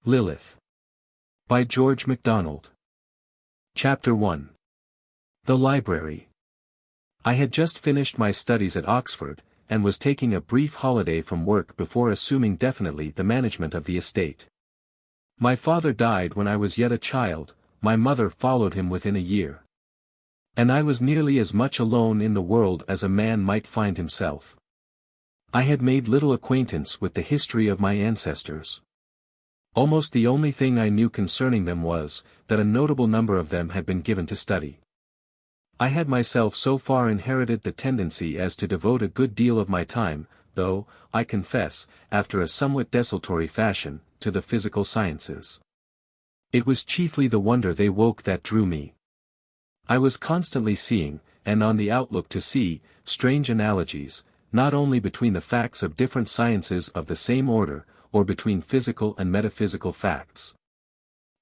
Lilith. By George MacDonald. Chapter 1. The Library. I had just finished my studies at Oxford, and was taking a brief holiday from work before assuming definitely the management of the estate. My father died when I was yet a child, my mother followed him within a year. And I was nearly as much alone in the world as a man might find himself. I had made little acquaintance with the history of my ancestors. Almost the only thing I knew concerning them was, that a notable number of them had been given to study. I had myself so far inherited the tendency as to devote a good deal of my time, though, I confess, after a somewhat desultory fashion, to the physical sciences. It was chiefly the wonder they woke that drew me. I was constantly seeing, and on the outlook to see, strange analogies, not only between the facts of different sciences of the same order, or between physical and metaphysical facts,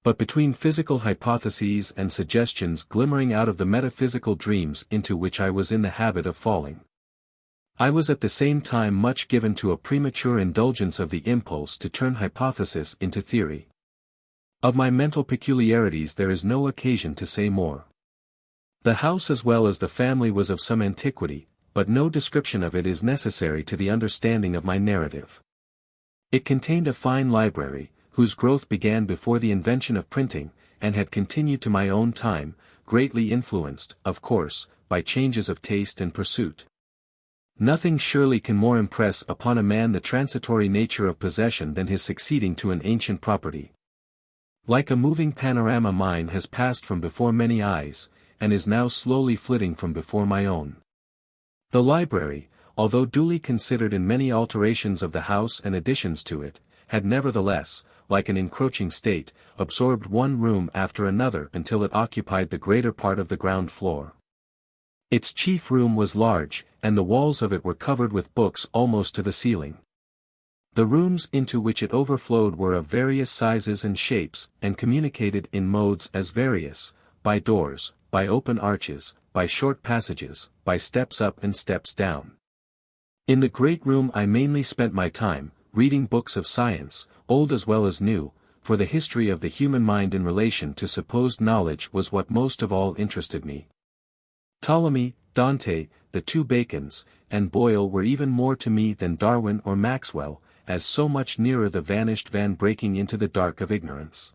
but between physical hypotheses and suggestions glimmering out of the metaphysical dreams into which I was in the habit of falling. I was at the same time much given to a premature indulgence of the impulse to turn hypothesis into theory. Of my mental peculiarities there is no occasion to say more. The house as well as the family was of some antiquity, but no description of it is necessary to the understanding of my narrative. It contained a fine library, whose growth began before the invention of printing, and had continued to my own time, greatly influenced, of course, by changes of taste and pursuit. Nothing surely can more impress upon a man the transitory nature of possession than his succeeding to an ancient property. Like a moving panorama mine has passed from before many eyes, and is now slowly flitting from before my own. The library, although duly considered in many alterations of the house and additions to it, had nevertheless, like an encroaching state, absorbed one room after another until it occupied the greater part of the ground floor. Its chief room was large, and the walls of it were covered with books almost to the ceiling. The rooms into which it overflowed were of various sizes and shapes, and communicated in modes as various, by doors, by open arches, by short passages, by steps up and steps down. In the great room I mainly spent my time, reading books of science, old as well as new, for the history of the human mind in relation to supposed knowledge was what most of all interested me. Ptolemy, Dante, the two Bacons, and Boyle were even more to me than Darwin or Maxwell, as so much nearer the vanished Vane breaking into the dark of ignorance.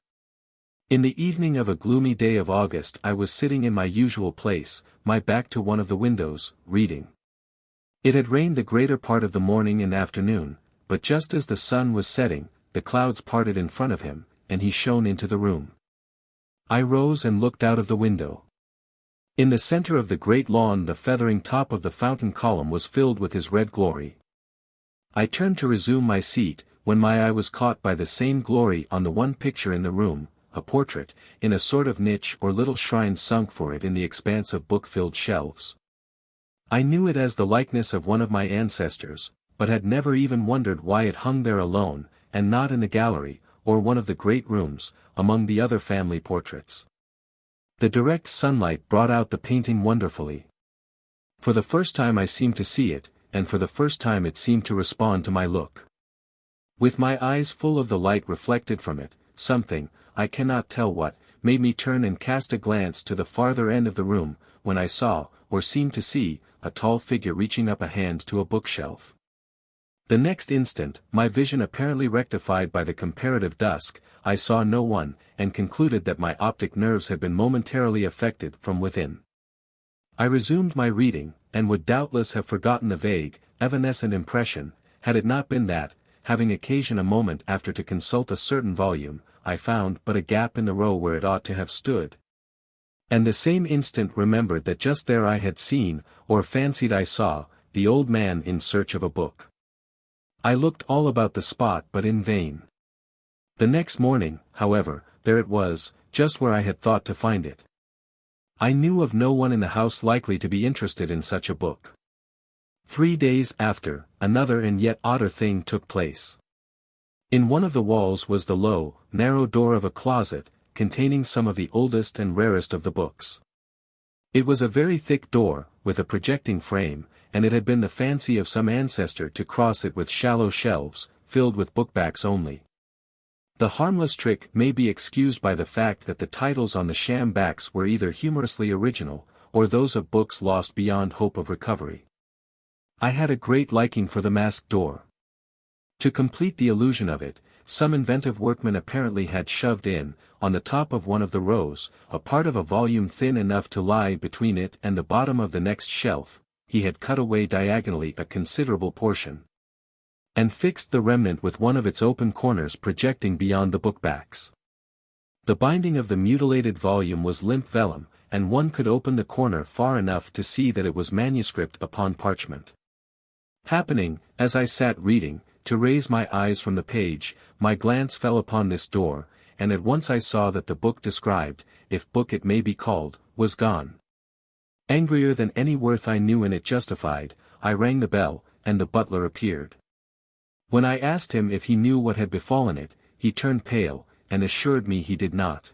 In the evening of a gloomy day of August I was sitting in my usual place, my back to one of the windows, reading. It had rained the greater part of the morning and afternoon, but just as the sun was setting, the clouds parted in front of him, and he shone into the room. I rose and looked out of the window. In the center of the great lawn the feathering top of the fountain column was filled with his red glory. I turned to resume my seat, when my eye was caught by the same glory on the one picture in the room, a portrait, in a sort of niche or little shrine sunk for it in the expanse of book-filled shelves. I knew it as the likeness of one of my ancestors, but had never even wondered why it hung there alone, and not in the gallery, or one of the great rooms, among the other family portraits. The direct sunlight brought out the painting wonderfully. For the first time I seemed to see it, and for the first time it seemed to respond to my look. With my eyes full of the light reflected from it, something, I cannot tell what, made me turn and cast a glance to the farther end of the room, when I saw, or seemed to see, a tall figure reaching up a hand to a bookshelf. The next instant, my vision apparently rectified by the comparative dusk, I saw no one, and concluded that my optic nerves had been momentarily affected from within. I resumed my reading, and would doubtless have forgotten the vague, evanescent impression, had it not been that, having occasion a moment after to consult a certain volume, I found but a gap in the row where it ought to have stood. And the same instant remembered that just there I had seen, or fancied I saw, the old man in search of a book. I looked all about the spot but in vain. The next morning, however, there it was, just where I had thought to find it. I knew of no one in the house likely to be interested in such a book. 3 days after, another and yet odder thing took place. In one of the walls was the low, narrow door of a closet, containing some of the oldest and rarest of the books. It was a very thick door, with a projecting frame, and it had been the fancy of some ancestor to cross it with shallow shelves, filled with bookbacks only. The harmless trick may be excused by the fact that the titles on the sham backs were either humorously original, or those of books lost beyond hope of recovery. I had a great liking for the masked door. To complete the illusion of it, some inventive workman apparently had shoved in, on the top of one of the rows, a part of a volume thin enough to lie between it and the bottom of the next shelf. He had cut away diagonally a considerable portion, and fixed the remnant with one of its open corners projecting beyond the bookbacks. The binding of the mutilated volume was limp vellum, and one could open the corner far enough to see that it was manuscript upon parchment. Happening, as I sat reading, to raise my eyes from the page, my glance fell upon this door, and at once I saw that the book described, if book it may be called, was gone. Angrier than any worth I knew in it justified, I rang the bell, and the butler appeared. When I asked him if he knew what had befallen it, he turned pale, and assured me he did not.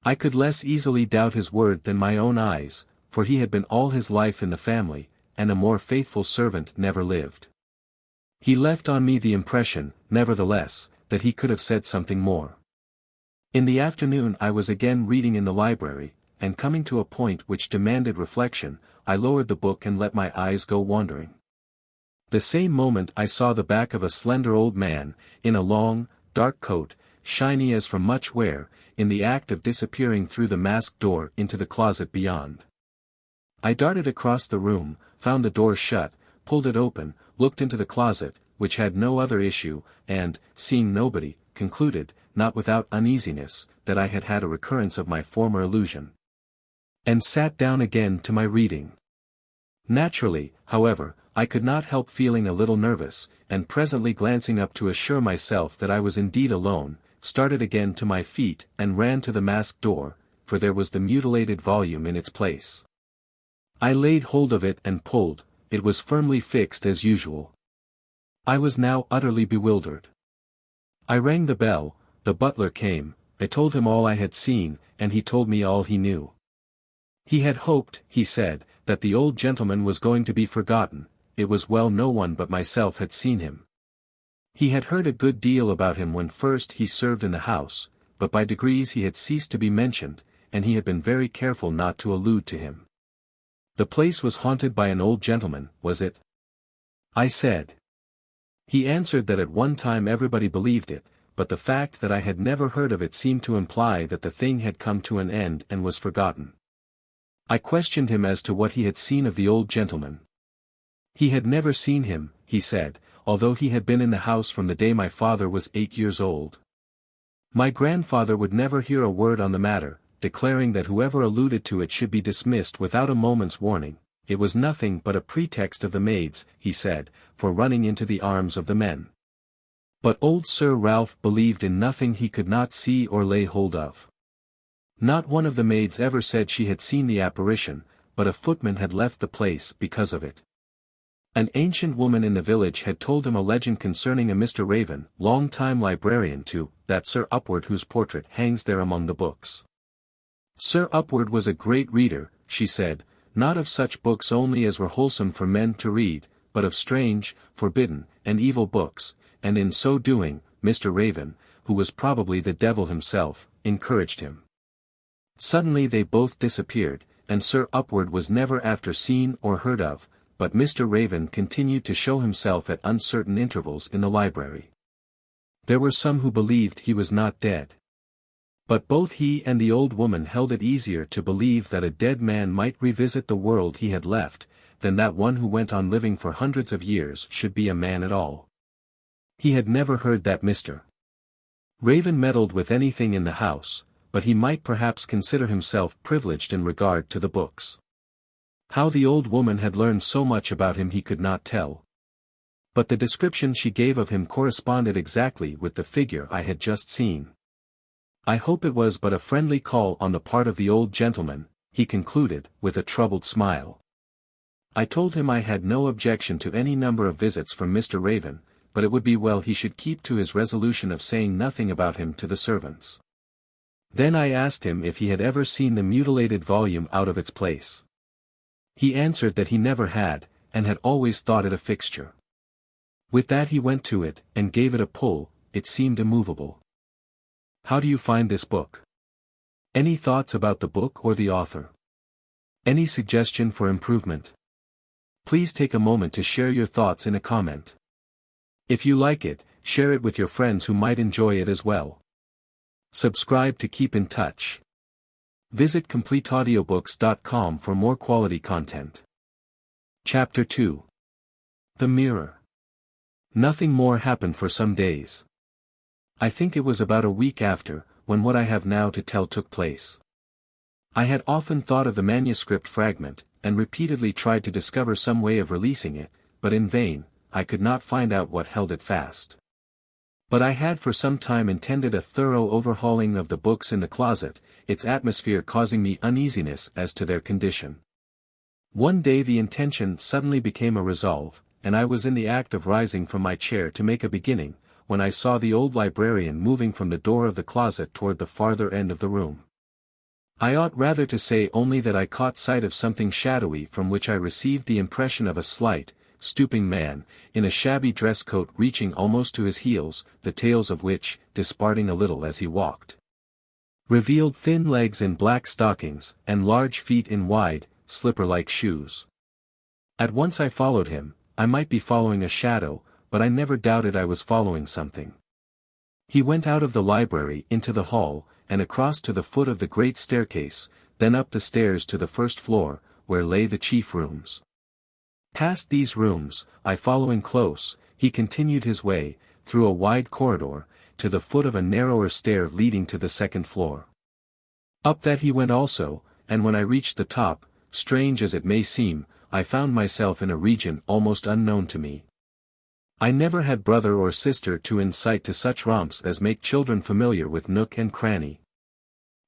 I could less easily doubt his word than my own eyes, for he had been all his life in the family, and a more faithful servant never lived. He left on me the impression, nevertheless, that he could have said something more. In the afternoon I was again reading in the library, and coming to a point which demanded reflection, I lowered the book and let my eyes go wandering. The same moment I saw the back of a slender old man, in a long, dark coat, shiny as from much wear, in the act of disappearing through the masked door into the closet beyond. I darted across the room, found the door shut, pulled it open, looked into the closet, which had no other issue, and, seeing nobody, concluded, not without uneasiness, that I had had a recurrence of my former illusion, and sat down again to my reading. Naturally, however, I could not help feeling a little nervous, and presently glancing up to assure myself that I was indeed alone, started again to my feet and ran to the masked door, for there was the mutilated volume in its place. I laid hold of it and pulled. It was firmly fixed as usual. I was now utterly bewildered. I rang the bell, the butler came, I told him all I had seen, and he told me all he knew. He had hoped, he said, that the old gentleman was going to be forgotten. It was well no one but myself had seen him. He had heard a good deal about him when first he served in the house, but by degrees he had ceased to be mentioned, and he had been very careful not to allude to him. The place was haunted by an old gentleman, was it? I said. He answered that at one time everybody believed it, but the fact that I had never heard of it seemed to imply that the thing had come to an end and was forgotten. I questioned him as to what he had seen of the old gentleman. He had never seen him, he said, although he had been in the house from the day my father was 8 years old. My grandfather would never hear a word on the matter, declaring that whoever alluded to it should be dismissed without a moment's warning. It was nothing but a pretext of the maids, he said, for running into the arms of the men. But old Sir Ralph believed in nothing he could not see or lay hold of. Not one of the maids ever said she had seen the apparition, but a footman had left the place because of it. An ancient woman in the village had told him a legend concerning a Mr. Raven, long-time librarian to that Sir Upward whose portrait hangs there among the books. Sir Upward was a great reader, she said, not of such books only as were wholesome for men to read, but of strange, forbidden, and evil books, and in so doing, Mr. Raven, who was probably the devil himself, encouraged him. Suddenly they both disappeared, and Sir Upward was never after seen or heard of, but Mr. Raven continued to show himself at uncertain intervals in the library. There were some who believed he was not dead. But both he and the old woman held it easier to believe that a dead man might revisit the world he had left, than that one who went on living for hundreds of years should be a man at all. He had never heard that Mr. Raven meddled with anything in the house, but he might perhaps consider himself privileged in regard to the books. How the old woman had learned so much about him he could not tell. But the description she gave of him corresponded exactly with the figure I had just seen. I hope it was but a friendly call on the part of the old gentleman, he concluded, with a troubled smile. I told him I had no objection to any number of visits from Mr. Raven, but it would be well he should keep to his resolution of saying nothing about him to the servants. Then I asked him if he had ever seen the mutilated volume out of its place. He answered that he never had, and had always thought it a fixture. With that he went to it, and gave it a pull. It seemed immovable. How do you find this book? Any thoughts about the book or the author? Any suggestion for improvement? Please take a moment to share your thoughts in a comment. If you like it, share it with your friends who might enjoy it as well. Subscribe to keep in touch. Visit completeaudiobooks.com for more quality content. Chapter 2. The Mirror. Nothing more happened for some days. I think it was about a week after, when what I have now to tell took place. I had often thought of the manuscript fragment, and repeatedly tried to discover some way of releasing it, but in vain. I could not find out what held it fast. But I had for some time intended a thorough overhauling of the books in the closet, its atmosphere causing me uneasiness as to their condition. One day the intention suddenly became a resolve, and I was in the act of rising from my chair to make a beginning, when I saw the old librarian moving from the door of the closet toward the farther end of the room. I ought rather to say only that I caught sight of something shadowy from which I received the impression of a slight, stooping man, in a shabby dress coat reaching almost to his heels, the tails of which, disparting a little as he walked, revealed thin legs in black stockings, and large feet in wide, slipper-like shoes. At once I followed him. I might be following a shadow, but I never doubted I was following something. He went out of the library into the hall, and across to the foot of the great staircase, then up the stairs to the first floor, where lay the chief rooms. Past these rooms, I following close, he continued his way, through a wide corridor, to the foot of a narrower stair leading to the second floor. Up that he went also, and when I reached the top, strange as it may seem, I found myself in a region almost unknown to me. I never had brother or sister to incite to such romps as make children familiar with nook and cranny.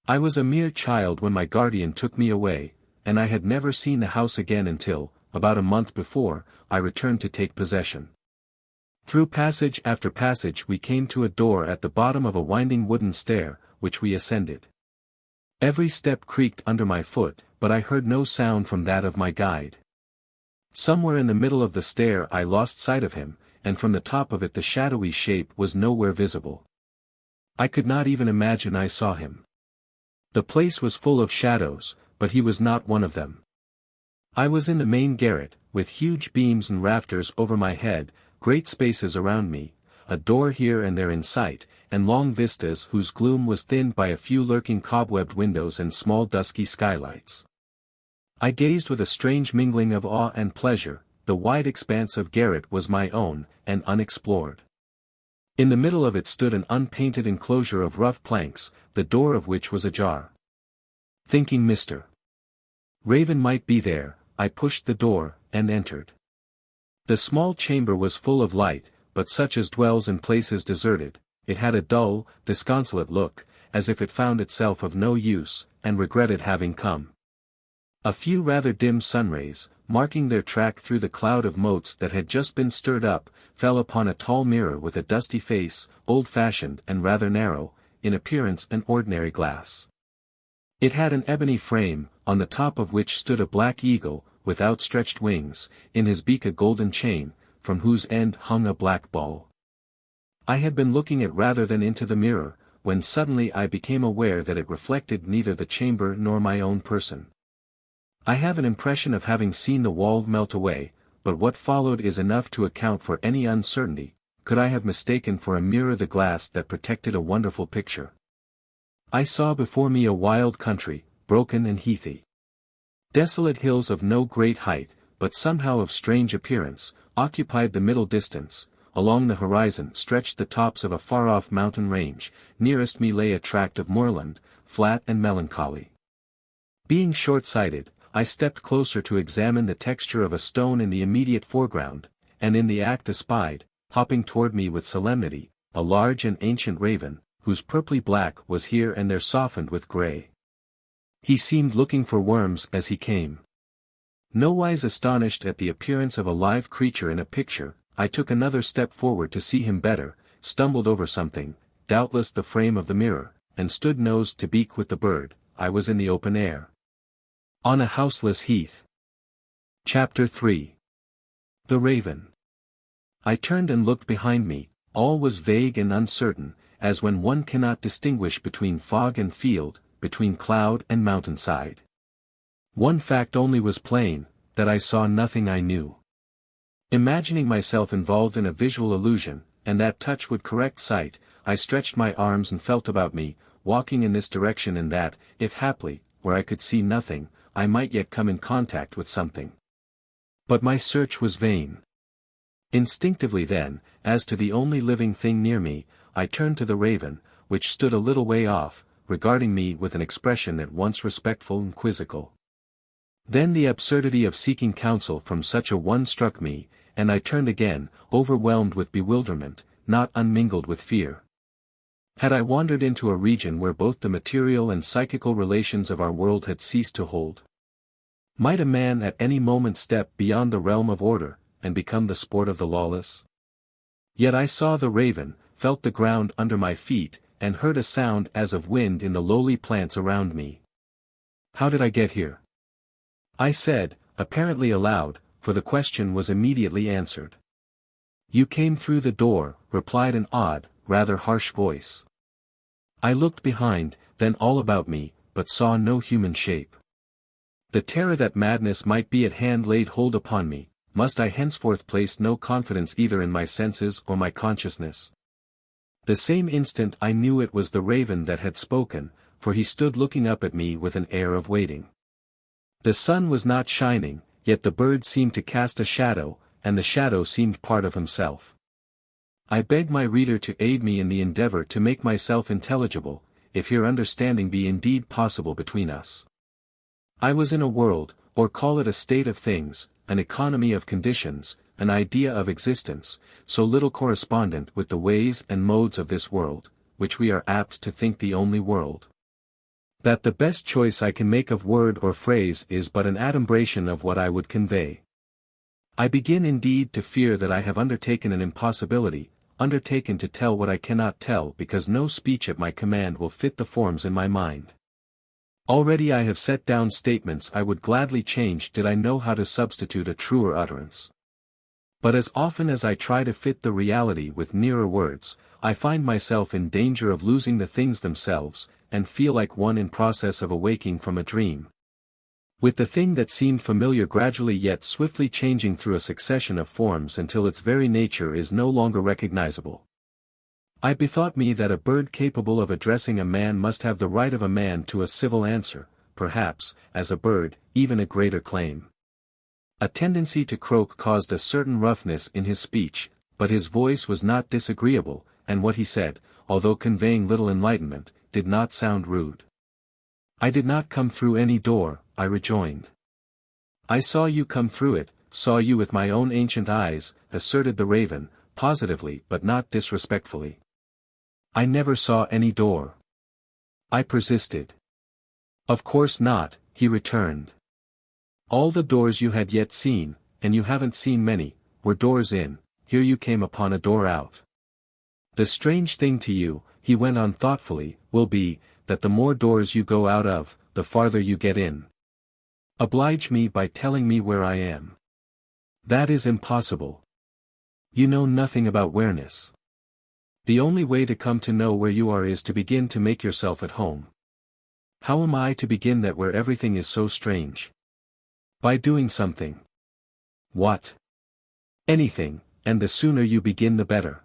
I was a mere child when my guardian took me away, and I had never seen the house again until, about a month before, I returned to take possession. Through passage after passage we came to a door at the bottom of a winding wooden stair, which we ascended. Every step creaked under my foot, but I heard no sound from that of my guide. Somewhere in the middle of the stair I lost sight of him, and from the top of it the shadowy shape was nowhere visible. I could not even imagine I saw him. The place was full of shadows, but he was not one of them. I was in the main garret, with huge beams and rafters over my head, great spaces around me, a door here and there in sight, and long vistas whose gloom was thinned by a few lurking cobwebbed windows and small dusky skylights. I gazed with a strange mingling of awe and pleasure. The wide expanse of garret was my own, and unexplored. In the middle of it stood an unpainted enclosure of rough planks, the door of which was ajar. Thinking Mr. Raven might be there, I pushed the door, and entered. The small chamber was full of light, but such as dwells in places deserted. It had a dull, disconsolate look, as if it found itself of no use, and regretted having come. A few rather dim sunrays, marking their track through the cloud of motes that had just been stirred up, fell upon a tall mirror with a dusty face, old-fashioned and rather narrow, in appearance an ordinary glass. It had an ebony frame, on the top of which stood a black eagle, with outstretched wings, in his beak a golden chain, from whose end hung a black ball. I had been looking at rather than into the mirror, when suddenly I became aware that it reflected neither the chamber nor my own person. I have an impression of having seen the wall melt away, but what followed is enough to account for any uncertainty. Could I have mistaken for a mirror the glass that protected a wonderful picture? I saw before me a wild country, broken and heathy. Desolate hills of no great height, but somehow of strange appearance, occupied the middle distance. Along the horizon stretched the tops of a far-off mountain range. Nearest me lay a tract of moorland, flat and melancholy. Being short-sighted, I stepped closer to examine the texture of a stone in the immediate foreground, and in the act espied, hopping toward me with solemnity, a large and ancient raven, whose purply black was here and there softened with grey. He seemed looking for worms as he came. Nowise astonished at the appearance of a live creature in a picture, I took another step forward to see him better, stumbled over something, doubtless the frame of the mirror, and stood nose to beak with the bird. I was in the open air. On a houseless heath. Chapter 3. The Raven. I turned and looked behind me. All was vague and uncertain, as when one cannot distinguish between fog and field, between cloud and mountainside. One fact only was plain, that I saw nothing I knew. Imagining myself involved in a visual illusion, and that touch would correct sight, I stretched my arms and felt about me, walking in this direction and that, if haply, where I could see nothing, I might yet come in contact with something. But my search was vain. Instinctively then, as to the only living thing near me, I turned to the raven, which stood a little way off, regarding me with an expression at once respectful and quizzical. Then the absurdity of seeking counsel from such a one struck me, and I turned again, overwhelmed with bewilderment, not unmingled with fear. Had I wandered into a region where both the material and psychical relations of our world had ceased to hold? Might a man at any moment step beyond the realm of order, and become the sport of the lawless? Yet I saw the raven, felt the ground under my feet, and heard a sound as of wind in the lowly plants around me. How did I get here? I said, apparently aloud, for the question was immediately answered. You came through the door, replied an odd, rather harsh voice. I looked behind, then all about me, but saw no human shape. The terror that madness might be at hand laid hold upon me. Must I henceforth place no confidence either in my senses or my consciousness? The same instant I knew it was the raven that had spoken, for he stood looking up at me with an air of waiting. The sun was not shining, yet the bird seemed to cast a shadow, and the shadow seemed part of himself. I beg my reader to aid me in the endeavor to make myself intelligible, if here understanding be indeed possible between us. I was in a world, or call it a state of things, an economy of conditions, an idea of existence, so little correspondent with the ways and modes of this world, which we are apt to think the only world, that the best choice I can make of word or phrase is but an adumbration of what I would convey. I begin indeed to fear that I have undertaken an impossibility, undertaken to tell what I cannot tell because no speech at my command will fit the forms in my mind. Already I have set down statements I would gladly change did I know how to substitute a truer utterance. But as often as I try to fit the reality with nearer words, I find myself in danger of losing the things themselves, and feel like one in process of awaking from a dream, with the thing that seemed familiar gradually yet swiftly changing through a succession of forms until its very nature is no longer recognizable. I bethought me that a bird capable of addressing a man must have the right of a man to a civil answer, perhaps, as a bird, even a greater claim. A tendency to croak caused a certain roughness in his speech, but his voice was not disagreeable, and what he said, although conveying little enlightenment, did not sound rude. I did not come through any door, I rejoined. I saw you come through it, saw you with my own ancient eyes, asserted the raven, positively but not disrespectfully. I never saw any door. I persisted. Of course not, he returned. All the doors you had yet seen, and you haven't seen many, were doors in, here you came upon a door out. The strange thing to you, he went on thoughtfully, will be, that the more doors you go out of, the farther you get in. Oblige me by telling me where I am. That is impossible. You know nothing about whereness. The only way to come to know where you are is to begin to make yourself at home. How am I to begin that where everything is so strange? By doing something. What? Anything, and the sooner you begin the better.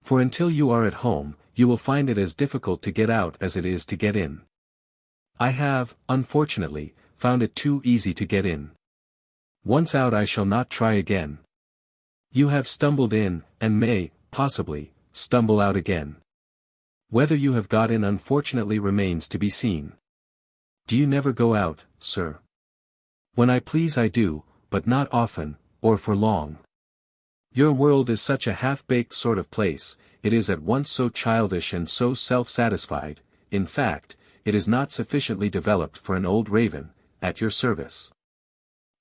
For until you are at home, you will find it as difficult to get out as it is to get in. I have, unfortunately, found it too easy to get in. Once out I shall not try again. You have stumbled in, and may, possibly, stumble out again. Whether you have got in unfortunately remains to be seen. Do you never go out, sir? When I please I do, but not often, or for long. Your world is such a half-baked sort of place, it is at once so childish and so self-satisfied, in fact, it is not sufficiently developed for an old raven, at your service.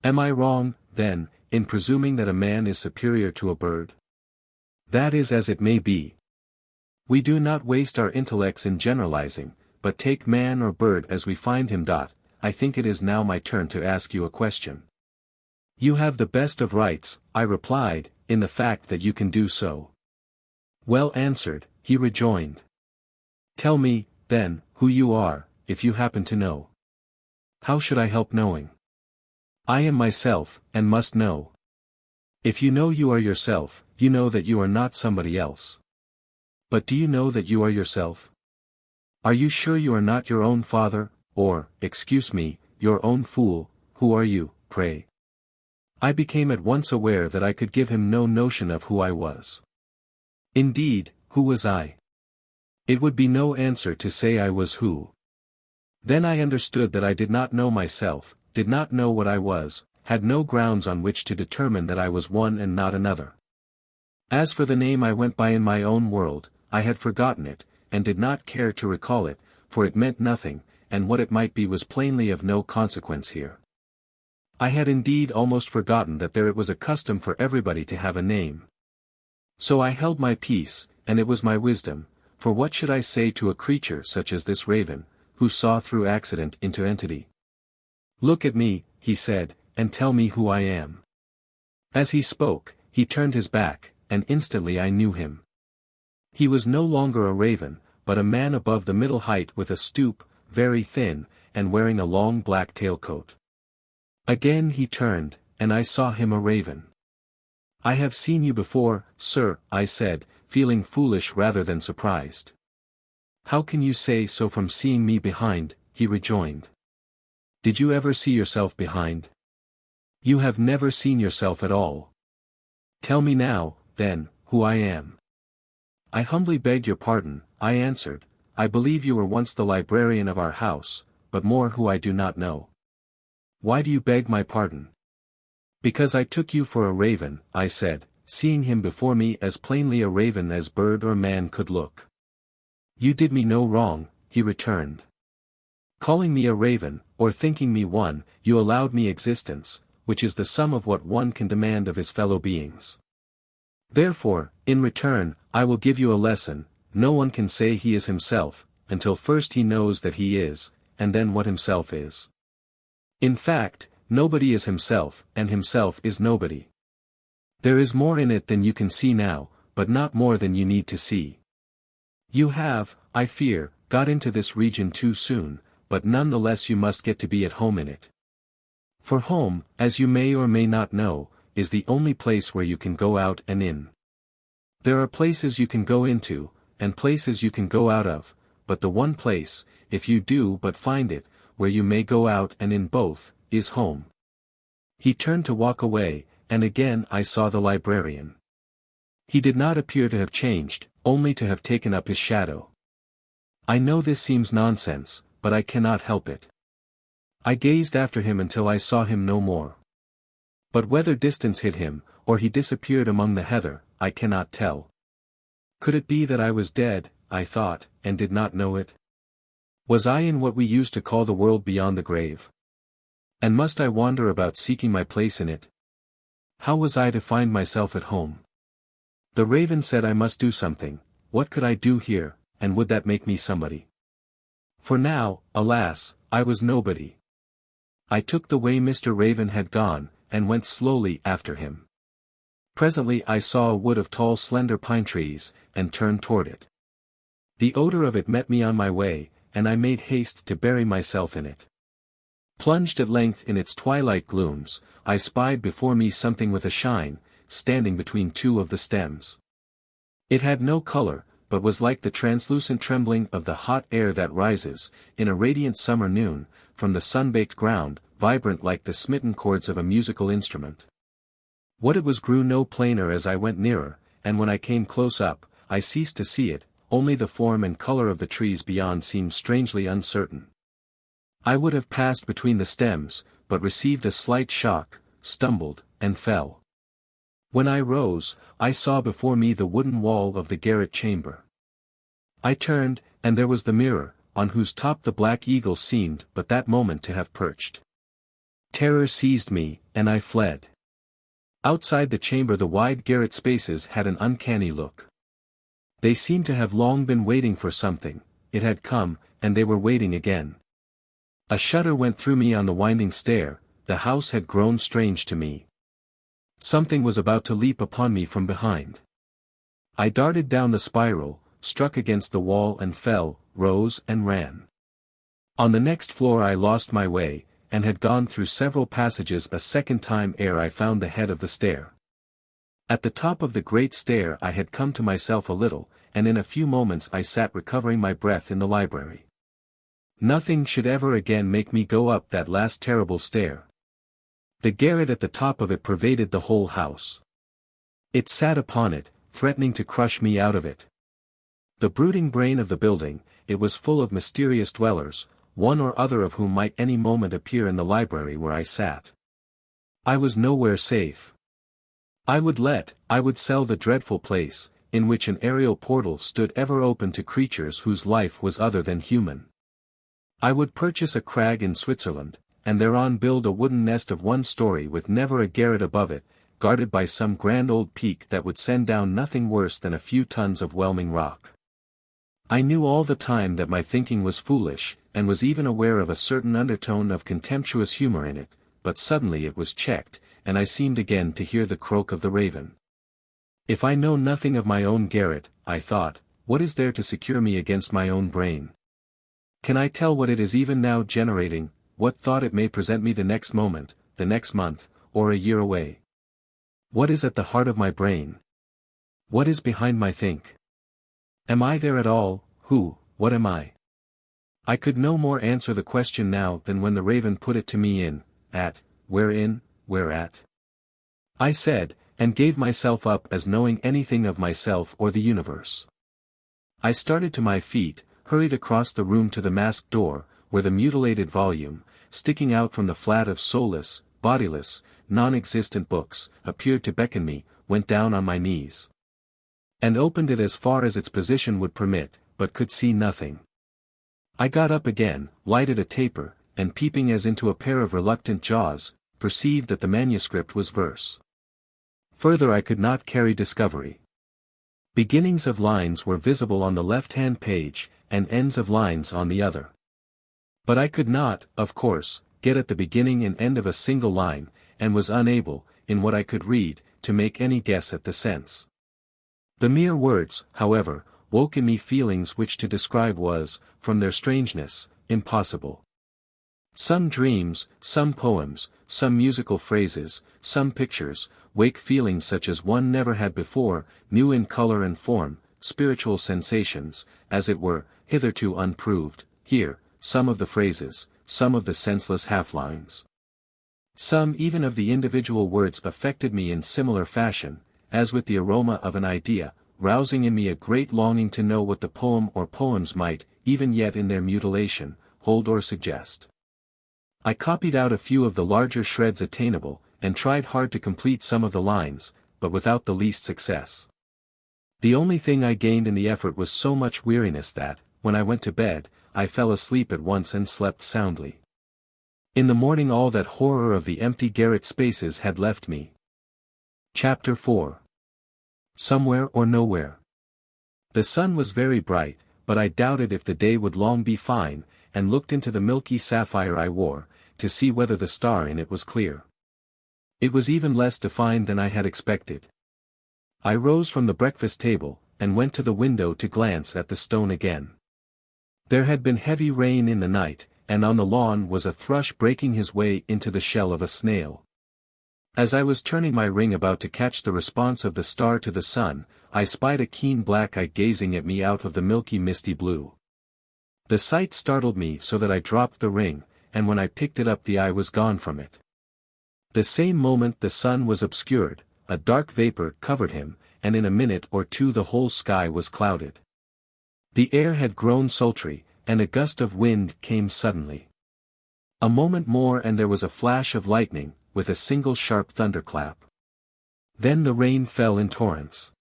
Am I wrong, then, in presuming that a man is superior to a bird? That is as it may be. We do not waste our intellects in generalizing, but take man or bird as we find him. I think it is now my turn to ask you a question. You have the best of rights, I replied, in the fact that you can do so. Well answered, he rejoined. Tell me, then, who you are, if you happen to know. How should I help knowing? I am myself, and must know. If you know you are yourself, you know that you are not somebody else. But do you know that you are yourself? Are you sure you are not your own father, or, excuse me, your own fool? Who are you, pray? I became at once aware that I could give him no notion of who I was. Indeed, who was I? It would be no answer to say I was who. Then I understood that I did not know myself, did not know what I was, had no grounds on which to determine that I was one and not another. As for the name I went by in my own world, I had forgotten it, and did not care to recall it, for it meant nothing, and what it might be was plainly of no consequence here. I had indeed almost forgotten that there it was a custom for everybody to have a name. So I held my peace, and it was my wisdom, for what should I say to a creature such as this raven, who saw through accident into entity? Look at me, he said, and tell me who I am. As he spoke, he turned his back, and instantly I knew him. He was no longer a raven, but a man above the middle height with a stoop, very thin, and wearing a long black tailcoat. Again he turned, and I saw him a raven. I have seen you before, sir, I said, feeling foolish rather than surprised. How can you say so from seeing me behind, he rejoined. Did you ever see yourself behind? You have never seen yourself at all. Tell me now, then, who I am. I humbly beg your pardon, I answered, I believe you were once the librarian of our house, but more who I do not know. Why do you beg my pardon? Because I took you for a raven, I said, seeing him before me as plainly a raven as bird or man could look. You did me no wrong, he returned. Calling me a raven, or thinking me one, you allowed me existence, which is the sum of what one can demand of his fellow beings. Therefore, in return, I will give you a lesson. No one can say he is himself, until first he knows that he is, and then what himself is. In fact, nobody is himself, and himself is nobody. There is more in it than you can see now, but not more than you need to see. You have, I fear, got into this region too soon, but none the less you must get to be at home in it. For home, as you may or may not know, is the only place where you can go out and in. There are places you can go into, and places you can go out of, but the one place, if you do but find it, where you may go out and in both, is home. He turned to walk away, and again I saw the librarian. He did not appear to have changed, only to have taken up his shadow. I know this seems nonsense, but I cannot help it. I gazed after him until I saw him no more. But whether distance hid him, or he disappeared among the heather, I cannot tell. Could it be that I was dead, I thought, and did not know it? Was I in what we used to call the world beyond the grave? And must I wander about seeking my place in it? How was I to find myself at home? The raven said I must do something. What could I do here, and would that make me somebody? For now, alas, I was nobody. I took the way Mr. Raven had gone, and went slowly after him. Presently I saw a wood of tall slender pine trees, and turned toward it. The odor of it met me on my way, and I made haste to bury myself in it. Plunged at length in its twilight glooms, I spied before me something with a shine, standing between two of the stems. It had no color, but was like the translucent trembling of the hot air that rises, in a radiant summer noon, from the sun-baked ground, vibrant like the smitten chords of a musical instrument. What it was grew no plainer as I went nearer, and when I came close up, I ceased to see it, only the form and color of the trees beyond seemed strangely uncertain. I would have passed between the stems, but received a slight shock, stumbled, and fell. When I rose, I saw before me the wooden wall of the garret chamber. I turned, and there was the mirror, on whose top the black eagle seemed but that moment to have perched. Terror seized me, and I fled. Outside the chamber the wide garret spaces had an uncanny look. They seemed to have long been waiting for something. It had come, and they were waiting again. A shudder went through me on the winding stair. The house had grown strange to me. Something was about to leap upon me from behind. I darted down the spiral, struck against the wall and fell, rose and ran. On the next floor I lost my way, and had gone through several passages a second time ere I found the head of the stair. At the top of the great stair I had come to myself a little, and in a few moments I sat recovering my breath in the library. Nothing should ever again make me go up that last terrible stair. The garret at the top of it pervaded the whole house. It sat upon it, threatening to crush me out of it. The brooding brain of the building, it was full of mysterious dwellers, one or other of whom might any moment appear in the library where I sat. I was nowhere safe. I would sell the dreadful place, in which an aerial portal stood ever open to creatures whose life was other than human. I would purchase a crag in Switzerland, and thereon build a wooden nest of one story with never a garret above it, guarded by some grand old peak that would send down nothing worse than a few tons of whelming rock. I knew all the time that my thinking was foolish, and was even aware of a certain undertone of contemptuous humor in it, but suddenly it was checked, and I seemed again to hear the croak of the raven. If I know nothing of my own garret, I thought, what is there to secure me against my own brain? Can I tell what it is even now generating, what thought it may present me the next moment, the next month, or a year away? What is at the heart of my brain? What is behind my think? Am I there at all? Who, what am I? I could no more answer the question now than when the raven put it to me where at? I said, and gave myself up as knowing anything of myself or the universe. I started to my feet, hurried across the room to the masked door, where the mutilated volume, sticking out from the flat of soulless, bodiless, non-existent books, appeared to beckon me, went down on my knees. And opened it as far as its position would permit, but could see nothing. I got up again, lighted a taper, and peeping as into a pair of reluctant jaws, perceived that the manuscript was verse. Further I could not carry discovery. Beginnings of lines were visible on the left-hand page, and ends of lines on the other. But I could not, of course, get at the beginning and end of a single line, and was unable, in what I could read, to make any guess at the sense. The mere words, however, woke in me feelings which to describe was, from their strangeness, impossible. Some dreams, some poems, some musical phrases, some pictures, wake feelings such as one never had before, new in color and form, spiritual sensations, as it were, hitherto unproved. Here, some of the phrases, some of the senseless half-lines. Some even of the individual words affected me in similar fashion, as with the aroma of an idea, rousing in me a great longing to know what the poem or poems might, even yet in their mutilation, hold or suggest. I copied out a few of the larger shreds attainable, and tried hard to complete some of the lines, but without the least success. The only thing I gained in the effort was so much weariness that, when I went to bed, I fell asleep at once and slept soundly. In the morning all that horror of the empty garret spaces had left me. Chapter 4. Somewhere or Nowhere. The sun was very bright, but I doubted if the day would long be fine, and looked into the milky sapphire I wore, to see whether the star in it was clear. It was even less defined than I had expected. I rose from the breakfast table, and went to the window to glance at the stone again. There had been heavy rain in the night, and on the lawn was a thrush breaking his way into the shell of a snail. As I was turning my ring about to catch the response of the star to the sun, I spied a keen black eye gazing at me out of the milky misty blue. The sight startled me so that I dropped the ring, and when I picked it up the eye was gone from it. The same moment the sun was obscured, a dark vapor covered him, and in a minute or two the whole sky was clouded. The air had grown sultry, and a gust of wind came suddenly. A moment more and there was a flash of lightning, with a single sharp thunderclap. Then the rain fell in torrents.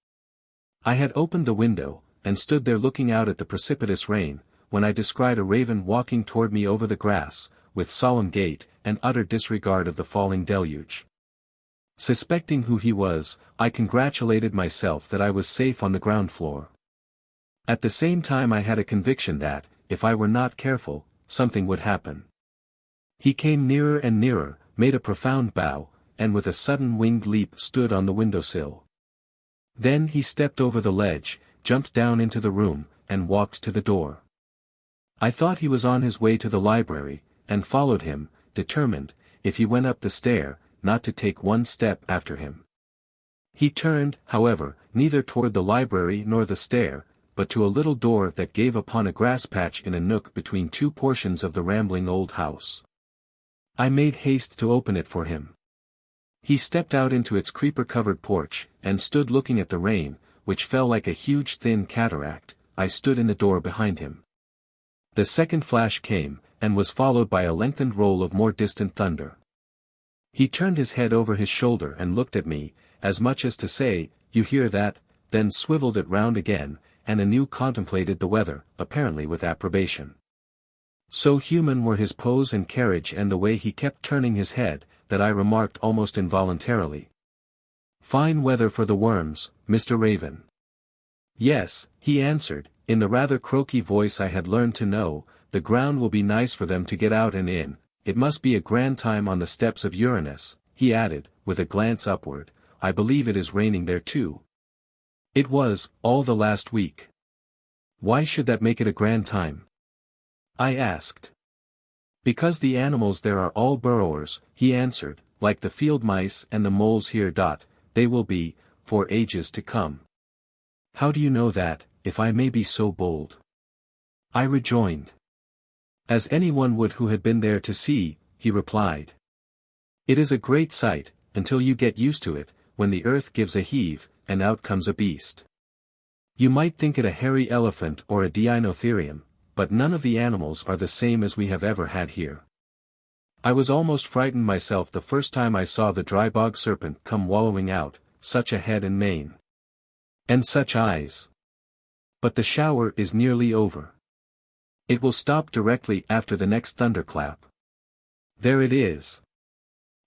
I had opened the window, and stood there looking out at the precipitous rain, when I descried a raven walking toward me over the grass, with solemn gait, and utter disregard of the falling deluge. Suspecting who he was, I congratulated myself that I was safe on the ground floor. At the same time I had a conviction that, if I were not careful, something would happen. He came nearer and nearer, made a profound bow, and with a sudden winged leap stood on the windowsill. Then he stepped over the ledge, jumped down into the room, and walked to the door. I thought he was on his way to the library, and followed him, determined, if he went up the stair, not to take one step after him. He turned, however, neither toward the library nor the stair, but to a little door that gave upon a grass patch in a nook between two portions of the rambling old house. I made haste to open it for him. He stepped out into its creeper-covered porch, and stood looking at the rain, which fell like a huge thin cataract. I stood in the door behind him. The second flash came, and was followed by a lengthened roll of more distant thunder. He turned his head over his shoulder and looked at me, as much as to say, "You hear that?" then swiveled it round again, and anew contemplated the weather, apparently with approbation. So human were his pose and carriage and the way he kept turning his head, that I remarked almost involuntarily, "Fine weather for the worms, Mr. Raven." "Yes," he answered, in the rather croaky voice I had learned to know, "the ground will be nice for them to get out and in. It must be a grand time on the steps of Uranus," he added, with a glance upward. "I believe it is raining there too." "It was, all the last week." "Why should that make it a grand time?" I asked. "Because the animals there are all burrowers," he answered, "like the field mice and the moles here. They will be, for ages to come." "How do you know that, if I may be so bold?" I rejoined. "As anyone would who had been there to see," he replied. "It is a great sight, until you get used to it, when the earth gives a heave, and out comes a beast. You might think it a hairy elephant or a deinotherium, but none of the animals are the same as we have ever had here. I was almost frightened myself the first time I saw the dry bog serpent come wallowing out, such a head and mane. And such eyes. But the shower is nearly over. It will stop directly after the next thunderclap. There it is."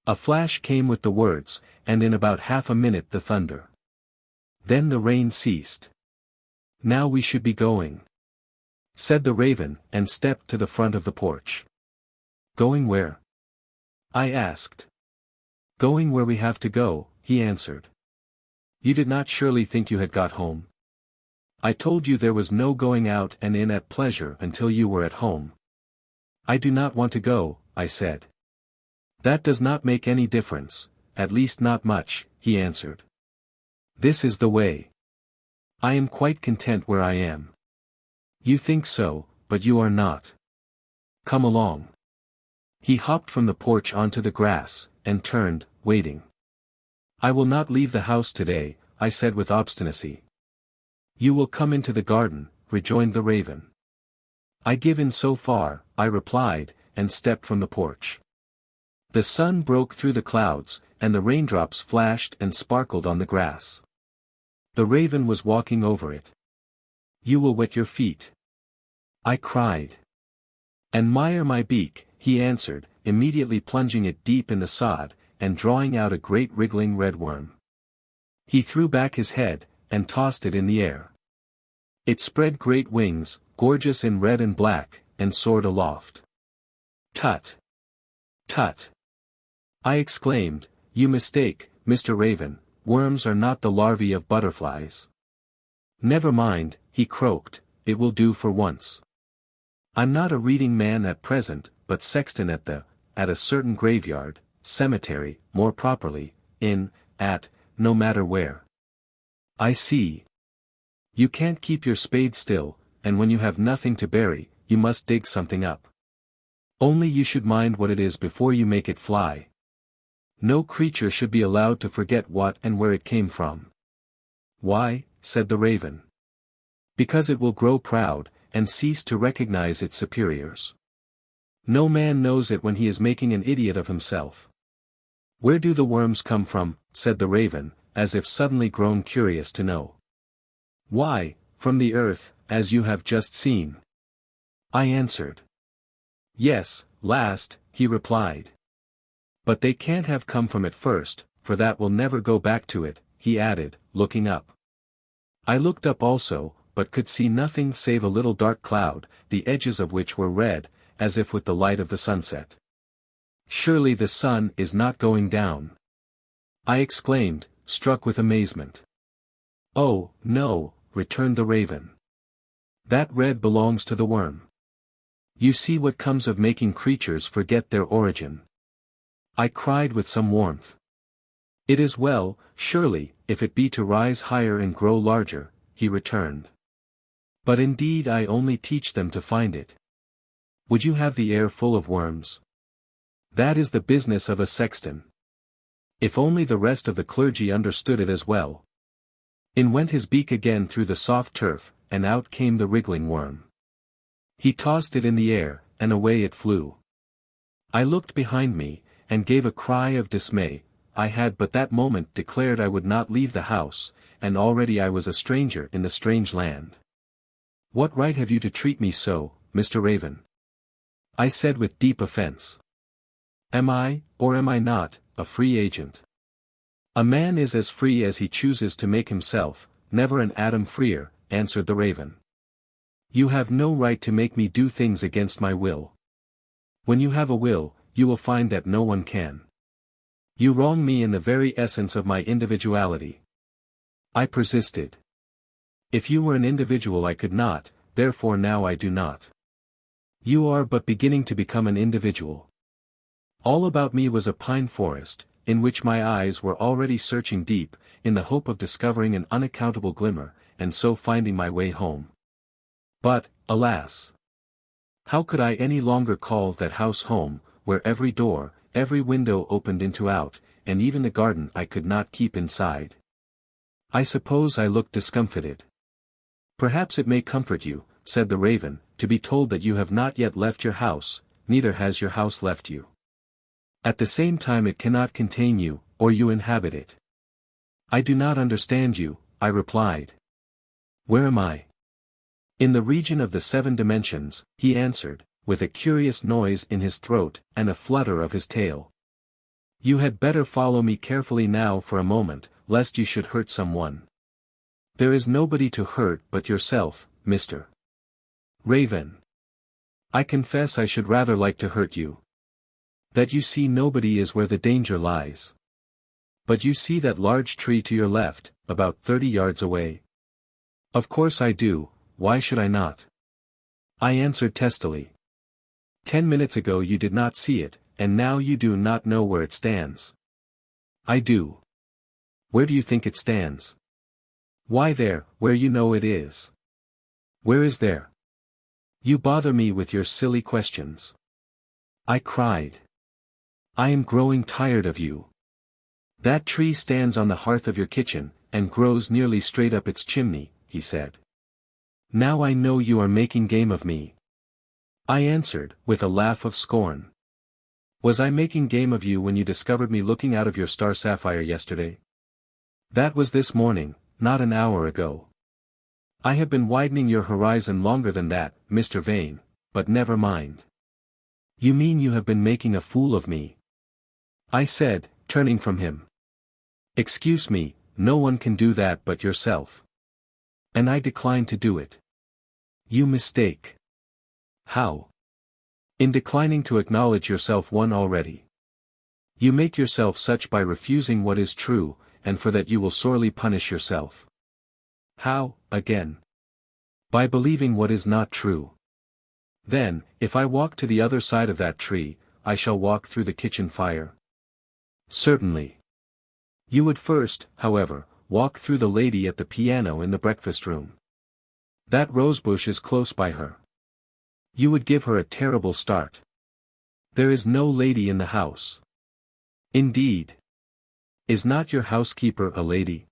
A flash came with the words, and in about half a minute the thunder. Then the rain ceased. "Now we should be going," said the raven, and stepped to the front of the porch. "Going where?" I asked. "Going where we have to go," he answered. "You did not surely think you had got home? I told you there was no going out and in at pleasure until you were at home." "I do not want to go," I said. "That does not make any difference, at least not much," he answered. "This is the way. I am quite content where I am." "You think so, but you are not. Come along." He hopped from the porch onto the grass, and turned, waiting. "I will not leave the house today," I said with obstinacy. "You will come into the garden," rejoined the raven. "I give in so far," I replied, and stepped from the porch. The sun broke through the clouds, and the raindrops flashed and sparkled on the grass. The raven was walking over it. "You will wet your feet," I cried. "And mire my beak," he answered, immediately plunging it deep in the sod, and drawing out a great wriggling red worm. He threw back his head, and tossed it in the air. It spread great wings, gorgeous in red and black, and soared aloft. "Tut! Tut!" I exclaimed, "You mistake, Mr. Raven, worms are not the larvae of butterflies." "Never mind," he croaked, "it will do for once. I'm not a reading man at present, but sexton at a certain graveyard, cemetery, more properly, no matter where." "I see. You can't keep your spade still, and when you have nothing to bury, you must dig something up. Only you should mind what it is before you make it fly. No creature should be allowed to forget what and where it came from." "Why?" said the raven. "Because it will grow proud, and cease to recognize its superiors. No man knows it when he is making an idiot of himself." "Where do the worms come from?" said the raven, as if suddenly grown curious to know. "Why, from the earth, as you have just seen," I answered. "Yes, last," he replied. "But they can't have come from it first, for that will never go back to it," he added, looking up. I looked up also, but could see nothing save a little dark cloud, the edges of which were red, as if with the light of the sunset. "Surely the sun is not going down?" I exclaimed, struck with amazement. "Oh, no," returned the raven. That red belongs to the worm. You see what comes of making creatures forget their origin. I cried with some warmth. It is well, surely, if it be to rise higher and grow larger, he returned. But indeed I only teach them to find it. Would you have the air full of worms? That is the business of a sexton. If only the rest of the clergy understood it as well. In went his beak again through the soft turf, and out came the wriggling worm. He tossed it in the air, and away it flew. I looked behind me, and gave a cry of dismay. I had but that moment declared I would not leave the house, and already I was a stranger in the strange land. What right have you to treat me so, Mr. Raven? I said with deep offense. Am I, or am I not, a free agent? A man is as free as he chooses to make himself, never an atom freer, answered the raven. You have no right to make me do things against my will. When you have a will, you will find that no one can. You wrong me in the very essence of my individuality. I persisted. If you were an individual I could not, therefore now I do not. You are but beginning to become an individual. All about me was a pine forest, in which my eyes were already searching deep, in the hope of discovering an unaccountable glimmer, and so finding my way home. But, alas! How could I any longer call that house home, where every door, every window opened into out, and even the garden I could not keep inside? I suppose I looked discomfited. Perhaps it may comfort you, said the raven, to be told that you have not yet left your house, neither has your house left you. At the same time it cannot contain you, or you inhabit it. I do not understand you, I replied. Where am I? In the region of the 7 dimensions, he answered, with a curious noise in his throat, and a flutter of his tail. You had better follow me carefully now for a moment, lest you should hurt someone. There is nobody to hurt but yourself, Mr. Raven. I confess I should rather like to hurt you. That you see nobody is where the danger lies. But you see that large tree to your left, about 30 yards away? Of course I do, why should I not? I answered testily. 10 minutes ago you did not see it, and now you do not know where it stands. I do. Where do you think it stands? Why there, where you know it is. Where is there? You bother me with your silly questions. I cried. I am growing tired of you. That tree stands on the hearth of your kitchen, and grows nearly straight up its chimney, he said. Now I know you are making game of me. I answered, with a laugh of scorn. Was I making game of you when you discovered me looking out of your star sapphire yesterday? That was this morning, not an hour ago. I have been widening your horizon longer than that, Mr. Vane, but never mind. You mean you have been making a fool of me? I said, turning from him. Excuse me, no one can do that but yourself. And I decline to do it. You mistake. How? In declining to acknowledge yourself one already. You make yourself such by refusing what is true, and for that you will sorely punish yourself. How, again? By believing what is not true. Then, if I walk to the other side of that tree, I shall walk through the kitchen fire. Certainly. You would first, however, walk through the lady at the piano in the breakfast room. That rosebush is close by her. You would give her a terrible start. There is no lady in the house. Indeed. Is not your housekeeper a lady?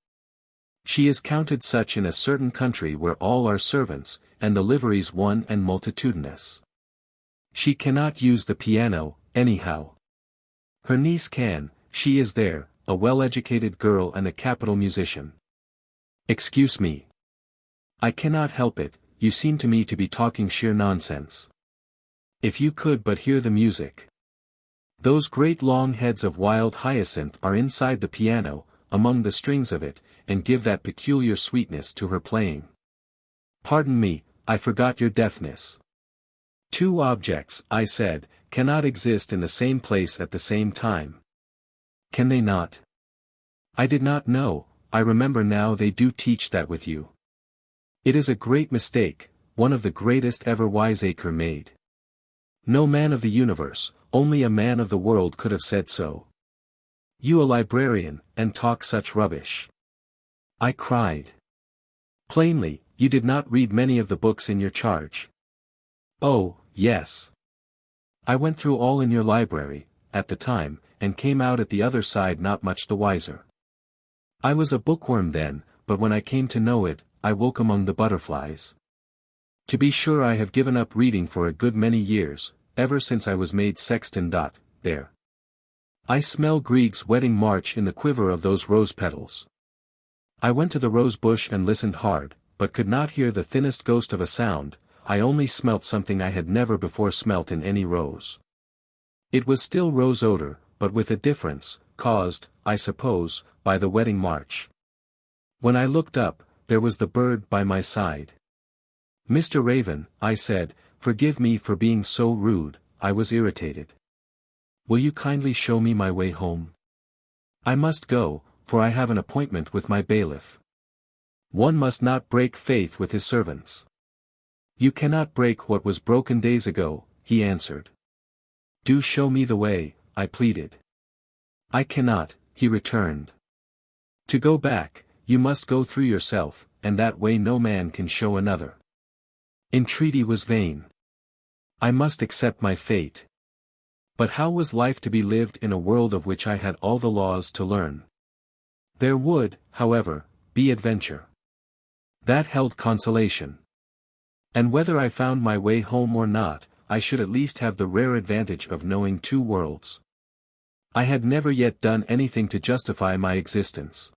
She is counted such in a certain country where all are servants, and the liveries one and multitudinous. She cannot use the piano, anyhow. Her niece can, she is there, a well-educated girl and a capital musician. Excuse me. I cannot help it, you seem to me to be talking sheer nonsense. If you could but hear the music. Those great long heads of wild hyacinth are inside the piano, among the strings of it, and give that peculiar sweetness to her playing. Pardon me, I forgot your deafness. 2 objects, I said, cannot exist in the same place at the same time. Can they not? I did not know, I remember now they do teach that with you. It is a great mistake, one of the greatest ever wiseacre made. No man of the universe, only a man of the world could have said so. You a librarian, and talk such rubbish. I cried. Plainly, you did not read many of the books in your charge. Oh, yes. I went through all in your library, at the time, and came out at the other side not much the wiser. I was a bookworm then, but when I came to know it, I woke among the butterflies. To be sure I have given up reading for a good many years, ever since I was made Sexton. There. I smell Grieg's wedding march in the quiver of those rose petals. I went to the rose bush and listened hard, but could not hear the thinnest ghost of a sound. I only smelt something I had never before smelt in any rose. It was still rose odor, but with a difference, caused, I suppose, by the wedding march. When I looked up, there was the bird by my side. Mr. Raven, I said, forgive me for being so rude, I was irritated. Will you kindly show me my way home? I must go, for I have an appointment with my bailiff. One must not break faith with his servants. You cannot break what was broken days ago, he answered. Do show me the way, I pleaded. I cannot, he returned. To go back, you must go through yourself, and that way no man can show another. Entreaty was vain. I must accept my fate. But how was life to be lived in a world of which I had all the laws to learn? There would, however, be adventure. That held consolation. And whether I found my way home or not, I should at least have the rare advantage of knowing two worlds. I had never yet done anything to justify my existence.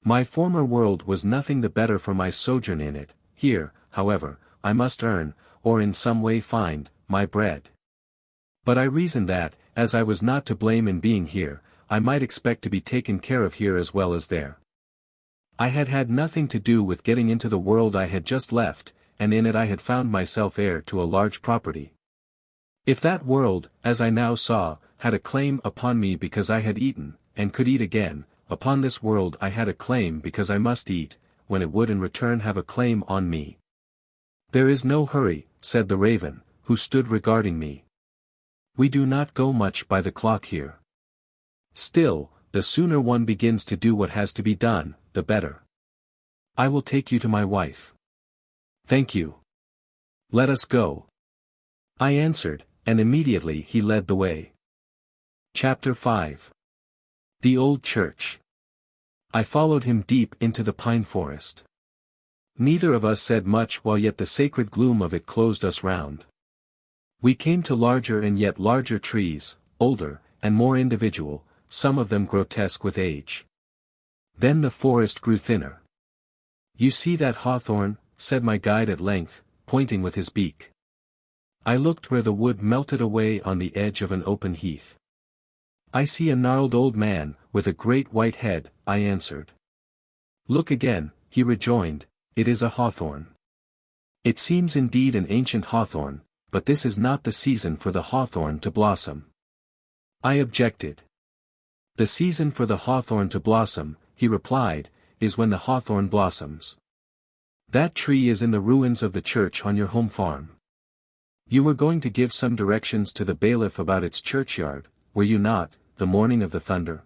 My former world was nothing the better for my sojourn in it. Here, however, I must earn, or in some way find, my bread. But I reasoned that, as I was not to blame in being here, I might expect to be taken care of here as well as there. I had had nothing to do with getting into the world I had just left, and in it I had found myself heir to a large property. If that world, as I now saw, had a claim upon me because I had eaten, and could eat again, upon this world I had a claim because I must eat, when it would in return have a claim on me. There is no hurry, said the raven, who stood regarding me. We do not go much by the clock here. Still, the sooner one begins to do what has to be done, the better. I will take you to my wife. Thank you. Let us go. I answered, and immediately he led the way. Chapter 5. The Old Church. I followed him deep into the pine forest. Neither of us said much while yet the sacred gloom of it closed us round. We came to larger and yet larger trees, older, and more individual, some of them grotesque with age. Then the forest grew thinner. You see that hawthorn, said my guide at length, pointing with his beak. I looked where the wood melted away on the edge of an open heath. I see a gnarled old man, with a great white head, I answered. Look again, he rejoined, it is a hawthorn. It seems indeed an ancient hawthorn, but this is not the season for the hawthorn to blossom. I objected. The season for the hawthorn to blossom, he replied, is when the hawthorn blossoms. That tree is in the ruins of the church on your home farm. You were going to give some directions to the bailiff about its churchyard, were you not, the morning of the thunder?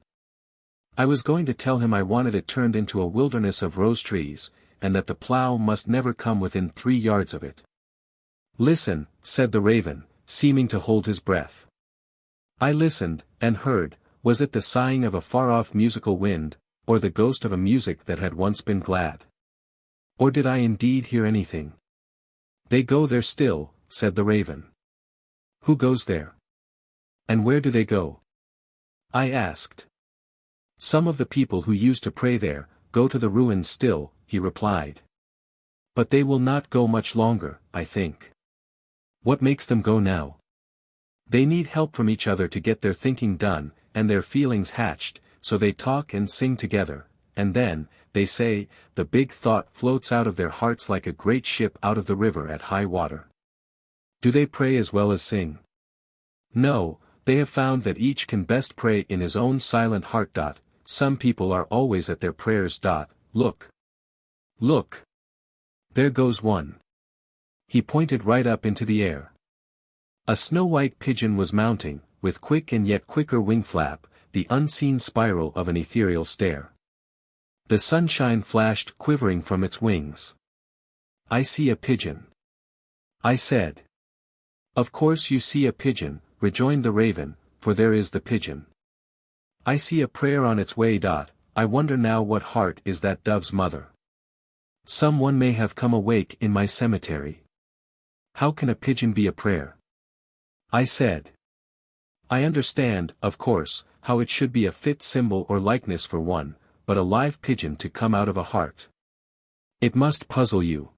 I was going to tell him I wanted it turned into a wilderness of rose trees, and that the plough must never come within 3 yards of it. Listen, said the raven, seeming to hold his breath. I listened, and heard, was it the sighing of a far-off musical wind, or the ghost of a music that had once been glad? Or did I indeed hear anything? They go there still, said the raven. Who goes there? And where do they go? I asked. Some of the people who used to pray there, go to the ruins still, he replied. But they will not go much longer, I think. What makes them go now? They need help from each other to get their thinking done, and their feelings hatched, so they talk and sing together, and then, they say, the big thought floats out of their hearts like a great ship out of the river at high water. Do they pray as well as sing? No, they have found that each can best pray in his own silent heart. Some people are always at their prayers. Look. Look. There goes one. He pointed right up into the air. A snow-white pigeon was mounting, with quick and yet quicker wing flap, the unseen spiral of an ethereal stare. The sunshine flashed quivering from its wings. I see a pigeon. I said. Of course you see a pigeon, rejoined the raven, for there is the pigeon. I see a prayer on its way. I wonder now what heart is that dove's mother. Someone may have come awake in my cemetery. How can a pigeon be a prayer? I said. I understand, of course, how it should be a fit symbol or likeness for one, but a live pigeon to come out of a heart. It must puzzle you.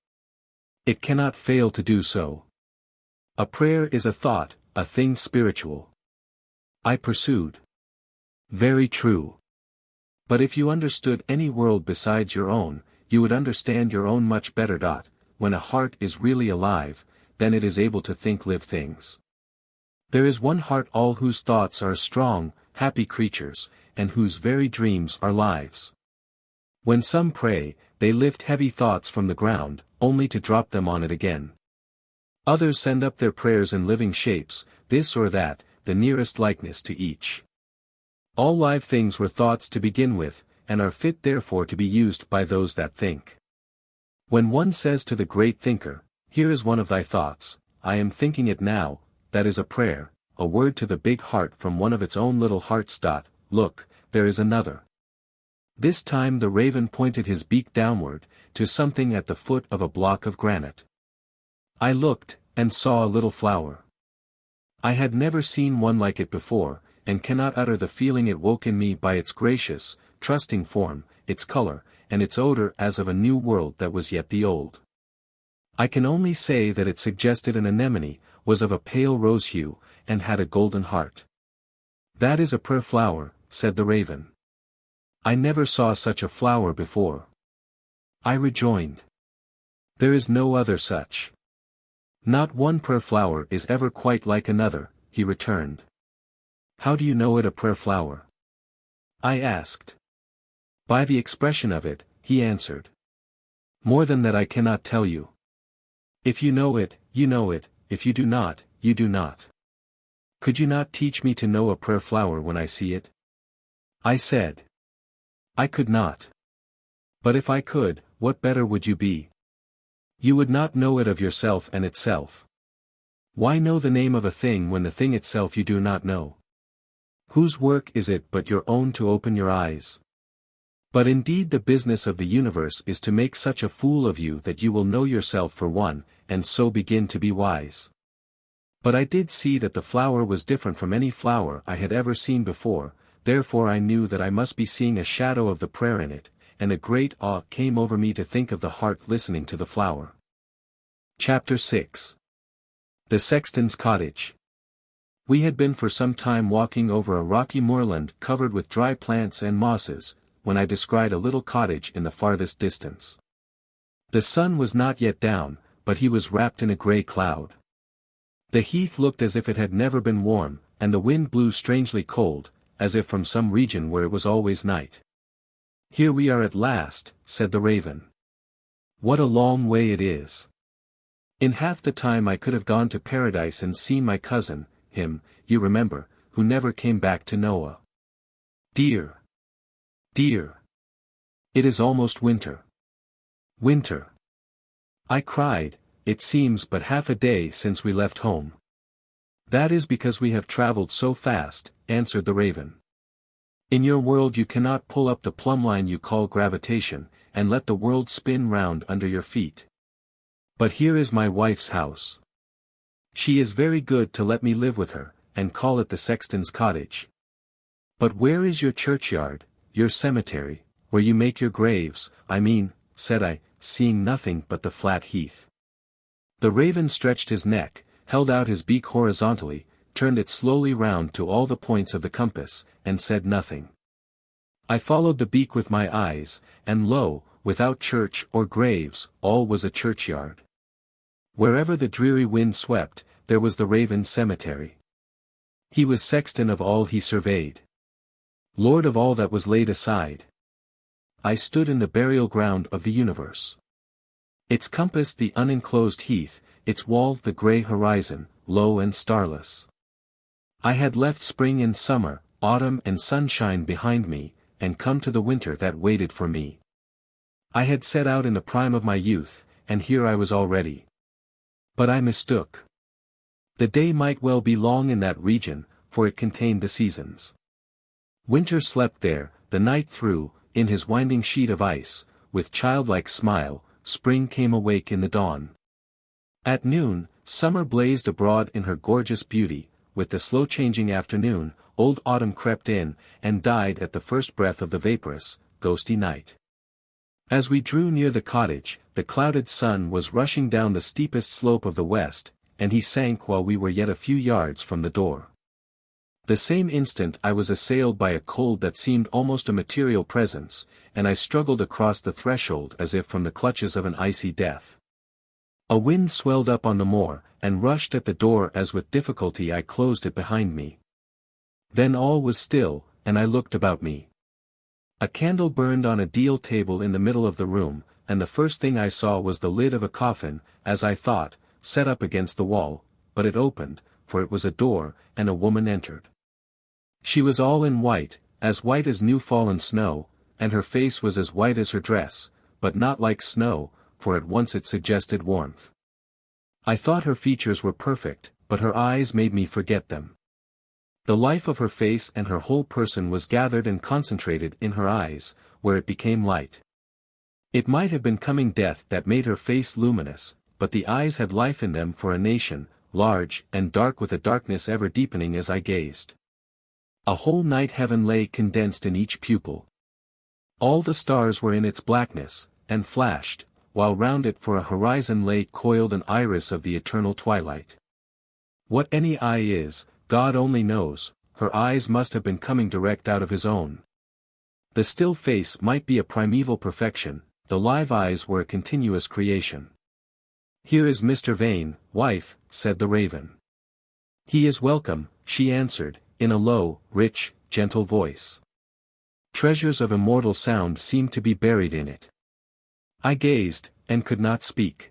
It cannot fail to do so. A prayer is a thought, a thing spiritual. I pursued. Very true. But if you understood any world besides your own, you would understand your own much better. When a heart is really alive, then it is able to think live things. There is one heart all whose thoughts are strong, happy creatures, and whose very dreams are lives. When some pray, they lift heavy thoughts from the ground, only to drop them on it again. Others send up their prayers in living shapes, this or that, the nearest likeness to each. All live things were thoughts to begin with, and are fit therefore to be used by those that think. When one says to the great thinker, here is one of thy thoughts, I am thinking it now, that is a prayer, a word to the big heart from one of its own little hearts. Look, there is another. This time the raven pointed his beak downward, to something at the foot of a block of granite. I looked, and saw a little flower. I had never seen one like it before, and cannot utter the feeling it woke in me by its gracious, trusting form, its color, and its odor as of a new world that was yet the old. I can only say that it suggested an anemone, was of a pale rose hue, and had a golden heart. That is a prayer flower, said the raven. I never saw such a flower before. I rejoined. There is no other such. Not one prayer flower is ever quite like another, he returned. How do you know it a prayer flower? I asked. By the expression of it, he answered. More than that I cannot tell you. If you know it, you know it, if you do not, you do not. Could you not teach me to know a prayer flower when I see it? I said. I could not. But if I could, what better would you be? You would not know it of yourself and itself. Why know the name of a thing when the thing itself you do not know? Whose work is it but your own to open your eyes? But indeed the business of the universe is to make such a fool of you that you will know yourself for one, and so begin to be wise. But I did see that the flower was different from any flower I had ever seen before, therefore I knew that I must be seeing a shadow of the prayer in it, and a great awe came over me to think of the heart listening to the flower. Chapter 6. The Sexton's Cottage. We had been for some time walking over a rocky moorland covered with dry plants and mosses, when I descried a little cottage in the farthest distance. The sun was not yet down, but he was wrapped in a grey cloud. The heath looked as if it had never been warm, and the wind blew strangely cold, as if from some region where it was always night. Here we are at last, said the raven. What a long way it is. In half the time I could have gone to paradise and seen my cousin, him, you remember, who never came back to Noah. Dear! Dear! It is almost winter. Winter! I cried, it seems but half a day since we left home. That is because we have traveled so fast, answered the raven. In your world you cannot pull up the plumb line you call gravitation, and let the world spin round under your feet. But here is my wife's house. She is very good to let me live with her, and call it the Sexton's Cottage. But where is your churchyard, your cemetery, where you make your graves, I mean, said I, seeing nothing but the flat heath. The raven stretched his neck, held out his beak horizontally, turned it slowly round to all the points of the compass, and said nothing. I followed the beak with my eyes, and lo, without church or graves, all was a churchyard. Wherever the dreary wind swept, there was the raven's cemetery. He was sexton of all he surveyed. Lord of all that was laid aside. I stood in the burial ground of the universe. Its compass the unenclosed heath, its wall the grey horizon, low and starless. I had left spring and summer, autumn and sunshine behind me, and come to the winter that waited for me. I had set out in the prime of my youth, and here I was already. But I mistook. The day might well be long in that region, for it contained the seasons. Winter slept there, the night through, in his winding sheet of ice, with childlike smile, spring came awake in the dawn. At noon, summer blazed abroad in her gorgeous beauty, with the slow-changing afternoon, old autumn crept in, and died at the first breath of the vaporous, ghosty night. As we drew near the cottage, the clouded sun was rushing down the steepest slope of the west, and he sank while we were yet a few yards from the door. The same instant I was assailed by a cold that seemed almost a material presence, and I struggled across the threshold as if from the clutches of an icy death. A wind swelled up on the moor, and rushed at the door as with difficulty I closed it behind me. Then all was still, and I looked about me. A candle burned on a deal table in the middle of the room, and the first thing I saw was the lid of a coffin, as I thought, set up against the wall, but it opened, for it was a door, and a woman entered. She was all in white as new-fallen snow, and her face was as white as her dress, but not like snow, for at once it suggested warmth. I thought her features were perfect, but her eyes made me forget them. The life of her face and her whole person was gathered and concentrated in her eyes, where it became light. It might have been coming death that made her face luminous, but the eyes had life in them for a nation, large and dark with a darkness ever deepening as I gazed. A whole night heaven lay condensed in each pupil. All the stars were in its blackness, and flashed, while round it for a horizon lay coiled an iris of the eternal twilight. What any eye is, God only knows, her eyes must have been coming direct out of his own. The still face might be a primeval perfection, the live eyes were a continuous creation. "Here is Mr. Vane, wife," said the raven. "He is welcome," she answered, in a low, rich, gentle voice. Treasures of immortal sound seemed to be buried in it. I gazed, and could not speak.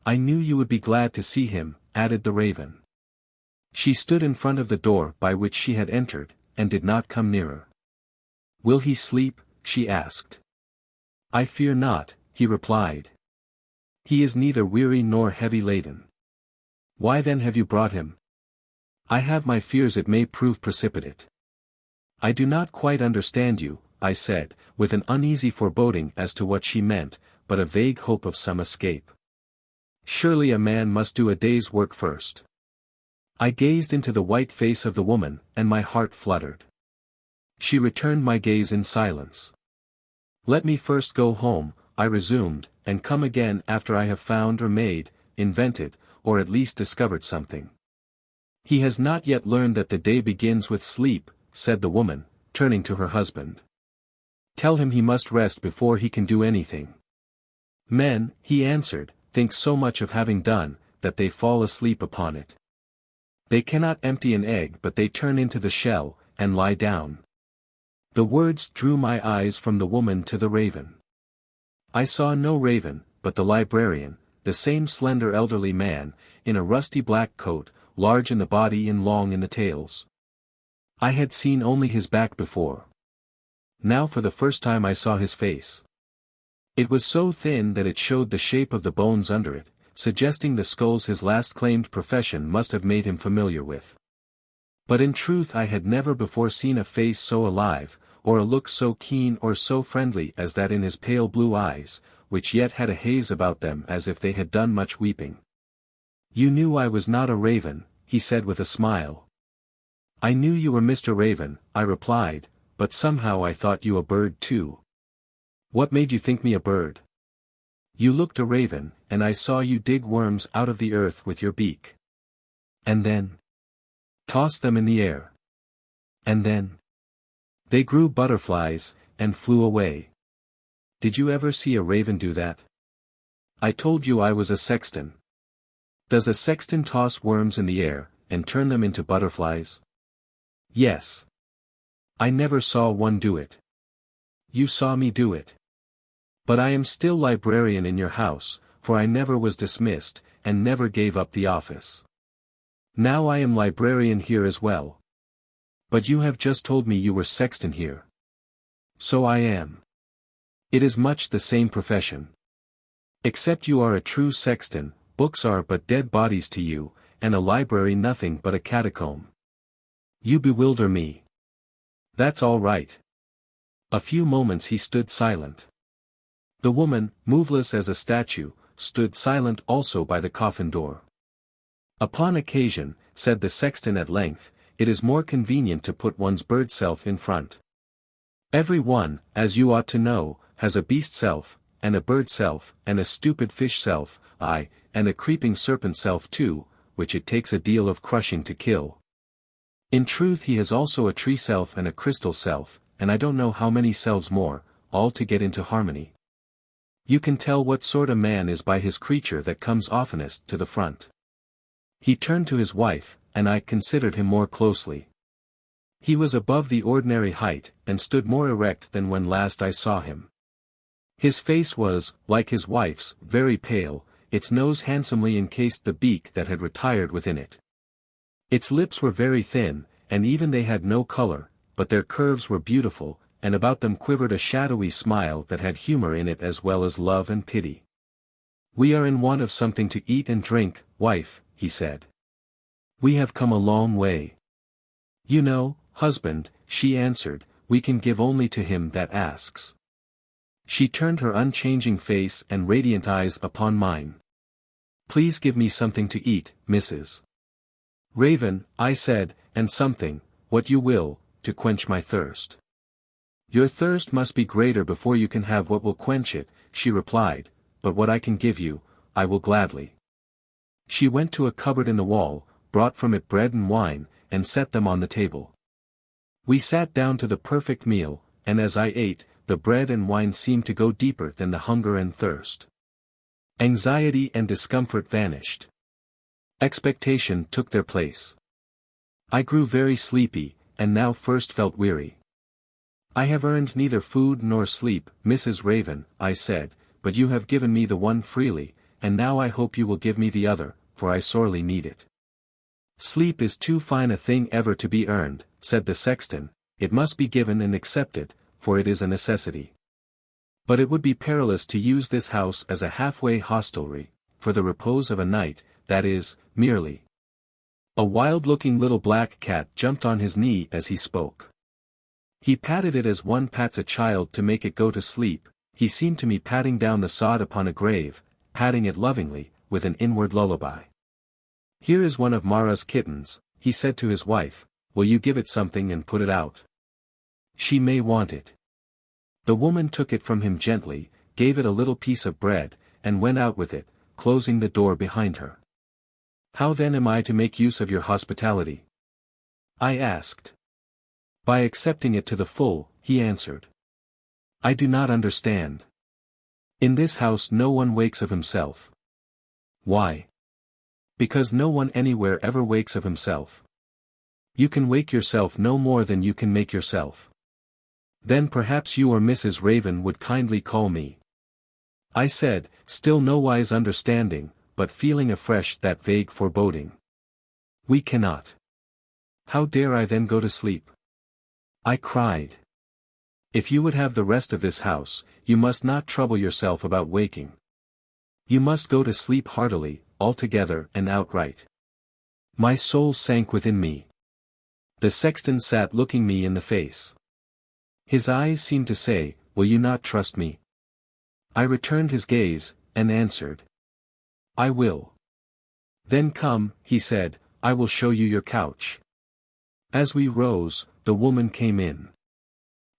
"I knew you would be glad to see him," added the raven. She stood in front of the door by which she had entered, and did not come nearer. "Will he sleep?" she asked. "I fear not," he replied. "He is neither weary nor heavy laden." "Why then have you brought him?" "I have my fears it may prove precipitate." "I do not quite understand you," I said, with an uneasy foreboding as to what she meant, but a vague hope of some escape. "Surely a man must do a day's work first." I gazed into the white face of the woman, and my heart fluttered. She returned my gaze in silence. "Let me first go home," I resumed, "and come again after I have found or made, invented, or at least discovered something." "He has not yet learned that the day begins with sleep," said the woman, turning to her husband. "Tell him he must rest before he can do anything." "Men," he answered, "think so much of having done, that they fall asleep upon it. They cannot empty an egg but they turn into the shell, and lie down." The words drew my eyes from the woman to the raven. I saw no raven, but the librarian, the same slender elderly man, in a rusty black coat, large in the body and long in the tails. I had seen only his back before. Now for the first time I saw his face. It was so thin that it showed the shape of the bones under it, suggesting the skulls his last claimed profession must have made him familiar with. But in truth I had never before seen a face so alive, or a look so keen or so friendly as that in his pale blue eyes, which yet had a haze about them as if they had done much weeping. "You knew I was not a raven," he said with a smile. "I knew you were Mr. Raven," I replied, "but somehow I thought you a bird too." "What made you think me a bird?" "You looked a raven, and I saw you dig worms out of the earth with your beak. And then toss them in the air. And then they grew butterflies, and flew away. Did you ever see a raven do that?" "I told you I was a sexton." "Does a sexton toss worms in the air, and turn them into butterflies?" "Yes." "I never saw one do it." "You saw me do it." But I am still librarian in your house, for I never was dismissed, and never gave up the office. Now I am librarian here as well. But you have just told me you were sexton here. So I am. It is much the same profession. Except you are a true sexton, books are but dead bodies to you, and a library nothing but a catacomb. You bewilder me. That's all right. A few moments he stood silent. The woman, moveless as a statue, stood silent also by the coffin door. Upon occasion, said the sexton at length, it is more convenient to put one's bird self in front. Every one, as you ought to know, has a beast self, and a bird self, and a stupid fish self, aye, and a creeping serpent self too, which it takes a deal of crushing to kill. In truth he has also a tree self and a crystal self, and I don't know how many selves more, all to get into harmony. You can tell what sort a man is by his creature that comes oftenest to the front. He turned to his wife, and I considered him more closely. He was above the ordinary height, and stood more erect than when last I saw him. His face was, like his wife's, very pale, its nose handsomely encased the beak that had retired within it. Its lips were very thin, and even they had no color, but their curves were beautiful, and about them quivered a shadowy smile that had humor in it as well as love and pity. We are in want of something to eat and drink, wife, he said. We have come a long way. You know, husband, she answered, we can give only to him that asks. She turned her unchanging face and radiant eyes upon mine. Please give me something to eat, Mrs. Raven, I said, and something, what you will, to quench my thirst. Your thirst must be greater before you can have what will quench it, she replied, but what I can give you, I will gladly. She went to a cupboard in the wall, brought from it bread and wine, and set them on the table. We sat down to the perfect meal, and as I ate, the bread and wine seemed to go deeper than the hunger and thirst. Anxiety and discomfort vanished. Expectation took their place. I grew very sleepy, and now first felt weary. I have earned neither food nor sleep, Mrs. Raven, I said, but you have given me the one freely, and now I hope you will give me the other, for I sorely need it. Sleep is too fine a thing ever to be earned, said the sexton, it must be given and accepted, for it is a necessity. But it would be perilous to use this house as a halfway hostelry, for the repose of a night, that is, merely. A wild-looking little black cat jumped on his knee as he spoke. He patted it as one pats a child to make it go to sleep, he seemed to me patting down the sod upon a grave, patting it lovingly, with an inward lullaby. Here is one of Mara's kittens, he said to his wife, will you give it something and put it out? She may want it. The woman took it from him gently, gave it a little piece of bread, and went out with it, closing the door behind her. How then am I to make use of your hospitality? I asked. By accepting it to the full, he answered. I do not understand. In this house no one wakes of himself. Why? Because no one anywhere ever wakes of himself. You can wake yourself no more than you can make yourself. Then perhaps you or Mrs. Raven would kindly call me. I said, still nowise understanding, but feeling afresh that vague foreboding. We cannot. How dare I then go to sleep? I cried. If you would have the rest of this house, you must not trouble yourself about waking. You must go to sleep heartily, altogether and outright. My soul sank within me. The sexton sat looking me in the face. His eyes seemed to say, will you not trust me? I returned his gaze, and answered. I will. Then come, he said, I will show you your couch. As we rose, the woman came in.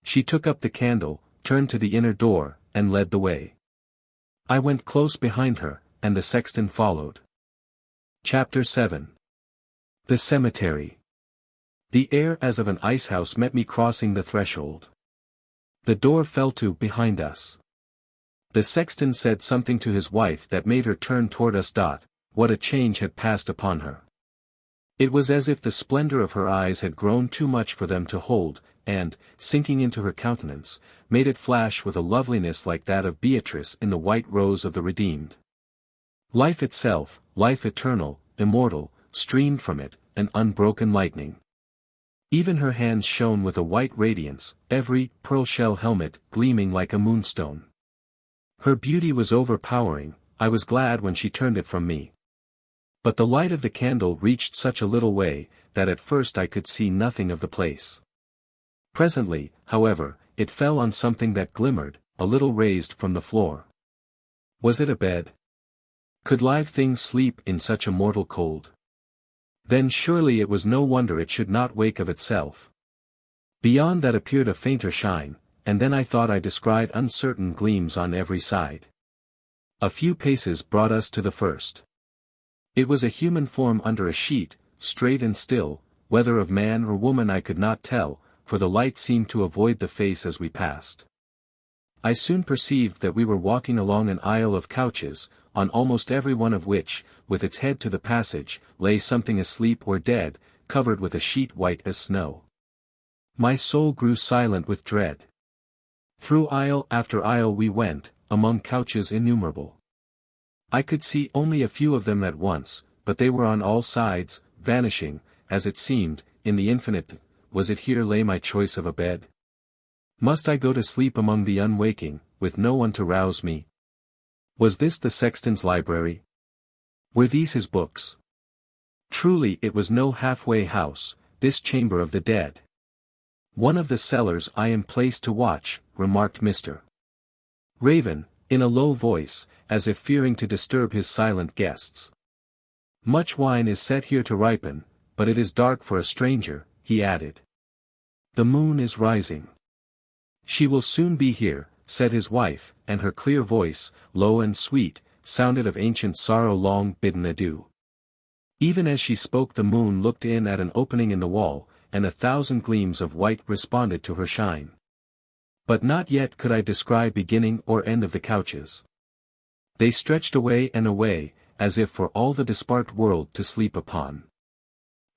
She took up the candle, turned to the inner door, and led the way. I went close behind her, and the sexton followed. Chapter 7. The Cemetery. The air as of an icehouse met me crossing the threshold. The door fell to behind us. The sexton said something to his wife that made her turn toward us. What a change had passed upon her. It was as if the splendor of her eyes had grown too much for them to hold, and, sinking into her countenance, made it flash with a loveliness like that of Beatrice in the white rose of the redeemed. Life itself, life eternal, immortal, streamed from it, an unbroken lightning. Even her hands shone with a white radiance, every pearl shell helmet gleaming like a moonstone. Her beauty was overpowering. I was glad when she turned it from me. But the light of the candle reached such a little way, that at first I could see nothing of the place. Presently, however, it fell on something that glimmered, a little raised from the floor. Was it a bed? Could live things sleep in such a mortal cold? Then surely it was no wonder it should not wake of itself. Beyond that appeared a fainter shine, and then I thought I descried uncertain gleams on every side. A few paces brought us to the first. It was a human form under a sheet, straight and still, whether of man or woman I could not tell, for the light seemed to avoid the face as we passed. I soon perceived that we were walking along an aisle of couches, on almost every one of which, with its head to the passage, lay something asleep or dead, covered with a sheet white as snow. My soul grew silent with dread. Through aisle after aisle we went, among couches innumerable. I could see only a few of them at once, but they were on all sides, vanishing, as it seemed, in the infinite. Was it here lay my choice of a bed? Must I go to sleep among the unwaking, with no one to rouse me? Was this the sexton's library? Were these his books? Truly it was no halfway house, this chamber of the dead. One of the cellars I am placed to watch, remarked Mr. Raven, in a low voice, as if fearing to disturb his silent guests. Much wine is set here to ripen, but it is dark for a stranger, he added. The moon is rising. She will soon be here, said his wife, and her clear voice, low and sweet, sounded of ancient sorrow long bidden adieu. Even as she spoke the moon looked in at an opening in the wall, and 1,000 gleams of white responded to her shine. But not yet could I descry beginning or end of the couches. They stretched away and away, as if for all the disparate world to sleep upon.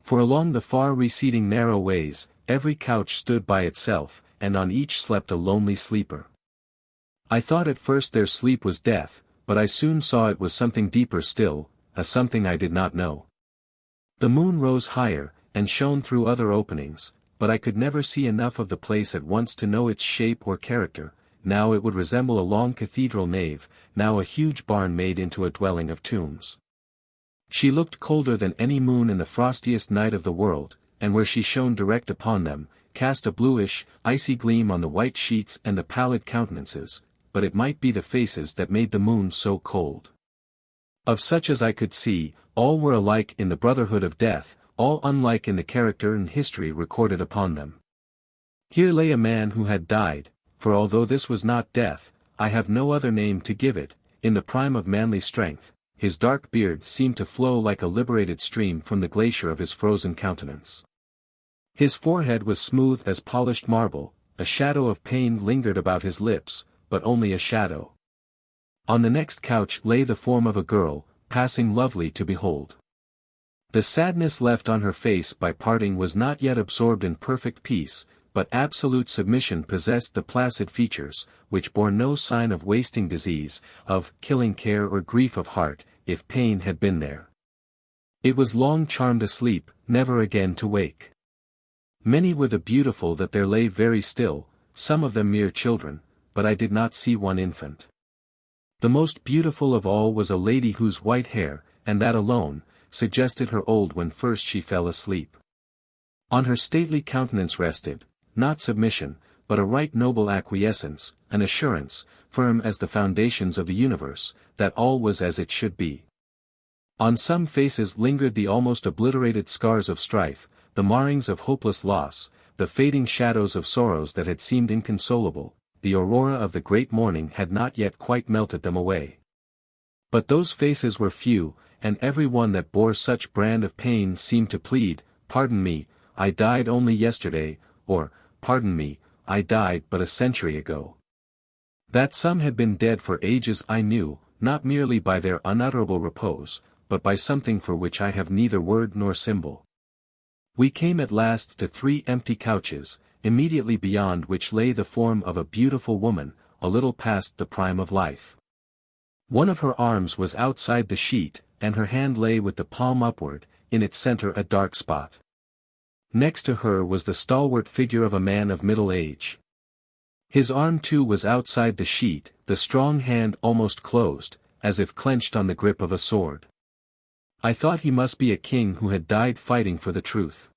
For along the far receding narrow ways, every couch stood by itself, and on each slept a lonely sleeper. I thought at first their sleep was death, but I soon saw it was something deeper still, a something I did not know. The moon rose higher, and shone through other openings, but I could never see enough of the place at once to know its shape or character. Now it would resemble a long cathedral nave, now a huge barn made into a dwelling of tombs. She looked colder than any moon in the frostiest night of the world, and where she shone direct upon them, cast a bluish, icy gleam on the white sheets and the pallid countenances, but it might be the faces that made the moon so cold. Of such as I could see, all were alike in the brotherhood of death, all unlike in the character and history recorded upon them. Here lay a man who had died, for although this was not death, I have no other name to give it, in the prime of manly strength. His dark beard seemed to flow like a liberated stream from the glacier of his frozen countenance. His forehead was smooth as polished marble, a shadow of pain lingered about his lips, but only a shadow. On the next couch lay the form of a girl, passing lovely to behold. The sadness left on her face by parting was not yet absorbed in perfect peace, but absolute submission possessed the placid features, which bore no sign of wasting disease, of killing care or grief of heart, if pain had been there. It was long charmed asleep, never again to wake. Many were the beautiful that there lay very still, some of them mere children, but I did not see one infant. The most beautiful of all was a lady whose white hair, and that alone, suggested her old when first she fell asleep. On her stately countenance rested, not submission, but a right noble acquiescence, an assurance, firm as the foundations of the universe, that all was as it should be. On some faces lingered the almost obliterated scars of strife, the marrings of hopeless loss, the fading shadows of sorrows that had seemed inconsolable. The aurora of the great morning had not yet quite melted them away. But those faces were few, and every one that bore such brand of pain seemed to plead, "Pardon me, I died only yesterday," or, "Pardon me, I died but a century ago." That some had been dead for ages I knew, not merely by their unutterable repose, but by something for which I have neither word nor symbol. We came at last to 3 empty couches, immediately beyond which lay the form of a beautiful woman, a little past the prime of life. One of her arms was outside the sheet, and her hand lay with the palm upward, in its center a dark spot. Next to her was the stalwart figure of a man of middle age. His arm too was outside the sheet, the strong hand almost closed, as if clenched on the grip of a sword. I thought he must be a king who had died fighting for the truth.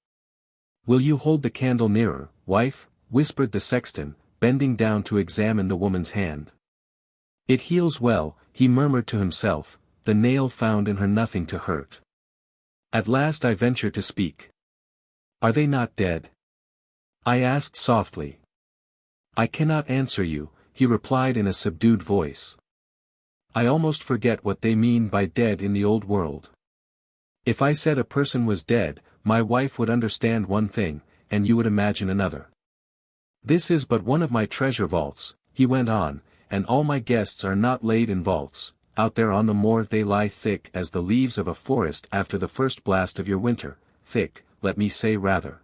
"Will you hold the candle nearer, wife?" whispered the sexton, bending down to examine the woman's hand. "It heals well," he murmured to himself, "the nail found in her nothing to hurt." At last I ventured to speak. "Are they not dead?" I asked softly. "I cannot answer you," he replied in a subdued voice. "I almost forget what they mean by dead in the old world. If I said a person was dead, my wife would understand one thing, and you would imagine another. This is but one of my treasure vaults," he went on, "and all my guests are not laid in vaults. Out there on the moor they lie thick as the leaves of a forest after the first blast of your winter, thick, let me say rather.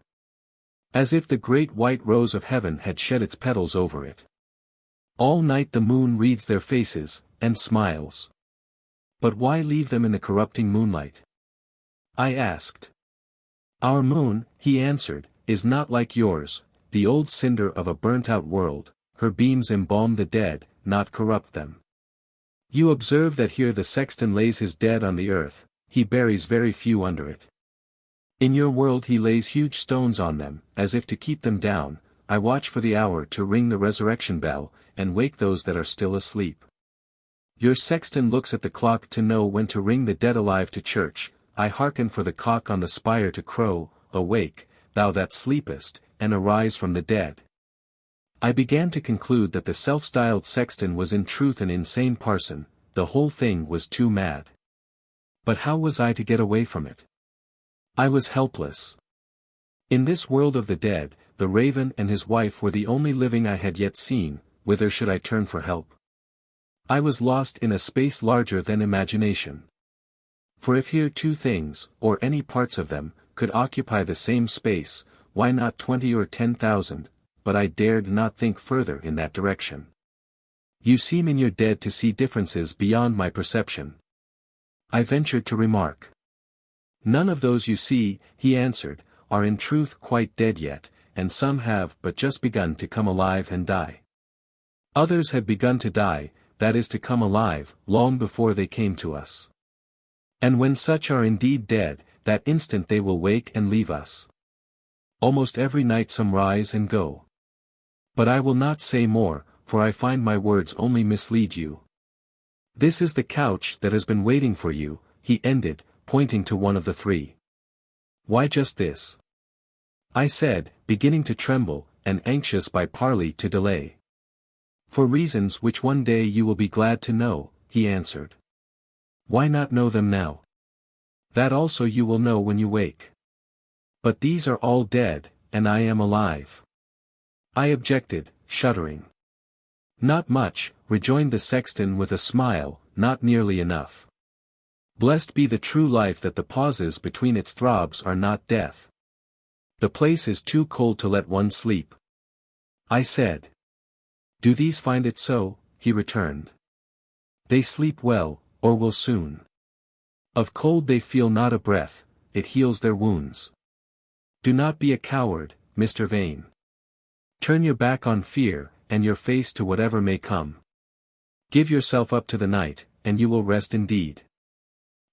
As if the great white rose of heaven had shed its petals over it. All night the moon reads their faces, and smiles. But why leave them in the corrupting moonlight?" I asked. "Our moon," he answered, "is not like yours, the old cinder of a burnt-out world. Her beams embalm the dead, not corrupt them. You observe that here the sexton lays his dead on the earth, he buries very few under it. In your world he lays huge stones on them, as if to keep them down. I watch for the hour to ring the resurrection bell, and wake those that are still asleep. Your sexton looks at the clock to know when to ring the dead alive to church. I hearken for the cock on the spire to crow, awake, thou that sleepest, and arise from the dead." I began to conclude that the self-styled sexton was in truth an insane parson. The whole thing was too mad. But how was I to get away from it? I was helpless. In this world of the dead, the raven and his wife were the only living I had yet seen. Whither should I turn for help? I was lost in a space larger than imagination. For if here 2 things, or any parts of them, could occupy the same space, why not 20 or 10,000, but I dared not think further in that direction. "You seem in your dead to see differences beyond my perception," I ventured to remark. "None of those you see," he answered, "are in truth quite dead yet, and some have but just begun to come alive and die. Others had begun to die, that is to come alive, long before they came to us. And when such are indeed dead, that instant they will wake and leave us. Almost every night some rise and go. But I will not say more, for I find my words only mislead you. This is the couch that has been waiting for you," he ended, pointing to one of the 3. "Why just this?" I said, beginning to tremble, and anxious by parley to delay. "For reasons which one day you will be glad to know," he answered. "Why not know them now? That also you will know when you wake." "But these are all dead, and I am alive," I objected, shuddering. "Not much," rejoined the sexton with a smile, "not nearly enough. Blessed be the true life that the pauses between its throbs are not death. The place is too cold to let one sleep." I said. "Do these find it so?" he returned. "They sleep well, or will soon. Of cold they feel not a breath, it heals their wounds. Do not be a coward, Mr. Vane. Turn your back on fear, and your face to whatever may come. Give yourself up to the night, and you will rest indeed.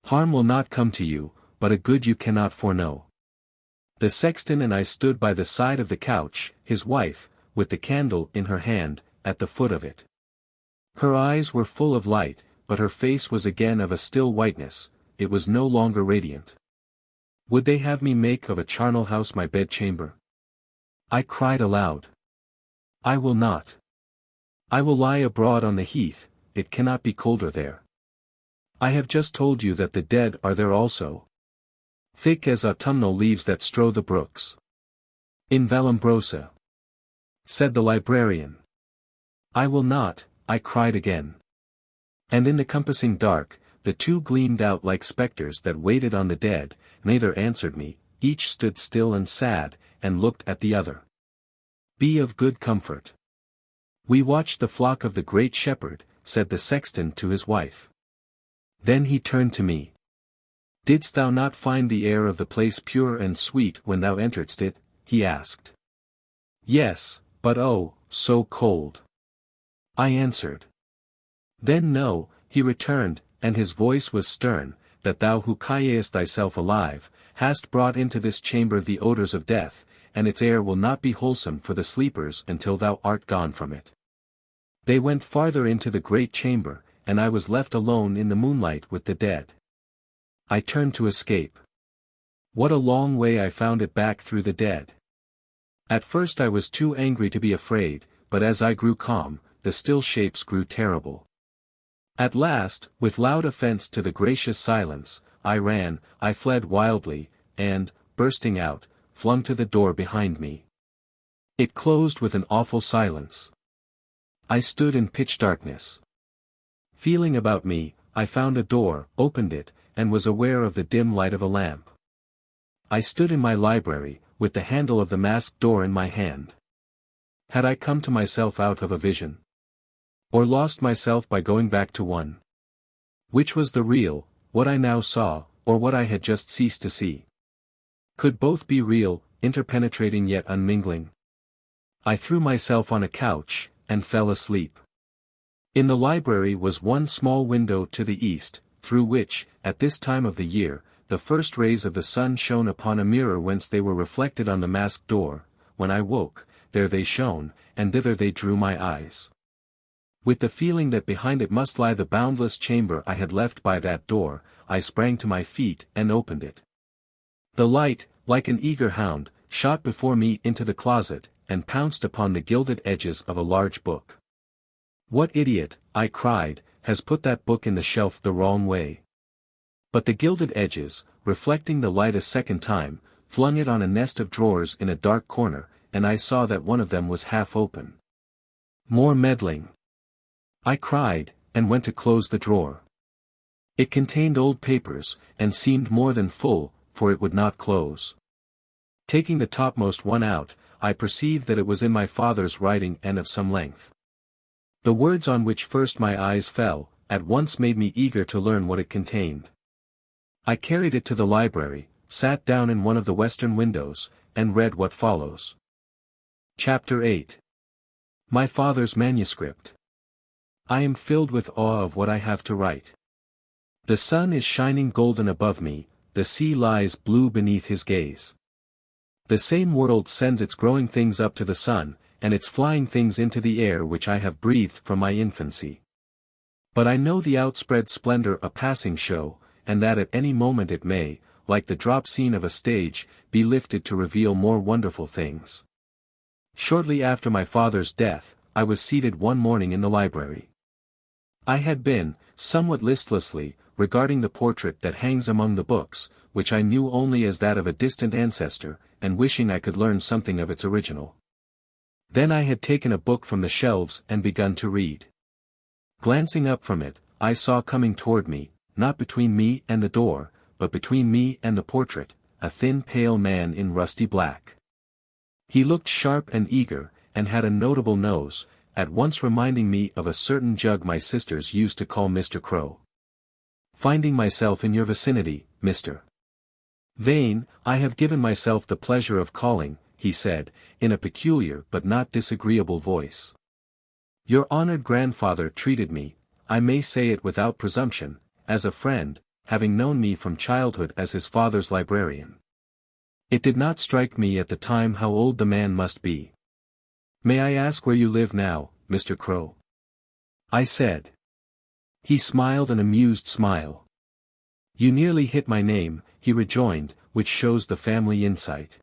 Harm will not come to you, but a good you cannot foreknow." The sexton and I stood by the side of the couch, his wife, with the candle in her hand, at the foot of it. Her eyes were full of light, but her face was again of a still whiteness, it was no longer radiant. Would they have me make of a charnel house my bedchamber? I cried aloud. I will not. I will lie abroad on the heath, it cannot be colder there. I have just told you that the dead are there also. Thick as autumnal leaves that strew the brooks. In Vallombrosa, said the librarian. I will not, I cried again. And in the compassing dark, the 2 gleamed out like spectres that waited on the dead, neither answered me, each stood still and sad, and looked at the other. Be of good comfort. We watched the flock of the great shepherd, said the sexton to his wife. Then he turned to me. Didst thou not find the air of the place pure and sweet when thou enteredst it? He asked. Yes, but oh, so cold. I answered. Then know, he returned, and his voice was stern, that thou who callest thyself alive, hast brought into this chamber the odors of death, and its air will not be wholesome for the sleepers until thou art gone from it. They went farther into the great chamber, and I was left alone in the moonlight with the dead. I turned to escape. What a long way I found it back through the dead. At first I was too angry to be afraid, but as I grew calm, the still shapes grew terrible. At last, with loud offense to the gracious silence, I ran, I fled wildly, and, bursting out, flung to the door behind me. It closed with an awful silence. I stood in pitch darkness. Feeling about me, I found a door, opened it, and was aware of the dim light of a lamp. I stood in my library, with the handle of the masked door in my hand. Had I come to myself out of a vision? Or lost myself by going back to one? Which was the real, what I now saw, or what I had just ceased to see? Could both be real, interpenetrating yet unmingling? I threw myself on a couch, and fell asleep. In the library was one small window to the east, through which, at this time of the year, the first rays of the sun shone upon a mirror whence they were reflected on the masked door. When I woke, there they shone, and thither they drew my eyes. With the feeling that behind it must lie the boundless chamber I had left by that door, I sprang to my feet and opened it. The light, like an eager hound, shot before me into the closet, and pounced upon the gilded edges of a large book. What idiot, I cried, has put that book in the shelf the wrong way? But the gilded edges, reflecting the light a second time, flung it on a nest of drawers in a dark corner, and I saw that one of them was half open. More meddling! I cried, and went to close the drawer. It contained old papers, and seemed more than full, for it would not close. Taking the topmost one out, I perceived that it was in my father's writing and of some length. The words on which first my eyes fell, at once made me eager to learn what it contained. I carried it to the library, sat down in one of the western windows, and read what follows. Chapter 8. My father's manuscript. I am filled with awe of what I have to write. The sun is shining golden above me, the sea lies blue beneath his gaze. The same world sends its growing things up to the sun, and its flying things into the air which I have breathed from my infancy. But I know the outspread splendor a passing show, and that at any moment it may, like the drop scene of a stage, be lifted to reveal more wonderful things. Shortly after my father's death, I was seated one morning in the library. I had been, somewhat listlessly, regarding the portrait that hangs among the books, which I knew only as that of a distant ancestor, and wishing I could learn something of its original. Then I had taken a book from the shelves and begun to read. Glancing up from it, I saw coming toward me, not between me and the door, but between me and the portrait, a thin pale man in rusty black. He looked sharp and eager, and had a notable nose, at once reminding me of a certain jug my sisters used to call Mr. Crow. Finding myself in your vicinity, Mr. Vane, I have given myself the pleasure of calling, he said, in a peculiar but not disagreeable voice. Your honored grandfather treated me, I may say it without presumption, as a friend, having known me from childhood as his father's librarian. It did not strike me at the time how old the man must be. May I ask where you live now, Mr. Crow? I said. He smiled an amused smile. You nearly hit my name, he rejoined, which shows the family insight.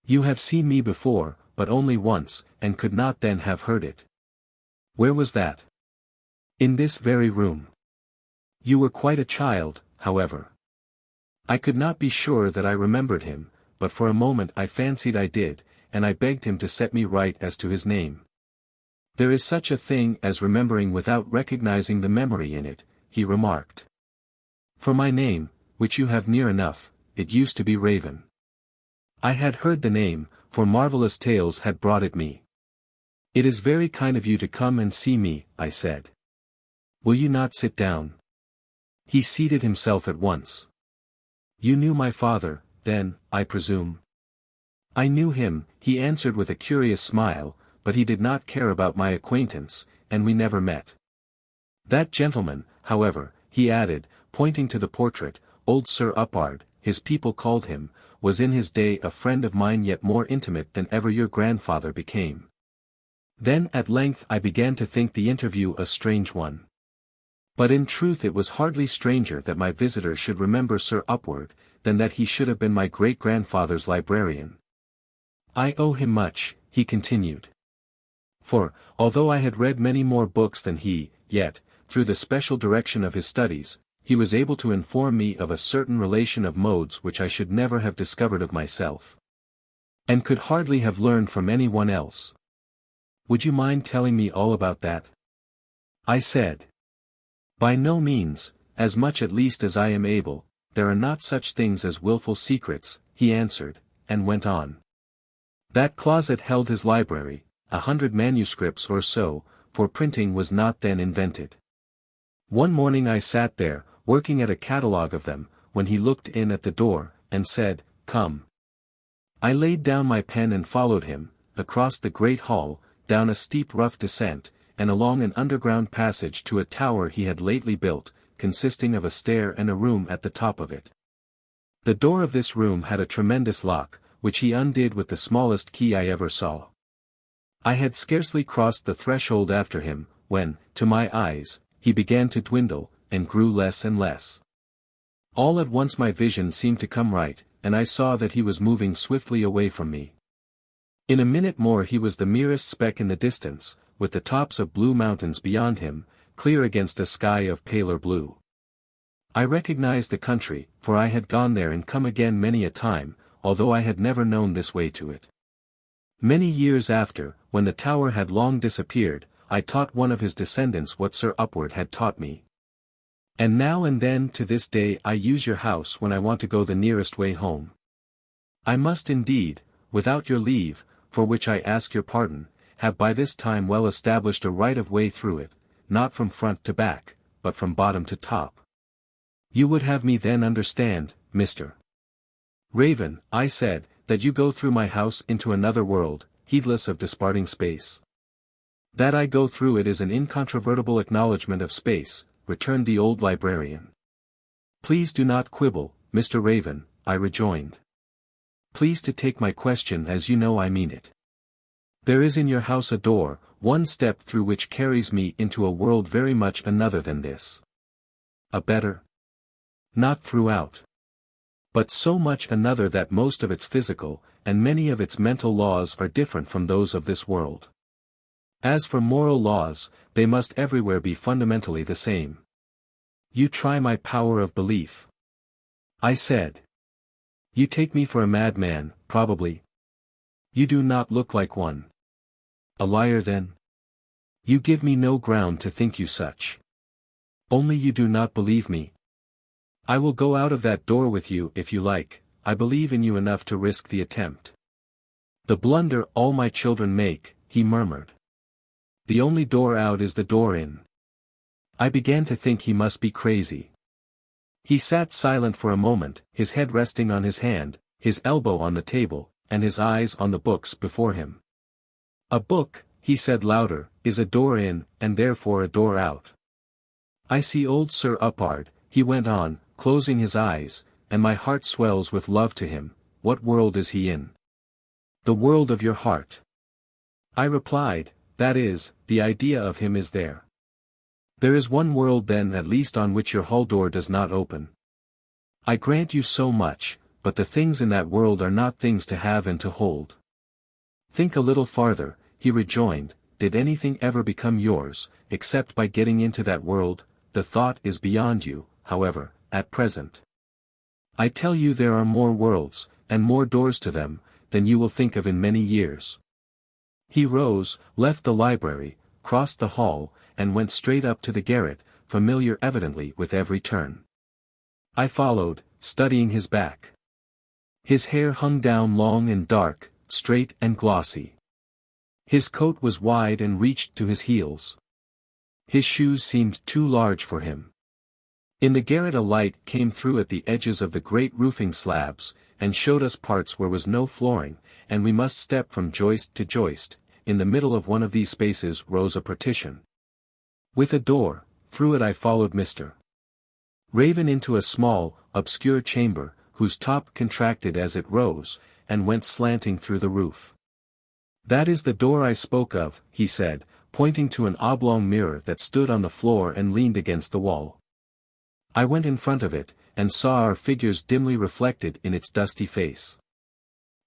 You have seen me before, but only once, and could not then have heard it. Where was that? In this very room. You were quite a child, however. I could not be sure that I remembered him, but for a moment I fancied I did, and I begged him to set me right as to his name. There is such a thing as remembering without recognizing the memory in it, he remarked. For my name, which you have near enough, it used to be Raven. I had heard the name, for marvelous tales had brought it me. "It is very kind of you to come and see me," I said. "Will you not sit down?" He seated himself at once. "You knew my father, then, I presume?" "I knew him," he answered with a curious smile, "but he did not care about my acquaintance, and we never met. That gentleman, however," he added, pointing to the portrait, "old Sir Uppard, his people called him, was in his day a friend of mine yet more intimate than ever your grandfather became." Then at length I began to think the interview a strange one. But in truth it was hardly stranger that my visitor should remember Sir Uppard, than that he should have been my great-grandfather's librarian. "I owe him much," he continued. "For, although I had read many more books than he, yet, through the special direction of his studies, he was able to inform me of a certain relation of modes which I should never have discovered of myself. And could hardly have learned from any one else. Would you mind telling me all about that?" I said. "By no means, as much at least as I am able. There are not such things as willful secrets," he answered, and went on. "That closet held his library, 100 manuscripts or so, for printing was not then invented. One morning I sat there, working at a catalogue of them, when he looked in at the door, and said, 'Come.' I laid down my pen and followed him, across the great hall, down a steep rough descent, and along an underground passage to a tower he had lately built, consisting of a stair and a room at the top of it. The door of this room had a tremendous lock, which he undid with the smallest key I ever saw. I had scarcely crossed the threshold after him, when, to my eyes, he began to dwindle, and grew less and less. All at once my vision seemed to come right, and I saw that he was moving swiftly away from me. In a minute more he was the merest speck in the distance, with the tops of blue mountains beyond him, clear against a sky of paler blue. I recognized the country, for I had gone there and come again many a time, although I had never known this way to it. Many years after, when the tower had long disappeared, I taught one of his descendants what Sir Uppard had taught me. And now and then to this day I use your house when I want to go the nearest way home. I must indeed, without your leave, for which I ask your pardon, have by this time well established a right of way through it, not from front to back, but from bottom to top. You would have me then understand, Mr. Raven, I said, that you go through my house into another world, heedless of disparting space. That I go through it is an incontrovertible acknowledgment of space, returned the old librarian. Please do not quibble, Mr. Raven, I rejoined. Please to take my question as you know I mean it. There is in your house a door, one step through which carries me into a world very much another than this. A better? Not throughout. But so much another that most of its physical, and many of its mental laws are different from those of this world. As for moral laws, they must everywhere be fundamentally the same. You try my power of belief. I said. You take me for a madman, probably. You do not look like one. A liar then? You give me no ground to think you such. Only you do not believe me. I will go out of that door with you if you like, I believe in you enough to risk the attempt. The blunder all my children make, he murmured. The only door out is the door in. I began to think he must be crazy. He sat silent for a moment, his head resting on his hand, his elbow on the table, and his eyes on the books before him. A book, he said louder, is a door in, and therefore a door out. I see old Sir Uppard, he went on, closing his eyes, and my heart swells with love to him. What world is he in? The world of your heart. I replied, that is, the idea of him is there. There is one world then at least on which your hall door does not open. I grant you so much, but the things in that world are not things to have and to hold. Think a little farther, he rejoined, did anything ever become yours, except by getting into that world? The thought is beyond you, however, at present. I tell you there are more worlds, and more doors to them, than you will think of in many years. He rose, left the library, crossed the hall, and went straight up to the garret, familiar evidently with every turn. I followed, studying his back. His hair hung down long and dark, straight and glossy. His coat was wide and reached to his heels. His shoes seemed too large for him. In the garret a light came through at the edges of the great roofing slabs, and showed us parts where was no flooring, and we must step from joist to joist. In the middle of one of these spaces rose a partition, with a door. Through it I followed Mr. Raven into a small, obscure chamber, whose top contracted as it rose, and went slanting through the roof. "That is the door I spoke of," he said, pointing to an oblong mirror that stood on the floor and leaned against the wall. I went in front of it, and saw our figures dimly reflected in its dusty face.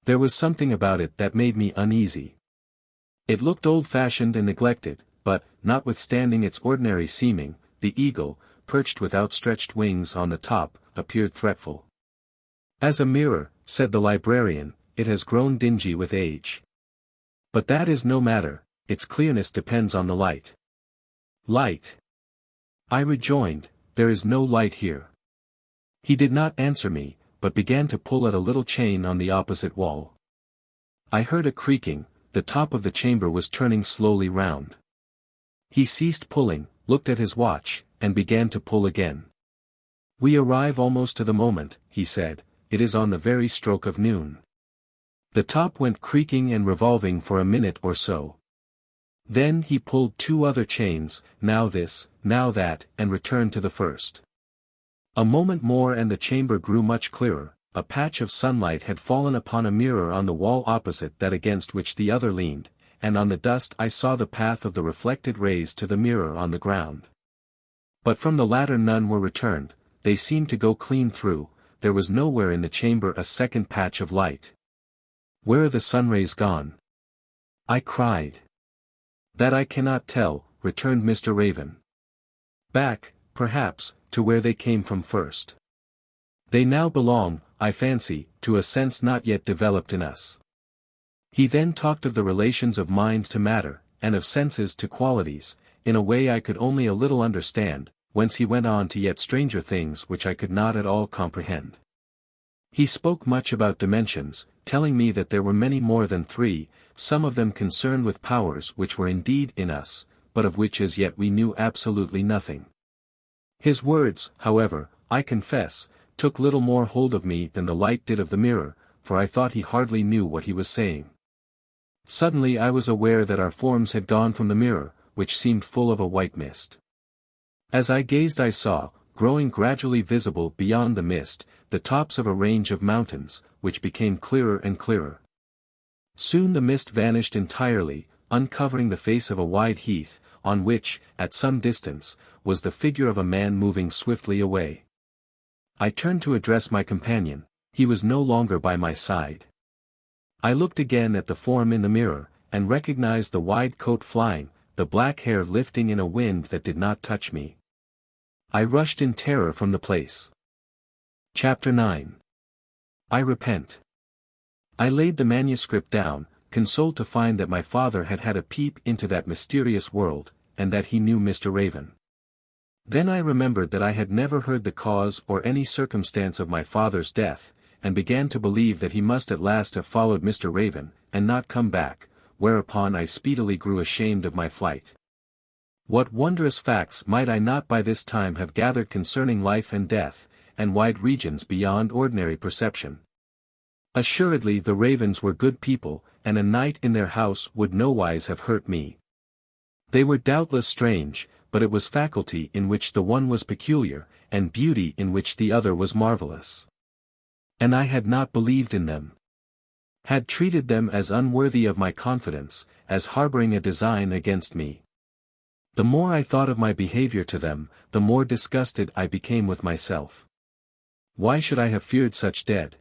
There was something about it that made me uneasy. It looked old-fashioned and neglected, but, notwithstanding its ordinary seeming, the eagle, perched with outstretched wings on the top, appeared threatful. "As a mirror," said the librarian, "it has grown dingy with age. But that is no matter, its clearness depends on the light." "Light?" I rejoined, "there is no light here." He did not answer me, but began to pull at a little chain on the opposite wall. I heard a creaking. The top of the chamber was turning slowly round. He ceased pulling, looked at his watch, and began to pull again. "We arrive almost to the moment," he said, "it is on the very stroke of noon." The top went creaking and revolving for a minute or so. Then he pulled two other chains, now this, now that, and returned to the first. A moment more and the chamber grew much clearer. A patch of sunlight had fallen upon a mirror on the wall opposite that against which the other leaned, and on the dust I saw the path of the reflected rays to the mirror on the ground. But from the latter none were returned, they seemed to go clean through. There was nowhere in the chamber a second patch of light. "Where are the sunrays gone?" I cried. "That I cannot tell," returned Mr. Raven. "Back, perhaps, to where they came from first. They now belong, I fancy, to a sense not yet developed in us." He then talked of the relations of mind to matter, and of senses to qualities, in a way I could only a little understand, whence he went on to yet stranger things which I could not at all comprehend. He spoke much about dimensions, telling me that there were many more than 3, some of them concerned with powers which were indeed in us, but of which as yet we knew absolutely nothing. His words, however, I confess, took little more hold of me than the light did of the mirror, for I thought he hardly knew what he was saying. Suddenly I was aware that our forms had gone from the mirror, which seemed full of a white mist. As I gazed I saw, growing gradually visible beyond the mist, the tops of a range of mountains, which became clearer and clearer. Soon the mist vanished entirely, uncovering the face of a wide heath, on which, at some distance, was the figure of a man moving swiftly away. I turned to address my companion. He was no longer by my side. I looked again at the form in the mirror, and recognized the wide coat flying, the black hair lifting in a wind that did not touch me. I rushed in terror from the place. Chapter 9. I repent. I laid the manuscript down, consoled to find that my father had had a peep into that mysterious world, and that he knew Mr. Raven. Then I remembered that I had never heard the cause or any circumstance of my father's death, and began to believe that he must at last have followed Mr. Raven, and not come back, whereupon I speedily grew ashamed of my flight. What wondrous facts might I not by this time have gathered concerning life and death, and wide regions beyond ordinary perception. Assuredly the Ravens were good people, and a night in their house would nowise have hurt me. They were doubtless strange, but it was faculty in which the one was peculiar, and beauty in which the other was marvelous. And I had not believed in them. Had treated them as unworthy of my confidence, as harboring a design against me. The more I thought of my behavior to them, the more disgusted I became with myself. Why should I have feared such dead?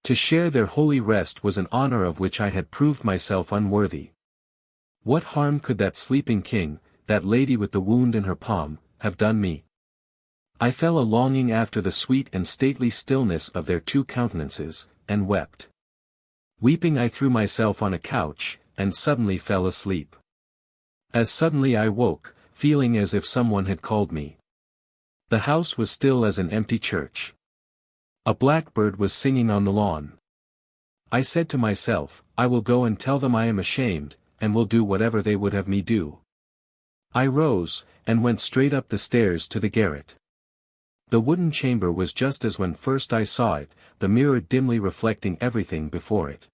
To share their holy rest was an honor of which I had proved myself unworthy. What harm could that sleeping king, that lady with the wound in her palm, have done me? I fell a longing after the sweet and stately stillness of their two countenances, and wept. Weeping I threw myself on a couch, and suddenly fell asleep. As suddenly I woke, feeling as if someone had called me. The house was still as an empty church. A blackbird was singing on the lawn. I said to myself, I will go and tell them I am ashamed, and will do whatever they would have me do. I rose, and went straight up the stairs to the garret. The wooden chamber was just as when first I saw it, the mirror dimly reflecting everything before it.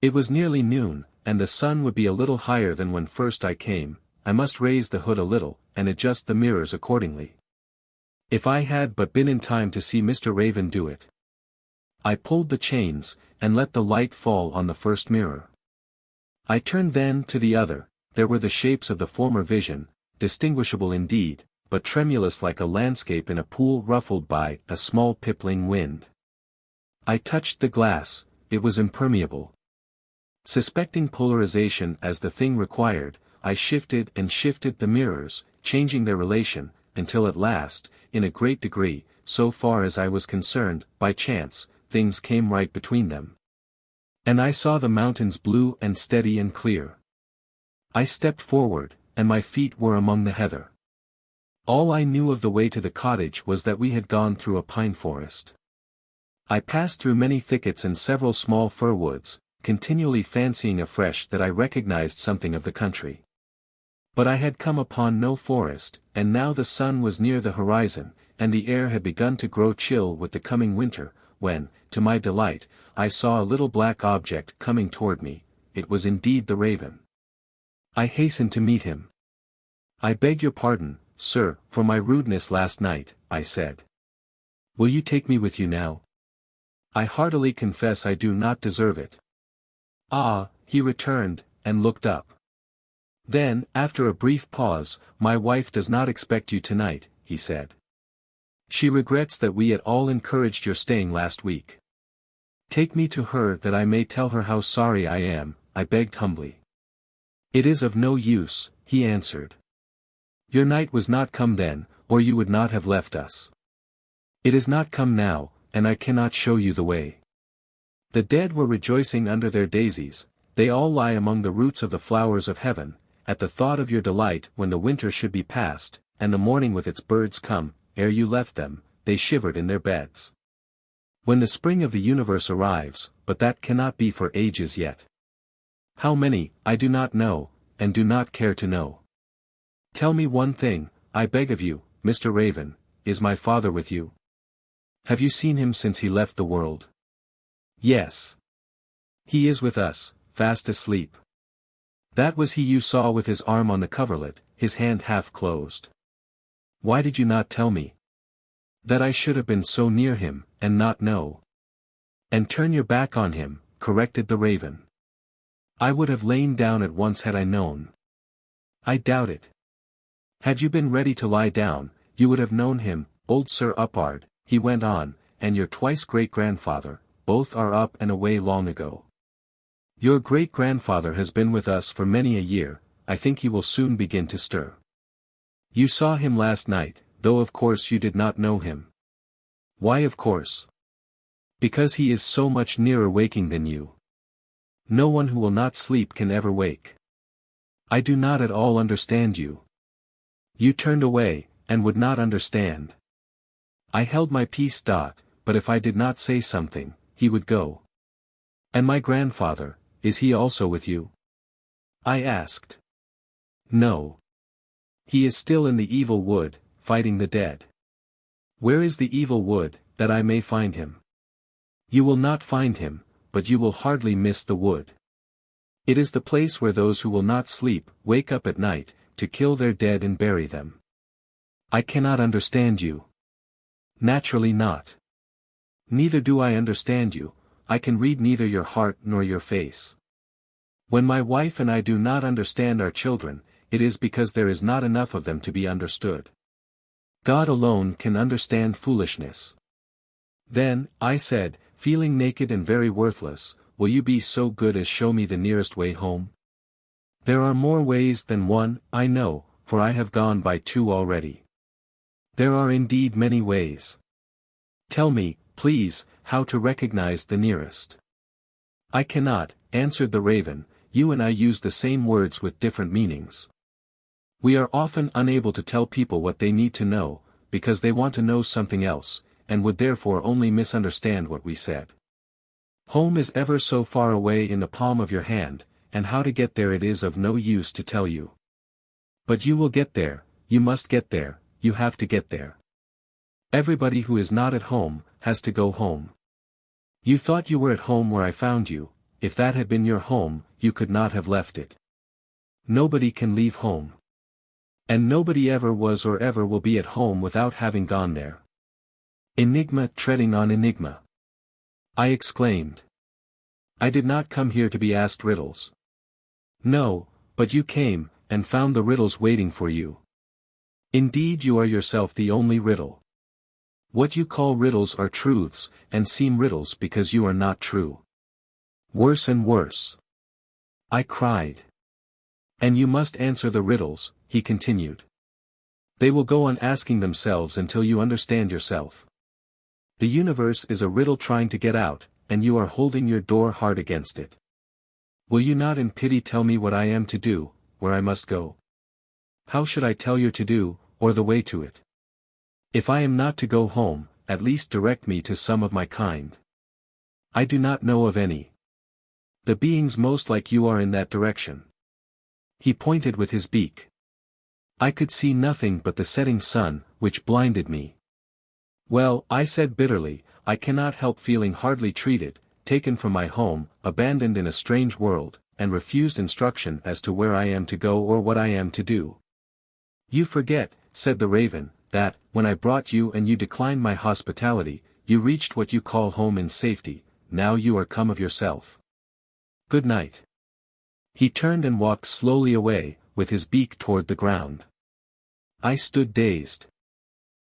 It was nearly noon, and the sun would be a little higher than when first I came. I must raise the hood a little, and adjust the mirrors accordingly. If I had but been in time to see Mr. Raven do it. I pulled the chains, and let the light fall on the first mirror. I turned then to the other. There were the shapes of the former vision, distinguishable indeed, but tremulous like a landscape in a pool ruffled by a small pippling wind. I touched the glass, it was impermeable. Suspecting polarization as the thing required, I shifted and shifted the mirrors, changing their relation, until at last, in a great degree, so far as I was concerned, by chance, things came right between them. And I saw the mountains blue and steady and clear. I stepped forward, and my feet were among the heather. All I knew of the way to the cottage was that we had gone through a pine forest. I passed through many thickets and several small fir woods, continually fancying afresh that I recognized something of the country. But I had come upon no forest, and now the sun was near the horizon, and the air had begun to grow chill with the coming winter, when, to my delight, I saw a little black object coming toward me. It was indeed the raven. I hastened to meet him. I beg your pardon, sir, for my rudeness last night, I said. Will you take me with you now? I heartily confess I do not deserve it. Ah, he returned, and looked up. Then, after a brief pause, my wife does not expect you tonight, he said. She regrets that we at all encouraged your staying last week. Take me to her that I may tell her how sorry I am, I begged humbly. It is of no use, he answered. Your night was not come then, or you would not have left us. It is not come now, and I cannot show you the way. The dead were rejoicing under their daisies, they all lie among the roots of the flowers of heaven, at the thought of your delight when the winter should be past, and the morning with its birds come, ere you left them, they shivered in their beds. When the spring of the universe arrives, but that cannot be for ages yet. How many, I do not know, and do not care to know. Tell me one thing, I beg of you, Mr. Raven, is my father with you? Have you seen him since he left the world? Yes. He is with us, fast asleep. That was he you saw with his arm on the coverlet, his hand half closed. Why did you not tell me? That I should have been so near him, and not know. And turn your back on him, corrected the raven. I would have lain down at once had I known. I doubt it. Had you been ready to lie down, you would have known him, old Sir Uppard, he went on, and your twice great-grandfather, both are up and away long ago. Your great-grandfather has been with us for many a year, I think he will soon begin to stir. You saw him last night, though of course you did not know him. Why of course? Because he is so much nearer waking than you. No one who will not sleep can ever wake. I do not at all understand you. You turned away, and would not understand. I held my peace. But if I did not say something, he would go. And my grandfather, is he also with you? I asked. No. He is still in the evil wood, fighting the dead. Where is the evil wood, that I may find him? You will not find him, but you will hardly miss the wood. It is the place where those who will not sleep, wake up at night, to kill their dead and bury them. I cannot understand you. Naturally not. Neither do I understand you, I can read neither your heart nor your face. When my wife and I do not understand our children, it is because there is not enough of them to be understood. God alone can understand foolishness. Then, I said, feeling naked and very worthless, will you be so good as show me the nearest way home? There are more ways than one, I know, for I have gone by 2 already. There are indeed many ways. Tell me, please, how to recognize the nearest. I cannot, answered the raven, you and I use the same words with different meanings. We are often unable to tell people what they need to know, because they want to know something else, and would therefore only misunderstand what we said. Home is ever so far away in the palm of your hand, and how to get there it is of no use to tell you. But you will get there, you must get there, you have to get there. Everybody who is not at home, has to go home. You thought you were at home where I found you. If that had been your home, you could not have left it. Nobody can leave home. And nobody ever was or ever will be at home without having gone there. Enigma treading on enigma. I exclaimed. I did not come here to be asked riddles. No, but you came, and found the riddles waiting for you. Indeed you are yourself the only riddle. What you call riddles are truths, and seem riddles because you are not true. Worse and worse. I cried. And you must answer the riddles, he continued. They will go on asking themselves until you understand yourself. The universe is a riddle trying to get out, and you are holding your door hard against it. Will you not in pity tell me what I am to do, where I must go? How should I tell you to do, or the way to it? If I am not to go home, at least direct me to some of my kind. I do not know of any. The beings most like you are in that direction. He pointed with his beak. I could see nothing but the setting sun, which blinded me. Well, I said bitterly, I cannot help feeling hardly treated, taken from my home, abandoned in a strange world, and refused instruction as to where I am to go or what I am to do. You forget, said the raven, that, when I brought you and you declined my hospitality, you reached what you call home in safety, now you are come of yourself. Good night. He turned and walked slowly away, with his beak toward the ground. I stood dazed.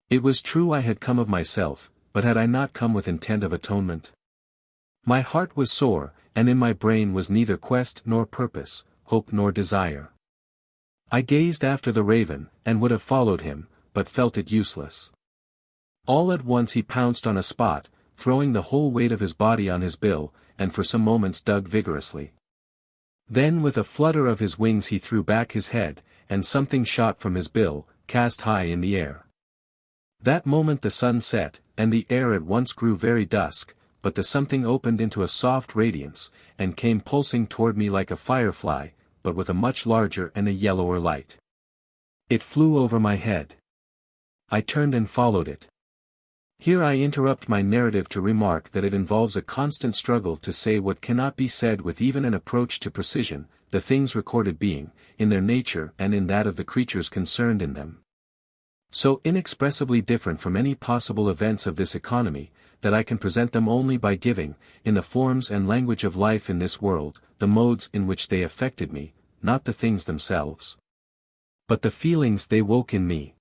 It was true I had come of myself, but had I not come with intent of atonement? My heart was sore, and in my brain was neither quest nor purpose, hope nor desire. I gazed after the raven, and would have followed him, but felt it useless. All at once he pounced on a spot, throwing the whole weight of his body on his bill, and for some moments dug vigorously. Then with a flutter of his wings he threw back his head, and something shot from his bill, cast high in the air. That moment the sun set, and the air at once grew very dusk, but the something opened into a soft radiance, and came pulsing toward me like a firefly, but with a much larger and a yellower light. It flew over my head. I turned and followed it. Here I interrupt my narrative to remark that it involves a constant struggle to say what cannot be said with even an approach to precision, the things recorded being, in their nature and in that of the creatures concerned in them, so inexpressibly different from any possible events of this economy, that I can present them only by giving, in the forms and language of life in this world, the modes in which they affected me, not the things themselves, but the feelings they woke in me.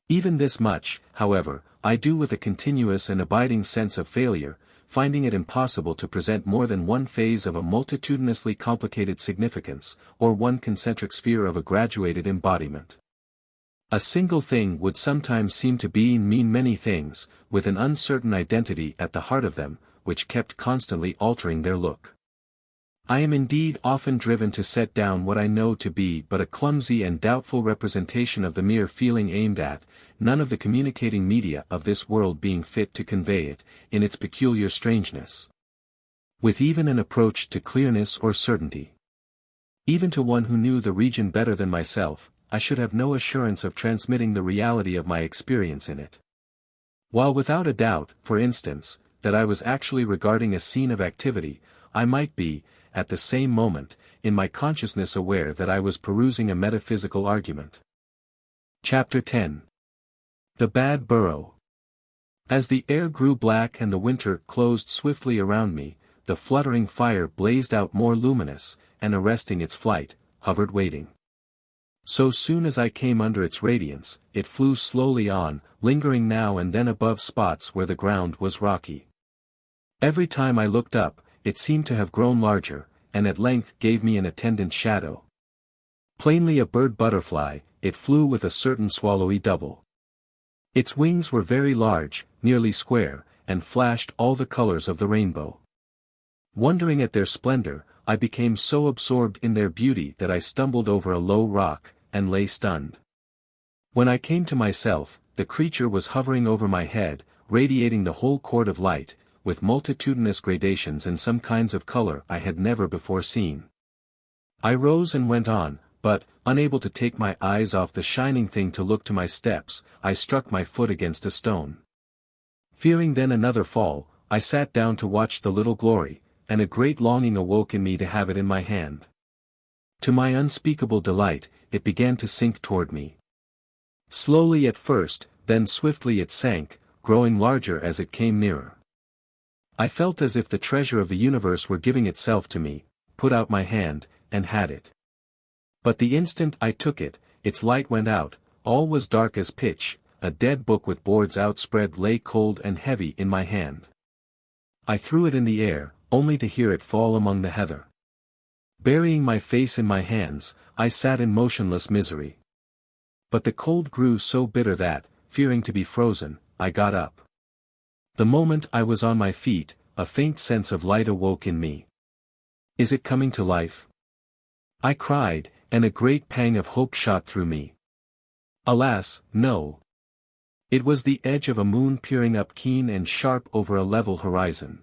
Even this much, however, I do with a continuous and abiding sense of failure, finding it impossible to present more than one phase of a multitudinously complicated significance, or one concentric sphere of a graduated embodiment. A single thing would sometimes seem to be and mean many things, with an uncertain identity at the heart of them, which kept constantly altering their look. I am indeed often driven to set down what I know to be but a clumsy and doubtful representation of the mere feeling aimed at, none of the communicating media of this world being fit to convey it, in its peculiar strangeness, with even an approach to clearness or certainty. Even to one who knew the region better than myself, I should have no assurance of transmitting the reality of my experience in it. While without a doubt, for instance, that I was actually regarding a scene of activity, I might be, at the same moment, in my consciousness aware that I was perusing a metaphysical argument. Chapter 10. The Bad Burrow. As the air grew black and the winter closed swiftly around me, the fluttering fire blazed out more luminous, and arresting its flight, hovered waiting. So soon as I came under its radiance, it flew slowly on, lingering now and then above spots where the ground was rocky. Every time I looked up, it seemed to have grown larger, and at length gave me an attendant shadow. Plainly a bird butterfly, it flew with a certain swallowy double. Its wings were very large, nearly square, and flashed all the colors of the rainbow. Wondering at their splendor, I became so absorbed in their beauty that I stumbled over a low rock, and lay stunned. When I came to myself, the creature was hovering over my head, radiating the whole court of light, with multitudinous gradations and some kinds of color I had never before seen. I rose and went on, but, unable to take my eyes off the shining thing to look to my steps, I struck my foot against a stone. Fearing then another fall, I sat down to watch the little glory, and a great longing awoke in me to have it in my hand. To my unspeakable delight, it began to sink toward me. Slowly at first, then swiftly it sank, growing larger as it came nearer. I felt as if the treasure of the universe were giving itself to me, put out my hand, and had it. But the instant I took it, its light went out, all was dark as pitch, a dead book with boards outspread lay cold and heavy in my hand. I threw it in the air, only to hear it fall among the heather. Burying my face in my hands, I sat in motionless misery. But the cold grew so bitter that, fearing to be frozen, I got up. The moment I was on my feet, a faint sense of light awoke in me. Is it coming to life? I cried, and a great pang of hope shot through me. Alas, no. It was the edge of a moon peering up keen and sharp over a level horizon.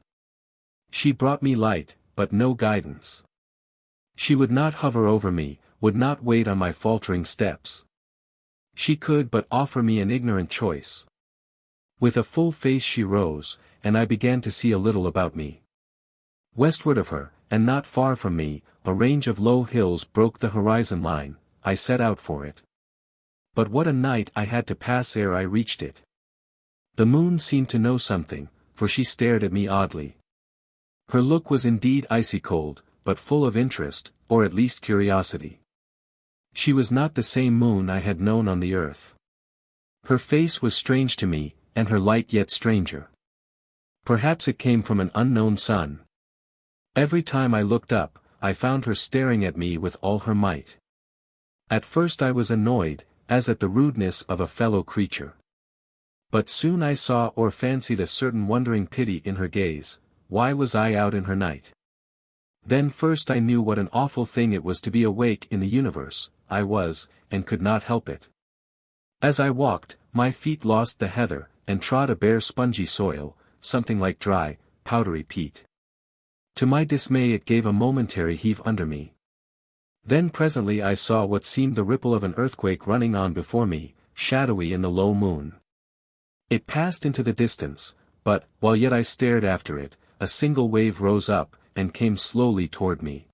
She brought me light, but no guidance. She would not hover over me, would not wait on my faltering steps. She could but offer me an ignorant choice. With a full face she rose, and I began to see a little about me. Westward of her, and not far from me, a range of low hills broke the horizon line. I set out for it. But what a night I had to pass ere I reached it. The moon seemed to know something, for she stared at me oddly. Her look was indeed icy cold, but full of interest, or at least curiosity. She was not the same moon I had known on the earth. Her face was strange to me, and her light yet stranger. Perhaps it came from an unknown sun. Every time I looked up, I found her staring at me with all her might. At first I was annoyed, as at the rudeness of a fellow creature. But soon I saw or fancied a certain wondering pity in her gaze. Why was I out in her night? Then first I knew what an awful thing it was to be awake in the universe. I was, and could not help it. As I walked, my feet lost the heather, and trod a bare spongy soil, something like dry, powdery peat. To my dismay it gave a momentary heave under me. Then presently I saw what seemed the ripple of an earthquake running on before me, shadowy in the low moon. It passed into the distance, but, while yet I stared after it, a single wave rose up, and came slowly toward me.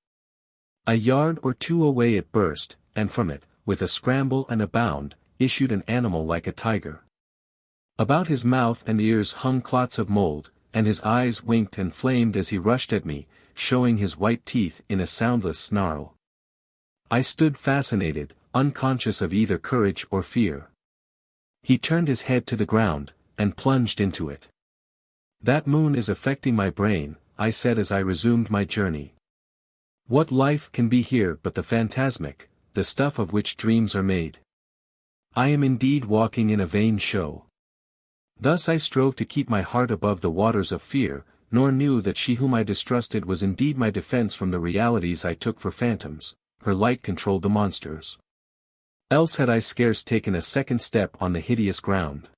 A yard or two away it burst, and from it, with a scramble and a bound, issued an animal like a tiger. About his mouth and ears hung clots of mold, and his eyes winked and flamed as he rushed at me, showing his white teeth in a soundless snarl. I stood fascinated, unconscious of either courage or fear. He turned his head to the ground, and plunged into it. "That moon is affecting my brain," I said as I resumed my journey. "What life can be here but the phantasmic, the stuff of which dreams are made? I am indeed walking in a vain show." Thus I strove to keep my heart above the waters of fear, nor knew that she whom I distrusted was indeed my defense from the realities I took for phantoms. Her light controlled the monsters. Else had I scarce taken a second step on the hideous ground.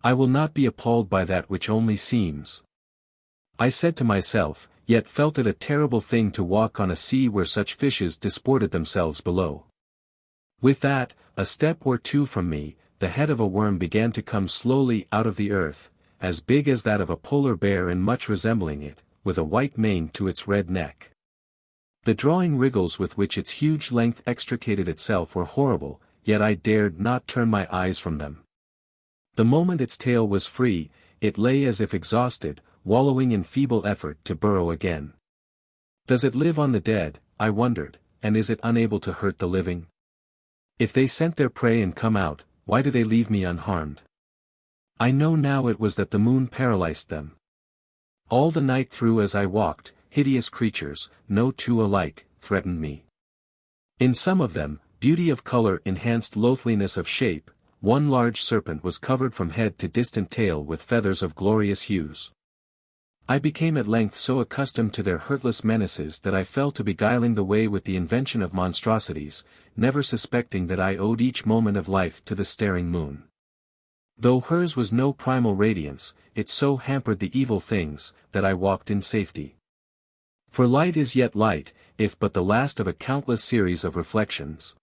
I will not be appalled by that which only seems. I said to myself, yet felt it a terrible thing to walk on a sea where such fishes disported themselves below. With that, a step or two from me, the head of a worm began to come slowly out of the earth, as big as that of a polar bear and much resembling it, with a white mane to its red neck. The drawing wriggles with which its huge length extricated itself were horrible, yet I dared not turn my eyes from them. The moment its tail was free, it lay as if exhausted, wallowing in feeble effort to burrow again. Does it live on the dead, I wondered, and is it unable to hurt the living? If they scent their prey and come out, why do they leave me unharmed? I know now it was that the moon paralyzed them. All the night through as I walked, hideous creatures, no two alike, threatened me. In some of them, beauty of color enhanced loathliness of shape. One large serpent was covered from head to distant tail with feathers of glorious hues. I became at length so accustomed to their hurtless menaces that I fell to beguiling the way with the invention of monstrosities, never suspecting that I owed each moment of life to the staring moon. Though hers was no primal radiance, it so hampered the evil things, that I walked in safety. For light is yet light, if but the last of a countless series of reflections.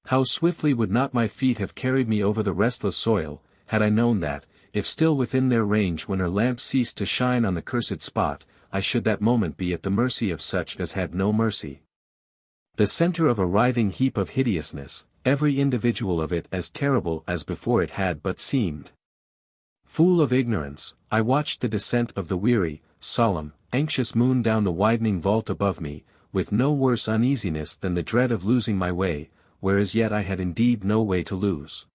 How swiftly would not my feet have carried me over the restless soil, had I known that, if still within their range when her lamp ceased to shine on the cursed spot, I should that moment be at the mercy of such as had no mercy. The center of a writhing heap of hideousness, every individual of it as terrible as before it had but seemed. Full of ignorance, I watched the descent of the weary, solemn, anxious moon down the widening vault above me, with no worse uneasiness than the dread of losing my way, whereas yet I had indeed no way to lose.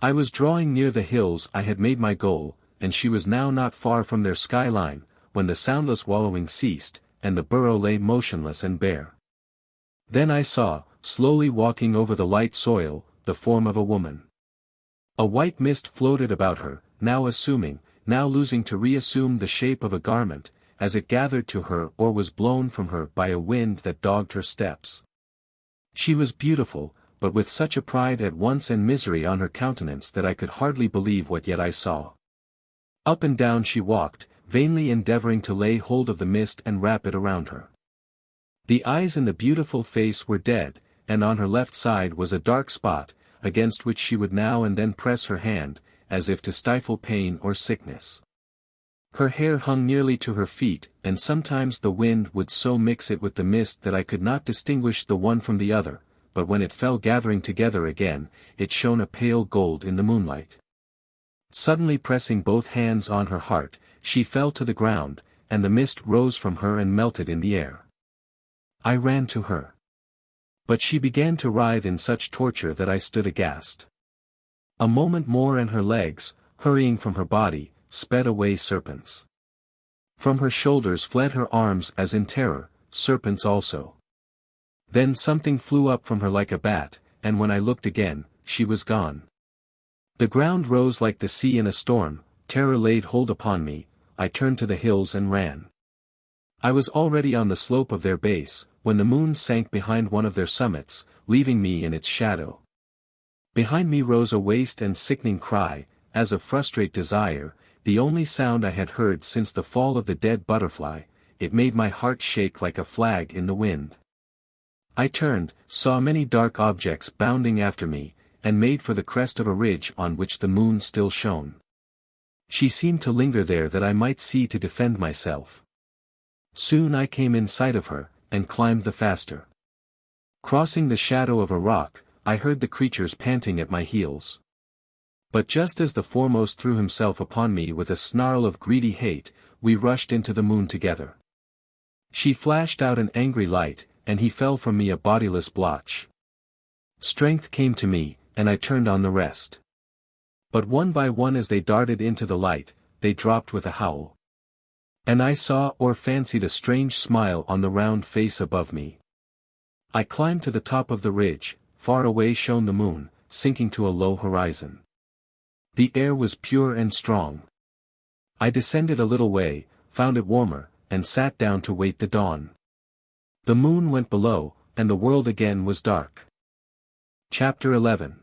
I was drawing near the hills I had made my goal, and she was now not far from their skyline, when the soundless wallowing ceased, and the burrow lay motionless and bare. Then I saw, slowly walking over the light soil, the form of a woman. A white mist floated about her, now assuming, now losing to reassume the shape of a garment, as it gathered to her or was blown from her by a wind that dogged her steps. She was beautiful, but with such a pride at once and misery on her countenance that I could hardly believe what yet I saw. Up and down she walked, vainly endeavoring to lay hold of the mist and wrap it around her. The eyes in the beautiful face were dead, and on her left side was a dark spot, against which she would now and then press her hand, as if to stifle pain or sickness. Her hair hung nearly to her feet, and sometimes the wind would so mix it with the mist that I could not distinguish the one from the other, but when it fell gathering together again, it shone a pale gold in the moonlight. Suddenly pressing both hands on her heart, she fell to the ground, and the mist rose from her and melted in the air. I ran to her. But she began to writhe in such torture that I stood aghast. A moment more and her legs, hurrying from her body, sped away serpents. From her shoulders fled her arms as in terror, serpents also. Then something flew up from her like a bat, and when I looked again, she was gone. The ground rose like the sea in a storm, terror laid hold upon me, I turned to the hills and ran. I was already on the slope of their base, when the moon sank behind one of their summits, leaving me in its shadow. Behind me rose a waste and sickening cry, as of frustrate desire, the only sound I had heard since the fall of the dead butterfly. It made my heart shake like a flag in the wind. I turned, saw many dark objects bounding after me, and made for the crest of a ridge on which the moon still shone. She seemed to linger there that I might see to defend myself. Soon I came in sight of her, and climbed the faster. Crossing the shadow of a rock, I heard the creatures panting at my heels. But just as the foremost threw himself upon me with a snarl of greedy hate, we rushed into the moon together. She flashed out an angry light, and he fell from me a bodiless blotch. Strength came to me, and I turned on the rest. But one by one as they darted into the light, they dropped with a howl. And I saw or fancied a strange smile on the round face above me. I climbed to the top of the ridge, far away shone the moon, sinking to a low horizon. The air was pure and strong. I descended a little way, found it warmer, and sat down to wait the dawn. The moon went below, and the world again was dark. Chapter 11.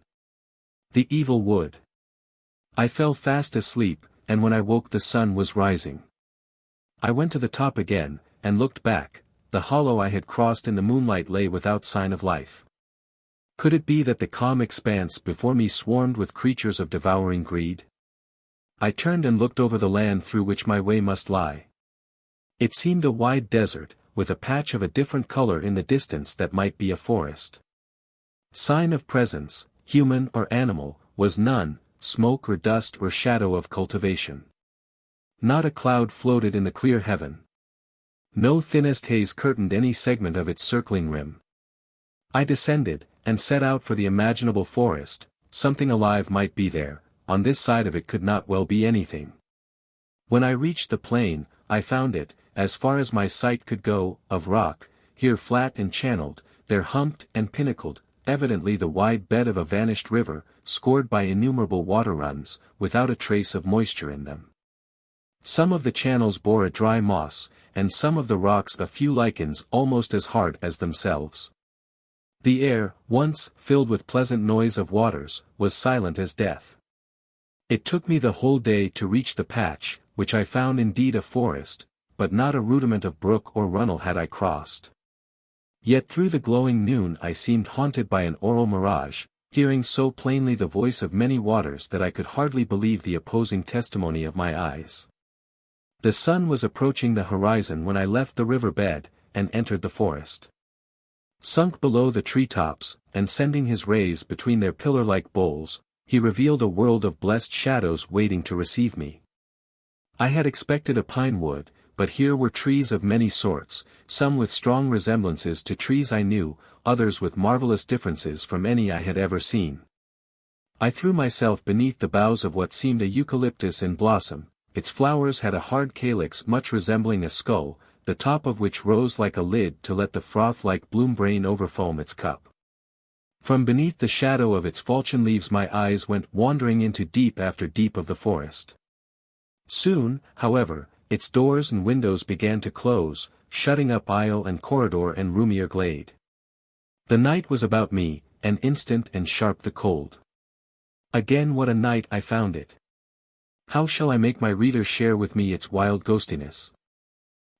The Evil Wood. I fell fast asleep, and when I woke the sun was rising. I went to the top again, and looked back. The hollow I had crossed in the moonlight lay without sign of life. Could it be that the calm expanse before me swarmed with creatures of devouring greed? I turned and looked over the land through which my way must lie. It seemed a wide desert, with a patch of a different color in the distance that might be a forest. Sign of presence, human or animal, was none, smoke or dust or shadow of cultivation. Not a cloud floated in the clear heaven. No thinnest haze curtained any segment of its circling rim. I descended, and set out for the imaginable forest. Something alive might be there, on this side of it could not well be anything. When I reached the plain, I found it, as far as my sight could go, of rock, here flat and channeled, there humped and pinnacled, evidently the wide bed of a vanished river, scored by innumerable water runs, without a trace of moisture in them. Some of the channels bore a dry moss, and some of the rocks a few lichens almost as hard as themselves. The air, once filled with pleasant noise of waters, was silent as death. It took me the whole day to reach the patch, which I found indeed a forest, but not a rudiment of brook or runnel had I crossed. Yet through the glowing noon I seemed haunted by an aural mirage, hearing so plainly the voice of many waters that I could hardly believe the opposing testimony of my eyes. The sun was approaching the horizon when I left the river bed, and entered the forest. Sunk below the treetops, and sending his rays between their pillar-like boles, he revealed a world of blessed shadows waiting to receive me. I had expected a pine wood, but here were trees of many sorts, some with strong resemblances to trees I knew, others with marvelous differences from any I had ever seen. I threw myself beneath the boughs of what seemed a eucalyptus in blossom. Its flowers had a hard calyx much resembling a skull, the top of which rose like a lid to let the froth-like bloom brain overfoam its cup. From beneath the shadow of its falchion leaves my eyes went wandering into deep after deep of the forest. Soon, however, its doors and windows began to close, shutting up aisle and corridor and roomier glade. The night was about me, and instant and sharp the cold. Again what a night I found it! How shall I make my reader share with me its wild ghostiness?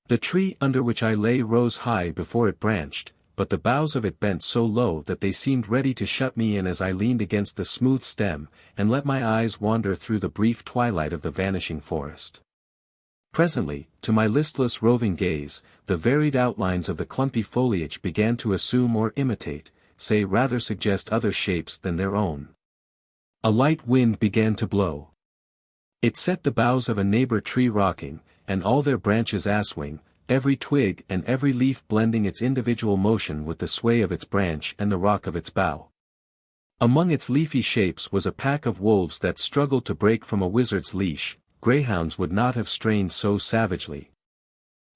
The tree under which I lay rose high before it branched, but the boughs of it bent so low that they seemed ready to shut me in as I leaned against the smooth stem, and let my eyes wander through the brief twilight of the vanishing forest. Presently, to my listless roving gaze, the varied outlines of the clumpy foliage began to assume or imitate, say rather suggest other shapes than their own. A light wind began to blow. It set the boughs of a neighbor tree rocking, and all their branches aswing, every twig and every leaf blending its individual motion with the sway of its branch and the rock of its bough. Among its leafy shapes was a pack of wolves that struggled to break from a wizard's leash. Greyhounds would not have strained so savagely.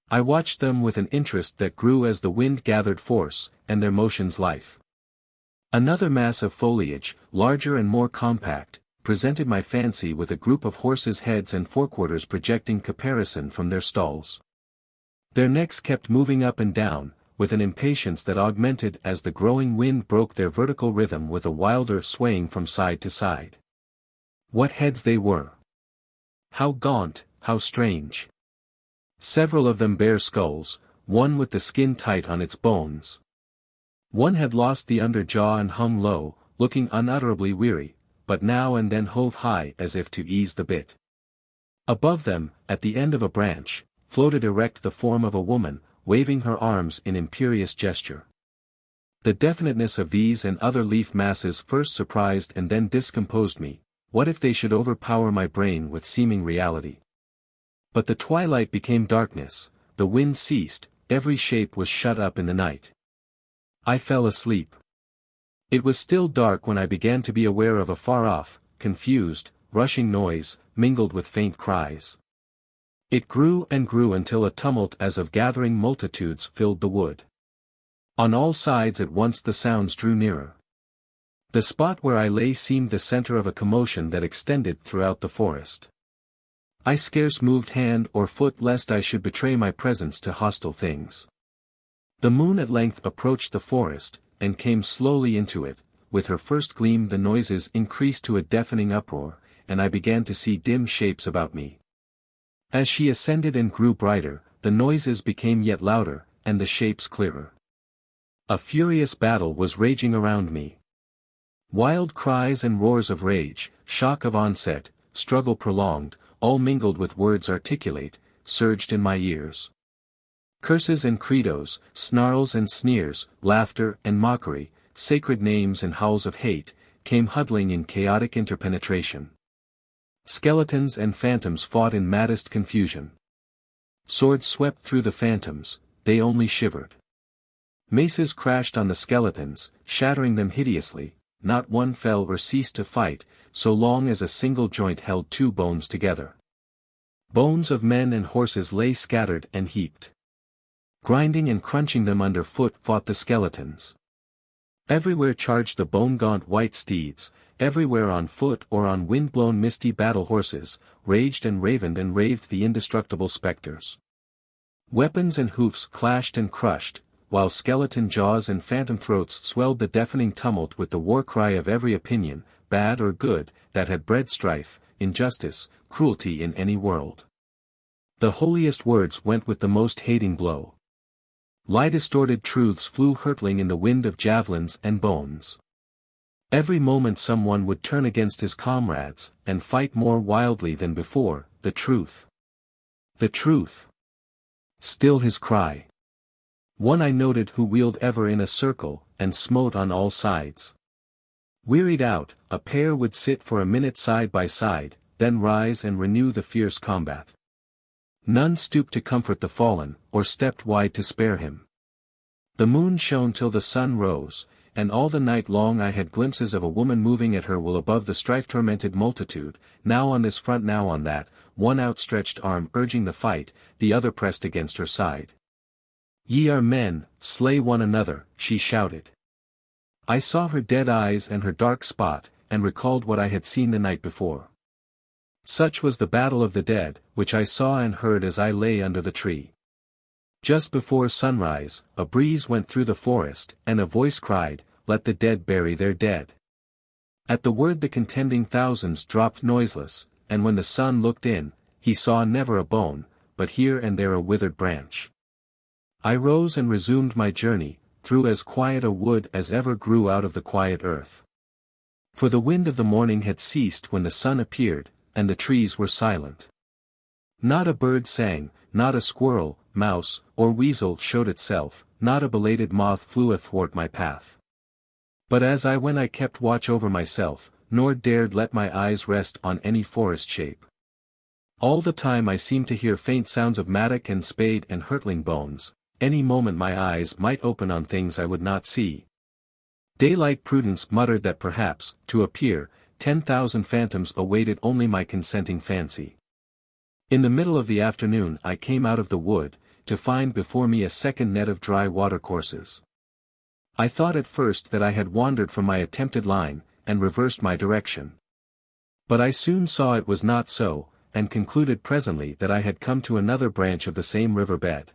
I watched them with an interest that grew as the wind gathered force, and their motions life. Another mass of foliage, larger and more compact, presented my fancy with a group of horses' heads and forequarters projecting caparison from their stalls. Their necks kept moving up and down, with an impatience that augmented as the growing wind broke their vertical rhythm with a wilder swaying from side to side. What heads they were! How gaunt, how strange! Several of them bare skulls, one with the skin tight on its bones. One had lost the under jaw and hung low, looking unutterably weary, but now and then hove high as if to ease the bit. Above them, at the end of a branch, floated erect the form of a woman, waving her arms in imperious gesture. The definiteness of these and other leaf masses first surprised and then discomposed me. What if they should overpower my brain with seeming reality? But the twilight became darkness, the wind ceased, every shape was shut up in the night. I fell asleep. It was still dark when I began to be aware of a far-off, confused, rushing noise, mingled with faint cries. It grew and grew until a tumult as of gathering multitudes filled the wood. On all sides at once the sounds drew nearer. The spot where I lay seemed the center of a commotion that extended throughout the forest. I scarce moved hand or foot lest I should betray my presence to hostile things. The moon at length approached the forest, and came slowly into it. With her first gleam the noises increased to a deafening uproar, and I began to see dim shapes about me. As she ascended and grew brighter, the noises became yet louder, and the shapes clearer. A furious battle was raging around me. Wild cries and roars of rage, shock of onset, struggle prolonged, all mingled with words articulate, surged in my ears. Curses and credos, snarls and sneers, laughter and mockery, sacred names and howls of hate, came huddling in chaotic interpenetration. Skeletons and phantoms fought in maddest confusion. Swords swept through the phantoms, they only shivered. Maces crashed on the skeletons, shattering them hideously. Not one fell or ceased to fight, so long as a single joint held two bones together. Bones of men and horses lay scattered and heaped. Grinding and crunching them underfoot fought the skeletons. Everywhere charged the bone-gaunt white steeds, everywhere on foot or on wind-blown misty battle horses, raged and ravened and raved the indestructible specters. Weapons and hoofs clashed and crushed, while skeleton jaws and phantom throats swelled the deafening tumult with the war cry of every opinion, bad or good, that had bred strife, injustice, cruelty in any world. The holiest words went with the most hating blow. Lie-distorted truths flew hurtling in the wind of javelins and bones. Every moment someone would turn against his comrades, and fight more wildly than before, the truth. The truth. Still his cry. One I noted who wheeled ever in a circle, and smote on all sides. Wearied out, a pair would sit for a minute side by side, then rise and renew the fierce combat. None stooped to comfort the fallen, or stepped wide to spare him. The moon shone till the sun rose, and all the night long I had glimpses of a woman moving at her will above the strife-tormented multitude, now on this front now on that, one outstretched arm urging the fight, the other pressed against her side. "Ye are men, slay one another," she shouted. I saw her dead eyes and her dark spot, and recalled what I had seen the night before. Such was the battle of the dead, which I saw and heard as I lay under the tree. Just before sunrise, a breeze went through the forest, and a voice cried, "Let the dead bury their dead." At the word the contending thousands dropped noiseless, and when the sun looked in, he saw never a bone, but here and there a withered branch. I rose and resumed my journey, through as quiet a wood as ever grew out of the quiet earth. For the wind of the morning had ceased when the sun appeared, and the trees were silent. Not a bird sang, not a squirrel, mouse, or weasel showed itself, not a belated moth flew athwart my path. But as I went I kept watch over myself, nor dared let my eyes rest on any forest shape. All the time I seemed to hear faint sounds of mattock and spade and hurtling bones. Any moment my eyes might open on things I would not see. Daylight prudence muttered that perhaps, to appear, 10,000 phantoms awaited only my consenting fancy. In the middle of the afternoon I came out of the wood, to find before me a second net of dry watercourses. I thought at first that I had wandered from my attempted line, and reversed my direction. But I soon saw it was not so, and concluded presently that I had come to another branch of the same river bed.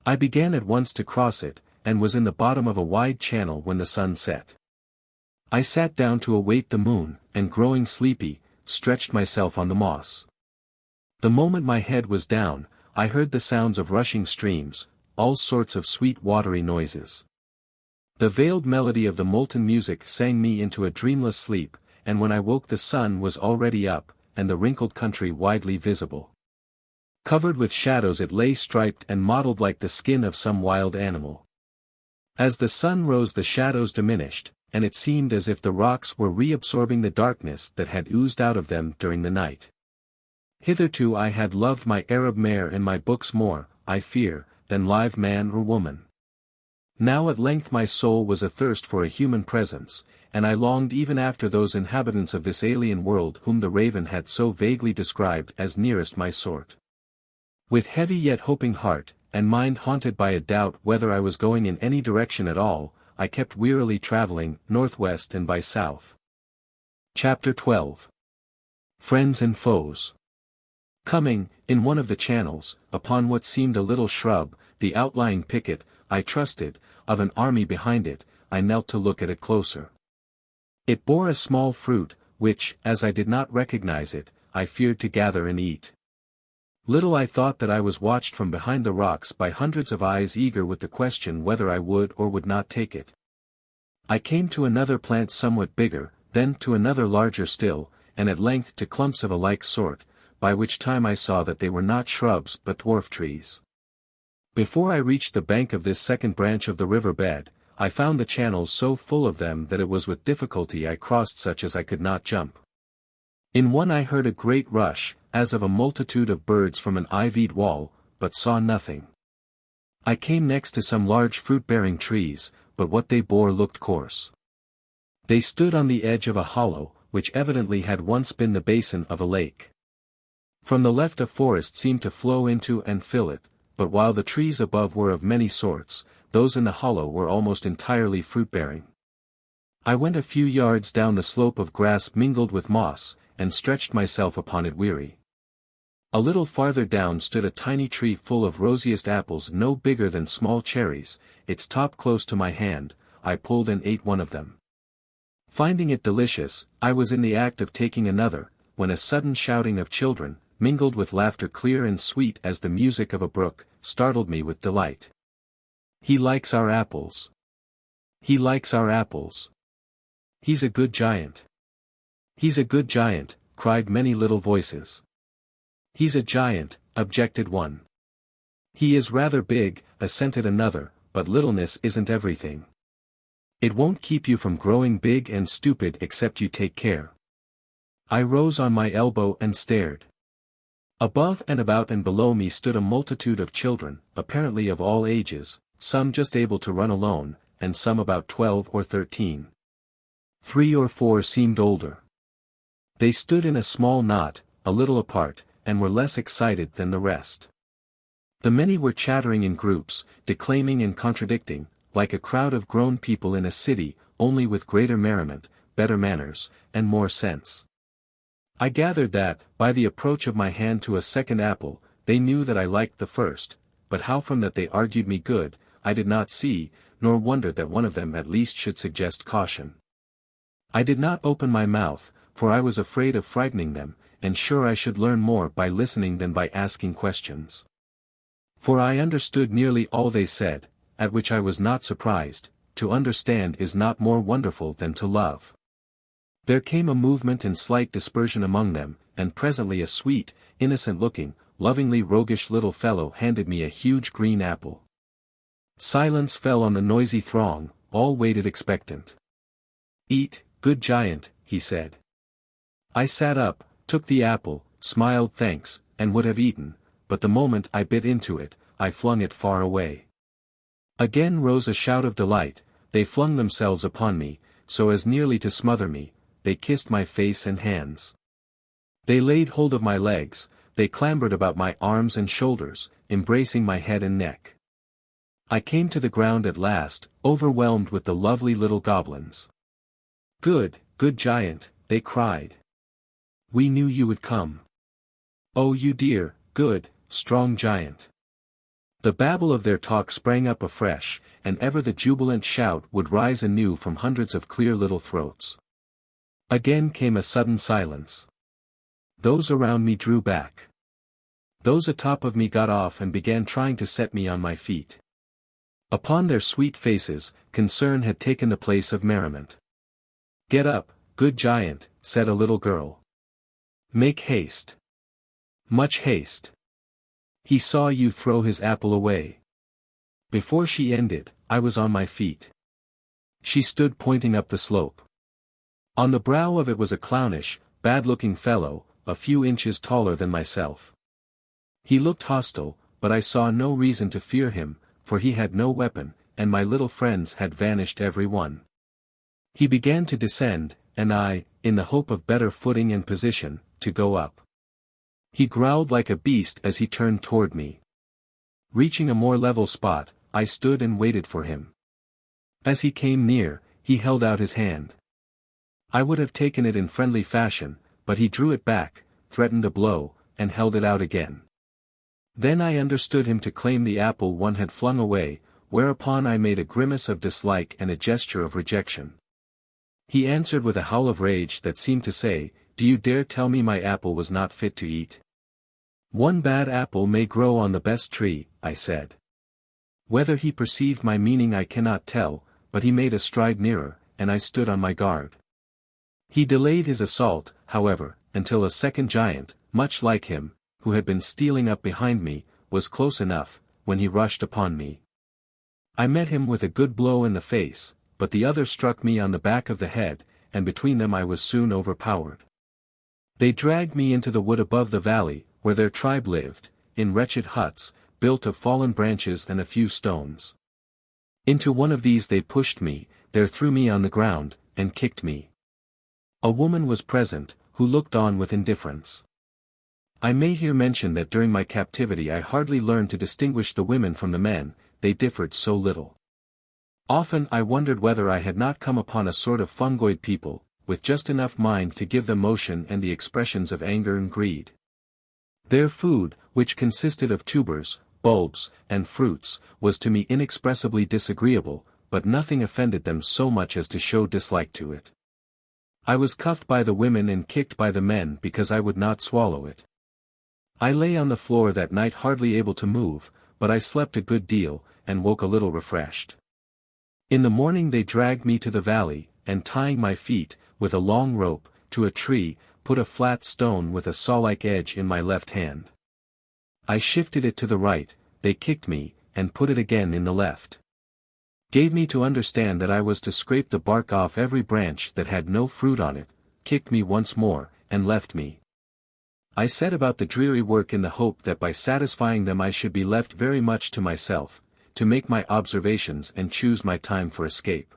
I began at once to cross it, and was in the bottom of a wide channel when the sun set. I sat down to await the moon, and growing sleepy, stretched myself on the moss. The moment my head was down, I heard the sounds of rushing streams, all sorts of sweet watery noises. The veiled melody of the molten music sang me into a dreamless sleep, and when I woke the sun was already up, and the wrinkled country widely visible. Covered with shadows it lay striped and mottled like the skin of some wild animal. As the sun rose the shadows diminished, and it seemed as if the rocks were reabsorbing the darkness that had oozed out of them during the night. Hitherto I had loved my Arab mare and my books more, I fear, than live man or woman. Now at length my soul was athirst for a human presence, and I longed even after those inhabitants of this alien world whom the raven had so vaguely described as nearest my sort. With heavy yet hoping heart, and mind haunted by a doubt whether I was going in any direction at all, I kept wearily traveling, northwest and by south. Chapter 12. Friends and Foes. Coming, in one of the channels, upon what seemed a little shrub, the outlying picket, I trusted, of an army behind it, I knelt to look at it closer. It bore a small fruit, which, as I did not recognize it, I feared to gather and eat. Little I thought that I was watched from behind the rocks by hundreds of eyes eager with the question whether I would or would not take it. I came to another plant somewhat bigger, then to another larger still, and at length to clumps of a like sort, by which time I saw that they were not shrubs but dwarf trees. Before I reached the bank of this second branch of the river bed, I found the channels so full of them that it was with difficulty I crossed such as I could not jump. In one I heard a great rush, as of a multitude of birds from an ivied wall, but saw nothing. I came next to some large fruit-bearing trees, but what they bore looked coarse. They stood on the edge of a hollow, which evidently had once been the basin of a lake. From the left a forest seemed to flow into and fill it, but while the trees above were of many sorts, those in the hollow were almost entirely fruit-bearing. I went a few yards down the slope of grass mingled with moss, and stretched myself upon it weary. A little farther down stood a tiny tree full of rosiest apples no bigger than small cherries, its top close to my hand. I pulled and ate one of them. Finding it delicious, I was in the act of taking another, when a sudden shouting of children, mingled with laughter clear and sweet as the music of a brook, startled me with delight. "He likes our apples. He likes our apples. He's a good giant. He's a good giant," cried many little voices. "He's a giant," objected one. "He is rather big," assented another, "but littleness isn't everything. It won't keep you from growing big and stupid except you take care." I rose on my elbow and stared. Above and about and below me stood a multitude of children, apparently of all ages, some just able to run alone, and some about 12 or 13. 3 or 4 seemed older. They stood in a small knot, a little apart, and were less excited than the rest. The many were chattering in groups, declaiming and contradicting, like a crowd of grown people in a city, only with greater merriment, better manners, and more sense. I gathered that, by the approach of my hand to a second apple, they knew that I liked the first, but how from that they argued me good, I did not see, nor wondered that one of them at least should suggest caution. I did not open my mouth, for I was afraid of frightening them, and sure I should learn more by listening than by asking questions. For I understood nearly all they said, at which I was not surprised. To understand is not more wonderful than to love. There came a movement and slight dispersion among them, and presently a sweet, innocent-looking, lovingly roguish little fellow handed me a huge green apple. Silence fell on the noisy throng, all waited expectant. "Eat, good giant," he said. I sat up, took the apple, smiled thanks, and would have eaten, but the moment I bit into it, I flung it far away. Again rose a shout of delight. They flung themselves upon me, so as nearly to smother me. They kissed my face and hands. They laid hold of my legs, they clambered about my arms and shoulders, embracing my head and neck. I came to the ground at last, overwhelmed with the lovely little goblins. "Good, good giant," they cried. "We knew you would come. Oh you dear, good, strong giant." The babble of their talk sprang up afresh, and ever the jubilant shout would rise anew from hundreds of clear little throats. Again came a sudden silence. Those around me drew back. Those atop of me got off and began trying to set me on my feet. Upon their sweet faces, concern had taken the place of merriment. "Get up, good giant," said a little girl. "Make haste. Much haste. He saw you throw his apple away." Before she ended, I was on my feet. She stood pointing up the slope. On the brow of it was a clownish, bad-looking fellow, a few inches taller than myself. He looked hostile, but I saw no reason to fear him, for he had no weapon, and my little friends had vanished every one. He began to descend, and I, in the hope of better footing and position, to go up. He growled like a beast as he turned toward me. Reaching a more level spot, I stood and waited for him. As he came near, he held out his hand. I would have taken it in friendly fashion, but he drew it back, threatened a blow, and held it out again. Then I understood him to claim the apple one had flung away, whereupon I made a grimace of dislike and a gesture of rejection. He answered with a howl of rage that seemed to say, "Do you dare tell me my apple was not fit to eat?" "One bad apple may grow on the best tree," I said. Whether he perceived my meaning I cannot tell, but he made a stride nearer, and I stood on my guard. He delayed his assault, however, until a second giant, much like him, who had been stealing up behind me, was close enough, when he rushed upon me. I met him with a good blow in the face, but the other struck me on the back of the head, and between them I was soon overpowered. They dragged me into the wood above the valley, where their tribe lived, in wretched huts, built of fallen branches and a few stones. Into one of these they pushed me, there threw me on the ground, and kicked me. A woman was present, who looked on with indifference. I may here mention that during my captivity I hardly learned to distinguish the women from the men, they differed so little. Often I wondered whether I had not come upon a sort of fungoid people, with just enough mind to give them motion and the expressions of anger and greed. Their food, which consisted of tubers, bulbs, and fruits, was to me inexpressibly disagreeable, but nothing offended them so much as to show dislike to it. I was cuffed by the women and kicked by the men because I would not swallow it. I lay on the floor that night hardly able to move, but I slept a good deal, and woke a little refreshed. In the morning they dragged me to the valley, and tying my feet, with a long rope, to a tree, put a flat stone with a saw-like edge in my left hand. I shifted it to the right, they kicked me, and put it again in the left. Gave me to understand that I was to scrape the bark off every branch that had no fruit on it, kicked me once more, and left me. I set about the dreary work in the hope that by satisfying them I should be left very much to myself, to make my observations and choose my time for escape.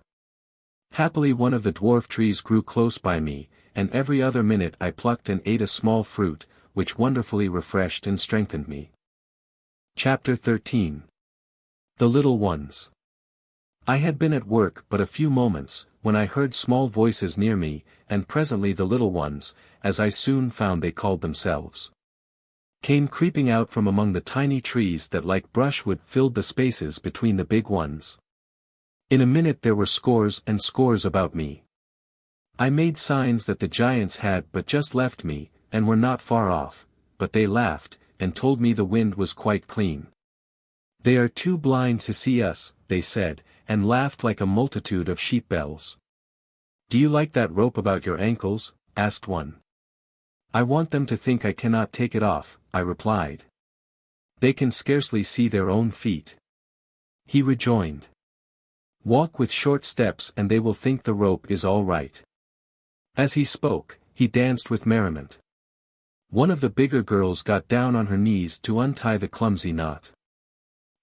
Happily one of the dwarf trees grew close by me, and every other minute I plucked and ate a small fruit, which wonderfully refreshed and strengthened me. Chapter 13. The Little Ones. I had been at work but a few moments, when I heard small voices near me, and presently the little ones, as I soon found they called themselves, came creeping out from among the tiny trees that like brushwood filled the spaces between the big ones. In a minute there were scores and scores about me. I made signs that the giants had but just left me, and were not far off, but they laughed, and told me the wind was quite clean. They are too blind to see us, they said, and laughed like a multitude of sheep bells. Do you like that rope about your ankles? Asked one. I want them to think I cannot take it off, I replied. They can scarcely see their own feet. He rejoined. Walk with short steps and they will think the rope is all right. As he spoke, he danced with merriment. One of the bigger girls got down on her knees to untie the clumsy knot.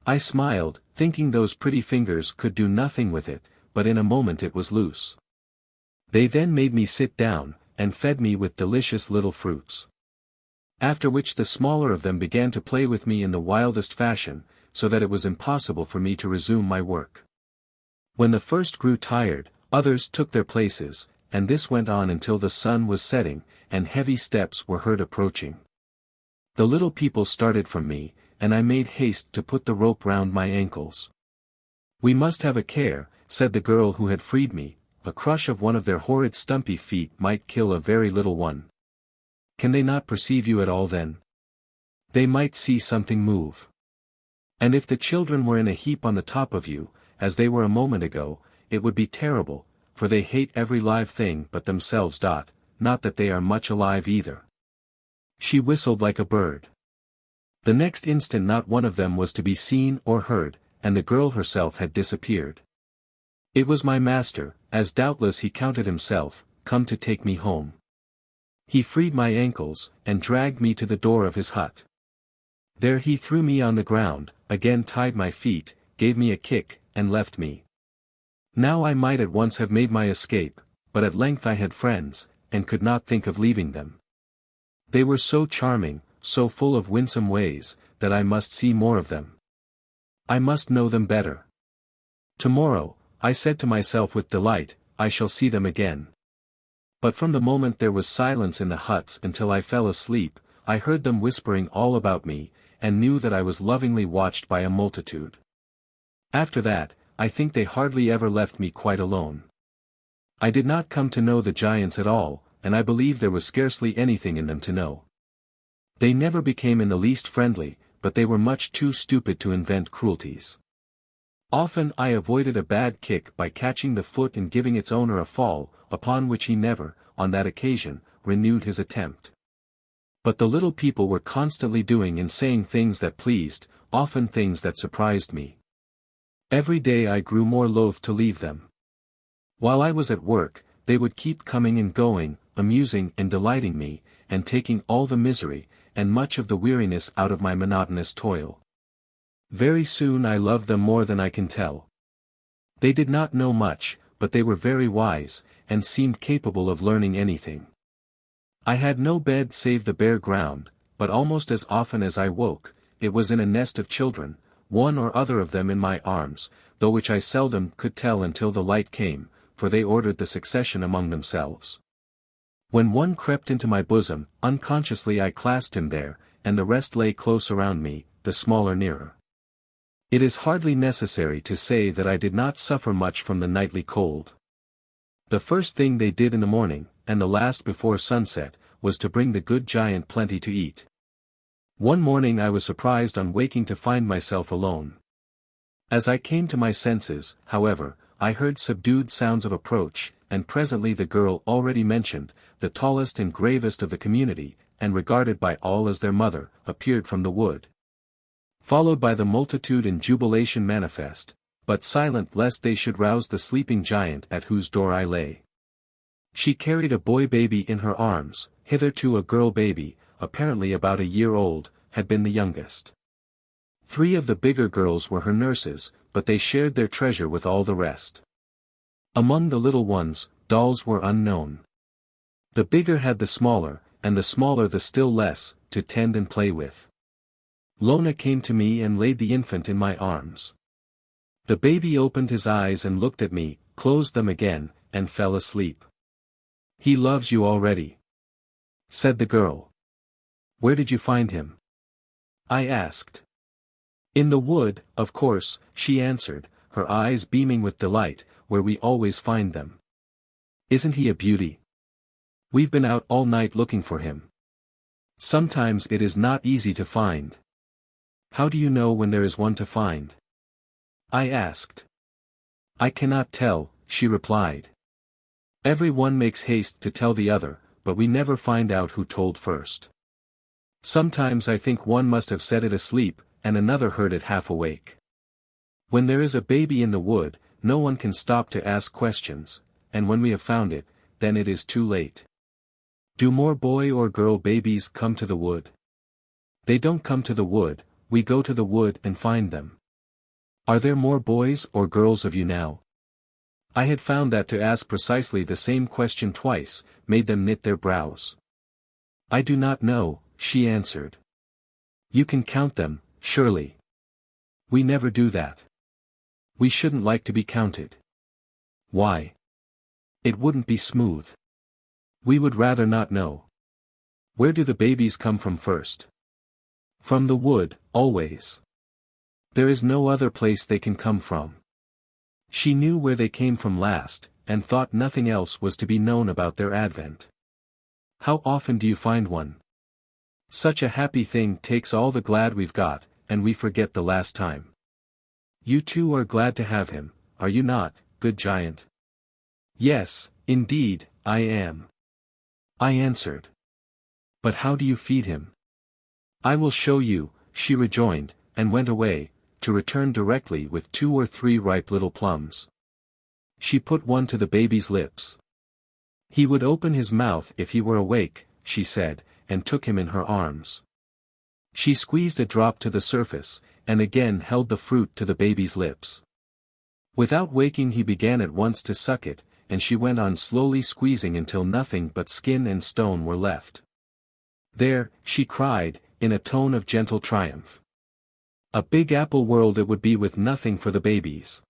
I smiled, thinking those pretty fingers could do nothing with it, but in a moment it was loose. They then made me sit down, and fed me with delicious little fruits. After which the smaller of them began to play with me in the wildest fashion, so that it was impossible for me to resume my work. When the first grew tired, others took their places, and this went on until the sun was setting, and heavy steps were heard approaching. The little people started from me, and I made haste to put the rope round my ankles. We must have a care, said the girl who had freed me, a crush of one of their horrid stumpy feet might kill a very little one. Can they not perceive you at all then? They might see something move. And if the children were in a heap on the top of you, as they were a moment ago, it would be terrible, for they hate every live thing but themselves. Not that they are much alive either. She whistled like a bird. The next instant not one of them was to be seen or heard, and the girl herself had disappeared. It was my master, as doubtless he counted himself, come to take me home. He freed my ankles, and dragged me to the door of his hut. There he threw me on the ground, again tied my feet, gave me a kick, and left me. Now I might at once have made my escape, but at length I had friends, and could not think of leaving them. They were so charming, so full of winsome ways, that I must see more of them. I must know them better. Tomorrow, I said to myself with delight, I shall see them again. But from the moment there was silence in the huts until I fell asleep, I heard them whispering all about me, and knew that I was lovingly watched by a multitude. After that, I think they hardly ever left me quite alone. I did not come to know the giants at all, and I believe there was scarcely anything in them to know. They never became in the least friendly, but they were much too stupid to invent cruelties. Often I avoided a bad kick by catching the foot and giving its owner a fall, upon which he never, on that occasion, renewed his attempt. But the little people were constantly doing and saying things that pleased, often things that surprised me. Every day I grew more loath to leave them. While I was at work, they would keep coming and going, amusing and delighting me, and taking all the misery, and much of the weariness out of my monotonous toil. Very soon I loved them more than I can tell. They did not know much, but they were very wise, and seemed capable of learning anything. I had no bed save the bare ground, but almost as often as I woke, it was in a nest of children, one or other of them in my arms, though which I seldom could tell until the light came, for they ordered the succession among themselves. When one crept into my bosom, unconsciously I clasped him there, and the rest lay close around me, the smaller nearer. It is hardly necessary to say that I did not suffer much from the nightly cold. The first thing they did in the morning, and the last before sunset, was to bring the good giant plenty to eat. One morning I was surprised on waking to find myself alone. As I came to my senses, however, I heard subdued sounds of approach, and presently the girl already mentioned, the tallest and gravest of the community, and regarded by all as their mother, appeared from the wood. Followed by the multitude in jubilation manifest, but silent lest they should rouse the sleeping giant at whose door I lay. She carried a boy baby in her arms, hitherto a girl baby, apparently about a year old, had been the youngest. 3 of the bigger girls were her nurses, but they shared their treasure with all the rest. Among the little ones, dolls were unknown. The bigger had the smaller, and the smaller the still less, to tend and play with. Lona came to me and laid the infant in my arms. The baby opened his eyes and looked at me, closed them again, and fell asleep. "He loves you already," said the girl. "Where did you find him?" I asked. "In the wood, of course," she answered, her eyes beaming with delight, "where we always find them. Isn't he a beauty? We've been out all night looking for him. Sometimes it is not easy to find." "How do you know when there is one to find?" I asked. "I cannot tell," she replied. "Every one makes haste to tell the other, but we never find out who told first. Sometimes I think one must have said it asleep, and another heard it half awake. When there is a baby in the wood, no one can stop to ask questions, and when we have found it, then it is too late." "Do more boy or girl babies come to the wood?" "They don't come to the wood, we go to the wood and find them." "Are there more boys or girls of you now?" I had found that to ask precisely the same question twice, made them knit their brows. "I do not know," she answered. "You can count them, surely." "We never do that. We shouldn't like to be counted." "Why?" "It wouldn't be smooth. We would rather not know." "Where do the babies come from first?" "From the wood, always. There is no other place they can come from." She knew where they came from last, and thought nothing else was to be known about their advent. "How often do you find one? Such a happy thing takes all the glad we've got, and we forget the last time. You too are glad to have him, are you not, good giant?" "Yes, indeed, I am," I answered. "But how do you feed him?" "I will show you," she rejoined, and went away, to return directly with 2 or 3 ripe little plums. She put one to the baby's lips. "He would open his mouth if he were awake," she said, and took him in her arms. She squeezed a drop to the surface, and again held the fruit to the baby's lips. Without waking he began at once to suck it, and she went on slowly squeezing until nothing but skin and stone were left. "There," she cried, in a tone of gentle triumph. "A big apple world it would be with nothing for the babies.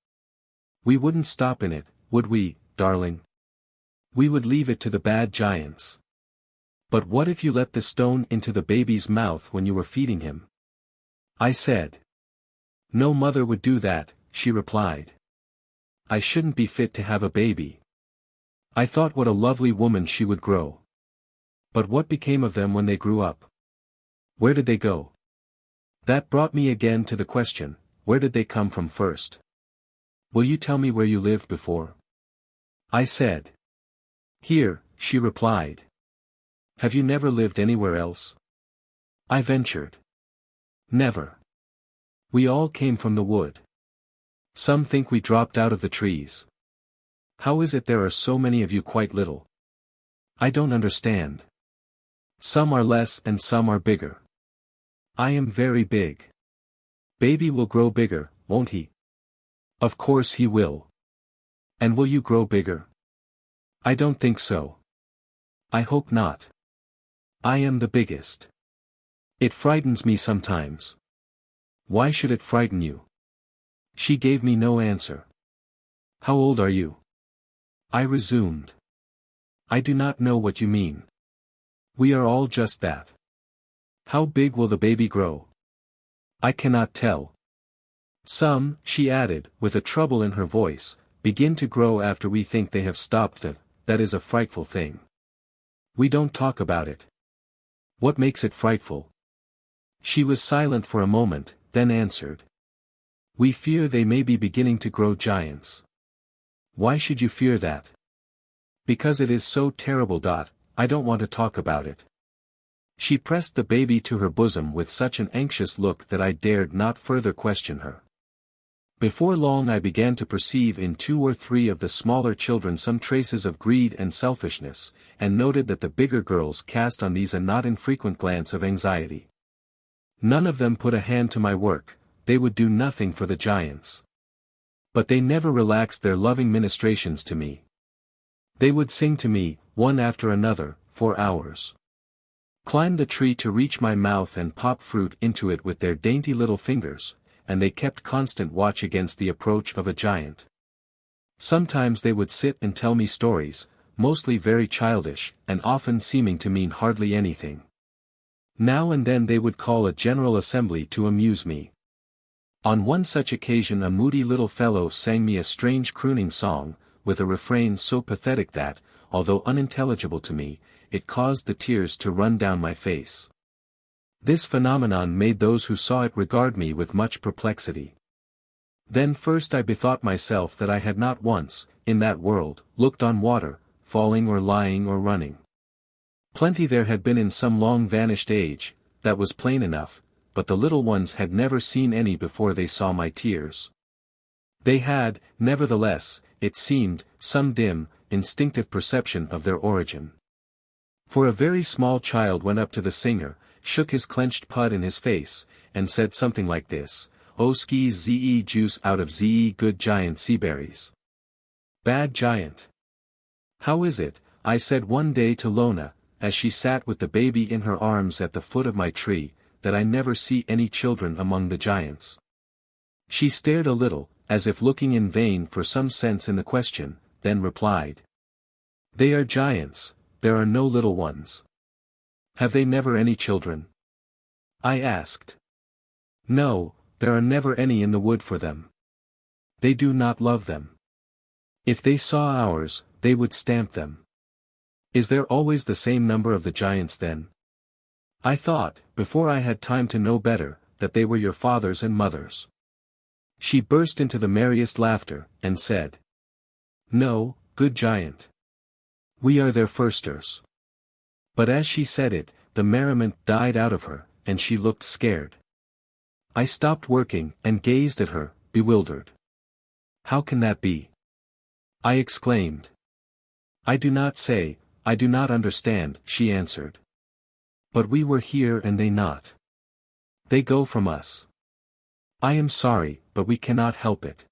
We wouldn't stop in it, would we, darling? We would leave it to the bad giants. But what if you let the stone into the baby's mouth when you were feeding him?" I said. "No mother would do that," she replied. "I shouldn't be fit to have a baby." I thought what a lovely woman she would grow. But what became of them when they grew up? Where did they go? That brought me again to the question, where did they come from first? "Will you tell me where you lived before?" I said. "Here," she replied. "Have you never lived anywhere else?" I ventured. "Never. We all came from the wood. Some think we dropped out of the trees. How is it there are so many of you quite little? I don't understand. Some are less and some are bigger. I am very big. Baby will grow bigger, won't he?" "Of course he will." "And will you grow bigger?" "I don't think so. I hope not. I am the biggest. It frightens me sometimes." "Why should it frighten you?" She gave me no answer. "How old are you?" I resumed. "I do not know what you mean. We are all just that." "How big will the baby grow?" "I cannot tell. Some," she added, with a trouble in her voice, "begin to grow after we think they have stopped it, that is a frightful thing. We don't talk about it. What makes it frightful? She was silent for a moment, then answered. We fear they may be beginning to grow giants. Why should you fear that? Because it is so terrible. I don't want to talk about it. She pressed the baby to her bosom with such an anxious look that I dared not further question her. Before long I began to perceive in 2 or 3 of the smaller children some traces of greed and selfishness, and noted that the bigger girls cast on these a not infrequent glance of anxiety. None of them put a hand to my work, they would do nothing for the giants. But they never relaxed their loving ministrations to me. They would sing to me, one after another, for hours. Climb the tree to reach my mouth and pop fruit into it with their dainty little fingers, and they kept constant watch against the approach of a giant. Sometimes they would sit and tell me stories, mostly very childish, and often seeming to mean hardly anything. Now and then they would call a general assembly to amuse me. On one such occasion a moody little fellow sang me a strange crooning song, with a refrain so pathetic that, although unintelligible to me, it caused the tears to run down my face. This phenomenon made those who saw it regard me with much perplexity. Then first I bethought myself that I had not once, in that world, looked on water, falling or lying or running. Plenty there had been in some long vanished age, that was plain enough, but the little ones had never seen any before they saw my tears. They had, nevertheless, it seemed, some dim, instinctive perception of their origin. For a very small child went up to the singer, shook his clenched pud in his face, and said something like this, "Oh skis ze juice out of ze good giant sea berries." Bad giant. How is it, I said one day to Lona, as she sat with the baby in her arms at the foot of my tree, that I never see any children among the giants? She stared a little, as if looking in vain for some sense in the question, then replied. They are giants, there are no little ones. Have they never any children? I asked. No, there are never any in the wood for them. They do not love them. If they saw ours, they would stamp them. Is there always the same number of the giants then? I thought, before I had time to know better, that they were your fathers and mothers. She burst into the merriest laughter, and said. No, good giant. We are their firsters. But as she said it, the merriment died out of her, and she looked scared. I stopped working, and gazed at her, bewildered. How can that be? I exclaimed. I do not say, I do not understand, she answered. But we were here and they not. They go from us. I am sorry, but we cannot help it.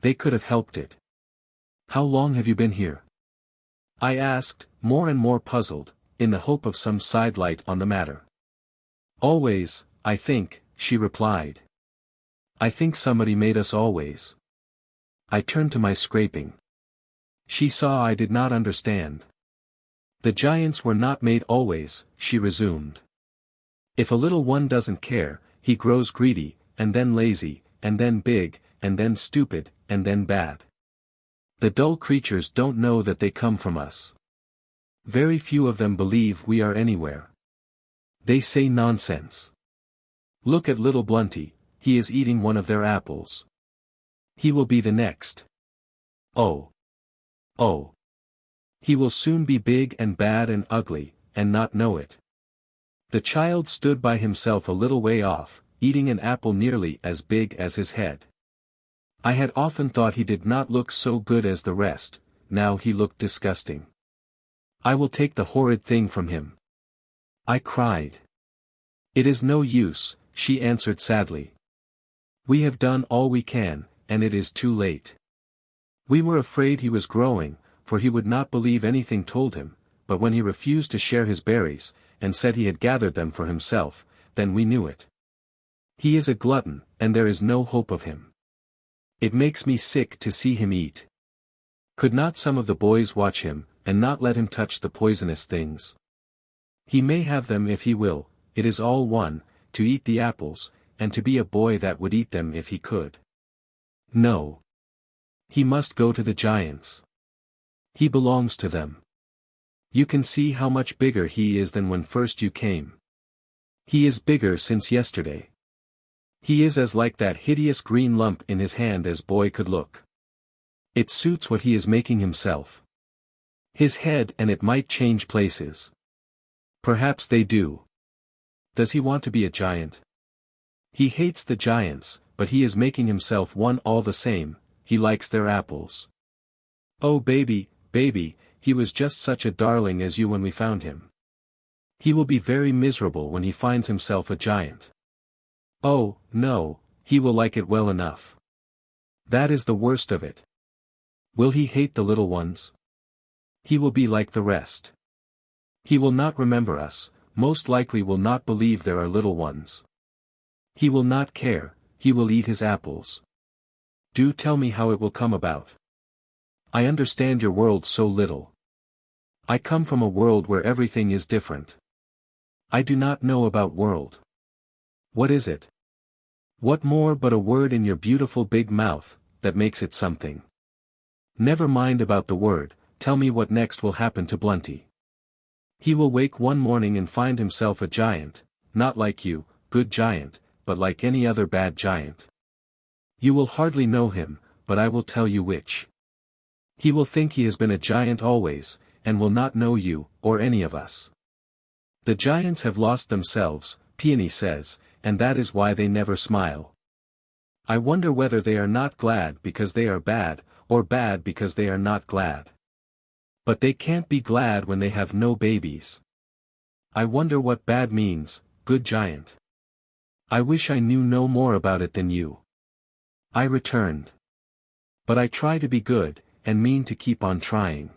They could have helped it. How long have you been here? I asked, more and more puzzled, in the hope of some sidelight on the matter. Always, I think, she replied. I think somebody made us always. I turned to my scraping. She saw I did not understand. The giants were not made always, she resumed. If a little one doesn't care, he grows greedy, and then lazy, and then big, and then stupid, and then bad. The dull creatures don't know that they come from us. Very few of them believe we are anywhere. They say nonsense. Look at little Blunty, he is eating one of their apples. He will be the next. Oh. Oh. He will soon be big and bad and ugly, and not know it. The child stood by himself a little way off, eating an apple nearly as big as his head. I had often thought he did not look so good as the rest, now he looked disgusting. I will take the horrid thing from him. I cried. It is no use, she answered sadly. We have done all we can, and it is too late. We were afraid he was growing, for he would not believe anything told him, but when he refused to share his berries, and said he had gathered them for himself, then we knew it. He is a glutton, and there is no hope of him. It makes me sick to see him eat. Could not some of the boys watch him, and not let him touch the poisonous things? He may have them if he will, it is all one, to eat the apples, and to be a boy that would eat them if he could. No. He must go to the giants. He belongs to them. You can see how much bigger he is than when first you came. He is bigger since yesterday. He is as like that hideous green lump in his hand as boy could look. It suits what he is making himself. His head and it might change places. Perhaps they do. Does he want to be a giant? He hates the giants, but he is making himself one all the same. He likes their apples. Oh baby, baby, he was just such a darling as you when we found him. He will be very miserable when he finds himself a giant. Oh, no, he will like it well enough. That is the worst of it. Will he hate the little ones? He will be like the rest. He will not remember us, most likely will not believe there are little ones. He will not care, he will eat his apples. Do tell me how it will come about. I understand your world so little. I come from a world where everything is different. I do not know about world. What is it? What more but a word in your beautiful big mouth, that makes it something? Never mind about the word, tell me what next will happen to Blunty. He will wake one morning and find himself a giant, not like you, good giant, but like any other bad giant. You will hardly know him, but I will tell you which. He will think he has been a giant always, and will not know you, or any of us. The giants have lost themselves, Peony says, and that is why they never smile. I wonder whether they are not glad because they are bad, or bad because they are not glad. But they can't be glad when they have no babies. I wonder what bad means, good giant. I wish I knew no more about it than you. I returned. But I try to be good, and mean to keep on trying.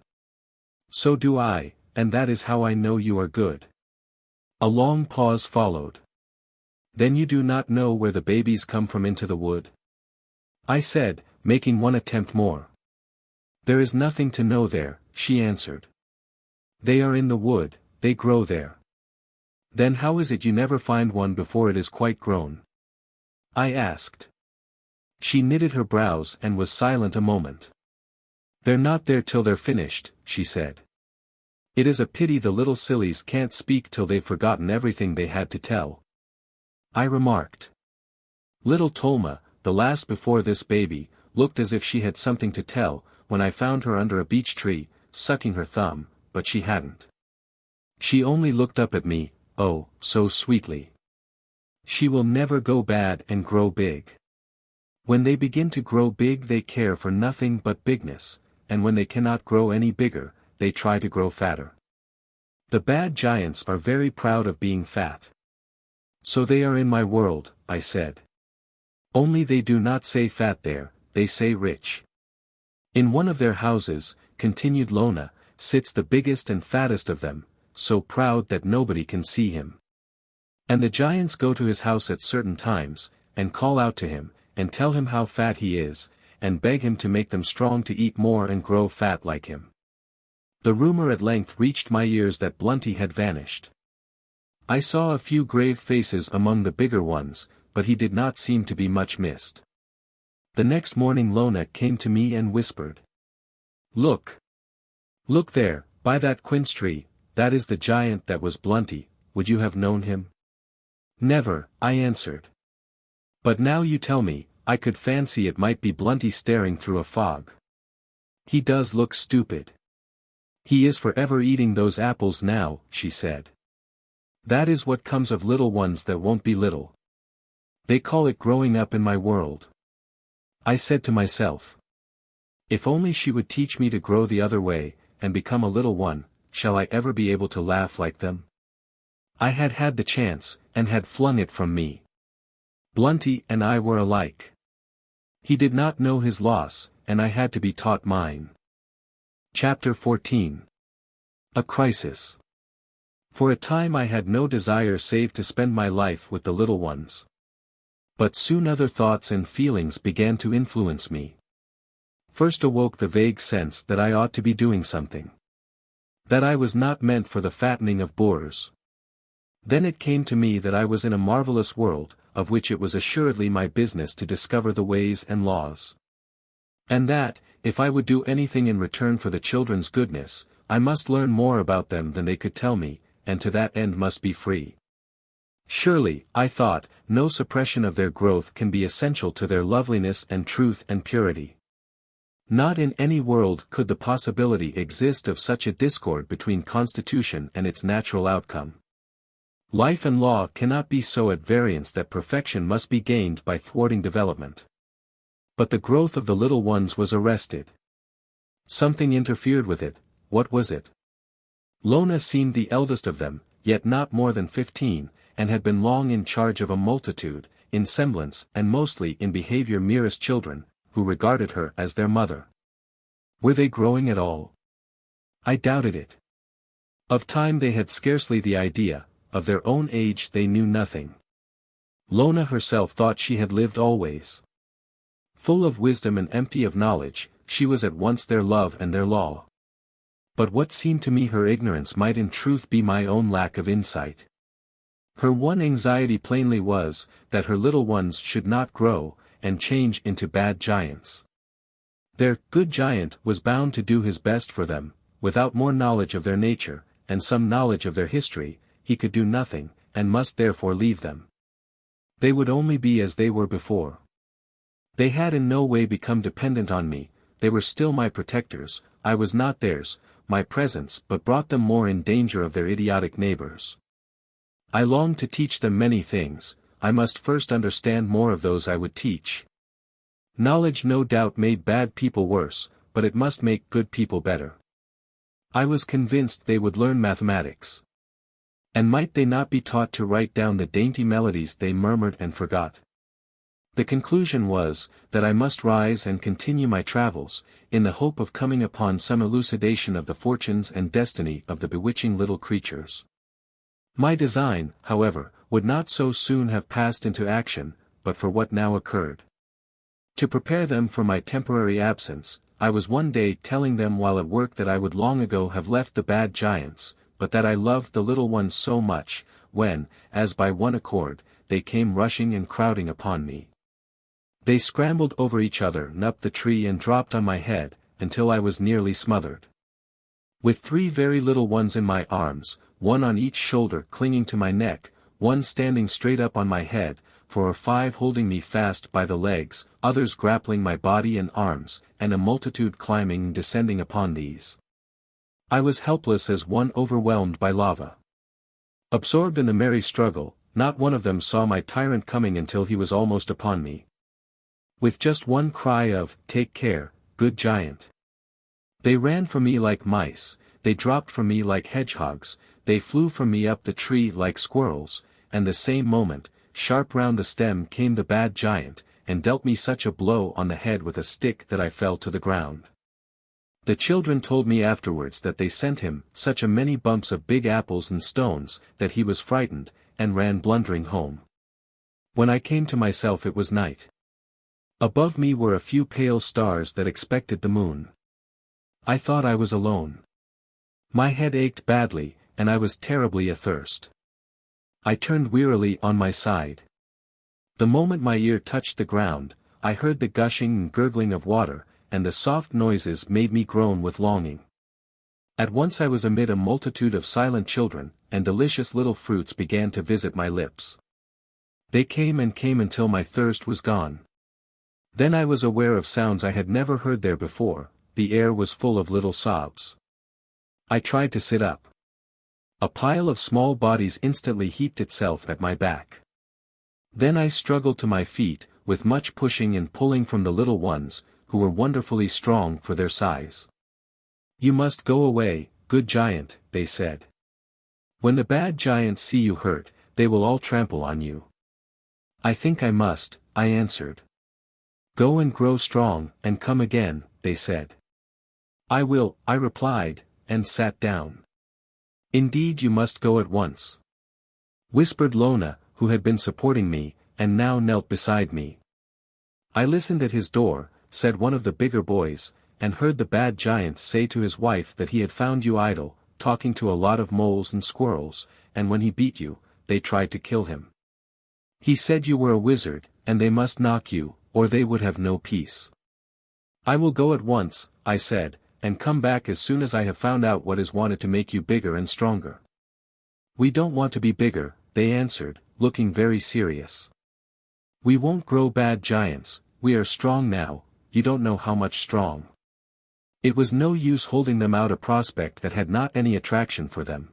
So do I, and that is how I know you are good. A long pause followed. Then you do not know where the babies come from into the wood? I said, making one attempt more. There is nothing to know there, she answered. They are in the wood, they grow there. Then how is it you never find one before it is quite grown? I asked. She knitted her brows and was silent a moment. They're not there till they're finished, she said. It is a pity the little sillies can't speak till they've forgotten everything they had to tell. I remarked. Little Tolma, the last before this baby, looked as if she had something to tell, when I found her under a beech tree, sucking her thumb, but she hadn't. She only looked up at me, oh, so sweetly. She will never go bad and grow big. When they begin to grow big they care for nothing but bigness, and when they cannot grow any bigger, they try to grow fatter. The bad giants are very proud of being fat. So they are in my world, I said. Only they do not say fat there, they say rich. In one of their houses, continued Lona, sits the biggest and fattest of them, so proud that nobody can see him. And the giants go to his house at certain times, and call out to him, and tell him how fat he is, and beg him to make them strong to eat more and grow fat like him. The rumor at length reached my ears that Blunty had vanished. I saw a few grave faces among the bigger ones, but he did not seem to be much missed. The next morning Lona came to me and whispered. Look! Look there, by that quince tree, that is the giant that was Blunty, would you have known him? Never, I answered. But now you tell me, I could fancy it might be Blunty staring through a fog. He does look stupid. He is forever eating those apples now, she said. That is what comes of little ones that won't be little. They call it growing up in my world. I said to myself. If only she would teach me to grow the other way, and become a little one, shall I ever be able to laugh like them? I had had the chance, and had flung it from me. Blunty and I were alike. He did not know his loss, and I had to be taught mine. Chapter 14. A Crisis. For a time I had no desire save to spend my life with the little ones. But soon other thoughts and feelings began to influence me. First awoke the vague sense that I ought to be doing something. That I was not meant for the fattening of boors. Then it came to me that I was in a marvelous world, of which it was assuredly my business to discover the ways and laws. And that, if I would do anything in return for the children's goodness, I must learn more about them than they could tell me, and to that end must be free. Surely, I thought, no suppression of their growth can be essential to their loveliness and truth and purity. Not in any world could the possibility exist of such a discord between constitution and its natural outcome. Life and law cannot be so at variance that perfection must be gained by thwarting development. But the growth of the little ones was arrested. Something interfered with it. What was it? Lona seemed the eldest of them, yet not more than 15, and had been long in charge of a multitude, in semblance and mostly in behavior merest children, who regarded her as their mother. Were they growing at all? I doubted it. Of time they had scarcely the idea, of their own age they knew nothing. Lona herself thought she had lived always. Full of wisdom and empty of knowledge, she was at once their love and their law. But what seemed to me her ignorance might in truth be my own lack of insight. Her one anxiety plainly was, that her little ones should not grow, and change into bad giants. Their good giant was bound to do his best for them, without more knowledge of their nature, and some knowledge of their history, he could do nothing, and must therefore leave them. They would only be as they were before. They had in no way become dependent on me, they were still my protectors, I was not theirs, my presence but brought them more in danger of their idiotic neighbors. I longed to teach them many things, I must first understand more of those I would teach. Knowledge no doubt made bad people worse, but it must make good people better. I was convinced they would learn mathematics. And might they not be taught to write down the dainty melodies they murmured and forgot? The conclusion was, that I must rise and continue my travels, in the hope of coming upon some elucidation of the fortunes and destiny of the bewitching little creatures. My design, however, would not so soon have passed into action, but for what now occurred. To prepare them for my temporary absence, I was one day telling them while at work that I would long ago have left the bad giants, but that I loved the little ones so much, when, as by one accord, they came rushing and crowding upon me. They scrambled over each other and up the tree and dropped on my head, until I was nearly smothered. With 3 very little ones in my arms, one on each shoulder clinging to my neck, one standing straight up on my head, 4 or 5 holding me fast by the legs, others grappling my body and arms, and a multitude climbing and descending upon these. I was helpless as one overwhelmed by lava. Absorbed in the merry struggle, not one of them saw my tyrant coming until he was almost upon me. With just one cry of, "Take care, good giant!" They ran from me like mice, they dropped from me like hedgehogs, they flew from me up the tree like squirrels, and the same moment, sharp round the stem came the bad giant, and dealt me such a blow on the head with a stick that I fell to the ground. The children told me afterwards that they sent him such a many bumps of big apples and stones, that he was frightened, and ran blundering home. When I came to myself it was night. Above me were a few pale stars that expected the moon. I thought I was alone. My head ached badly, and I was terribly athirst. I turned wearily on my side. The moment my ear touched the ground, I heard the gushing and gurgling of water, and the soft noises made me groan with longing. At once I was amid a multitude of silent children, and delicious little fruits began to visit my lips. They came and came until my thirst was gone. Then I was aware of sounds I had never heard there before, the air was full of little sobs. I tried to sit up. A pile of small bodies instantly heaped itself at my back. Then I struggled to my feet, with much pushing and pulling from the little ones, who were wonderfully strong for their size. "You must go away, good giant," they said. "When the bad giants see you hurt, they will all trample on you." "I think I must," I answered. "Go and grow strong, and come again," they said. "I will," I replied, and sat down. "Indeed you must go at once," whispered Lona, who had been supporting me, and now knelt beside me. I listened at his door, said one of the bigger boys, and heard the bad giant say to his wife that he had found you idle, talking to a lot of moles and squirrels, and when he beat you, they tried to kill him. He said you were a wizard, and they must knock you, or they would have no peace. "I will go at once," I said, and come back as soon as I have found out what is wanted to make you bigger and stronger." "We don't want to be bigger," they answered, looking very serious. "We won't grow bad giants, we are strong now, you don't know how much strong." It was no use holding them out a prospect that had not any attraction for them.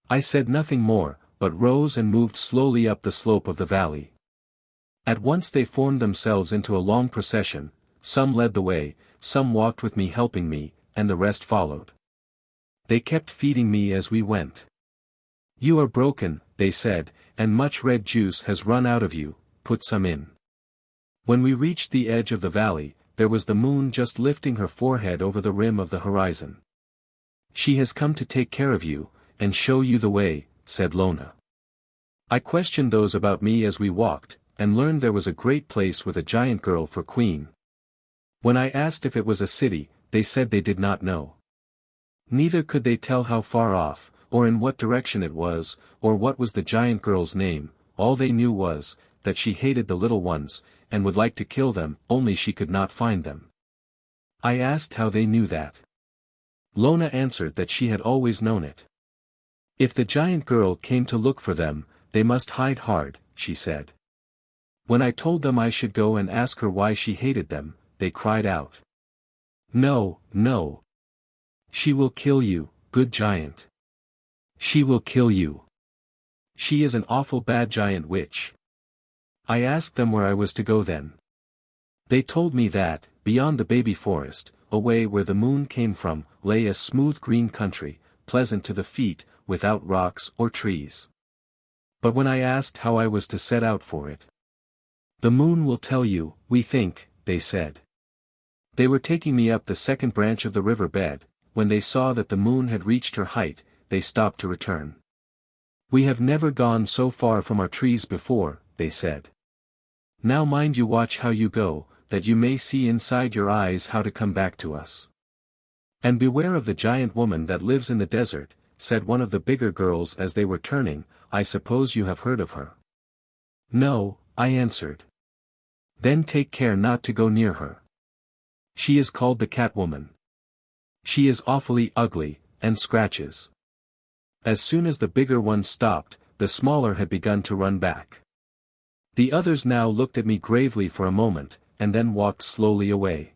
I said nothing more, but rose and moved slowly up the slope of the valley. At once they formed themselves into a long procession, some led the way, some walked with me helping me, and the rest followed. They kept feeding me as we went. "You are broken," they said, "and much red juice has run out of you, put some in." When we reached the edge of the valley, there was the moon just lifting her forehead over the rim of the horizon. "She has come to take care of you, and show you the way," said Lona. I questioned those about me as we walked, and learned there was a great place with a giant girl for queen. When I asked if it was a city, they said they did not know. Neither could they tell how far off, or in what direction it was, or what was the giant girl's name. All they knew was, that she hated the little ones, and would like to kill them, only she could not find them. I asked how they knew that. Lona answered that she had always known it. If the giant girl came to look for them, they must hide hard, she said. When I told them I should go and ask her why she hated them, they cried out. "No, no. She will kill you, good giant. She will kill you. She is an awful bad giant witch." I asked them where I was to go then. They told me that, beyond the baby forest, away where the moon came from, lay a smooth green country, pleasant to the feet, without rocks or trees. But when I asked how I was to set out for it, "The moon will tell you, we think," they said. They were taking me up the second branch of the river bed. When they saw that the moon had reached her height, they stopped to return. "We have never gone so far from our trees before," they said. "Now mind you watch how you go, that you may see inside your eyes how to come back to us. And beware of the giant woman that lives in the desert," said one of the bigger girls as they were turning. "I suppose you have heard of her." "No," I answered. "Then take care not to go near her. She is called the cat woman. She is awfully ugly, and scratches." As soon as the bigger ones stopped, the smaller had begun to run back. The others now looked at me gravely for a moment, and then walked slowly away.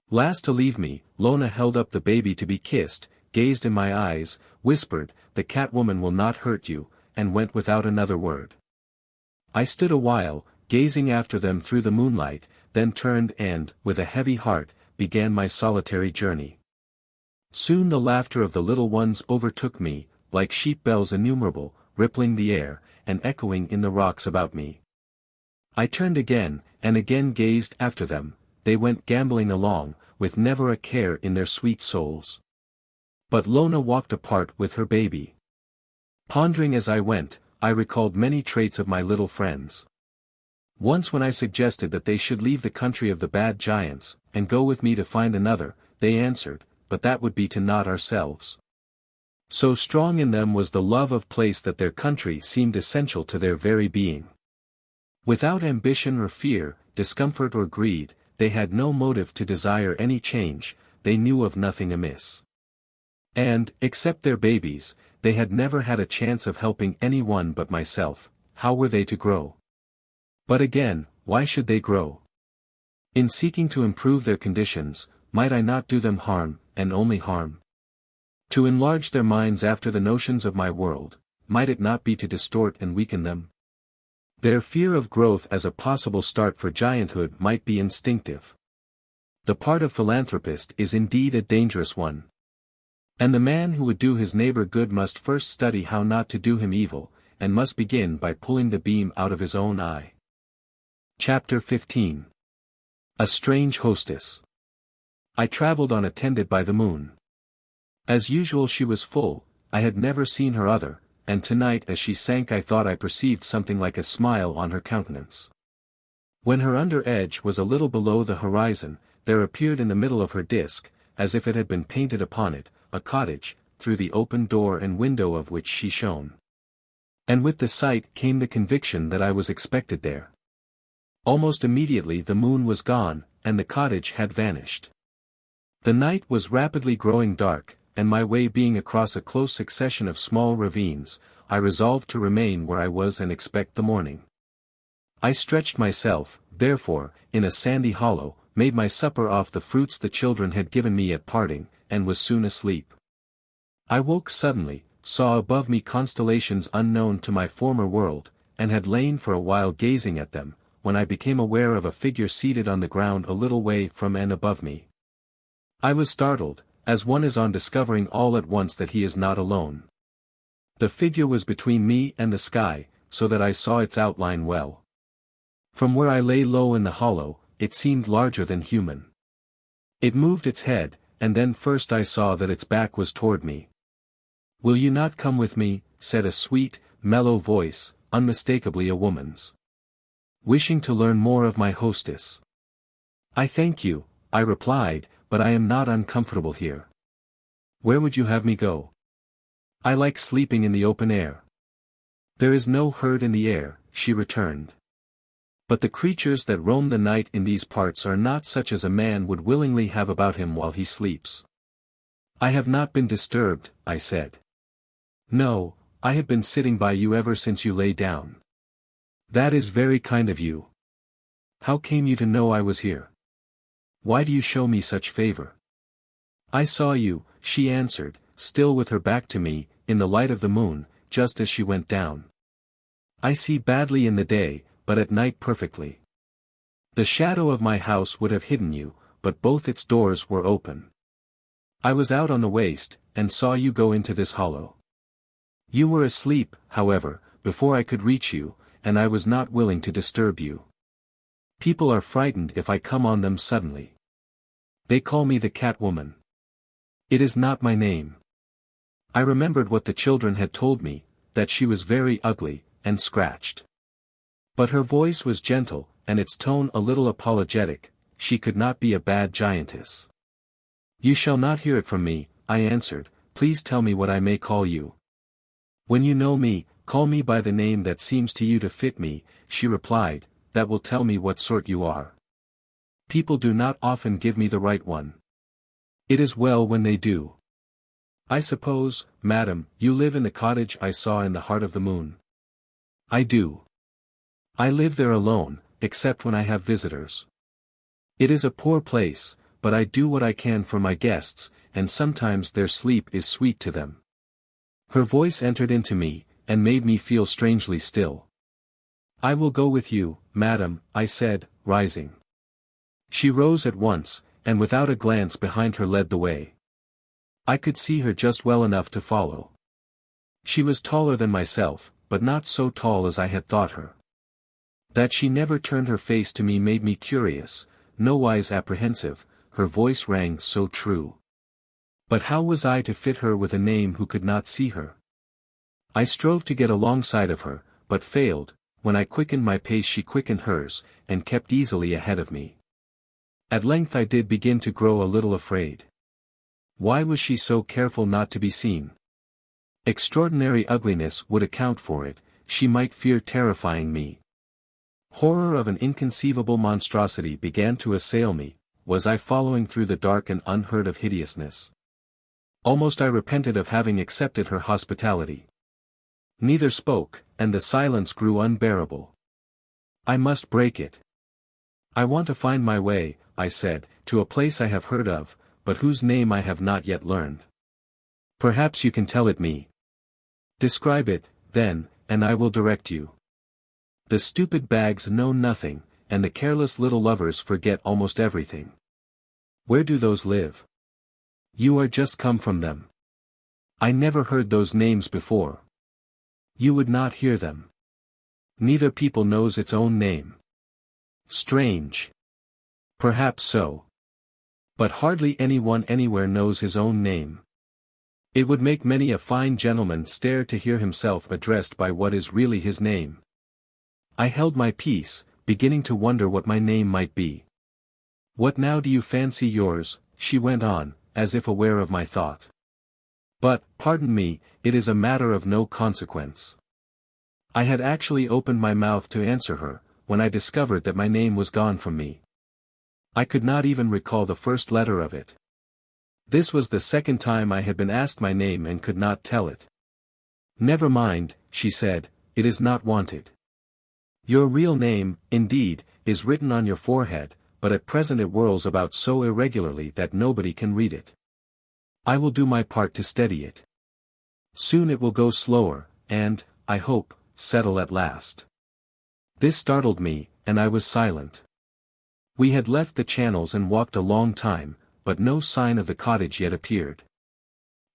Last to leave me, Lona held up the baby to be kissed, gazed in my eyes, whispered, "The cat woman will not hurt you," and went without another word. I stood a while, gazing after them through the moonlight, then turned and, with a heavy heart, began my solitary journey. Soon the laughter of the little ones overtook me, like sheep bells innumerable, rippling the air, and echoing in the rocks about me. I turned again, and again gazed after them. They went gambolling along, with never a care in their sweet souls. But Lona walked apart with her baby. Pondering as I went, I recalled many traits of my little friends. Once when I suggested that they should leave the country of the bad giants, and go with me to find another, they answered, "But that would be to not ourselves." So strong in them was the love of place that their country seemed essential to their very being. Without ambition or fear, discomfort or greed, they had no motive to desire any change, they knew of nothing amiss. And, except their babies, they had never had a chance of helping anyone but myself. How were they to grow? But again, why should they grow? In seeking to improve their conditions, might I not do them harm, and only harm? To enlarge their minds after the notions of my world, might it not be to distort and weaken them? Their fear of growth as a possible start for gianthood might be instinctive. The part of philanthropist is indeed a dangerous one. And the man who would do his neighbor good must first study how not to do him evil, and must begin by pulling the beam out of his own eye. Chapter 15. A Strange Hostess. I traveled unattended by the moon. As usual she was full, I had never seen her other, and tonight as she sank I thought I perceived something like a smile on her countenance. When her under edge was a little below the horizon, there appeared in the middle of her disk, as if it had been painted upon it, a cottage, through the open door and window of which she shone. And with the sight came the conviction that I was expected there. Almost immediately the moon was gone, and the cottage had vanished. The night was rapidly growing dark, and my way being across a close succession of small ravines, I resolved to remain where I was and expect the morning. I stretched myself, therefore, in a sandy hollow, made my supper off the fruits the children had given me at parting, and was soon asleep. I woke suddenly, saw above me constellations unknown to my former world, and had lain for a while gazing at them, when I became aware of a figure seated on the ground a little way from and above me. I was startled, as one is on discovering all at once that he is not alone. The figure was between me and the sky, so that I saw its outline well. From where I lay low in the hollow, it seemed larger than human. It moved its head, and then first I saw that its back was toward me. "Will you not come with me?" said a sweet, mellow voice, unmistakably a woman's. "Wishing to learn more of my hostess." "I thank you," I replied, "but I am not uncomfortable here." "Where would you have me go?" "I like sleeping in the open air." "There is no herd in the air," she returned. "But the creatures that roam the night in these parts are not such as a man would willingly have about him while he sleeps." "I have not been disturbed," I said. "No, I have been sitting by you ever since you lay down." "That is very kind of you. How came you to know I was here? Why do you show me such favor?" "I saw you," she answered, still with her back to me, "in the light of the moon, just as she went down. I see badly in the day, but at night perfectly. The shadow of my house would have hidden you, but both its doors were open. I was out on the waste, and saw you go into this hollow. You were asleep, however, before I could reach you, and I was not willing to disturb you. People are frightened if I come on them suddenly. They call me the Cat Woman. It is not my name." I remembered what the children had told me, that she was very ugly, and scratched. But her voice was gentle, and its tone a little apologetic. She could not be a bad giantess. "You shall not hear it from me," I answered. "Please tell me what I may call you." "When you know me, call me by the name that seems to you to fit me," she replied, "that will tell me what sort you are. People do not often give me the right one. It is well when they do. I suppose, madam, you live in the cottage I saw in the heart of the moon?" "I do. I live there alone, except when I have visitors. It is a poor place, but I do what I can for my guests, and sometimes their sleep is sweet to them." Her voice entered into me, and made me feel strangely still. "I will go with you, madam," I said, rising. She rose at once, and without a glance behind her led the way. I could see her just well enough to follow. She was taller than myself, but not so tall as I had thought her. That she never turned her face to me made me curious, nowise apprehensive, her voice rang so true. But how was I to fit her with a name who could not see her? I strove to get alongside of her, but failed. When I quickened my pace she quickened hers, and kept easily ahead of me. At length I did begin to grow a little afraid. Why was she so careful not to be seen? Extraordinary ugliness would account for it, she might fear terrifying me. Horror of an inconceivable monstrosity began to assail me. Was I following through the dark and unheard of hideousness? Almost I repented of having accepted her hospitality. Neither spoke, and the silence grew unbearable. I must break it. "I want to find my way," I said, "to a place I have heard of, but whose name I have not yet learned. Perhaps you can tell it me." "Describe it, then, and I will direct you. The stupid bags know nothing, and the careless little lovers forget almost everything. Where do those live? You are just come from them. I never heard those names before. You would not hear them. Neither people knows its own name. Strange. Perhaps so. But hardly anyone anywhere knows his own name. It would make many a fine gentleman stare to hear himself addressed by what is really his name." I held my peace, beginning to wonder what my name might be. "What now do you fancy yours?" she went on, as if aware of my thought. "But, pardon me, it is a matter of no consequence." I had actually opened my mouth to answer her, when I discovered that my name was gone from me. I could not even recall the first letter of it. This was the second time I had been asked my name and could not tell it. "Never mind," she said, "it is not wanted. Your real name, indeed, is written on your forehead, but at present it whirls about so irregularly that nobody can read it. I will do my part to steady it. Soon it will go slower, and, I hope, settle at last." This startled me, and I was silent. We had left the channels and walked a long time, but no sign of the cottage yet appeared.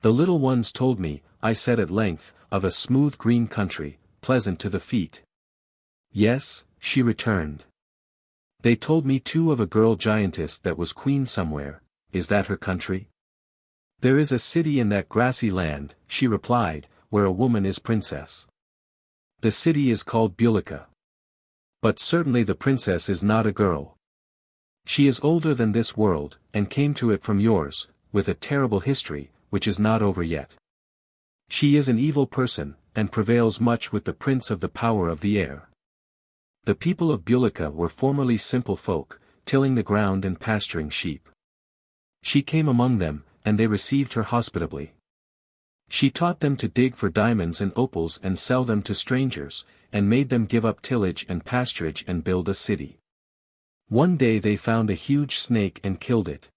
"The little ones told me," I said at length, "of a smooth green country, pleasant to the feet." "Yes," she returned. "They told me too of a girl giantess that was queen somewhere. Is that her country?" "There is a city in that grassy land," she replied, "where a woman is princess. The city is called Bulika. But certainly the princess is not a girl. She is older than this world, and came to it from yours, with a terrible history, which is not over yet. She is an evil person, and prevails much with the prince of the power of the air. The people of Bulika were formerly simple folk, tilling the ground and pasturing sheep. She came among them, and they received her hospitably. She taught them to dig for diamonds and opals and sell them to strangers, and made them give up tillage and pasturage and build a city. One day they found a huge snake and killed it,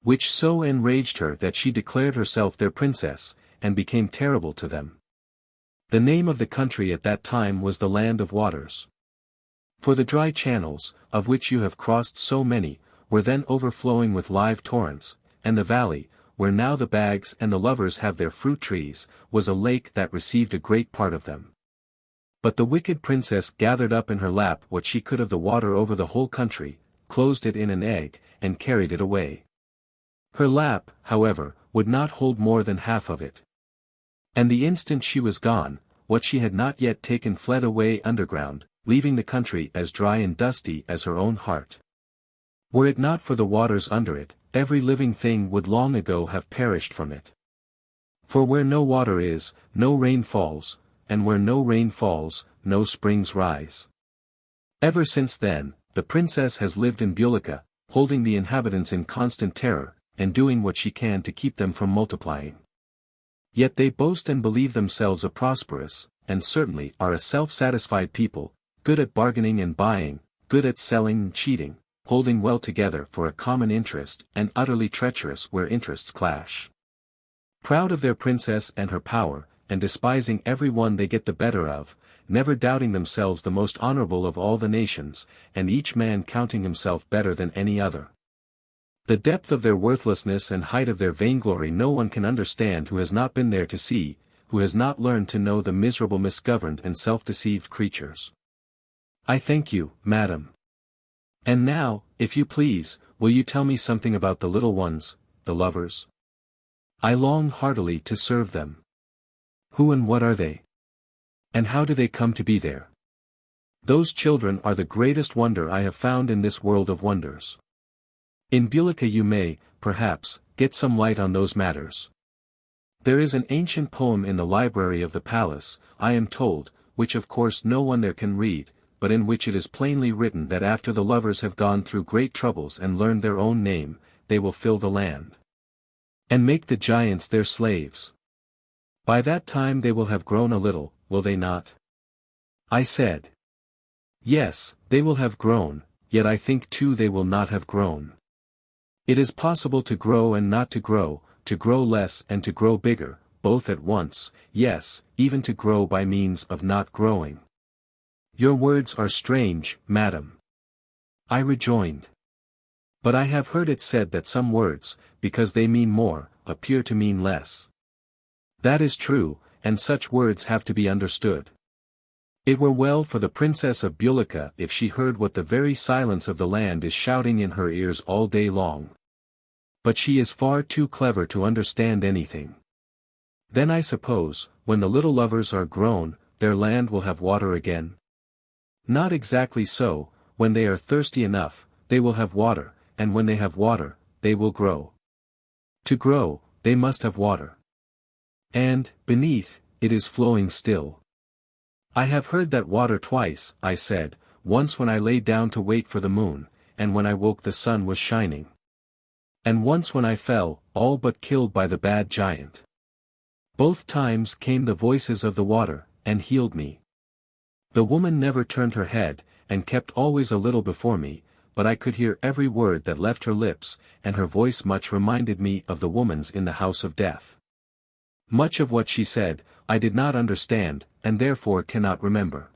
which so enraged her that she declared herself their princess, and became terrible to them. The name of the country at that time was the Land of Waters. For the dry channels, of which you have crossed so many, were then overflowing with live torrents, and the valley, where now the bags and the lovers have their fruit trees, was a lake that received a great part of them. But the wicked princess gathered up in her lap what she could of the water over the whole country, closed it in an egg, and carried it away. Her lap, however, would not hold more than half of it. And the instant she was gone, what she had not yet taken fled away underground, leaving the country as dry and dusty as her own heart. Were it not for the waters under it, every living thing would long ago have perished from it. For where no water is, no rain falls, and where no rain falls, no springs rise. Ever since then, the princess has lived in Bulika, holding the inhabitants in constant terror, and doing what she can to keep them from multiplying. Yet they boast and believe themselves a prosperous, and certainly are a self-satisfied people, good at bargaining and buying, good at selling and cheating, holding well together for a common interest, and utterly treacherous where interests clash. Proud of their princess and her power, and despising every one they get the better of, never doubting themselves the most honorable of all the nations, and each man counting himself better than any other. The depth of their worthlessness and height of their vainglory no one can understand who has not been there to see, who has not learned to know the miserable misgoverned and self-deceived creatures. I thank you, madam. And now, if you please, will you tell me something about the little ones, the lovers? I long heartily to serve them. Who and what are they? And how do they come to be there? Those children are the greatest wonder I have found in this world of wonders. In Bulika you may, perhaps, get some light on those matters. There is an ancient poem in the library of the palace, I am told, which of course no one there can read, but in which it is plainly written that after the lovers have gone through great troubles and learned their own name, they will fill the land, and make the giants their slaves. By that time they will have grown a little, will they not? I said. Yes, they will have grown, yet I think too they will not have grown. It is possible to grow and not to grow less and to grow bigger, both at once, yes, even to grow by means of not growing. Your words are strange, madam. I rejoined. But I have heard it said that some words, because they mean more, appear to mean less. That is true, and such words have to be understood. It were well for the princess of Bulika if she heard what the very silence of the land is shouting in her ears all day long. But she is far too clever to understand anything. Then I suppose, when the little lovers are grown, their land will have water again? Not exactly so, when they are thirsty enough, they will have water, and when they have water, they will grow. To grow, they must have water. And, beneath, it is flowing still. I have heard that water twice, I said, once when I lay down to wait for the moon, and when I woke the sun was shining. And once when I fell, all but killed by the bad giant. Both times came the voices of the water, and healed me. The woman never turned her head, and kept always a little before me, but I could hear every word that left her lips, and her voice much reminded me of the woman's in the house of death. Much of what she said, I did not understand, and therefore cannot remember.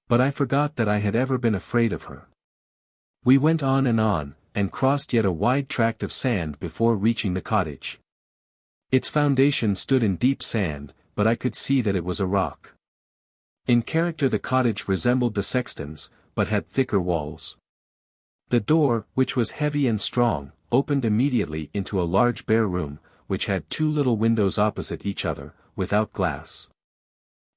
But I forgot that I had ever been afraid of her. We went on, and crossed yet a wide tract of sand before reaching the cottage. Its foundation stood in deep sand, but I could see that it was a rock. In character the cottage resembled the Sexton's, but had thicker walls. The door, which was heavy and strong, opened immediately into a large bare room, which had 2 little windows opposite each other, without glass.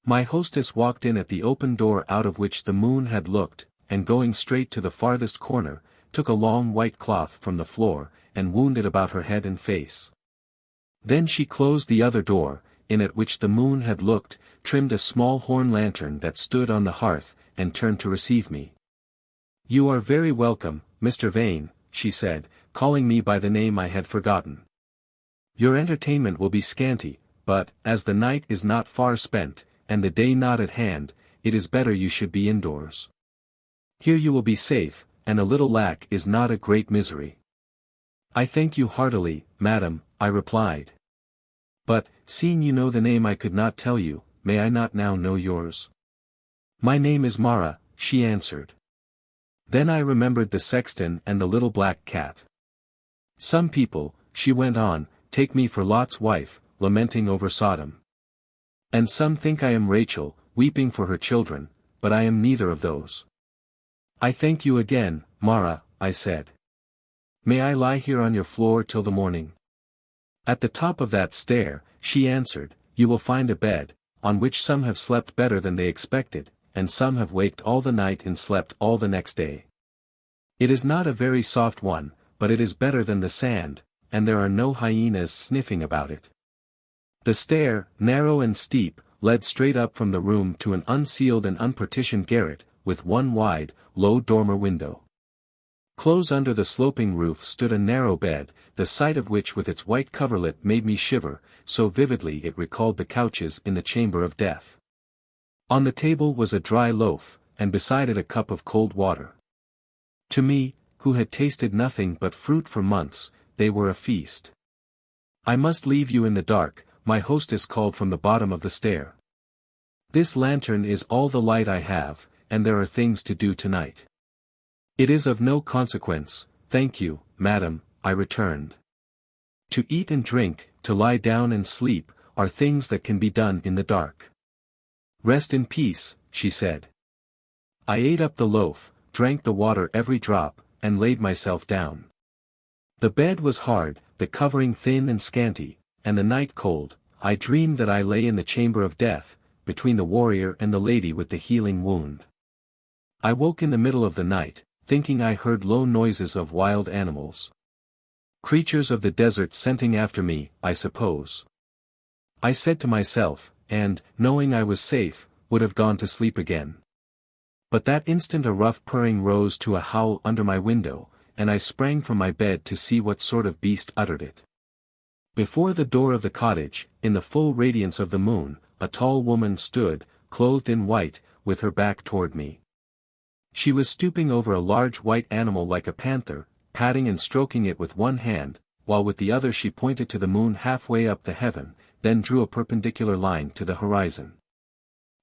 My hostess walked in at the open door out of which the moon had looked, and going straight to the farthest corner, took a long white cloth from the floor, and wound it about her head and face. Then she closed the other door, in at which the moon had looked, trimmed a small horn lantern that stood on the hearth, and turned to receive me. "You are very welcome, Mr. Vane," she said, calling me by the name I had forgotten. "Your entertainment will be scanty, but, as the night is not far spent, and the day not at hand, it is better you should be indoors. Here you will be safe, and a little lack is not a great misery." "I thank you heartily, madam," I replied. "But, seeing you know the name I could not tell you, may I not now know yours?" "My name is Mara," she answered. Then I remembered the sexton and the little black cat. "Some people," she went on, "take me for Lot's wife, lamenting over Sodom. And some think I am Rachel, weeping for her children, but I am neither of those." "I thank you again, Mara," I said. "May I lie here on your floor till the morning?" "At the top of that stair," she answered, "you will find a bed, on which some have slept better than they expected, and some have waked all the night and slept all the next day. It is not a very soft one, but it is better than the sand, and there are no hyenas sniffing about it." The stair, narrow and steep, led straight up from the room to an unceiled and unpartitioned garret, with one wide, low dormer window. Close under the sloping roof stood a narrow bed, the sight of which with its white coverlet made me shiver, so vividly it recalled the couches in the chamber of death. On the table was a dry loaf, and beside it a cup of cold water. To me, who had tasted nothing but fruit for months, they were a feast. "I must leave you in the dark," my hostess called from the bottom of the stair. "This lantern is all the light I have, and there are things to do tonight." "It is of no consequence, thank you, madam," I returned. "To eat and drink, to lie down and sleep, are things that can be done in the dark." "Rest in peace," she said. I ate up the loaf, drank the water every drop, and laid myself down. The bed was hard, the covering thin and scanty, and the night cold. I dreamed that I lay in the chamber of death, between the warrior and the lady with the healing wound. I woke in the middle of the night, thinking I heard low noises of wild animals. Creatures of the desert scenting after me, I suppose. I said to myself, and, knowing I was safe, would have gone to sleep again. But that instant a rough purring rose to a howl under my window, and I sprang from my bed to see what sort of beast uttered it. Before the door of the cottage, in the full radiance of the moon, a tall woman stood, clothed in white, with her back toward me. She was stooping over a large white animal like a panther, patting and stroking it with one hand, while with the other she pointed to the moon halfway up the heaven, then drew a perpendicular line to the horizon.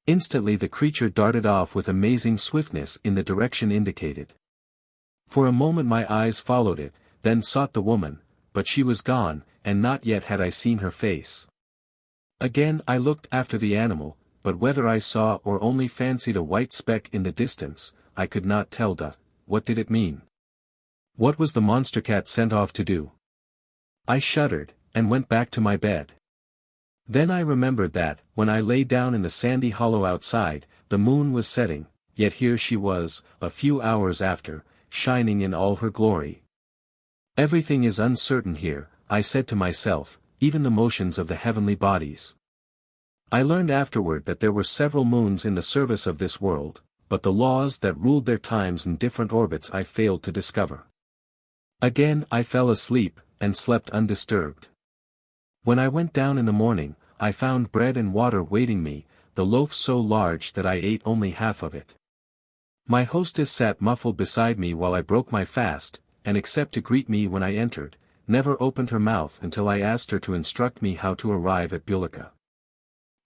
Instantly the creature darted off with amazing swiftness in the direction indicated. For a moment my eyes followed it, then sought the woman, but she was gone, and not yet had I seen her face. Again I looked after the animal, but whether I saw or only fancied a white speck in the distance, I could not tell. What did it mean? What was the monster cat sent off to do? I shuddered, and went back to my bed. Then I remembered that, when I lay down in the sandy hollow outside, the moon was setting, yet here she was, a few hours after, shining in all her glory. Everything is uncertain here, I said to myself, even the motions of the heavenly bodies. I learned afterward that there were several moons in the service of this world, but the laws that ruled their times in different orbits I failed to discover. Again I fell asleep, and slept undisturbed. When I went down in the morning, I found bread and water waiting me, the loaf so large that I ate only half of it. My hostess sat muffled beside me while I broke my fast, and except to greet me when I entered, never opened her mouth until I asked her to instruct me how to arrive at Bulika.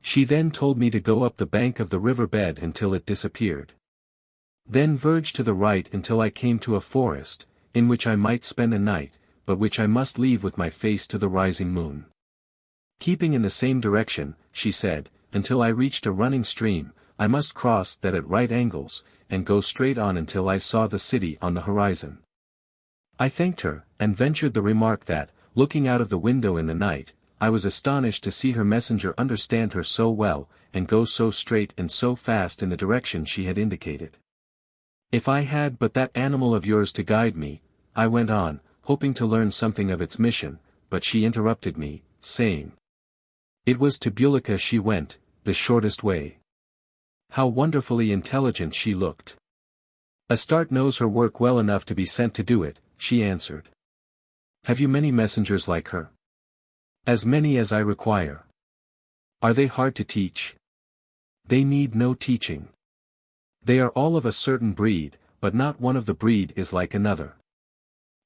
She then told me to go up the bank of the river bed until it disappeared. Then verge to the right until I came to a forest, in which I might spend a night, but which I must leave with my face to the rising moon. Keeping in the same direction, she said, until I reached a running stream, I must cross that at right angles, and go straight on until I saw the city on the horizon. I thanked her, and ventured the remark that, looking out of the window in the night, I was astonished to see her messenger understand her so well, and go so straight and so fast in the direction she had indicated. If I had but that animal of yours to guide me, I went on, hoping to learn something of its mission, but she interrupted me, saying, it was to Bulika she went, the shortest way. How wonderfully intelligent she looked. Astarte knows her work well enough to be sent to do it, she answered. Have you many messengers like her? As many as I require. Are they hard to teach? They need no teaching. They are all of a certain breed, but not one of the breed is like another.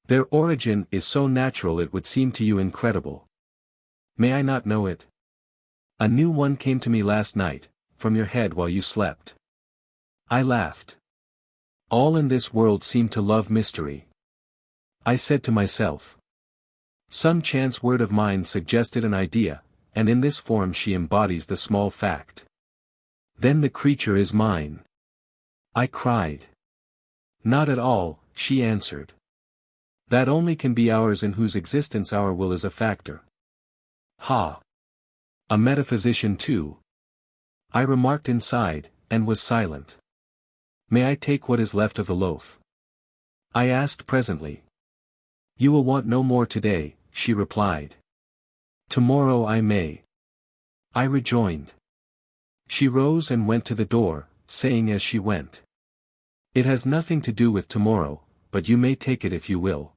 Their origin is so natural it would seem to you incredible. May I not know it? A new one came to me last night, from your head while you slept. I laughed. All in this world seem to love mystery. I said to myself. Some chance word of mine suggested an idea, and in this form she embodies the small fact. Then the creature is mine. I cried. Not at all, she answered. That only can be ours in whose existence our will is a factor. Ha! A metaphysician too. I remarked inside, and was silent. May I take what is left of the loaf? I asked presently. You will want no more today, she replied. Tomorrow I may. I rejoined. She rose and went to the door, saying as she went. It has nothing to do with tomorrow, but you may take it if you will.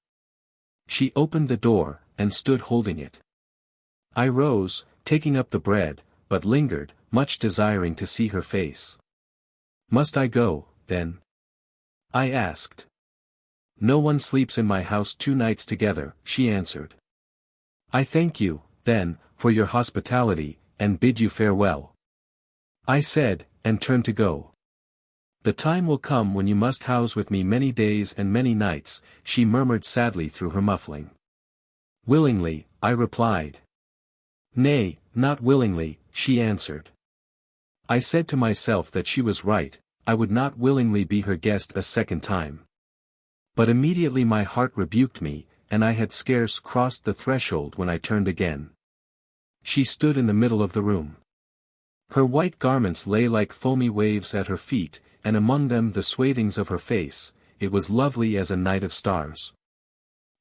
She opened the door, and stood holding it. I rose, taking up the bread, but lingered, much desiring to see her face. Must I go, then? I asked. No one sleeps in my house 2 nights together, she answered. I thank you, then, for your hospitality, and bid you farewell. I said, and turned to go. The time will come when you must house with me many days and many nights, she murmured sadly through her muffling. Willingly, I replied. Nay, not willingly, she answered. I said to myself that she was right, I would not willingly be her guest a second time. But immediately my heart rebuked me, and I had scarce crossed the threshold when I turned again. She stood in the middle of the room. Her white garments lay like foamy waves at her feet, and among them the swathings of her face, it was lovely as a night of stars.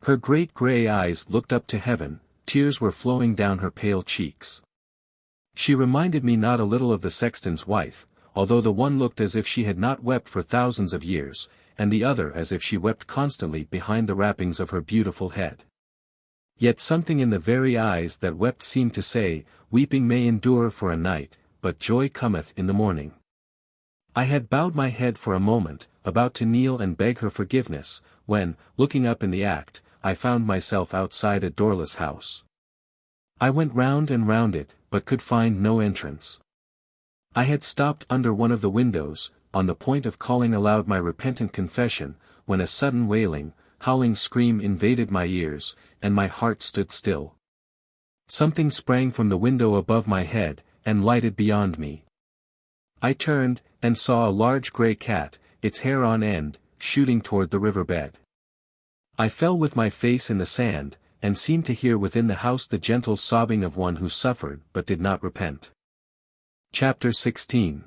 Her great grey eyes looked up to heaven, tears were flowing down her pale cheeks. She reminded me not a little of the sexton's wife, although the one looked as if she had not wept for thousands of years, and the other as if she wept constantly behind the wrappings of her beautiful head. Yet something in the very eyes that wept seemed to say, weeping may endure for a night, but joy cometh in the morning. I had bowed my head for a moment, about to kneel and beg her forgiveness, when, looking up in the act, I found myself outside a doorless house. I went round and round it, but could find no entrance. I had stopped under one of the windows, on the point of calling aloud my repentant confession, when a sudden wailing, howling scream invaded my ears, and my heart stood still. Something sprang from the window above my head, and lighted beyond me. I turned, and saw a large grey cat, its hair on end, shooting toward the riverbed. I fell with my face in the sand, and seemed to hear within the house the gentle sobbing of one who suffered but did not repent. Chapter 16.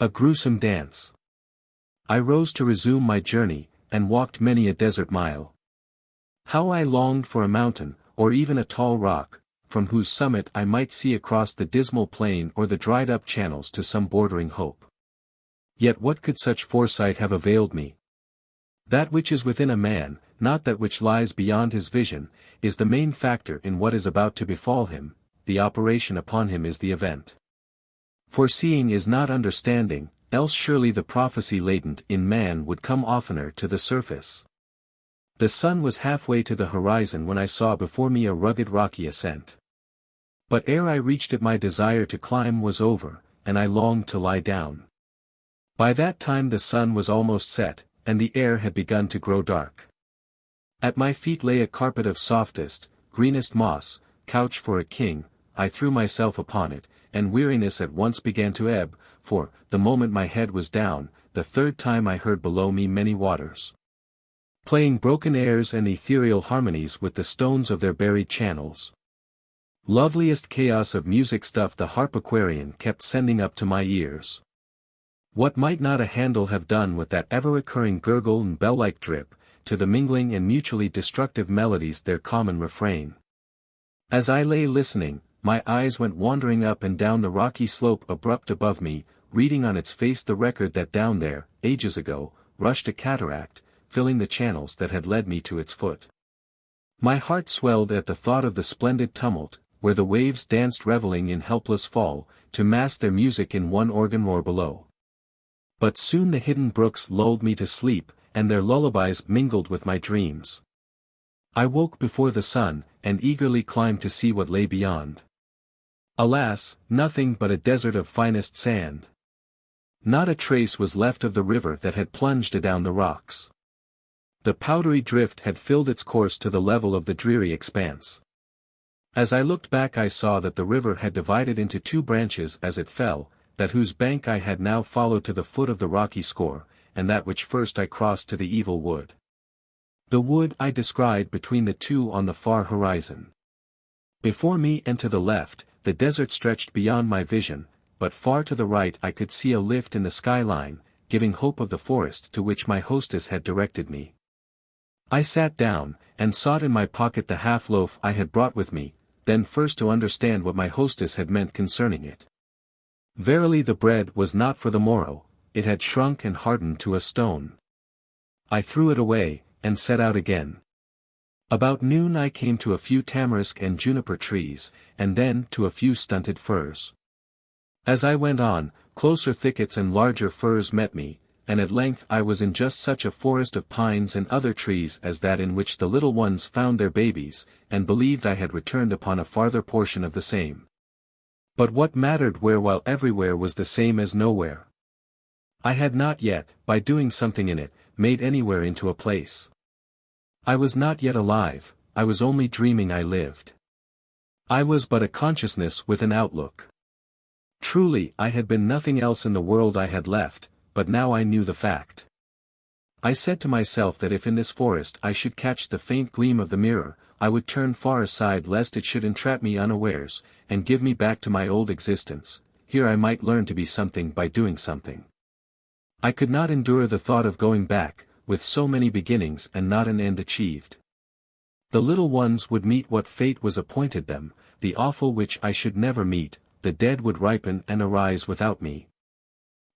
A Gruesome Dance. I rose to resume my journey, and walked many a desert mile. How I longed for a mountain, or even a tall rock, from whose summit I might see across the dismal plain or the dried-up channels to some bordering hope. Yet what could such foresight have availed me? That which is within a man, not that which lies beyond his vision, is the main factor in what is about to befall him, the operation upon him is the event. Foreseeing is not understanding, else surely the prophecy latent in man would come oftener to the surface. The sun was halfway to the horizon when I saw before me a rugged rocky ascent. But ere I reached it my desire to climb was over, and I longed to lie down. By that time the sun was almost set, and the air had begun to grow dark. At my feet lay a carpet of softest, greenest moss, couch for a king. I threw myself upon it, and weariness at once began to ebb, for, the moment my head was down, the third time I heard below me many waters playing broken airs and ethereal harmonies with the stones of their buried channels. Loveliest chaos of music stuff the harpsichord kept sending up to my ears. What might not a handle have done with that ever-recurring gurgle and bell-like drip, to the mingling and mutually destructive melodies their common refrain? As I lay listening, my eyes went wandering up and down the rocky slope abrupt above me, reading on its face the record that down there, ages ago, rushed a cataract, filling the channels that had led me to its foot. My heart swelled at the thought of the splendid tumult, where the waves danced reveling in helpless fall, to mass their music in one organ roar below. But soon the hidden brooks lulled me to sleep, and their lullabies mingled with my dreams. I woke before the sun, and eagerly climbed to see what lay beyond. Alas, nothing but a desert of finest sand. Not a trace was left of the river that had plunged adown the rocks. The powdery drift had filled its course to the level of the dreary expanse. As I looked back I saw that the river had divided into two branches as it fell, that whose bank I had now followed to the foot of the rocky score, and that which first I crossed to the evil wood. The wood I descried between the two on the far horizon. Before me and to the left, the desert stretched beyond my vision, but far to the right I could see a lift in the skyline, giving hope of the forest to which my hostess had directed me. I sat down, and sought in my pocket the half-loaf I had brought with me, then first to understand what my hostess had meant concerning it. Verily the bread was not for the morrow, it had shrunk and hardened to a stone. I threw it away, and set out again. About noon I came to a few tamarisk and juniper trees, and then to a few stunted firs. As I went on, closer thickets and larger firs met me, and at length I was in just such a forest of pines and other trees as that in which the little ones found their babies, and believed I had returned upon a farther portion of the same. But what mattered where while everywhere was the same as nowhere? I had not yet, by doing something in it, made anywhere into a place. I was not yet alive, I was only dreaming I lived. I was but a consciousness with an outlook. Truly I had been nothing else in the world I had left, but now I knew the fact. I said to myself that if in this forest I should catch the faint gleam of the mirror, I would turn far aside lest it should entrap me unawares, and give me back to my old existence. Here I might learn to be something by doing something. I could not endure the thought of going back, with so many beginnings and not an end achieved. The little ones would meet what fate was appointed them, the awful which I should never meet, the dead would ripen and arise without me.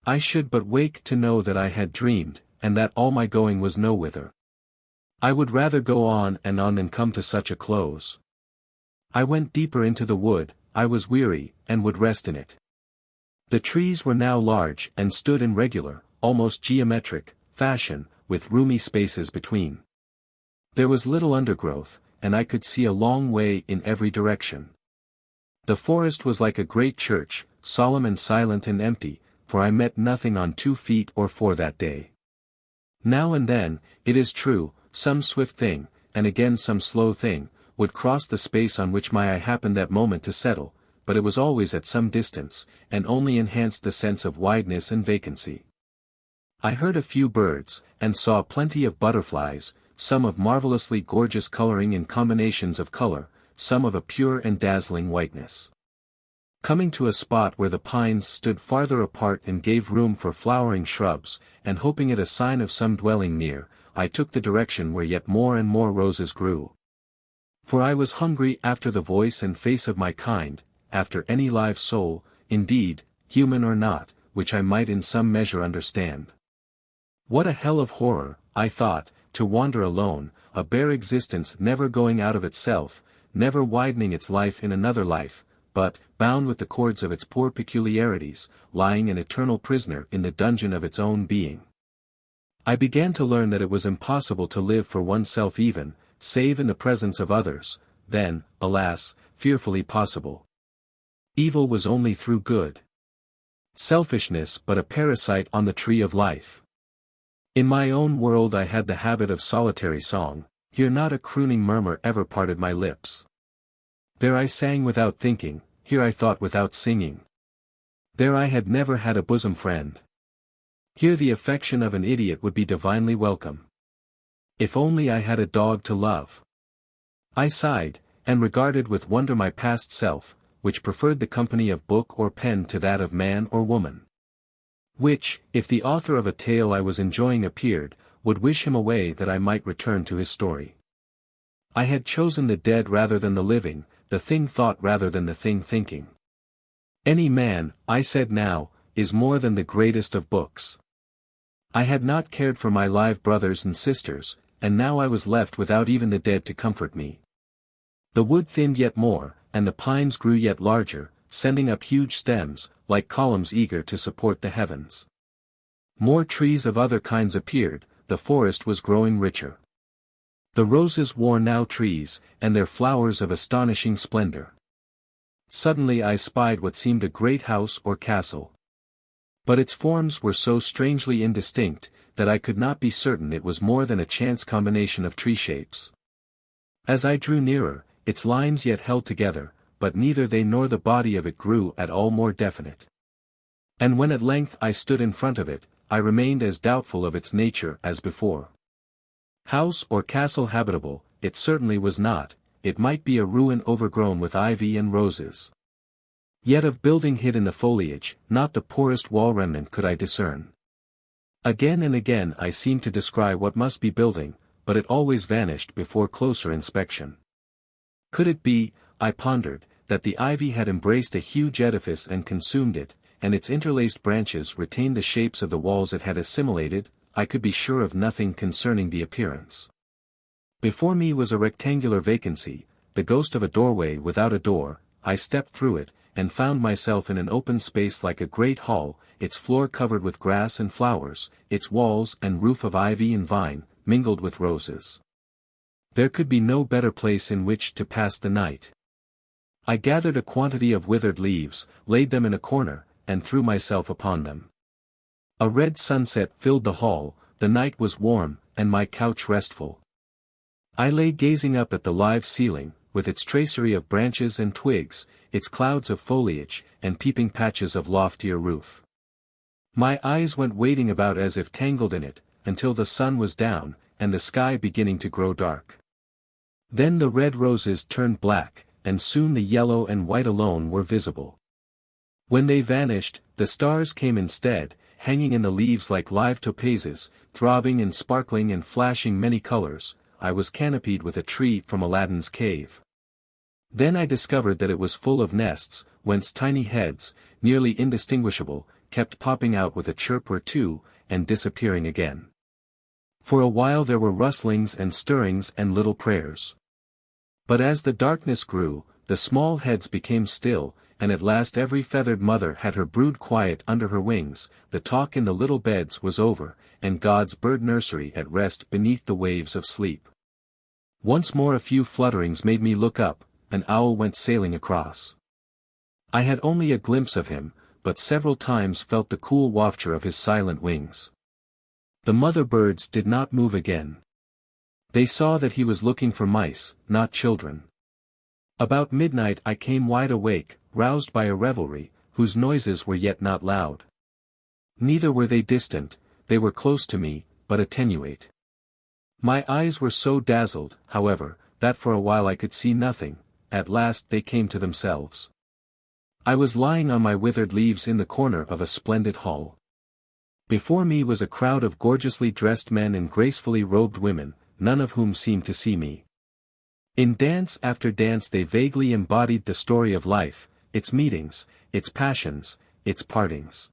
I should but wake to know that I had dreamed, and that all my going was nowhither. I would rather go on and on than come to such a close. I went deeper into the wood, I was weary, and would rest in it. The trees were now large and stood in regular, almost geometric, fashion, with roomy spaces between. There was little undergrowth, and I could see a long way in every direction. The forest was like a great church, solemn and silent and empty, for I met nothing on 2 feet or 4 that day. Now and then, it is true, some swift thing, and again some slow thing, would cross the space on which my eye happened that moment to settle, but it was always at some distance, and only enhanced the sense of wideness and vacancy. I heard a few birds, and saw plenty of butterflies, some of marvelously gorgeous coloring in combinations of color, some of a pure and dazzling whiteness. Coming to a spot where the pines stood farther apart and gave room for flowering shrubs, and hoping it a sign of some dwelling near, I took the direction where yet more and more roses grew. For I was hungry after the voice and face of my kind, after any live soul, indeed, human or not, which I might in some measure understand. What a hell of horror, I thought, to wander alone, a bare existence never going out of itself, never widening its life in another life, but, bound with the cords of its poor peculiarities, lying an eternal prisoner in the dungeon of its own being. I began to learn that it was impossible to live for oneself even, save in the presence of others, then, alas, fearfully possible. Evil was only through good. Selfishness but a parasite on the tree of life. In my own world I had the habit of solitary song, here not a crooning murmur ever parted my lips. There I sang without thinking, here I thought without singing. There I had never had a bosom friend. Here the affection of an idiot would be divinely welcome. If only I had a dog to love. I sighed, and regarded with wonder my past self, which preferred the company of book or pen to that of man or woman. Which, if the author of a tale I was enjoying appeared, would wish him away that I might return to his story. I had chosen the dead rather than the living, the thing thought rather than the thing thinking. Any man, I said now, is more than the greatest of books. I had not cared for my live brothers and sisters, and now I was left without even the dead to comfort me. The wood thinned yet more, and the pines grew yet larger, sending up huge stems, like columns eager to support the heavens. More trees of other kinds appeared, the forest was growing richer. The roses wore now trees, and their flowers of astonishing splendor. Suddenly I spied what seemed a great house or castle. But its forms were so strangely indistinct, that I could not be certain it was more than a chance combination of tree shapes. As I drew nearer, its lines yet held together, but neither they nor the body of it grew at all more definite. And when at length I stood in front of it, I remained as doubtful of its nature as before. House or castle habitable, it certainly was not, it might be a ruin overgrown with ivy and roses. Yet of building hid in the foliage, not the poorest wall remnant could I discern. Again and again I seemed to descry what must be building, but it always vanished before closer inspection. Could it be, I pondered, that the ivy had embraced a huge edifice and consumed it, and its interlaced branches retained the shapes of the walls it had assimilated? I could be sure of nothing concerning the appearance. Before me was a rectangular vacancy, the ghost of a doorway without a door. I stepped through it, and found myself in an open space like a great hall, its floor covered with grass and flowers, its walls and roof of ivy and vine, mingled with roses. There could be no better place in which to pass the night. I gathered a quantity of withered leaves, laid them in a corner, and threw myself upon them. A red sunset filled the hall, the night was warm, and my couch restful. I lay gazing up at the live ceiling, with its tracery of branches and twigs, its clouds of foliage, and peeping patches of loftier roof. My eyes went wading about as if tangled in it, until the sun was down, and the sky beginning to grow dark. Then the red roses turned black, and soon the yellow and white alone were visible. When they vanished, the stars came instead, hanging in the leaves like live topazes, throbbing and sparkling and flashing many colors. I was canopied with a tree from Aladdin's cave. Then I discovered that it was full of nests, whence tiny heads, nearly indistinguishable, kept popping out with a chirp or two, and disappearing again. For a while there were rustlings and stirrings and little prayers. But as the darkness grew, the small heads became still, and at last every feathered mother had her brood quiet under her wings, the talk in the little beds was over, and God's bird nursery at rest beneath the waves of sleep. Once more a few flutterings made me look up, an owl went sailing across. I had only a glimpse of him, but several times felt the cool wafture of his silent wings. The mother birds did not move again. They saw that he was looking for mice, not children. About midnight I came wide awake, roused by a revelry, whose noises were yet not loud. Neither were they distant, they were close to me, but attenuate. My eyes were so dazzled, however, that for a while I could see nothing. At last they came to themselves. I was lying on my withered leaves in the corner of a splendid hall. Before me was a crowd of gorgeously dressed men and gracefully robed women, none of whom seemed to see me. In dance after dance they vaguely embodied the story of life, its meetings, its passions, its partings.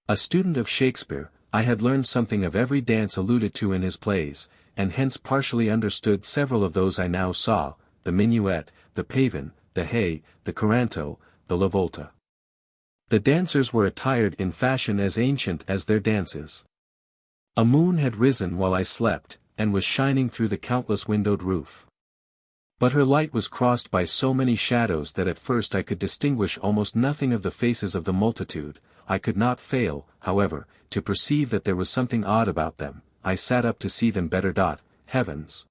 A student of Shakespeare, I had learned something of every dance alluded to in his plays, and hence partially understood several of those I now saw, the minuet, the pavin, the hay, the coranto, the la volta. The dancers were attired in fashion as ancient as their dances. A moon had risen while I slept, and was shining through the countless windowed roof. But her light was crossed by so many shadows that at first I could distinguish almost nothing of the faces of the multitude. I could not fail, however, to perceive that there was something odd about them. I sat up to see them better. Heavens!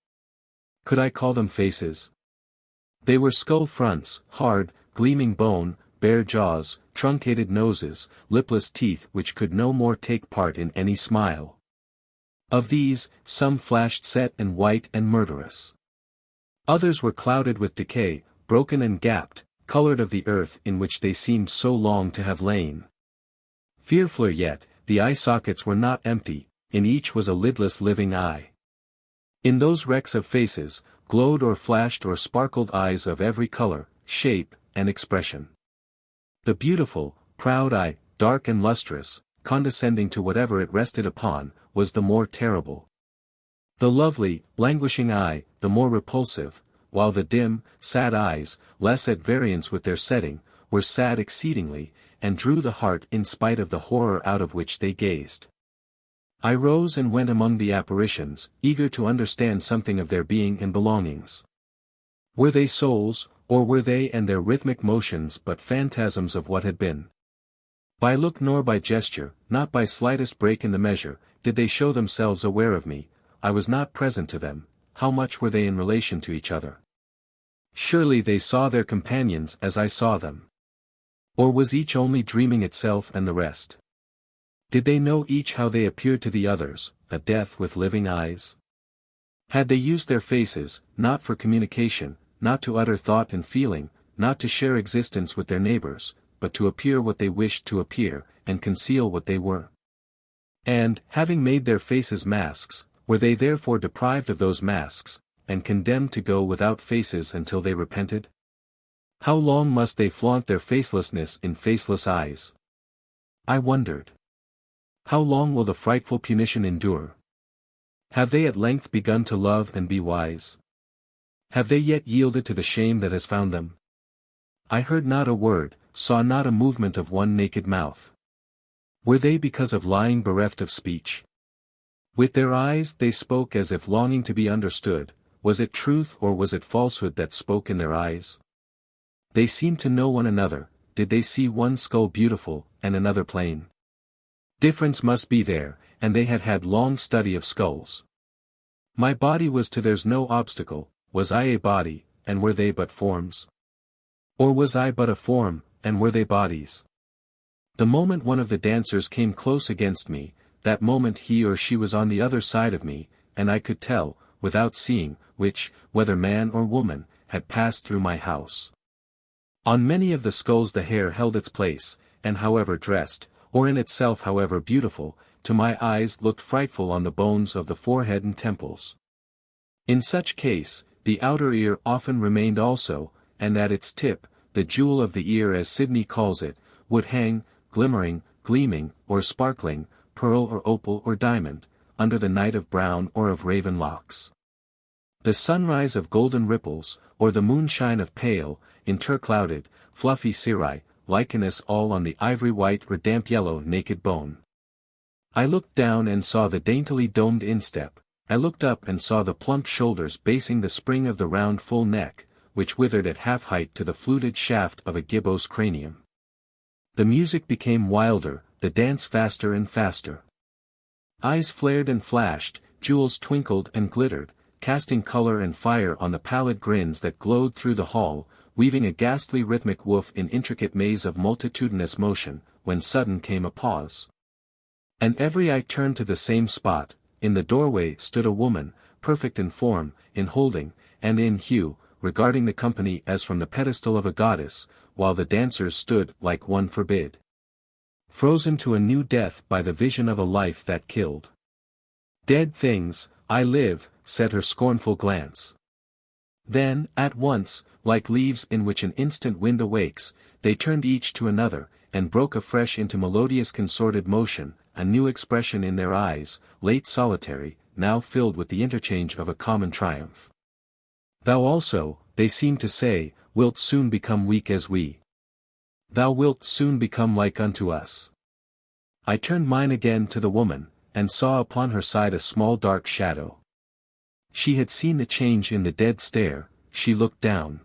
Could I call them faces? They were skull fronts, hard, gleaming bone, bare jaws, truncated noses, lipless teeth which could no more take part in any smile. Of these, some flashed set and white and murderous. Others were clouded with decay, broken and gapped, colored of the earth in which they seemed so long to have lain. Fearfuller yet, the eye sockets were not empty, in each was a lidless living eye. In those wrecks of faces, glowed or flashed or sparkled eyes of every color, shape, and expression. The beautiful, proud eye, dark and lustrous, condescending to whatever it rested upon, was the more terrible. The lovely, languishing eye, the more repulsive, while the dim, sad eyes, less at variance with their setting, were sad exceedingly, and drew the heart in spite of the horror out of which they gazed. I rose and went among the apparitions, eager to understand something of their being and belongings. Were they souls, or were they and their rhythmic motions but phantasms of what had been? By look nor by gesture, not by slightest break in the measure, did they show themselves aware of me. I was not present to them. How much were they in relation to each other? Surely they saw their companions as I saw them. Or was each only dreaming itself and the rest? Did they know each how they appeared to the others, a death with living eyes? Had they used their faces, not for communication, not to utter thought and feeling, not to share existence with their neighbors, but to appear what they wished to appear, and conceal what they were? And, having made their faces masks, were they therefore deprived of those masks, and condemned to go without faces until they repented? How long must they flaunt their facelessness in faceless eyes? I wondered. How long will the frightful punition endure? Have they at length begun to love and be wise? Have they yet yielded to the shame that has found them? I heard not a word, saw not a movement of one naked mouth. Were they because of lying bereft of speech? With their eyes they spoke as if longing to be understood. Was it truth or was it falsehood that spoke in their eyes? They seemed to know one another. Did they see one skull beautiful, and another plain? Difference must be there, and they had had long study of skulls. My body was to theirs no obstacle. Was I a body, and were they but forms? Or was I but a form, and were they bodies? The moment one of the dancers came close against me, that moment he or she was on the other side of me, and I could tell, without seeing, which, whether man or woman, had passed through my house. On many of the skulls the hair held its place, and however dressed, or in itself however beautiful, to my eyes looked frightful on the bones of the forehead and temples. In such case, the outer ear often remained also, and at its tip, the jewel of the ear as Sidney calls it, would hang, glimmering, gleaming, or sparkling, pearl or opal or diamond, under the night of brown or of raven locks. The sunrise of golden ripples, or the moonshine of pale, interclouded, fluffy cirri, liken us all on the ivory-white or damp yellow naked bone. I looked down and saw the daintily domed instep. I looked up and saw the plump shoulders basing the spring of the round full neck, which withered at half-height to the fluted shaft of a gibbous cranium. The music became wilder, the dance faster and faster. Eyes flared and flashed, jewels twinkled and glittered, casting color and fire on the pallid grins that glowed through the hall, weaving a ghastly rhythmic woof in intricate maze of multitudinous motion, when sudden came a pause. And every eye turned to the same spot. In the doorway stood a woman, perfect in form, in holding, and in hue, regarding the company as from the pedestal of a goddess, while the dancers stood like one forbid. Frozen to a new death by the vision of a life that killed. Dead things, I live, said her scornful glance. Then, at once, like leaves in which an instant wind awakes, they turned each to another, and broke afresh into melodious consorted motion, a new expression in their eyes, late solitary, now filled with the interchange of a common triumph. Thou also, they seem to say, wilt soon become weak as we. Thou wilt soon become like unto us. I turned mine again to the woman, and saw upon her side a small dark shadow. She had seen the change in the dead stare, she looked down.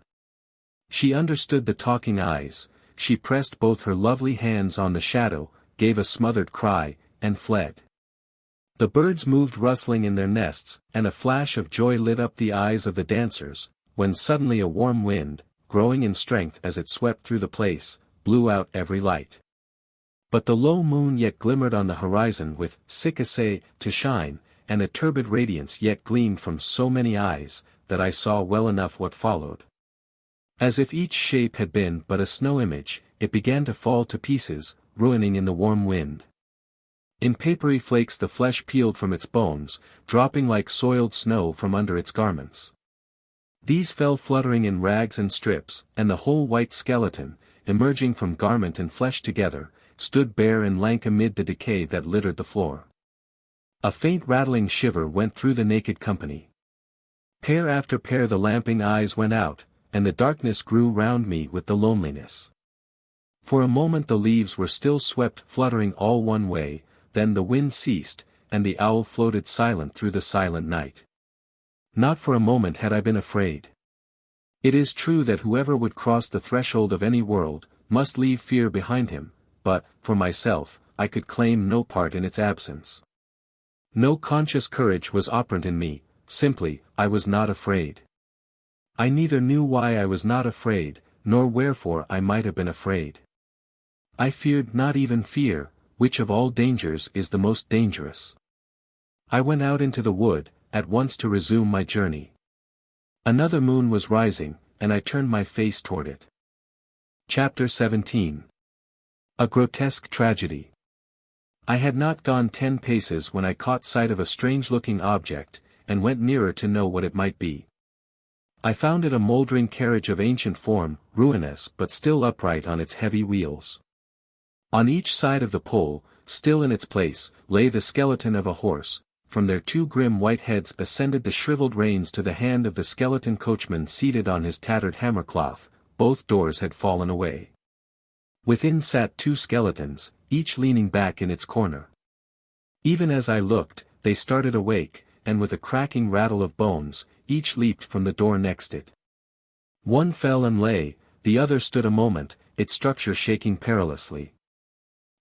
She understood the talking eyes, she pressed both her lovely hands on the shadow, gave a smothered cry, and fled. The birds moved rustling in their nests, and a flash of joy lit up the eyes of the dancers, when suddenly a warm wind, growing in strength as it swept through the place, blew out every light. But the low moon yet glimmered on the horizon with sick-essay to shine, and a turbid radiance yet gleamed from so many eyes, that I saw well enough what followed. As if each shape had been but a snow image, it began to fall to pieces, ruining in the warm wind. In papery flakes the flesh peeled from its bones, dropping like soiled snow from under its garments. These fell fluttering in rags and strips, and the whole white skeleton, emerging from garment and flesh together, stood bare and lank amid the decay that littered the floor. A faint rattling shiver went through the naked company. Pair after pair the lamping eyes went out, and the darkness grew round me with the loneliness. For a moment the leaves were still swept fluttering all one way, then the wind ceased, and the owl floated silent through the silent night. Not for a moment had I been afraid. It is true that whoever would cross the threshold of any world, must leave fear behind him, but, for myself, I could claim no part in its absence. No conscious courage was operant in me, simply, I was not afraid. I neither knew why I was not afraid, nor wherefore I might have been afraid. I feared not even fear, which of all dangers is the most dangerous. I went out into the wood, at once to resume my journey. Another moon was rising, and I turned my face toward it. Chapter 17. A Grotesque Tragedy. I had not gone 10 paces when I caught sight of a strange-looking object, and went nearer to know what it might be. I found it a mouldering carriage of ancient form, ruinous but still upright on its heavy wheels. On each side of the pole, still in its place, lay the skeleton of a horse. From their 2 grim white heads ascended the shriveled reins to the hand of the skeleton coachman seated on his tattered hammercloth. Both doors had fallen away. Within sat 2 skeletons, each leaning back in its corner. Even as I looked, they started awake, and with a cracking rattle of bones, each leaped from the door next it. One fell and lay, the other stood a moment, its structure shaking perilously.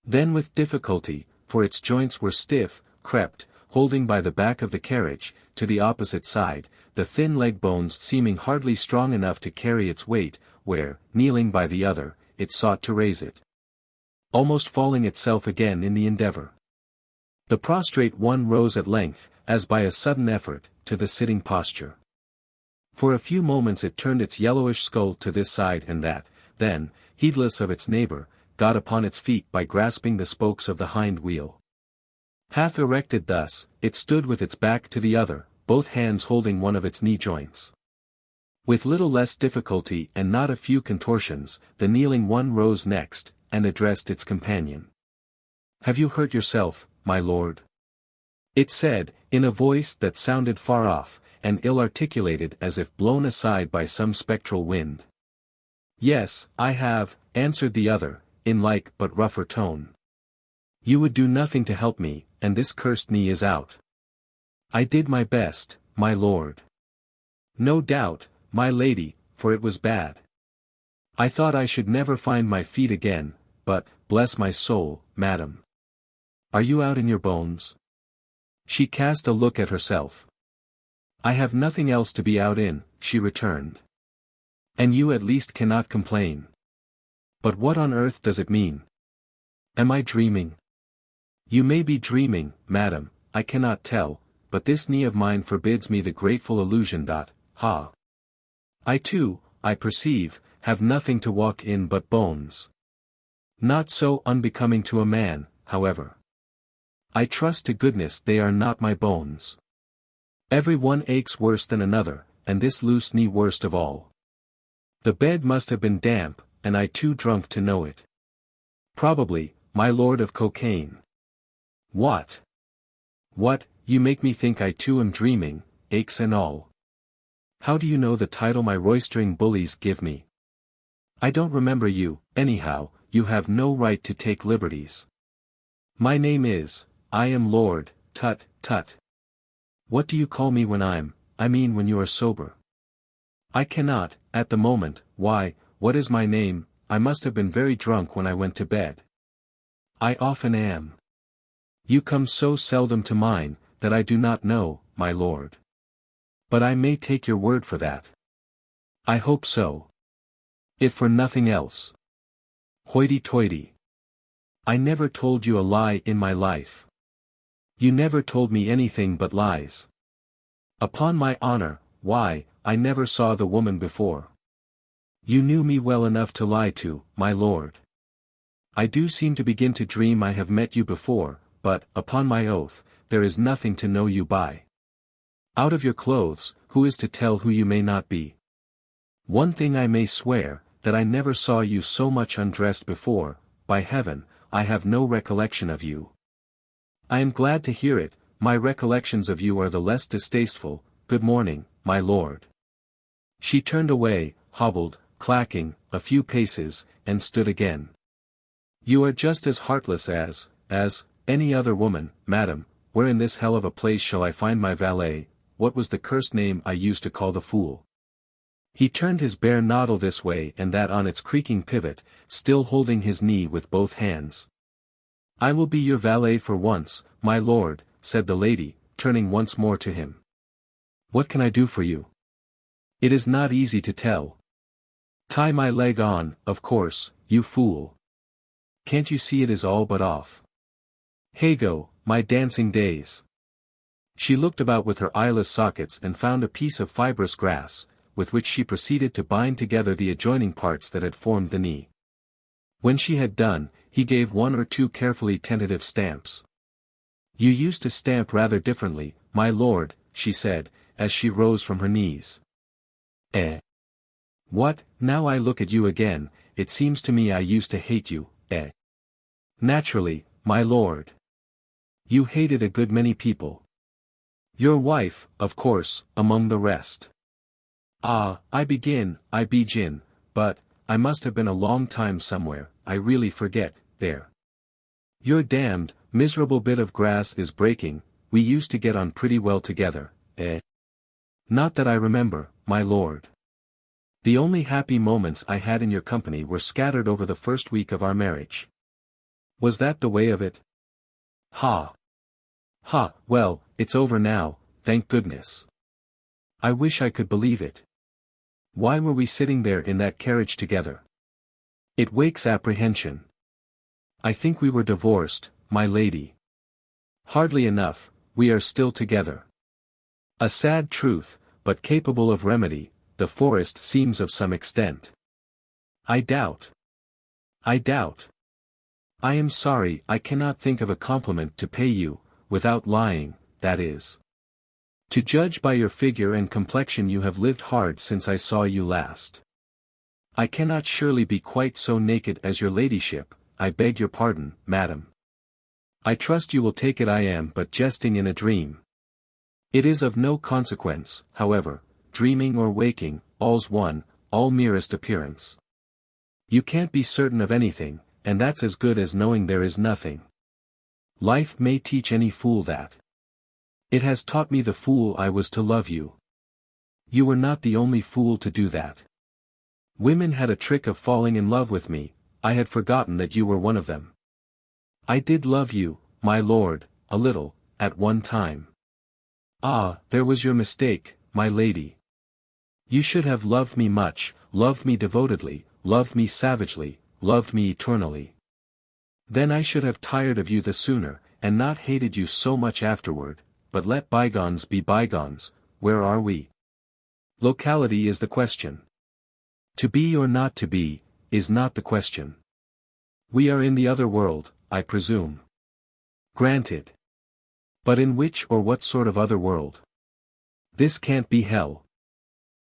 Then with difficulty, for its joints were stiff, crept, holding by the back of the carriage, to the opposite side, the thin leg bones seeming hardly strong enough to carry its weight, where, kneeling by the other, it sought to raise it. Almost falling itself again in the endeavor. The prostrate one rose at length, as by a sudden effort, to the sitting posture. For a few moments it turned its yellowish skull to this side and that, then, heedless of its neighbor, got upon its feet by grasping the spokes of the hind wheel. Half erected thus, it stood with its back to the other, both hands holding one of its knee joints. With little less difficulty and not a few contortions, the kneeling one rose next, and addressed its companion. "Have you hurt yourself, my lord?" it said, in a voice that sounded far off, and ill-articulated as if blown aside by some spectral wind. "Yes, I have," answered the other, in like but rougher tone. "You would do nothing to help me, and this cursed knee is out." "I did my best, my lord." "No doubt, my lady, for it was bad. I thought I should never find my feet again, but, bless my soul, madam. Are you out in your bones?" She cast a look at herself. "I have nothing else to be out in," she returned. "And you at least cannot complain. But what on earth does it mean? Am I dreaming?" "You may be dreaming, madam, I cannot tell, but this knee of mine forbids me the grateful illusion. Ha! I too, I perceive, have nothing to walk in but bones. Not so unbecoming to a man, however. I trust to goodness they are not my bones. Every one aches worse than another, and this loose knee worst of all. The bed must have been damp, and I too drunk to know it. Probably, my lord of cocaine. What? What, you make me think I too am dreaming, aches and all. How do you know the title my roistering bullies give me? I don't remember you, anyhow, you have no right to take liberties. My name is, I am Lord, tut, tut. What do you call me when I mean when you are sober? I cannot, at the moment, why, what is my name, I must have been very drunk when I went to bed. I often am. You come so seldom to mine, that I do not know, my lord. But I may take your word for that. I hope so. If for nothing else. Hoity-toity. I never told you a lie in my life. You never told me anything but lies. Upon my honor, why, I never saw the woman before. You knew me well enough to lie to, my lord. I do seem to begin to dream I have met you before, but, upon my oath, there is nothing to know you by. Out of your clothes, who is to tell who you may not be? One thing I may swear, that I never saw you so much undressed before, by heaven, I have no recollection of you. I am glad to hear it, my recollections of you are the less distasteful. Good morning, my lord. She turned away, hobbled, clacking, a few paces, and stood again. You are just as heartless as any other woman, madam. Where in this hell of a place shall I find my valet? What was the cursed name I used to call the fool? He turned his bare noddle this way and that on its creaking pivot, still holding his knee with both hands. I will be your valet for once, my lord, said the lady, turning once more to him. What can I do for you? It is not easy to tell. Tie my leg on, of course, you fool. Can't you see it is all but off? Hego, my dancing days. She looked about with her eyeless sockets and found a piece of fibrous grass, with which she proceeded to bind together the adjoining parts that had formed the knee. When she had done, he gave one or two carefully tentative stamps. You used to stamp rather differently, my lord, she said, as she rose from her knees. Eh? What, now I look at you again, it seems to me I used to hate you, eh? Naturally, my lord. You hated a good many people. Your wife, of course, among the rest. Ah, I begin, but, I must have been a long time somewhere, I really forget, there. Your damned, miserable bit of grass is breaking, we used to get on pretty well together, eh? Not that I remember, my lord. The only happy moments I had in your company were scattered over the first week of our marriage. Was that the way of it? Ha! Ha, well, it's over now, thank goodness. I wish I could believe it. Why were we sitting there in that carriage together? It wakes apprehension. I think we were divorced, my lady. Hardly enough, we are still together. A sad truth, but capable of remedy, the forest seems of some extent. I doubt. I am sorry I cannot think of a compliment to pay you, without lying, that is. To judge by your figure and complexion you have lived hard since I saw you last. I cannot surely be quite so naked as your ladyship, I beg your pardon, madam. I trust you will take it I am but jesting in a dream. It is of no consequence, however, dreaming or waking, all's one, all merest appearance. You can't be certain of anything, and that's as good as knowing there is nothing. Life may teach any fool that. It has taught me the fool I was to love you. You were not the only fool to do that. Women had a trick of falling in love with me, I had forgotten that you were one of them. I did love you, my lord, a little, at one time. Ah, there was your mistake, my lady. You should have loved me much, loved me devotedly, loved me savagely, loved me eternally. Then I should have tired of you the sooner, and not hated you so much afterward, but let bygones be bygones. Where are we? Locality is the question. To be or not to be, is not the question. We are in the other world, I presume. Granted. But in which or what sort of other world? This can't be hell.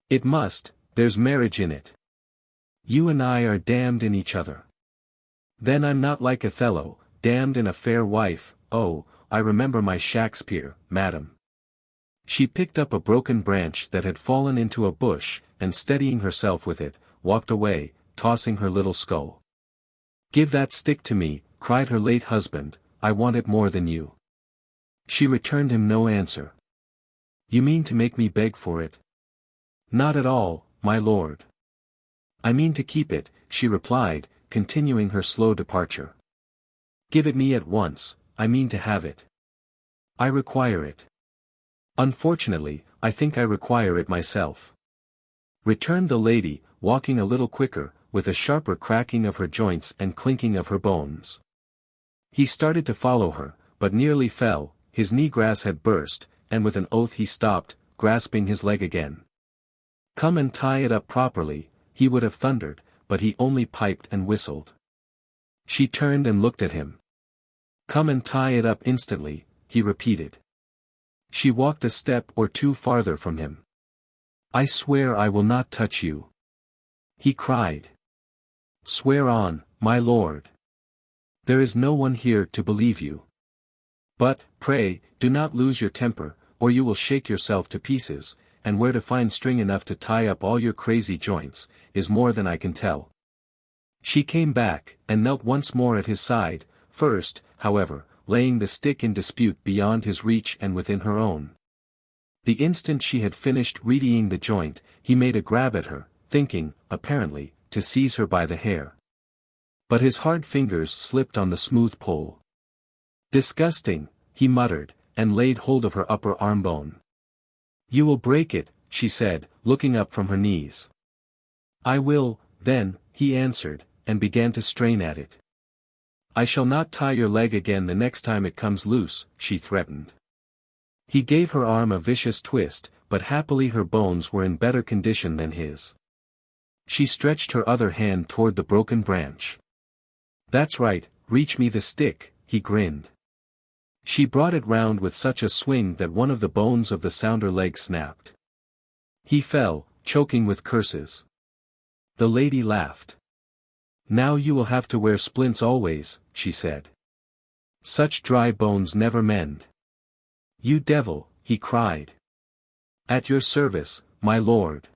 It must, there's marriage in it. You and I are damned in each other. Then I'm not like Othello, damned in a fair wife, oh, I remember my Shakespeare, madam. She picked up a broken branch that had fallen into a bush, and steadying herself with it, walked away, tossing her little skull. Give that stick to me, cried her late husband, I want it more than you. She returned him no answer. You mean to make me beg for it? Not at all, my lord. I mean to keep it, she replied, continuing her slow departure. Give it me at once, I mean to have it. I require it. Unfortunately, I think I require it myself. Returned the lady, walking a little quicker, with a sharper cracking of her joints and clinking of her bones. He started to follow her, but nearly fell, his knee grass had burst, and with an oath he stopped, grasping his leg again. Come and tie it up properly, he would have thundered, but he only piped and whistled. She turned and looked at him. Come and tie it up instantly, he repeated. She walked a step or two farther from him. I swear I will not touch you. He cried. Swear on, my lord. There is no one here to believe you. But, pray, do not lose your temper, or you will shake yourself to pieces, and where to find string enough to tie up all your crazy joints, is more than I can tell. She came back, and knelt once more at his side, first, however, laying the stick in dispute beyond his reach and within her own. The instant she had finished readying the joint, he made a grab at her, thinking, apparently, to seize her by the hair. But his hard fingers slipped on the smooth pole. Disgusting, he muttered, and laid hold of her upper arm bone. You will break it, she said, looking up from her knees. I will, then, he answered, and began to strain at it. I shall not tie your leg again the next time it comes loose, she threatened. He gave her arm a vicious twist, but happily her bones were in better condition than his. She stretched her other hand toward the broken branch. That's right, reach me the stick, he grinned. She brought it round with such a swing that one of the bones of the sounder leg snapped. He fell, choking with curses. The lady laughed. Now you will have to wear splints always, she said. Such dry bones never mend. You devil, he cried. At your service, my lord.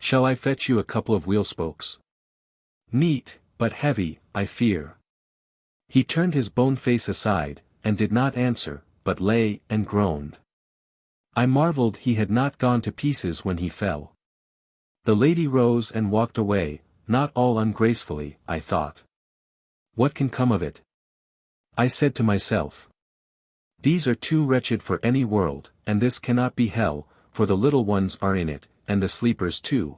Shall I fetch you a couple of wheel spokes? Neat, but heavy, I fear. He turned his bone face aside, and did not answer, but lay and groaned. I marveled he had not gone to pieces when he fell. The lady rose and walked away, not all ungracefully, I thought. What can come of it? I said to myself. These are too wretched for any world, and this cannot be hell, for the little ones are in it, and the sleepers too.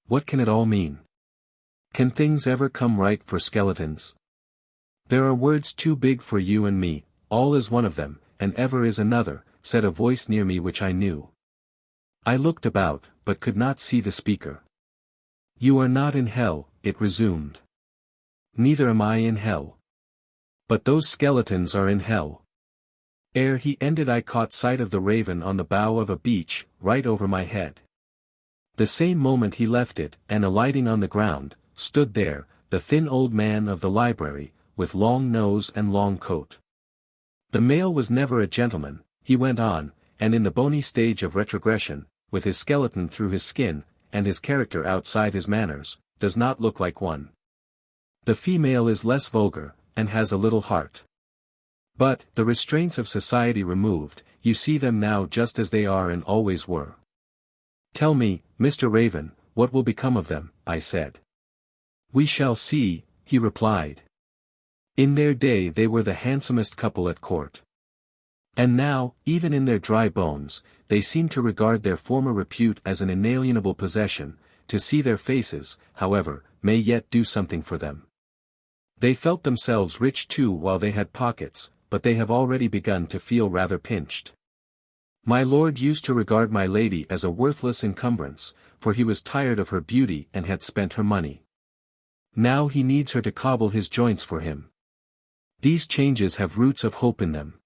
What can it all mean? Can things ever come right for skeletons? There are words too big for you and me, all is one of them, and ever is another, said a voice near me which I knew. I looked about, but could not see the speaker. You are not in hell, it resumed. Neither am I in hell. But those skeletons are in hell. Ere he ended I caught sight of the raven on the bough of a beech, right over my head. The same moment he left it, and alighting on the ground, stood there, the thin old man of the library, with long nose and long coat. The male was never a gentleman, he went on, and in the bony stage of retrogression, with his skeleton through his skin, and his character outside his manners, does not look like one. The female is less vulgar, and has a little heart. But, the restraints of society removed, you see them now just as they are and always were. Tell me, Mr. Raven, what will become of them, I said. We shall see, he replied. In their day they were the handsomest couple at court. And now, even in their dry bones, they seem to regard their former repute as an inalienable possession. To see their faces, however, may yet do something for them. They felt themselves rich too while they had pockets, but they have already begun to feel rather pinched. My lord used to regard my lady as a worthless encumbrance, for he was tired of her beauty and had spent her money. Now he needs her to cobble his joints for him. These changes have roots of hope in them.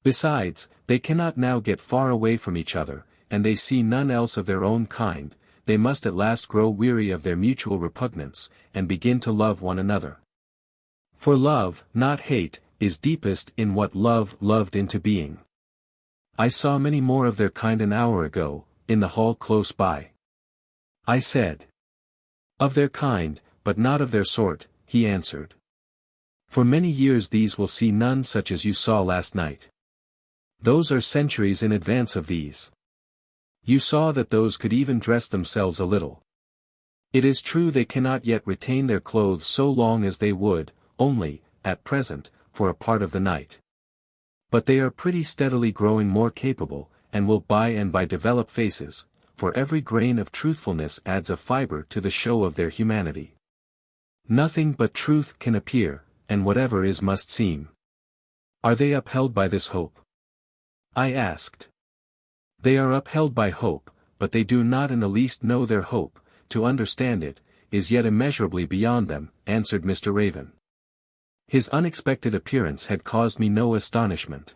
Besides, they cannot now get far away from each other, and they see none else of their own kind. They must at last grow weary of their mutual repugnance, and begin to love one another. For love, not hate, is deepest in what love loved into being. I saw many more of their kind an hour ago, in the hall close by. I said. Of their kind, but not of their sort, he answered. For many years these will see none such as you saw last night. Those are centuries in advance of these. You saw that those could even dress themselves a little. It is true they cannot yet retain their clothes so long as they would, only, at present, for a part of the night. But they are pretty steadily growing more capable, and will by and by develop faces, for every grain of truthfulness adds a fiber to the show of their humanity. Nothing but truth can appear, and whatever is must seem. Are they upheld by this hope? I asked. They are upheld by hope, but they do not in the least know their hope. To understand it, is yet immeasurably beyond them, answered Mr. Raven. His unexpected appearance had caused me no astonishment.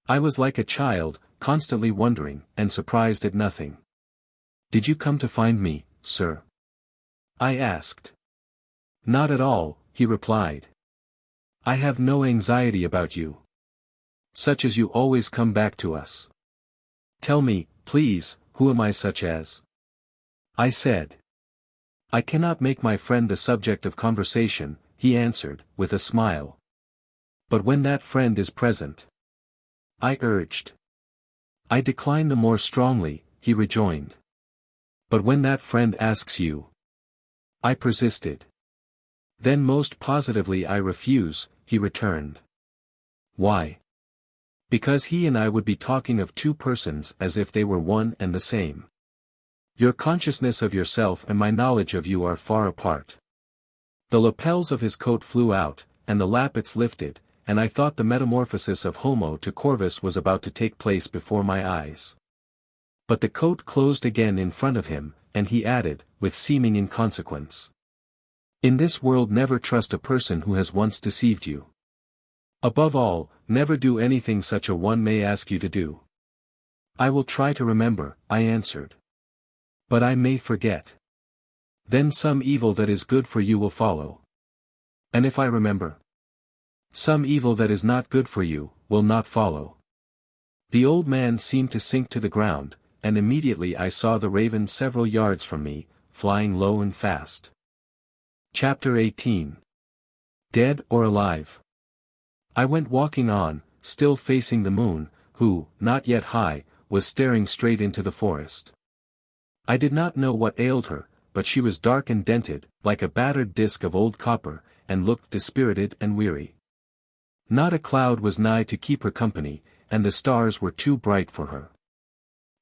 I was like a child, constantly wondering, and surprised at nothing. Did you come to find me, sir? I asked. Not at all, he replied. I have no anxiety about you. Such as you always come back to us. Tell me, please, who am I such as? I said. I cannot make my friend the subject of conversation, he answered, with a smile. But when that friend is present. I urged. I decline the more strongly, he rejoined. But when that friend asks you. I persisted. Then most positively I refuse, he returned. Why? Because he and I would be talking of two persons as if they were one and the same. Your consciousness of yourself and my knowledge of you are far apart. The lapels of his coat flew out, and the lappets lifted, and I thought the metamorphosis of Homo to Corvus was about to take place before my eyes. But the coat closed again in front of him, and he added, with seeming inconsequence. In this world never trust a person who has once deceived you. Above all, never do anything such a one may ask you to do. I will try to remember, I answered. But I may forget. Then some evil that is good for you will follow. And if I remember? Some evil that is not good for you, will not follow. The old man seemed to sink to the ground, and immediately I saw the raven several yards from me, flying low and fast. Chapter 18. Dead or alive? I went walking on, still facing the moon, who, not yet high, was staring straight into the forest. I did not know what ailed her, but she was dark and dented, like a battered disk of old copper, and looked dispirited and weary. Not a cloud was nigh to keep her company, and the stars were too bright for her.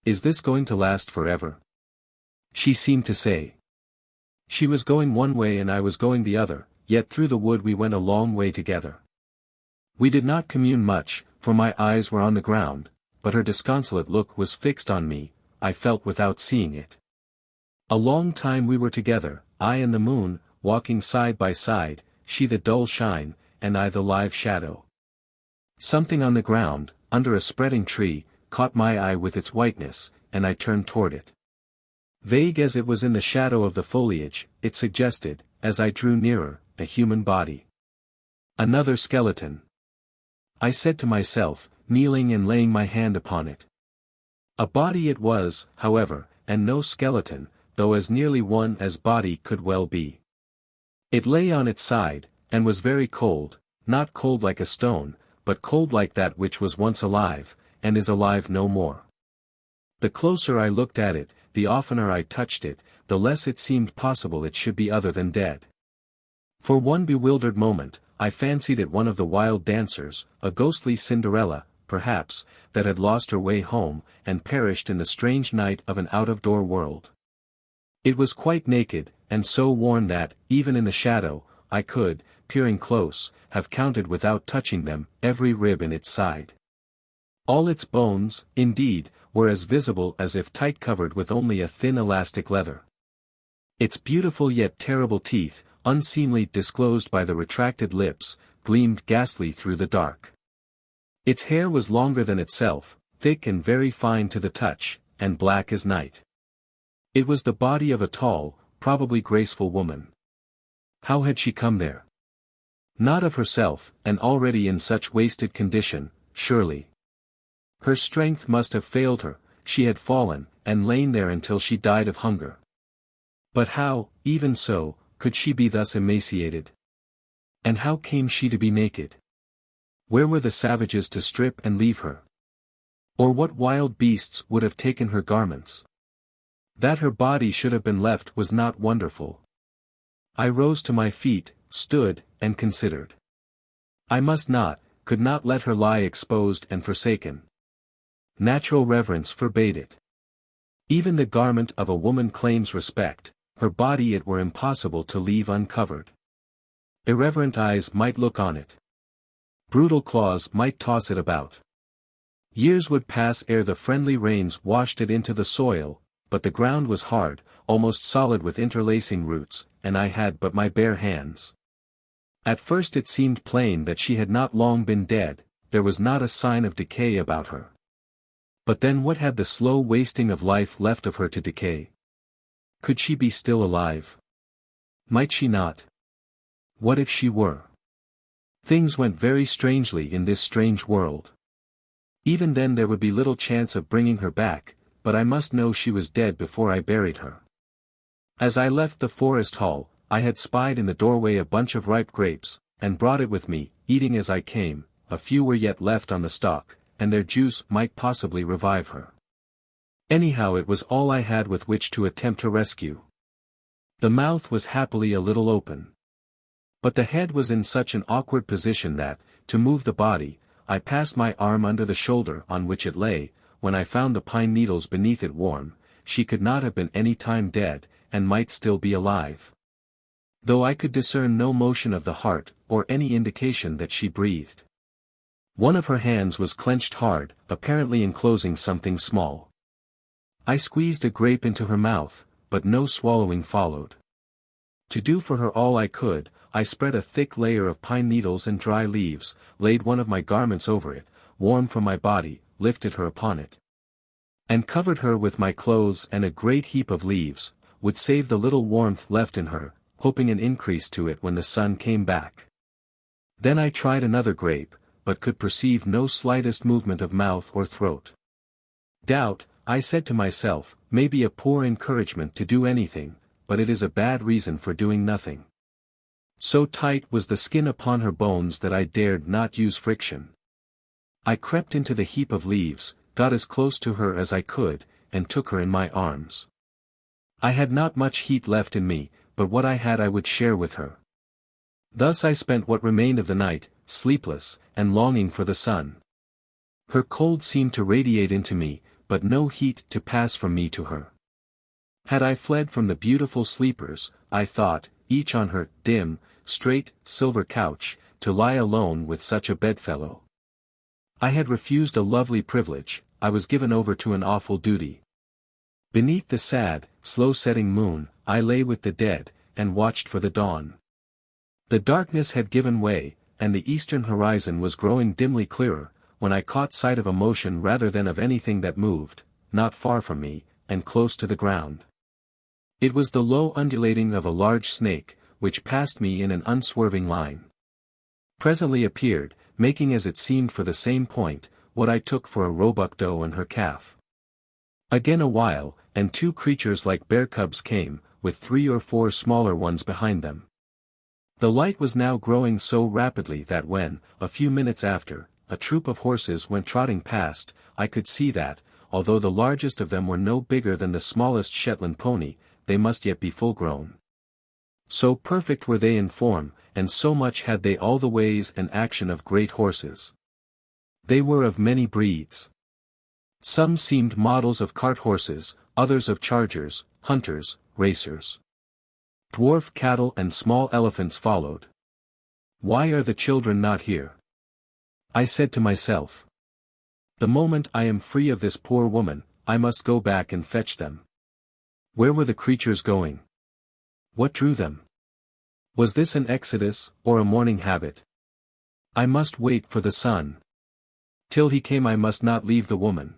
Is this going to last forever? She seemed to say. She was going one way and I was going the other, yet through the wood we went a long way together. We did not commune much, for my eyes were on the ground, but her disconsolate look was fixed on me, I felt without seeing it. A long time we were together, I and the moon, walking side by side, she the dull shine, and I the live shadow. Something on the ground, under a spreading tree, caught my eye with its whiteness, and I turned toward it. Vague as it was in the shadow of the foliage, it suggested, as I drew nearer, a human body. Another skeleton. I said to myself, kneeling and laying my hand upon it. A body it was, however, and no skeleton, though as nearly one as body could well be. It lay on its side, and was very cold, not cold like a stone, but cold like that which was once alive, and is alive no more. The closer I looked at it, the oftener I touched it, the less it seemed possible it should be other than dead. For one bewildered moment, I fancied it one of the wild dancers, a ghostly Cinderella, perhaps, that had lost her way home, and perished in the strange night of an out-of-door world. It was quite naked, and so worn that, even in the shadow, I could, peering close, have counted without touching them, every rib in its side. All its bones, indeed, were as visible as if tight covered with only a thin elastic leather. Its beautiful yet terrible teeth, unseemly disclosed by the retracted lips, gleamed ghastly through the dark. Its hair was longer than itself, thick and very fine to the touch, and black as night. It was the body of a tall, probably graceful woman. How had she come there? Not of herself, and already in such wasted condition, surely. Her strength must have failed her, she had fallen, and lain there until she died of hunger. But how, even so, could she be thus emaciated? And how came she to be naked? Where were the savages to strip and leave her? Or what wild beasts would have taken her garments? That her body should have been left was not wonderful. I rose to my feet, stood, and considered. I must not, could not let her lie exposed and forsaken. Natural reverence forbade it. Even the garment of a woman claims respect, her body it were impossible to leave uncovered. Irreverent eyes might look on it. Brutal claws might toss it about. Years would pass ere the friendly rains washed it into the soil, but the ground was hard, almost solid with interlacing roots, and I had but my bare hands. At first it seemed plain that she had not long been dead, there was not a sign of decay about her. But then what had the slow wasting of life left of her to decay? Could she be still alive? Might she not? What if she were? Things went very strangely in this strange world. Even then there would be little chance of bringing her back, but I must know she was dead before I buried her. As I left the forest hall, I had spied in the doorway a bunch of ripe grapes, and brought it with me, eating as I came. A few were yet left on the stalk, and their juice might possibly revive her. Anyhow it was all I had with which to attempt her rescue. The mouth was happily a little open. But the head was in such an awkward position that, to move the body, I passed my arm under the shoulder on which it lay. When I found the pine needles beneath it warm, she could not have been any time dead, and might still be alive. Though I could discern no motion of the heart, or any indication that she breathed. One of her hands was clenched hard, apparently enclosing something small. I squeezed a grape into her mouth, but no swallowing followed. To do for her all I could, I spread a thick layer of pine needles and dry leaves, laid one of my garments over it, warm from my body, lifted her upon it, and covered her with my clothes, and a great heap of leaves would save the little warmth left in her, hoping an increase to it when the sun came back. Then I tried another grape, but could perceive no slightest movement of mouth or throat. Doubt, I said to myself, may be a poor encouragement to do anything, but it is a bad reason for doing nothing. So tight was the skin upon her bones that I dared not use friction. I crept into the heap of leaves, got as close to her as I could, and took her in my arms. I had not much heat left in me, but what I had I would share with her. Thus I spent what remained of the night, sleepless, and longing for the sun. Her cold seemed to radiate into me, but no heat to pass from me to her. Had I fled from the beautiful sleepers, I thought, each on her dim, straight, silver couch, to lie alone with such a bedfellow. I had refused a lovely privilege, I was given over to an awful duty. Beneath the sad, slow-setting moon, I lay with the dead, and watched for the dawn. The darkness had given way, and the eastern horizon was growing dimly clearer, when I caught sight of a motion rather than of anything that moved, not far from me, and close to the ground. It was the low undulating of a large snake, which passed me in an unswerving line. Presently appeared, making as it seemed for the same point, what I took for a roebuck doe and her calf. Again a while, and two creatures like bear cubs came, with 3 or 4 smaller ones behind them. The light was now growing so rapidly that when, a few minutes after, a troop of horses went trotting past, I could see that, although the largest of them were no bigger than the smallest Shetland pony, they must yet be full-grown. So perfect were they in form, and so much had they all the ways and action of great horses. They were of many breeds. Some seemed models of cart horses, others of chargers, hunters, racers. Dwarf cattle and small elephants followed. Why are the children not here? I said to myself. The moment I am free of this poor woman, I must go back and fetch them. Where were the creatures going? What drew them? Was this an exodus, or a morning habit? I must wait for the sun. Till he came I must not leave the woman.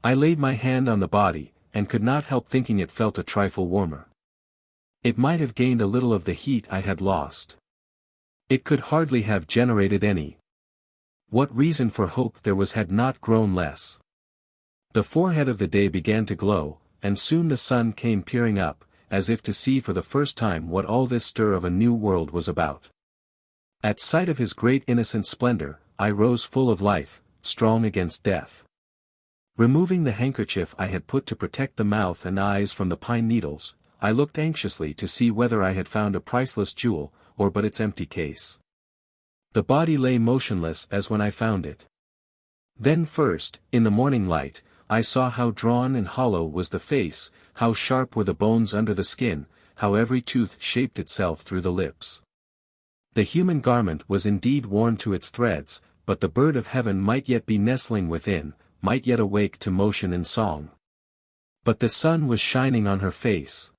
I laid my hand on the body, and could not help thinking it felt a trifle warmer. It might have gained a little of the heat I had lost. It could hardly have generated any. What reason for hope there was had not grown less. The forehead of the day began to glow, and soon the sun came peering up, as if to see for the first time what all this stir of a new world was about. At sight of his great innocent splendor, I rose full of life, strong against death. Removing the handkerchief I had put to protect the mouth and eyes from the pine needles, I looked anxiously to see whether I had found a priceless jewel, or but its empty case. The body lay motionless as when I found it. Then first, in the morning light, I saw how drawn and hollow was the face, how sharp were the bones under the skin, how every tooth shaped itself through the lips. The human garment was indeed worn to its threads, but the bird of heaven might yet be nestling within, might yet awake to motion and song. But the sun was shining on her face.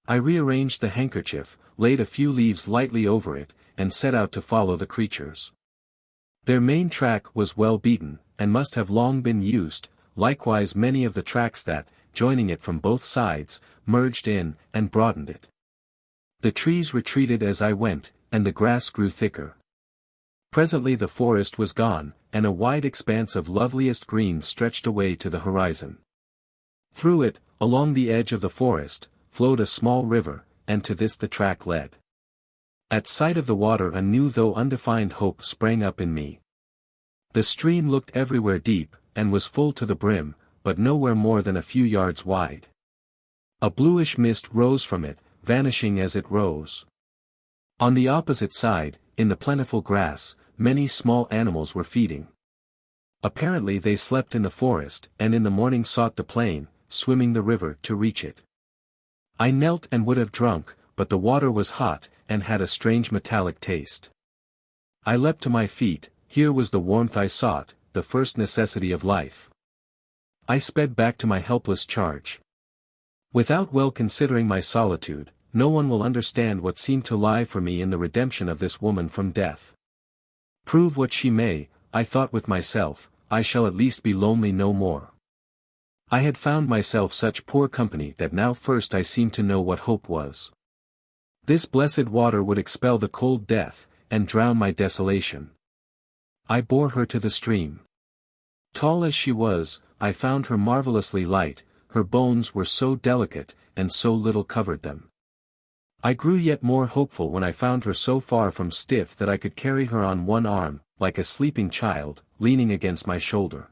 I rearranged the handkerchief, laid a few leaves lightly over it, and set out to follow the creatures. Their main track was well beaten, and must have long been used, likewise many of the tracks that, joining it from both sides, merged in, and broadened it. The trees retreated as I went, and the grass grew thicker. Presently the forest was gone, and a wide expanse of loveliest green stretched away to the horizon. Through it, along the edge of the forest, flowed a small river, and to this the track led. At sight of the water a new though undefined hope sprang up in me. The stream looked everywhere deep, and was full to the brim, but nowhere more than a few yards wide. A bluish mist rose from it, vanishing as it rose. On the opposite side, in the plentiful grass, many small animals were feeding. Apparently they slept in the forest, and in the morning sought the plain, swimming the river to reach it. I knelt and would have drunk, but the water was hot, and had a strange metallic taste. I leapt to my feet. Here was the warmth I sought, the first necessity of life. I sped back to my helpless charge. Without well considering my solitude, no one will understand what seemed to lie for me in the redemption of this woman from death. Prove what she may, I thought with myself, I shall at least be lonely no more. I had found myself such poor company that now first I seemed to know what hope was. This blessed water would expel the cold death, and drown my desolation. I bore her to the stream. Tall as she was, I found her marvelously light, her bones were so delicate, and so little covered them. I grew yet more hopeful when I found her so far from stiff that I could carry her on one arm, like a sleeping child, leaning against my shoulder.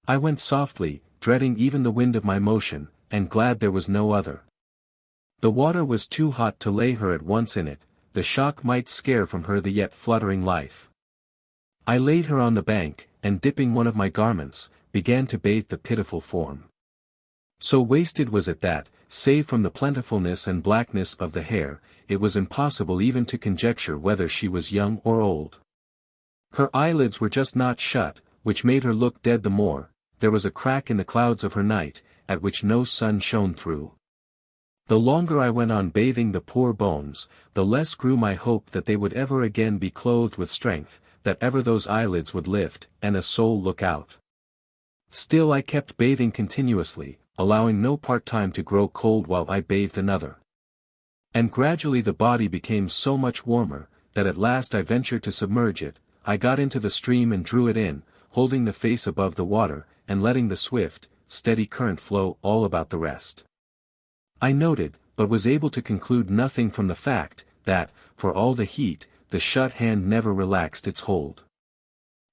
I went softly, dreading even the wind of my motion, and glad there was no other. The water was too hot to lay her at once in it, the shock might scare from her the yet fluttering life. I laid her on the bank, and dipping one of my garments, began to bathe the pitiful form. So wasted was it that, save from the plentifulness and blackness of the hair, it was impossible even to conjecture whether she was young or old. Her eyelids were just not shut, which made her look dead the more. There was a crack in the clouds of her night, at which no sun shone through. The longer I went on bathing the poor bones, the less grew my hope that they would ever again be clothed with strength, that ever those eyelids would lift, and a soul look out. Still I kept bathing continuously, allowing no part-time to grow cold while I bathed another. And gradually the body became so much warmer, that at last I ventured to submerge it. I got into the stream and drew it in, holding the face above the water, and letting the swift, steady current flow all about the rest. I noted, but was able to conclude nothing from the fact, that, for all the heat, the shut hand never relaxed its hold.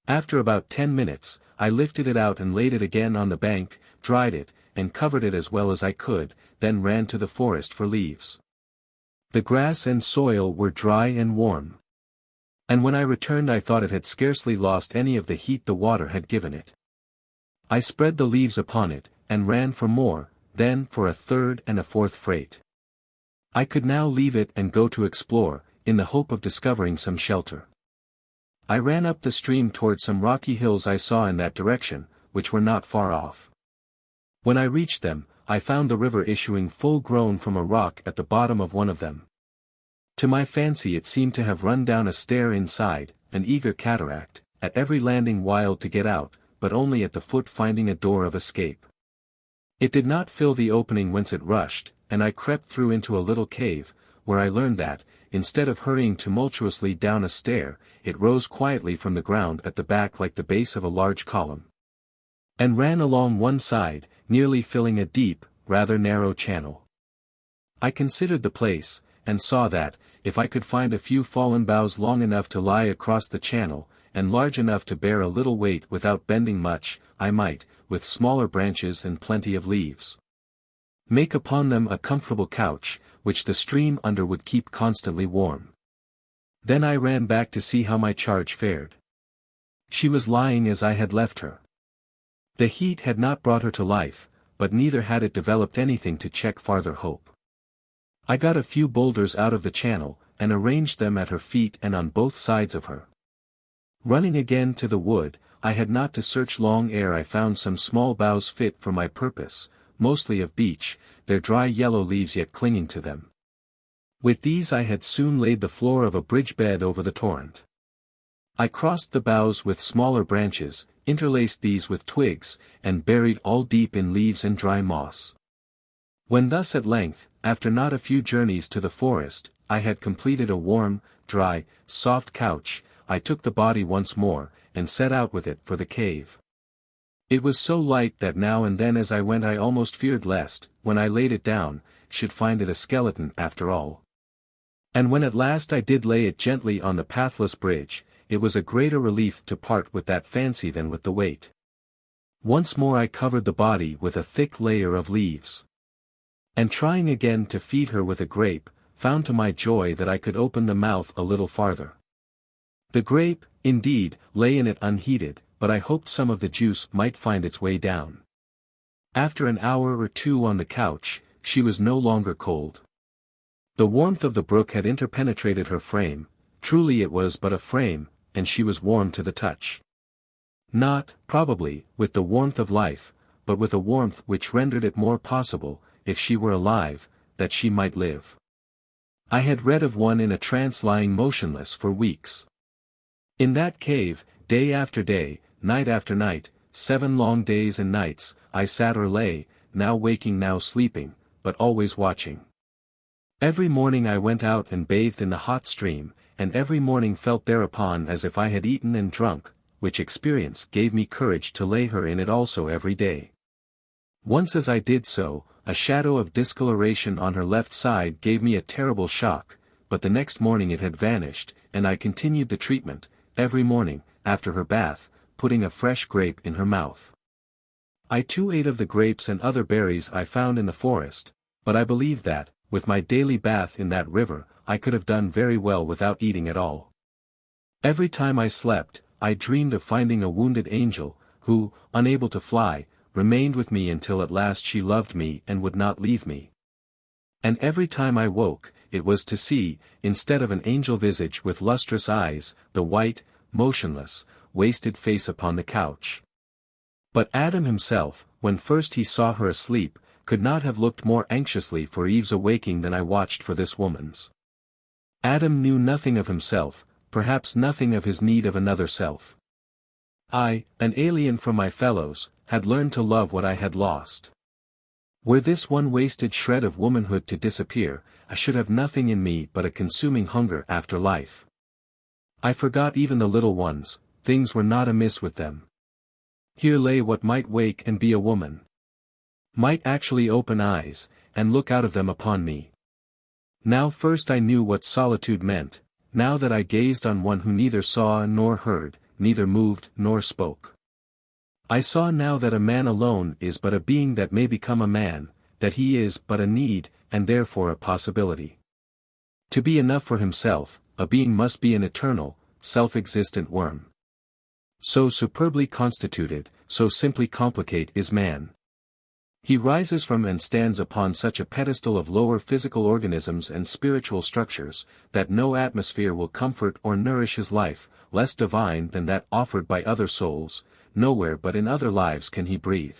After about 10 minutes, I lifted it out and laid it again on the bank, dried it, and covered it as well as I could, then ran to the forest for leaves. The grass and soil were dry and warm. And when I returned I thought it had scarcely lost any of the heat the water had given it. I spread the leaves upon it, and ran for more, then for a third and a fourth freight. I could now leave it and go to explore, in the hope of discovering some shelter. I ran up the stream toward some rocky hills I saw in that direction, which were not far off. When I reached them, I found the river issuing full grown from a rock at the bottom of one of them. To my fancy it seemed to have run down a stair inside, an eager cataract, at every landing wild to get out, but only at the foot finding a door of escape. It did not fill the opening whence it rushed, and I crept through into a little cave, where I learned that, instead of hurrying tumultuously down a stair, it rose quietly from the ground at the back like the base of a large column, and ran along one side, nearly filling a deep, rather narrow channel. I considered the place, and saw that, if I could find a few fallen boughs long enough to lie across the channel, and large enough to bear a little weight without bending much, I might, with smaller branches and plenty of leaves, make upon them a comfortable couch, which the stream under would keep constantly warm. Then I ran back to see how my charge fared. She was lying as I had left her. The heat had not brought her to life, but neither had it developed anything to check farther hope. I got a few boulders out of the channel, and arranged them at her feet and on both sides of her. Running again to the wood, I had not to search long ere I found some small boughs fit for my purpose, mostly of beech, their dry yellow leaves yet clinging to them. With these I had soon laid the floor of a bridge bed over the torrent. I crossed the boughs with smaller branches, interlaced these with twigs, and buried all deep in leaves and dry moss. When thus at length, after not a few journeys to the forest, I had completed a warm, dry, soft couch, I took the body once more, and set out with it for the cave. It was so light that now and then as I went I almost feared lest, when I laid it down, should find it a skeleton after all. And when at last I did lay it gently on the pathless bridge, it was a greater relief to part with that fancy than with the weight. Once more I covered the body with a thick layer of leaves, and trying again to feed her with a grape, found to my joy that I could open the mouth a little farther. The grape, indeed, lay in it unheeded, but I hoped some of the juice might find its way down. After an hour or two on the couch, she was no longer cold. The warmth of the brook had interpenetrated her frame, truly it was but a frame, and she was warm to the touch. Not, probably, with the warmth of life, but with a warmth which rendered it more possible, if she were alive, that she might live. I had read of one in a trance lying motionless for weeks. In that cave, day after day, night after night, 7 long days and nights, I sat or lay, now waking now sleeping, but always watching. Every morning I went out and bathed in the hot stream, and every morning felt thereupon as if I had eaten and drunk, which experience gave me courage to lay her in it also every day. Once as I did so, a shadow of discoloration on her left side gave me a terrible shock, but the next morning it had vanished, and I continued the treatment, every morning, after her bath, putting a fresh grape in her mouth. I too ate of the grapes and other berries I found in the forest, but I believe that, with my daily bath in that river, I could have done very well without eating at all. Every time I slept, I dreamed of finding a wounded angel, who, unable to fly, remained with me until at last she loved me and would not leave me. And every time I woke, it was to see, instead of an angel visage with lustrous eyes, the white, motionless, wasted face upon the couch. But Adam himself, when first he saw her asleep, could not have looked more anxiously for Eve's awaking than I watched for this woman's. Adam knew nothing of himself, perhaps nothing of his need of another self. I, an alien from my fellows, had learned to love what I had lost. Were this one wasted shred of womanhood to disappear, I should have nothing in me but a consuming hunger after life. I forgot even the little ones, things were not amiss with them. Here lay what might wake and be a woman. Might actually open eyes, and look out of them upon me. Now first I knew what solitude meant, now that I gazed on one who neither saw nor heard, neither moved nor spoke. I saw now that a man alone is but a being that may become a man, that he is but a need, and therefore a possibility. To be enough for himself, a being must be an eternal, self-existent worm. So superbly constituted, so simply complicate is man. He rises from and stands upon such a pedestal of lower physical organisms and spiritual structures, that no atmosphere will comfort or nourish his life, less divine than that offered by other souls, nowhere but in other lives can he breathe.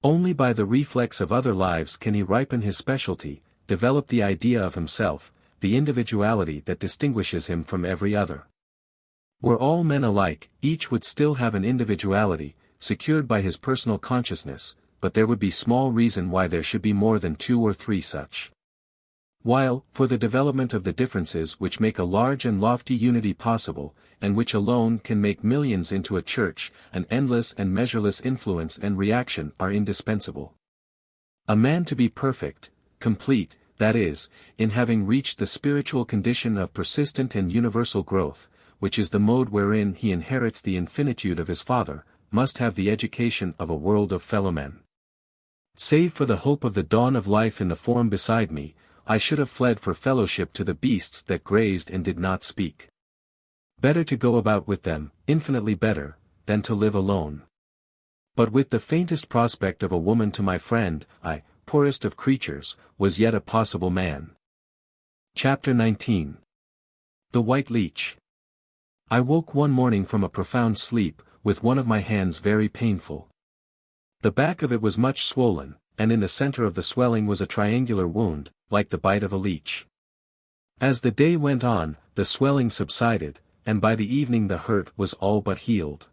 Only by the reflex of other lives can he ripen his specialty, develop the idea of himself, the individuality that distinguishes him from every other. Were all men alike, each would still have an individuality, secured by his personal consciousness, but there would be small reason why there should be more than 2 or 3 such. While, for the development of the differences which make a large and lofty unity possible, and which alone can make millions into a church, an endless and measureless influence and reaction are indispensable. A man to be perfect, complete, that is, in having reached the spiritual condition of persistent and universal growth, which is the mode wherein he inherits the infinitude of his Father, must have the education of a world of fellowmen. Save for the hope of the dawn of life in the form beside me, I should have fled for fellowship to the beasts that grazed and did not speak. Better to go about with them, infinitely better, than to live alone. But with the faintest prospect of a woman to my friend, I, poorest of creatures, was yet a possible man. Chapter 19. The White Leech. I woke one morning from a profound sleep, with one of my hands very painful. The back of it was much swollen, and in the center of the swelling was a triangular wound, like the bite of a leech. As the day went on, the swelling subsided, and by the evening the hurt was all but healed.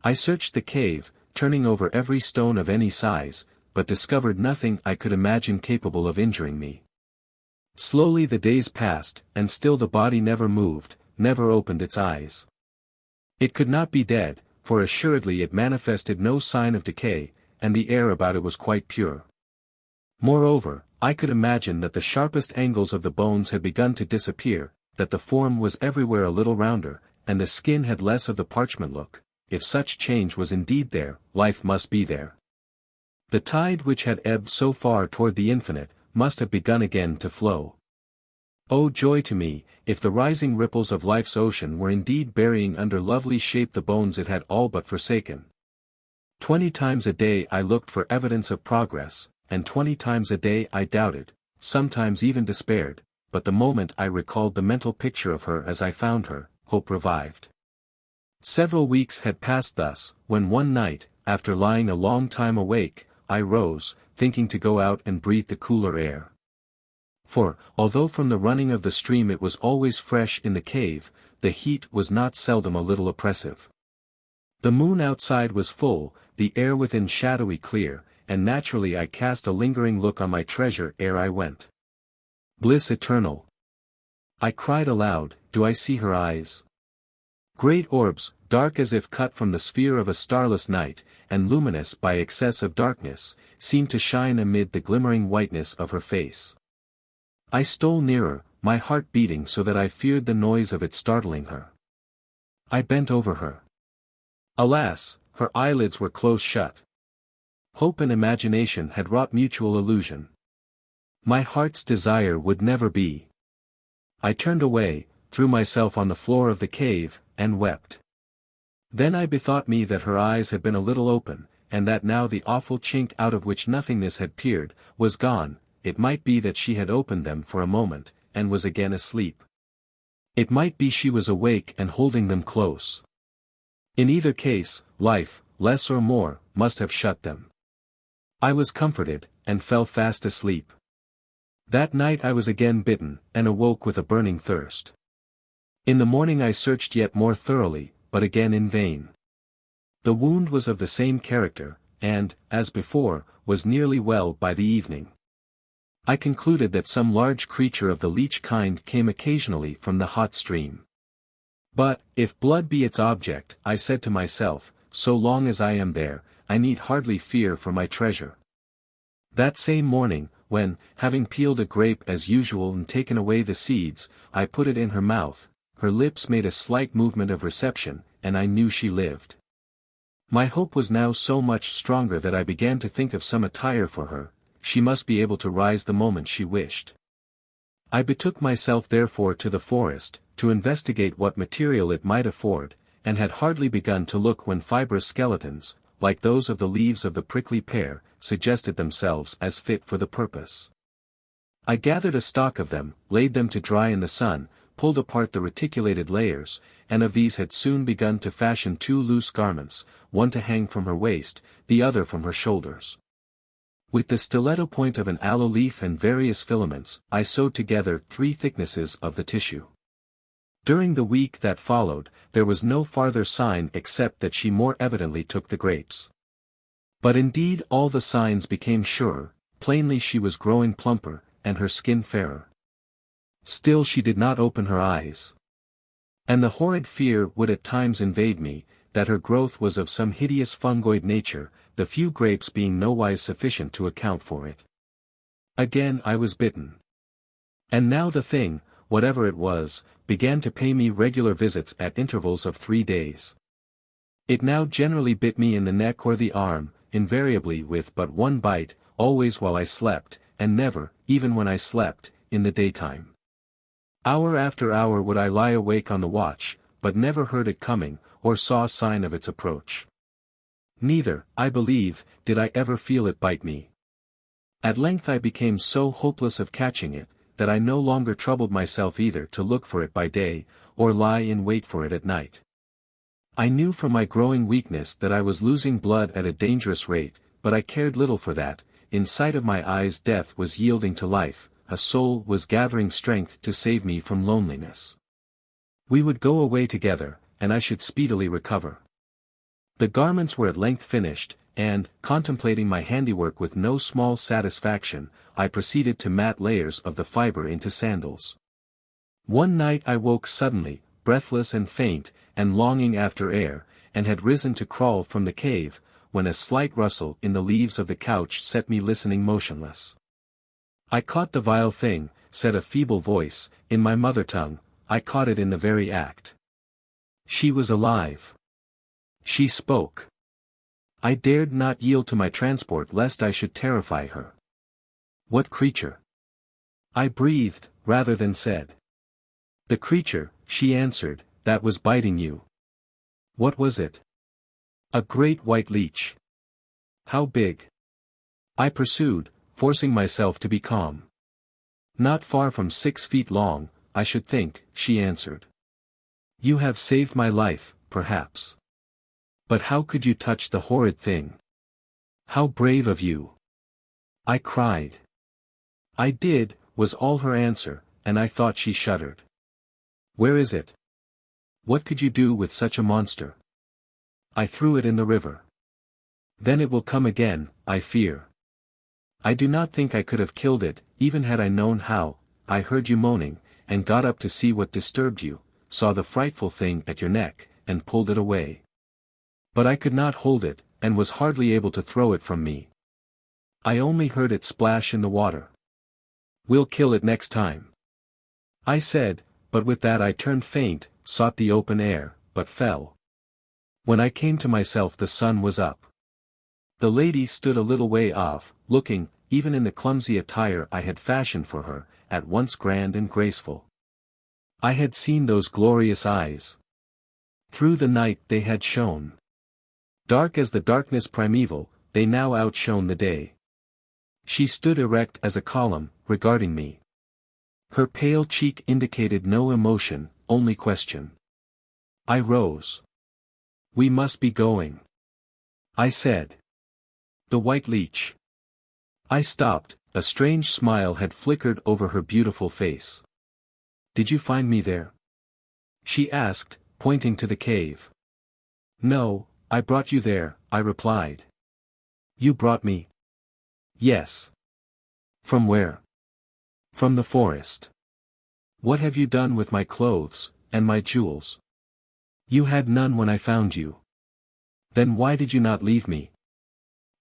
I searched the cave, turning over every stone of any size, but discovered nothing I could imagine capable of injuring me. Slowly the days passed, and still the body never moved, never opened its eyes. It could not be dead, for assuredly it manifested no sign of decay, and the air about it was quite pure. Moreover, I could imagine that the sharpest angles of the bones had begun to disappear, that the form was everywhere a little rounder, and the skin had less of the parchment look. If such change was indeed there, life must be there. The tide which had ebbed so far toward the infinite, must have begun again to flow. Oh joy to me, if the rising ripples of life's ocean were indeed burying under lovely shape the bones it had all but forsaken. 20 times a day I looked for evidence of progress, and 20 times a day I doubted, sometimes even despaired, but the moment I recalled the mental picture of her as I found her, hope revived. Several weeks had passed thus, when one night, after lying a long time awake, I rose, thinking to go out and breathe the cooler air. For, although from the running of the stream it was always fresh in the cave, the heat was not seldom a little oppressive. The moon outside was full, the air within shadowy clear, and naturally I cast a lingering look on my treasure ere I went. Bliss eternal! I cried aloud, do I see her eyes? Great orbs, dark as if cut from the sphere of a starless night, and luminous by excess of darkness, seemed to shine amid the glimmering whiteness of her face. I stole nearer, my heart beating so that I feared the noise of it startling her. I bent over her. Alas, her eyelids were close shut. Hope and imagination had wrought mutual illusion. My heart's desire would never be. I turned away, threw myself on the floor of the cave, and wept. Then I bethought me that her eyes had been a little open, and that now the awful chink out of which nothingness had peered, was gone. It might be that she had opened them for a moment, and was again asleep. It might be she was awake and holding them close. In either case, life, less or more, must have shut them. I was comforted, and fell fast asleep. That night I was again bitten, and awoke with a burning thirst. In the morning I searched yet more thoroughly, but again in vain. The wound was of the same character, and, as before, was nearly well by the evening. I concluded that some large creature of the leech kind came occasionally from the hot stream. But, if blood be its object, I said to myself, so long as I am there, I need hardly fear for my treasure. That same morning, when, having peeled a grape as usual and taken away the seeds, I put it in her mouth, her lips made a slight movement of reception, and I knew she lived. My hope was now so much stronger that I began to think of some attire for her. She must be able to rise the moment she wished. I betook myself therefore to the forest, to investigate what material it might afford, and had hardly begun to look when fibrous skeletons, like those of the leaves of the prickly pear, suggested themselves as fit for the purpose. I gathered a stock of them, laid them to dry in the sun, pulled apart the reticulated layers, and of these had soon begun to fashion 2 loose garments, one to hang from her waist, the other from her shoulders. With the stiletto point of an aloe leaf and various filaments, I sewed together 3 thicknesses of the tissue. During the week that followed, there was no farther sign except that she more evidently took the grapes. But indeed all the signs became surer. Plainly she was growing plumper, and her skin fairer. Still she did not open her eyes. And the horrid fear would at times invade me, that her growth was of some hideous fungoid nature, the few grapes being nowise sufficient to account for it. Again I was bitten. And now the thing, whatever it was, began to pay me regular visits at intervals of 3 days. It now generally bit me in the neck or the arm, invariably with but one bite, always while I slept, and never, even when I slept, in the daytime. Hour after hour would I lie awake on the watch, but never heard it coming, or saw sign of its approach. Neither, I believe, did I ever feel it bite me. At length I became so hopeless of catching it, that I no longer troubled myself either to look for it by day, or lie in wait for it at night. I knew from my growing weakness that I was losing blood at a dangerous rate, but I cared little for that. In sight of my eyes death was yielding to life, a soul was gathering strength to save me from loneliness. We would go away together, and I should speedily recover. The garments were at length finished, and, contemplating my handiwork with no small satisfaction, I proceeded to mat layers of the fibre into sandals. One night I woke suddenly, breathless and faint, and longing after air, and had risen to crawl from the cave, when a slight rustle in the leaves of the couch set me listening motionless. I caught the vile thing, said a feeble voice, in my mother tongue. I caught it in the very act. She was alive. She spoke. I dared not yield to my transport lest I should terrify her. What creature? I breathed, rather than said. The creature, she answered, that was biting you. What was it? A great white leech. How big? I pursued, forcing myself to be calm. Not far from 6 feet long, I should think, she answered. You have saved my life, perhaps. But how could you touch the horrid thing? How brave of you! I cried. I did, was all her answer, and I thought she shuddered. Where is it? What could you do with such a monster? I threw it in the river. Then it will come again, I fear. I do not think I could have killed it, even had I known how. I heard you moaning, and got up to see what disturbed you, saw the frightful thing at your neck, and pulled it away. But I could not hold it, and was hardly able to throw it from me. I only heard it splash in the water. We'll kill it next time, I said, but with that I turned faint, sought the open air, but fell. When I came to myself the sun was up. The lady stood a little way off, looking, even in the clumsy attire I had fashioned for her, at once grand and graceful. I had seen those glorious eyes. Through the night they had shone. Dark as the darkness primeval, they now outshone the day. She stood erect as a column, regarding me. Her pale cheek indicated no emotion, only question. I rose. We must be going, I said. The white leech. I stopped, a strange smile had flickered over her beautiful face. Did you find me there? She asked, pointing to the cave. No, I brought you there, I replied. You brought me? Yes. From where? From the forest. What have you done with my clothes, and my jewels? You had none when I found you. Then why did you not leave me?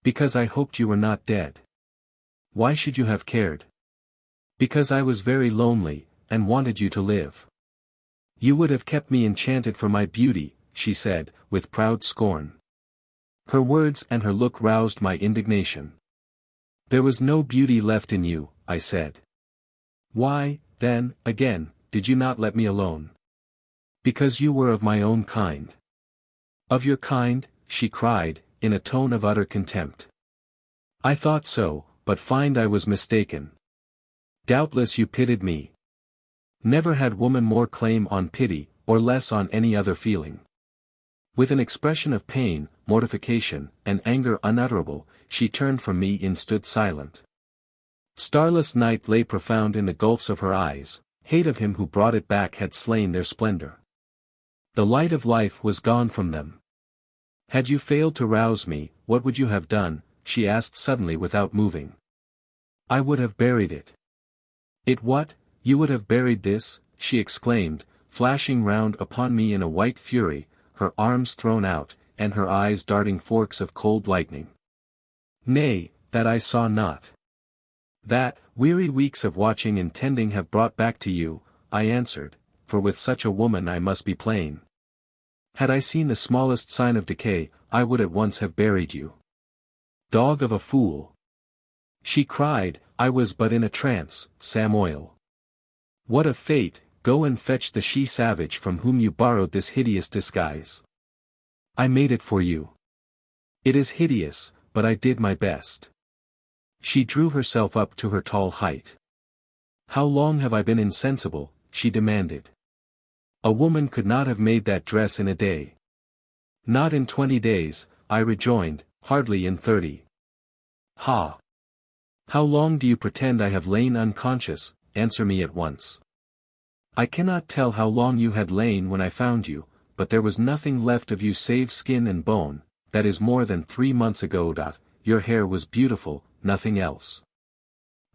Because I hoped you were not dead. Why should you have cared? Because I was very lonely, and wanted you to live. You would have kept me enchanted for my beauty, she said, with proud scorn. Her words and her look roused my indignation. There was no beauty left in you, I said. Why, then, again, did you not let me alone? Because you were of my own kind. Of your kind, she cried, in a tone of utter contempt. I thought so, but find I was mistaken. Doubtless you pitied me. Never had woman more claim on pity, or less on any other feeling. With an expression of pain, mortification, and anger unutterable, she turned from me and stood silent. Starless night lay profound in the gulfs of her eyes, hate of him who brought it back had slain their splendor. The light of life was gone from them. Had you failed to rouse me, what would you have done? She asked suddenly without moving. I would have buried it. It what, you would have buried this, she exclaimed, flashing round upon me in a white fury, her arms thrown out, and her eyes darting forks of cold lightning. Nay, that I saw not. That, weary weeks of watching and tending have brought back to you, I answered, for with such a woman I must be plain. Had I seen the smallest sign of decay, I would at once have buried you. Dog of a fool! She cried, I was but in a trance, Samuel. What a fate, go and fetch the she-savage from whom you borrowed this hideous disguise. I made it for you. It is hideous, but I did my best. She drew herself up to her tall height. How long have I been insensible, she demanded. A woman could not have made that dress in a day. Not in 20 days, I rejoined, hardly in 30. Ha! How long do you pretend I have lain unconscious? Answer me at once. I cannot tell how long you had lain when I found you, but there was nothing left of you save skin and bone, that is more than 3 months ago. Your hair was beautiful, nothing else.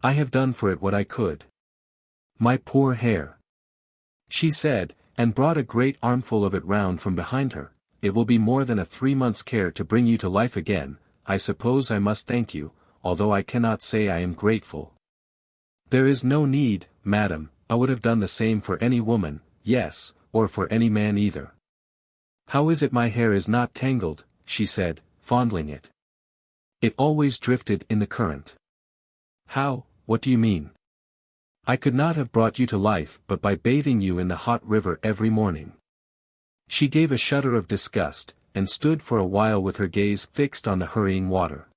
I have done for it what I could. My poor hair, she said, and brought a great armful of it round from behind her. It will be more than a 3 months' care to bring you to life again. I suppose I must thank you, although I cannot say I am grateful. There is no need, madam, I would have done the same for any woman, yes, or for any man either. How is it my hair is not tangled? She said, fondling it. It always drifted in the current. How, what do you mean? I could not have brought you to life but by bathing you in the hot river every morning. She gave a shudder of disgust, and stood for a while with her gaze fixed on the hurrying water.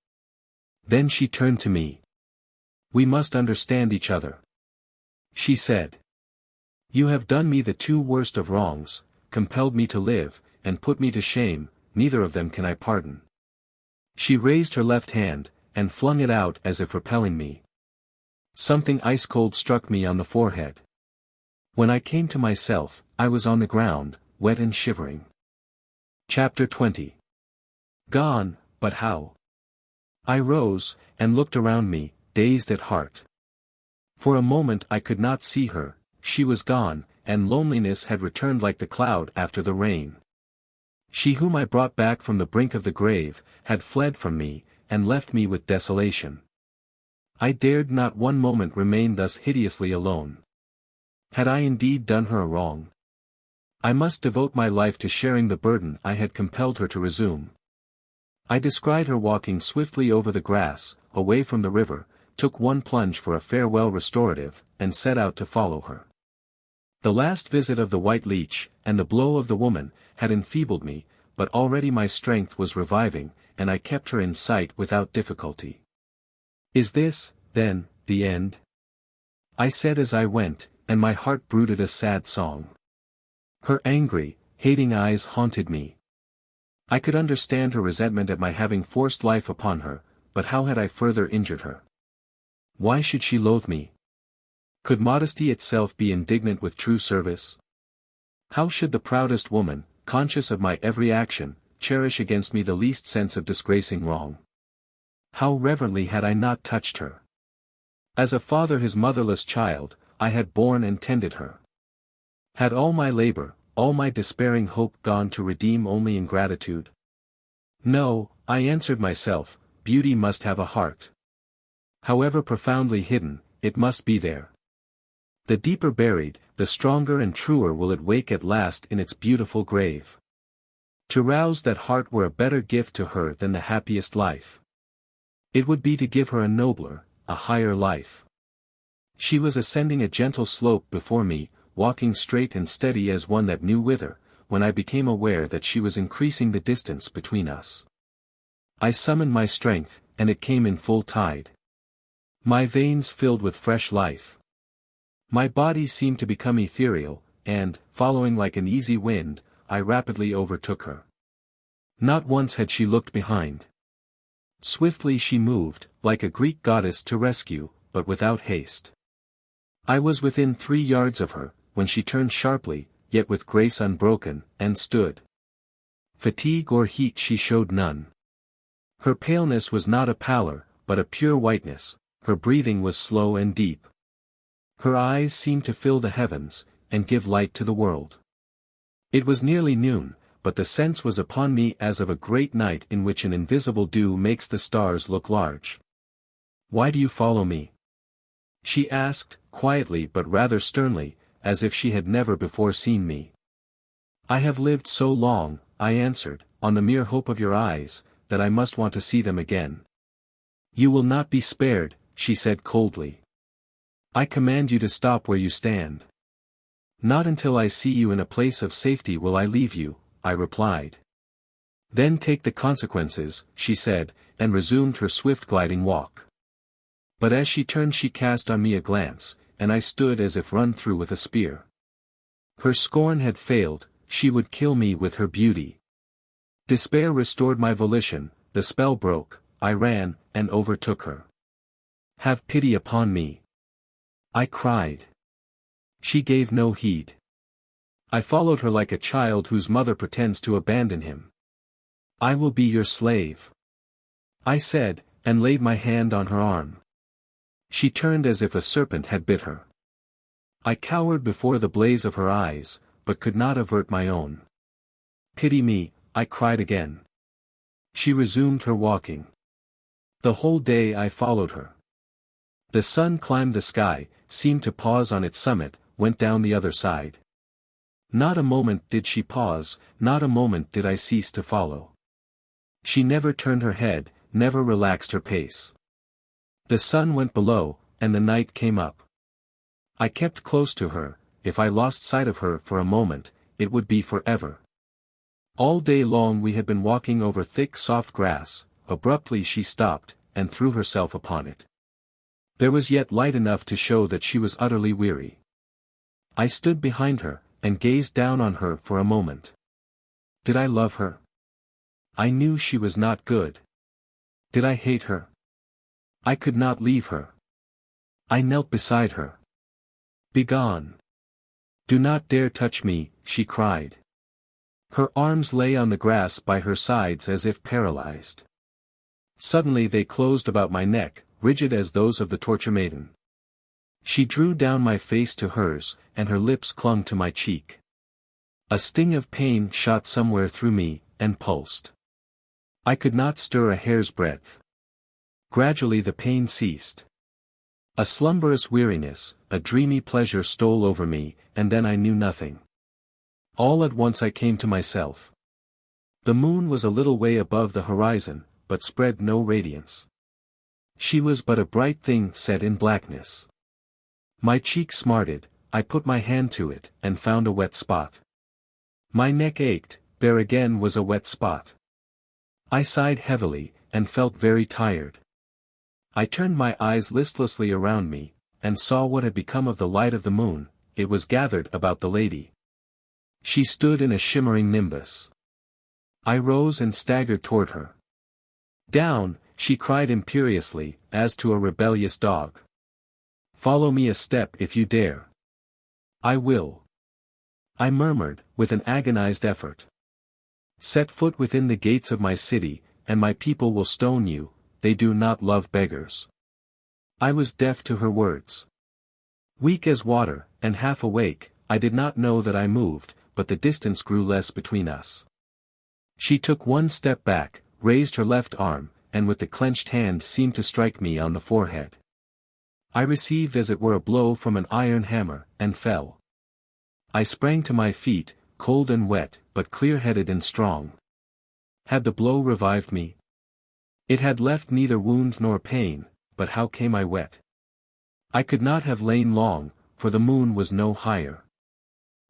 Then she turned to me. We must understand each other, she said. You have done me the 2 worst of wrongs, compelled me to live, and put me to shame, neither of them can I pardon. She raised her left hand, and flung it out as if repelling me. Something ice-cold struck me on the forehead. When I came to myself, I was on the ground, wet and shivering. Chapter 20. Gone, but how? I rose, and looked around me, dazed at heart. For a moment I could not see her, she was gone, and loneliness had returned like the cloud after the rain. She whom I brought back from the brink of the grave, had fled from me, and left me with desolation. I dared not one moment remain thus hideously alone. Had I indeed done her a wrong? I must devote my life to sharing the burden I had compelled her to resume. I descried her walking swiftly over the grass, away from the river, took one plunge for a farewell restorative, and set out to follow her. The last visit of the white leech, and the blow of the woman, had enfeebled me, but already my strength was reviving, and I kept her in sight without difficulty. Is this, then, the end? I said as I went, and my heart brooded a sad song. Her angry, hating eyes haunted me. I could understand her resentment at my having forced life upon her, but how had I further injured her? Why should she loathe me? Could modesty itself be indignant with true service? How should the proudest woman, conscious of my every action, cherish against me the least sense of disgracing wrong? How reverently had I not touched her? As a father his motherless child, I had borne and tended her. Had all my labor, all my despairing hope gone to redeem only ingratitude? No, I answered myself, beauty must have a heart. However profoundly hidden, it must be there. The deeper buried, the stronger and truer will it wake at last in its beautiful grave. To rouse that heart were a better gift to her than the happiest life. It would be to give her a nobler, a higher life. She was ascending a gentle slope before me, walking straight and steady as one that knew whither, when I became aware that she was increasing the distance between us. I summoned my strength, and it came in full tide. My veins filled with fresh life. My body seemed to become ethereal, and, following like an easy wind, I rapidly overtook her. Not once had she looked behind. Swiftly she moved, like a Greek goddess to rescue, but without haste. I was within 3 yards of her, when she turned sharply, yet with grace unbroken, and stood. Fatigue or heat she showed none. Her paleness was not a pallor, but a pure whiteness, her breathing was slow and deep. Her eyes seemed to fill the heavens, and give light to the world. It was nearly noon, but the sense was upon me as of a great night in which an invisible dew makes the stars look large. "Why do you follow me?" she asked, quietly but rather sternly, as if she had never before seen me. "I have lived so long," I answered, "on the mere hope of your eyes, that I must want to see them again." "You will not be spared," she said coldly. "I command you to stop where you stand." "Not until I see you in a place of safety will I leave you," I replied. "Then take the consequences," she said, and resumed her swift gliding walk. But as she turned she cast on me a glance, and I stood as if run through with a spear. Her scorn had failed, she would kill me with her beauty. Despair restored my volition, the spell broke, I ran, and overtook her. "Have pity upon me," I cried. She gave no heed. I followed her like a child whose mother pretends to abandon him. "I will be your slave," I said, and laid my hand on her arm. She turned as if a serpent had bit her. I cowered before the blaze of her eyes, but could not avert my own. "Pity me," I cried again. She resumed her walking. The whole day I followed her. The sun climbed the sky, seemed to pause on its summit, went down the other side. Not a moment did she pause, not a moment did I cease to follow. She never turned her head, never relaxed her pace. The sun went below, and the night came up. I kept close to her. If I lost sight of her for a moment, it would be forever. All day long we had been walking over thick soft grass. Abruptly she stopped, and threw herself upon it. There was yet light enough to show that she was utterly weary. I stood behind her, and gazed down on her for a moment. Did I love her? I knew she was not good. Did I hate her? I could not leave her. I knelt beside her. "Begone! Do not dare touch me," she cried. Her arms lay on the grass by her sides as if paralyzed. Suddenly they closed about my neck, rigid as those of the torture maiden. She drew down my face to hers, and her lips clung to my cheek. A sting of pain shot somewhere through me, and pulsed. I could not stir a hair's breadth. Gradually the pain ceased. A slumberous weariness, a dreamy pleasure stole over me, and then I knew nothing. All at once I came to myself. The moon was a little way above the horizon, but spread no radiance. She was but a bright thing set in blackness. My cheek smarted, I put my hand to it, and found a wet spot. My neck ached, there again was a wet spot. I sighed heavily, and felt very tired. I turned my eyes listlessly around me, and saw what had become of the light of the moon. It was gathered about the lady. She stood in a shimmering nimbus. I rose and staggered toward her. "Down," she cried imperiously, as to a rebellious dog. "Follow me a step if you dare." "I will," I murmured, with an agonized effort. "Set foot within the gates of my city, and my people will stone you. They do not love beggars." I was deaf to her words. Weak as water, and half awake, I did not know that I moved, but the distance grew less between us. She took one step back, raised her left arm, and with the clenched hand seemed to strike me on the forehead. I received as it were a blow from an iron hammer, and fell. I sprang to my feet, cold and wet, but clear-headed and strong. Had the blow revived me? It had left neither wound nor pain, but how came I wet? I could not have lain long, for the moon was no higher.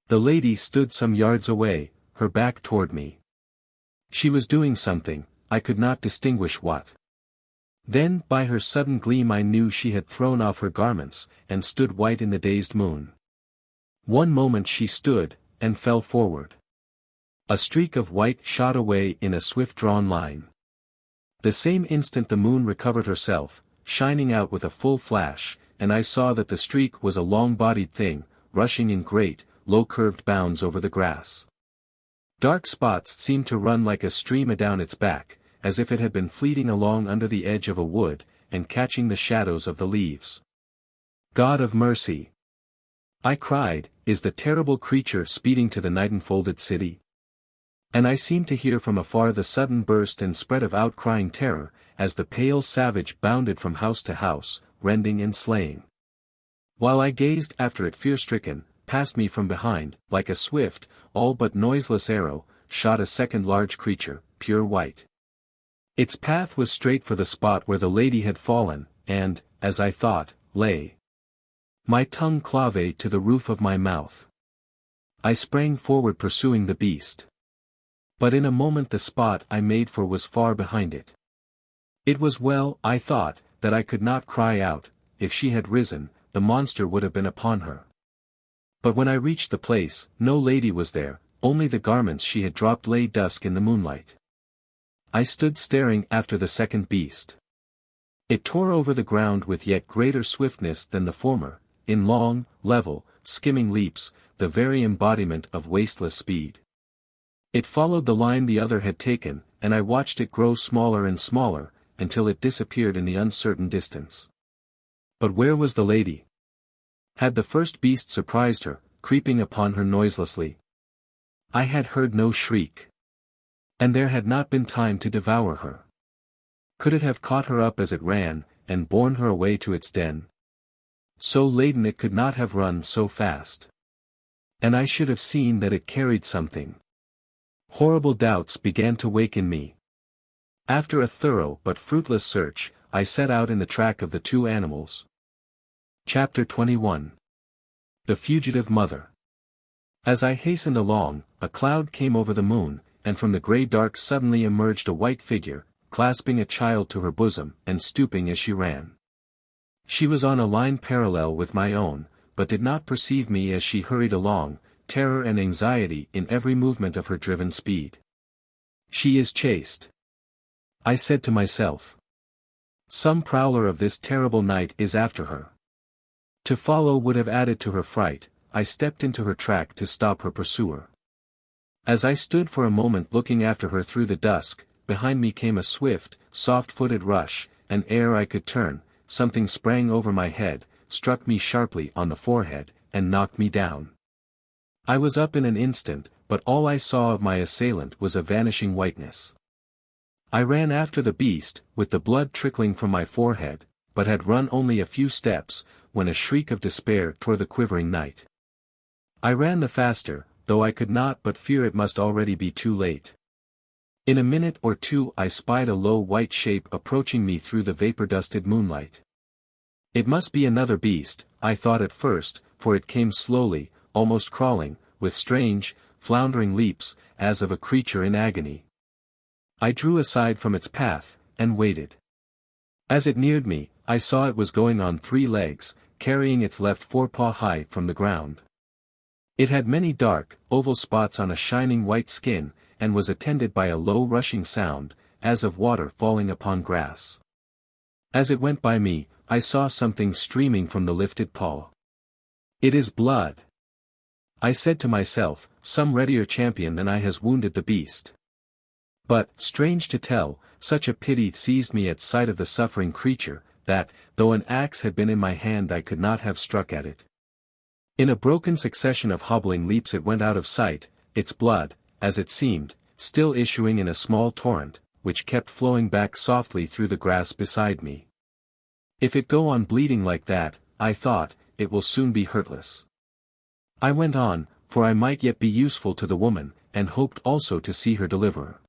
The lady stood some yards away, her back toward me. She was doing something, I could not distinguish what. Then by her sudden gleam I knew she had thrown off her garments, and stood white in the dazed moon. One moment she stood, and fell forward. A streak of white shot away in a swift-drawn line. The same instant the moon recovered herself, shining out with a full flash, and I saw that the streak was a long-bodied thing, rushing in great, low-curved bounds over the grass. Dark spots seemed to run like a stream adown its back, as if it had been fleeting along under the edge of a wood, and catching the shadows of the leaves. God of mercy! I cried, is the terrible creature speeding to the night-enfolded city? And I seemed to hear from afar the sudden burst and spread of outcrying terror, as the pale savage bounded from house to house, rending and slaying. While I gazed after it fear-stricken, past me from behind, like a swift, all but noiseless arrow, shot a second large creature, pure white. Its path was straight for the spot where the lady had fallen, and, as I thought, lay. My tongue clave to the roof of my mouth. I sprang forward pursuing the beast. But in a moment the spot I made for was far behind it. It was well, I thought, that I could not cry out. If she had risen, the monster would have been upon her. But when I reached the place, no lady was there, only the garments she had dropped lay dusk in the moonlight. I stood staring after the second beast. It tore over the ground with yet greater swiftness than the former, in long, level, skimming leaps, the very embodiment of wasteless speed. It followed the line the other had taken, and I watched it grow smaller and smaller, until it disappeared in the uncertain distance. But where was the lady? Had the first beast surprised her, creeping upon her noiselessly? I had heard no shriek. And there had not been time to devour her. Could it have caught her up as it ran, and borne her away to its den? So laden it could not have run so fast. And I should have seen that it carried something. Horrible doubts began to wake in me. After a thorough but fruitless search, I set out in the track of the two animals. Chapter 21. The Fugitive Mother. As I hastened along, a cloud came over the moon, and from the grey dark suddenly emerged a white figure, clasping a child to her bosom, and stooping as she ran. She was on a line parallel with my own, but did not perceive me as she hurried along, terror and anxiety in every movement of her driven speed. She is chased, I said to myself. Some prowler of this terrible night is after her. To follow would have added to her fright. I stepped into her track to stop her pursuer. As I stood for a moment looking after her through the dusk, behind me came a swift, soft-footed rush, and ere I could turn, something sprang over my head, struck me sharply on the forehead, and knocked me down. I was up in an instant, but all I saw of my assailant was a vanishing whiteness. I ran after the beast, with the blood trickling from my forehead, but had run only a few steps, when a shriek of despair tore the quivering night. I ran the faster, though I could not but fear it must already be too late. In a minute or two I spied a low white shape approaching me through the vapor-dusted moonlight. It must be another beast, I thought at first, for it came slowly, almost crawling, with strange, floundering leaps, as of a creature in agony. I drew aside from its path, and waited. As it neared me, I saw it was going on 3 legs, carrying its left forepaw high from the ground. It had many dark, oval spots on a shining white skin, and was attended by a low rushing sound, as of water falling upon grass. As it went by me, I saw something streaming from the lifted paw. It is blood. I said to myself, some readier champion than I has wounded the beast. But, strange to tell, such a pity seized me at sight of the suffering creature, that, though an axe had been in my hand I could not have struck at it. In a broken succession of hobbling leaps it went out of sight, its blood, as it seemed, still issuing in a small torrent, which kept flowing back softly through the grass beside me. If it go on bleeding like that, I thought, it will soon be hurtless. I went on, for I might yet be useful to the woman, and hoped also to see her deliverer.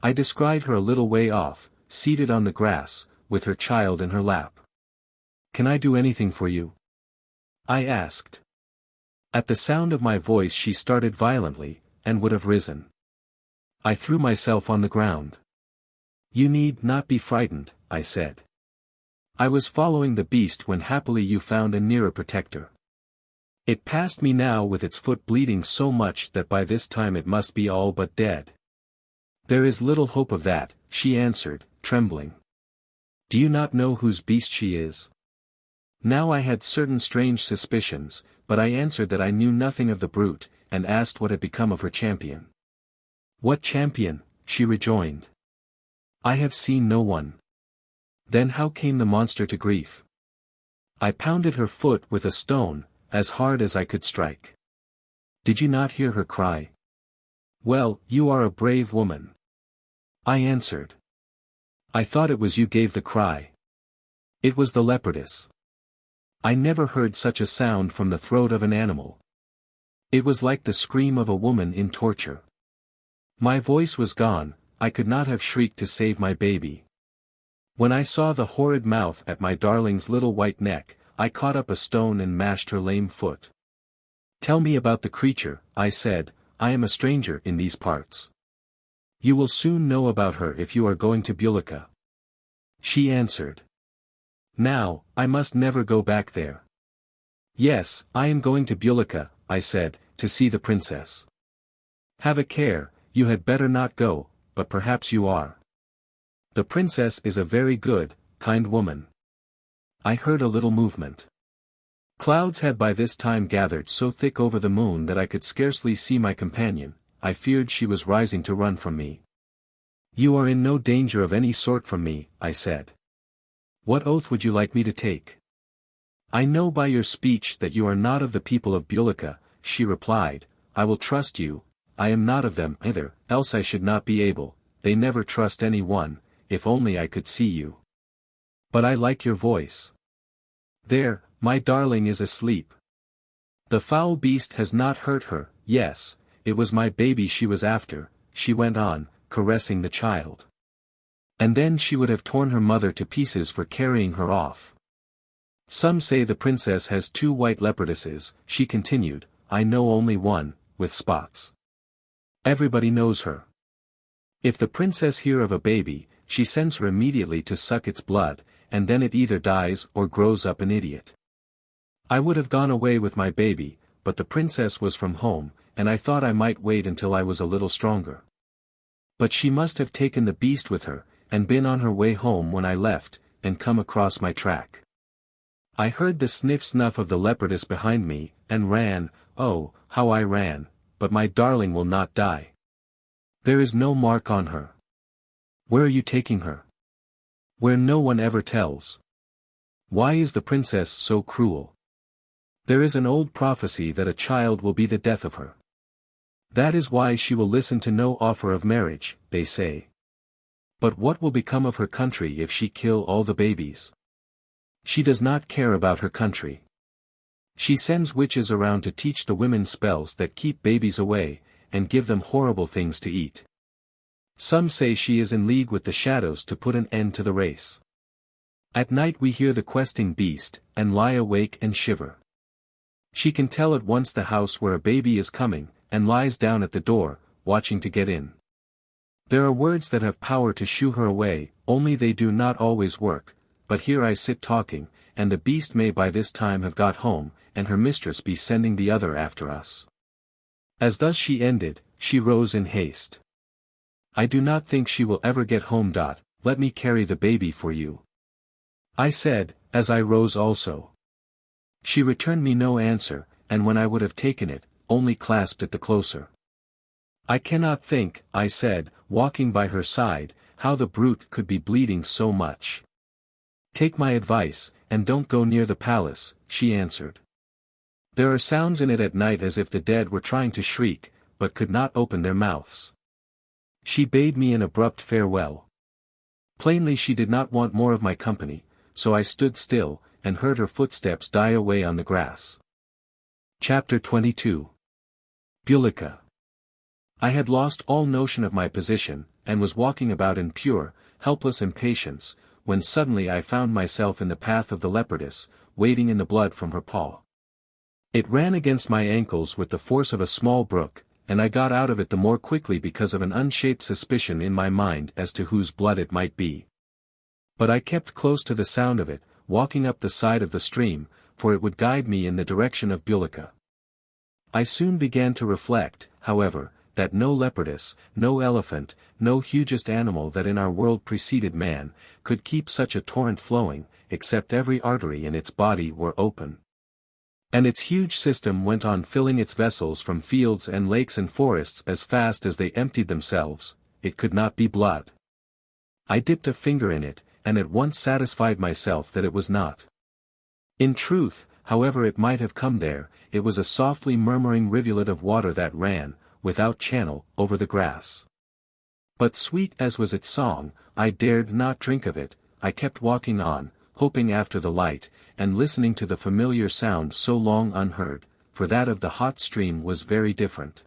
I descried her a little way off, seated on the grass, with her child in her lap. "Can I do anything for you?" I asked. At the sound of my voice she started violently, and would have risen. I threw myself on the ground. "You need not be frightened," I said. "I was following the beast when happily you found a nearer protector. It passed me now with its foot bleeding so much that by this time it must be all but dead." "There is little hope of that," she answered, trembling. "Do you not know whose beast she is?" Now I had certain strange suspicions, but I answered that I knew nothing of the brute, and asked what had become of her champion. "What champion?" she rejoined. "I have seen no one." "Then how came the monster to grief?" "I pounded her foot with a stone, as hard as I could strike. Did you not hear her cry? Well, you are a brave woman. I answered. I thought it was you gave the cry. It was the leopardess. I never heard such a sound from the throat of an animal. It was like the scream of a woman in torture. My voice was gone, I could not have shrieked to save my baby. When I saw the horrid mouth at my darling's little white neck, I caught up a stone and mashed her lame foot. Tell me about the creature, I said, I am a stranger in these parts. You will soon know about her if you are going to Bulika. She answered. Now, I must never go back there. Yes, I am going to Bulika, I said, to see the princess. Have a care, you had better not go, but perhaps you are. The princess is a very good, kind woman. I heard a little movement. Clouds had by this time gathered so thick over the moon that I could scarcely see my companion. I feared she was rising to run from me. You are in no danger of any sort from me, I said. What oath would you like me to take? I know by your speech that you are not of the people of Bulika, she replied. I will trust you, I am not of them either, else I should not be able. They never trust any one, if only I could see you. But I like your voice. There, my darling is asleep. The foul beast has not hurt her. Yes, it was my baby she was after, she went on, caressing the child. And then she would have torn her mother to pieces for carrying her off. Some say the princess has 2 white leopardesses, she continued, I know only one, with spots. Everybody knows her. If the princess hear of a baby, she sends her immediately to suck its blood, and then it either dies or grows up an idiot. I would have gone away with my baby, but the princess was from home, and I thought I might wait until I was a little stronger. But she must have taken the beast with her, and been on her way home when I left, and come across my track. I heard the sniff-snuff of the leopardess behind me, and ran, oh, how I ran, but my darling will not die. There is no mark on her. Where are you taking her? Where no one ever tells. Why is the princess so cruel? There is an old prophecy that a child will be the death of her. That is why she will listen to no offer of marriage, they say. But what will become of her country if she kill all the babies? She does not care about her country. She sends witches around to teach the women spells that keep babies away, and give them horrible things to eat. Some say she is in league with the shadows to put an end to the race. At night we hear the questing beast, and lie awake and shiver. She can tell at once the house where a baby is coming, and lies down at the door, watching to get in. There are words that have power to shoo her away, only they do not always work, but here I sit talking, and the beast may by this time have got home, and her mistress be sending the other after us. As thus she ended, she rose in haste. I do not think she will ever get home. Let me carry the baby for you, I said, as I rose also. She returned me no answer, and when I would have taken it, only clasped it the closer. I cannot think, I said, walking by her side, how the brute could be bleeding so much. Take my advice, and don't go near the palace, she answered. There are sounds in it at night as if the dead were trying to shriek, but could not open their mouths. She bade me an abrupt farewell. Plainly she did not want more of my company, so I stood still, and heard her footsteps die away on the grass. Chapter 22. Bulika. I had lost all notion of my position, and was walking about in pure, helpless impatience, when suddenly I found myself in the path of the leopardess, wading in the blood from her paw. It ran against my ankles with the force of a small brook, and I got out of it the more quickly because of an unshaped suspicion in my mind as to whose blood it might be. But I kept close to the sound of it, walking up the side of the stream, for it would guide me in the direction of Bulika. I soon began to reflect, however, that no leopardess, no elephant, no hugest animal that in our world preceded man, could keep such a torrent flowing, except every artery in its body were open. And its huge system went on filling its vessels from fields and lakes and forests as fast as they emptied themselves. It could not be blood. I dipped a finger in it, and at once satisfied myself that it was not. In truth, however it might have come there, it was a softly murmuring rivulet of water that ran, without channel, over the grass. But sweet as was its song, I dared not drink of it. I kept walking on, hoping after the light, and listening to the familiar sound so long unheard, for that of the hot stream was very different.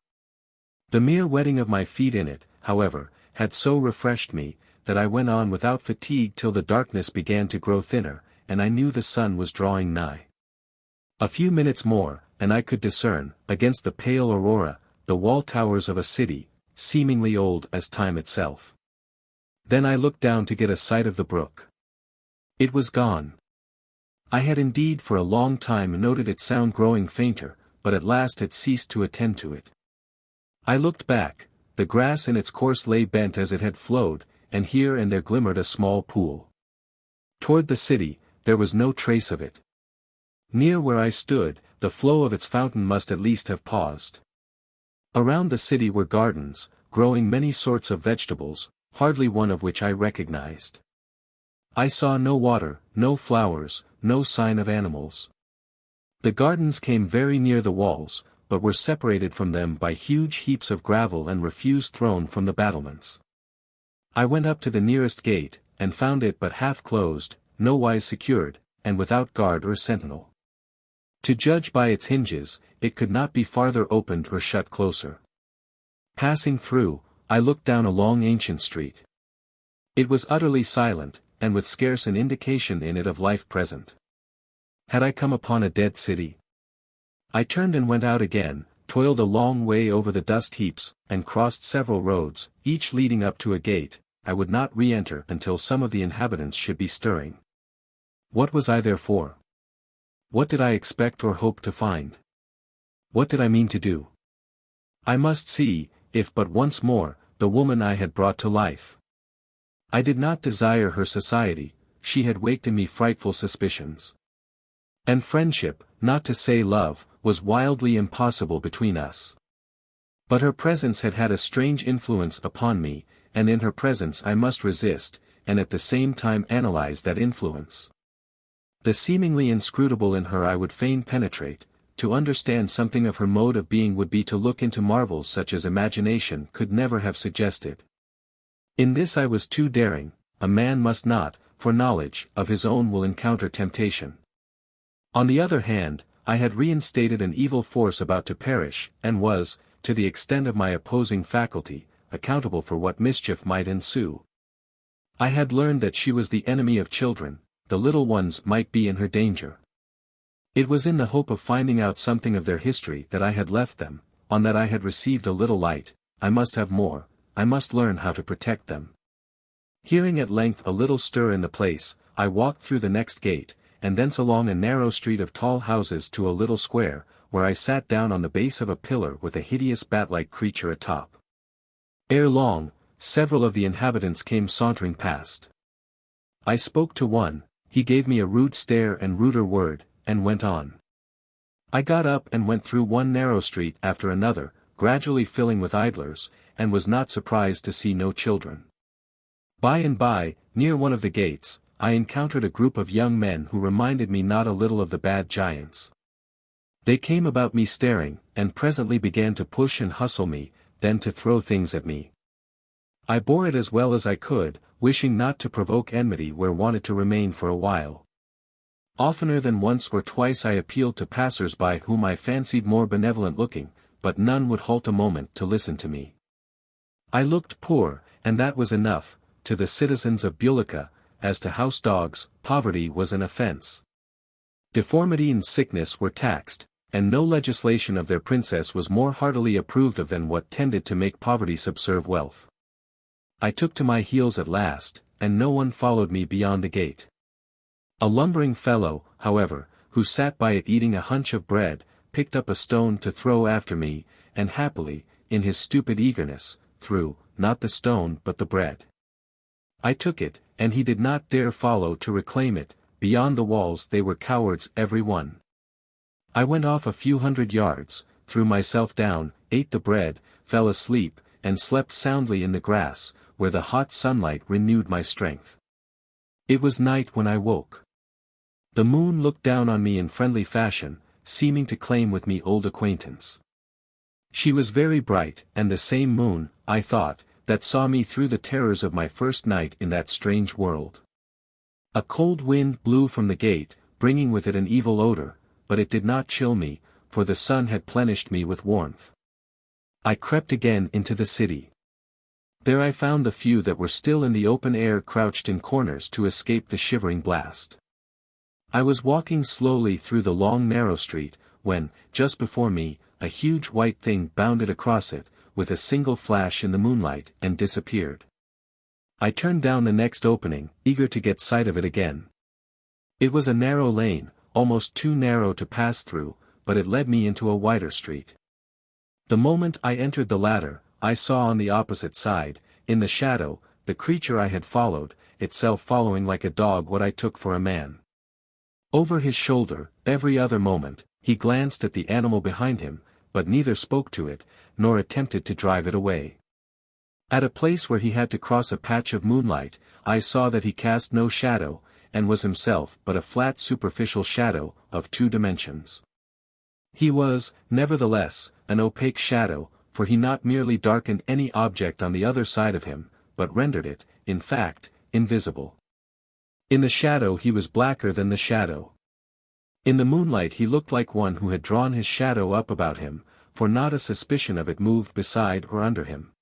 The mere wetting of my feet in it, however, had so refreshed me, that I went on without fatigue till the darkness began to grow thinner, and I knew the sun was drawing nigh. A few minutes more, and I could discern, against the pale aurora, the wall towers of a city, seemingly old as time itself. Then I looked down to get a sight of the brook. It was gone. I had indeed for a long time noted its sound growing fainter, but at last had ceased to attend to it. I looked back. The grass in its course lay bent as it had flowed, and here and there glimmered a small pool. Toward the city, there was no trace of it. Near where I stood, the flow of its fountain must at least have paused. Around the city were gardens, growing many sorts of vegetables, hardly one of which I recognized. I saw no water, no flowers, no sign of animals. The gardens came very near the walls, but were separated from them by huge heaps of gravel and refuse thrown from the battlements. I went up to the nearest gate, and found it but half closed, nowise secured, and without guard or sentinel. To judge by its hinges, it could not be farther opened or shut closer. Passing through, I looked down a long ancient street. It was utterly silent, and with scarce an indication in it of life present. Had I come upon a dead city? I turned and went out again, toiled a long way over the dust heaps, and crossed several roads, each leading up to a gate. I would not re-enter until some of the inhabitants should be stirring. What was I there for? What did I expect or hope to find? What did I mean to do? I must see, if but once more, the woman I had brought to life. I did not desire her society, she had waked in me frightful suspicions. And friendship, not to say love, was wildly impossible between us. But her presence had had a strange influence upon me, and in her presence I must resist, and at the same time analyze that influence. The seemingly inscrutable in her I would fain penetrate. To understand something of her mode of being would be to look into marvels such as imagination could never have suggested. In this I was too daring. A man must not, for knowledge of his own will encounter temptation. On the other hand, I had reinstated an evil force about to perish, and was, to the extent of my opposing faculty, accountable for what mischief might ensue. I had learned that she was the enemy of children, the little ones might be in her danger. It was in the hope of finding out something of their history that I had left them. On that I had received a little light. I must have more, I must learn how to protect them. Hearing at length a little stir in the place, I walked through the next gate, and thence along a narrow street of tall houses to a little square, where I sat down on the base of a pillar with a hideous bat-like creature atop. Ere long, several of the inhabitants came sauntering past. I spoke to one, he gave me a rude stare and ruder word, and went on. I got up and went through one narrow street after another, gradually filling with idlers, and was not surprised to see no children. By and by, near one of the gates, I encountered a group of young men who reminded me not a little of the bad giants. They came about me staring, and presently began to push and hustle me, then to throw things at me. I bore it as well as I could, wishing not to provoke enmity where wanted to remain for a while. Oftener than once or twice I appealed to passers-by whom I fancied more benevolent-looking, but none would halt a moment to listen to me. I looked poor, and that was enough, to the citizens of Bulika. As to house dogs, poverty was an offense. Deformity and sickness were taxed, and no legislation of their princess was more heartily approved of than what tended to make poverty subserve wealth. I took to my heels at last, and no one followed me beyond the gate. A lumbering fellow, however, who sat by it eating a hunch of bread, picked up a stone to throw after me, and happily, in his stupid eagerness, threw, not the stone but the bread. I took it, and he did not dare follow to reclaim it. Beyond the walls they were cowards every one. I went off a few hundred yards, threw myself down, ate the bread, fell asleep, and slept soundly in the grass, where the hot sunlight renewed my strength. It was night when I woke. The moon looked down on me in friendly fashion, seeming to claim with me old acquaintance. She was very bright, and the same moon, I thought, that saw me through the terrors of my first night in that strange world. A cold wind blew from the gate, bringing with it an evil odor, but it did not chill me, for the sun had plenished me with warmth. I crept again into the city. There I found the few that were still in the open air crouched in corners to escape the shivering blast. I was walking slowly through the long narrow street, when, just before me, a huge white thing bounded across it, with a single flash in the moonlight, and disappeared. I turned down the next opening, eager to get sight of it again. It was a narrow lane, almost too narrow to pass through, but it led me into a wider street. The moment I entered the latter, I saw on the opposite side, in the shadow, the creature I had followed, itself following like a dog what I took for a man. Over his shoulder, every other moment, he glanced at the animal behind him, but neither spoke to it, nor attempted to drive it away. At a place where he had to cross a patch of moonlight, I saw that he cast no shadow, and was himself but a flat superficial shadow, of 2 dimensions. He was, nevertheless, an opaque shadow, for he not merely darkened any object on the other side of him, but rendered it, in fact, invisible. In the shadow he was blacker than the shadow. In the moonlight he looked like one who had drawn his shadow up about him, for not a suspicion of it moved beside or under him.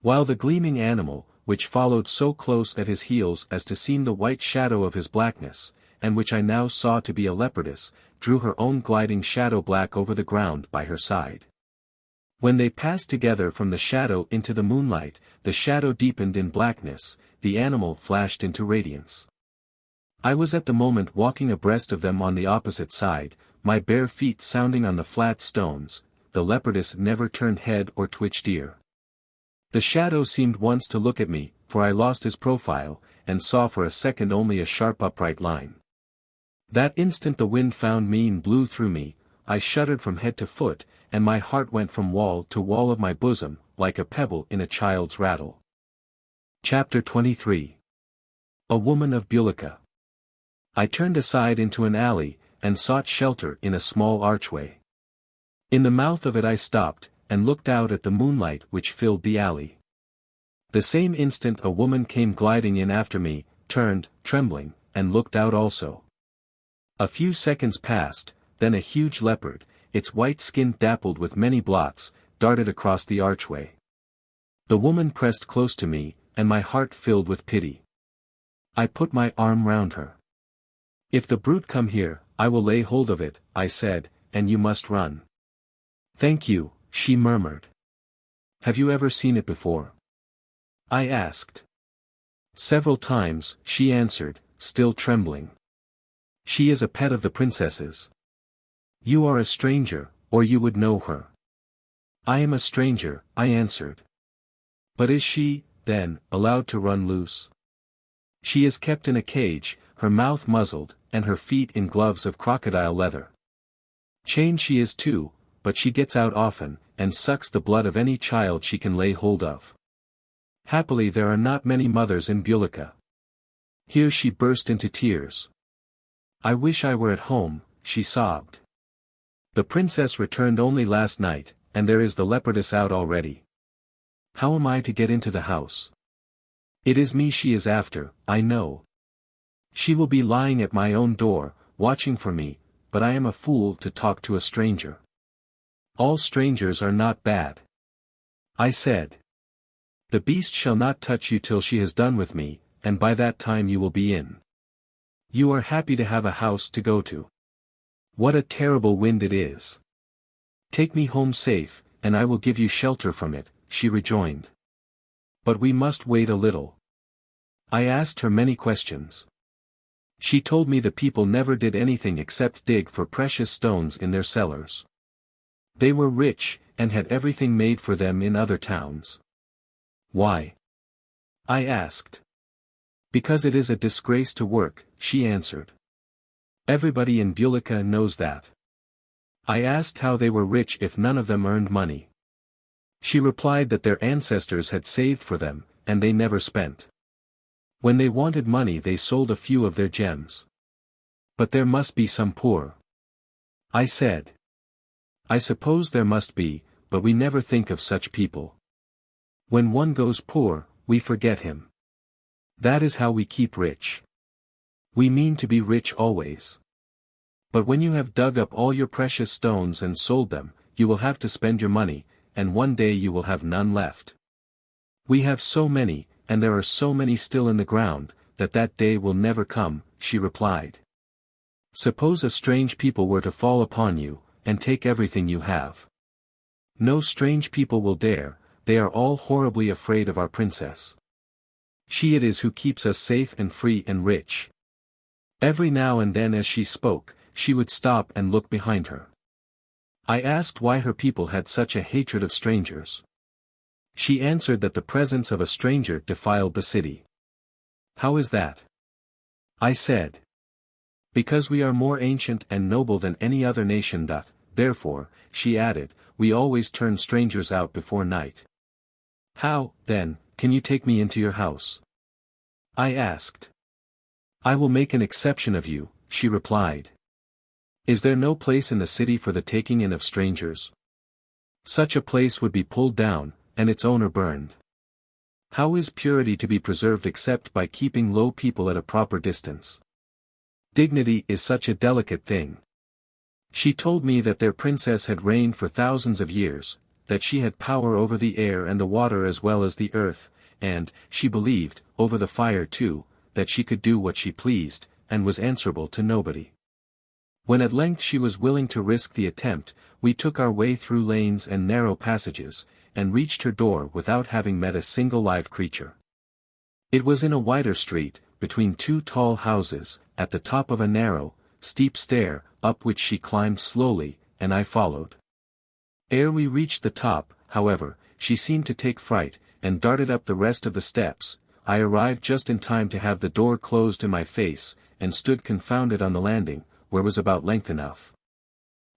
While the gleaming animal, which followed so close at his heels as to seem the white shadow of his blackness, and which I now saw to be a leopardess, drew her own gliding shadow black over the ground by her side. When they passed together from the shadow into the moonlight, the shadow deepened in blackness, the animal flashed into radiance. I was at the moment walking abreast of them on the opposite side, my bare feet sounding on the flat stones. The leopardess never turned head or twitched ear. The shadow seemed once to look at me, for I lost his profile, and saw for a second only a sharp upright line. That instant the wind found me and blew through me, I shuddered from head to foot, and my heart went from wall to wall of my bosom, like a pebble in a child's rattle. Chapter 23. A Woman of Bulika. I turned aside into an alley, and sought shelter in a small archway. In the mouth of it I stopped, and looked out at the moonlight which filled the alley. The same instant a woman came gliding in after me, turned, trembling, and looked out also. A few seconds passed, then a huge leopard, its white skin dappled with many blots, darted across the archway. The woman pressed close to me, and my heart filled with pity. I put my arm round her. "If the brute come here, I will lay hold of it," I said, "and you must run." "Thank you," she murmured. "Have you ever seen it before?" I asked. "Several times," she answered, still trembling. "She is a pet of the princess's." "You are a stranger, or you would know her." "I am a stranger," I answered. "But is she, then, allowed to run loose?" "She is kept in a cage, her mouth muzzled, and her feet in gloves of crocodile leather. Chained she is too, but she gets out often, and sucks the blood of any child she can lay hold of. Happily there are not many mothers in Bulika." Here she burst into tears. "I wish I were at home," she sobbed. "The princess returned only last night, and there is the leopardess out already. How am I to get into the house? It is me she is after, I know. She will be lying at my own door, watching for me, but I am a fool to talk to a stranger." "All strangers are not bad," I said. "The beast shall not touch you till she has done with me, and by that time you will be in. You are happy to have a house to go to. What a terrible wind it is. Take me home safe, and I will give you shelter from it," she rejoined. "But we must wait a little." I asked her many questions. She told me the people never did anything except dig for precious stones in their cellars. They were rich, and had everything made for them in other towns. "Why?" I asked. "Because it is a disgrace to work," she answered. "Everybody in Bulika knows that." I asked how they were rich if none of them earned money. She replied that their ancestors had saved for them, and they never spent. When they wanted money they sold a few of their gems. But there must be some poor. I said. I suppose there must be, but we never think of such people. When one goes poor, we forget him. That is how we keep rich. We mean to be rich always. But when you have dug up all your precious stones and sold them, you will have to spend your money, and one day you will have none left. We have so many, and there are so many still in the ground, that day will never come, she replied. Suppose a strange people were to fall upon you, and take everything you have. No strange people will dare, they are all horribly afraid of our princess. She it is who keeps us safe and free and rich. Every now and then as she spoke, she would stop and look behind her. I asked why her people had such a hatred of strangers. She answered that the presence of a stranger defiled the city. How is that? I said. Because we are more ancient and noble than any other nation. Therefore, she added, we always turn strangers out before night. How, then, can you take me into your house? I asked. I will make an exception of you, she replied. Is there no place in the city for the taking in of strangers? Such a place would be pulled down, and its owner burned. How is purity to be preserved except by keeping low people at a proper distance? Dignity is such a delicate thing. She told me that their princess had reigned for thousands of years, that she had power over the air and the water as well as the earth, and, she believed, over the fire too, that she could do what she pleased, and was answerable to nobody. When at length she was willing to risk the attempt, we took our way through lanes and narrow passages, and reached her door without having met a single live creature. It was in a wider street, between two tall houses, at the top of a narrow, steep stair, up which she climbed slowly, and I followed. Ere we reached the top, however, she seemed to take fright, and darted up the rest of the steps. I arrived just in time to have the door closed in my face, and stood confounded on the landing, where was about length enough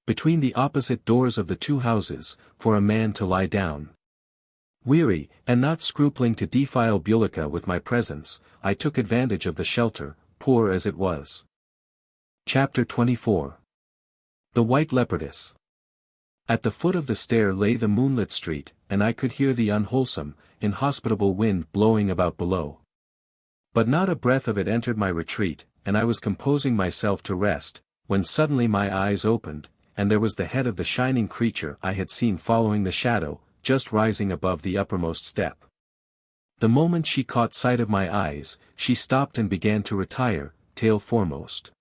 between the opposite doors of the two houses, for a man to lie down. Weary, and not scrupling to defile Bulika with my presence, I took advantage of the shelter, poor as it was. Chapter 24. The White Leopardess. At the foot of the stair lay the moonlit street, and I could hear the unwholesome, inhospitable wind blowing about below. But not a breath of it entered my retreat, and I was composing myself to rest, when suddenly my eyes opened, and there was the head of the shining creature I had seen following the shadow, just rising above the uppermost step. The moment she caught sight of my eyes, she stopped and began to retire, tail foremost.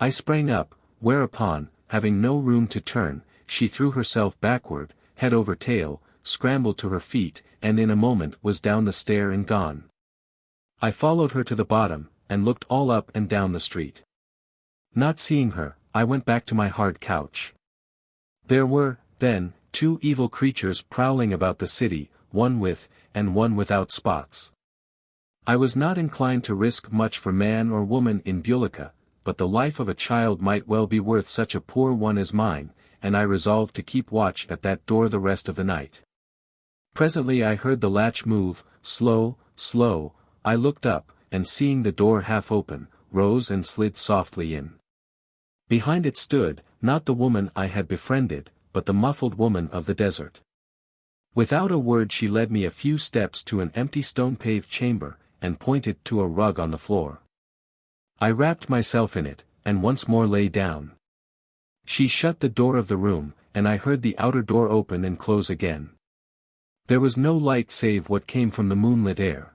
I sprang up, whereupon, having no room to turn, she threw herself backward, head over tail, scrambled to her feet, and in a moment was down the stair and gone. I followed her to the bottom, and looked all up and down the street. Not seeing her, I went back to my hard couch. There were, then, two evil creatures prowling about the city, one with, and one without spots. I was not inclined to risk much for man or woman in Bulika, but the life of a child might well be worth such a poor one as mine, and I resolved to keep watch at that door the rest of the night. Presently I heard the latch move, slow, slow. I looked up, and seeing the door half open, rose and slid softly in. Behind it stood, not the woman I had befriended, but the muffled woman of the desert. Without a word she led me a few steps to an empty stone-paved chamber, and pointed to a rug on the floor. I wrapped myself in it, and once more lay down. She shut the door of the room, and I heard the outer door open and close again. There was no light save what came from the moonlit air.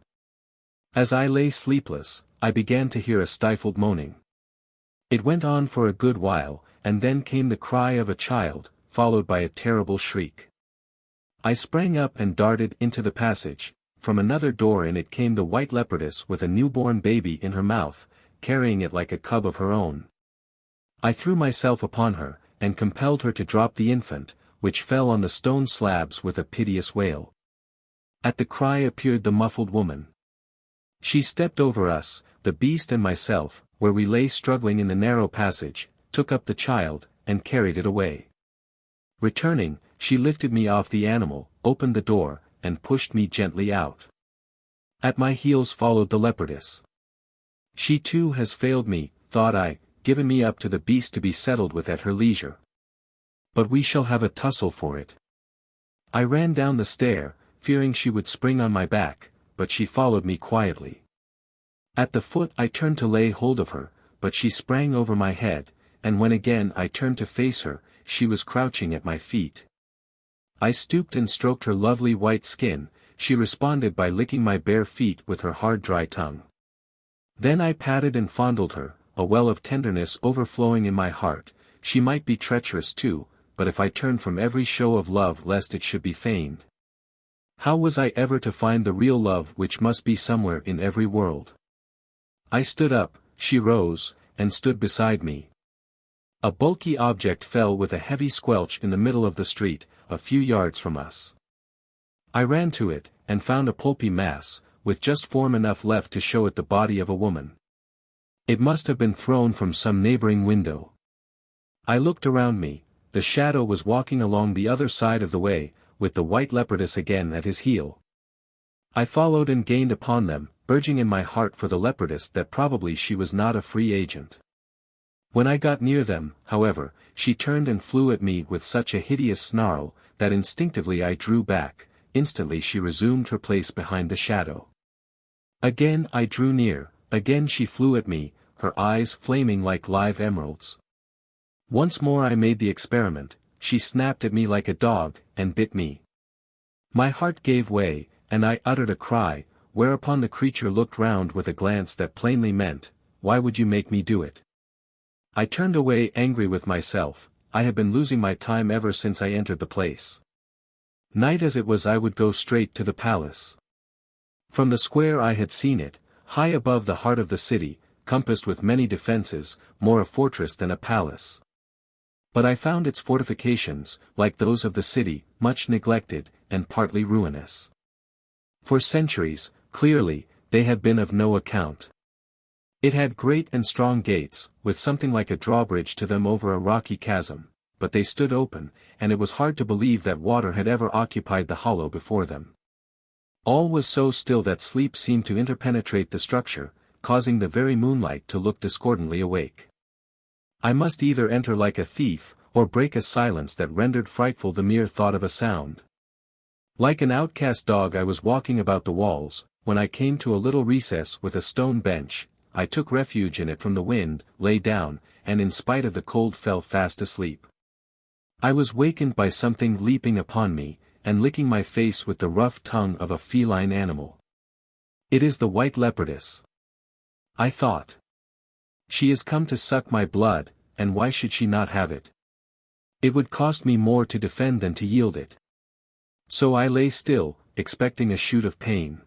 As I lay sleepless, I began to hear a stifled moaning. It went on for a good while, and then came the cry of a child, followed by a terrible shriek. I sprang up and darted into the passage. From another door in it came the White Leopardess with a newborn baby in her mouth, carrying it like a cub of her own. I threw myself upon her, and compelled her to drop the infant, which fell on the stone slabs with a piteous wail. At the cry appeared the muffled woman. She stepped over us, the beast and myself, where we lay struggling in the narrow passage, took up the child, and carried it away. Returning, she lifted me off the animal, opened the door, and pushed me gently out. At my heels followed the leopardess. She too has failed me, thought I, given me up to the beast to be settled with at her leisure. But we shall have a tussle for it. I ran down the stair, fearing she would spring on my back, but she followed me quietly. At the foot I turned to lay hold of her, but she sprang over my head, and when again I turned to face her, she was crouching at my feet. I stooped and stroked her lovely white skin. She responded by licking my bare feet with her hard dry tongue. Then I patted and fondled her, a well of tenderness overflowing in my heart. She might be treacherous too, but if I turned from every show of love lest it should be feigned, how was I ever to find the real love which must be somewhere in every world? I stood up, she rose, and stood beside me. A bulky object fell with a heavy squelch in the middle of the street, a few yards from us. I ran to it, and found a pulpy mass, with just form enough left to show it the body of a woman. It must have been thrown from some neighboring window. I looked around me. The shadow was walking along the other side of the way, with the white leopardess again at his heel. I followed and gained upon them, urging in my heart for the leopardess that probably she was not a free agent. When I got near them, however, she turned and flew at me with such a hideous snarl, that instinctively I drew back. Instantly she resumed her place behind the shadow. Again I drew near, again she flew at me, her eyes flaming like live emeralds. Once more I made the experiment. She snapped at me like a dog, and bit me. My heart gave way, and I uttered a cry, whereupon the creature looked round with a glance that plainly meant, "Why would you make me do it?" I turned away angry with myself. I had been losing my time ever since I entered the place. Night as it was, I would go straight to the palace. From the square I had seen it, high above the heart of the city, compassed with many defences, more a fortress than a palace. But I found its fortifications, like those of the city, much neglected, and partly ruinous. For centuries, clearly, they had been of no account. It had great and strong gates, with something like a drawbridge to them over a rocky chasm, but they stood open, and it was hard to believe that water had ever occupied the hollow before them. All was so still that sleep seemed to interpenetrate the structure, causing the very moonlight to look discordantly awake. I must either enter like a thief, or break a silence that rendered frightful the mere thought of a sound. Like an outcast dog I was walking about the walls. When I came to a little recess with a stone bench, I took refuge in it from the wind, lay down, and in spite of the cold fell fast asleep. I was wakened by something leaping upon me, and licking my face with the rough tongue of a feline animal. It is the white leopardess, I thought. She has come to suck my blood, and why should she not have it? It would cost me more to defend than to yield it. So I lay still, expecting a shoot of pain.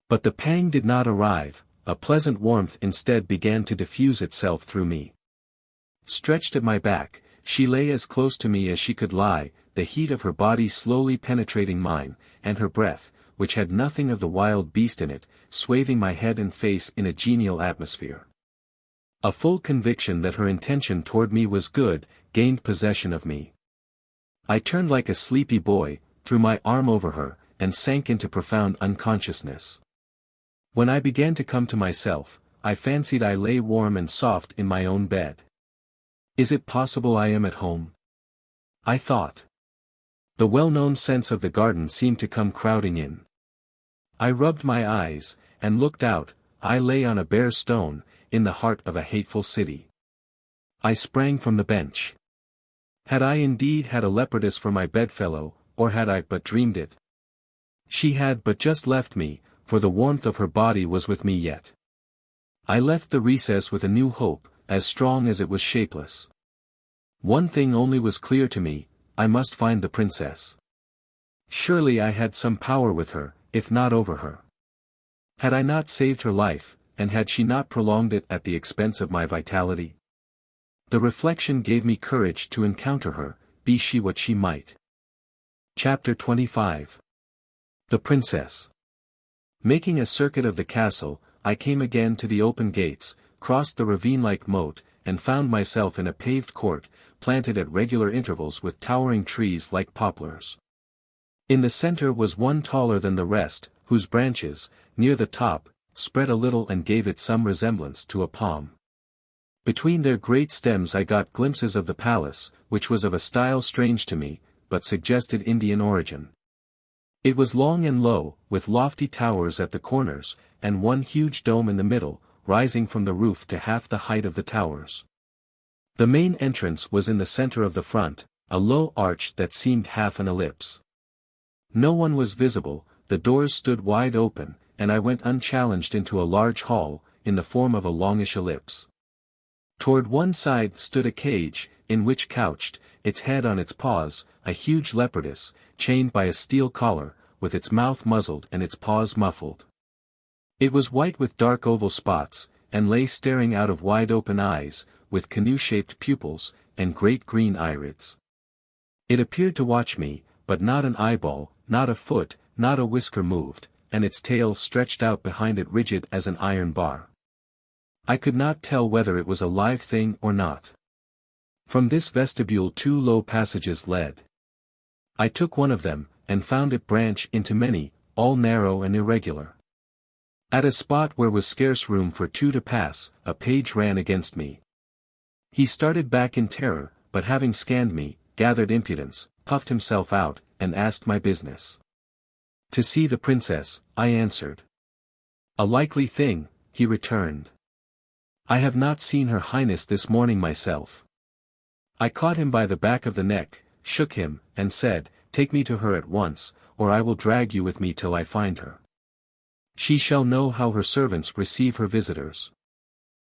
But the pang did not arrive. A pleasant warmth instead began to diffuse itself through me. Stretched at my back, she lay as close to me as she could lie, the heat of her body slowly penetrating mine, and her breath, which had nothing of the wild beast in it, swathing my head and face in a genial atmosphere. A full conviction that her intention toward me was good, gained possession of me. I turned like a sleepy boy, threw my arm over her, and sank into profound unconsciousness. When I began to come to myself, I fancied I lay warm and soft in my own bed. Is it possible I am at home? I thought. The well-known scents of the garden seemed to come crowding in. I rubbed my eyes, and looked out. I lay on a bare stone, in the heart of a hateful city. I sprang from the bench. Had I indeed had a leopardess for my bedfellow, or had I but dreamed it? She had but just left me, for the warmth of her body was with me yet. I left the recess with a new hope, as strong as it was shapeless. One thing only was clear to me: I must find the princess. Surely I had some power with her, if not over her. Had I not saved her life, and had she not prolonged it at the expense of my vitality? The reflection gave me courage to encounter her, be she what she might. Chapter 25. The Princess. Making a circuit of the castle, I came again to the open gates, crossed the ravine-like moat, and found myself in a paved court, planted at regular intervals with towering trees like poplars. In the center was one taller than the rest, whose branches, near the top, spread a little and gave it some resemblance to a palm. Between their great stems I got glimpses of the palace, which was of a style strange to me, but suggested Indian origin. It was long and low, with lofty towers at the corners, and one huge dome in the middle, rising from the roof to half the height of the towers. The main entrance was in the center of the front, a low arch that seemed half an ellipse. No one was visible, the doors stood wide open, and I went unchallenged into a large hall, in the form of a longish ellipse. Toward one side stood a cage, in which couched, its head on its paws, a huge leopardess, chained by a steel collar, with its mouth muzzled and its paws muffled. It was white with dark oval spots, and lay staring out of wide-open eyes, with canoe-shaped pupils, and great green irids. It appeared to watch me, but not an eyeball, not a foot, not a whisker moved, and its tail stretched out behind it rigid as an iron bar. I could not tell whether it was a live thing or not. From this vestibule 2 low passages led. I took one of them, and found it branch into many, all narrow and irregular. At a spot where was scarce room for 2 to pass, a page ran against me. He started back in terror, but having scanned me, gathered impudence, puffed himself out, and asked my business. To see the princess, I answered. A likely thing, he returned. I have not seen her highness this morning myself. I caught him by the back of the neck, shook him, and said, Take me to her at once, or I will drag you with me till I find her. She shall know how her servants receive her visitors.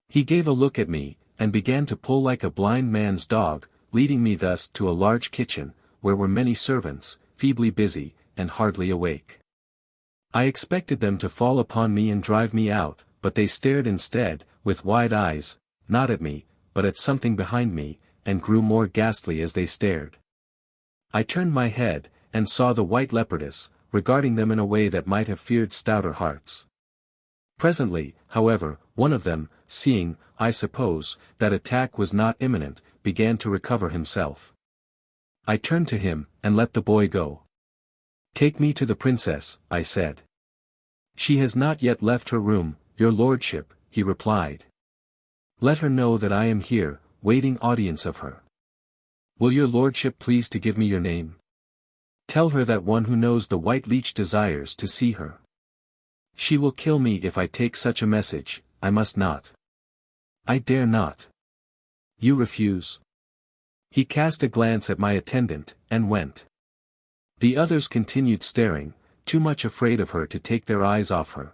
He gave a look at me, and began to pull like a blind man's dog, leading me thus to a large kitchen, where were many servants, feebly busy, and hardly awake. I expected them to fall upon me and drive me out, but they stared instead, with wide eyes, not at me, but at something behind me, and grew more ghastly as they stared. I turned my head, and saw the white leopardess, regarding them in a way that might have feared stouter hearts. Presently, however, one of them, seeing, I suppose, that attack was not imminent, began to recover himself. I turned to him, and let the boy go. Take me to the princess, I said. She has not yet left her room, your lordship, he replied. Let her know that I am here, waiting audience of her. Will your lordship please to give me your name? Tell her that one who knows the white leech desires to see her. She will kill me if I take such a message, I must not. I dare not. You refuse? He cast a glance at my attendant, and went. The others continued staring, too much afraid of her to take their eyes off her.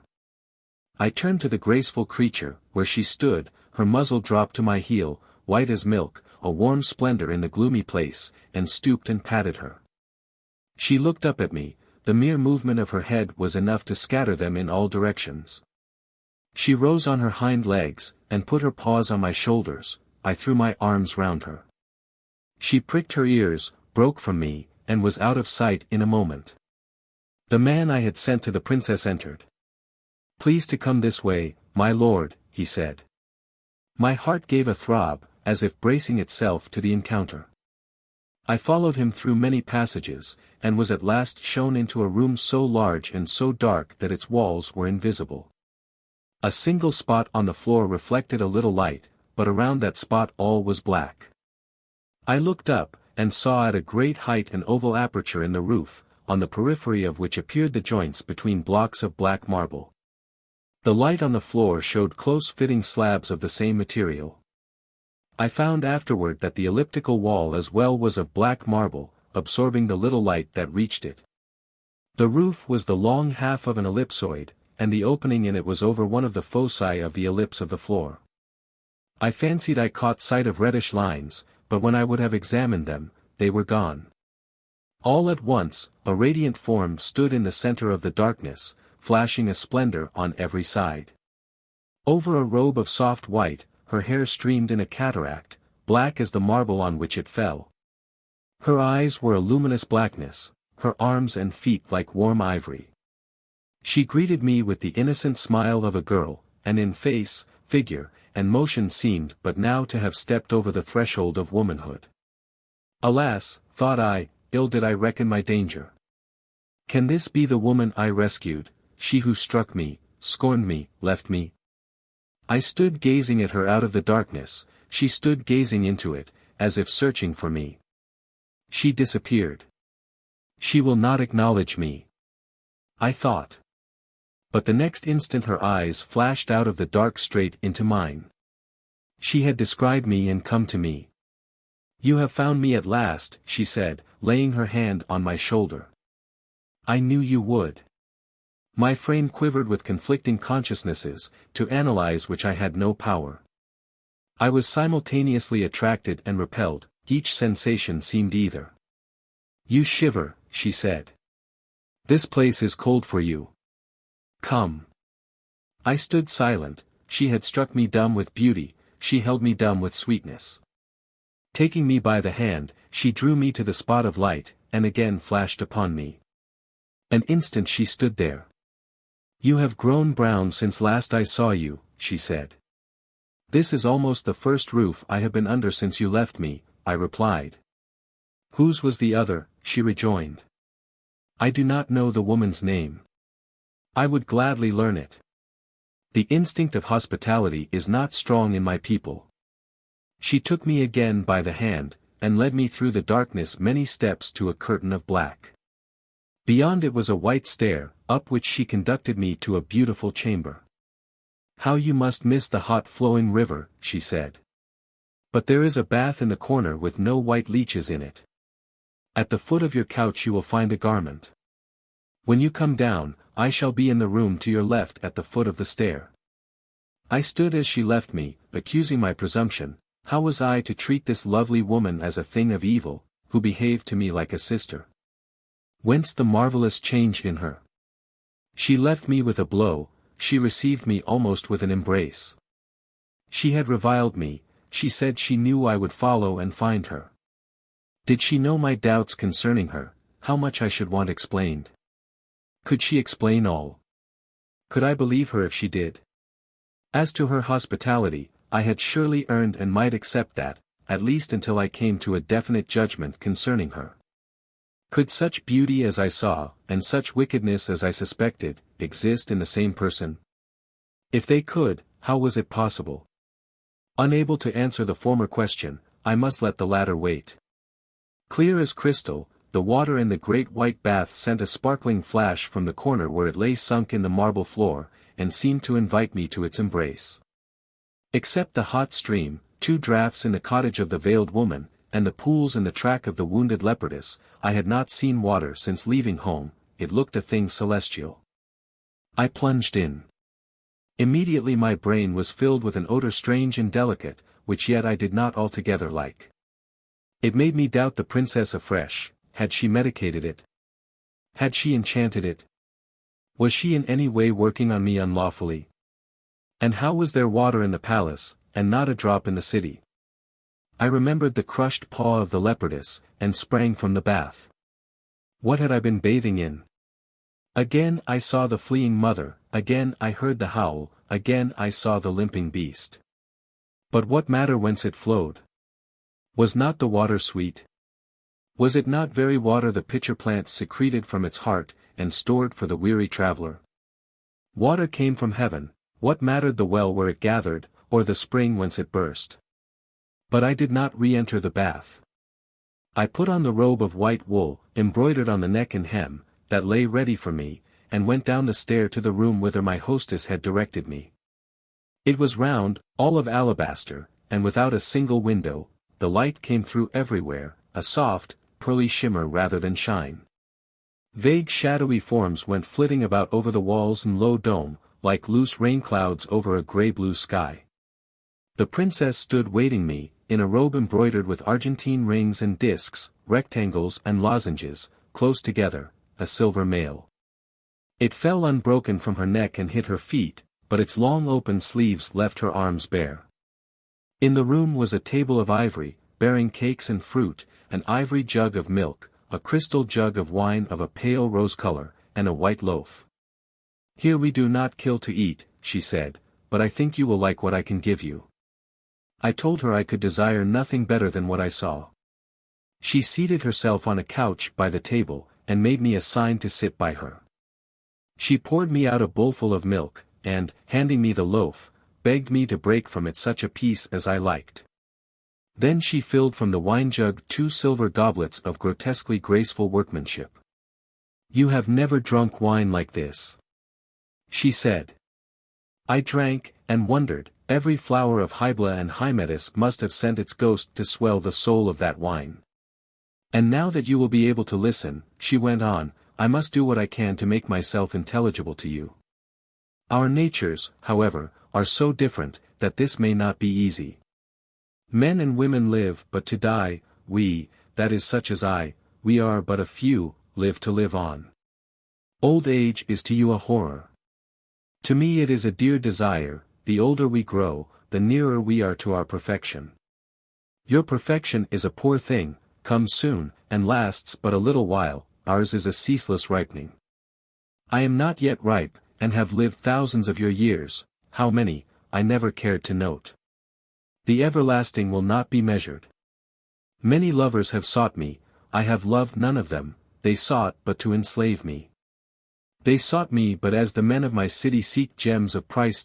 I turned to the graceful creature, where she stood, her muzzle dropped to my heel, white as milk, a warm splendor in the gloomy place, and stooped and patted her. She looked up at me, the mere movement of her head was enough to scatter them in all directions. She rose on her hind legs, and put her paws on my shoulders, I threw my arms round her. She pricked her ears, broke from me, and was out of sight in a moment. The man I had sent to the princess entered. Please to come this way, my lord, he said. My heart gave a throb, as if bracing itself to the encounter. I followed him through many passages, and was at last shown into a room so large and so dark that its walls were invisible. A single spot on the floor reflected a little light, but around that spot all was black. I looked up, and saw at a great height an oval aperture in the roof, on the periphery of which appeared the joints between blocks of black marble. The light on the floor showed close-fitting slabs of the same material. I found afterward that the elliptical wall as well was of black marble, absorbing the little light that reached it. The roof was the long half of an ellipsoid, and the opening in it was over one of the foci of the ellipse of the floor. I fancied I caught sight of reddish lines, but when I would have examined them, they were gone. All at once, a radiant form stood in the center of the darkness, flashing a splendor on every side. Over a robe of soft white, her hair streamed in a cataract, black as the marble on which it fell. Her eyes were a luminous blackness, her arms and feet like warm ivory. She greeted me with the innocent smile of a girl, and in face, figure, and motion seemed but now to have stepped over the threshold of womanhood. Alas, thought I, ill did I reckon my danger. Can this be the woman I rescued, she who struck me, scorned me, left me? I stood gazing at her out of the darkness, she stood gazing into it, as if searching for me. She disappeared. She will not acknowledge me, I thought. But the next instant her eyes flashed out of the dark straight into mine. She had described me and come to me. You have found me at last, she said, laying her hand on my shoulder. I knew you would. My frame quivered with conflicting consciousnesses, to analyze which I had no power. I was simultaneously attracted and repelled, each sensation seemed either. You shiver, she said. This place is cold for you. Come. I stood silent, she had struck me dumb with beauty, she held me dumb with sweetness. Taking me by the hand, she drew me to the spot of light, and again flashed upon me. An instant she stood there. You have grown brown since last I saw you, she said. This is almost the first roof I have been under since you left me, I replied. Whose was the other, she rejoined. I do not know the woman's name. I would gladly learn it. The instinct of hospitality is not strong in my people. She took me again by the hand, and led me through the darkness many steps to a curtain of black. Beyond it was a white stair, up which she conducted me to a beautiful chamber. How you must miss the hot flowing river, she said. But there is a bath in the corner with no white leeches in it. At the foot of your couch you will find a garment. When you come down, I shall be in the room to your left at the foot of the stair. I stood as she left me, accusing my presumption. How was I to treat this lovely woman as a thing of evil, who behaved to me like a sister? Whence the marvelous change in her? She left me with a blow, she received me almost with an embrace. She had reviled me, she said she knew I would follow and find her. Did she know my doubts concerning her, how much I should want explained? Could she explain all? Could I believe her if she did? As to her hospitality, I had surely earned and might accept that, at least until I came to a definite judgment concerning her. Could such beauty as I saw, and such wickedness as I suspected, exist in the same person? If they could, how was it possible? Unable to answer the former question, I must let the latter wait. Clear as crystal, the water in the great white bath sent a sparkling flash from the corner where it lay sunk in the marble floor, and seemed to invite me to its embrace. Except the hot stream, 2 draughts in the cottage of the veiled woman, and the pools and the track of the wounded leopardess, I had not seen water since leaving home, it looked a thing celestial. I plunged in. Immediately my brain was filled with an odor strange and delicate, which yet I did not altogether like. It made me doubt the princess afresh. Had she medicated it? Had she enchanted it? Was she in any way working on me unlawfully? And how was there water in the palace, and not a drop in the city? I remembered the crushed paw of the leopardess, and sprang from the bath. What had I been bathing in? Again I saw the fleeing mother, again I heard the howl, again I saw the limping beast. But what matter whence it flowed? Was not the water sweet? Was it not very water the pitcher plant secreted from its heart, and stored for the weary traveler? Water came from heaven, what mattered the well where it gathered, or the spring whence it burst? But I did not re-enter the bath. I put on the robe of white wool, embroidered on the neck and hem, that lay ready for me, and went down the stair to the room whither my hostess had directed me. It was round, all of alabaster, and without a single window. The light came through everywhere, a soft, pearly shimmer rather than shine. Vague shadowy forms went flitting about over the walls and low dome, like loose rain clouds over a grey-blue sky. The princess stood waiting me, in a robe embroidered with Argentine rings and discs, rectangles and lozenges, close together, a silver mail. It fell unbroken from her neck and hit her feet, but its long open sleeves left her arms bare. In the room was a table of ivory, bearing cakes and fruit, an ivory jug of milk, a crystal jug of wine of a pale rose color, and a white loaf. Here we do not kill to eat, she said, but I think you will like what I can give you. I told her I could desire nothing better than what I saw. She seated herself on a couch by the table, and made me a sign to sit by her. She poured me out a bowlful of milk, and, handing me the loaf, begged me to break from it such a piece as I liked. Then she filled from the wine jug 2 silver goblets of grotesquely graceful workmanship. "You have never drunk wine like this," she said. I drank, and wondered. Every flower of Hybla and Hymettus must have sent its ghost to swell the soul of that wine. "And now that you will be able to listen," she went on, "I must do what I can to make myself intelligible to you. Our natures, however, are so different, that this may not be easy. Men and women live but to die, we, that is such as I, we are but a few, live to live on. Old age is to you a horror. To me it is a dear desire. The older we grow, the nearer we are to our perfection. Your perfection is a poor thing, comes soon, and lasts but a little while, ours is a ceaseless ripening. I am not yet ripe, and have lived thousands of your years, how many, I never cared to note. The everlasting will not be measured. Many lovers have sought me, I have loved none of them, they sought but to enslave me. They sought me but as the men of my city seek gems of price.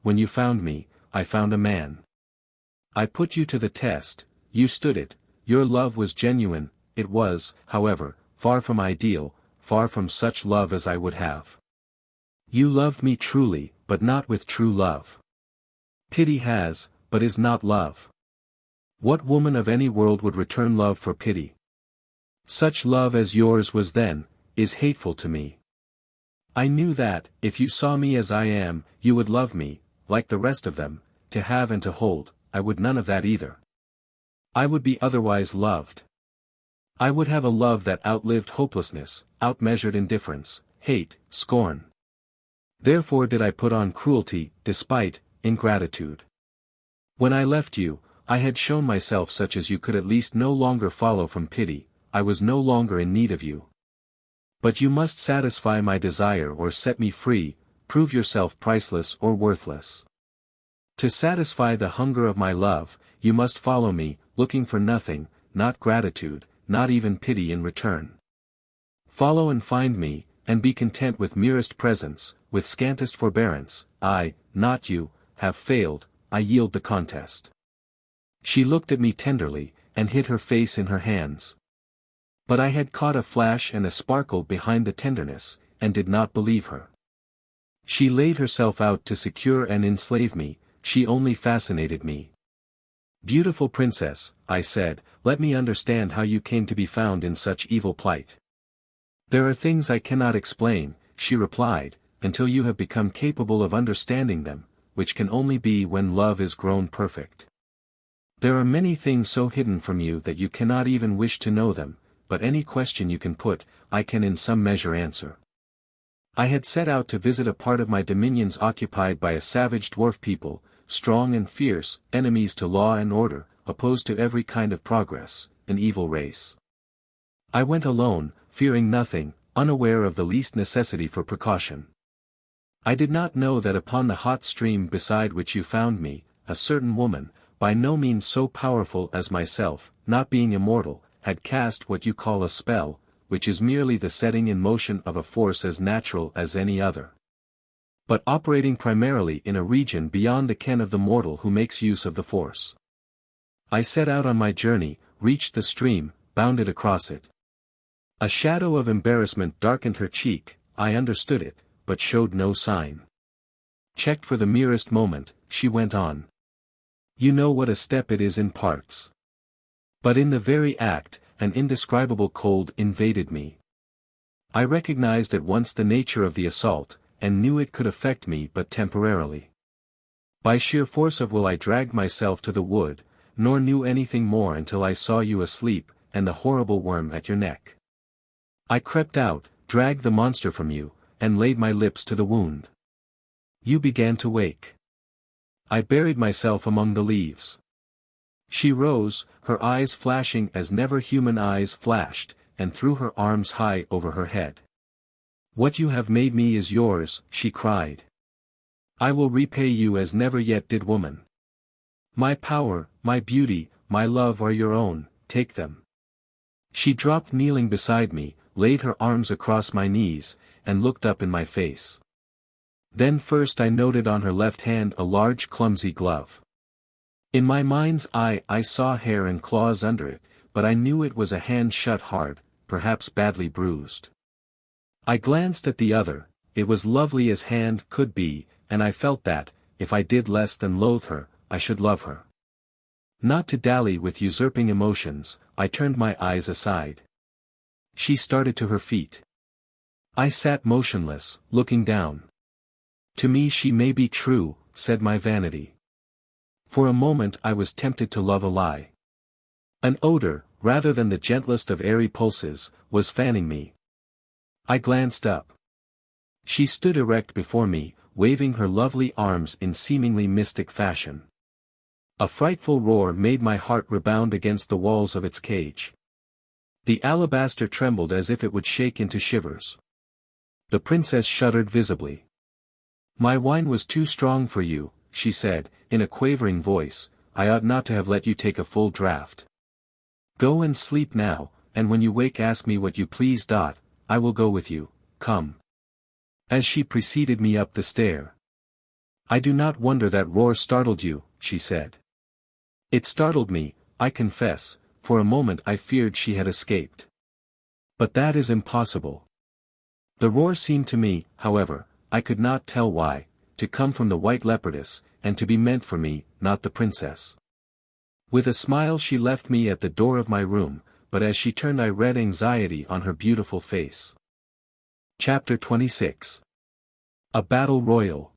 When you found me, I found a man. I put you to the test, you stood it, your love was genuine, it was, however, far from ideal, far from such love as I would have. You loved me truly, but not with true love. Pity has, but is not love. What woman of any world would return love for pity? Such love as yours was then, is hateful to me. I knew that, if you saw me as I am, you would love me, like the rest of them, to have and to hold. I would none of that either. I would be otherwise loved. I would have a love that outlived hopelessness, outmeasured indifference, hate, scorn. Therefore did I put on cruelty, despite, ingratitude. When I left you, I had shown myself such as you could at least no longer follow from pity, I was no longer in need of you. But you must satisfy my desire or set me free, prove yourself priceless or worthless. To satisfy the hunger of my love, you must follow me, looking for nothing, not gratitude, not even pity in return. Follow and find me, and be content with merest presence, with scantest forbearance. I, not you, have failed, I yield the contest. She looked at me tenderly, and hid her face in her hands. But I had caught a flash and a sparkle behind the tenderness, and did not believe her. She laid herself out to secure and enslave me, she only fascinated me. Beautiful princess, I said, let me understand how you came to be found in such evil plight. There are things I cannot explain, she replied, until you have become capable of understanding them, which can only be when love is grown perfect. There are many things so hidden from you that you cannot even wish to know them, but any question you can put, I can in some measure answer. I had set out to visit a part of my dominions occupied by a savage dwarf people, strong and fierce, enemies to law and order, opposed to every kind of progress, an evil race. I went alone, fearing nothing, unaware of the least necessity for precaution. I did not know that upon the hot stream beside which you found me, a certain woman, by no means so powerful as myself, not being immortal, had cast what you call a spell, which is merely the setting in motion of a force as natural as any other, but operating primarily in a region beyond the ken of the mortal who makes use of the force. I set out on my journey, reached the stream, bounded across it. A shadow of embarrassment darkened her cheek, I understood it, but showed no sign. Checked for the merest moment, she went on. You know what a step it is in parts. But in the very act, an indescribable cold invaded me. I recognized at once the nature of the assault, and knew it could affect me but temporarily. By sheer force of will I dragged myself to the wood, nor knew anything more until I saw you asleep, and the horrible worm at your neck. I crept out, dragged the monster from you, and laid my lips to the wound. You began to wake. I buried myself among the leaves. She rose, her eyes flashing as never human eyes flashed, and threw her arms high over her head. What you have made me is yours, she cried. I will repay you as never yet did woman. My power, my beauty, my love are your own, take them. She dropped kneeling beside me, laid her arms across my knees, and looked up in my face. Then first I noted on her left hand a large clumsy glove. In my mind's eye I saw hair and claws under it, but I knew it was a hand shut hard, perhaps badly bruised. I glanced at the other, it was lovely as hand could be, and I felt that, if I did less than loathe her, I should love her. Not to dally with usurping emotions, I turned my eyes aside. She started to her feet. I sat motionless, looking down. To me she may be true, said my vanity. For a moment I was tempted to love a lie. An odor, rather than the gentlest of airy pulses, was fanning me. I glanced up. She stood erect before me, waving her lovely arms in seemingly mystic fashion. A frightful roar made my heart rebound against the walls of its cage. The alabaster trembled as if it would shake into shivers. The princess shuddered visibly. My wine was too strong for you, she said, in a quavering voice. I ought not to have let you take a full draught. Go and sleep now, and when you wake ask me what you please. I will go with you, come. As she preceded me up the stair. I do not wonder that roar startled you, she said. It startled me, I confess, for a moment I feared she had escaped. But that is impossible. The roar seemed to me, however, I could not tell why, to come from the white leopardess, and to be meant for me, not the princess. With a smile she left me at the door of my room, but as she turned I read anxiety on her beautiful face. Chapter 26. A Battle Royal.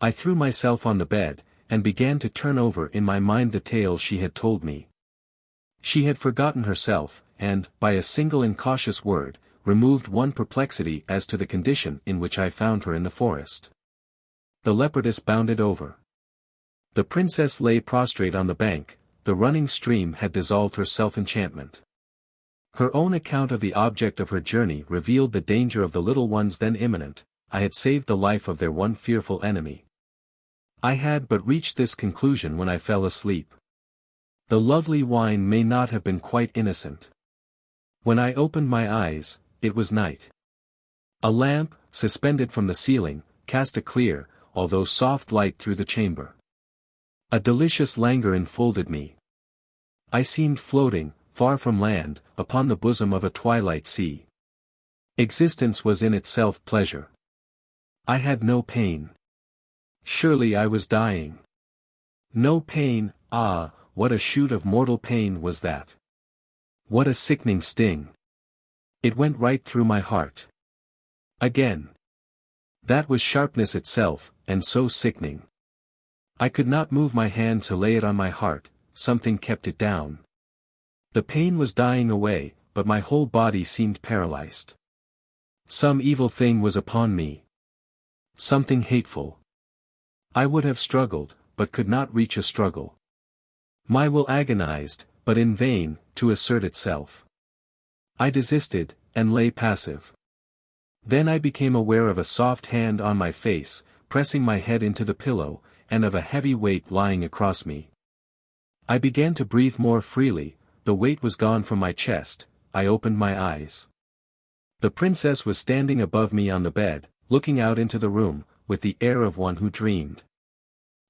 I threw myself on the bed, and began to turn over in my mind the tale she had told me. She had forgotten herself, and, by a single incautious word, removed one perplexity as to the condition in which I found her in the forest. The leopardess bounded over. The princess lay prostrate on the bank, the running stream had dissolved her self-enchantment. Her own account of the object of her journey revealed the danger of the little ones then imminent. I had saved the life of their one fearful enemy. I had but reached this conclusion when I fell asleep. The lovely wine may not have been quite innocent. When I opened my eyes, it was night. A lamp, suspended from the ceiling, cast a clear, although soft light through the chamber. A delicious languor enfolded me. I seemed floating, far from land, upon the bosom of a twilight sea. Existence was in itself pleasure. I had no pain. Surely I was dying. No pain, ah, what a shoot of mortal pain was that! What a sickening sting! It went right through my heart. Again. That was sharpness itself, and so sickening. I could not move my hand to lay it on my heart, something kept it down. The pain was dying away, but my whole body seemed paralyzed. Some evil thing was upon me. Something hateful. I would have struggled, but could not reach a struggle. My will agonized, but in vain, to assert itself. I desisted, and lay passive. Then I became aware of a soft hand on my face, pressing my head into the pillow, and of a heavy weight lying across me. I began to breathe more freely, the weight was gone from my chest. I opened my eyes. The princess was standing above me on the bed, looking out into the room, with the air of one who dreamed.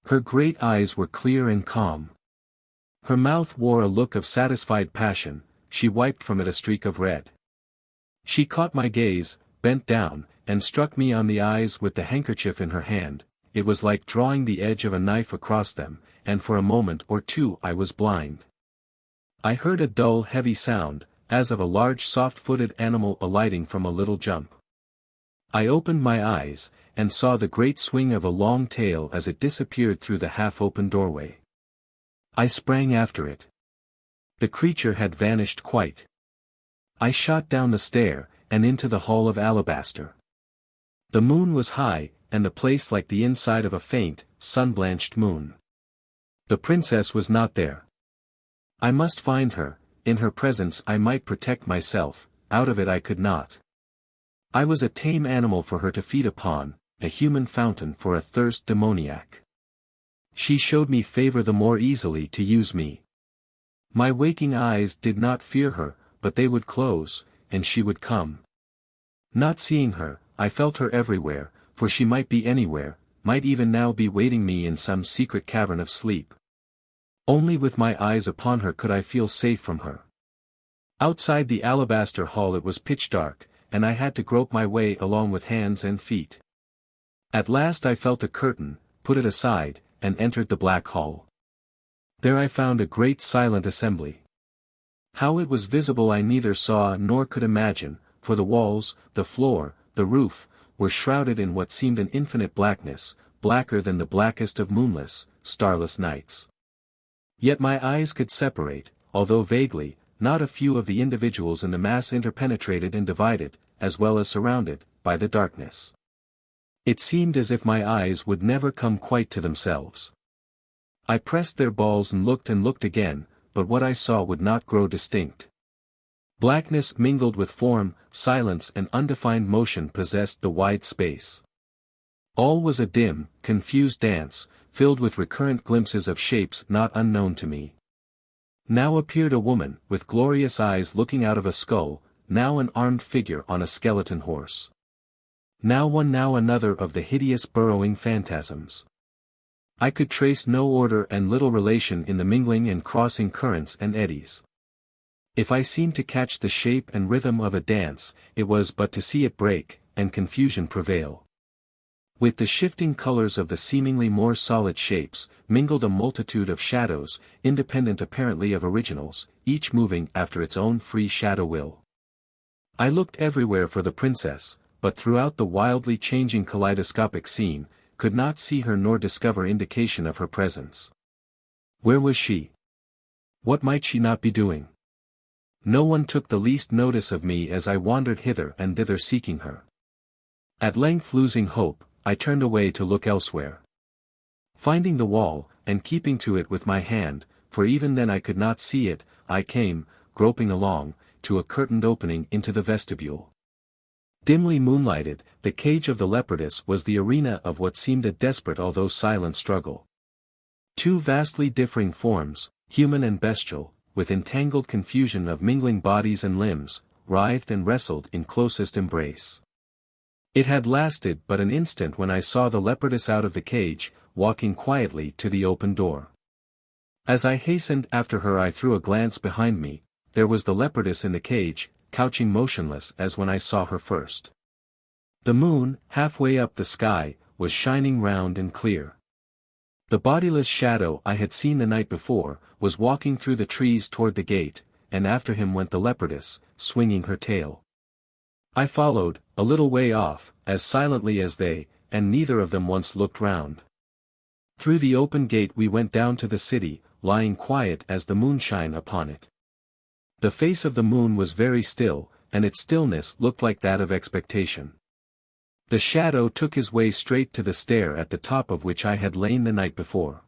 Her great eyes were clear and calm. Her mouth wore a look of satisfied passion, she wiped from it a streak of red. She caught my gaze, bent down, and struck me on the eyes with the handkerchief in her hand. It was like drawing the edge of a knife across them, and for a moment or two I was blind. I heard a dull heavy sound, as of a large soft-footed animal alighting from a little jump. I opened my eyes, and saw the great swing of a long tail as it disappeared through the half-open doorway. I sprang after it. The creature had vanished quite. I shot down the stair, and into the hall of alabaster. The moon was high, and the place like the inside of a faint, sun-blanched moon. The princess was not there. I must find her, in her presence I might protect myself, out of it I could not. I was a tame animal for her to feed upon, a human fountain for a thirst demoniac. She showed me favor the more easily to use me. My waking eyes did not fear her, but they would close, and she would come. Not seeing her, I felt her everywhere, for she might be anywhere, might even now be waiting me in some secret cavern of sleep. Only with my eyes upon her could I feel safe from her. Outside the alabaster hall it was pitch dark, and I had to grope my way along with hands and feet. At last I felt a curtain, put it aside, and entered the black hall. There I found a great silent assembly. How it was visible I neither saw nor could imagine, for the walls, the floor, the roof, were shrouded in what seemed an infinite blackness, blacker than the blackest of moonless, starless nights. Yet my eyes could separate, although vaguely, not a few of the individuals in the mass interpenetrated and divided, as well as surrounded, by the darkness. It seemed as if my eyes would never come quite to themselves. I pressed their balls and looked again, but what I saw would not grow distinct. Blackness mingled with form, silence and undefined motion possessed the wide space. All was a dim, confused dance, filled with recurrent glimpses of shapes not unknown to me. Now appeared a woman, with glorious eyes looking out of a skull, now an armed figure on a skeleton horse. Now one now another of the hideous burrowing phantasms. I could trace no order and little relation in the mingling and crossing currents and eddies. If I seemed to catch the shape and rhythm of a dance, it was but to see it break, and confusion prevail. With the shifting colors of the seemingly more solid shapes, mingled a multitude of shadows, independent apparently of originals, each moving after its own free shadow will. I looked everywhere for the princess, but throughout the wildly changing kaleidoscopic scene, could not see her nor discover indication of her presence. Where was she? What might she not be doing? No one took the least notice of me as I wandered hither and thither seeking her. At length losing hope, I turned away to look elsewhere. Finding the wall, and keeping to it with my hand, for even then I could not see it, I came, groping along, to a curtained opening into the vestibule. Dimly moonlighted, the cage of the leopardess was the arena of what seemed a desperate although silent struggle. Two vastly differing forms, human and bestial, with entangled confusion of mingling bodies and limbs, writhed and wrestled in closest embrace. It had lasted but an instant when I saw the leopardess out of the cage, walking quietly to the open door. As I hastened after her I threw a glance behind me. There was the leopardess in the cage, couching motionless as when I saw her first. The moon, halfway up the sky, was shining round and clear. The bodiless shadow I had seen the night before, was walking through the trees toward the gate, and after him went the leopardess, swinging her tail. I followed, a little way off, as silently as they, and neither of them once looked round. Through the open gate we went down to the city, lying quiet as the moonshine upon it. The face of the moon was very still, and its stillness looked like that of expectation. The shadow took his way straight to the stair at the top of which I had lain the night before.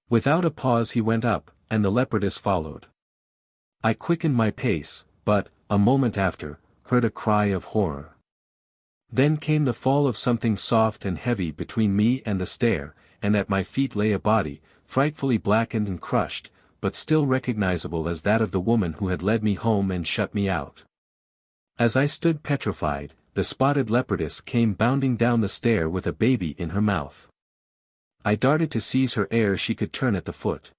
Without a pause he went up, and the leopardess followed. I quickened my pace, but, a moment after, heard a cry of horror. Then came the fall of something soft and heavy between me and the stair, and at my feet lay a body, frightfully blackened and crushed, but still recognizable as that of the woman who had led me home and shut me out. As I stood petrified, the spotted leopardess came bounding down the stair with a baby in her mouth. I darted to seize her ere she could turn at the foot.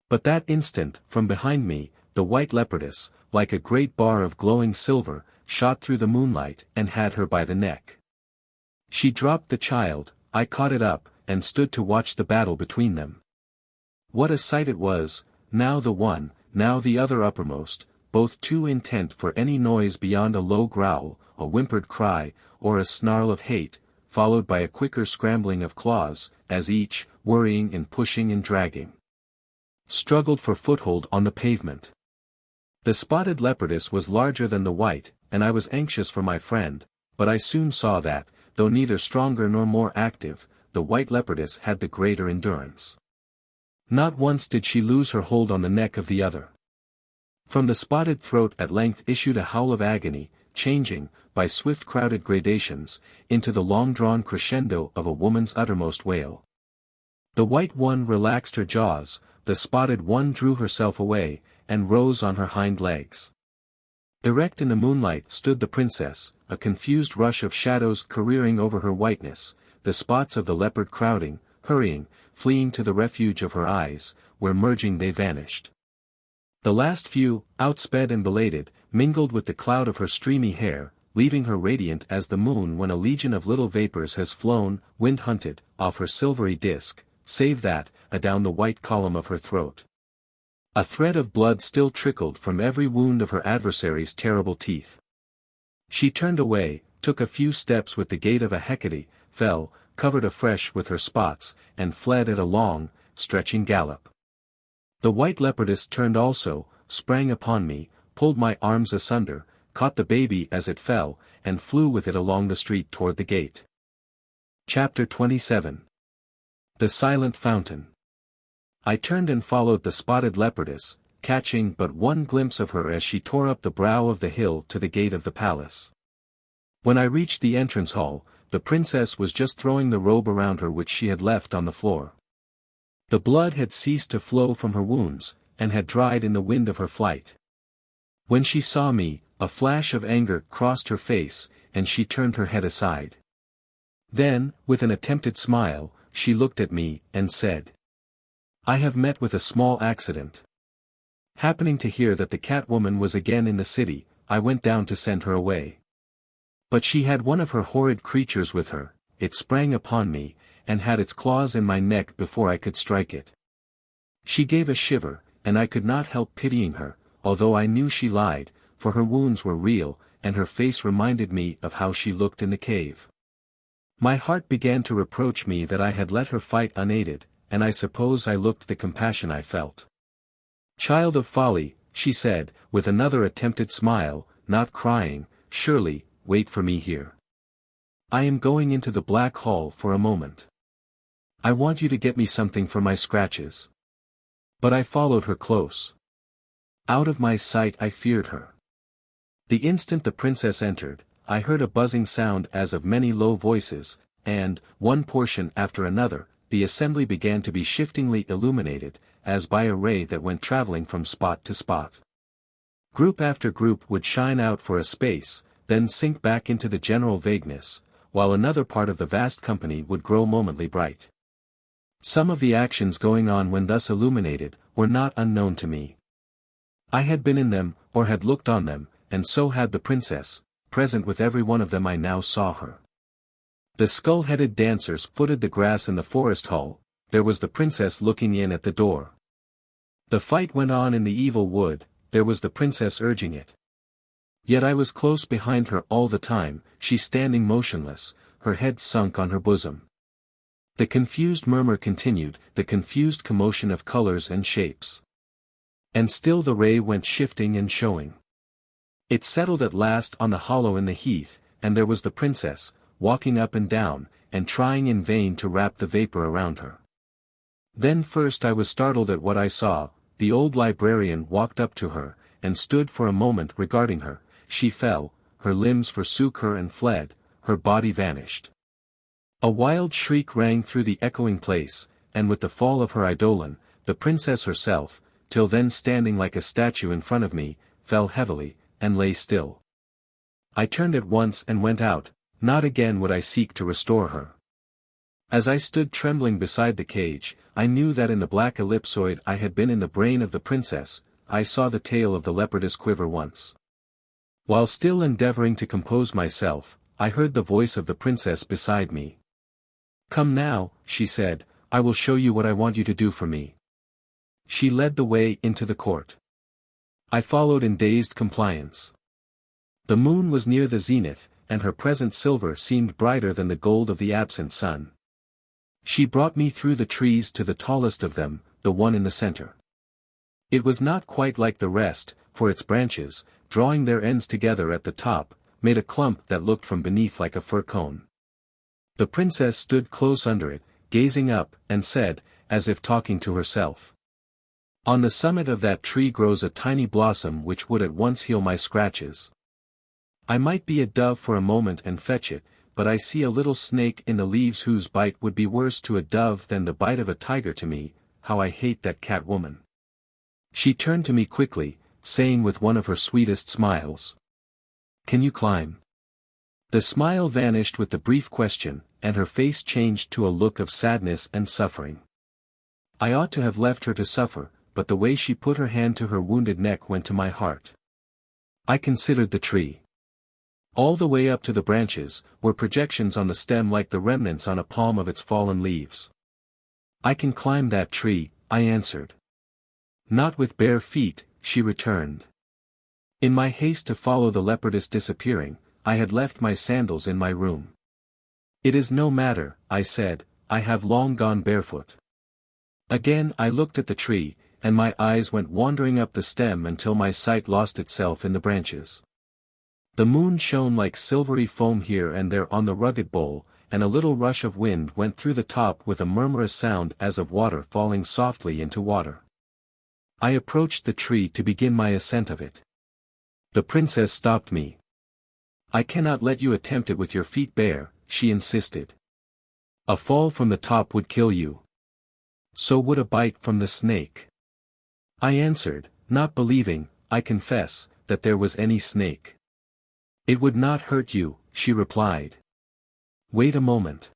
But that instant, from behind me, the white leopardess, like a great bar of glowing silver, shot through the moonlight and had her by the neck. She dropped the child, I caught it up, and stood to watch the battle between them. What a sight it was, now the one, now the other uppermost, both too intent for any noise beyond a low growl, a whimpered cry, or a snarl of hate, followed by a quicker scrambling of claws, as each, worrying and pushing and dragging, struggled for foothold on the pavement. The spotted leopardess was larger than the white, and I was anxious for my friend, but I soon saw that, though neither stronger nor more active, the white leopardess had the greater endurance. Not once did she lose her hold on the neck of the other. From the spotted throat at length issued a howl of agony, changing, by swift crowded gradations, into the long-drawn crescendo of a woman's uttermost wail. The white one relaxed her jaws, the spotted one drew herself away, and rose on her hind legs. Erect in the moonlight stood the princess, a confused rush of shadows careering over her whiteness, the spots of the leopard crowding, hurrying, fleeing to the refuge of her eyes, where merging they vanished. The last few, outsped and belated, mingled with the cloud of her streamy hair, leaving her radiant as the moon when a legion of little vapors has flown, wind-hunted, off her silvery disk, save that, adown the white column of her throat. A thread of blood still trickled from every wound of her adversary's terrible teeth. She turned away, took a few steps with the gait of a Hecate, fell, covered afresh with her spots, and fled at a long, stretching gallop. The white leopardess turned also, sprang upon me, pulled my arms asunder, caught the baby as it fell, and flew with it along the street toward the gate. Chapter 27. The Silent Fountain. I turned and followed the spotted leopardess, catching but one glimpse of her as she tore up the brow of the hill to the gate of the palace. When I reached the entrance hall, the princess was just throwing the robe around her which she had left on the floor. The blood had ceased to flow from her wounds, and had dried in the wind of her flight. When she saw me, a flash of anger crossed her face, and she turned her head aside. Then, with an attempted smile, she looked at me, and said, "I have met with a small accident. Happening to hear that the cat woman was again in the city, I went down to send her away. But she had one of her horrid creatures with her, it sprang upon me, and had its claws in my neck before I could strike it." She gave a shiver, and I could not help pitying her, although I knew she lied, for her wounds were real, and her face reminded me of how she looked in the cave. My heart began to reproach me that I had let her fight unaided, and I suppose I looked the compassion I felt. "Child of folly," she said, with another attempted smile, not crying, "surely, wait for me here. I am going into the black hall for a moment. I want you to get me something for my scratches." But I followed her close. Out of my sight I feared her. The instant the princess entered, I heard a buzzing sound as of many low voices, and, one portion after another, the assembly began to be shiftingly illuminated, as by a ray that went traveling from spot to spot. Group after group would shine out for a space, then sink back into the general vagueness, while another part of the vast company would grow momently bright. Some of the actions going on when thus illuminated, were not unknown to me. I had been in them, or had looked on them, and so had the princess, present with every one of them. I now saw her. The skull-headed dancers footed the grass in the forest hall, there was the princess looking in at the door. The fight went on in the evil wood, there was the princess urging it. Yet I was close behind her all the time, she standing motionless, her head sunk on her bosom. The confused murmur continued, the confused commotion of colors and shapes. And still the ray went shifting and showing. It settled at last on the hollow in the heath, and there was the princess, walking up and down, and trying in vain to wrap the vapor around her. Then first I was startled at what I saw. The old librarian walked up to her, and stood for a moment regarding her. She fell, her limbs forsook her and fled, her body vanished. A wild shriek rang through the echoing place, and with the fall of her eidolon, the princess herself, till then standing like a statue in front of me, fell heavily, and lay still. I turned at once and went out, not again would I seek to restore her. As I stood trembling beside the cage, I knew that in the black ellipsoid I had been in the brain of the princess. I saw the tail of the leopardess quiver once. While still endeavoring to compose myself, I heard the voice of the princess beside me. "Come now," she said, "I will show you what I want you to do for me." She led the way into the court. I followed in dazed compliance. The moon was near the zenith, and her present silver seemed brighter than the gold of the absent sun. She brought me through the trees to the tallest of them, the one in the center. It was not quite like the rest, for its branches, drawing their ends together at the top, made a clump that looked from beneath like a fir cone. The princess stood close under it, gazing up, and said, as if talking to herself, "On the summit of that tree grows a tiny blossom which would at once heal my scratches. I might be a dove for a moment and fetch it, but I see a little snake in the leaves whose bite would be worse to a dove than the bite of a tiger to me. How I hate that cat woman." She turned to me quickly, saying with one of her sweetest smiles, "Can you climb?" The smile vanished with the brief question, and her face changed to a look of sadness and suffering. I ought to have left her to suffer, but the way she put her hand to her wounded neck went to my heart. I considered the tree. All the way up to the branches, were projections on the stem like the remnants on a palm of its fallen leaves. I can climb that tree, I answered. Not with bare feet, she returned. In my haste to follow the leopardess disappearing, I had left my sandals in my room. It is no matter, I said, I have long gone barefoot. Again I looked at the tree, and my eyes went wandering up the stem until my sight lost itself in the branches. The moon shone like silvery foam here and there on the rugged bole, and a little rush of wind went through the top with a murmurous sound as of water falling softly into water. I approached the tree to begin my ascent of it. The princess stopped me. I cannot let you attempt it with your feet bare, she insisted. A fall from the top would kill you. So would a bite from the snake. I answered, not believing, I confess, that there was any snake. It would not hurt you, she replied. Wait a moment.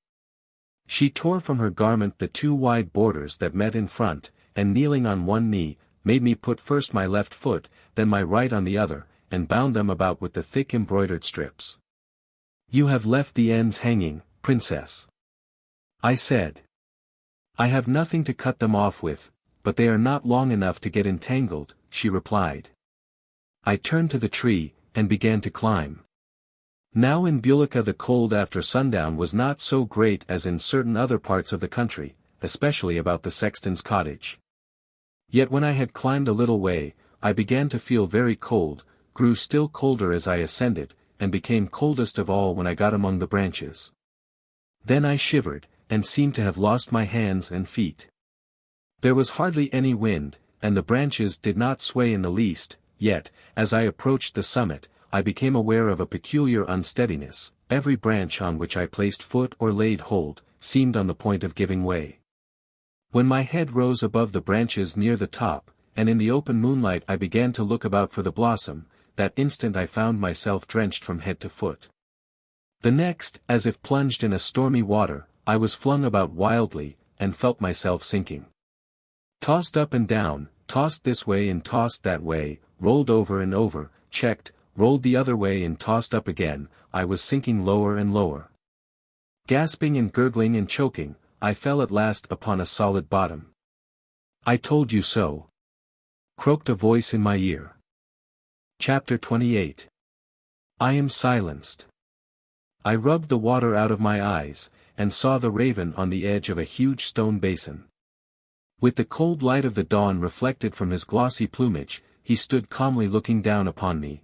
She tore from her garment the two wide borders that met in front, and kneeling on one knee, made me put first my left foot, then my right on the other, and bound them about with the thick embroidered strips. You have left the ends hanging, princess. I said. I have nothing to cut them off with, but they are not long enough to get entangled, she replied. I turned to the tree, and began to climb. Now in Bulika the cold after sundown was not so great as in certain other parts of the country, especially about the Sexton's cottage. Yet when I had climbed a little way, I began to feel very cold, grew still colder as I ascended, and became coldest of all when I got among the branches. Then I shivered, and seemed to have lost my hands and feet. There was hardly any wind, and the branches did not sway in the least, yet, as I approached the summit, I became aware of a peculiar unsteadiness. Every branch on which I placed foot or laid hold, seemed on the point of giving way. When my head rose above the branches near the top, and in the open moonlight I began to look about for the blossom, that instant I found myself drenched from head to foot. The next, as if plunged in a stormy water, I was flung about wildly, and felt myself sinking. Tossed up and down, tossed this way and tossed that way, rolled over and over, checked, rolled the other way and tossed up again, I was sinking lower and lower. Gasping and gurgling and choking, I fell at last upon a solid bottom. I told you so. Croaked a voice in my ear. Chapter 28. I am silenced. I rubbed the water out of my eyes, and saw the raven on the edge of a huge stone basin. With the cold light of the dawn reflected from his glossy plumage, he stood calmly looking down upon me.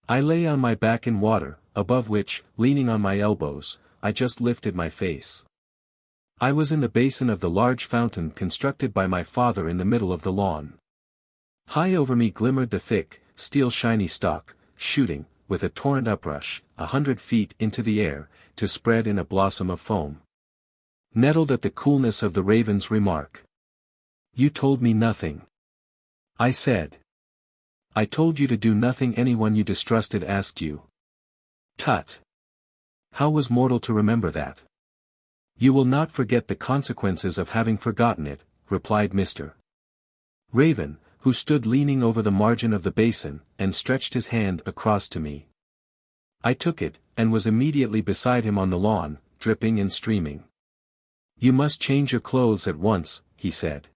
I lay on my back in water, above which, leaning on my elbows, I just lifted my face. I was in the basin of the large fountain constructed by my father in the middle of the lawn. High over me glimmered the thick, steel-shiny stalk, shooting, with a torrent uprush, 100 feet into the air, to spread in a blossom of foam. Nettled at the coolness of the raven's remark. You told me nothing. I said. I told you to do nothing anyone you distrusted asked you. Tut. How was mortal to remember that? You will not forget the consequences of having forgotten it, replied Mr. Raven, who stood leaning over the margin of the basin, and stretched his hand across to me. I took it, and was immediately beside him on the lawn, dripping and streaming. You must change your clothes at once, he said.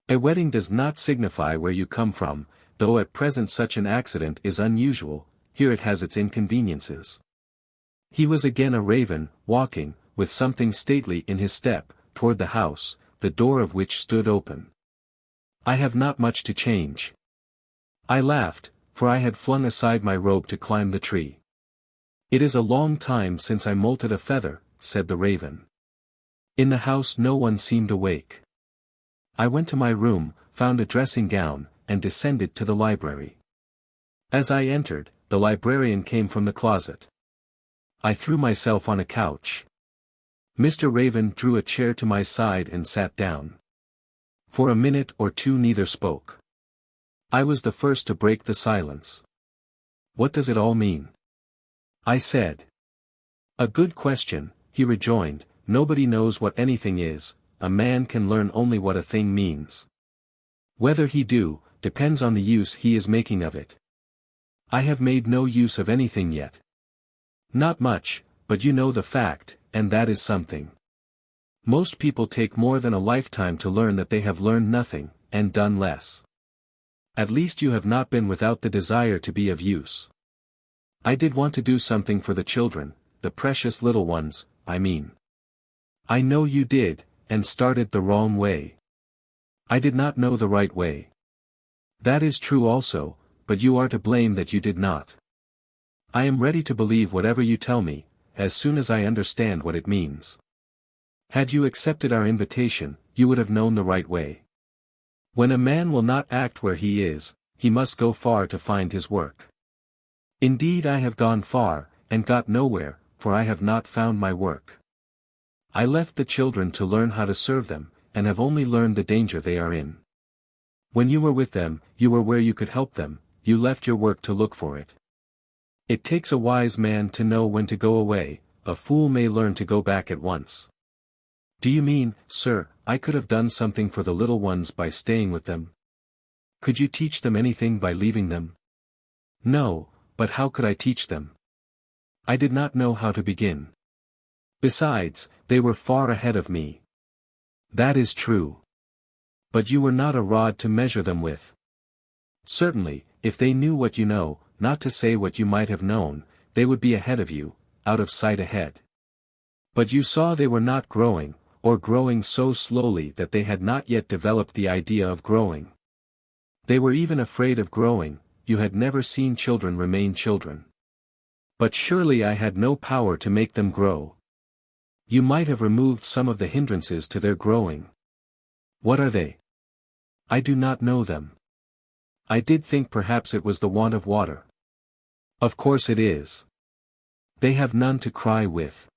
A wedding does not signify where you come from, though at present such an accident is unusual, here it has its inconveniences. He was again a raven, walking, with something stately in his step, toward the house, the door of which stood open. I have not much to change. I laughed, for I had flung aside my robe to climb the tree. It is a long time since I molted a feather, said the raven. In the house no one seemed awake. I went to my room, found a dressing gown, and descended to the library. As I entered, the librarian came from the closet. I threw myself on a couch. Mr. Raven drew a chair to my side and sat down. For a minute or two neither spoke. I was the first to break the silence. What does it all mean? I said. A good question, he rejoined. Nobody knows what anything is, a man can learn only what a thing means. Whether he do, depends on the use he is making of it. I have made no use of anything yet. Not much, but you know the fact, and that is something. Most people take more than a lifetime to learn that they have learned nothing, and done less. At least you have not been without the desire to be of use. I did want to do something for the children, the precious little ones, I mean. I know you did, and started the wrong way. I did not know the right way. That is true also, but you are to blame that you did not. I am ready to believe whatever you tell me, as soon as I understand what it means. Had you accepted our invitation, you would have known the right way. When a man will not act where he is, he must go far to find his work. Indeed, I have gone far, and got nowhere, for I have not found my work. I left the children to learn how to serve them, and have only learned the danger they are in. When you were with them, you were where you could help them, you left your work to look for it. It takes a wise man to know when to go away, a fool may learn to go back at once. Do you mean, sir, I could have done something for the little ones by staying with them? Could you teach them anything by leaving them? No, but how could I teach them? I did not know how to begin. Besides, they were far ahead of me. That is true. But you were not a rod to measure them with. Certainly, if they knew what you know, not to say what you might have known, they would be ahead of you, out of sight ahead. But you saw they were not growing, or growing so slowly that they had not yet developed the idea of growing. They were even afraid of growing, you had never seen children remain children. But surely I had no power to make them grow. You might have removed some of the hindrances to their growing. What are they? I do not know them. I did think perhaps it was the want of water. Of course it is. They have none to cry with.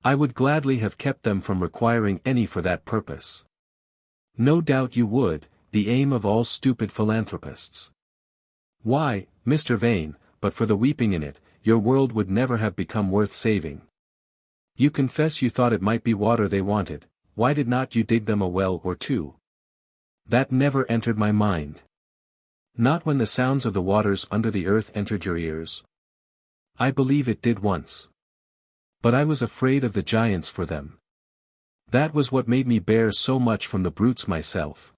I would gladly have kept them from requiring any for that purpose. No doubt you would, the aim of all stupid philanthropists. Why, Mr. Vane, but for the weeping in it, your world would never have become worth saving. You confess you thought it might be water they wanted, why did not you dig them a well or two? That never entered my mind. Not when the sounds of the waters under the earth entered your ears. I believe it did once. But I was afraid of the giants for them. That was what made me bear so much from the brutes myself.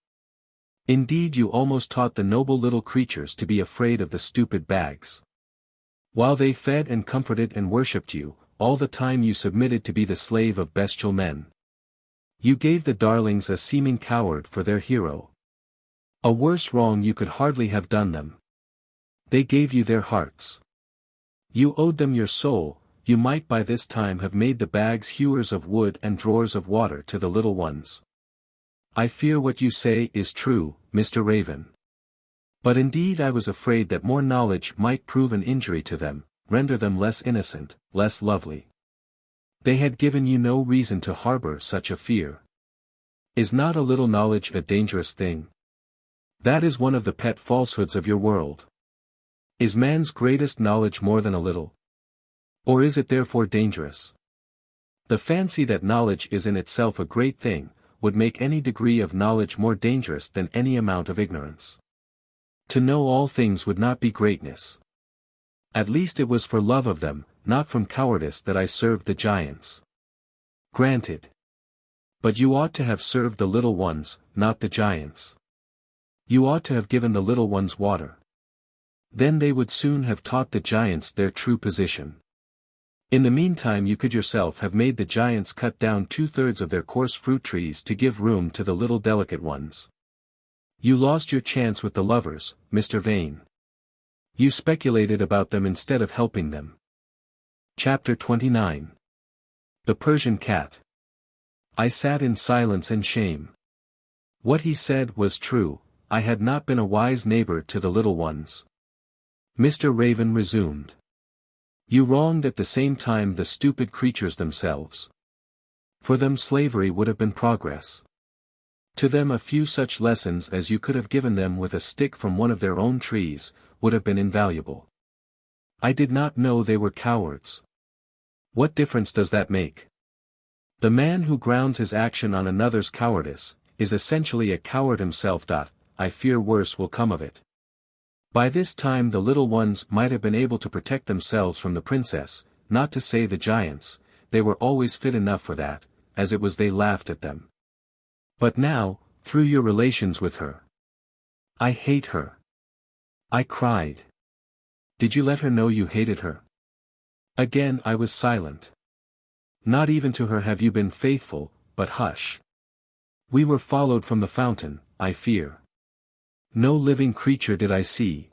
Indeed, you almost taught the noble little creatures to be afraid of the stupid bags. While they fed and comforted and worshipped you, all the time you submitted to be the slave of bestial men. You gave the darlings a seeming coward for their hero. A worse wrong you could hardly have done them. They gave you their hearts. You owed them your soul, you might by this time have made the bags hewers of wood and drawers of water to the little ones. I fear what you say is true, Mr. Raven. But indeed I was afraid that more knowledge might prove an injury to them, render them less innocent, less lovely. They had given you no reason to harbor such a fear. Is not a little knowledge a dangerous thing? That is one of the pet falsehoods of your world. Is man's greatest knowledge more than a little? Or is it therefore dangerous? The fancy that knowledge is in itself a great thing, would make any degree of knowledge more dangerous than any amount of ignorance. To know all things would not be greatness. At least it was for love of them, not from cowardice that I served the giants. Granted. But you ought to have served the little ones, not the giants. You ought to have given the little ones water. Then they would soon have taught the giants their true position. In the meantime you could yourself have made the giants cut down 2/3 of their coarse fruit trees to give room to the little delicate ones. You lost your chance with the lovers, Mr. Vane. You speculated about them instead of helping them. Chapter 29. The Persian Cat. I sat in silence and shame. What he said was true, I had not been a wise neighbor to the little ones. Mr. Raven resumed. You wronged at the same time the stupid creatures themselves. For them slavery would have been progress. To them a few such lessons as you could have given them with a stick from one of their own trees, would have been invaluable. I did not know they were cowards. What difference does that make? The man who grounds his action on another's cowardice, is essentially a coward himself. I fear worse will come of it. By this time the little ones might have been able to protect themselves from the princess, not to say the giants, they were always fit enough for that, as it was they laughed at them. But now, through your relations with her. I hate her. I cried. Did you let her know you hated her? Again I was silent. Not even to her have you been faithful, but hush. We were followed from the fountain, I fear. No living creature did I see.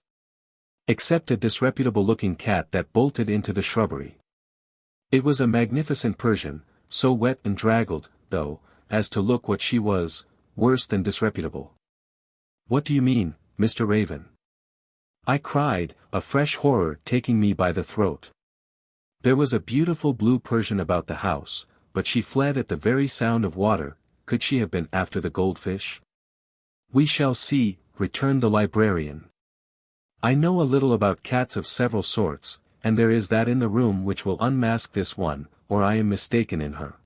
Except a disreputable-looking cat that bolted into the shrubbery. It was a magnificent Persian, so wet and draggled, though, as to look what she was, worse than disreputable. What do you mean, Mr. Raven? I cried, a fresh horror taking me by the throat. There was a beautiful blue Persian about the house, but she fled at the very sound of water. Could she have been after the goldfish? We shall see, returned the librarian. I know a little about cats of several sorts, and there is that in the room which will unmask this one, or I am mistaken in her.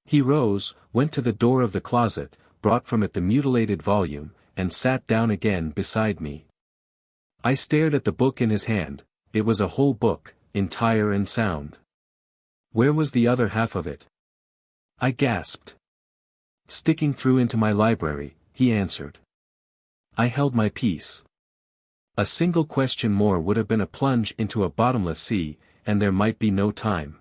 He rose, went to the door of the closet, brought from it the mutilated volume, and sat down again beside me. I stared at the book in his hand. It was a whole book, entire and sound. Where was the other half of it? I gasped. Sticking through into my library, he answered. I held my peace. A single question more would have been a plunge into a bottomless sea, and there might be no time.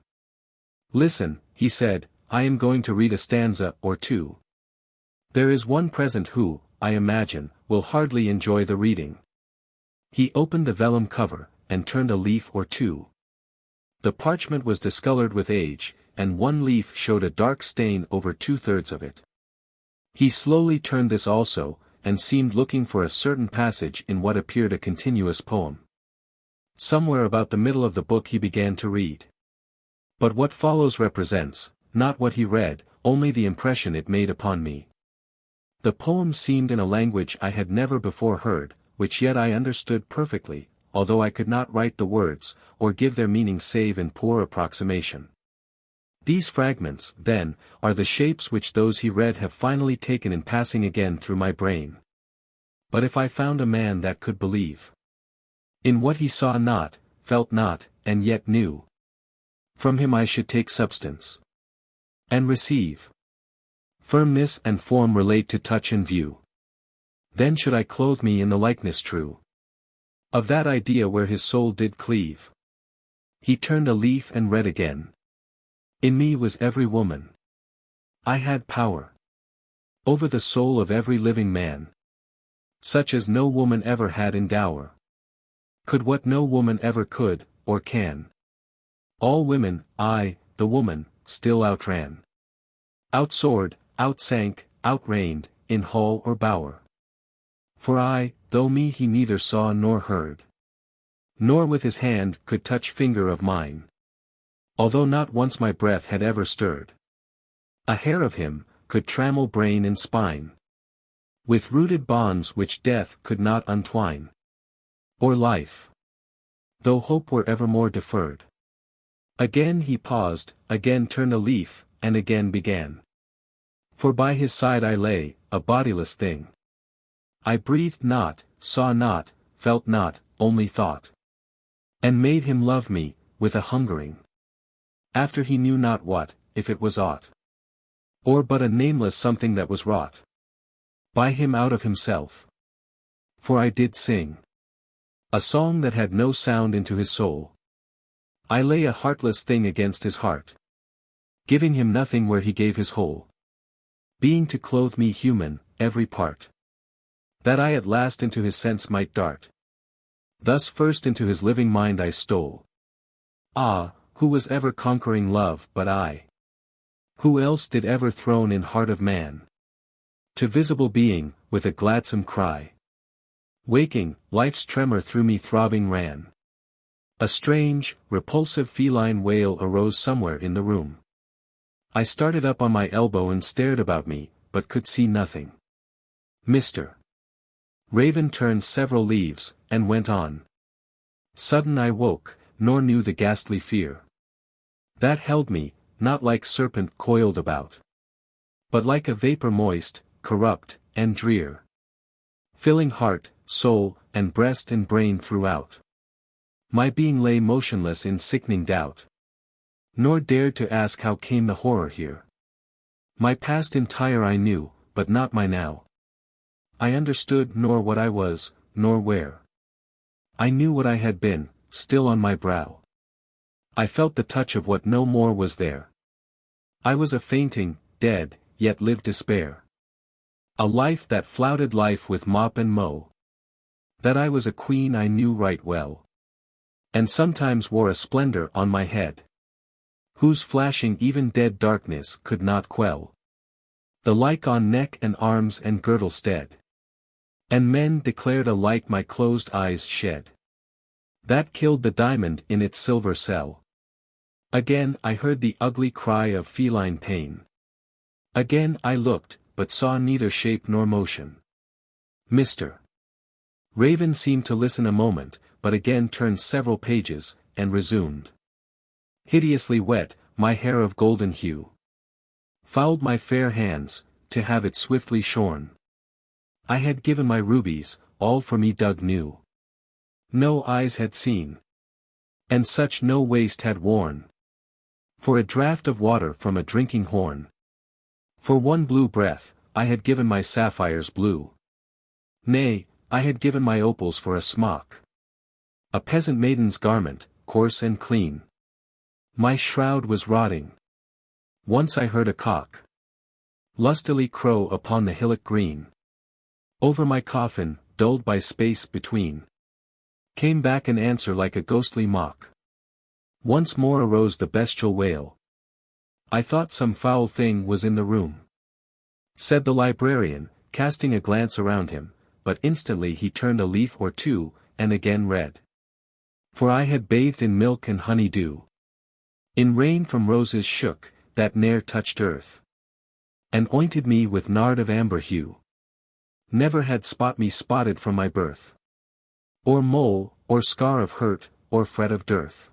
Listen, he said, I am going to read a stanza or two. There is one present who, I imagine, will hardly enjoy the reading. He opened the vellum cover, and turned a leaf or two. The parchment was discolored with age, and one leaf showed a dark stain over 2/3 of it. He slowly turned this also, and seemed looking for a certain passage in what appeared a continuous poem. Somewhere about the middle of the book he began to read. But what follows represents, not what he read, only the impression it made upon me. The poem seemed in a language I had never before heard, which yet I understood perfectly, although I could not write the words, or give their meaning save in poor approximation. These fragments, then, are the shapes which those he read have finally taken in passing again through my brain. But if I found a man that could believe in what he saw not, felt not, and yet knew, from him I should take substance and receive. Firmness and form relate to touch and view. Then should I clothe me in the likeness true of that idea where his soul did cleave. He turned a leaf and read again. In me was every woman. I had power over the soul of every living man, such as no woman ever had in dower. Could what no woman ever could, or can. All women, I, the woman, still outran. Outsoared, outsank, outreigned, in hall or bower. For I, though me he neither saw nor heard, nor with his hand could touch finger of mine. Although not once my breath had ever stirred a hair of him, could trammel brain and spine with rooted bonds which death could not untwine, or life, though hope were evermore deferred. Again he paused, again turned a leaf, and again began. For by his side I lay, a bodiless thing. I breathed not, saw not, felt not, only thought. And made him love me, with a hungering. After he knew not what, if it was aught, or but a nameless something that was wrought by him out of himself. For I did sing a song that had no sound into his soul. I lay a heartless thing against his heart, giving him nothing where he gave his whole being to clothe me human, every part, that I at last into his sense might dart. Thus first into his living mind I stole. Ah, who was ever conquering love but I? Who else did ever throne in heart of man? To visible being, with a gladsome cry, waking, life's tremor through me throbbing ran. A strange, repulsive feline wail arose somewhere in the room. I started up on my elbow and stared about me, but could see nothing. Mr. Raven turned several leaves, and went on. Sudden I woke, nor knew the ghastly fear that held me, not like serpent coiled about, but like a vapor moist, corrupt, and drear, filling heart, soul, and breast and brain throughout. My being lay motionless in sickening doubt, nor dared to ask how came the horror here. My past entire I knew, but not my now. I understood nor what I was, nor where. I knew what I had been, still on my brow. I felt the touch of what no more was there. I was a fainting, dead, yet lived despair. A life that flouted life with mop and mow. That I was a queen I knew right well. And sometimes wore a splendor on my head, whose flashing even dead darkness could not quell. The like on neck and arms and girdle stead. And men declared alike my closed eyes shed. That killed the diamond in its silver cell. Again I heard the ugly cry of feline pain. Again I looked, but saw neither shape nor motion. Mr. Raven seemed to listen a moment, but again turned several pages, and resumed. Hideously wet, my hair of golden hue fouled my fair hands, to have it swiftly shorn. I had given my rubies, all for me dug new. No eyes had seen, and such no waist had worn. For a draught of water from a drinking horn. For one blue breath, I had given my sapphires blue. Nay, I had given my opals for a smock. A peasant maiden's garment, coarse and clean. My shroud was rotting. Once I heard a cock lustily crow upon the hillock green. Over my coffin, dulled by space between, came back an answer like a ghostly mock. Once more arose the bestial wail. I thought some foul thing was in the room, said the librarian, casting a glance around him, but instantly he turned a leaf or two, and again read. For I had bathed in milk and honey dew, in rain from roses shook, that ne'er touched earth, and ointed me with nard of amber hue. Never had spot me spotted from my birth, or mole, or scar of hurt, or fret of dearth.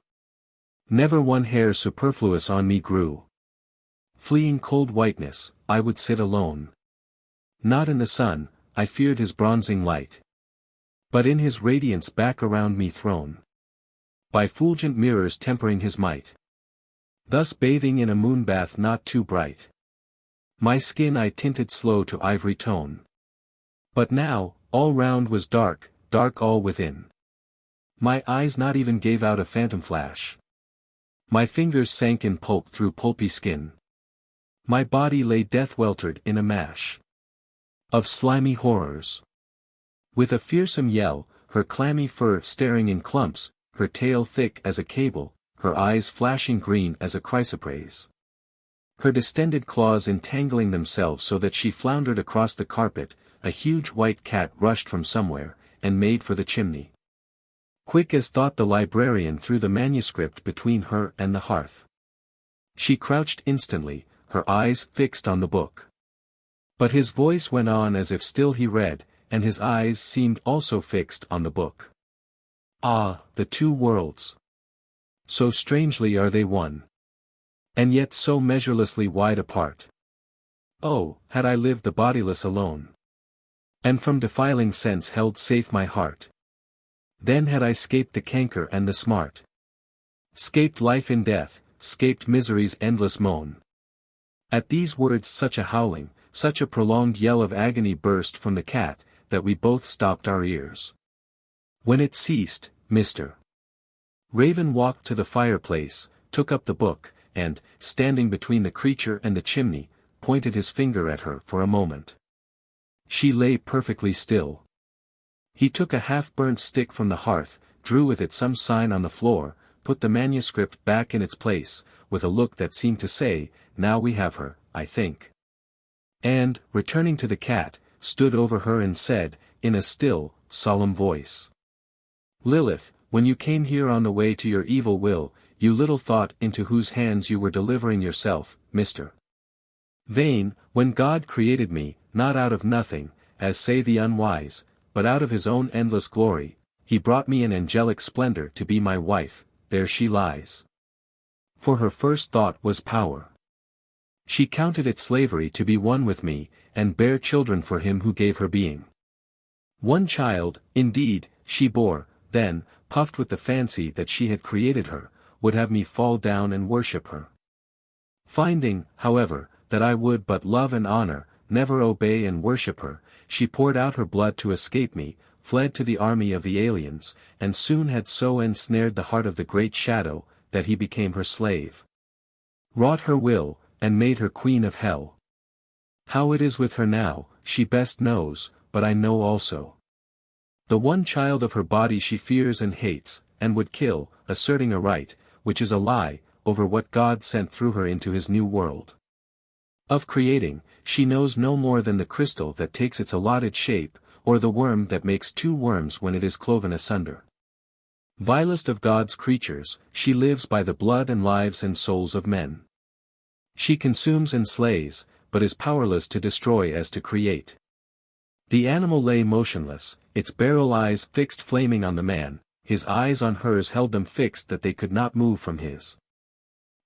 Never one hair superfluous on me grew. Fleeing cold whiteness, I would sit alone. Not in the sun, I feared his bronzing light, but in his radiance back around me thrown, by fulgent mirrors tempering his might. Thus bathing in a moon bath not too bright, my skin I tinted slow to ivory tone. But now, all round was dark, dark all within. My eyes not even gave out a phantom flash. My fingers sank in pulp through pulpy skin. My body lay death-weltered in a mash of slimy horrors. With a fearsome yell, her clammy fur staring in clumps, her tail thick as a cable, her eyes flashing green as a chrysoprase. Her distended claws entangling themselves so that she floundered across the carpet, a huge white cat rushed from somewhere, and made for the chimney. Quick as thought the librarian threw the manuscript between her and the hearth. She crouched instantly, her eyes fixed on the book. But his voice went on as if still he read, and his eyes seemed also fixed on the book. Ah, the two worlds! So strangely are they one, and yet so measurelessly wide apart. Oh, had I lived the bodiless alone, and from defiling sense held safe my heart, then had I scaped the canker and the smart, scaped life in death, scaped misery's endless moan. At these words such a howling, such a prolonged yell of agony burst from the cat, that we both stopped our ears. When it ceased, Mr. Raven walked to the fireplace, took up the book, and, standing between the creature and the chimney, pointed his finger at her for a moment. She lay perfectly still. He took a half-burnt stick from the hearth, drew with it some sign on the floor, put the manuscript back in its place, with a look that seemed to say, "Now we have her, I think." And, returning to the cat, stood over her and said, in a still, solemn voice, "Lilith, when you came here on the way to your evil will, you little thought into whose hands you were delivering yourself, Mr. Vane, when God created me, not out of nothing, as say the unwise, but out of his own endless glory, he brought me in angelic splendor to be my wife, there she lies. For her first thought was power. She counted it slavery to be one with me, and bear children for him who gave her being. One child, indeed, she bore, then, puffed with the fancy that she had created her, would have me fall down and worship her. Finding, however, that I would but love and honor, never obey and worship her, she poured out her blood to escape me, fled to the army of the aliens, and soon had so ensnared the heart of the great shadow, that he became her slave. Wrought her will, and made her queen of hell. How it is with her now, she best knows, but I know also. The one child of her body she fears and hates, and would kill, asserting a right, which is a lie, over what God sent through her into his new world. Of creating, she knows no more than the crystal that takes its allotted shape, or the worm that makes two worms when it is cloven asunder. Vilest of God's creatures, she lives by the blood and lives and souls of men. She consumes and slays, but is powerless to destroy as to create. The animal lay motionless, its beryl eyes fixed flaming on the man, his eyes on hers held them fixed that they could not move from his.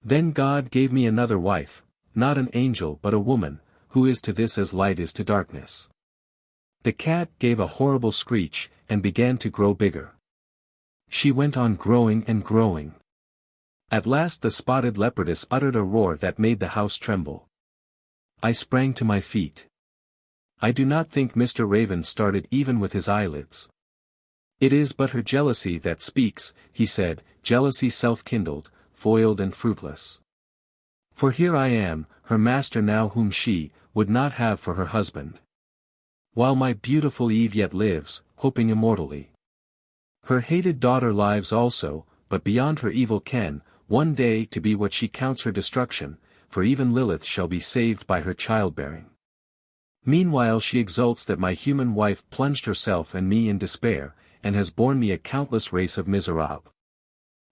Then God gave me another wife, not an angel but a woman, who is to this as light is to darkness. The cat gave a horrible screech, and began to grow bigger. She went on growing and growing. At last the spotted leopardess uttered a roar that made the house tremble. I sprang to my feet. I do not think Mr. Raven started even with his eyelids. It is but her jealousy that speaks, he said, jealousy self-kindled, foiled and fruitless. For here I am, her master now whom she would not have for her husband. While my beautiful Eve yet lives, hoping immortally. Her hated daughter lives also, but beyond her evil ken, one day to be what she counts her destruction, for even Lilith shall be saved by her childbearing. Meanwhile she exults that my human wife plunged herself and me in despair, and has borne me a countless race of miserables.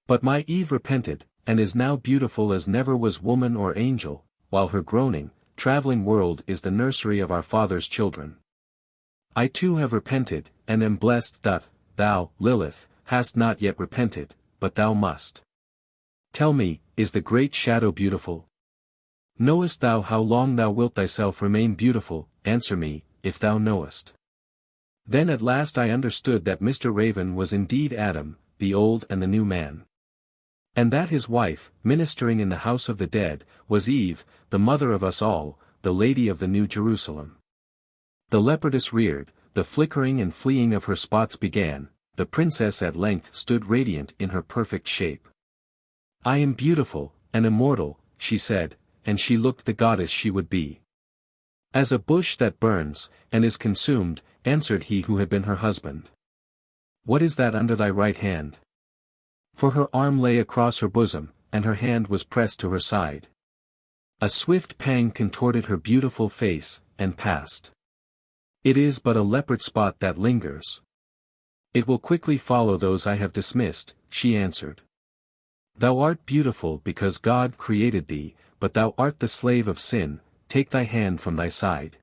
But my Eve repented, and is now beautiful as never was woman or angel, while her groaning, traveling world is the nursery of our Father's children. I too have repented, and am blessed that, thou, Lilith, hast not yet repented, but thou must. Tell me, is the great shadow beautiful? Knowest thou how long thou wilt thyself remain beautiful? Answer me, if thou knowest. Then at last I understood that Mr. Raven was indeed Adam, the old and the new man. And that his wife, ministering in the house of the dead, was Eve, the mother of us all, the lady of the New Jerusalem. The leopardess reared, the flickering and fleeing of her spots began, the princess at length stood radiant in her perfect shape. I am beautiful, and immortal, she said, and she looked the goddess she would be. As a bush that burns, and is consumed, answered he who had been her husband. What is that under thy right hand? For her arm lay across her bosom, and her hand was pressed to her side. A swift pang contorted her beautiful face, and passed. It is but a leopard spot that lingers. It will quickly follow those I have dismissed, she answered. Thou art beautiful because God created thee, but thou art the slave of sin, take thy hand from thy side.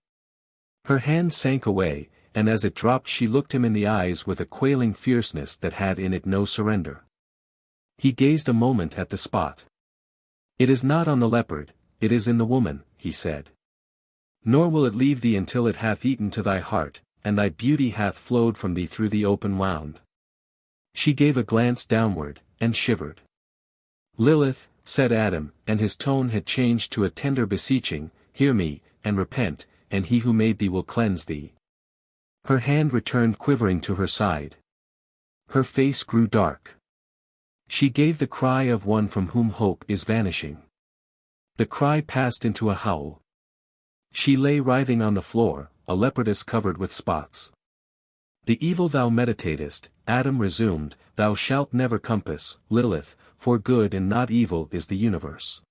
Her hand sank away, and as it dropped she looked him in the eyes with a quailing fierceness that had in it no surrender. He gazed a moment at the spot. It is not on the leopard, it is in the woman, he said. Nor will it leave thee until it hath eaten to thy heart, and thy beauty hath flowed from thee through the open wound. She gave a glance downward, and shivered. Lilith, said Adam, and his tone had changed to a tender beseeching, hear me, and repent, and he who made thee will cleanse thee. Her hand returned quivering to her side. Her face grew dark. She gave the cry of one from whom hope is vanishing. The cry passed into a howl. She lay writhing on the floor, a leopardess covered with spots. The evil thou meditatest, Adam resumed, thou shalt never compass, Lilith, for good and not evil is the universe.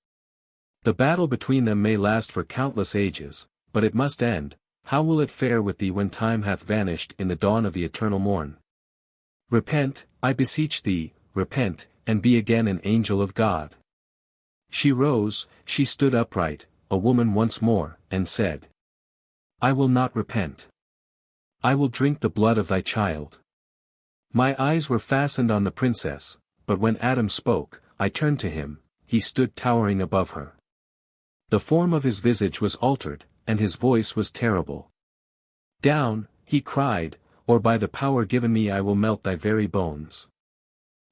The battle between them may last for countless ages, but it must end. How will it fare with thee when time hath vanished in the dawn of the eternal morn? Repent, I beseech thee, repent, and be again an angel of God. She rose, she stood upright, a woman once more, and said, I will not repent. I will drink the blood of thy child. My eyes were fastened on the princess, but when Adam spoke, I turned to him. He stood towering above her. The form of his visage was altered, and his voice was terrible. "Down," he cried, "or by the power given me I will melt thy very bones."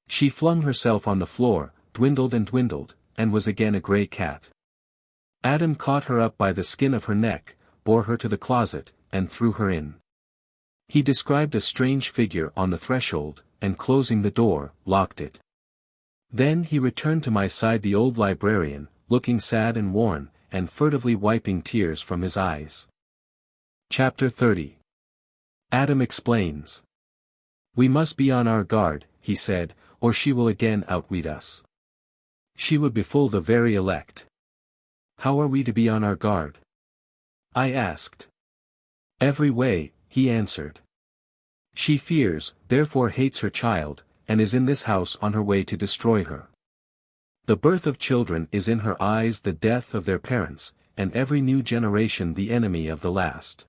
She flung herself on the floor, dwindled and was again a grey cat. Adam caught her up by the skin of her neck, bore her to the closet, and threw her in. He described a strange figure on the threshold, and closing the door, locked it. Then he returned to my side, the old librarian, looking sad and worn, and furtively wiping tears from his eyes. Chapter 30. Adam explains. "We must be on our guard," he said, "or she will again outwit us. She would befool the very elect." "How are we to be on our guard?" I asked. "Every way," he answered. "She fears, therefore hates her child, and is in this house on her way to destroy her. The birth of children is in her eyes the death of their parents, and every new generation the enemy of the last.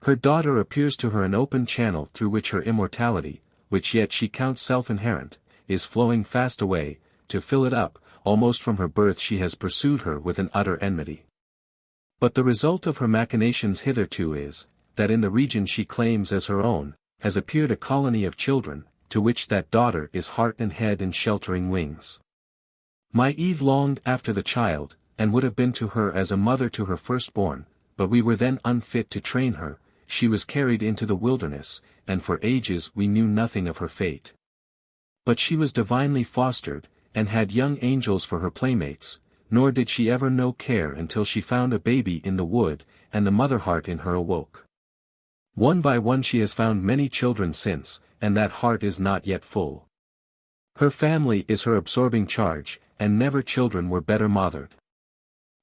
Her daughter appears to her an open channel through which her immortality, which yet she counts self-inherent, is flowing fast away. To fill it up, almost from her birth she has pursued her with an utter enmity. But the result of her machinations hitherto is, that in the region she claims as her own, has appeared a colony of children, to which that daughter is heart and head and sheltering wings. My Eve longed after the child, and would have been to her as a mother to her firstborn, but we were then unfit to train her. She was carried into the wilderness, and for ages we knew nothing of her fate. But she was divinely fostered, and had young angels for her playmates, nor did she ever know care until she found a baby in the wood, and the mother heart in her awoke. One by one she has found many children since, and that heart is not yet full. Her family is her absorbing charge, and never children were better mothered.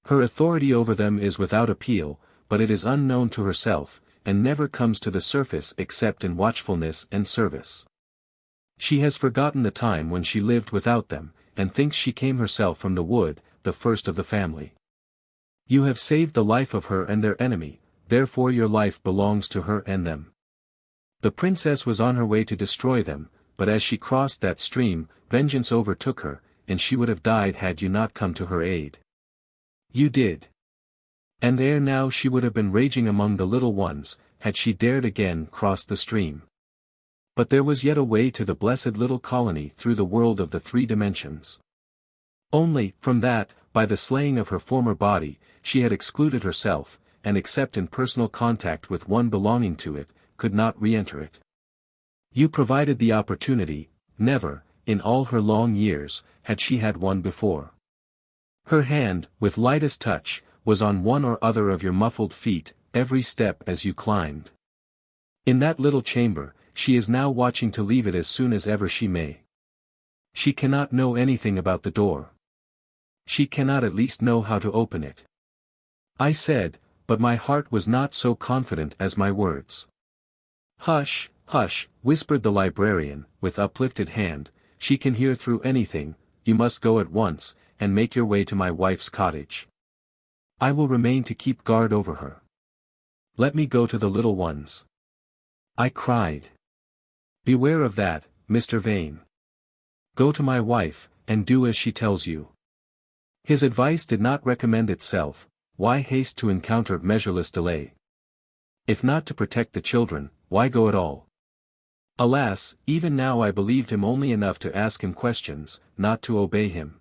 Her authority over them is without appeal, but it is unknown to herself, and never comes to the surface except in watchfulness and service. She has forgotten the time when she lived without them, and thinks she came herself from the wood, the first of the family. You have saved the life of her and their enemy, therefore your life belongs to her and them. The princess was on her way to destroy them, but as she crossed that stream, vengeance overtook her, and she would have died had you not come to her aid. You did. And ere now she would have been raging among the little ones, had she dared again cross the stream. But there was yet a way to the blessed little colony through the world of the three dimensions. Only, from that, by the slaying of her former body, she had excluded herself, and except in personal contact with one belonging to it, could not re-enter it. You provided the opportunity. Never, in all her long years, had she had one before. Her hand, with lightest touch, was on one or other of your muffled feet, every step as you climbed. In that little chamber, she is now watching to leave it as soon as ever she may. She cannot know anything about the door. She cannot at least know how to open it. I said, but my heart was not so confident as my words. Hush, hush, whispered the librarian, with uplifted hand, she can hear through anything. You must go at once, and make your way to my wife's cottage. I will remain to keep guard over her. Let me go to the little ones. I cried. Beware of that, Mr. Vane. Go to my wife, and do as she tells you. His advice did not recommend itself. Why haste to encounter measureless delay? If not to protect the children, why go at all? Alas, even now I believed him only enough to ask him questions, not to obey him.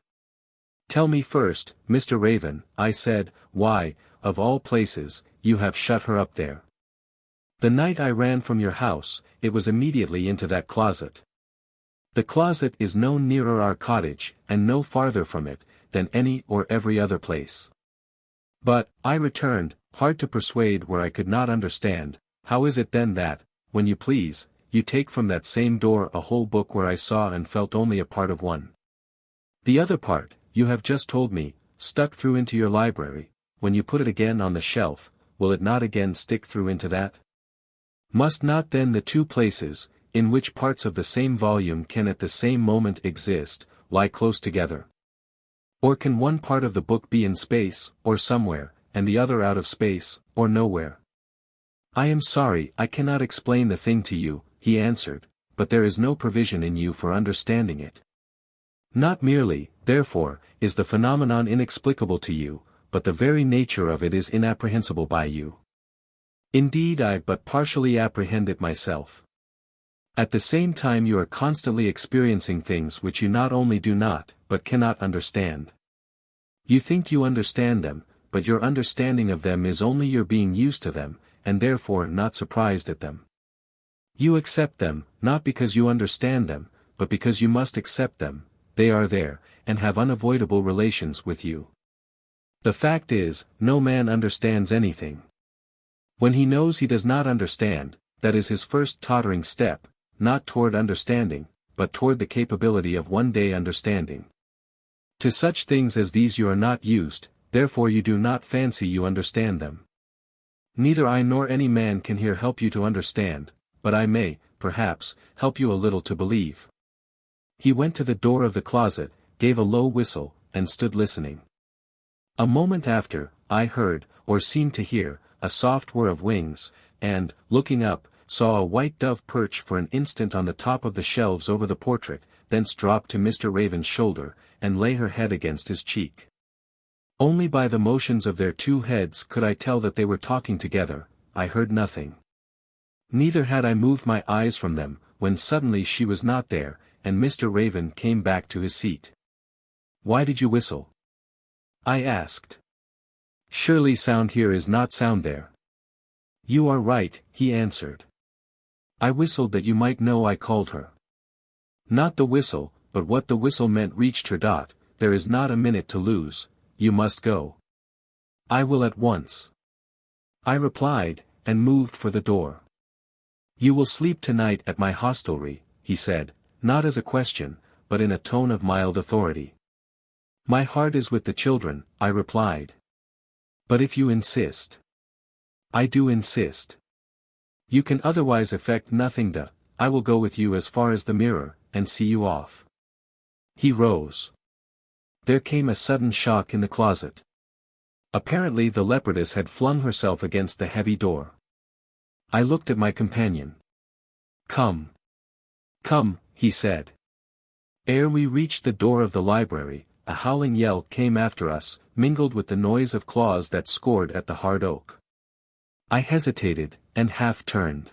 Tell me first, Mr. Raven, I said, why, of all places, you have shut her up there. The night I ran from your house, it was immediately into that closet. The closet is no nearer our cottage, and no farther from it, than any or every other place. But, I returned, hard to persuade where I could not understand. How is it then that, when you please, you take from that same door a whole book where I saw and felt only a part of one? The other part, you have just told me, stuck through into your library. When you put it again on the shelf, will it not again stick through into that? Must not then the two places, in which parts of the same volume can at the same moment exist, lie close together? Or can one part of the book be in space, or somewhere, and the other out of space, or nowhere? I am sorry I cannot explain the thing to you, he answered, but there is no provision in you for understanding it. Not merely, therefore, is the phenomenon inexplicable to you, but the very nature of it is inapprehensible by you. Indeed, I but partially apprehend it myself. At the same time you are constantly experiencing things which you not only do not, but cannot understand. You think you understand them, but your understanding of them is only your being used to them, and therefore not surprised at them. You accept them, not because you understand them, but because you must accept them. They are there, and have unavoidable relations with you. The fact is, no man understands anything. When he knows he does not understand, that is his first tottering step, not toward understanding, but toward the capability of one day understanding. To such things as these you are not used, therefore you do not fancy you understand them. Neither I nor any man can here help you to understand, but I may, perhaps, help you a little to believe. He went to the door of the closet, gave a low whistle, and stood listening. A moment after, I heard, or seemed to hear, a soft whir of wings, and, looking up, saw a white dove perch for an instant on the top of the shelves over the portrait, thence drop to Mr. Raven's shoulder, and lay her head against his cheek. Only by the motions of their two heads could I tell that they were talking together. I heard nothing. Neither had I moved my eyes from them, when suddenly she was not there, and Mr. Raven came back to his seat. "Why did you whistle?" I asked. "Surely sound here is not sound there." "You are right," he answered. "I whistled that you might know I called her." Not the whistle, but what the whistle meant reached her. There is not a minute to lose, you must go. "I will at once," I replied, and moved for the door. "You will sleep tonight at my hostelry," he said, not as a question, but in a tone of mild authority. "My heart is with the children," I replied. "But if you insist." "I do insist. You can otherwise effect nothing. I will go with you as far as the mirror, and see you off." He rose. There came a sudden shock in the closet. Apparently the leopardess had flung herself against the heavy door. I looked at my companion. "Come. Come," he said. Ere we reached the door of the library, a howling yell came after us, mingled with the noise of claws that scored at the hard oak. I hesitated, and half turned.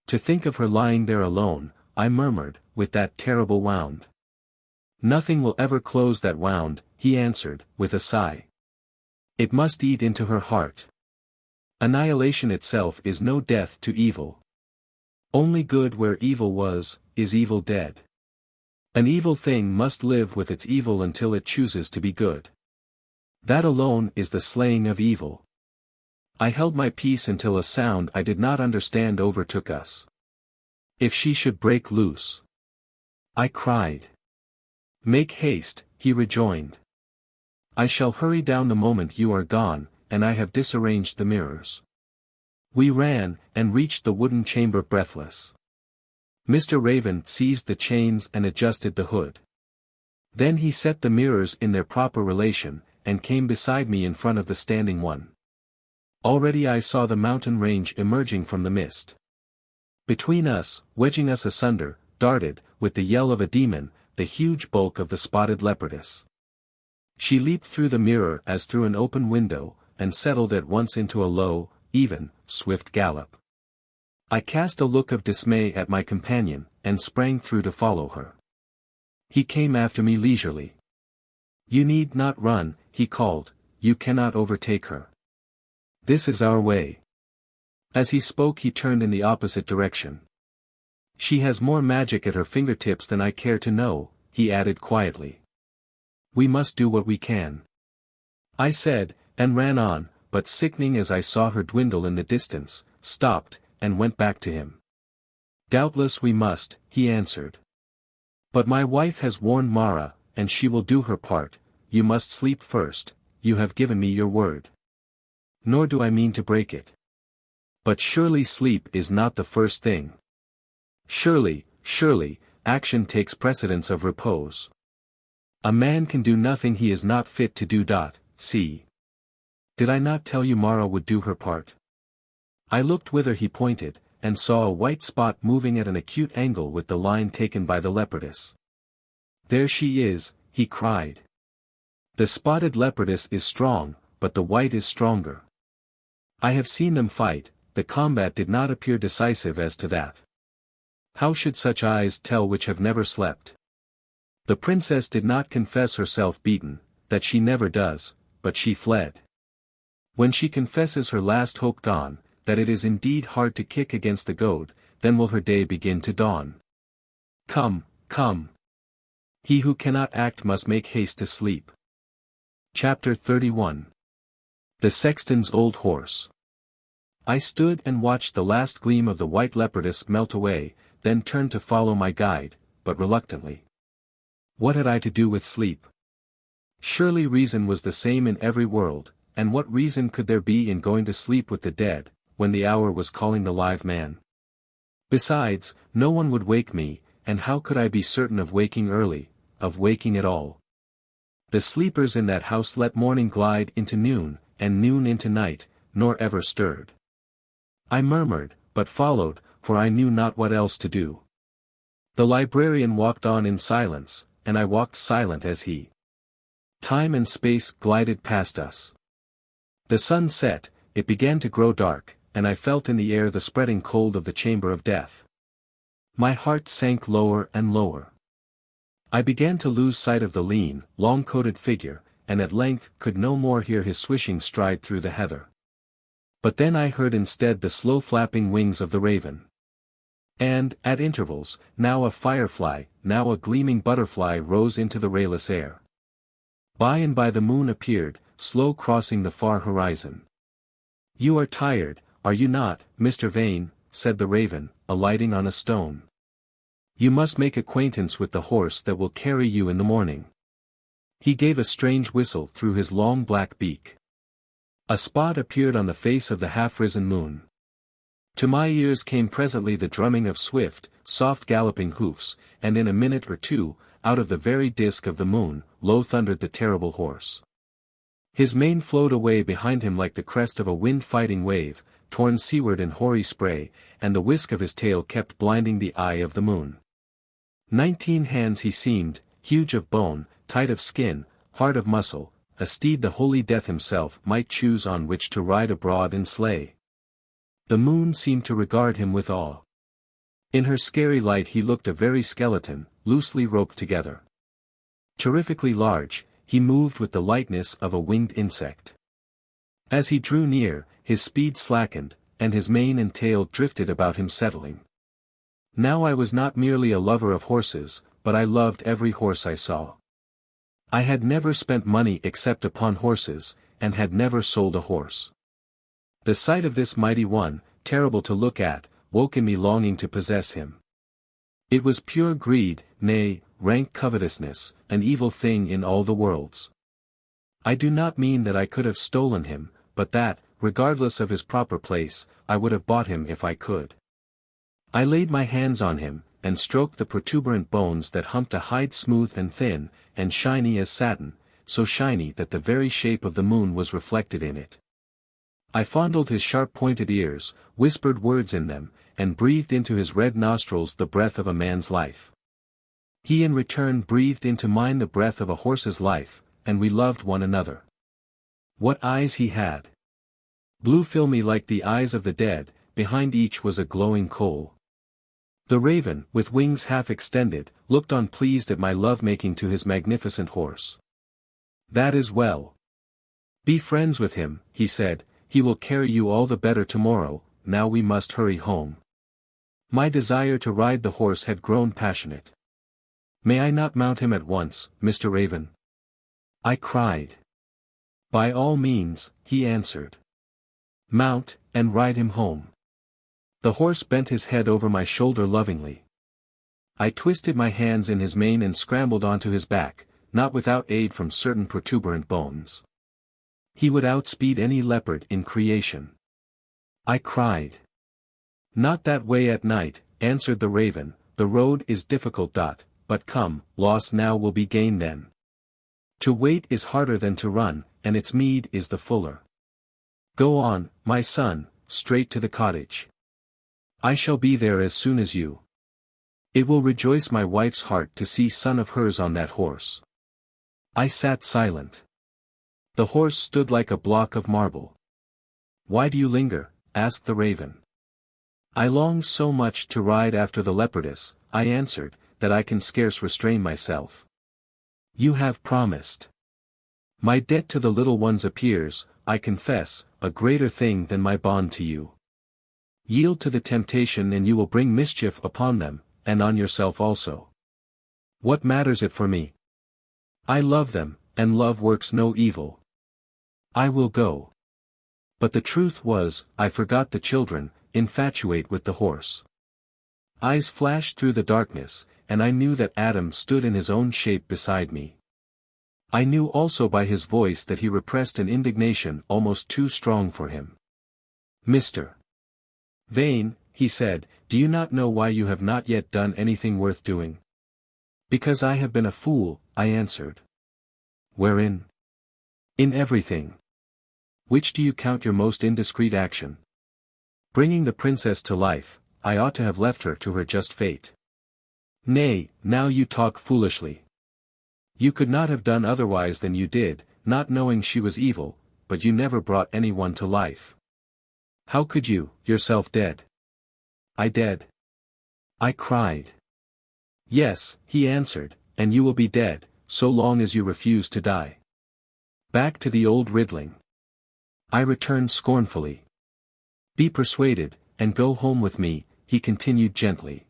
To think of her lying there alone, I murmured, with that terrible wound. "Nothing will ever close that wound," he answered, with a sigh. "It must eat into her heart. Annihilation itself is no death to evil. Only good where evil was, is evil dead. An evil thing must live with its evil until it chooses to be good. That alone is the slaying of evil." I held my peace until a sound I did not understand overtook us. "If she should break loose!" I cried. "Make haste," he rejoined. "I shall hurry down the moment you are gone, and I have disarranged the mirrors." We ran, and reached the wooden chamber breathless. Mr. Raven seized the chains and adjusted the hood. Then he set the mirrors in their proper relation, and came beside me in front of the standing one. Already I saw the mountain range emerging from the mist. Between us, wedging us asunder, darted, with the yell of a demon, the huge bulk of the spotted leopardess. She leaped through the mirror as through an open window, and settled at once into a low, even, swift gallop. I cast a look of dismay at my companion, and sprang through to follow her. He came after me leisurely. "You need not run," he called, "you cannot overtake her. This is our way." As he spoke he turned in the opposite direction. "She has more magic at her fingertips than I care to know," he added quietly. "We must do what we can," I said, and ran on, but sickening as I saw her dwindle in the distance, stopped, and went back to him. "Doubtless we must," he answered. "But my wife has warned Mara, and she will do her part. You must sleep first, you have given me your word." "Nor do I mean to break it." "But surely sleep is not the first thing." Surely, action takes precedence of repose. A man can do nothing he is not fit to do. See. Did I not tell you Mara would do her part?" I looked whither he pointed, and saw a white spot moving at an acute angle with the line taken by the leopardess. "There she is," he cried. "The spotted leopardess is strong, but the white is stronger. I have seen them fight, the combat did not appear decisive as to that. How should such eyes tell which have never slept? The princess did not confess herself beaten, that she never does, but she fled. When she confesses her last hope gone, that it is indeed hard to kick against the goad, then will her day begin to dawn. Come, come. He who cannot act must make haste to sleep." Chapter 31. The Sexton's Old Horse. I stood and watched the last gleam of the white leopardess melt away, then turned to follow my guide, but reluctantly. What had I to do with sleep? Surely reason was the same in every world, and what reason could there be in going to sleep with the dead, when the hour was calling the live man? Besides, no one would wake me, and how could I be certain of waking early, of waking at all? The sleepers in that house let morning glide into noon, and noon into night, nor ever stirred. I murmured, but followed, for I knew not what else to do. The librarian walked on in silence, and I walked silent as he. Time and space glided past us. The sun set, it began to grow dark, and I felt in the air the spreading cold of the chamber of death. My heart sank lower and lower. I began to lose sight of the lean, long-coated figure, and at length could no more hear his swishing stride through the heather. But then I heard instead the slow flapping wings of the raven. And, at intervals, now a firefly, now a gleaming butterfly rose into the rayless air. By and by the moon appeared, slow crossing the far horizon. "You are tired, are you not, Mr. Vane?" said the raven, alighting on a stone. "You must make acquaintance with the horse that will carry you in the morning." He gave a strange whistle through his long black beak. A spot appeared on the face of the half-risen moon. To my ears came presently the drumming of swift, soft galloping hoofs, and in a minute or two, out of the very disk of the moon, low thundered the terrible horse. His mane flowed away behind him like the crest of a wind-fighting wave, torn seaward in hoary spray, and the whisk of his tail kept blinding the eye of the moon. 19 hands he seemed, huge of bone, tight of skin, hard of muscle, a steed the holy Death himself might choose on which to ride abroad and slay. The moon seemed to regard him with awe. In her scary light he looked a very skeleton, loosely roped together. Terrifically large, he moved with the lightness of a winged insect. As he drew near, his speed slackened, and his mane and tail drifted about him settling. Now I was not merely a lover of horses, but I loved every horse I saw. I had never spent money except upon horses, and had never sold a horse. The sight of this mighty one, terrible to look at, woke in me longing to possess him. It was pure greed, nay, rank covetousness, an evil thing in all the worlds. I do not mean that I could have stolen him, but that, regardless of his proper place, I would have bought him if I could. I laid my hands on him, and stroked the protuberant bones that humped a hide smooth and thin, and shiny as satin, so shiny that the very shape of the moon was reflected in it. I fondled his sharp-pointed ears, whispered words in them, and breathed into his red nostrils the breath of a man's life. He in return breathed into mine the breath of a horse's life, and we loved one another. What eyes he had! Blue filmy like the eyes of the dead, behind each was a glowing coal. The raven, with wings half extended, looked on pleased at my love-making to his magnificent horse. "That is well. Be friends with him," he said, "he will carry you all the better tomorrow, now we must hurry home." My desire to ride the horse had grown passionate. "May I not mount him at once, Mr. Raven?" I cried. "By all means," he answered. "Mount, and ride him home." The horse bent his head over my shoulder lovingly. I twisted my hands in his mane and scrambled onto his back, not without aid from certain protuberant bones. He would outspeed any leopard in creation. I cried. "Not that way at night," answered the raven, "the road is difficult. But come, loss now will be gain then. To wait is harder than to run, and its meed is the fuller. Go on, my son, straight to the cottage. I shall be there as soon as you. It will rejoice my wife's heart to see son of hers on that horse. I sat silent. The horse stood like a block of marble. Why do you linger? Asked the raven. I long so much to ride after the leopardess, I answered, that I can scarce restrain myself. You have promised. My debt to the little ones appears, I confess, a greater thing than my bond to you. Yield to the temptation and you will bring mischief upon them, and on yourself also. What matters it for me? I love them, and love works no evil. I will go. But the truth was, I forgot the children, infatuate with the horse. Eyes flashed through the darkness, and I knew that Adam stood in his own shape beside me. I knew also by his voice that he repressed an indignation almost too strong for him. Mr. Vane, he said, do you not know why you have not yet done anything worth doing? Because I have been a fool, I answered. Wherein? In everything. Which do you count your most indiscreet action? Bringing the princess to life, I ought to have left her to her just fate. Nay, now you talk foolishly. You could not have done otherwise than you did, not knowing she was evil, but you never brought anyone to life. How could you, yourself dead? I dead? I cried. Yes, he answered, and you will be dead, so long as you refuse to die. Back to the old riddling. I returned scornfully. Be persuaded, and go home with me, he continued gently.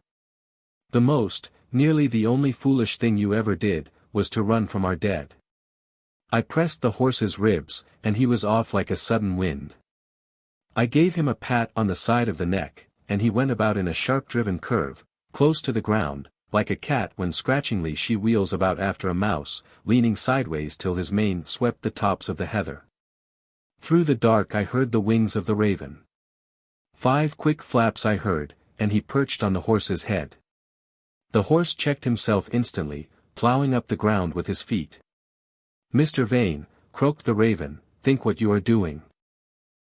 Nearly the only foolish thing you ever did, was to run from our dead. I pressed the horse's ribs, and he was off like a sudden wind. I gave him a pat on the side of the neck, and he went about in a sharp-driven curve, close to the ground, like a cat when scratchingly she wheels about after a mouse, leaning sideways till his mane swept the tops of the heather. Through the dark I heard the wings of the raven. 5 quick flaps I heard, and he perched on the horse's head. The horse checked himself instantly, ploughing up the ground with his feet. Mr. Vane, croaked the raven, think what you are doing.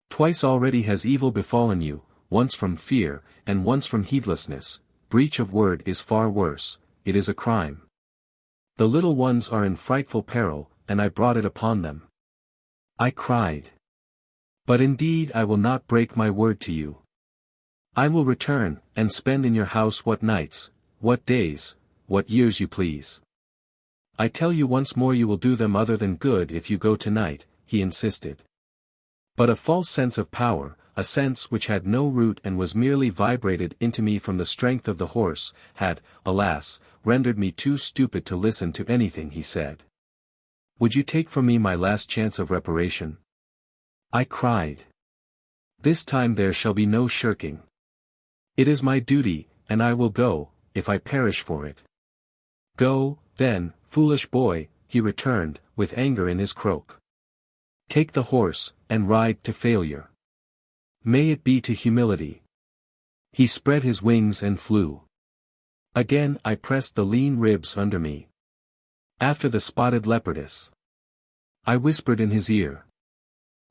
Twice already has evil befallen you, once from fear, and once from heedlessness. Breach of word is far worse, it is a crime. The little ones are in frightful peril, and I brought it upon them. I cried. But indeed I will not break my word to you. I will return, and spend in your house what nights, what days, what years you please. I tell you once more you will do them other than good if you go tonight, he insisted. But a false sense of power, a sense which had no root and was merely vibrated into me from the strength of the horse, had, alas, rendered me too stupid to listen to anything he said. Would you take from me my last chance of reparation? I cried. This time there shall be no shirking. It is my duty, and I will go, if I perish for it. Go, then, foolish boy, he returned, with anger in his croak. Take the horse, and ride to failure. May it be to humility. He spread his wings and flew. Again I pressed the lean ribs under me. After the spotted leopardess. I whispered in his ear.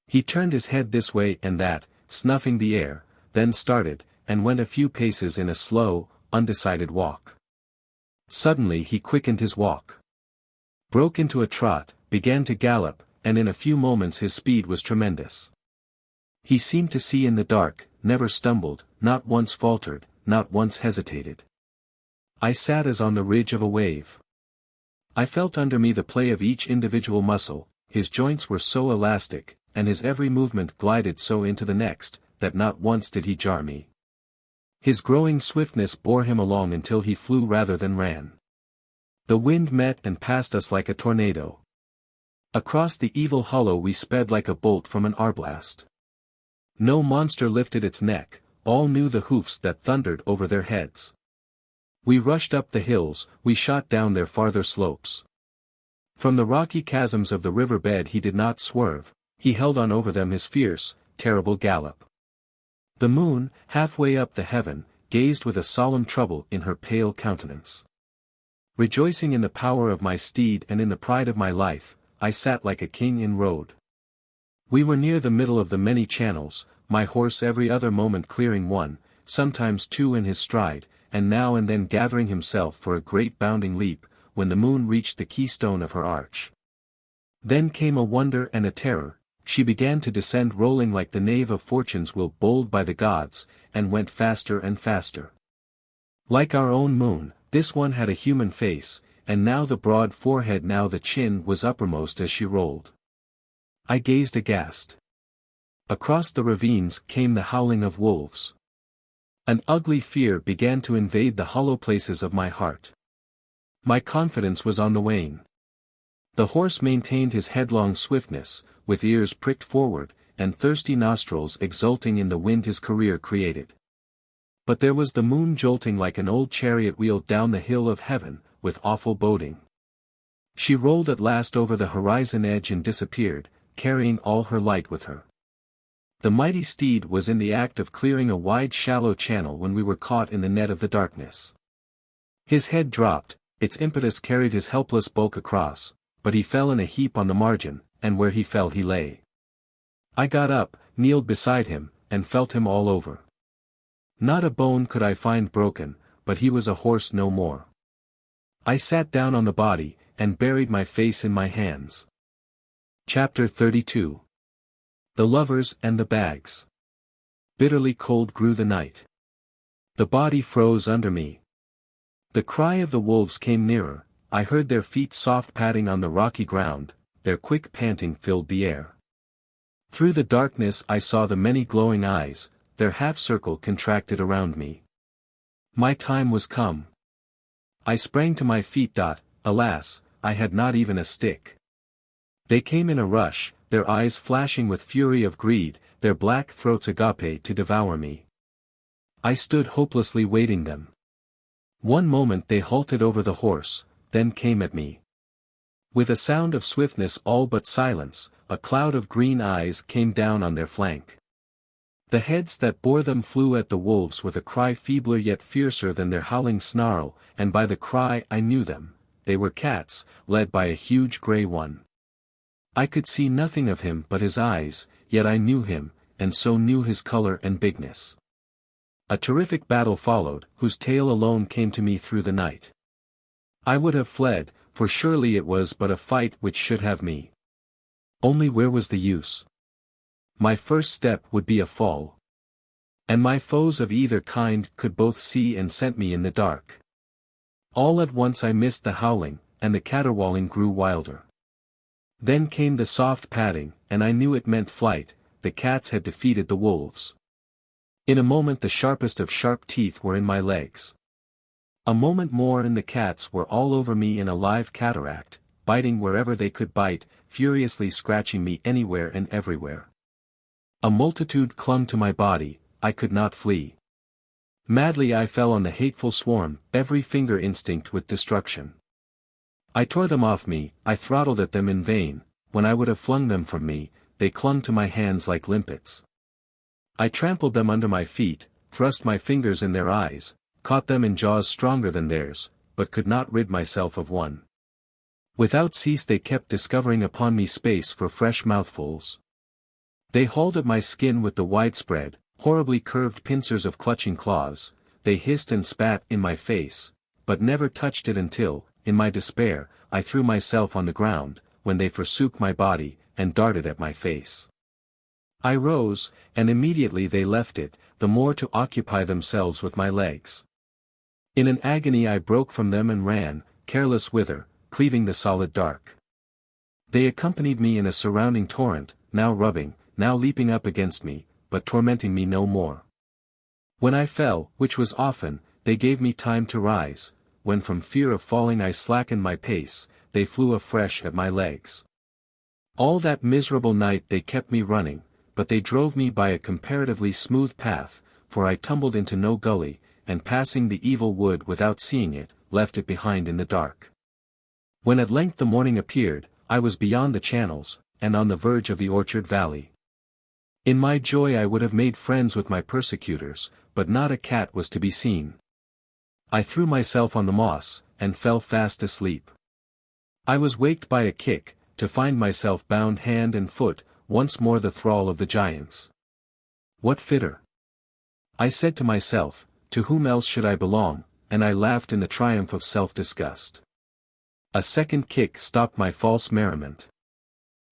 He turned his head this way and that, snuffing the air, then started, and went a few paces in a slow, undecided walk. Suddenly he quickened his walk. Broke into a trot, began to gallop, and in a few moments his speed was tremendous. He seemed to see in the dark, never stumbled, not once faltered, not once hesitated. I sat as on the ridge of a wave. I felt under me the play of each individual muscle, his joints were so elastic, and his every movement glided so into the next, that not once did he jar me. His growing swiftness bore him along until he flew rather than ran. The wind met and passed us like a tornado. Across the evil hollow we sped like a bolt from an arblast. No monster lifted its neck, all knew the hoofs that thundered over their heads. We rushed up the hills, we shot down their farther slopes. From the rocky chasms of the river bed he did not swerve, he held on over them his fierce, terrible gallop. The moon, halfway up the heaven, gazed with a solemn trouble in her pale countenance. Rejoicing in the power of my steed and in the pride of my life, I sat like a king in road. We were near the middle of the many channels, my horse every other moment clearing one, sometimes two in his stride, and now and then gathering himself for a great bounding leap, when the moon reached the keystone of her arch. Then came a wonder and a terror. She began to descend rolling like the knave of fortune's wheel bowled by the gods, and went faster and faster. Like our own moon, this one had a human face, and now the broad forehead, now the chin was uppermost as she rolled. I gazed aghast. Across the ravines came the howling of wolves. An ugly fear began to invade the hollow places of my heart. My confidence was on the wane. The horse maintained his headlong swiftness, with ears pricked forward, and thirsty nostrils exulting in the wind his career created. But there was the moon jolting like an old chariot wheel down the hill of heaven, with awful boding. She rolled at last over the horizon edge and disappeared, carrying all her light with her. The mighty steed was in the act of clearing a wide shallow channel when we were caught in the net of the darkness. His head dropped, its impetus carried his helpless bulk across, but he fell in a heap on the margin, and where he fell he lay. I got up, kneeled beside him, and felt him all over. Not a bone could I find broken, but he was a horse no more. I sat down on the body, and buried my face in my hands. Chapter 32. The Lovers and the Bags. Bitterly cold grew the night. The body froze under me. The cry of the wolves came nearer. I heard their feet soft padding on the rocky ground, their quick panting filled the air. Through the darkness I saw the many glowing eyes, their half-circle contracted around me. My time was come. I sprang to my feet. Alas, I had not even a stick. They came in a rush, their eyes flashing with fury of greed, their black throats agape to devour me. I stood hopelessly waiting them. One moment they halted over the horse, then came at me. With a sound of swiftness all but silence, a cloud of green eyes came down on their flank. The heads that bore them flew at the wolves with a cry feebler yet fiercer than their howling snarl, and by the cry I knew them. They were cats, led by a huge grey one. I could see nothing of him but his eyes, yet I knew him, and so knew his color and bigness. A terrific battle followed, whose tale alone came to me through the night. I would have fled, for surely it was but a fight which should have me. Only where was the use? My first step would be a fall. And my foes of either kind could both see and scent me in the dark. All at once I missed the howling, and the caterwauling grew wilder. Then came the soft padding, and I knew it meant flight. The cats had defeated the wolves. In a moment the sharpest of sharp teeth were in my legs. A moment more and the cats were all over me in a live cataract, biting wherever they could bite, furiously scratching me anywhere and everywhere. A multitude clung to my body, I could not flee. Madly I fell on the hateful swarm, every finger instinct with destruction. I tore them off me, I throttled at them in vain. When I would have flung them from me, they clung to my hands like limpets. I trampled them under my feet, thrust my fingers in their eyes, caught them in jaws stronger than theirs, but could not rid myself of one. Without cease they kept discovering upon me space for fresh mouthfuls. They hauled at my skin with the widespread, horribly curved pincers of clutching claws, they hissed and spat in my face, but never touched it until, in my despair, I threw myself on the ground, when they forsook my body, and darted at my face. I rose, and immediately they left it, the more to occupy themselves with my legs. In an agony I broke from them and ran, careless whither, cleaving the solid dark. They accompanied me in a surrounding torrent, now rubbing, now leaping up against me, but tormenting me no more. When I fell, which was often, they gave me time to rise. When from fear of falling I slackened my pace, they flew afresh at my legs. All that miserable night they kept me running, but they drove me by a comparatively smooth path, for I tumbled into no gully, and passing the evil wood without seeing it, left it behind in the dark. When at length the morning appeared, I was beyond the channels, and on the verge of the orchard valley. In my joy I would have made friends with my persecutors, but not a cat was to be seen. I threw myself on the moss, and fell fast asleep. I was waked by a kick, to find myself bound hand and foot, once more the thrall of the giants. What fitter? I said to myself, to whom else should I belong, and I laughed in the triumph of self-disgust. A second kick stopped my false merriment.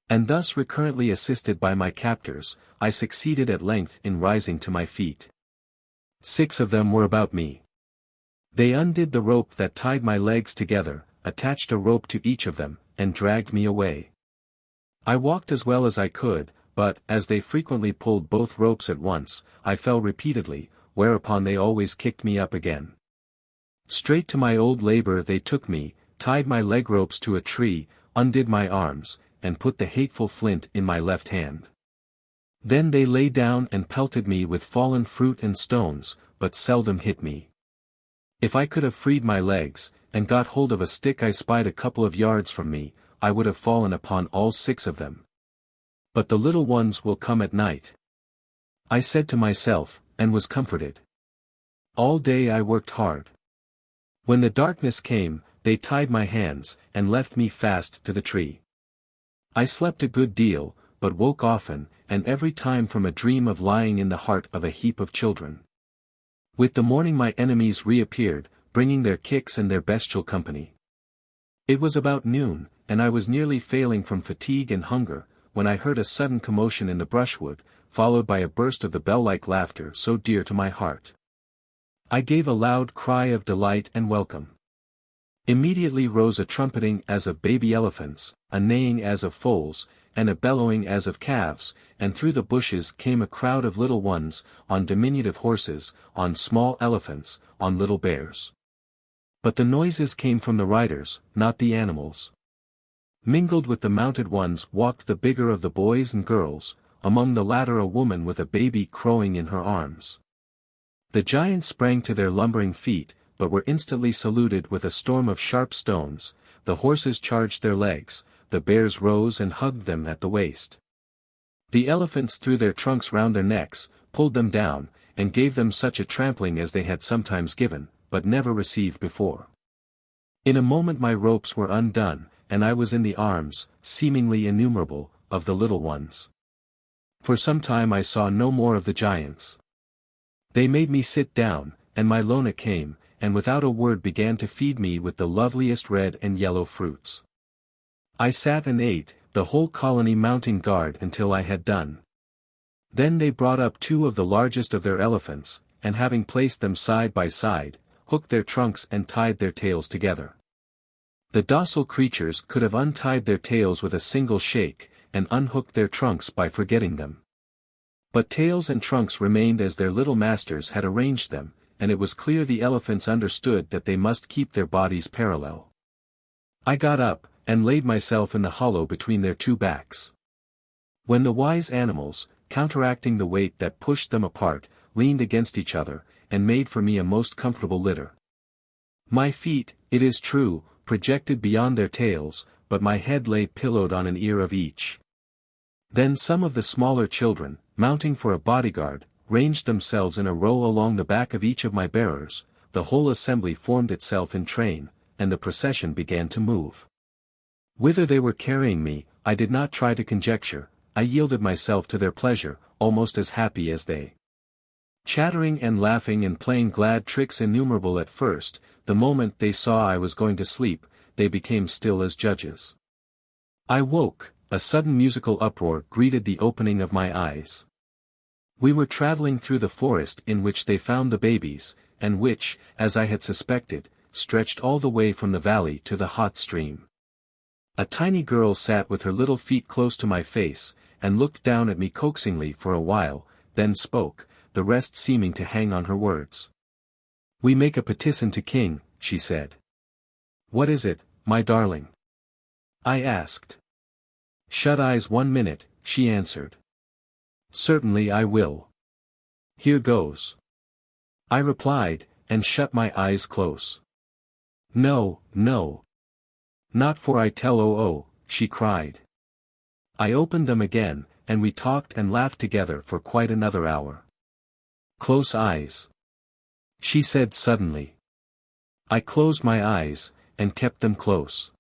And thus recurrently assisted by my captors, I succeeded at length in rising to my feet. 6 of them were about me. They undid the rope that tied my legs together, attached a rope to each of them, and dragged me away. I walked as well as I could, but, as they frequently pulled both ropes at once, I fell repeatedly, whereupon they always kicked me up again. Straight to my old labor they took me, tied my leg ropes to a tree, undid my arms, and put the hateful flint in my left hand. Then they lay down and pelted me with fallen fruit and stones, but seldom hit me. If I could have freed my legs, and got hold of a stick I spied a couple of yards from me, I would have fallen upon all 6 of them. But the little ones will come at night, I said to myself, and was comforted. All day I worked hard. When the darkness came, they tied my hands, and left me fast to the tree. I slept a good deal, but woke often, and every time from a dream of lying in the heart of a heap of children. With the morning my enemies reappeared, bringing their kicks and their bestial company. It was about noon, and I was nearly failing from fatigue and hunger, when I heard a sudden commotion in the brushwood, followed by a burst of the bell-like laughter so dear to my heart. I gave a loud cry of delight and welcome. Immediately rose a trumpeting as of baby elephants, a neighing as of foals, and a bellowing as of calves, and through the bushes came a crowd of little ones, on diminutive horses, on small elephants, on little bears. But the noises came from the riders, not the animals. Mingled with the mounted ones walked the bigger of the boys and girls, among the latter a woman with a baby crowing in her arms. The giants sprang to their lumbering feet, but were instantly saluted with a storm of sharp stones, the horses charged their legs, the bears rose and hugged them at the waist. The elephants threw their trunks round their necks, pulled them down, and gave them such a trampling as they had sometimes given, but never received before. In a moment my ropes were undone, and I was in the arms, seemingly innumerable, of the little ones. For some time I saw no more of the giants. They made me sit down, and my Lona came, and without a word began to feed me with the loveliest red and yellow fruits. I sat and ate, the whole colony mounting guard until I had done. Then they brought up 2 of the largest of their elephants, and having placed them side by side, hooked their trunks and tied their tails together. The docile creatures could have untied their tails with a single shake, and unhooked their trunks by forgetting them. But tails and trunks remained as their little masters had arranged them, and it was clear the elephants understood that they must keep their bodies parallel. I got up, and laid myself in the hollow between their 2 backs. When the wise animals, counteracting the weight that pushed them apart, leaned against each other, and made for me a most comfortable litter. My feet, it is true, projected beyond their tails, but my head lay pillowed on an ear of each. Then some of the smaller children, mounting for a bodyguard, ranged themselves in a row along the back of each of my bearers, the whole assembly formed itself in train, and the procession began to move. Whither they were carrying me, I did not try to conjecture, I yielded myself to their pleasure, almost as happy as they. Chattering and laughing and playing glad tricks innumerable at first, the moment they saw I was going to sleep, they became still as judges. I woke, a sudden musical uproar greeted the opening of my eyes. We were traveling through the forest in which they found the babies, and which, as I had suspected, stretched all the way from the valley to the hot stream. A tiny girl sat with her little feet close to my face, and looked down at me coaxingly for a while, then spoke, the rest seeming to hang on her words. "We make a petition to King," she said. "What is it, my darling?" I asked. "Shut eyes 1 minute," she answered. "Certainly I will. Here goes." I replied, and shut my eyes close. "No, no. Not for I tell she cried. I opened them again, and we talked and laughed together for quite another hour. "Close eyes," she said suddenly. I closed my eyes, and kept them close.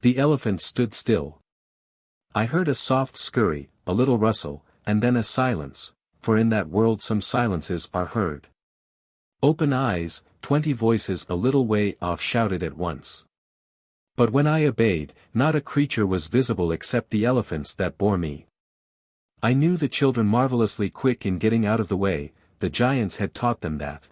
The elephant stood still. I heard a soft scurry, a little rustle, and then a silence, for in that world some silences are heard. Open eyes, 20 voices a little way off shouted at once. But when I obeyed, not a creature was visible except the elephants that bore me. I knew the children marvelously quick in getting out of the way, the giants had taught them that.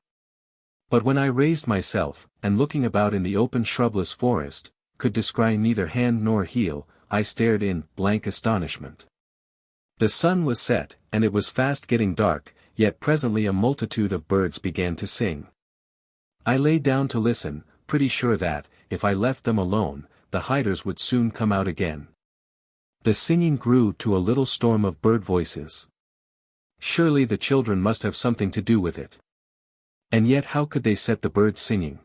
But when I raised myself, and looking about in the open shrubless forest, could descry neither hand nor heel, I stared in blank astonishment. The sun was set, and it was fast getting dark, yet presently a multitude of birds began to sing. I lay down to listen, pretty sure that, if I left them alone, the hiders would soon come out again. The singing grew to a little storm of bird voices. Surely the children must have something to do with it. And yet how could they set the birds singing?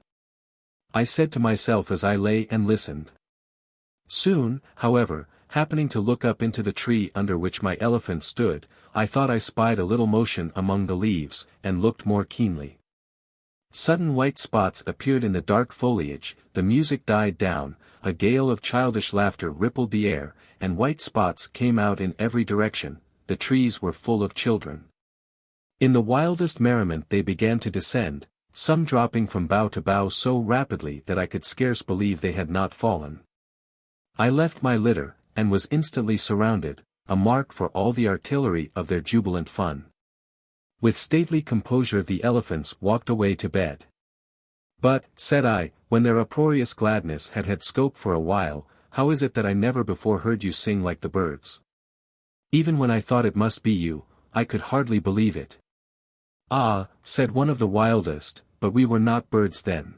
I said to myself as I lay and listened. Soon, however, happening to look up into the tree under which my elephant stood, I thought I spied a little motion among the leaves, and looked more keenly. Sudden white spots appeared in the dark foliage, the music died down, a gale of childish laughter rippled the air, and white spots came out in every direction, the trees were full of children. In the wildest merriment they began to descend, some dropping from bough to bough so rapidly that I could scarce believe they had not fallen. I left my litter, and was instantly surrounded, a mark for all the artillery of their jubilant fun. With stately composure the elephants walked away to bed. But, said I, when their uproarious gladness had had scope for a while, how is it that I never before heard you sing like the birds? Even when I thought it must be you, I could hardly believe it. Ah, said one of the wildest, but we were not birds then.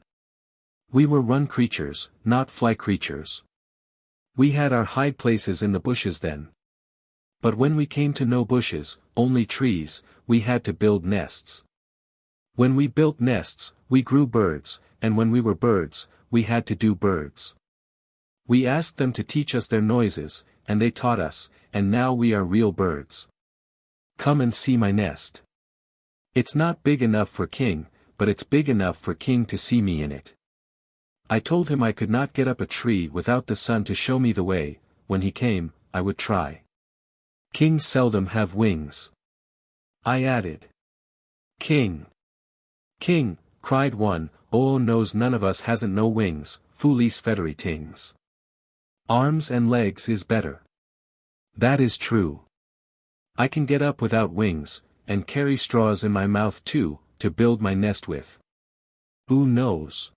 We were run creatures, not fly creatures. We had our hide places in the bushes then. But when we came to no bushes, only trees, we had to build nests. When we built nests, we grew birds, and when we were birds, we had to do birds. We asked them to teach us their noises, and they taught us, and now we are real birds. Come and see my nest. It's not big enough for King, but it's big enough for King to see me in it. I told him I could not get up a tree without the sun to show me the way, when he came, I would try. Kings seldom have wings. I added. King! King! Cried one, oh knows none of us hasn't no wings, foolies feddery tings. Arms and legs is better. That is true. I can get up without wings, and carry straws in my mouth too, to build my nest with. Who knows?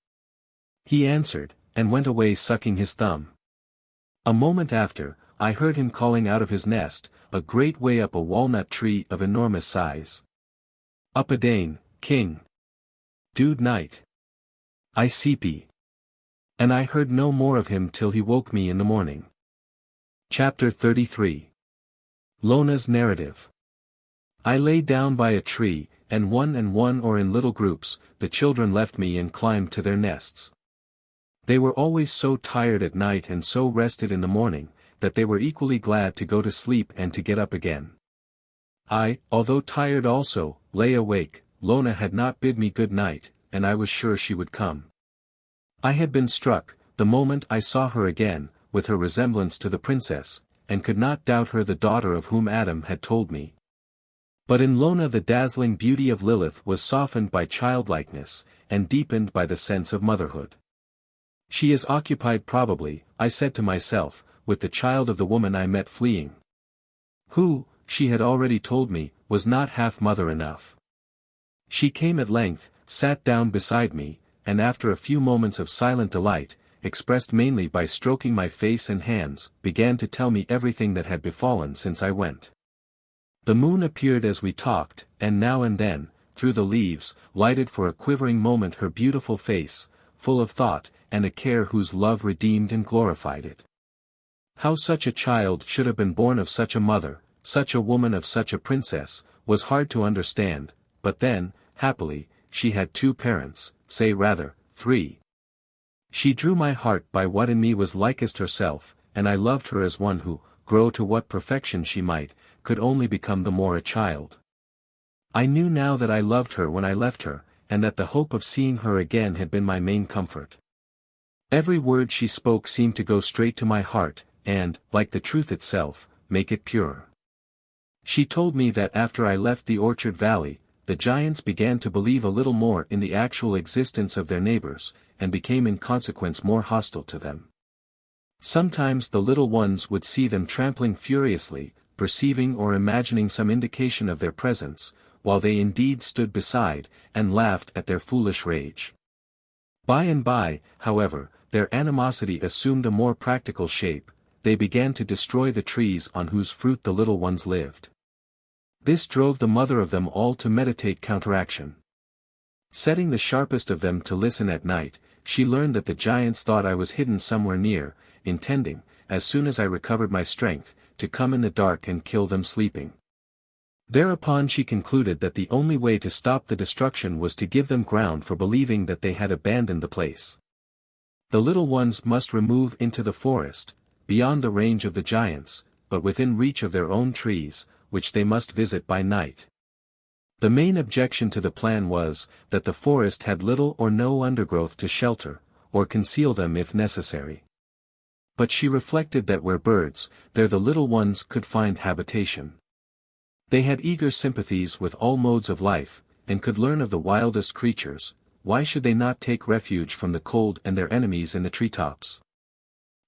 He answered, and went away sucking his thumb. A moment after, I heard him calling out of his nest, a great way up a walnut tree of enormous size. Up again, King. Dude night. I seepy. And I heard no more of him till he woke me in the morning. Chapter 33. Lona's Narrative. I lay down by a tree, and one or in little groups, the children left me and climbed to their nests. They were always so tired at night and so rested in the morning, that they were equally glad to go to sleep and to get up again. I, although tired also, lay awake. Lona had not bid me good night, and I was sure she would come. I had been struck, the moment I saw her again, with her resemblance to the princess, and could not doubt her the daughter of whom Adam had told me. But in Lona the dazzling beauty of Lilith was softened by childlikeness, and deepened by the sense of motherhood. She is occupied probably, I said to myself, with the child of the woman I met fleeing. Who, she had already told me, was not half mother enough. She came at length, sat down beside me, and after a few moments of silent delight, expressed mainly by stroking my face and hands, began to tell me everything that had befallen since I went. The moon appeared as we talked, and now and then, through the leaves, lighted for a quivering moment her beautiful face, full of thought, and a care whose love redeemed and glorified it. How such a child should have been born of such a mother, such a woman of such a princess, was hard to understand, but then, happily, she had two parents, say rather, three. She drew my heart by what in me was likest herself, and I loved her as one who, grow to what perfection she might, could only become the more a child. I knew now that I loved her when I left her, and that the hope of seeing her again had been my main comfort. Every word she spoke seemed to go straight to my heart, and, like the truth itself, make it pure. She told me that after I left the orchard valley, the giants began to believe a little more in the actual existence of their neighbors, and became in consequence more hostile to them. Sometimes the little ones would see them trampling furiously, perceiving or imagining some indication of their presence, while they indeed stood beside, and laughed at their foolish rage. By and by, however, their animosity assumed a more practical shape. They began to destroy the trees on whose fruit the little ones lived. This drove the mother of them all to meditate counteraction. Setting the sharpest of them to listen at night, she learned that the giants thought I was hidden somewhere near, intending, as soon as I recovered my strength, to come in the dark and kill them sleeping. Thereupon she concluded that the only way to stop the destruction was to give them ground for believing that they had abandoned the place. The little ones must remove into the forest, beyond the range of the giants, but within reach of their own trees, which they must visit by night. The main objection to the plan was, that the forest had little or no undergrowth to shelter, or conceal them if necessary. But she reflected that where birds, there the little ones could find habitation. They had eager sympathies with all modes of life, and could learn of the wildest creatures. Why should they not take refuge from the cold and their enemies in the treetops?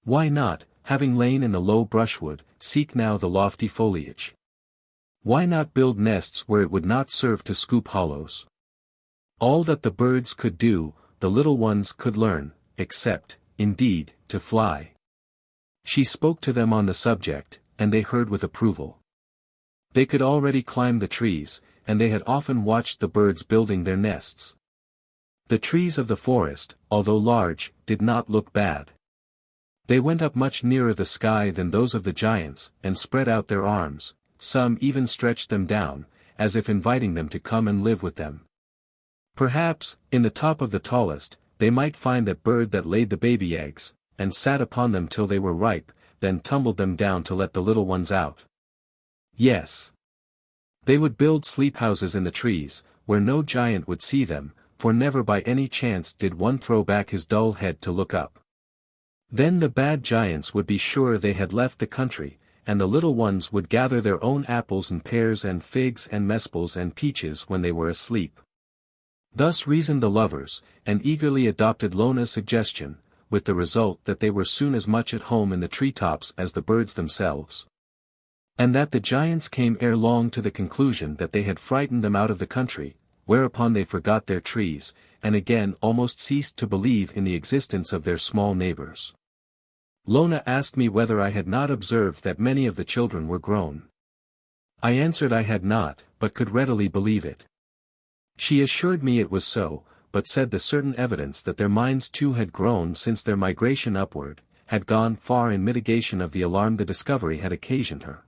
Why not, having lain in the low brushwood, seek now the lofty foliage? Why not build nests where it would not serve to scoop hollows? All that the birds could do, the little ones could learn, except, indeed, to fly. She spoke to them on the subject, and they heard with approval. They could already climb the trees, and they had often watched the birds building their nests. The trees of the forest, although large, did not look bad. They went up much nearer the sky than those of the giants, and spread out their arms. Some even stretched them down, as if inviting them to come and live with them. Perhaps, in the top of the tallest, they might find that bird that laid the baby eggs, and sat upon them till they were ripe, then tumbled them down to let the little ones out. Yes. They would build sleep houses in the trees, where no giant would see them, for never by any chance did one throw back his dull head to look up. Then the bad giants would be sure they had left the country, and the little ones would gather their own apples and pears and figs and mesples and peaches when they were asleep. Thus reasoned the lovers, and eagerly adopted Lona's suggestion, with the result that they were soon as much at home in the treetops as the birds themselves. And that the giants came ere long to the conclusion that they had frightened them out of the country, whereupon they forgot their trees, and again almost ceased to believe in the existence of their small neighbors. Lona asked me whether I had not observed that many of the children were grown. I answered I had not, but could readily believe it. She assured me it was so, but said the certain evidence that their minds too had grown since their migration upward, had gone far in mitigation of the alarm the discovery had occasioned her.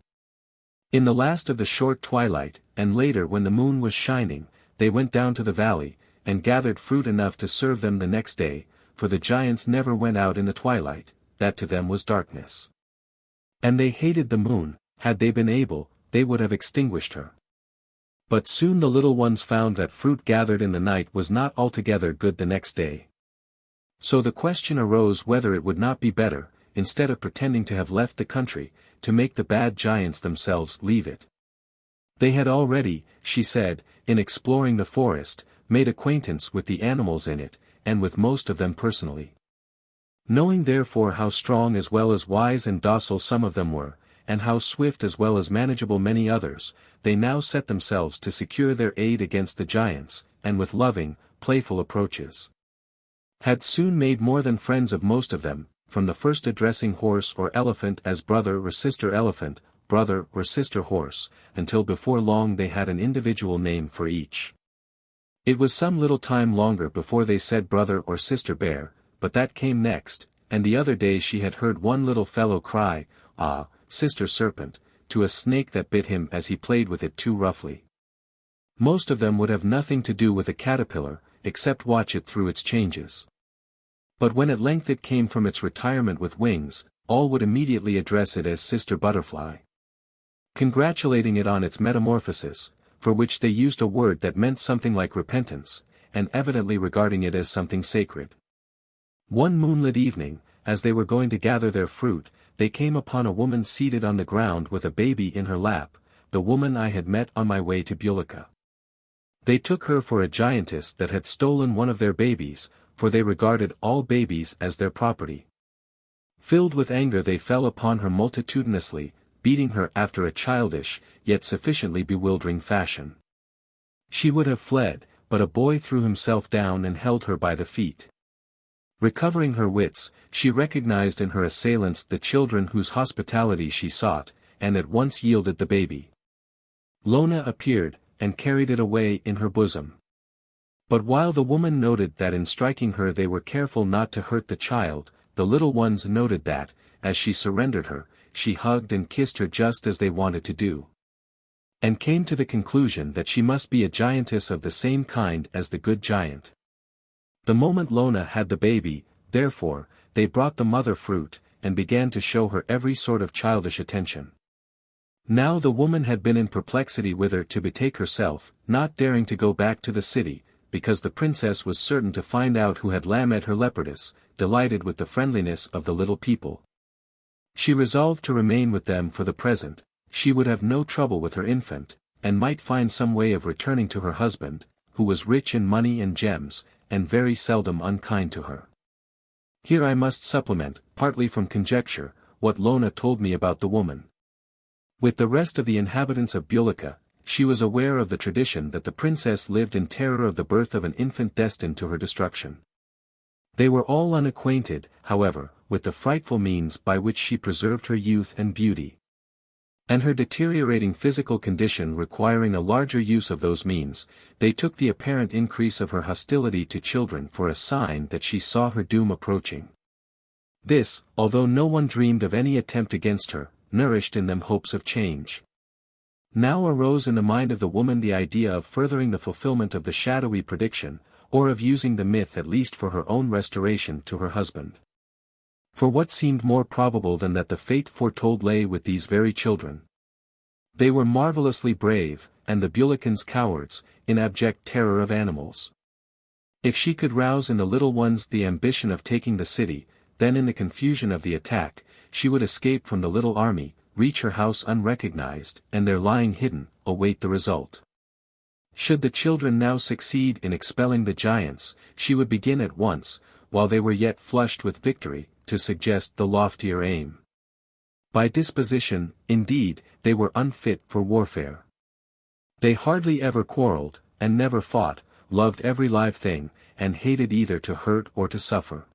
In the last of the short twilight, and later when the moon was shining, they went down to the valley, and gathered fruit enough to serve them the next day, for the giants never went out in the twilight, that to them was darkness. And they hated the moon. Had they been able, they would have extinguished her. But soon the little ones found that fruit gathered in the night was not altogether good the next day. So the question arose whether it would not be better, instead of pretending to have left the country, to make the bad giants themselves leave it. They had already, she said, in exploring the forest, made acquaintance with the animals in it, and with most of them personally. Knowing therefore how strong as well as wise and docile some of them were, and how swift as well as manageable many others, they now set themselves to secure their aid against the giants, and with loving, playful approaches, had soon made more than friends of most of them, from the first addressing horse or elephant as brother or sister elephant, brother or sister horse, until before long they had an individual name for each. It was some little time longer before they said brother or sister bear, but that came next, and the other day she had heard one little fellow cry, "Ah, sister serpent," to a snake that bit him as he played with it too roughly. Most of them would have nothing to do with a caterpillar, except watch it through its changes. But when at length it came from its retirement with wings, all would immediately address it as sister butterfly, congratulating it on its metamorphosis, for which they used a word that meant something like repentance, and evidently regarding it as something sacred. One moonlit evening, as they were going to gather their fruit, they came upon a woman seated on the ground with a baby in her lap, the woman I had met on my way to Bulika. They took her for a giantess that had stolen one of their babies, for they regarded all babies as their property. Filled with anger they fell upon her multitudinously, beating her after a childish, yet sufficiently bewildering fashion. She would have fled, but a boy threw himself down and held her by the feet. Recovering her wits, she recognized in her assailants the children whose hospitality she sought, and at once yielded the baby. Lona appeared, and carried it away in her bosom. But while the woman noted that in striking her they were careful not to hurt the child, the little ones noted that, as she surrendered her, she hugged and kissed her just as they wanted to do. And came to the conclusion that she must be a giantess of the same kind as the good giant. The moment Lona had the baby, therefore, they brought the mother fruit, and began to show her every sort of childish attention. Now the woman had been in perplexity whither to betake herself, not daring to go back to the city, because the princess was certain to find out who had lamed her leopardess, delighted with the friendliness of the little people. She resolved to remain with them for the present. She would have no trouble with her infant, and might find some way of returning to her husband, who was rich in money and gems, and very seldom unkind to her. Here I must supplement, partly from conjecture, what Lona told me about the woman. With the rest of the inhabitants of Bulika, she was aware of the tradition that the princess lived in terror of the birth of an infant destined to her destruction. They were all unacquainted, however, with the frightful means by which she preserved her youth and beauty. And her deteriorating physical condition requiring a larger use of those means, they took the apparent increase of her hostility to children for a sign that she saw her doom approaching. This, although no one dreamed of any attempt against her, nourished in them hopes of change. Now arose in the mind of the woman the idea of furthering the fulfillment of the shadowy prediction, or of using the myth at least for her own restoration to her husband. For what seemed more probable than that the fate foretold lay with these very children? They were marvelously brave, and the Bulikans cowards, in abject terror of animals. If she could rouse in the little ones the ambition of taking the city, then in the confusion of the attack, she would escape from the little army, reach her house unrecognized, and there lying hidden, await the result. Should the children now succeed in expelling the giants, she would begin at once, while they were yet flushed with victory, to suggest the loftier aim. By disposition, indeed, they were unfit for warfare. They hardly ever quarreled, and never fought, loved every live thing, and hated either to hurt or to suffer.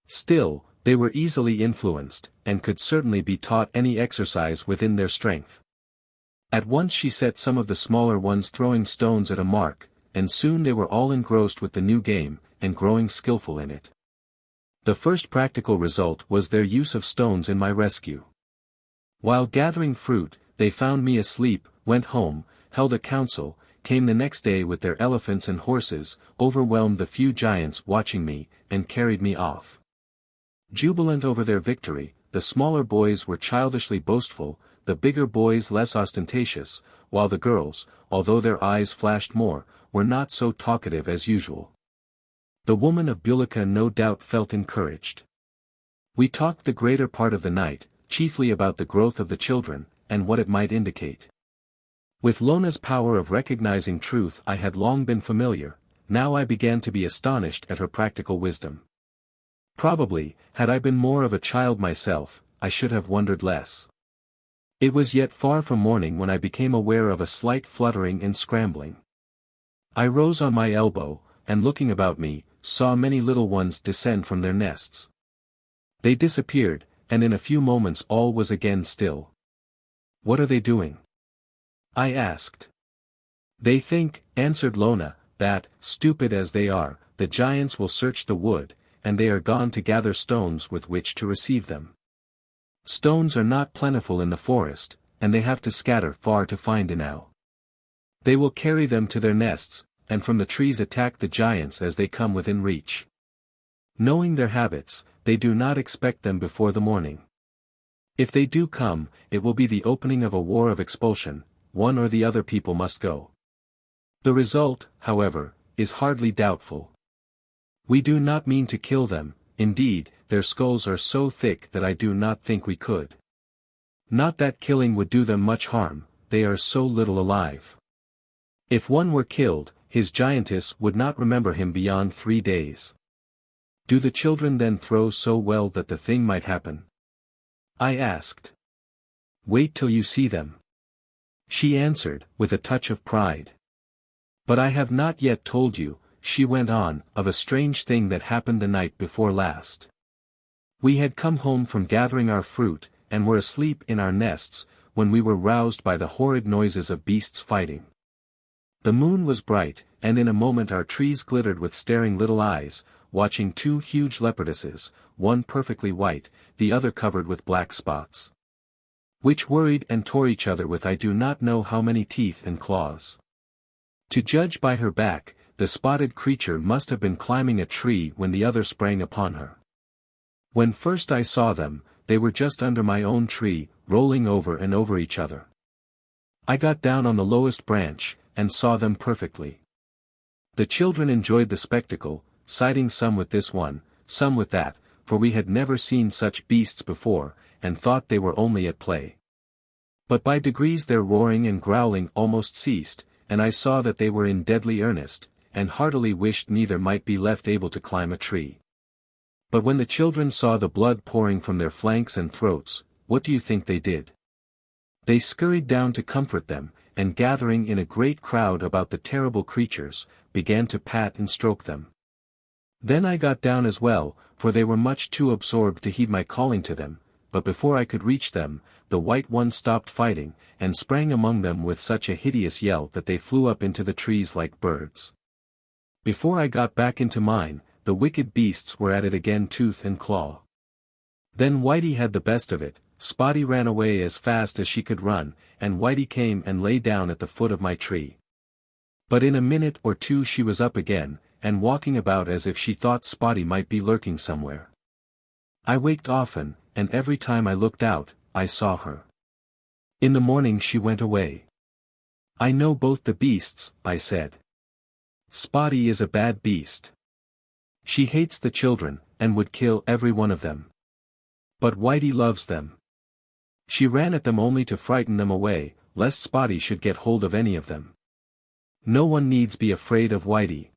Still, they were easily influenced, and could certainly be taught any exercise within their strength. At once she set some of the smaller ones throwing stones at a mark, and soon they were all engrossed with the new game, and growing skillful in it. The first practical result was their use of stones in my rescue. While gathering fruit, they found me asleep, went home, held a council, came the next day with their elephants and horses, overwhelmed the few giants watching me, and carried me off. Jubilant over their victory, the smaller boys were childishly boastful, the bigger boys less ostentatious, while the girls, although their eyes flashed more, were not so talkative as usual. The woman of Bulika no doubt felt encouraged. We talked the greater part of the night, chiefly about the growth of the children, and what it might indicate. With Lona's power of recognizing truth I had long been familiar, now I began to be astonished at her practical wisdom. Probably, had I been more of a child myself, I should have wondered less. It was yet far from morning when I became aware of a slight fluttering and scrambling. I rose on my elbow, and looking about me, saw many little ones descend from their nests. They disappeared, and in a few moments all was again still. "What are they doing?" I asked. "They think," answered Lona, "that, stupid as they are, the giants will search the wood, and they are gone to gather stones with which to receive them. Stones are not plentiful in the forest, and they have to scatter far to find enow. They will carry them to their nests, and from the trees attack the giants as they come within reach. Knowing their habits, they do not expect them before the morning. If they do come, it will be the opening of a war of expulsion, one or the other people must go. The result, however, is hardly doubtful. We do not mean to kill them, indeed, their skulls are so thick that I do not think we could. Not that killing would do them much harm, they are so little alive. If one were killed, his giantess would not remember him beyond 3 days. Do the children then throw so well that the thing might happen? I asked. Wait till you see them. She answered, with a touch of pride. But I have not yet told you, she went on, of a strange thing that happened the night before last. We had come home from gathering our fruit, and were asleep in our nests, when we were roused by the horrid noises of beasts fighting. The moon was bright, and in a moment our trees glittered with staring little eyes, watching 2 huge leopardesses, one perfectly white, the other covered with black spots, which worried and tore each other with I do not know how many teeth and claws. To judge by her back, the spotted creature must have been climbing a tree when the other sprang upon her. When first I saw them, they were just under my own tree, rolling over and over each other. I got down on the lowest branch, and saw them perfectly. The children enjoyed the spectacle, siding some with this one, some with that, for we had never seen such beasts before, and thought they were only at play. But by degrees their roaring and growling almost ceased, and I saw that they were in deadly earnest, and heartily wished neither might be left able to climb a tree. But when the children saw the blood pouring from their flanks and throats, what do you think they did? They scurried down to comfort them, and gathering in a great crowd about the terrible creatures, began to pat and stroke them. Then I got down as well, for they were much too absorbed to heed my calling to them, but before I could reach them, the white one stopped fighting, and sprang among them with such a hideous yell that they flew up into the trees like birds. Before I got back into mine, the wicked beasts were at it again tooth and claw. Then Whitey had the best of it, Spotty ran away as fast as she could run, and Whitey came and lay down at the foot of my tree. But in a minute or two she was up again, and walking about as if she thought Spotty might be lurking somewhere. I waked often, and every time I looked out, I saw her. In the morning she went away. I know both the beasts, I said. Spotty is a bad beast. She hates the children, and would kill every one of them. But Whitey loves them. She ran at them only to frighten them away, lest Spotty should get hold of any of them. No one needs be afraid of Whitey.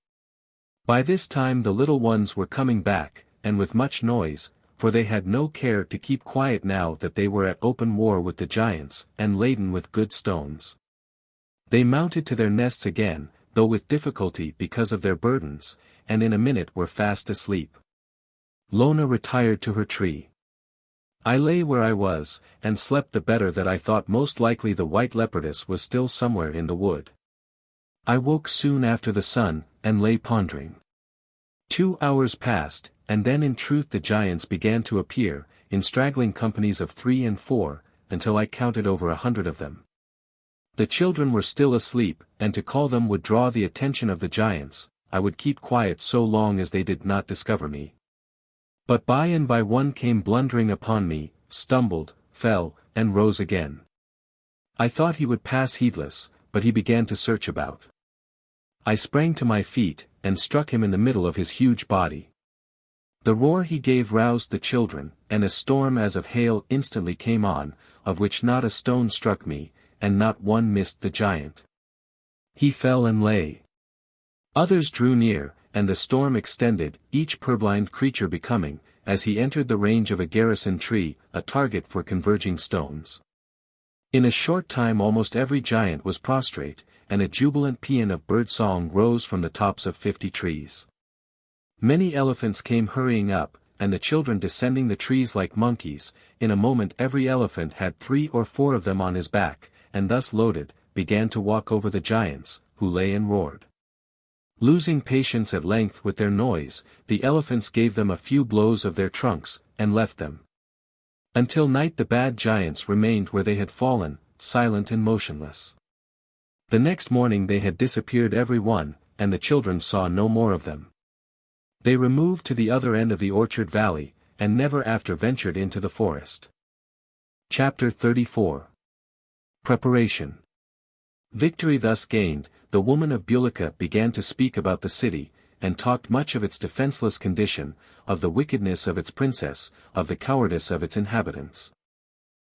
By this time the little ones were coming back, and with much noise, for they had no care to keep quiet now that they were at open war with the giants, and laden with good stones. They mounted to their nests again, though with difficulty because of their burdens, and in a minute were fast asleep. Lona retired to her tree. I lay where I was, and slept the better that I thought most likely the white leopardess was still somewhere in the wood. I woke soon after the sun, and lay pondering. 2 hours passed, and then in truth the giants began to appear, in straggling companies of 3 and 4, until I counted over 100 of them. The children were still asleep, and to call them would draw the attention of the giants. I would keep quiet so long as they did not discover me. But by and by one came blundering upon me, stumbled, fell, and rose again. I thought he would pass heedless, but he began to search about. I sprang to my feet, and struck him in the middle of his huge body. The roar he gave roused the children, and a storm as of hail instantly came on, of which not a stone struck me, and not one missed the giant. He fell and lay. Others drew near, and the storm extended, each purblind creature becoming, as he entered the range of a garrison tree, a target for converging stones. In a short time almost every giant was prostrate, and a jubilant paean of bird-song rose from the tops of 50 trees. Many elephants came hurrying up, and the children descending the trees like monkeys. In a moment every elephant had 3 or 4 of them on his back, and thus loaded, began to walk over the giants, who lay and roared. Losing patience at length with their noise, the elephants gave them a few blows of their trunks, and left them. Until night the bad giants remained where they had fallen, silent and motionless. The next morning they had disappeared every one, and the children saw no more of them. They removed to the other end of the orchard valley, and never after ventured into the forest. Chapter 34. Preparation. Victory thus gained, the woman of Bulika began to speak about the city, and talked much of its defenseless condition, of the wickedness of its princess, of the cowardice of its inhabitants.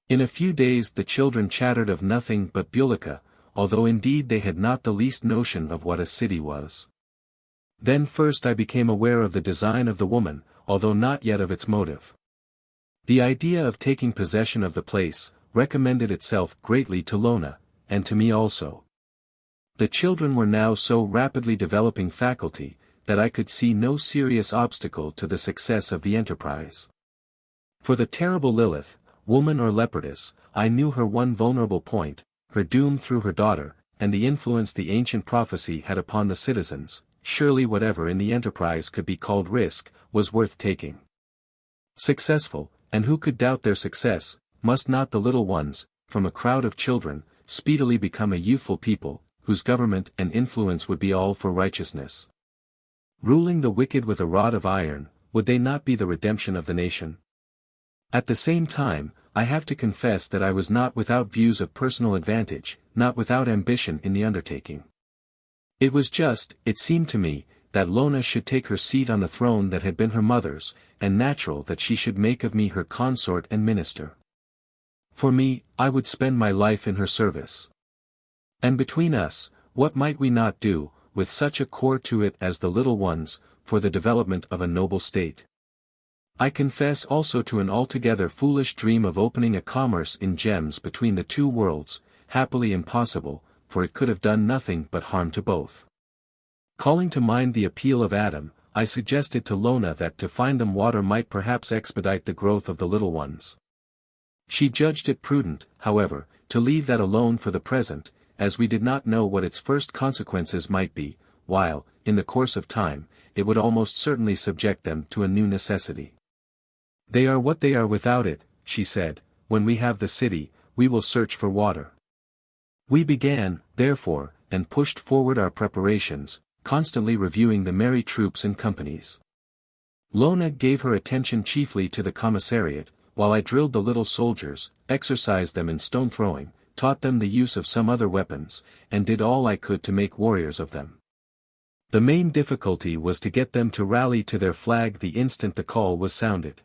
In a few days the children chattered of nothing but Bulika, although indeed they had not the least notion of what a city was. Then first I became aware of the design of the woman, although not yet of its motive. The idea of taking possession of the place recommended itself greatly to Lona, and to me also. The children were now so rapidly developing faculty, that I could see no serious obstacle to the success of the enterprise. For the terrible Lilith, woman or leopardess, I knew her one vulnerable point, her doom through her daughter, and the influence the ancient prophecy had upon the citizens. Surely whatever in the enterprise could be called risk, was worth taking. Successful, and who could doubt their success, must not the little ones, from a crowd of children, speedily become a youthful people, whose government and influence would be all for righteousness? Ruling the wicked with a rod of iron, would they not be the redemption of the nation? At the same time, I have to confess that I was not without views of personal advantage, not without ambition in the undertaking. It was just, it seemed to me, that Lona should take her seat on the throne that had been her mother's, and natural that she should make of me her consort and minister. For me, I would spend my life in her service. And between us, what might we not do, with such a core to it as the little ones, for the development of a noble state? I confess also to an altogether foolish dream of opening a commerce in gems between the two worlds, happily impossible, for it could have done nothing but harm to both. Calling to mind the appeal of Adam, I suggested to Lona that to find them water might perhaps expedite the growth of the little ones. She judged it prudent, however, to leave that alone for the present, as we did not know what its first consequences might be, while, in the course of time, it would almost certainly subject them to a new necessity. They are what they are without it, she said. When we have the city, we will search for water. We began, therefore, and pushed forward our preparations, constantly reviewing the merry troops and companies. Lona gave her attention chiefly to the commissariat, while I drilled the little soldiers, exercised them in stone throwing, taught them the use of some other weapons, and did all I could to make warriors of them. The main difficulty was to get them to rally to their flag the instant the call was sounded.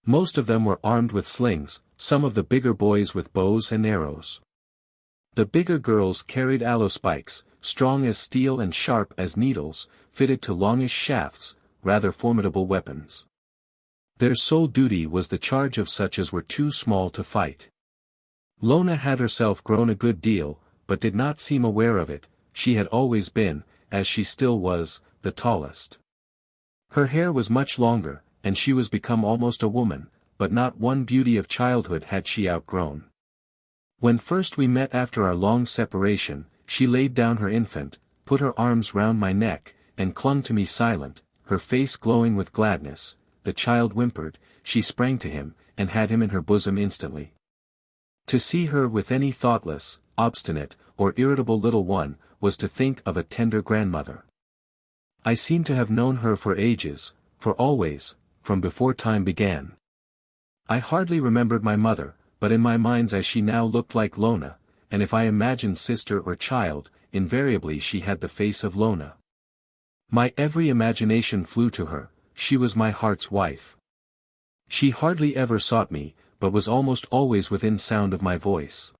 Most of them were armed with slings, some of the bigger boys with bows and arrows. The bigger girls carried aloe spikes, strong as steel and sharp as needles, fitted to longish shafts, rather formidable weapons. Their sole duty was the charge of such as were too small to fight. Lona had herself grown a good deal, but did not seem aware of it. She had always been, as she still was, the tallest. Her hair was much longer, and she was become almost a woman, but not one beauty of childhood had she outgrown. When first we met after our long separation, she laid down her infant, put her arms round my neck, and clung to me silent, her face glowing with gladness. The child whimpered, she sprang to him, and had him in her bosom instantly. To see her with any thoughtless, obstinate, or irritable little one, was to think of a tender grandmother. I seemed to have known her for ages, for always, from before time began. I hardly remembered my mother, but in my mind's eye she now looked like Lona, and if I imagined sister or child, invariably she had the face of Lona. My every imagination flew to her. She was my heart's wife. She hardly ever sought me, but was almost always within sound of my voice.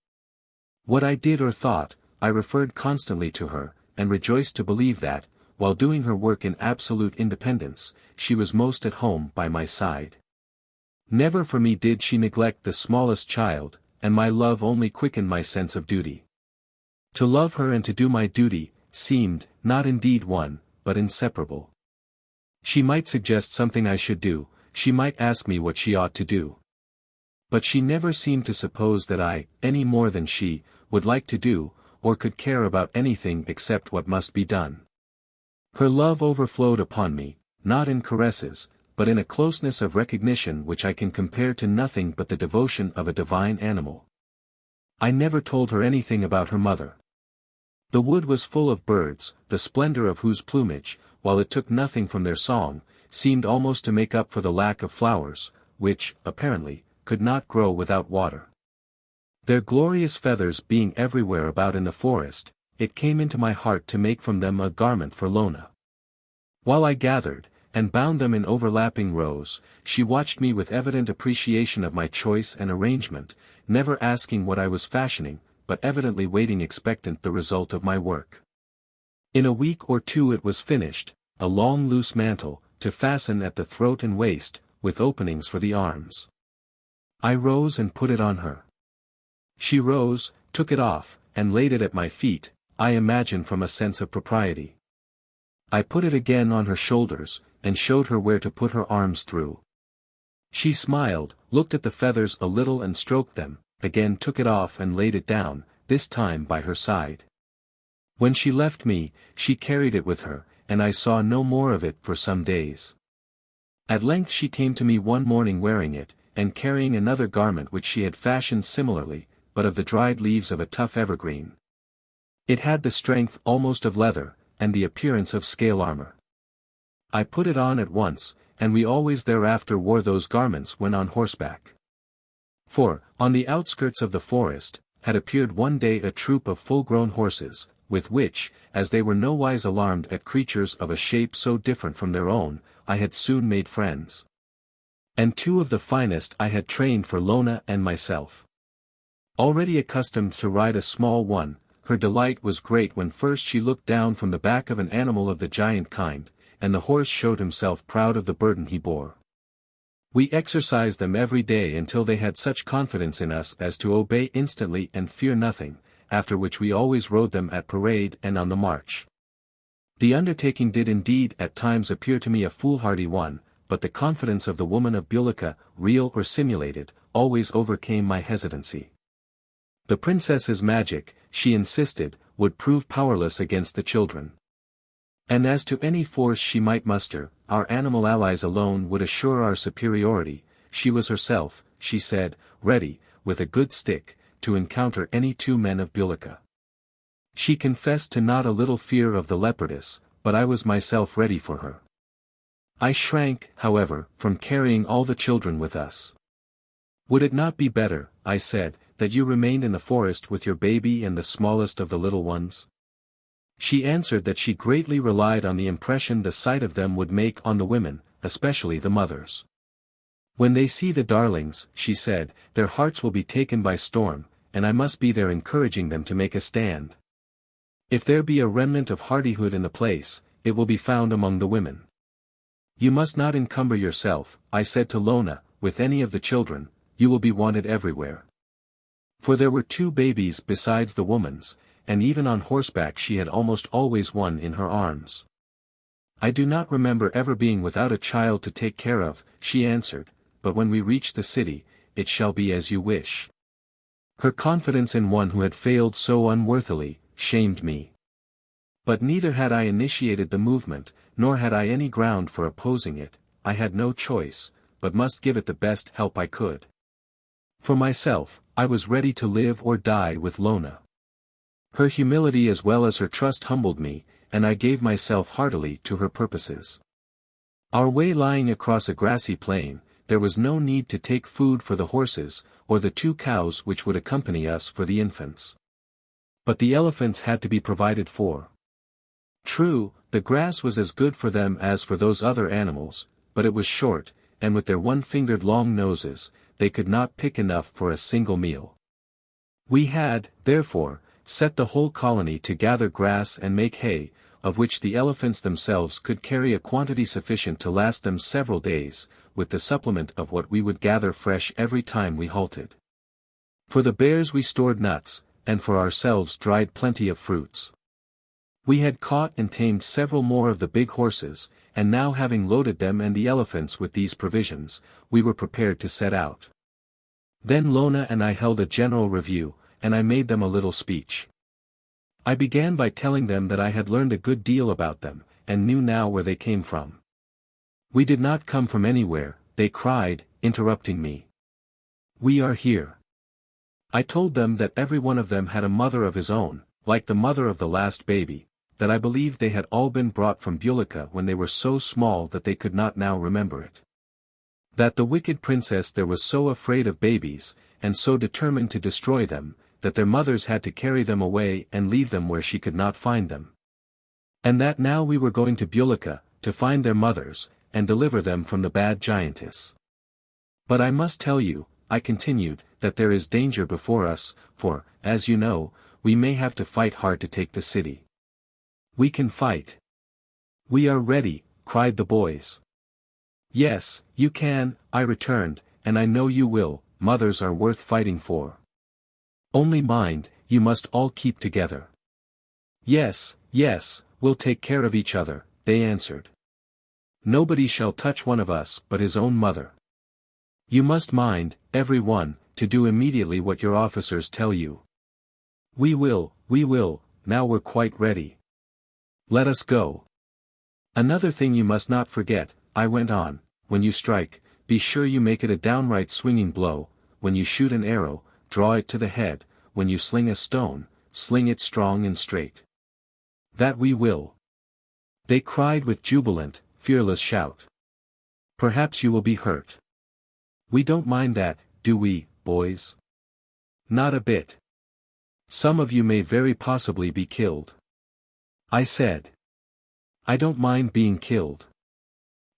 What I did or thought, I referred constantly to her, and rejoiced to believe that, while doing her work in absolute independence, she was most at home by my side. Never for me did she neglect the smallest child, and my love only quickened my sense of duty. To love her and to do my duty, seemed, not indeed one, but inseparable. She might suggest something I should do, she might ask me what she ought to do. But she never seemed to suppose that I, any more than she, would like to do, or could care about anything except what must be done. Her love overflowed upon me, not in caresses, but in a closeness of recognition which I can compare to nothing but the devotion of a divine animal. I never told her anything about her mother. The wood was full of birds, the splendor of whose plumage, while it took nothing from their song, seemed almost to make up for the lack of flowers, which, apparently, could not grow without water. Their glorious feathers being everywhere about in the forest, it came into my heart to make from them a garment for Lona. While I gathered, and bound them in overlapping rows. She watched me with evident appreciation of my choice and arrangement, never asking what I was fashioning, but evidently waiting expectant the result of my work. In a week or two it was finished, a long loose mantle, to fasten at the throat and waist, with openings for the arms. I rose and put it on her. She rose, took it off, and laid it at my feet, I imagine from a sense of propriety. I put it again on her shoulders, and showed her where to put her arms through. She smiled, looked at the feathers a little and stroked them, again took it off and laid it down, this time by her side. When she left me, she carried it with her, and I saw no more of it for some days. At length she came to me one morning wearing it, and carrying another garment which she had fashioned similarly, but of the dried leaves of a tough evergreen. It had the strength almost of leather, and the appearance of scale armor. I put it on at once, and we always thereafter wore those garments when on horseback. For, on the outskirts of the forest, had appeared one day a troop of full-grown horses, with which, as they were nowise alarmed at creatures of a shape so different from their own, I had soon made friends. And two of the finest I had trained for Lona and myself. Already accustomed to ride a small one, her delight was great when first she looked down from the back of an animal of the giant kind, and the horse showed himself proud of the burden he bore. We exercised them every day until they had such confidence in us as to obey instantly and fear nothing, after which we always rode them at parade and on the march. The undertaking did indeed at times appear to me a foolhardy one, but the confidence of the woman of Bulika, real or simulated, always overcame my hesitancy. The princess's magic, she insisted, would prove powerless against the children. And as to any force she might muster, our animal allies alone would assure our superiority. She was herself, she said, ready, with a good stick, to encounter any two men of Bulika. She confessed to not a little fear of the Leopardess, but I was myself ready for her. I shrank, however, from carrying all the children with us. Would it not be better, I said, that you remained in the forest with your baby and the smallest of the little ones? She answered that she greatly relied on the impression the sight of them would make on the women, especially the mothers. When they see the darlings, she said, their hearts will be taken by storm, and I must be there encouraging them to make a stand. If there be a remnant of hardihood in the place, it will be found among the women. You must not encumber yourself, I said to Lona, with any of the children, you will be wanted everywhere. For there were two babies besides the woman's, and even on horseback she had almost always one in her arms. I do not remember ever being without a child to take care of, she answered, but when we reach the city, it shall be as you wish. Her confidence in one who had failed so unworthily, shamed me. But neither had I initiated the movement, nor had I any ground for opposing it. I had no choice, but must give it the best help I could. For myself, I was ready to live or die with Lona. Her humility as well as her trust humbled me, and I gave myself heartily to her purposes. Our way lying across a grassy plain, there was no need to take food for the horses, or the two cows which would accompany us for the infants. But the elephants had to be provided for. True, the grass was as good for them as for those other animals, but it was short, and with their one-fingered long noses, they could not pick enough for a single meal. We had, therefore, set the whole colony to gather grass and make hay, of which the elephants themselves could carry a quantity sufficient to last them several days, with the supplement of what we would gather fresh every time we halted. For the bears we stored nuts, and for ourselves dried plenty of fruits. We had caught and tamed several more of the big horses, and now having loaded them and the elephants with these provisions, we were prepared to set out. Then Lona and I held a general review, and I made them a little speech. I began by telling them that I had learned a good deal about them, and knew now where they came from. We did not come from anywhere, they cried, interrupting me. We are here. I told them that every one of them had a mother of his own, like the mother of the last baby, that I believed they had all been brought from Bulika when they were so small that they could not now remember it. That the wicked princess there was so afraid of babies, and so determined to destroy them, that their mothers had to carry them away and leave them where she could not find them. And that now we were going to Bulika, to find their mothers, and deliver them from the bad giantess. But I must tell you, I continued, that there is danger before us, for, as you know, we may have to fight hard to take the city. We can fight. We are ready, cried the boys. Yes, you can, I returned, and I know you will. Mothers are worth fighting for. Only mind, you must all keep together. Yes, yes, we'll take care of each other, they answered. Nobody shall touch one of us but his own mother. You must mind, every one, to do immediately what your officers tell you. We will, now we're quite ready. Let us go. Another thing you must not forget, I went on, when you strike, be sure you make it a downright swinging blow, when you shoot an arrow, draw it to the head, when you sling a stone, sling it strong and straight. That we will. They cried with jubilant, fearless shout. Perhaps you will be hurt. We don't mind that, do we, boys? Not a bit. Some of you may very possibly be killed. I said. I don't mind being killed.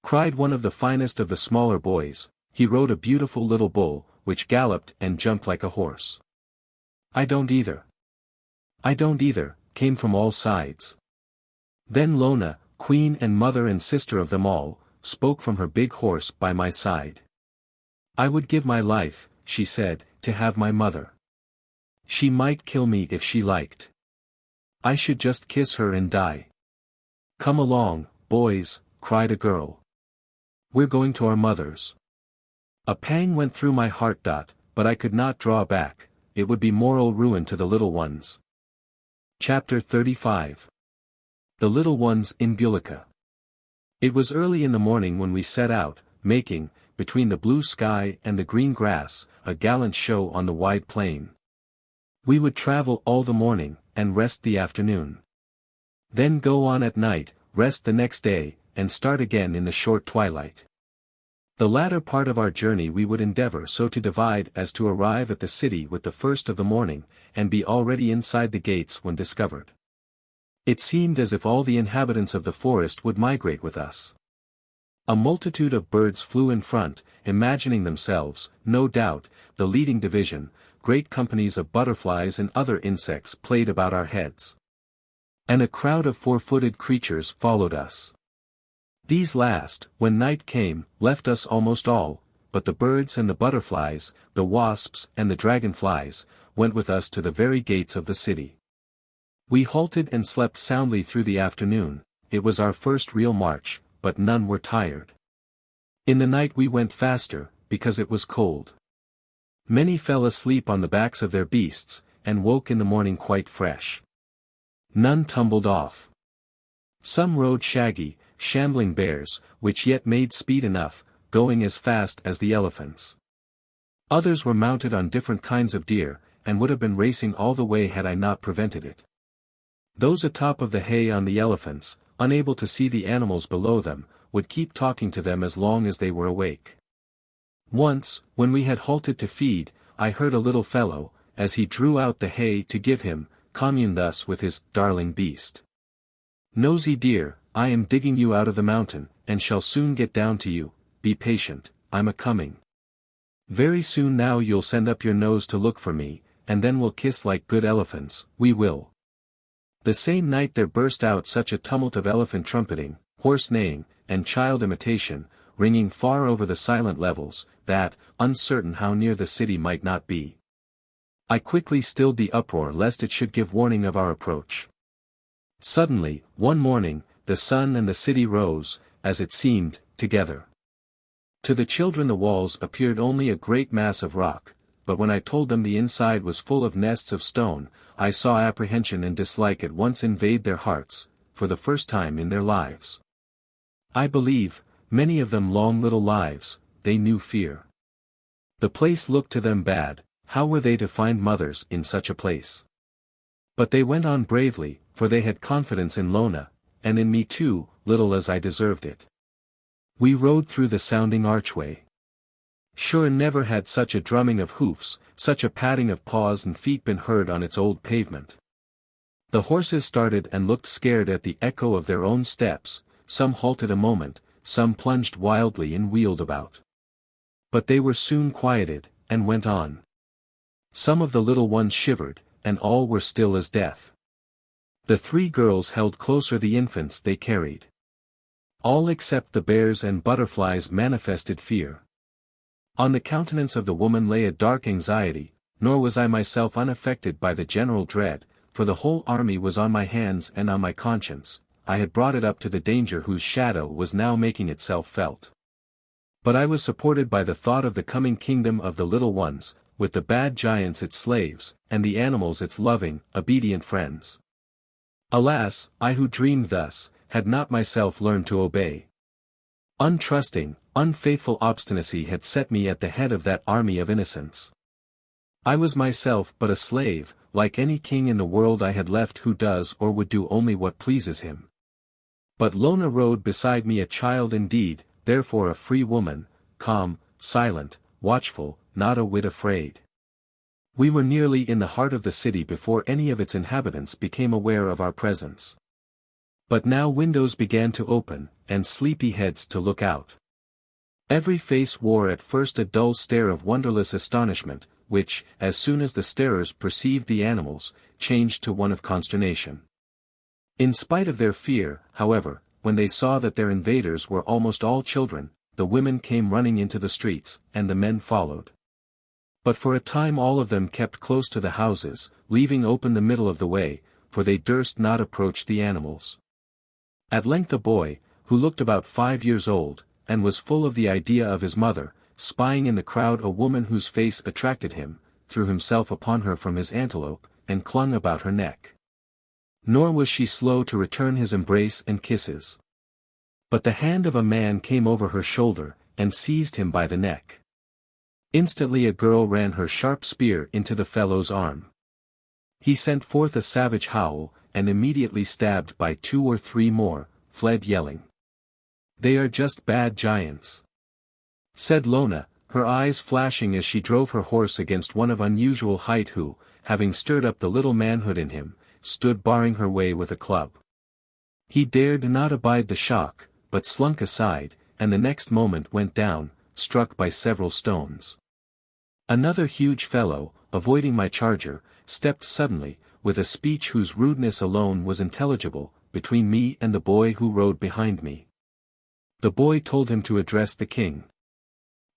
Cried one of the finest of the smaller boys. He rode a beautiful little bull, which galloped and jumped like a horse. I don't either. I don't either, came from all sides. Then Lona, queen and mother and sister of them all, spoke from her big horse by my side. I would give my life, she said, to have my mother. She might kill me if she liked. I should just kiss her and die. Come along, boys, cried a girl. We're going to our mothers. A pang went through my heart. But I could not draw back, it would be moral ruin to the little ones. Chapter 35. The Little Ones in Bulika. It was early in the morning when we set out, making, between the blue sky and the green grass, a gallant show on the wide plain. We would travel all the morning, and rest the afternoon. Then go on at night, rest the next day, and start again in the short twilight. The latter part of our journey we would endeavor so to divide as to arrive at the city with the first of the morning, and be already inside the gates when discovered. It seemed as if all the inhabitants of the forest would migrate with us. A multitude of birds flew in front, imagining themselves, no doubt, the leading division. Great companies of butterflies and other insects played about our heads. And a crowd of four-footed creatures followed us. These last, when night came, left us almost all, but the birds and the butterflies, the wasps and the dragonflies, went with us to the very gates of the city. We halted and slept soundly through the afternoon. It was our first real march, but none were tired. In the night we went faster, because it was cold. Many fell asleep on the backs of their beasts, and woke in the morning quite fresh. None tumbled off. Some rode shaggy, shambling bears, which yet made speed enough, going as fast as the elephants. Others were mounted on different kinds of deer, and would have been racing all the way had I not prevented it. Those atop of the hay on the elephants, unable to see the animals below them, would keep talking to them as long as they were awake. Once, when we had halted to feed, I heard a little fellow, as he drew out the hay to give him, commune thus with his darling beast. Nosy dear, I am digging you out of the mountain, and shall soon get down to you, be patient, I'm a-coming. Very soon now you'll send up your nose to look for me, and then we'll kiss like good elephants, we will. The same night there burst out such a tumult of elephant trumpeting, horse neighing, and child imitation, ringing far over the silent levels, that, uncertain how near the city might not be, I quickly stilled the uproar lest it should give warning of our approach. Suddenly, one morning, the sun and the city rose, as it seemed, together. To the children the walls appeared only a great mass of rock, but when I told them the inside was full of nests of stone, I saw apprehension and dislike at once invade their hearts, for the first time in their lives. I believe, many of them long little lives, they knew fear. The place looked to them bad. How were they to find mothers in such a place? But they went on bravely, for they had confidence in Lona, and in me too, little as I deserved it. We rode through the sounding archway. Sure never had such a drumming of hoofs, such a patting of paws and feet been heard on its old pavement. The horses started and looked scared at the echo of their own steps, some halted a moment, some plunged wildly and wheeled about. But they were soon quieted, and went on. Some of the little ones shivered, and all were still as death. The three girls held closer the infants they carried. All except the bears and butterflies manifested fear. On the countenance of the woman lay a dark anxiety, nor was I myself unaffected by the general dread, for the whole army was on my hands and on my conscience. I had brought it up to the danger whose shadow was now making itself felt. But I was supported by the thought of the coming kingdom of the little ones, with the bad giants its slaves, and the animals its loving, obedient friends. Alas, I who dreamed thus, had not myself learned to obey. Untrusting, unfaithful obstinacy had set me at the head of that army of innocents. I was myself but a slave, like any king in the world I had left who does or would do only what pleases him. But Lona rode beside me a child indeed, therefore a free woman, calm, silent, watchful, not a whit afraid. We were nearly in the heart of the city before any of its inhabitants became aware of our presence. But now windows began to open, and sleepy heads to look out. Every face wore at first a dull stare of wonderless astonishment, which, as soon as the starers perceived the animals, changed to one of consternation. In spite of their fear, however, when they saw that their invaders were almost all children, the women came running into the streets, and the men followed. But for a time all of them kept close to the houses, leaving open the middle of the way, for they durst not approach the animals. At length a boy, who looked about 5 years old, and was full of the idea of his mother, spying in the crowd a woman whose face attracted him, threw himself upon her from his antelope, and clung about her neck. Nor was she slow to return his embrace and kisses. But the hand of a man came over her shoulder, and seized him by the neck. Instantly a girl ran her sharp spear into the fellow's arm. He sent forth a savage howl, and immediately stabbed by 2 or 3 more, fled yelling. "They are just bad giants," said Lona, her eyes flashing as she drove her horse against one of unusual height who, having stirred up the little manhood in him, stood barring her way with a club. He dared not abide the shock, but slunk aside, and the next moment went down, struck by several stones. Another huge fellow, avoiding my charger, stepped suddenly, with a speech whose rudeness alone was intelligible, between me and the boy who rode behind me. The boy told him to address the king.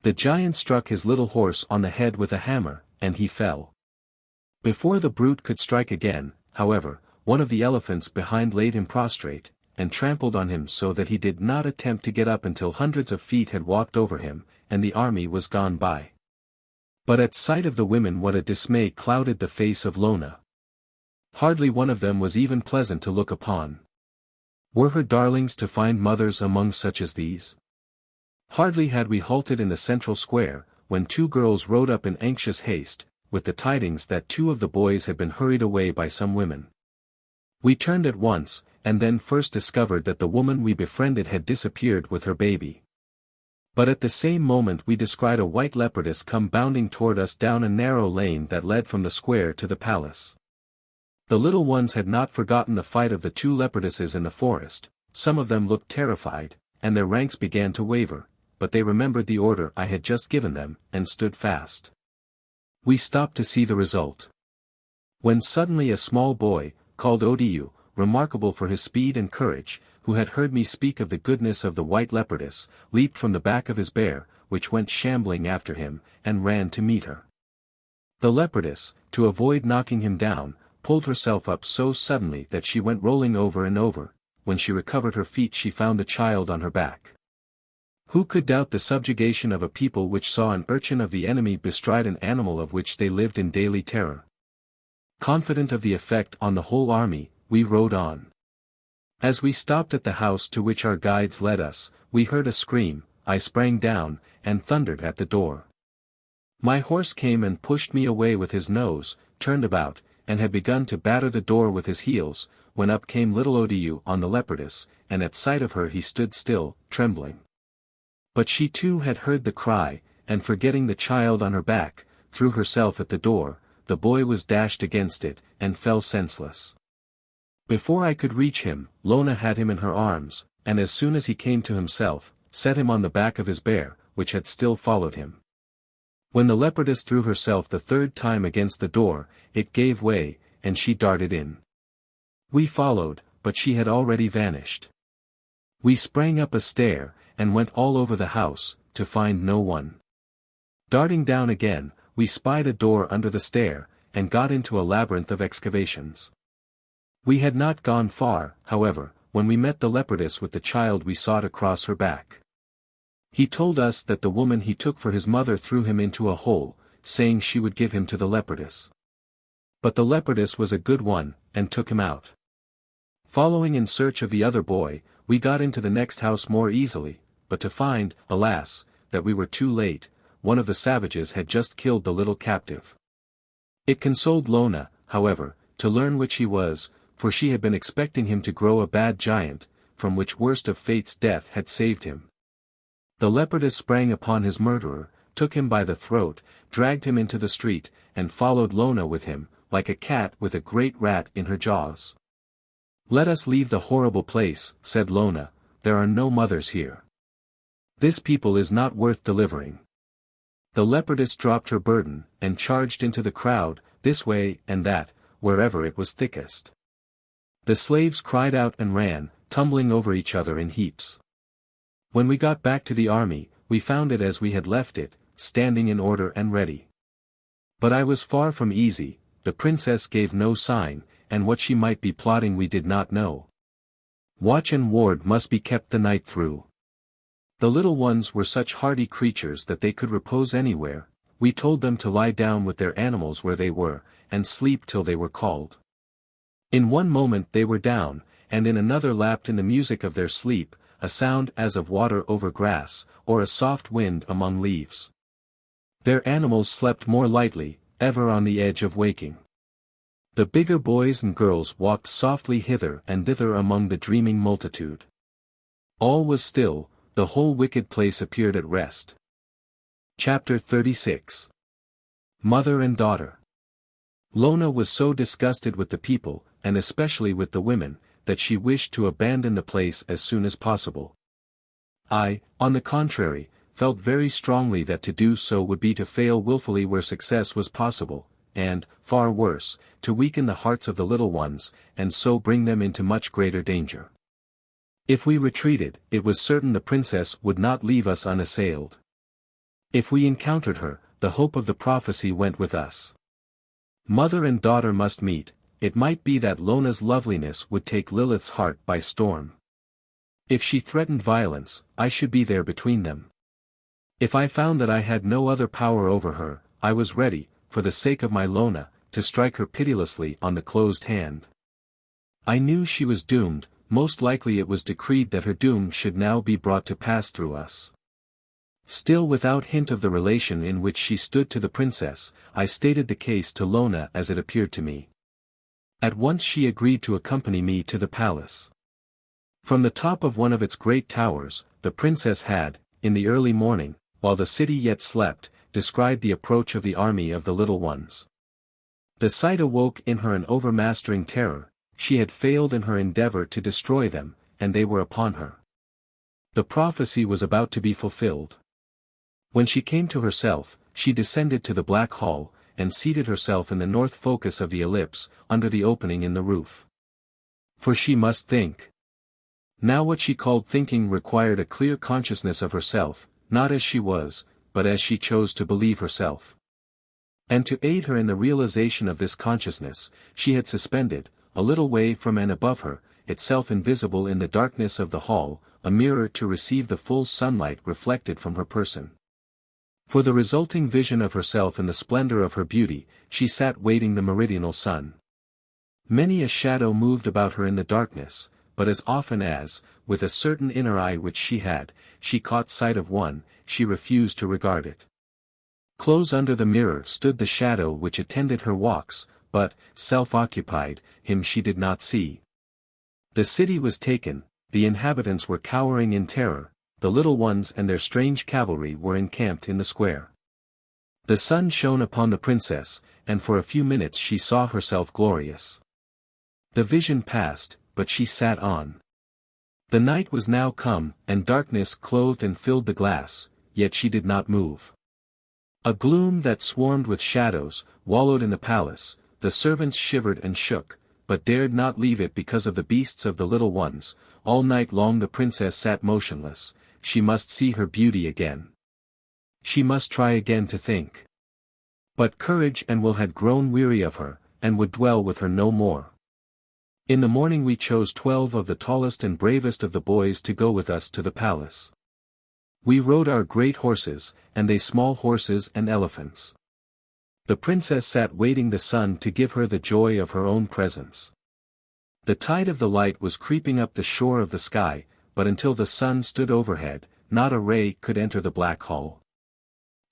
The giant struck his little horse on the head with a hammer, and he fell. Before the brute could strike again, however, one of the elephants behind laid him prostrate, and trampled on him so that he did not attempt to get up until hundreds of feet had walked over him, and the army was gone by. But at sight of the women what a dismay clouded the face of Lona. Hardly one of them was even pleasant to look upon. Were her darlings to find mothers among such as these? Hardly had we halted in the central square, when 2 girls rode up in anxious haste, with the tidings that 2 of the boys had been hurried away by some women. We turned at once, and then first discovered that the woman we befriended had disappeared with her baby. But at the same moment we descried a white leopardess come bounding toward us down a narrow lane that led from the square to the palace. The little ones had not forgotten the fight of the 2 leopardesses in the forest. Some of them looked terrified, and their ranks began to waver, but they remembered the order I had just given them, and stood fast. We stopped to see the result. When suddenly a small boy, called Odiu, remarkable for his speed and courage, who had heard me speak of the goodness of the white leopardess, leaped from the back of his bear, which went shambling after him, and ran to meet her. The leopardess, to avoid knocking him down, pulled herself up so suddenly that she went rolling over and over. When she recovered her feet she found the child on her back. Who could doubt the subjugation of a people which saw an urchin of the enemy bestride an animal of which they lived in daily terror? Confident of the effect on the whole army, we rode on. As we stopped at the house to which our guides led us, we heard a scream. I sprang down, and thundered at the door. My horse came and pushed me away with his nose, turned about, and had begun to batter the door with his heels, when up came little Odiu on the leopardess, and at sight of her he stood still, trembling. But she too had heard the cry, and forgetting the child on her back, threw herself at the door. The boy was dashed against it, and fell senseless. Before I could reach him, Lona had him in her arms, and as soon as he came to himself, set him on the back of his bear, which had still followed him. When the leopardess threw herself the third time against the door, it gave way, and she darted in. We followed, but she had already vanished. We sprang up a stair, and went all over the house, to find no one. Darting down again, we spied a door under the stair, and got into a labyrinth of excavations. We had not gone far, however, when we met the leopardess with the child we sought across her back. He told us that the woman he took for his mother threw him into a hole, saying she would give him to the leopardess. But the leopardess was a good one, and took him out. Following in search of the other boy, we got into the next house more easily, but to find, alas, that we were too late. One of the savages had just killed the little captive. It consoled Lona, however, to learn which he was, for she had been expecting him to grow a bad giant, from which worst of fate's death had saved him. The leopardess sprang upon his murderer, took him by the throat, dragged him into the street, and followed Lona with him, like a cat with a great rat in her jaws. "Let us leave the horrible place," said Lona, "there are no mothers here. This people is not worth delivering." The leopardess dropped her burden, and charged into the crowd, this way and that, wherever it was thickest. The slaves cried out and ran, tumbling over each other in heaps. When we got back to the army, we found it as we had left it, standing in order and ready. But I was far from easy. The princess gave no sign, and what she might be plotting we did not know. Watch and ward must be kept the night through. The little ones were such hardy creatures that they could repose anywhere. We told them to lie down with their animals where they were, and sleep till they were called. In one moment they were down, and in another lapped in the music of their sleep, a sound as of water over grass, or a soft wind among leaves. Their animals slept more lightly, ever on the edge of waking. The bigger boys and girls walked softly hither and thither among the dreaming multitude. All was still, the whole wicked place appeared at rest. Chapter 36. Mother and Daughter. Lona was so disgusted with the people, and especially with the women, that she wished to abandon the place as soon as possible. I, on the contrary, felt very strongly that to do so would be to fail willfully where success was possible, and, far worse, to weaken the hearts of the little ones, and so bring them into much greater danger. If we retreated, it was certain the princess would not leave us unassailed. If we encountered her, the hope of the prophecy went with us. Mother and daughter must meet. It might be that Lona's loveliness would take Lilith's heart by storm. If she threatened violence, I should be there between them. If I found that I had no other power over her, I was ready, for the sake of my Lona, to strike her pitilessly on the closed hand. I knew she was doomed. Most likely it was decreed that her doom should now be brought to pass through us. Still without hint of the relation in which she stood to the princess, I stated the case to Lona as it appeared to me. At once she agreed to accompany me to the palace. From the top of one of its great towers, the princess had, in the early morning, while the city yet slept, descried the approach of the army of the little ones. The sight awoke in her an overmastering terror. She had failed in her endeavor to destroy them, and they were upon her. The prophecy was about to be fulfilled. When she came to herself, she descended to the black hall, and seated herself in the north focus of the ellipse, under the opening in the roof. For she must think. Now what she called thinking required a clear consciousness of herself, not as she was, but as she chose to believe herself. And to aid her in the realization of this consciousness, she had suspended, a little way from and above her, itself invisible in the darkness of the hall, a mirror to receive the full sunlight reflected from her person. For the resulting vision of herself in the splendor of her beauty, she sat waiting the meridional sun. Many a shadow moved about her in the darkness, but as often as, with a certain inner eye which she had, she caught sight of one, she refused to regard it. Close under the mirror stood the shadow which attended her walks, but, self-occupied, him she did not see. The city was taken, the inhabitants were cowering in terror, the little ones and their strange cavalry were encamped in the square. The sun shone upon the princess, and for a few minutes she saw herself glorious. The vision passed, but she sat on. The night was now come, and darkness clothed and filled the glass, yet she did not move. A gloom that swarmed with shadows, wallowed in the palace. The servants shivered and shook, but dared not leave it because of the beasts of the little ones. All night long the princess sat motionless. She must see her beauty again. She must try again to think. But courage and will had grown weary of her, and would dwell with her no more. In the morning we chose 12 of the tallest and bravest of the boys to go with us to the palace. We rode our great horses, and they small horses and elephants. The princess sat waiting the sun to give her the joy of her own presence. The tide of the light was creeping up the shore of the sky, but until the sun stood overhead, not a ray could enter the black hall.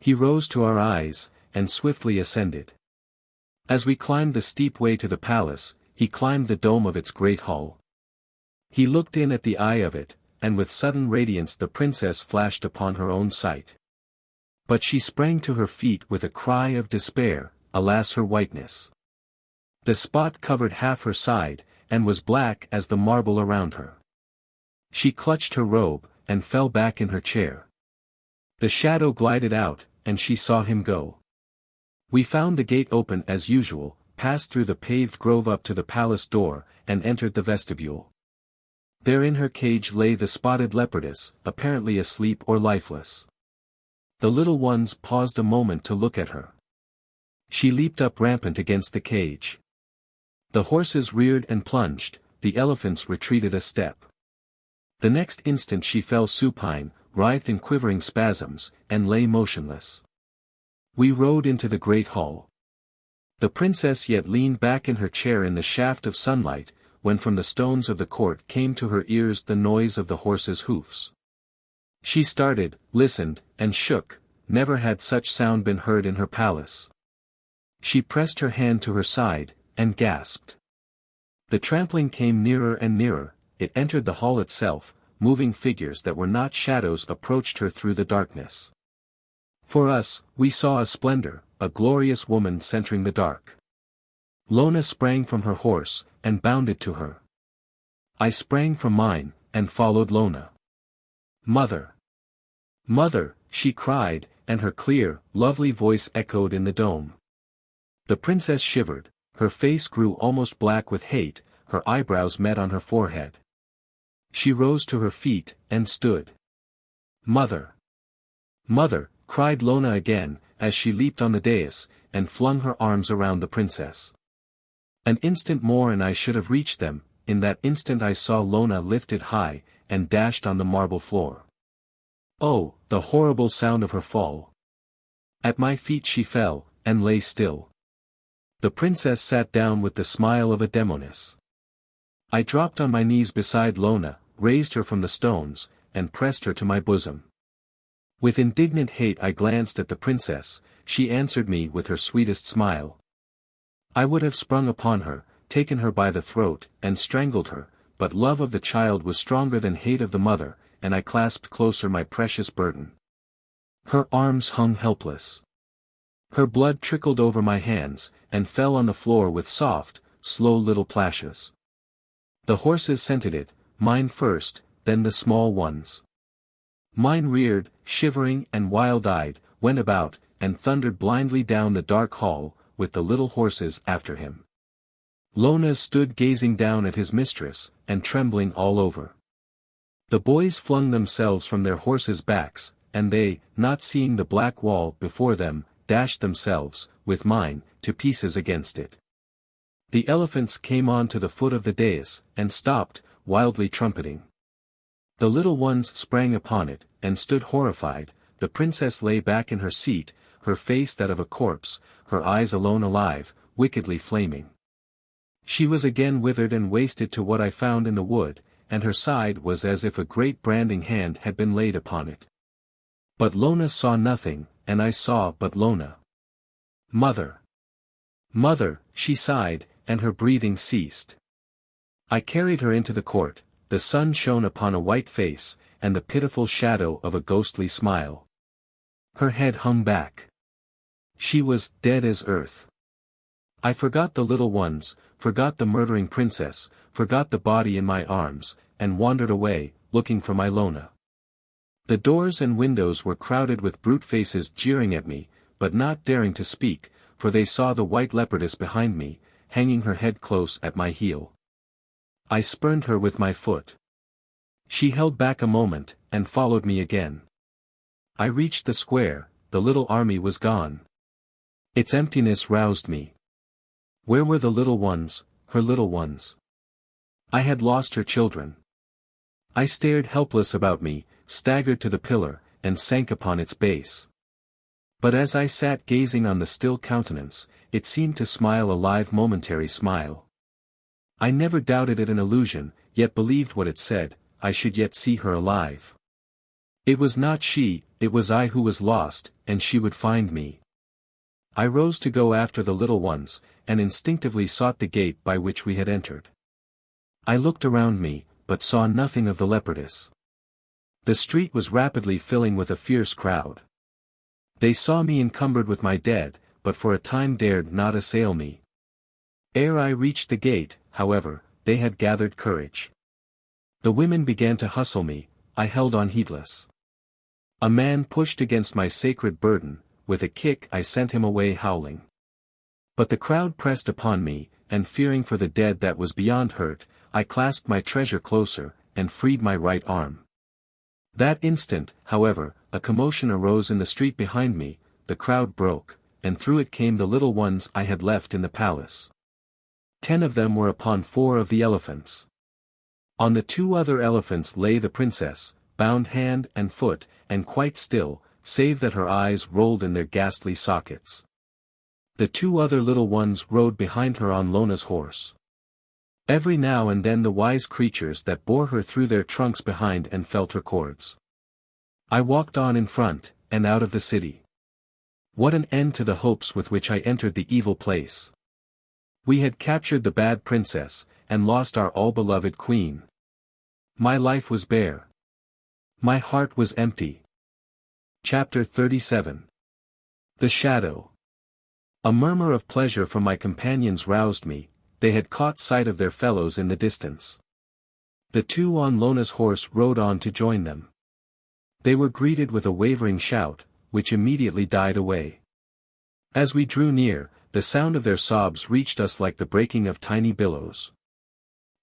He rose to our eyes, and swiftly ascended. As we climbed the steep way to the palace, he climbed the dome of its great hall. He looked in at the eye of it, and with sudden radiance the princess flashed upon her own sight. But she sprang to her feet with a cry of despair, alas her whiteness! The spot covered half her side, and was black as the marble around her. She clutched her robe, and fell back in her chair. The shadow glided out, and she saw him go. We found the gate open as usual, passed through the paved grove up to the palace door, and entered the vestibule. There in her cage lay the spotted leopardess, apparently asleep or lifeless. The little ones paused a moment to look at her. She leaped up rampant against the cage. The horses reared and plunged, the elephants retreated a step. The next instant she fell supine, writhed in quivering spasms, and lay motionless. We rode into the great hall. The princess yet leaned back in her chair in the shaft of sunlight, when from the stones of the court came to her ears the noise of the horses' hoofs. She started, listened, and shook. Never had such sound been heard in her palace. She pressed her hand to her side, and gasped. The trampling came nearer and nearer, it entered the hall itself, moving figures that were not shadows approached her through the darkness. For us, we saw a splendor, a glorious woman centering the dark. Lona sprang from her horse, and bounded to her. I sprang from mine, and followed Lona. "Mother! Mother!" she cried, and her clear, lovely voice echoed in the dome. The princess shivered, her face grew almost black with hate, her eyebrows met on her forehead. She rose to her feet, and stood. "Mother! Mother!" cried Lona again, as she leaped on the dais, and flung her arms around the princess. An instant more and I should have reached them. In that instant I saw Lona lifted high, and dashed on the marble floor. Oh, the horrible sound of her fall! At my feet she fell, and lay still. The princess sat down with the smile of a demoness. I dropped on my knees beside Lona, raised her from the stones, and pressed her to my bosom. With indignant hate I glanced at the princess. She answered me with her sweetest smile. I would have sprung upon her, taken her by the throat, and strangled her, but love of the child was stronger than hate of the mother, and I clasped closer my precious burden. Her arms hung helpless. Her blood trickled over my hands, and fell on the floor with soft, slow little plashes. The horses scented it, mine first, then the small ones. Mine reared, shivering and wild-eyed, went about, and thundered blindly down the dark hall, with the little horses after him. Lona stood gazing down at his mistress, and trembling all over. The boys flung themselves from their horses' backs, and they, not seeing the black wall before them, dashed themselves, with mine, to pieces against it. The elephants came on to the foot of the dais, and stopped, wildly trumpeting. The little ones sprang upon it, and stood horrified. The princess lay back in her seat, her face that of a corpse, her eyes alone alive, wickedly flaming. She was again withered and wasted to what I found in the wood, and her side was as if a great branding hand had been laid upon it. But Lona saw nothing, and I saw but Lona. "Mother! Mother!" she sighed, and her breathing ceased. I carried her into the court. The sun shone upon a white face, and the pitiful shadow of a ghostly smile. Her head hung back. She was dead as earth. I forgot the little ones, forgot the murdering princess, forgot the body in my arms, and wandered away, looking for my Lona. The doors and windows were crowded with brute faces jeering at me, but not daring to speak, for they saw the white leopardess behind me, hanging her head close at my heel. I spurned her with my foot. She held back a moment, and followed me again. I reached the square, the little army was gone. Its emptiness roused me. Where were the little ones, her little ones? I had lost her children. I stared helpless about me, staggered to the pillar, and sank upon its base. But as I sat gazing on the still countenance, it seemed to smile a live momentary smile. I never doubted it an illusion, yet believed what it said, I should yet see her alive. It was not she, it was I who was lost, and she would find me. I rose to go after the little ones, and instinctively sought the gate by which we had entered. I looked around me, but saw nothing of the leopardess. The street was rapidly filling with a fierce crowd. They saw me encumbered with my dead, but for a time dared not assail me. Ere I reached the gate, however, they had gathered courage. The women began to hustle me, I held on heedless. A man pushed against my sacred burden, with a kick I sent him away howling. But the crowd pressed upon me, and fearing for the dead that was beyond hurt, I clasped my treasure closer, and freed my right arm. That instant, however, a commotion arose in the street behind me, the crowd broke, and through it came the little ones I had left in the palace. 10 of them were upon 4 of the elephants. On the 2 other elephants lay the princess, bound hand and foot, and quite still, save that her eyes rolled in their ghastly sockets. The 2 other little ones rode behind her on Lona's horse. Every now and then the wise creatures that bore her threw their trunks behind and felt her cords. I walked on in front, and out of the city. What an end to the hopes with which I entered the evil place! We had captured the bad princess, and lost our all-beloved queen. My life was bare. My heart was empty. Chapter 37. The Shadow. A murmur of pleasure from my companions roused me, they had caught sight of their fellows in the distance. The 2 on Lona's horse rode on to join them. They were greeted with a wavering shout, which immediately died away. As we drew near, the sound of their sobs reached us like the breaking of tiny billows.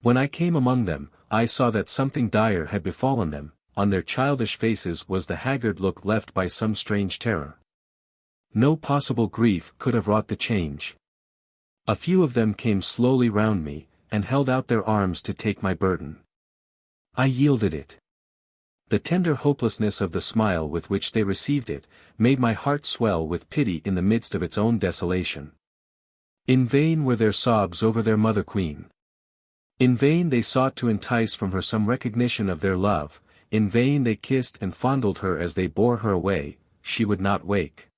When I came among them, I saw that something dire had befallen them, on their childish faces was the haggard look left by some strange terror. No possible grief could have wrought the change. A few of them came slowly round me, and held out their arms to take my burden. I yielded it. The tender hopelessness of the smile with which they received it, made my heart swell with pity in the midst of its own desolation. In vain were their sobs over their mother queen. In vain they sought to entice from her some recognition of their love, in vain they kissed and fondled her as they bore her away, she would not wake.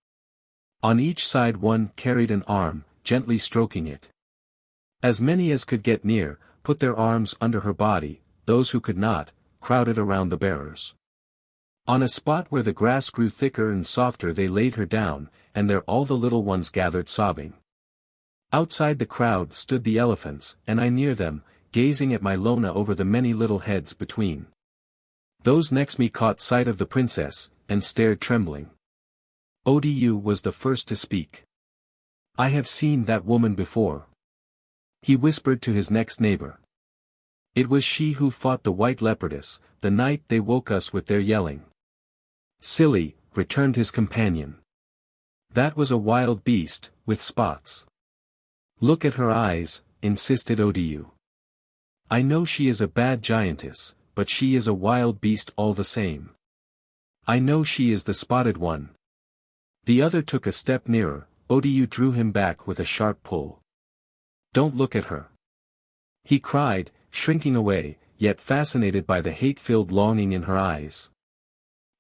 On each side one carried an arm, gently stroking it. As many as could get near, put their arms under her body, those who could not, crowded around the bearers. On a spot where the grass grew thicker and softer they laid her down, and there all the little ones gathered sobbing. Outside the crowd stood the elephants, and I near them, gazing at my Lona over the many little heads between. Those next me caught sight of the princess, and stared trembling. Odu was the first to speak. I have seen that woman before. He whispered to his next neighbor. It was she who fought the white leopardess, the night they woke us with their yelling. Silly, returned his companion. That was a wild beast, with spots. Look at her eyes, insisted Odu. I know she is a bad giantess, but she is a wild beast all the same. I know she is the spotted one. The other took a step nearer, Odu drew him back with a sharp pull. Don't look at her. He cried, shrinking away, yet fascinated by the hate-filled longing in her eyes.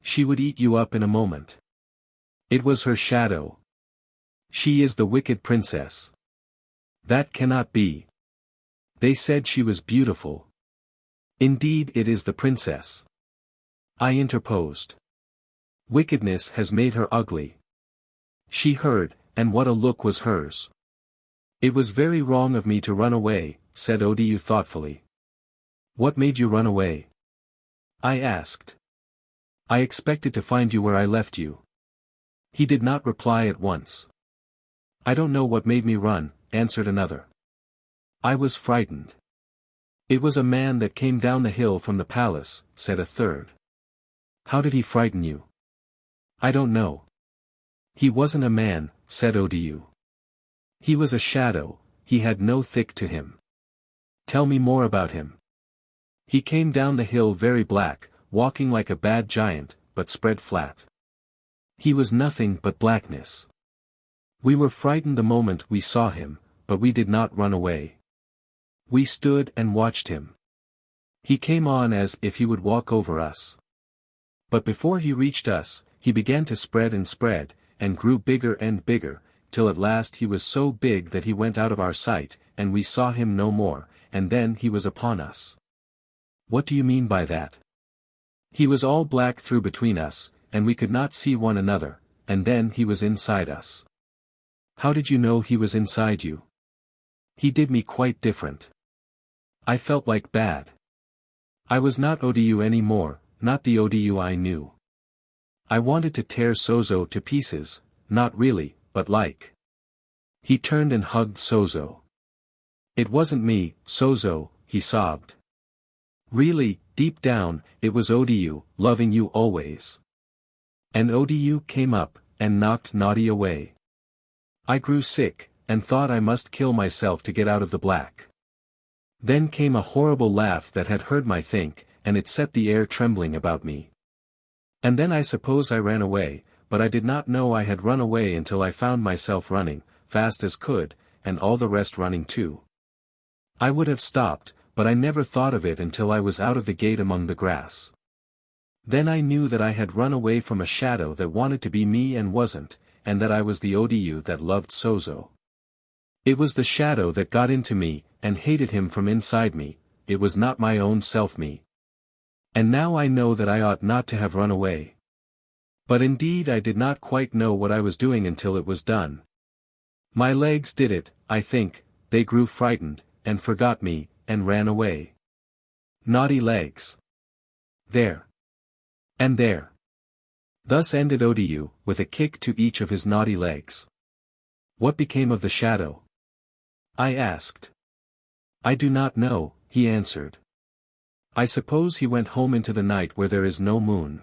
She would eat you up in a moment. It was her shadow. She is the wicked princess. That cannot be. They said she was beautiful. Indeed it is the princess. I interposed. Wickedness has made her ugly. She heard, and what a look was hers. It was very wrong of me to run away, said Odu thoughtfully. What made you run away? I asked. I expected to find you where I left you. He did not reply at once. I don't know what made me run, answered another. I was frightened. It was a man that came down the hill from the palace, said a third. How did he frighten you? I don't know. He wasn't a man, said Odu. He was a shadow, he had no thick to him. Tell me more about him. He came down the hill very black, walking like a bad giant, but spread flat. He was nothing but blackness. We were frightened the moment we saw him, but we did not run away. We stood and watched him. He came on as if he would walk over us. But before he reached us, he began to spread, and grew bigger and bigger, till at last he was so big that he went out of our sight, and we saw him no more, and then he was upon us. What do you mean by that? He was all black through between us, and we could not see one another, and then he was inside us. How did you know he was inside you? He did me quite different. I felt like bad. I was not Odu any more, not the Odu I knew. I wanted to tear Sozo to pieces, not really, but like. He turned and hugged Sozo. It wasn't me, Sozo, he sobbed. Really, deep down, it was Odu, loving you always. And Odu came up, and knocked Naughty away. I grew sick, and thought I must kill myself to get out of the black. Then came a horrible laugh that had heard my think, and it set the air trembling about me. And then I suppose I ran away, but I did not know I had run away until I found myself running, fast as could, and all the rest running too. I would have stopped, but I never thought of it until I was out of the gate among the grass. Then I knew that I had run away from a shadow that wanted to be me and wasn't, and that I was the Odu that loved Sozo. It was the shadow that got into me, and hated him from inside me, it was not my own self me. And now I know that I ought not to have run away. But indeed I did not quite know what I was doing until it was done. My legs did it, I think, they grew frightened, and forgot me, and ran away. Naughty legs. There. And there. Thus ended Odu, with a kick to each of his naughty legs. What became of the shadow? I asked. I do not know, he answered. I suppose he went home into the night where there is no moon.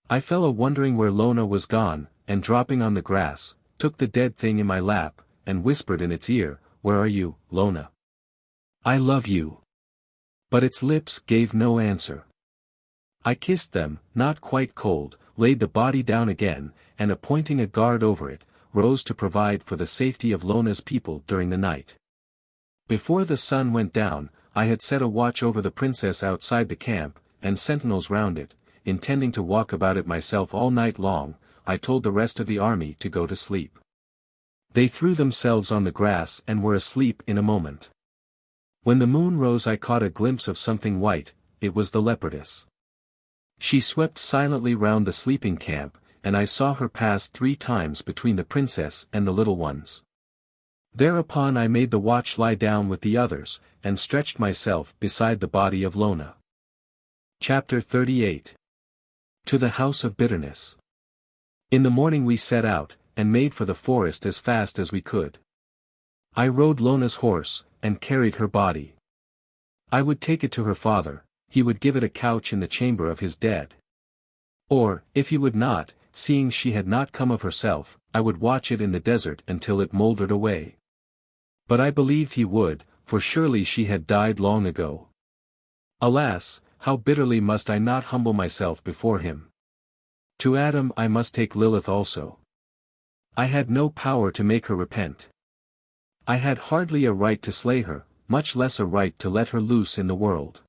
I fell a wondering where Lona was gone, and dropping on the grass, took the dead thing in my lap, and whispered in its ear, Where are you, Lona? I love you. But its lips gave no answer. I kissed them, not quite cold, laid the body down again, and appointing a guard over it, rose to provide for the safety of Lona's people during the night. Before the sun went down, I had set a watch over the princess outside the camp, and sentinels round it, intending to walk about it myself all night long. I told the rest of the army to go to sleep. They threw themselves on the grass and were asleep in a moment. When the moon rose I caught a glimpse of something white, it was the leopardess. She swept silently round the sleeping camp, and I saw her pass 3 times between the princess and the little ones. Thereupon I made the watch lie down with the others, and stretched myself beside the body of Lona. Chapter 38. To the House of Bitterness. In the morning we set out, and made for the forest as fast as we could. I rode Lona's horse, and carried her body. I would take it to her father, he would give it a couch in the chamber of his dead. Or, if he would not, seeing she had not come of herself, I would watch it in the desert until it mouldered away. But I believed he would, for surely she had died long ago. Alas, how bitterly must I not humble myself before him. To Adam I must take Lilith also. I had no power to make her repent. I had hardly a right to slay her, much less a right to let her loose in the world.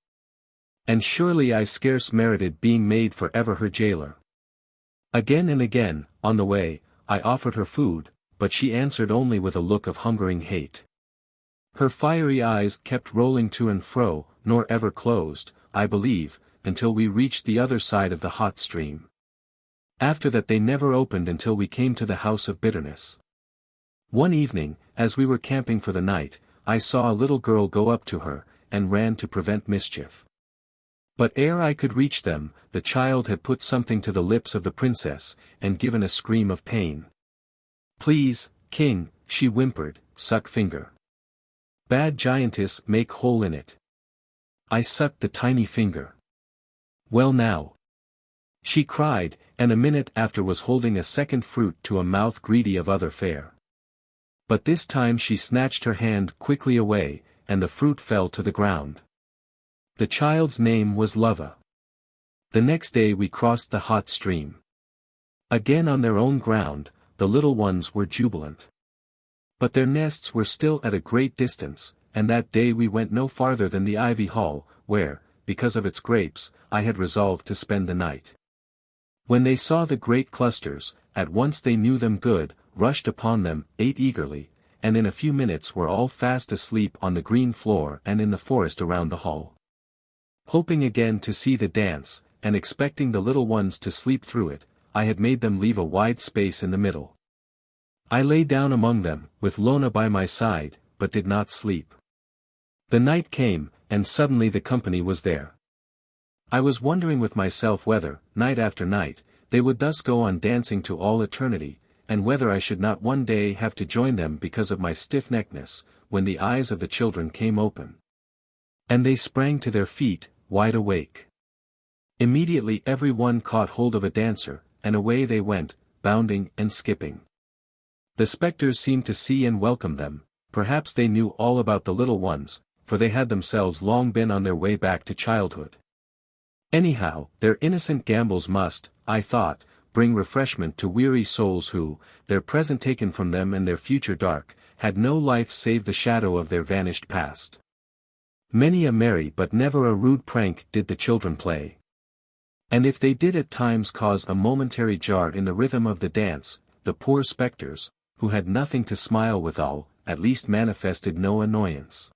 And surely I scarce merited being made for ever her jailer. Again and again, on the way, I offered her food, but she answered only with a look of hungering hate. Her fiery eyes kept rolling to and fro, nor ever closed, I believe, until we reached the other side of the hot stream. After that they never opened until we came to the House of Bitterness. One evening, as we were camping for the night, I saw a little girl go up to her, and ran to prevent mischief. But ere I could reach them, the child had put something to the lips of the princess, and given a scream of pain. "Please, king," she whimpered, "suck finger. Bad giantess, make hole in it." I sucked the tiny finger. "Well now," she cried, and a minute after was holding a second fruit to a mouth greedy of other fare. But this time she snatched her hand quickly away, and the fruit fell to the ground. The child's name was Lova. The next day we crossed the hot stream. Again on their own ground, the little ones were jubilant. But their nests were still at a great distance, and that day we went no farther than the ivy hall, where, because of its grapes, I had resolved to spend the night. When they saw the great clusters, at once they knew them good, rushed upon them, ate eagerly, and in a few minutes were all fast asleep on the green floor and in the forest around the hall. Hoping again to see the dance, and expecting the little ones to sleep through it, I had made them leave a wide space in the middle. I lay down among them, with Lona by my side, but did not sleep. The night came, and suddenly the company was there. I was wondering with myself whether, night after night, they would thus go on dancing to all eternity, and whether I should not one day have to join them because of my stiff-neckedness, when the eyes of the children came open. And they sprang to their feet, wide awake. Immediately every one caught hold of a dancer, and away they went, bounding and skipping. The spectres seemed to see and welcome them. Perhaps they knew all about the little ones, for they had themselves long been on their way back to childhood. Anyhow, their innocent gambols must, I thought, bring refreshment to weary souls who, their present taken from them and their future dark, had no life save the shadow of their vanished past. Many a merry but never a rude prank did the children play. And if they did at times cause a momentary jar in the rhythm of the dance, the poor spectres, who had nothing to smile withal, at least manifested no annoyance.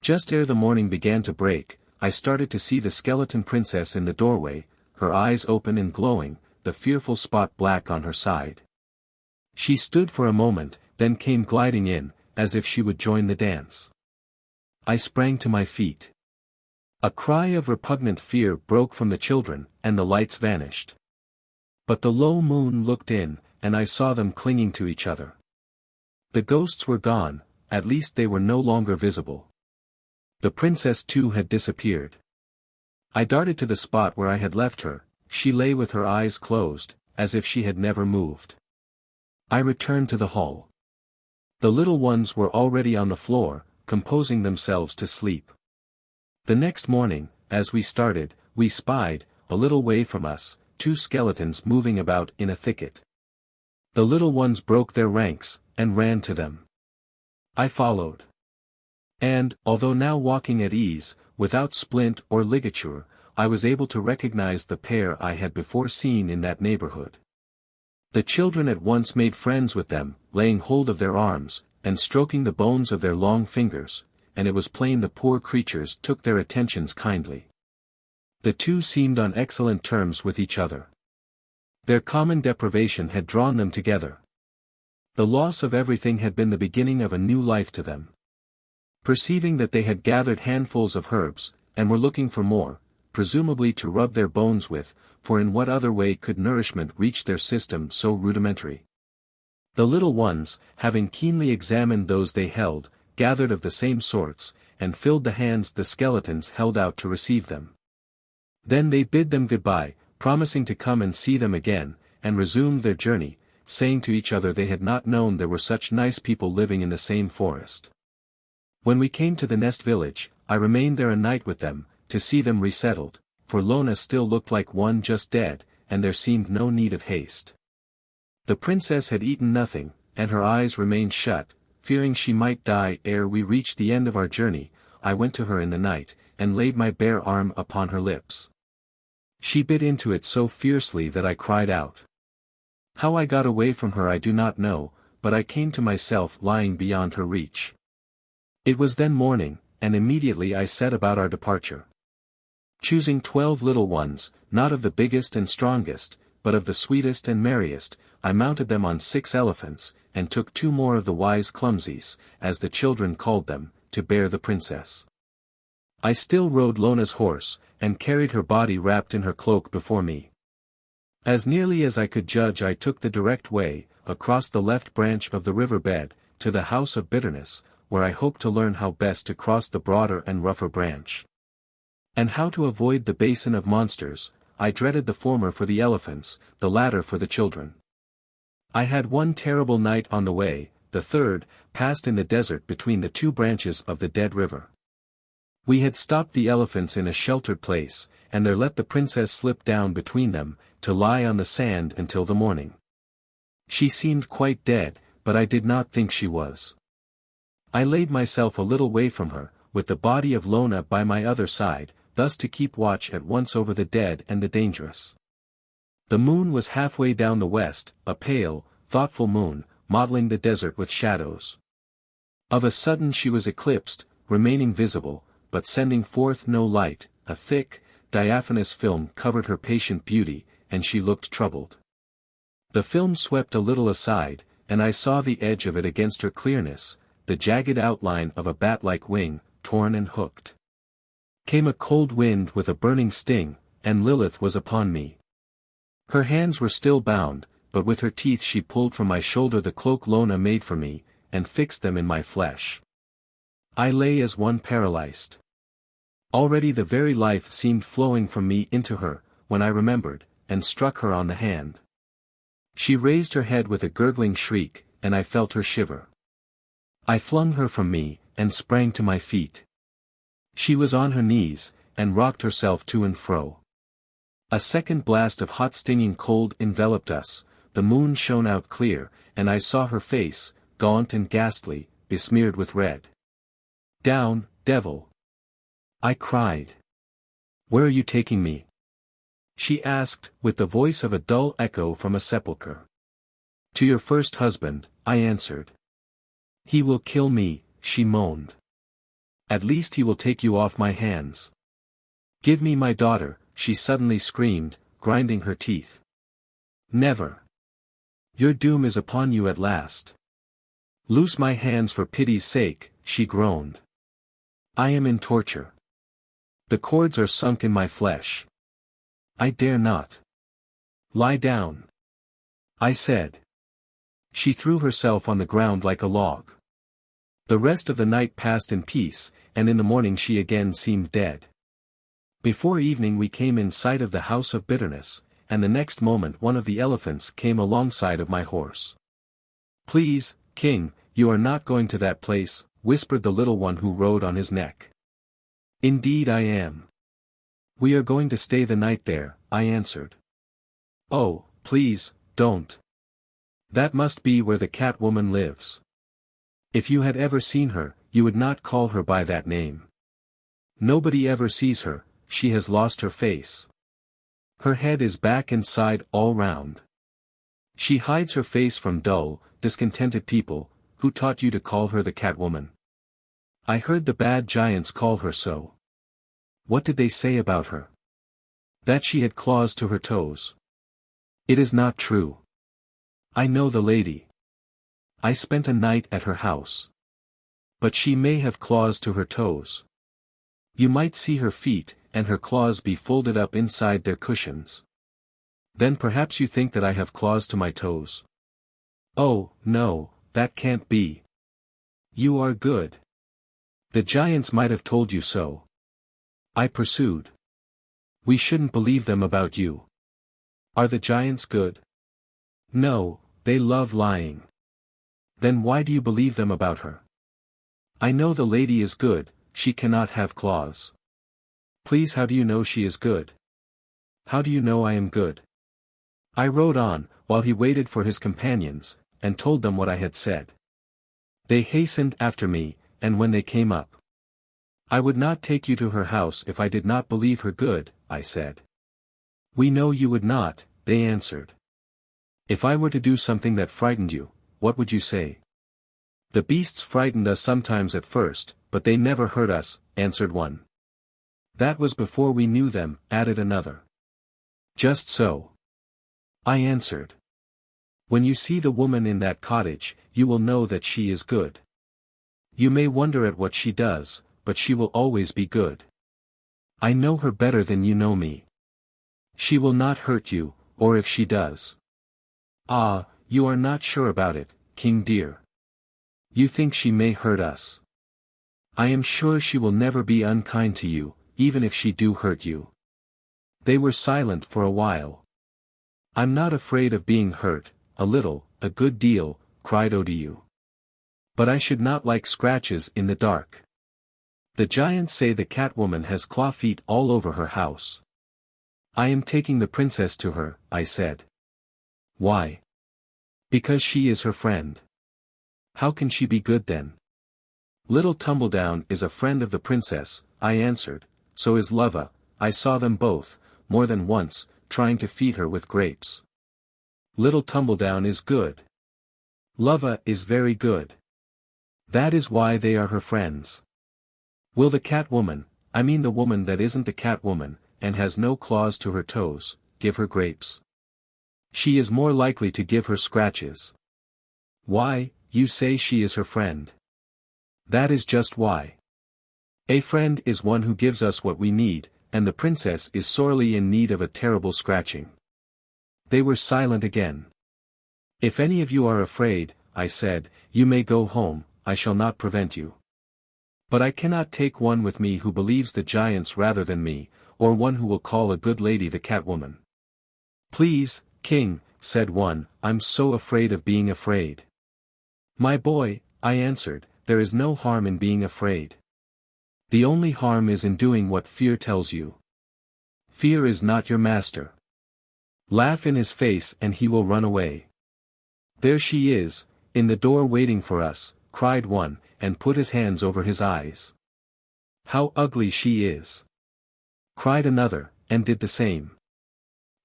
Just ere the morning began to break, I started to see the skeleton princess in the doorway, her eyes open and glowing, the fearful spot black on her side. She stood for a moment, then came gliding in, as if she would join the dance. I sprang to my feet. A cry of repugnant fear broke from the children, and the lights vanished. But the low moon looked in, and I saw them clinging to each other. The ghosts were gone, at least they were no longer visible. The princess too had disappeared. I darted to the spot where I had left her. She lay with her eyes closed, as if she had never moved. I returned to the hall. The little ones were already on the floor, composing themselves to sleep. The next morning, as we started, we spied, a little way from us, two skeletons moving about in a thicket. The little ones broke their ranks, and ran to them. I followed. And, although now walking at ease, without splint or ligature, I was able to recognize the pair I had before seen in that neighborhood. The children at once made friends with them, laying hold of their arms, and stroking the bones of their long fingers, and it was plain the poor creatures took their attentions kindly. The two seemed on excellent terms with each other. Their common deprivation had drawn them together. The loss of everything had been the beginning of a new life to them. Perceiving that they had gathered handfuls of herbs, and were looking for more, presumably to rub their bones with, for in what other way could nourishment reach their system so rudimentary? The little ones, having keenly examined those they held, gathered of the same sorts, and filled the hands the skeletons held out to receive them. Then they bid them goodbye, promising to come and see them again, and resumed their journey, saying to each other they had not known there were such nice people living in the same forest. When we came to the nest village, I remained there a night with them, to see them resettled, for Lona still looked like one just dead, and there seemed no need of haste. The princess had eaten nothing, and her eyes remained shut. Fearing she might die ere we reached the end of our journey, I went to her in the night, and laid my bare arm upon her lips. She bit into it so fiercely that I cried out. How I got away from her I do not know, but I came to myself lying beyond her reach. It was then morning, and immediately I set about our departure. Choosing 12 little ones, not of the biggest and strongest, but of the sweetest and merriest. I mounted them on 6 elephants, and took 2 more of the wise clumsies, as the children called them, to bear the princess. I still rode Lona's horse, and carried her body wrapped in her cloak before me. As nearly as I could judge, I took the direct way, across the left branch of the river bed, to the house of bitterness, where I hoped to learn how best to cross the broader and rougher branch. And how to avoid the basin of monsters. I dreaded the former for the elephants, the latter for the children. I had one terrible night on the way, the third, passed in the desert between the 2 branches of the dead river. We had stopped the elephants in a sheltered place, and there let the princess slip down between them, to lie on the sand until the morning. She seemed quite dead, but I did not think she was. I laid myself a little way from her, with the body of Lona by my other side, thus to keep watch at once over the dead and the dangerous. The moon was halfway down the west, a pale, thoughtful moon, mottling the desert with shadows. Of a sudden she was eclipsed, remaining visible, but sending forth no light. A thick, diaphanous film covered her patient beauty, and she looked troubled. The film swept a little aside, and I saw the edge of it against her clearness, the jagged outline of a bat-like wing, torn and hooked. Came a cold wind with a burning sting, and Lilith was upon me. Her hands were still bound, but with her teeth she pulled from my shoulder the cloak Lona made for me, and fixed them in my flesh. I lay as one paralyzed. Already the very life seemed flowing from me into her, when I remembered, and struck her on the hand. She raised her head with a gurgling shriek, and I felt her shiver. I flung her from me, and sprang to my feet. She was on her knees, and rocked herself to and fro. A second blast of hot stinging cold enveloped us, the moon shone out clear, and I saw her face, gaunt and ghastly, besmeared with red. "Down, devil!" I cried. "Where are you taking me?" she asked, with the voice of a dull echo from a sepulchre. "To your first husband," I answered. "He will kill me," she moaned. "At least he will take you off my hands." "Give me my daughter," she suddenly screamed, grinding her teeth. "Never. Your doom is upon you at last." "Loose my hands for pity's sake," she groaned. "I am in torture. The cords are sunk in my flesh. I dare not." "Lie down," I said. She threw herself on the ground like a log. The rest of the night passed in peace, and in the morning she again seemed dead. Before evening we came in sight of the house of bitterness, and the next moment one of the elephants came alongside of my horse. "Please, King, you are not going to that place," whispered the little one who rode on his neck. "Indeed I am. We are going to stay the night there," I answered. "Oh, please, don't. That must be where the cat woman lives. If you had ever seen her, you would not call her by that name. Nobody ever sees her, she has lost her face. Her head is back and side all round. She hides her face from dull, discontented people. Who taught you to call her the cat woman?" "I heard the bad giants call her so." "What did they say about her?" "That she had claws to her toes." "It is not true." "I know the lady. I spent a night at her house. But she may have claws to her toes. You might see her feet, and her claws be folded up inside their cushions." "Then perhaps you think that I have claws to my toes." "Oh, no, that can't be. You are good. The giants might have told you so." I pursued. "We shouldn't believe them about you." "Are the giants good?" "No, they love lying." "Then why do you believe them about her?" "I know the lady is good, she cannot have claws." "Please, how do you know she is good?" "How do you know I am good?" I rode on, while he waited for his companions, and told them what I had said. They hastened after me, and when they came up, "I would not take you to her house if I did not believe her good," I said. "We know you would not," they answered. "If I were to do something that frightened you, what would you say?" "The beasts frightened us sometimes at first, but they never hurt us," answered one. "That was before we knew them," added another. "Just so. I answered. When you see the woman in that cottage, you will know that she is good. You may wonder at what she does, but she will always be good. I know her better than you know me. She will not hurt you, or if she does. Ah, you are not sure about it, King dear. You think she may hurt us. I am sure she will never be unkind to you, even if she do hurt you. They were silent for a while. I'm not afraid of being hurt, a little, a good deal, cried Odu. But I should not like scratches in the dark. The giants say the Catwoman has claw feet all over her house. I am taking the princess to her, I said. Why? Because she is her friend. How can she be good then? Little Tumbledown is a friend of the princess, I answered, so is Lova. I saw them both, more than once, trying to feed her with grapes. Little Tumbledown is good. Lova is very good. That is why they are her friends. Will the Catwoman, I mean the woman that isn't the Catwoman, and has no claws to her toes, give her grapes? She is more likely to give her scratches. Why, you say she is her friend. That is just why. A friend is one who gives us what we need, and the princess is sorely in need of a terrible scratching. They were silent again. If any of you are afraid, I said, you may go home, I shall not prevent you. But I cannot take one with me who believes the giants rather than me, or one who will call a good lady the Catwoman. Please, King, said one, I'm so afraid of being afraid. My boy, I answered, there is no harm in being afraid. The only harm is in doing what fear tells you. Fear is not your master. Laugh in his face and he will run away. There she is, in the door waiting for us, cried one, and put his hands over his eyes. How ugly she is! Cried another, and did the same.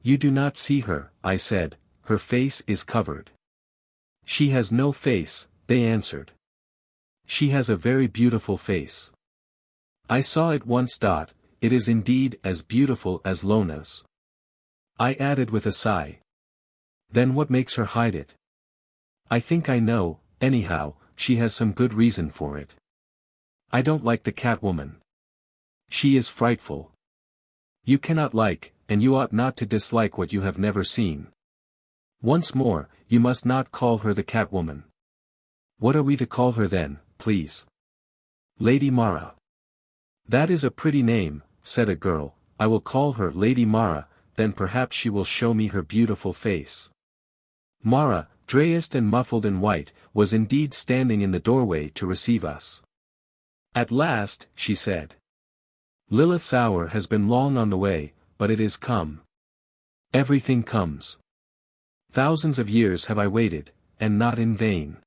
You do not see her, I said, her face is covered. She has no face, they answered. She has a very beautiful face. I saw it once. It is indeed as beautiful as Lona's. I added with a sigh. Then what makes her hide it? I think I know, anyhow, she has some good reason for it. I don't like the Catwoman. She is frightful. You cannot like, and you ought not to dislike what you have never seen. Once more, you must not call her the Catwoman. What are we to call her then, please? Lady Mara. That is a pretty name, said a girl. I will call her Lady Mara, then perhaps she will show me her beautiful face. Mara, dressed and muffled in white, was indeed standing in the doorway to receive us. At last, she said. Lilith's hour has been long on the way, but it is come. Everything comes. Thousands of years have I waited, and not in vain.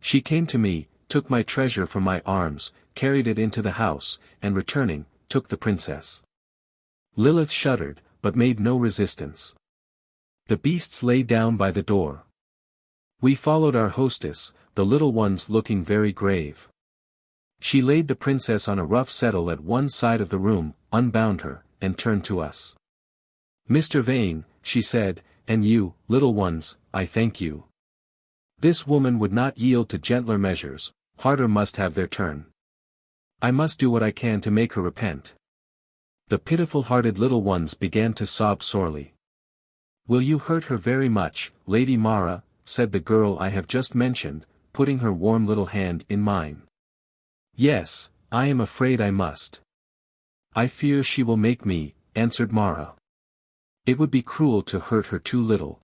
She came to me, took my treasure from my arms, carried it into the house, and returning, took the princess. Lilith shuddered, but made no resistance. The beasts lay down by the door. We followed our hostess, the little ones looking very grave. She laid the princess on a rough settle at one side of the room, unbound her, and turned to us. Mr. Vane, she said, and you, little ones, I thank you. This woman would not yield to gentler measures, harder must have their turn. I must do what I can to make her repent. The pitiful-hearted little ones began to sob sorely. Will you hurt her very much, Lady Mara? Said the girl I have just mentioned, putting her warm little hand in mine. Yes, I am afraid I must. I fear she will make me, answered Mara. It would be cruel to hurt her too little.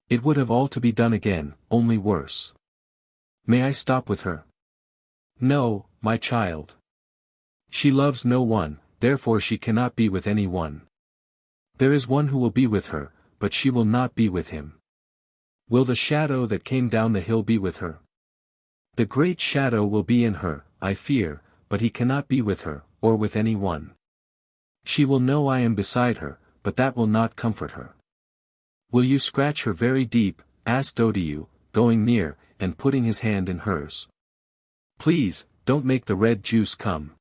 It would have all to be done again, only worse. May I stop with her? No, my child. She loves no one, therefore she cannot be with any one. There is one who will be with her, but she will not be with him. Will the shadow that came down the hill be with her? The great shadow will be in her, I fear, but he cannot be with her, or with any one. She will know I am beside her, but that will not comfort her. Will you scratch her very deep? Asked Odu, going near, and putting his hand in hers. Please, don't make the red juice come.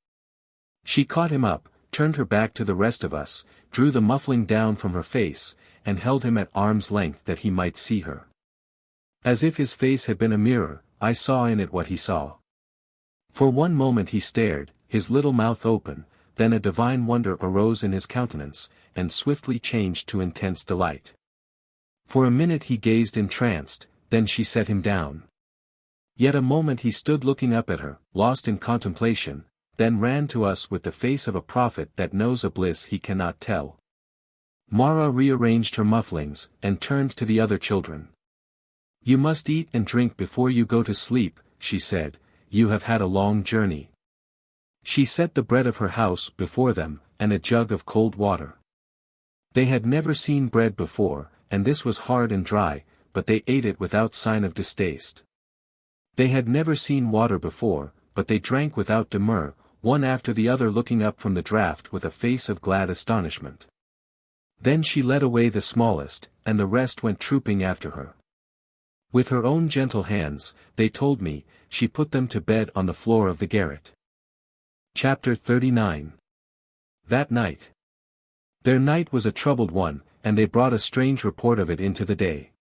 She caught him up, turned her back to the rest of us, drew the muffling down from her face, and held him at arm's length that he might see her. As if his face had been a mirror, I saw in it what he saw. For one moment he stared, his little mouth open, then a divine wonder arose in his countenance, and swiftly changed to intense delight. For a minute he gazed entranced, then she set him down. Yet a moment he stood looking up at her, lost in contemplation, then ran to us with the face of a prophet that knows a bliss he cannot tell. Mara rearranged her mufflings, and turned to the other children. "You must eat and drink before you go to sleep," she said, "you have had a long journey." She set the bread of her house before them, and a jug of cold water. They had never seen bread before, and this was hard and dry, but they ate it without sign of distaste. They had never seen water before, but they drank without demur, one after the other looking up from the draught with a face of glad astonishment. Then she led away the smallest, and the rest went trooping after her. With her own gentle hands, they told me, she put them to bed on the floor of the garret. Chapter 39. That night. Their night was a troubled one, and they brought a strange report of it into the day.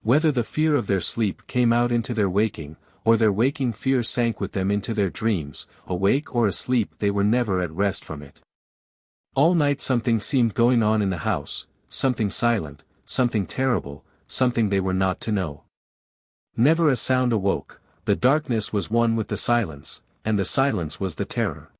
Whether the fear of their sleep came out into their waking, or their waking fear sank with them into their dreams, awake or asleep they were never at rest from it. All night something seemed going on in the house, something silent, something terrible, something they were not to know. Never a sound awoke, the darkness was one with the silence, and the silence was the terror.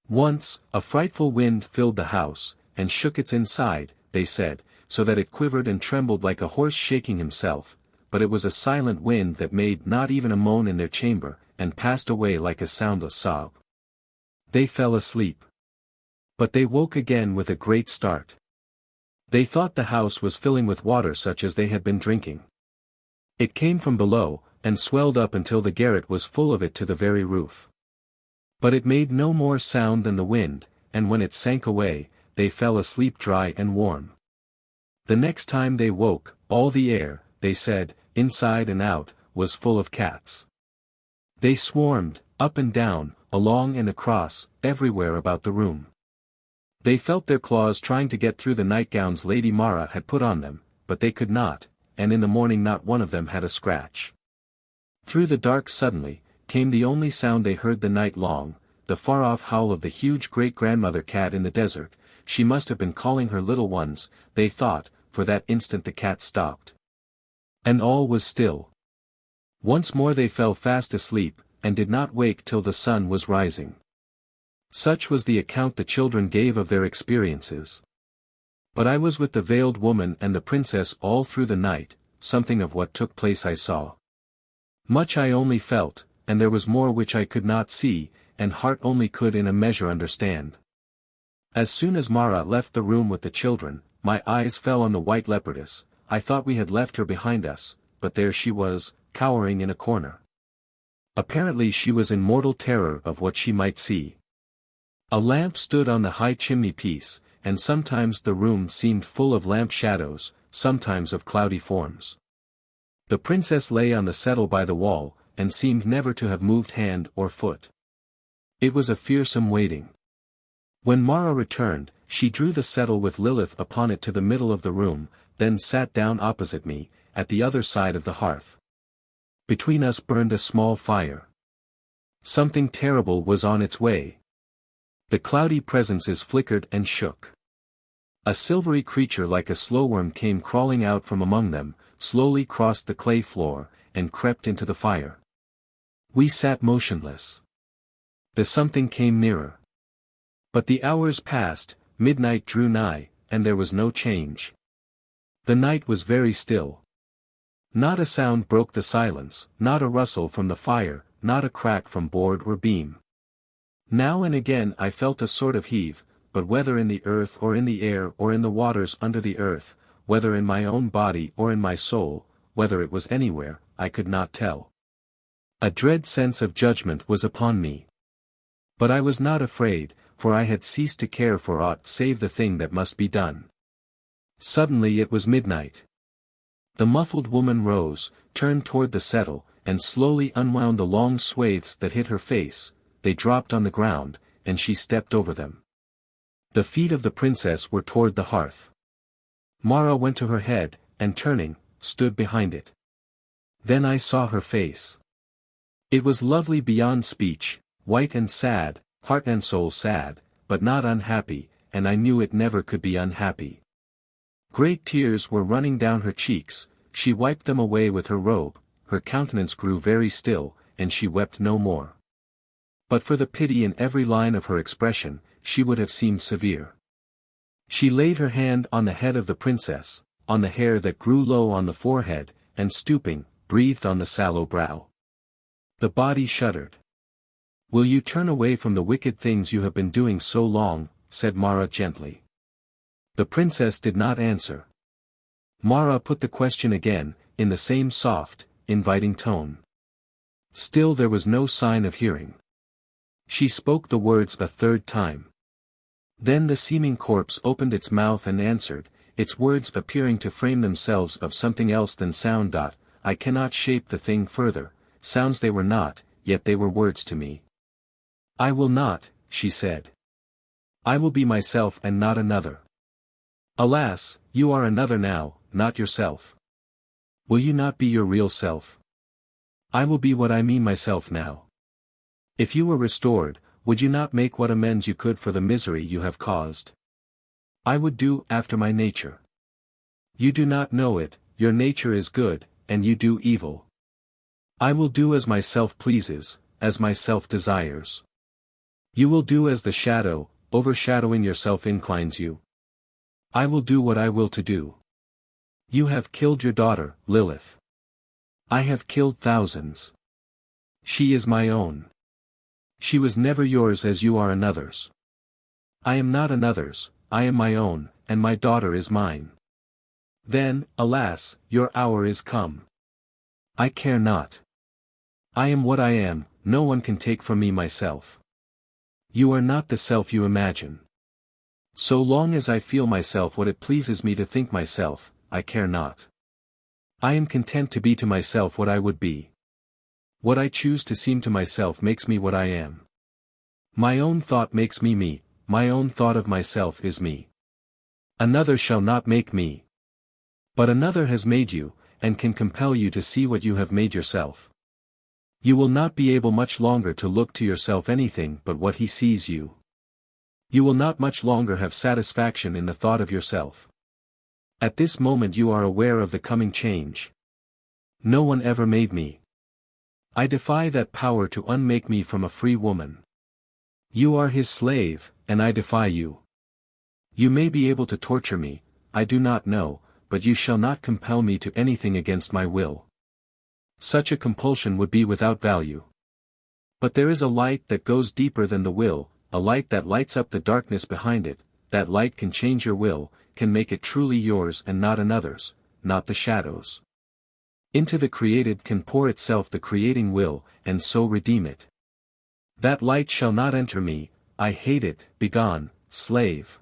Once, a frightful wind filled the house, and shook its inside, they said, so that it quivered and trembled like a horse shaking himself, but it was a silent wind that made not even a moan in their chamber, and passed away like a soundless sob. They fell asleep. But they woke again with a great start. They thought the house was filling with water such as they had been drinking. It came from below, and swelled up until the garret was full of it to the very roof. But it made no more sound than the wind, and when it sank away, they fell asleep dry and warm. The next time they woke, all the air, they said, inside and out, was full of cats. They swarmed, up and down, along and across, everywhere about the room. They felt their claws trying to get through the nightgowns Lady Mara had put on them, but they could not, and in the morning not one of them had a scratch. Through the dark suddenly, came the only sound they heard the night long, the far-off howl of the huge great-grandmother cat in the desert. She must have been calling her little ones, they thought, for that instant the cat stopped. And all was still. Once more they fell fast asleep, and did not wake till the sun was rising. Such was the account the children gave of their experiences. But I was with the veiled woman and the princess all through the night, something of what took place I saw. Much I only felt, and there was more which I could not see, and heart only could in a measure understand. As soon as Mara left the room with the children, my eyes fell on the white leopardess. I thought we had left her behind us, but there she was, cowering in a corner. Apparently she was in mortal terror of what she might see. A lamp stood on the high chimney-piece, and sometimes the room seemed full of lamp shadows, sometimes of cloudy forms. The princess lay on the settle by the wall, and seemed never to have moved hand or foot. It was a fearsome waiting. When Mara returned, she drew the settle with Lilith upon it to the middle of the room, then sat down opposite me, at the other side of the hearth. Between us burned a small fire. Something terrible was on its way. The cloudy presences flickered and shook. A silvery creature like a slowworm came crawling out from among them, slowly crossed the clay floor, and crept into the fire. We sat motionless. The something came nearer. But the hours passed, midnight drew nigh, and there was no change. The night was very still. Not a sound broke the silence, not a rustle from the fire, not a crack from board or beam. Now and again I felt a sort of heave, but whether in the earth or in the air or in the waters under the earth, whether in my own body or in my soul, whether it was anywhere, I could not tell. A dread sense of judgment was upon me. But I was not afraid, for I had ceased to care for aught save the thing that must be done. Suddenly it was midnight. The muffled woman rose, turned toward the settle, and slowly unwound the long swathes that hid her face. They dropped on the ground, and she stepped over them. The feet of the princess were toward the hearth. Mara went to her head, and turning, stood behind it. Then I saw her face. It was lovely beyond speech, white and sad, heart and soul sad, but not unhappy, and I knew it never could be unhappy. Great tears were running down her cheeks, she wiped them away with her robe, her countenance grew very still, and she wept no more. But for the pity in every line of her expression, she would have seemed severe. She laid her hand on the head of the princess, on the hair that grew low on the forehead, and stooping, breathed on the sallow brow. The body shuddered. "Will you turn away from the wicked things you have been doing so long?" said Mara gently. The princess did not answer. Mara put the question again, in the same soft, inviting tone. Still there was no sign of hearing. She spoke the words a third time. Then the seeming corpse opened its mouth and answered, its words appearing to frame themselves of something else than sound. "I cannot shape the thing further, sounds they were not, yet they were words to me. I will not," she said. "I will be myself and not another." "Alas, you are another now, not yourself. Will you not be your real self?" "I will be what I mean myself now." "If you were restored, would you not make what amends you could for the misery you have caused?" "I would do after my nature." "You do not know it, your nature is good, and you do evil." "I will do as myself pleases, as myself desires." "You will do as the shadow, overshadowing yourself inclines you." "I will do what I will to do." "You have killed your daughter, Lilith." "I have killed thousands. She is my own. She was never yours as you are another's." "I am not another's, I am my own, and my daughter is mine." "Then, alas, your hour is come." "I care not. I am what I am, no one can take from me myself." "You are not the self you imagine." "So long as I feel myself what it pleases me to think myself, I care not. I am content to be to myself what I would be. What I choose to seem to myself makes me what I am. My own thought makes me me, my own thought of myself is me. Another shall not make me. But another has made you, and can compel you to see what you have made yourself. You will not be able much longer to look to yourself anything but what he sees you. You will not much longer have satisfaction in the thought of yourself. At this moment you are aware of the coming change. No one ever made me. I defy that power to unmake me from a free woman. You are his slave, and I defy you. You may be able to torture me, I do not know, but you shall not compel me to anything against my will. Such a compulsion would be without value. But there is a light that goes deeper than the will, a light that lights up the darkness behind it. That light can change your will, can make it truly yours and not another's, not the shadow's. Into the created can pour itself the creating will, and so redeem it. That light shall not enter me, I hate it, begone, slave.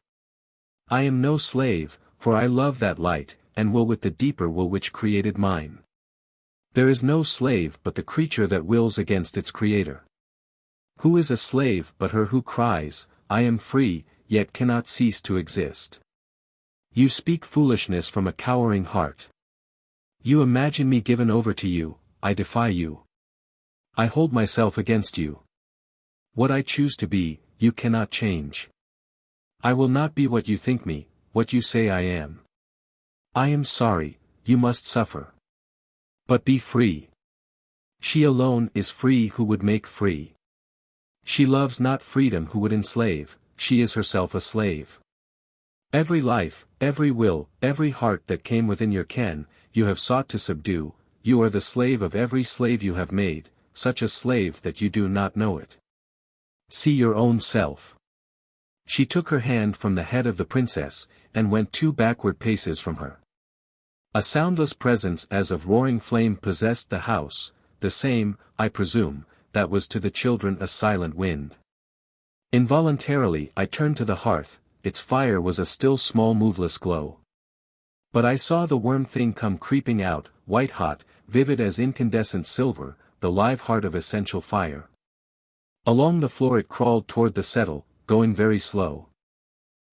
I am no slave, for I love that light, and will with the deeper will which created mine. There is no slave but the creature that wills against its creator. Who is a slave but her who cries, I am free, yet cannot cease to exist? You speak foolishness from a cowering heart. You imagine me given over to you, I defy you. I hold myself against you. What I choose to be, you cannot change. I will not be what you think me, what you say I am. I am sorry, you must suffer. But be free. She alone is free who would make free. She loves not freedom who would enslave, she is herself a slave. Every life, every will, every heart that came within your ken, you have sought to subdue, you are the slave of every slave you have made, such a slave that you do not know it. See your own self. She took her hand from the head of the princess, and went 2 backward paces from her. A soundless presence as of roaring flame possessed the house, the same, I presume, that was to the children a silent wind. Involuntarily I turned to the hearth, its fire was a still small moveless glow. But I saw the worm thing come creeping out, white-hot, vivid as incandescent silver, the live heart of essential fire. Along the floor it crawled toward the settle, going very slow.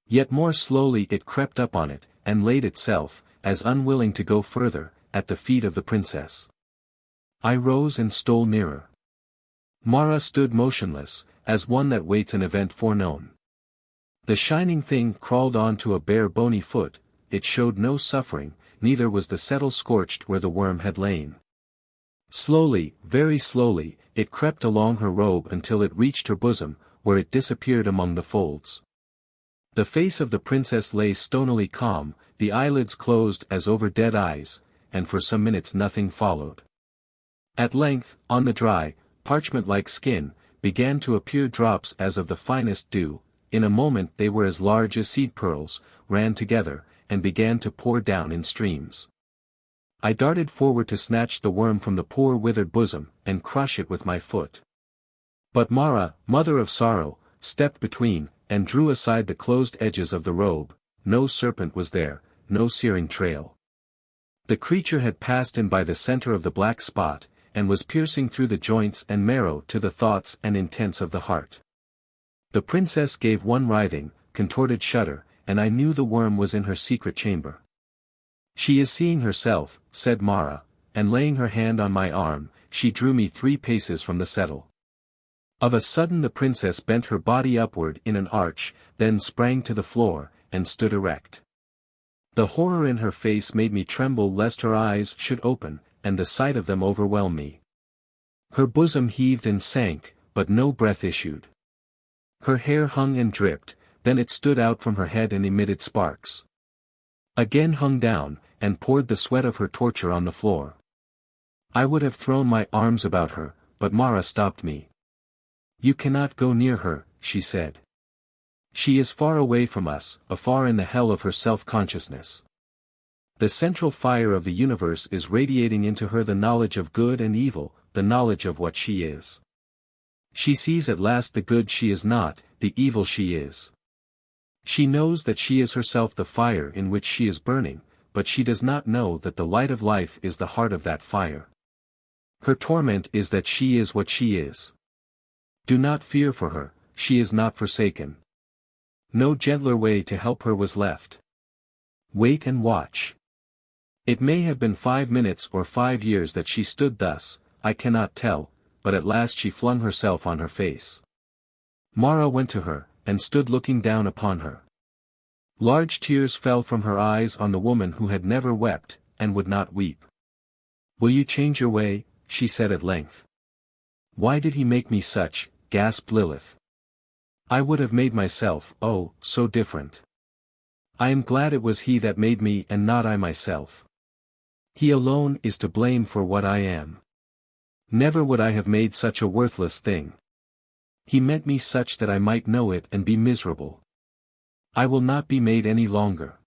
Yet more slowly it crept up on it, and laid itself, as unwilling to go further, at the feet of the princess. I rose and stole nearer. Mara stood motionless, as one that waits an event foreknown. The shining thing crawled on to a bare bony foot, it showed no suffering, neither was the settle scorched where the worm had lain. Slowly, very slowly, it crept along her robe until it reached her bosom, where it disappeared among the folds. The face of the princess lay stonily calm, the eyelids closed as over dead eyes, and for some minutes nothing followed. At length, on the dry, parchment-like skin, began to appear drops as of the finest dew. In a moment they were as large as seed pearls, ran together, and began to pour down in streams. I darted forward to snatch the worm from the poor withered bosom, and crush it with my foot. But Mara, mother of sorrow, stepped between, and drew aside the closed edges of the robe. No serpent was there, no searing trail. The creature had passed in by the center of the black spot, and was piercing through the joints and marrow to the thoughts and intents of the heart. The princess gave one writhing, contorted shudder, and I knew the worm was in her secret chamber. "She is seeing herself," said Mara, and laying her hand on my arm, she drew me 3 paces from the settle. Of a sudden the princess bent her body upward in an arch, then sprang to the floor, and stood erect. The horror in her face made me tremble lest her eyes should open, and the sight of them overwhelm me. Her bosom heaved and sank, but no breath issued. Her hair hung and dripped, then it stood out from her head and emitted sparks. Again hung down, and poured the sweat of her torture on the floor. I would have thrown my arms about her, but Mara stopped me. "You cannot go near her," she said. "She is far away from us, afar in the hell of her self-consciousness. The central fire of the universe is radiating into her the knowledge of good and evil, the knowledge of what she is. She sees at last the good she is not, the evil she is. She knows that she is herself the fire in which she is burning, but she does not know that the light of life is the heart of that fire. Her torment is that she is what she is. Do not fear for her, she is not forsaken. No gentler way to help her was left. Wait and watch." It may have been 5 minutes or 5 years that she stood thus, I cannot tell, but at last she flung herself on her face. Mara went to her, and stood looking down upon her. Large tears fell from her eyes on the woman who had never wept, and would not weep. "Will you change your way?" she said at length. "Why did he make me such?" gasped Lilith. "I would have made myself, oh, so different. I am glad it was he that made me and not I myself. He alone is to blame for what I am. Never would I have made such a worthless thing. He meant me such that I might know it and be miserable. I will not be made any longer."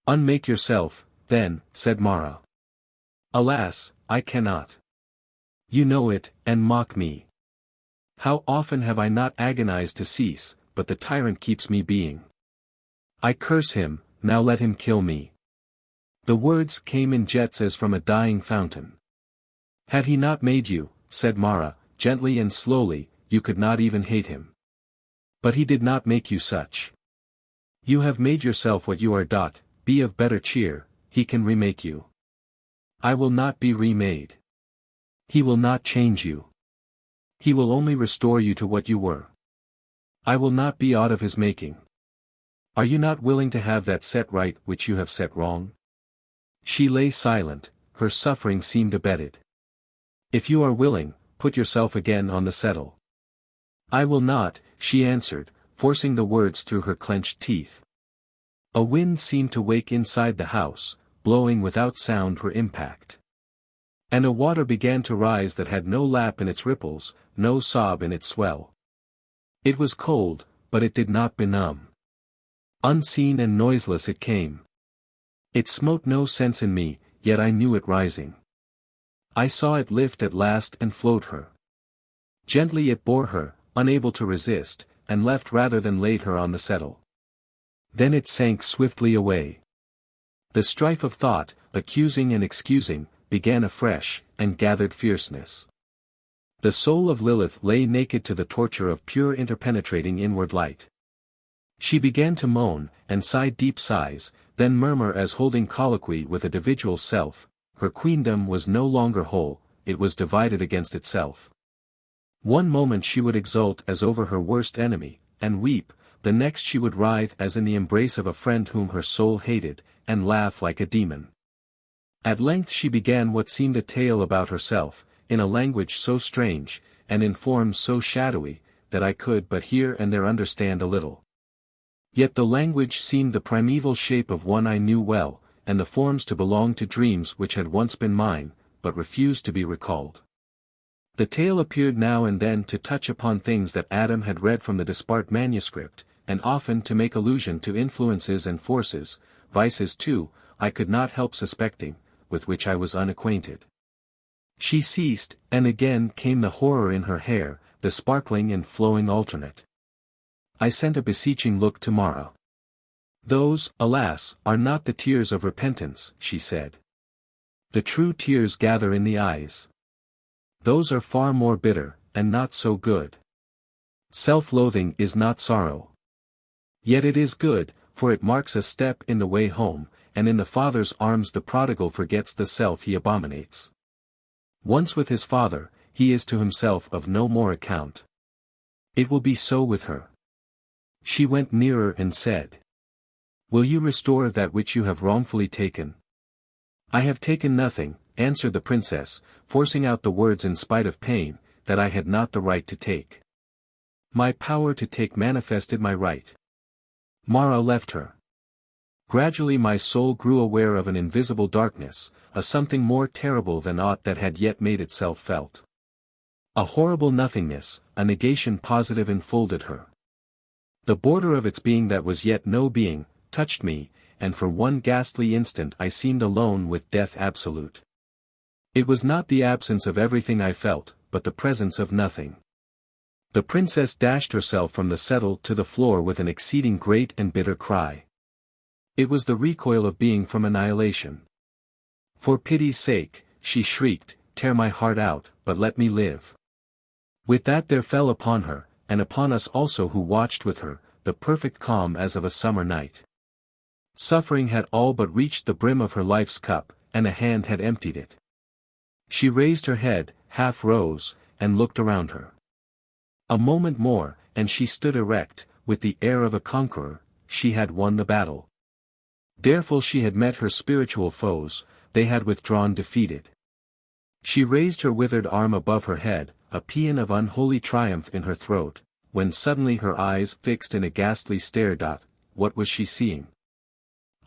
"Unmake yourself, then," said Mara. "Alas, I cannot. You know it, and mock me. How often have I not agonized to cease, but the tyrant keeps me being. I curse him, now let him kill me." The words came in jets as from a dying fountain. "Had he not made you," said Mara, gently and slowly, "you could not even hate him. But he did not make you such. You have made yourself what you are. Be of better cheer, he can remake you. I will not be remade. He will not change you. He will only restore you to what you were. I will not be aught of his making. Are you not willing to have that set right which you have set wrong?" She lay silent, her suffering seemed abated. "If you are willing, put yourself again on the settle." "I will not," she answered, forcing the words through her clenched teeth. A wind seemed to wake inside the house, blowing without sound or impact. And a water began to rise that had no lap in its ripples, no sob in its swell. It was cold, but it did not benumb. Unseen and noiseless it came. It smote no sense in me, yet I knew it rising. I saw it lift at last and float her. Gently it bore her, unable to resist, and left rather than laid her on the settle. Then it sank swiftly away. The strife of thought, accusing and excusing, began afresh, and gathered fierceness. The soul of Lilith lay naked to the torture of pure interpenetrating inward light. She began to moan, and sigh deep sighs, then murmur as holding colloquy with a individual self. Her queendom was no longer whole, it was divided against itself. One moment she would exult as over her worst enemy, and weep, the next she would writhe as in the embrace of a friend whom her soul hated, and laugh like a demon. At length she began what seemed a tale about herself, in a language so strange, and in forms so shadowy, that I could but here and there understand a little. Yet the language seemed the primeval shape of one I knew well, and the forms to belong to dreams which had once been mine, but refused to be recalled. The tale appeared now and then to touch upon things that Adam had read from the disparate manuscript, and often to make allusion to influences and forces, vices too, I could not help suspecting, with which I was unacquainted. She ceased, and again came the horror in her hair, the sparkling and flowing alternate. I sent a beseeching look to Mara. "Those, alas, are not the tears of repentance," she said. "The true tears gather in the eyes. Those are far more bitter, and not so good. Self-loathing is not sorrow. Yet it is good, for it marks a step in the way home, and in the Father's arms the prodigal forgets the self he abominates. Once with his Father, he is to himself of no more account. It will be so with her." She went nearer and said, "Will you restore that which you have wrongfully taken?" "I have taken nothing," answered the princess, forcing out the words in spite of pain, "that I had not the right to take. My power to take manifested my right." Mara left her. Gradually my soul grew aware of an invisible darkness, a something more terrible than aught that had yet made itself felt. A horrible nothingness, a negation positive enfolded her. The border of its being that was yet no being, touched me, and for one ghastly instant I seemed alone with death absolute. It was not the absence of everything I felt, but the presence of nothing. The princess dashed herself from the settle to the floor with an exceeding great and bitter cry. It was the recoil of being from annihilation. "For pity's sake," she shrieked, "tear my heart out, but let me live." With that there fell upon her, and upon us also who watched with her, the perfect calm as of a summer night. Suffering had all but reached the brim of her life's cup, and a hand had emptied it. She raised her head, half rose, and looked around her. A moment more, and she stood erect, with the air of a conqueror. She had won the battle. Dareful she had met her spiritual foes, they had withdrawn defeated. She raised her withered arm above her head, a paean of unholy triumph in her throat, when suddenly her eyes fixed in a ghastly stare. What was she seeing?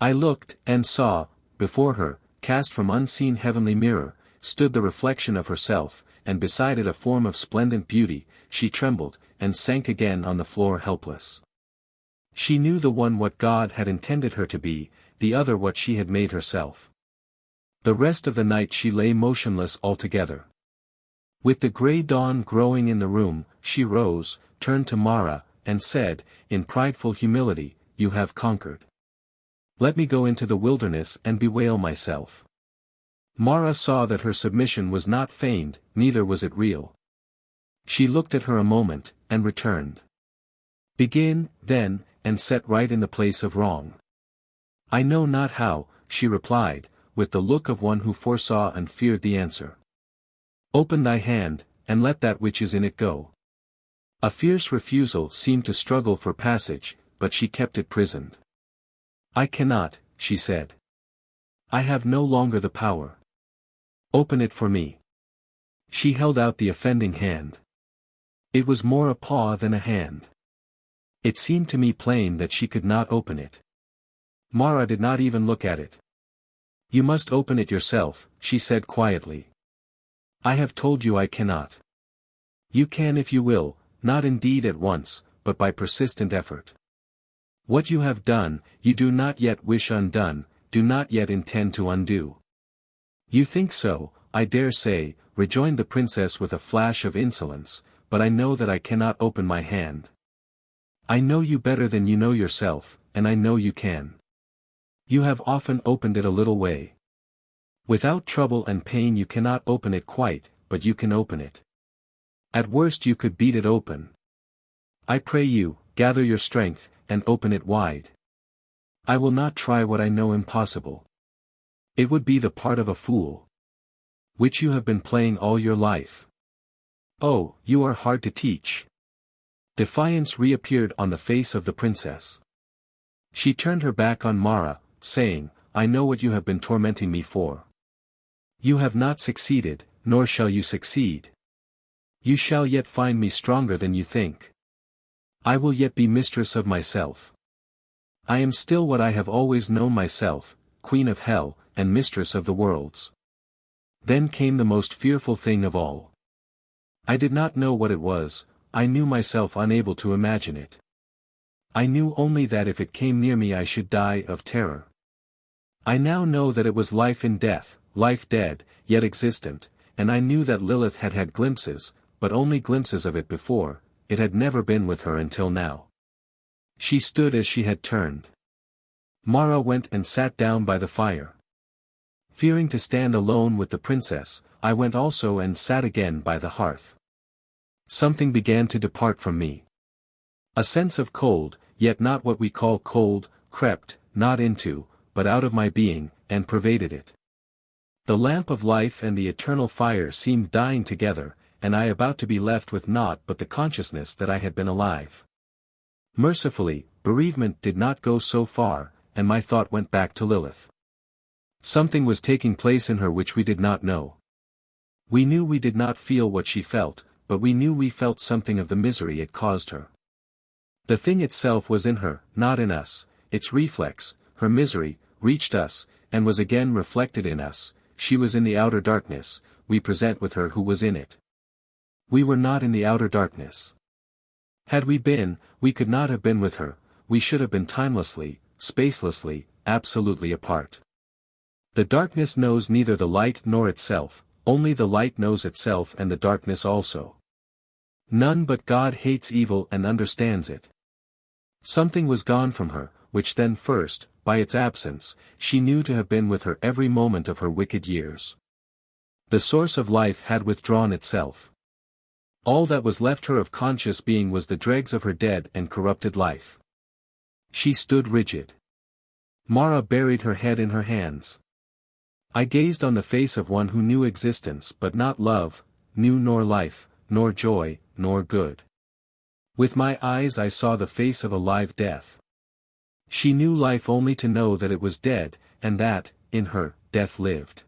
I looked, and saw, before her, cast from unseen heavenly mirror, stood the reflection of herself, and beside it a form of splendid beauty. She trembled, and sank again on the floor helpless. She knew the one what God had intended her to be, the other what she had made herself. The rest of the night she lay motionless altogether. With the grey dawn growing in the room, she rose, turned to Mara, and said, in prideful humility, "You have conquered. Let me go into the wilderness and bewail myself." Mara saw that her submission was not feigned, neither was it real. She looked at her a moment, and returned. "Begin, then, and set right in the place of wrong." "I know not how," she replied, with the look of one who foresaw and feared the answer. "Open thy hand, and let that which is in it go." A fierce refusal seemed to struggle for passage, but she kept it prisoned. "I cannot," she said. "I have no longer the power. Open it for me." She held out the offending hand. It was more a paw than a hand. It seemed to me plain that she could not open it. Mara did not even look at it. "You must open it yourself," she said quietly. "I have told you I cannot. You can if you will, not indeed at once, but by persistent effort. What you have done, you do not yet wish undone, do not yet intend to undo." "You think so, I dare say," rejoined the princess with a flash of insolence, "but I know that I cannot open my hand. I know you better than you know yourself, and I know you can. You have often opened it a little way. Without trouble and pain you cannot open it quite, but you can open it. At worst you could beat it open. I pray you, gather your strength, and open it wide. I will not try what I know impossible. It would be the part of a fool, which you have been playing all your life. Oh, you are hard to teach. Defiance reappeared on the face of the princess. She turned her back on Mara, saying, I know what you have been tormenting me for. You have not succeeded, nor shall you succeed. You shall yet find me stronger than you think. I will yet be mistress of myself. I am still what I have always known myself, queen of hell, and mistress of the worlds. Then came the most fearful thing of all. I did not know what it was, I knew myself unable to imagine it. I knew only that if it came near me I should die of terror. I now know that it was life in death, life dead, yet existent, and I knew that Lilith had had glimpses, but only glimpses of it before, it had never been with her until now. She stood as she had turned. Mara went and sat down by the fire. Fearing to stand alone with the princess, I went also and sat again by the hearth. Something began to depart from me. A sense of cold, yet not what we call cold, crept, not into, but out of my being, and pervaded it. The lamp of life and the eternal fire seemed dying together, and I about to be left with naught but the consciousness that I had been alive. Mercifully, bereavement did not go so far, and my thought went back to Lilith. Something was taking place in her which we did not know. We knew we did not feel what she felt, but we knew we felt something of the misery it caused her. The thing itself was in her, not in us, its reflex, her misery, reached us, and was again reflected in us. She was in the outer darkness, we present with her who was in it. We were not in the outer darkness. Had we been, we could not have been with her, we should have been timelessly, spacelessly, absolutely apart. The darkness knows neither the light nor itself, only the light knows itself and the darkness also. None but God hates evil and understands it. Something was gone from her, which then first, by its absence, she knew to have been with her every moment of her wicked years. The source of life had withdrawn itself. All that was left her of conscious being was the dregs of her dead and corrupted life. She stood rigid. Mara buried her head in her hands. I gazed on the face of one who knew existence but not love, knew nor life, nor joy, nor good. With my eyes I saw the face of a live death. She knew life only to know that it was dead, and that, in her, death lived.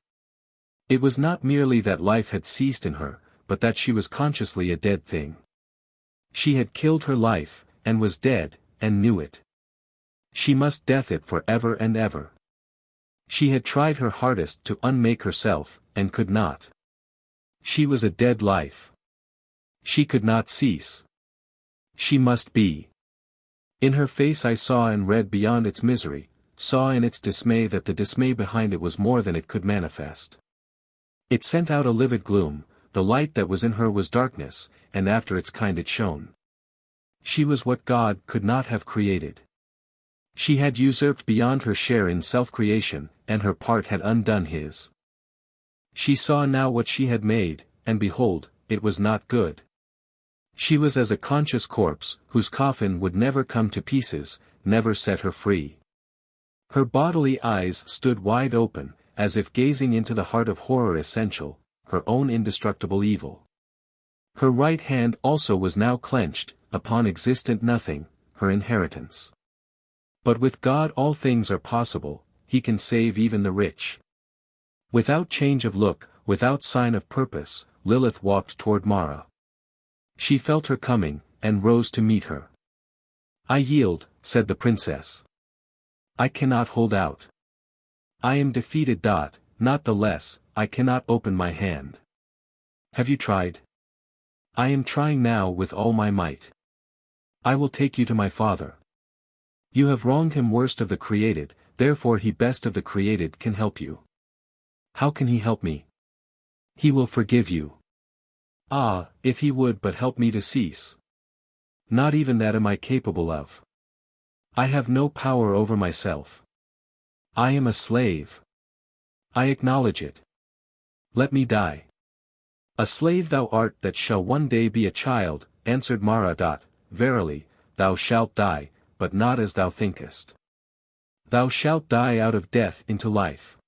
It was not merely that life had ceased in her, but that she was consciously a dead thing. She had killed her life, and was dead, and knew it. She must death it for ever and ever. She had tried her hardest to unmake herself, and could not. She was a dead life. She could not cease. She must be. In her face I saw and read beyond its misery, saw in its dismay that the dismay behind it was more than it could manifest. It sent out a livid gloom, the light that was in her was darkness, and after its kind it shone. She was what God could not have created. She had usurped beyond her share in self-creation, and her part had undone his. She saw now what she had made, and behold, it was not good. She was as a conscious corpse, whose coffin would never come to pieces, never set her free. Her bodily eyes stood wide open, as if gazing into the heart of horror essential, her own indestructible evil. Her right hand also was now clenched, upon existent nothing, her inheritance. But with God all things are possible, he can save even the rich. Without change of look, without sign of purpose, Lilith walked toward Mara. She felt her coming, and rose to meet her. I yield, said the princess. I cannot hold out. I am defeated. Not the less, I cannot open my hand. Have you tried? I am trying now with all my might. I will take you to my father. You have wronged him worst of the created, therefore he best of the created can help you. How can he help me? He will forgive you. Ah, if he would but help me to cease. Not even that am I capable of. I have no power over myself. I am a slave. I acknowledge it. Let me die. A slave thou art that shall one day be a child, answered Mara. Verily, thou shalt die, but not as thou thinkest. Thou shalt die out of death into life.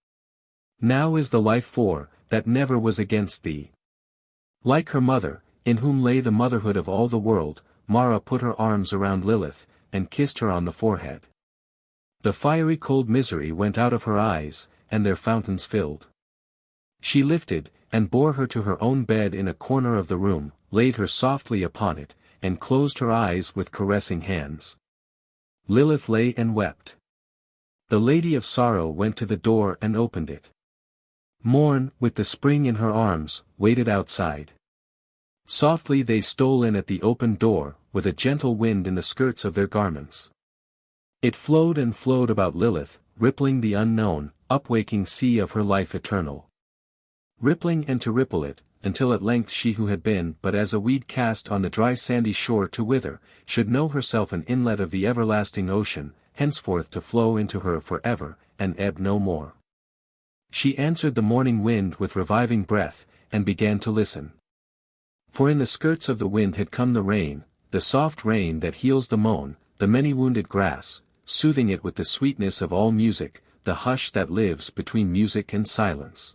Now is the life for, that never was against thee. Like her mother, in whom lay the motherhood of all the world, Mara put her arms around Lilith, and kissed her on the forehead. The fiery cold misery went out of her eyes, and their fountains filled. She lifted, and bore her to her own bed in a corner of the room, laid her softly upon it, and closed her eyes with caressing hands. Lilith lay and wept. The Lady of Sorrow went to the door and opened it. Morn, with the spring in her arms, waited outside. Softly they stole in at the open door, with a gentle wind in the skirts of their garments. It flowed and flowed about Lilith, rippling the unknown, upwaking sea of her life eternal. Rippling and to ripple it, until at length she who had been but as a weed cast on the dry sandy shore to wither, should know herself an inlet of the everlasting ocean, henceforth to flow into her for ever, and ebb no more. She answered the morning wind with reviving breath, and began to listen. For in the skirts of the wind had come the rain, the soft rain that heals the moan, the many-wounded grass, soothing it with the sweetness of all music, the hush that lives between music and silence.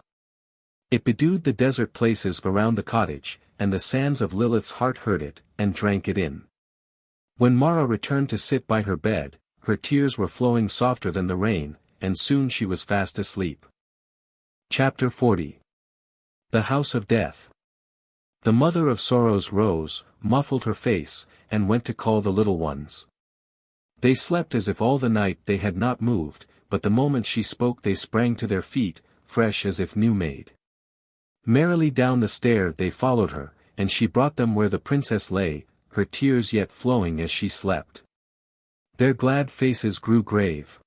It bedewed the desert places around the cottage, and the sands of Lilith's heart heard it, and drank it in. When Mara returned to sit by her bed, her tears were flowing softer than the rain, and soon she was fast asleep. Chapter 40. The House of Death. The Mother of Sorrows rose, muffled her face, and went to call the little ones. They slept as if all the night they had not moved, but the moment she spoke they sprang to their feet, fresh as if new made. Merrily down the stair they followed her, and she brought them where the princess lay, her tears yet flowing as she slept. Their glad faces grew grave.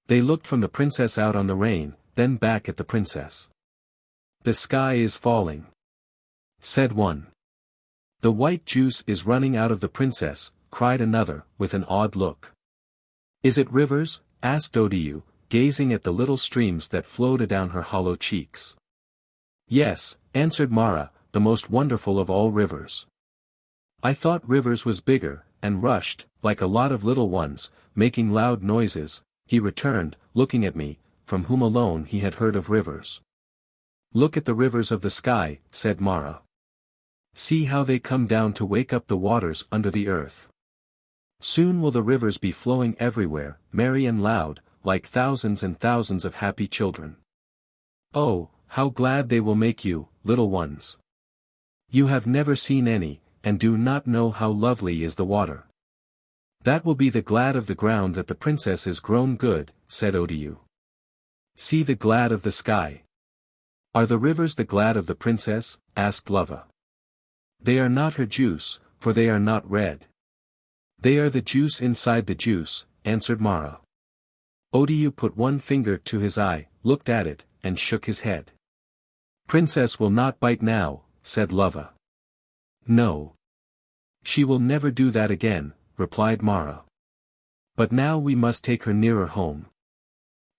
They looked from the princess out on the rain, then back at the princess. "The sky is falling," said one. "The white juice is running out of the princess," cried another, with an odd look. "Is it rivers?" asked Odiu, gazing at the little streams that flowed adown her hollow cheeks. "Yes," answered Mara, "the most wonderful of all rivers." "I thought rivers was bigger, and rushed, like a lot of little ones, making loud noises," he returned, looking at me, from whom alone he had heard of rivers. "Look at the rivers of the sky," said Mara. "See how they come down to wake up the waters under the earth. Soon will the rivers be flowing everywhere, merry and loud, like thousands and thousands of happy children. Oh, how glad they will make you, little ones! You have never seen any, and do not know how lovely is the water." "That will be the glad of the ground that the princess is grown good," said Odiu. "See the glad of the sky." "Are the rivers the glad of the princess?" asked Lova. "They are not her juice, for they are not red. They are the juice inside the juice," answered Mara. Odiu put one finger to his eye, looked at it, and shook his head. "Princess will not bite now," said Lova. "No. She will never do that again," replied Mara. "But now we must take her nearer home."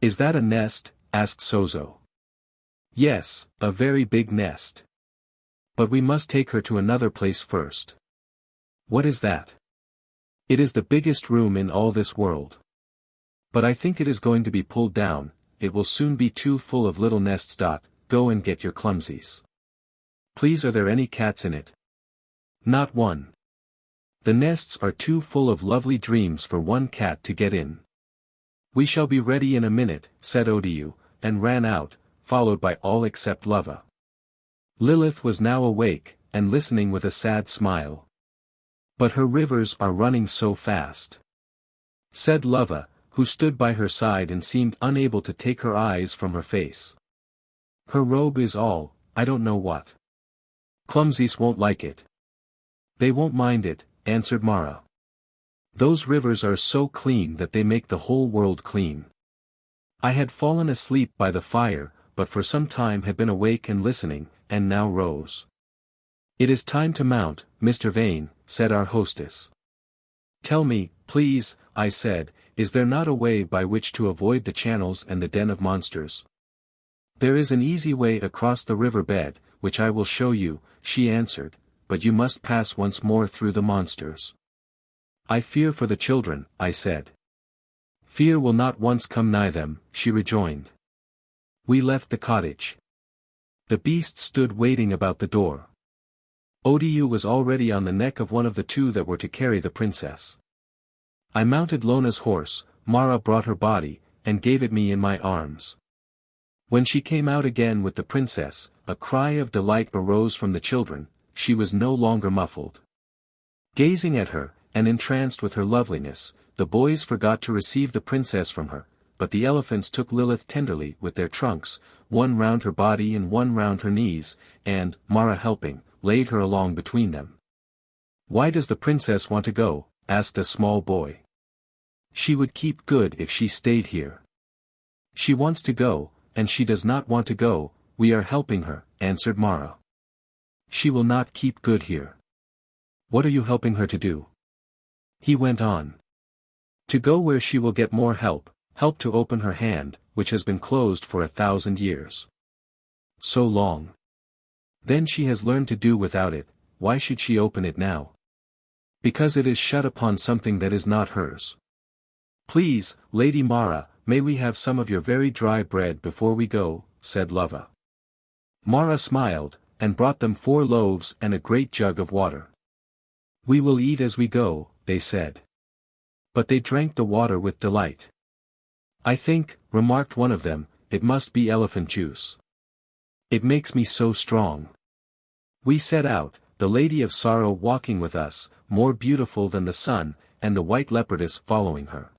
"Is that a nest?" asked Sozo. "Yes, a very big nest. But we must take her to another place first." "What is that?" "It is the biggest room in all this world. But I think it is going to be pulled down, it will soon be too full of little nests. Go and get your clumsies. Please, are there any cats in it?" "Not one. The nests are too full of lovely dreams for one cat to get in." "We shall be ready in a minute," said Odiu, and ran out, followed by all except Lova. Lilith was now awake, and listening with a sad smile. "But her rivers are running so fast," said Lova, who stood by her side and seemed unable to take her eyes from her face. "Her robe is all, I don't know what. Clumsies won't like it." "They won't mind it," answered Mara. "Those rivers are so clean that they make the whole world clean." I had fallen asleep by the fire, but for some time had been awake and listening, and now rose. "It is time to mount, Mr. Vane," said our hostess. "Tell me, please," I said, "is there not a way by which to avoid the channels and the den of monsters?" "There is an easy way across the river bed, which I will show you," she answered, "but you must pass once more through the monsters." I fear for the children, I said. Fear will not once come nigh them, she rejoined. We left the cottage. The beasts stood waiting about the door. Odiu was already on the neck of one of the two that were to carry the princess. I mounted Lona's horse, Mara brought her body, and gave it me in my arms. When she came out again with the princess, a cry of delight arose from the children. She was no longer muffled. Gazing at her, and entranced with her loveliness, the boys forgot to receive the princess from her, but the elephants took Lilith tenderly with their trunks, one round her body and one round her knees, and, Mara helping, laid her along between them. Why does the princess want to go? Asked a small boy. She would keep good if she stayed here. She wants to go, and she does not want to go, we are helping her, answered Mara. She will not keep good here. What are you helping her to do? He went on. To go where she will get more help to open her hand, which has been closed for 1,000 years. So long. Then she has learned to do without it, why should she open it now? Because it is shut upon something that is not hers. Please, Lady Mara, may we have some of your very dry bread before we go, said Lova. Mara smiled, and brought them 4 loaves and a great jug of water. We will eat as we go, they said. But they drank the water with delight. I think, remarked one of them, it must be elephant juice. It makes me so strong. We set out, the Lady of Sorrow walking with us, more beautiful than the sun, and the white leopardess following her.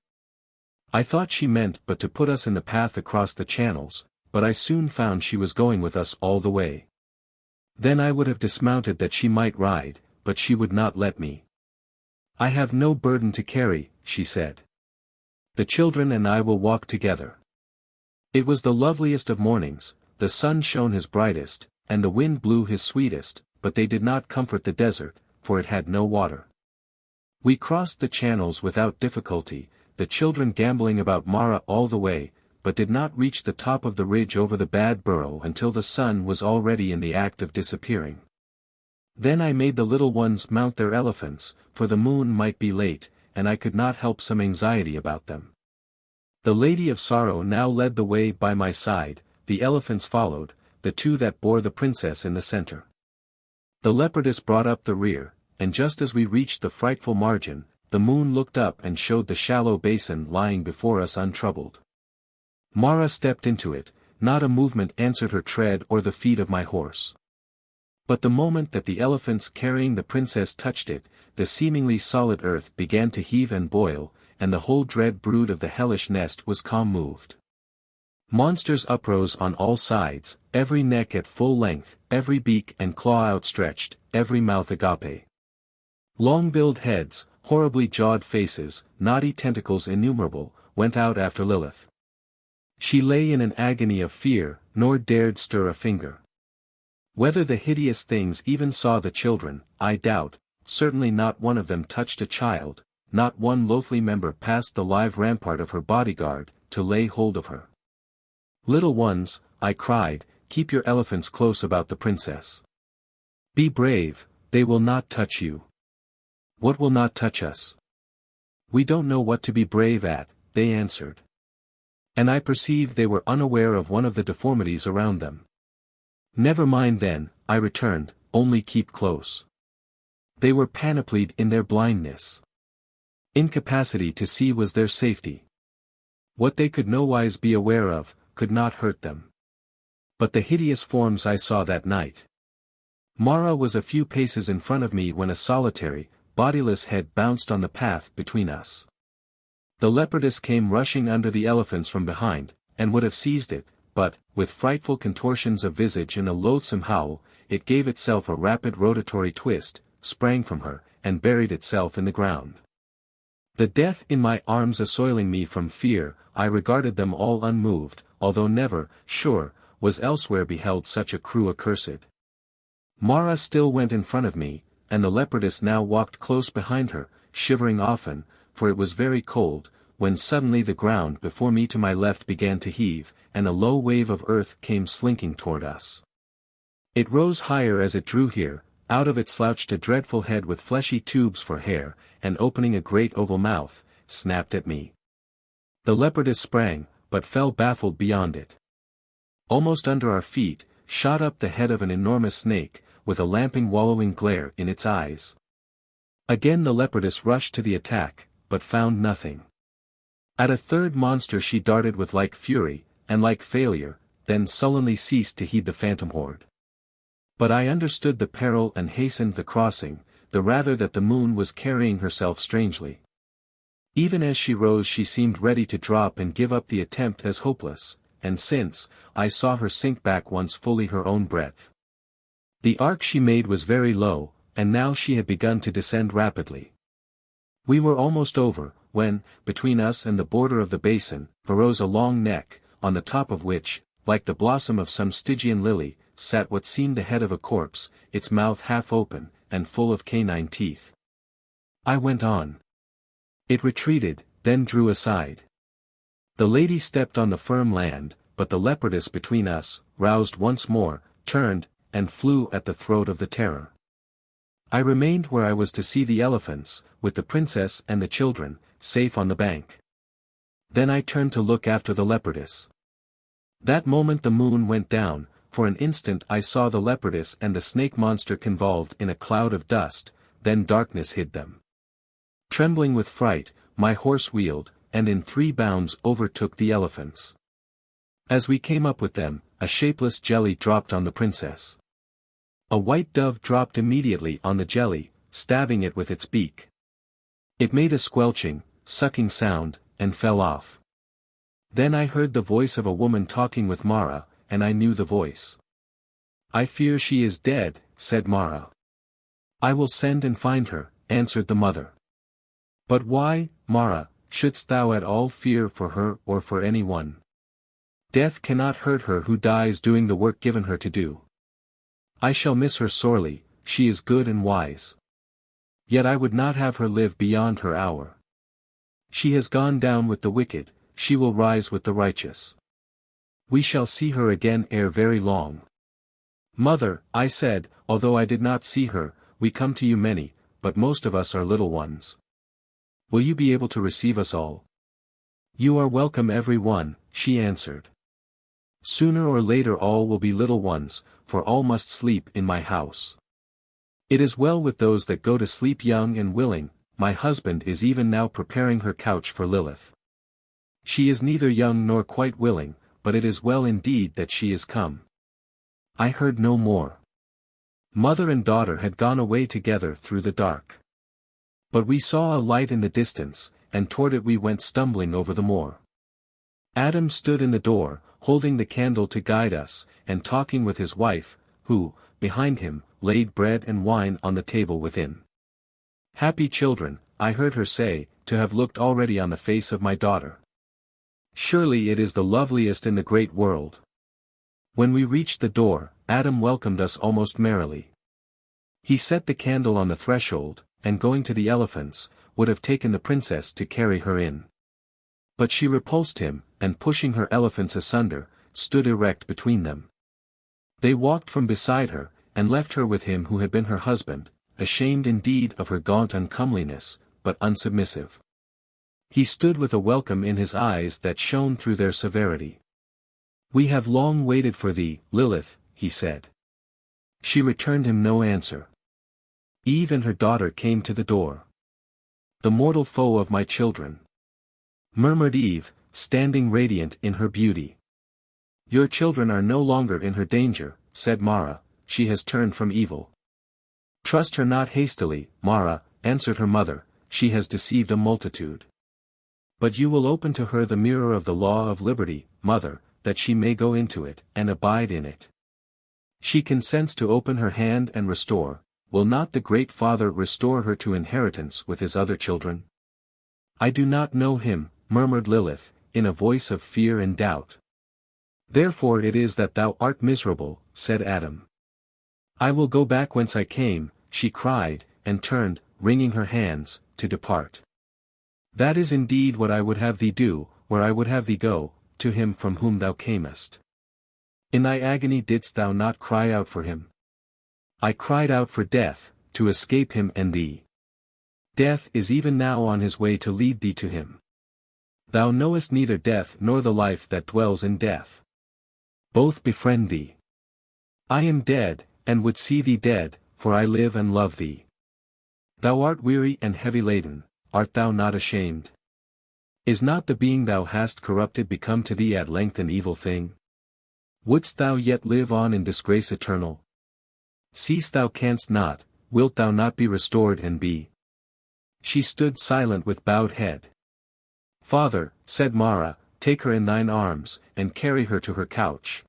I thought she meant but to put us in the path across the channels, but I soon found she was going with us all the way. Then I would have dismounted that she might ride, but she would not let me. I have no burden to carry, she said. The children and I will walk together. It was the loveliest of mornings, the sun shone his brightest, and the wind blew his sweetest, but they did not comfort the desert, for it had no water. We crossed the channels without difficulty, the children gambling about Mara all the way, but did not reach the top of the ridge over the Bad Burrow until the sun was already in the act of disappearing. Then I made the little ones mount their elephants, for the moon might be late, and I could not help some anxiety about them. The Lady of Sorrow now led the way by my side, the elephants followed, the 2 that bore the princess in the center. The leopardess brought up the rear, and just as we reached the frightful margin, the moon looked up and showed the shallow basin lying before us untroubled. Mara stepped into it, not a movement answered her tread or the feet of my horse. But the moment that the elephants carrying the princess touched it, the seemingly solid earth began to heave and boil, and the whole dread brood of the hellish nest was calm moved. Monsters uprose on all sides, every neck at full length, every beak and claw outstretched, every mouth agape. Long-billed heads, horribly jawed faces, knotty tentacles innumerable, went out after Lilith. She lay in an agony of fear, nor dared stir a finger. Whether the hideous things even saw the children, I doubt, certainly not one of them touched a child, not one loathly member passed the live rampart of her bodyguard, to lay hold of her. Little ones, I cried, keep your elephants close about the princess. Be brave, they will not touch you. What will not touch us? We don't know what to be brave at, they answered. And I perceived they were unaware of one of the deformities around them. Never mind then, I returned, only keep close. They were panoplied in their blindness. Incapacity to see was their safety. What they could nowise be aware of, could not hurt them. But the hideous forms I saw that night. Mara was a few paces in front of me when a solitary, bodiless head bounced on the path between us. The leopardess came rushing under the elephants from behind, and would have seized it, but, with frightful contortions of visage and a loathsome howl, it gave itself a rapid rotatory twist, sprang from her, and buried itself in the ground. The death in my arms assoiling me from fear, I regarded them all unmoved, although never, sure, was elsewhere beheld such a crew accursed. Mara still went in front of me, and the leopardess now walked close behind her, shivering often, for it was very cold, when suddenly the ground before me to my left began to heave, and a low wave of earth came slinking toward us. It rose higher as it drew here, out of it slouched a dreadful head with fleshy tubes for hair, and opening a great oval mouth, snapped at me. The leopardess sprang, but fell baffled beyond it. Almost under our feet, shot up the head of an enormous snake, with a lamping wallowing glare in its eyes. Again the leopardess rushed to the attack, but found nothing. At a third monster she darted with like fury, and like failure, then sullenly ceased to heed the phantom horde. But I understood the peril and hastened the crossing, the rather that the moon was carrying herself strangely. Even as she rose she seemed ready to drop and give up the attempt as hopeless, and since, I saw her sink back once fully her own breadth. The arc she made was very low, and now she had begun to descend rapidly. We were almost over, when, between us and the border of the basin, arose a long neck, on the top of which, like the blossom of some Stygian lily, sat what seemed the head of a corpse, its mouth half open, and full of canine teeth. I went on. It retreated, then drew aside. The lady stepped on the firm land, but the leopardess between us, roused once more, turned, and flew at the throat of the terror. I remained where I was to see the elephants, with the princess and the children, safe on the bank. Then I turned to look after the leopardess. That moment the moon went down. For an instant I saw the leopardess and the snake monster convolved in a cloud of dust, then darkness hid them. Trembling with fright, my horse wheeled, and in 3 bounds overtook the elephants. As we came up with them, a shapeless jelly dropped on the princess. A white dove dropped immediately on the jelly, stabbing it with its beak. It made a squelching, sucking sound, and fell off. Then I heard the voice of a woman talking with Mara, and I knew the voice. "I fear she is dead," said Mara. "I will send and find her," answered the mother. "But why, Mara, shouldst thou at all fear for her or for any one? Death cannot hurt her who dies doing the work given her to do. I shall miss her sorely, she is good and wise. Yet I would not have her live beyond her hour. She has gone down with the wicked, she will rise with the righteous. We shall see her again ere very long." "Mother," I said, "although I did not see her, we come to you many, but most of us are little ones. Will you be able to receive us all?" "You are welcome every one," she answered. "Sooner or later all will be little ones, for all must sleep in my house. It is well with those that go to sleep young and willing, my husband is even now preparing her couch for Lilith. She is neither young nor quite willing, but it is well indeed that she is come." I heard no more. Mother and daughter had gone away together through the dark. But we saw a light in the distance, and toward it we went stumbling over the moor. Adam stood in the door, holding the candle to guide us, and talking with his wife, who, behind him, laid bread and wine on the table within. "Happy children," I heard her say, "to have looked already on the face of my daughter. Surely it is the loveliest in the great world." When we reached the door, Adam welcomed us almost merrily. He set the candle on the threshold, and going to the elephants, would have taken the princess to carry her in. But she repulsed him, and pushing her elephants asunder, stood erect between them. They walked from beside her, and left her with him who had been her husband, ashamed indeed of her gaunt uncomeliness, but unsubmissive. He stood with a welcome in his eyes that shone through their severity. "We have long waited for thee, Lilith," he said. She returned him no answer. Eve and her daughter came to the door. "The mortal foe of my children," murmured Eve, standing radiant in her beauty. "Your children are no longer in her danger," said Mara, "she has turned from evil." "Trust her not hastily, Mara," answered her mother, "she has deceived a multitude. But you will open to her the mirror of the law of liberty, mother, that she may go into it, and abide in it. She consents to open her hand and restore, will not the great Father restore her to inheritance with his other children?" "I do not know him," murmured Lilith, in a voice of fear and doubt. "Therefore it is that thou art miserable," said Adam. "I will go back whence I came," she cried, and turned, wringing her hands, to depart. "That is indeed what I would have thee do, where I would have thee go, to him from whom thou camest. In thy agony didst thou not cry out for him? I cried out for death, to escape him and thee. Death is even now on his way to lead thee to him. Thou knowest neither death nor the life that dwells in death. Both befriend thee. I am dead, and would see thee dead, for I live and love thee. Thou art weary and heavy laden, art thou not ashamed? Is not the being thou hast corrupted become to thee at length an evil thing? Wouldst thou yet live on in disgrace eternal? Cease thou canst not, wilt thou not be restored and be? She stood silent with bowed head. Father, said Mara, take her in thine arms, and carry her to her couch.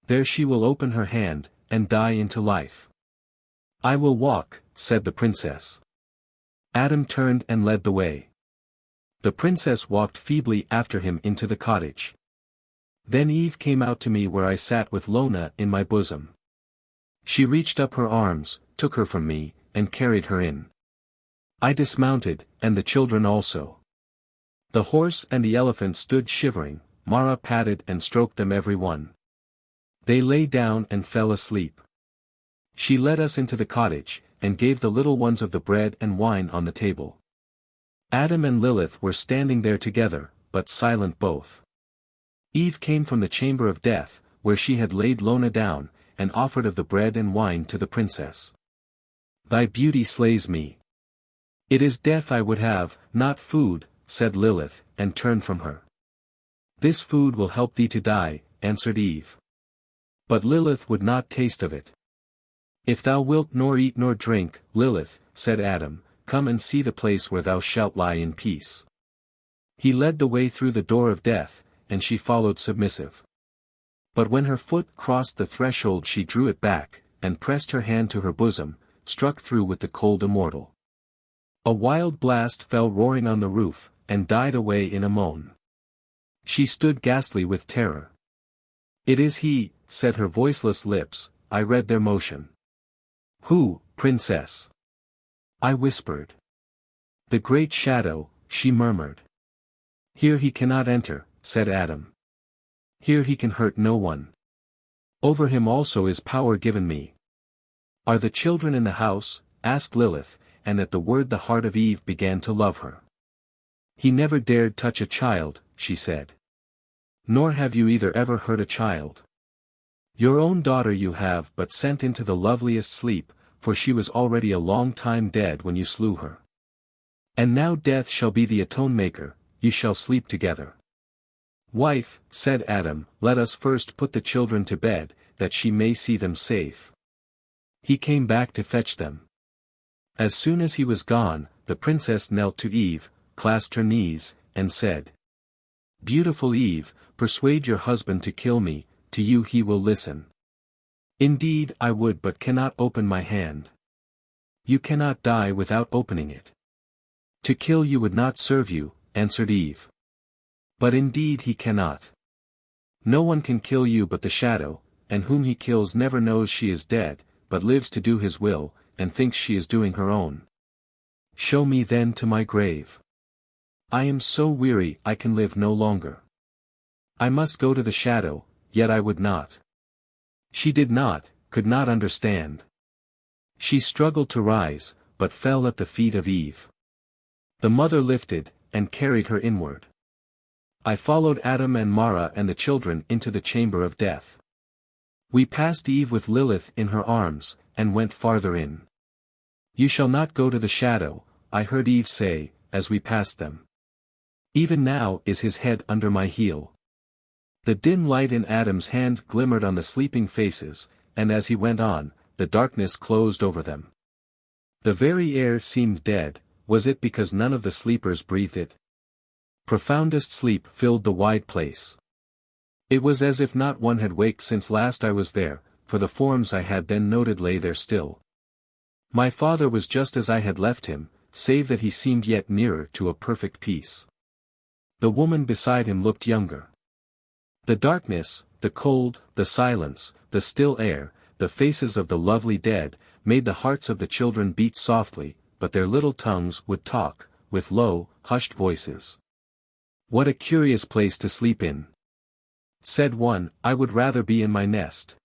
There she will open her hand, and die into life. I will walk, said the princess. Adam turned and led the way. The princess walked feebly after him into the cottage. Then Eve came out to me where I sat with Lona in my bosom. She reached up her arms, took her from me, and carried her in. I dismounted, and the children also. The horse and the elephant stood shivering, Mara patted and stroked them every one. They lay down and fell asleep. She led us into the cottage, and gave the little ones of the bread and wine on the table. Adam and Lilith were standing there together, but silent both. Eve came from the chamber of death, where she had laid Lona down, and offered of the bread and wine to the princess. Thy beauty slays me. It is death I would have, not food, said Lilith, and turned from her. This food will help thee to die, answered Eve. But Lilith would not taste of it. If thou wilt nor eat nor drink, Lilith, said Adam, come and see the place where thou shalt lie in peace. He led the way through the door of death, and she followed submissive. But when her foot crossed the threshold she drew it back, and pressed her hand to her bosom, struck through with the cold immortal. A wild blast fell roaring on the roof, and died away in a moan. She stood ghastly with terror. It is he, said her voiceless lips, I read their motion. Who, princess? I whispered. The great shadow, she murmured. Here he cannot enter, said Adam. Here he can hurt no one. Over him also is power given me. Are the children in the house? Asked Lilith, and at the word the heart of Eve began to love her. He never dared touch a child, she said. Nor have you either ever hurt a child. Your own daughter you have but sent into the loveliest sleep, for she was already a long time dead when you slew her. And now death shall be the atone-maker, you shall sleep together. Wife, said Adam, let us first put the children to bed, that she may see them safe. He came back to fetch them. As soon as he was gone, the princess knelt to Eve, clasped her knees, and said, Beautiful Eve, persuade your husband to kill me, to you he will listen. Indeed I would but cannot open my hand. You cannot die without opening it. To kill you would not serve you, answered Eve. But indeed he cannot. No one can kill you but the shadow, and whom he kills never knows she is dead, but lives to do his will, and thinks she is doing her own. Show me then to my grave. I am so weary I can live no longer. I must go to the shadow, yet I would not. She did not, could not understand. She struggled to rise, but fell at the feet of Eve. The mother lifted, and carried her inward. I followed Adam and Mara and the children into the chamber of death. We passed Eve with Lilith in her arms, and went farther in. You shall not go to the shadow, I heard Eve say, as we passed them. Even now is his head under my heel. The dim light in Adam's hand glimmered on the sleeping faces, and as he went on, the darkness closed over them. The very air seemed dead, was it because none of the sleepers breathed it? Profoundest sleep filled the wide place. It was as if not one had waked since last I was there, for the forms I had then noted lay there still. My father was just as I had left him, save that he seemed yet nearer to a perfect peace. The woman beside him looked younger. The darkness, the cold, the silence, the still air, the faces of the lovely dead, made the hearts of the children beat softly, but their little tongues would talk, with low, hushed voices. What a curious place to sleep in! Said one, I would rather be in my nest.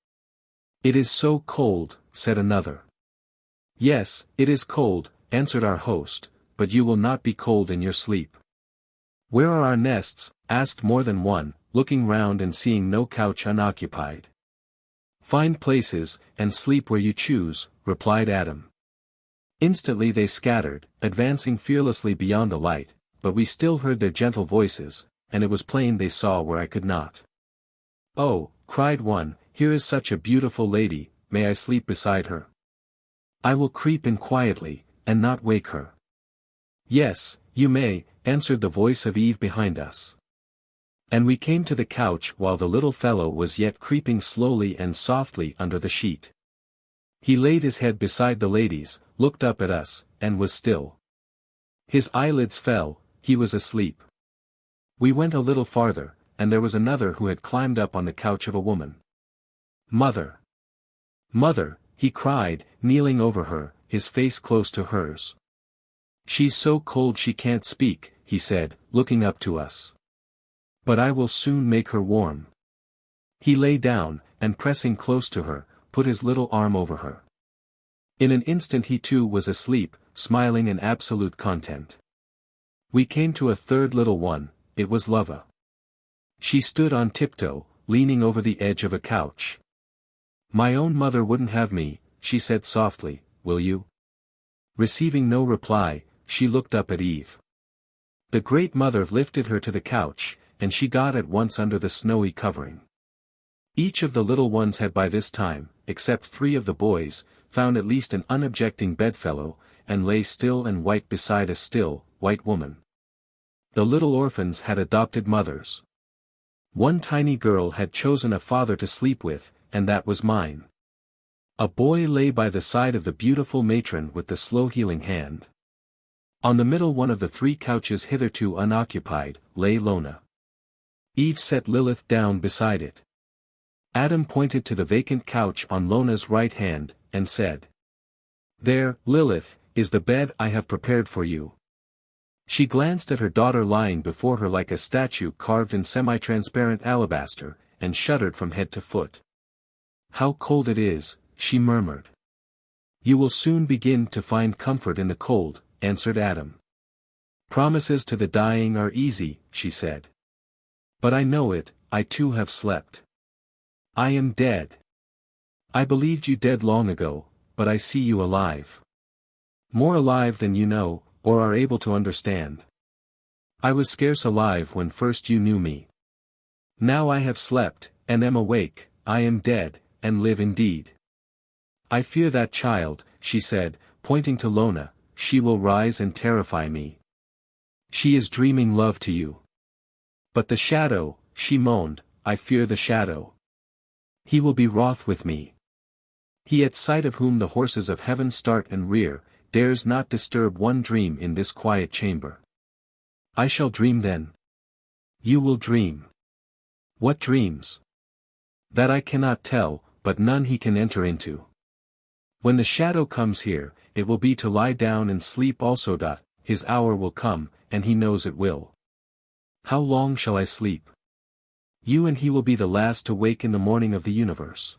It is so cold, said another. Yes, it is cold, answered our host, but you will not be cold in your sleep. Where are our nests? Asked more than one, looking round and seeing no couch unoccupied. Find places, and sleep where you choose, replied Adam. Instantly they scattered, advancing fearlessly beyond the light, but we still heard their gentle voices, and it was plain they saw where I could not. Oh, cried one, here is such a beautiful lady, may I sleep beside her? I will creep in quietly, and not wake her. Yes, you may, answered the voice of Eve behind us. And we came to the couch while the little fellow was yet creeping slowly and softly under the sheet. He laid his head beside the lady's, looked up at us, and was still. His eyelids fell, he was asleep. We went a little farther, and there was another who had climbed up on the couch of a woman. Mother! Mother! He cried, kneeling over her, his face close to hers. She's so cold she can't speak, he said, looking up to us. But I will soon make her warm. He lay down, and pressing close to her, put his little arm over her. In an instant he too was asleep, smiling in absolute content. We came to a third little one, it was Lova. She stood on tiptoe, leaning over the edge of a couch. My own mother wouldn't have me, she said softly, will you? Receiving no reply, she looked up at Eve. The great mother lifted her to the couch, and she got at once under the snowy covering. Each of the little ones had by this time, except 3 of the boys, found at least an unobjecting bedfellow, and lay still and white beside a still, white woman. The little orphans had adopted mothers. One tiny girl had chosen a father to sleep with, and that was mine. A boy lay by the side of the beautiful matron with the slow-healing hand. On the middle one of the 3 couches hitherto unoccupied, lay Lona. Eve set Lilith down beside it. Adam pointed to the vacant couch on Lona's right hand, and said, There, Lilith, is the bed I have prepared for you. She glanced at her daughter lying before her like a statue carved in semi-transparent alabaster, and shuddered from head to foot. How cold it is, she murmured. You will soon begin to find comfort in the cold, answered Adam. Promises to the dying are easy, she said. But I know it, I too have slept. I am dead. I believed you dead long ago, but I see you alive. More alive than you know, or are able to understand. I was scarce alive when first you knew me. Now I have slept, and am awake, I am dead, and live indeed. I fear that child, she said, pointing to Lona, she will rise and terrify me. She is dreaming love to you. But the shadow, she moaned, I fear the shadow. He will be wroth with me. He at sight of whom the horses of heaven start and rear, dares not disturb one dream in this quiet chamber. I shall dream then. You will dream. What dreams? That I cannot tell, but none he can enter into. When the shadow comes here, it will be to lie down and sleep also. His hour will come, and he knows it will. How long shall I sleep? You and he will be the last to wake in the morning of the universe.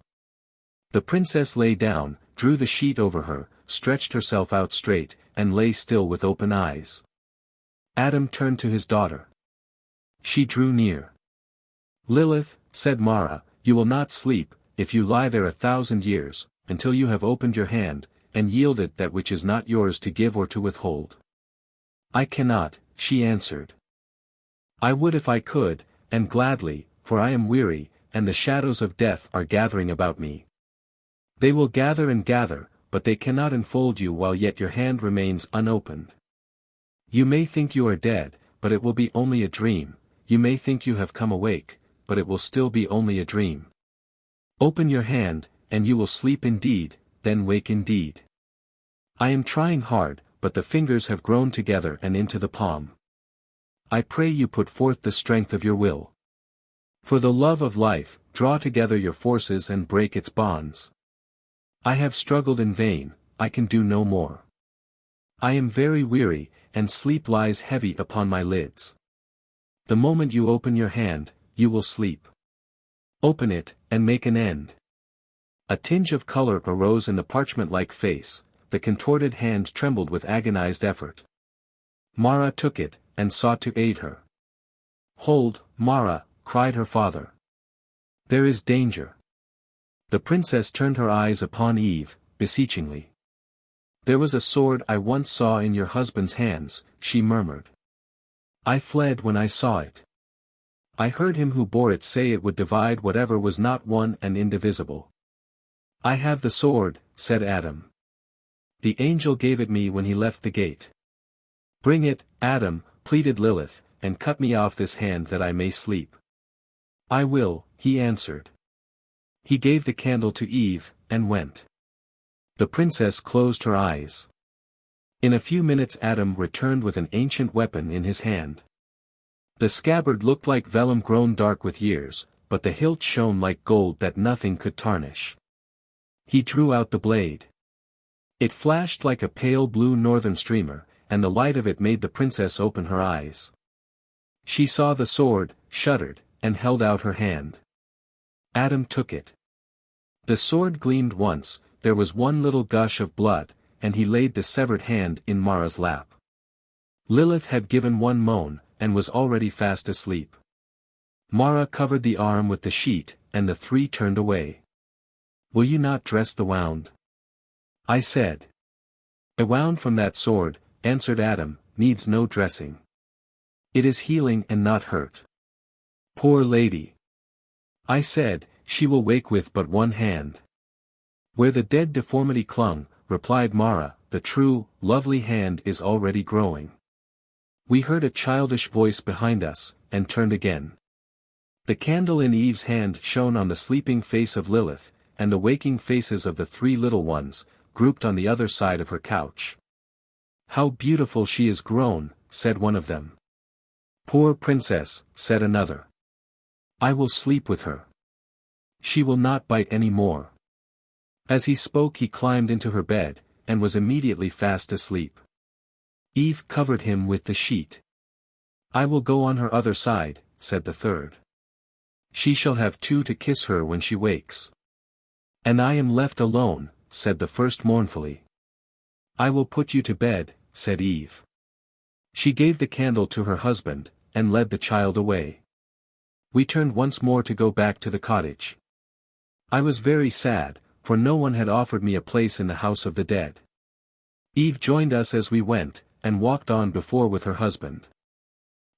The princess lay down, drew the sheet over her, stretched herself out straight, and lay still with open eyes. Adam turned to his daughter. She drew near. Lilith, said Mara, you will not sleep, if you lie there 1,000 years, until you have opened your hand, and yielded that which is not yours to give or to withhold. I cannot, she answered. I would if I could, and gladly, for I am weary, and the shadows of death are gathering about me. They will gather and gather, but they cannot enfold you while yet your hand remains unopened. You may think you are dead, but it will be only a dream, you may think you have come awake, but it will still be only a dream. Open your hand, and you will sleep indeed, then wake indeed. I am trying hard, but the fingers have grown together and into the palm. I pray you put forth the strength of your will. For the love of life, draw together your forces and break its bonds. I have struggled in vain, I can do no more. I am very weary, and sleep lies heavy upon my lids. The moment you open your hand, you will sleep. Open it, and make an end. A tinge of color arose in the parchment-like face, the contorted hand trembled with agonized effort. Mara took it, and sought to aid her. "Hold, Mara," cried her father. "There is danger." The princess turned her eyes upon Eve, beseechingly. "There was a sword I once saw in your husband's hands," she murmured. "I fled when I saw it. I heard him who bore it say it would divide whatever was not one and indivisible." "I have the sword," said Adam. "The angel gave it me when he left the gate." "Bring it, Adam," pleaded Lilith, "and cut me off this hand that I may sleep." "I will," he answered. He gave the candle to Eve, and went. The princess closed her eyes. In a few minutes Adam returned with an ancient weapon in his hand. The scabbard looked like vellum grown dark with years, but the hilt shone like gold that nothing could tarnish. He drew out the blade. It flashed like a pale blue northern streamer, and the light of it made the princess open her eyes. She saw the sword, shuddered, and held out her hand. Adam took it. The sword gleamed once, there was one little gush of blood, and he laid the severed hand in Mara's lap. Lilith had given one moan, and was already fast asleep. Mara covered the arm with the sheet, and the three turned away. "Will you not dress the wound?" I said. "A wound from that sword," answered Adam, "needs no dressing. It is healing and not hurt." "Poor lady," I said, "she will wake with but one hand." "Where the dead deformity clung," replied Mara, "the true, lovely hand is already growing." We heard a childish voice behind us, and turned again. The candle in Eve's hand shone on the sleeping face of Lilith, and the waking faces of the three little ones, grouped on the other side of her couch. "How beautiful she is grown," said one of them. "Poor princess," said another. "I will sleep with her. She will not bite any more." As he spoke he climbed into her bed, and was immediately fast asleep. Eve covered him with the sheet. "I will go on her other side," said the third. "She shall have two to kiss her when she wakes." "And I am left alone," said the first mournfully. "I will put you to bed," said Eve. She gave the candle to her husband, and led the child away. We turned once more to go back to the cottage. I was very sad, for no one had offered me a place in the house of the dead. Eve joined us as we went, and walked on before with her husband.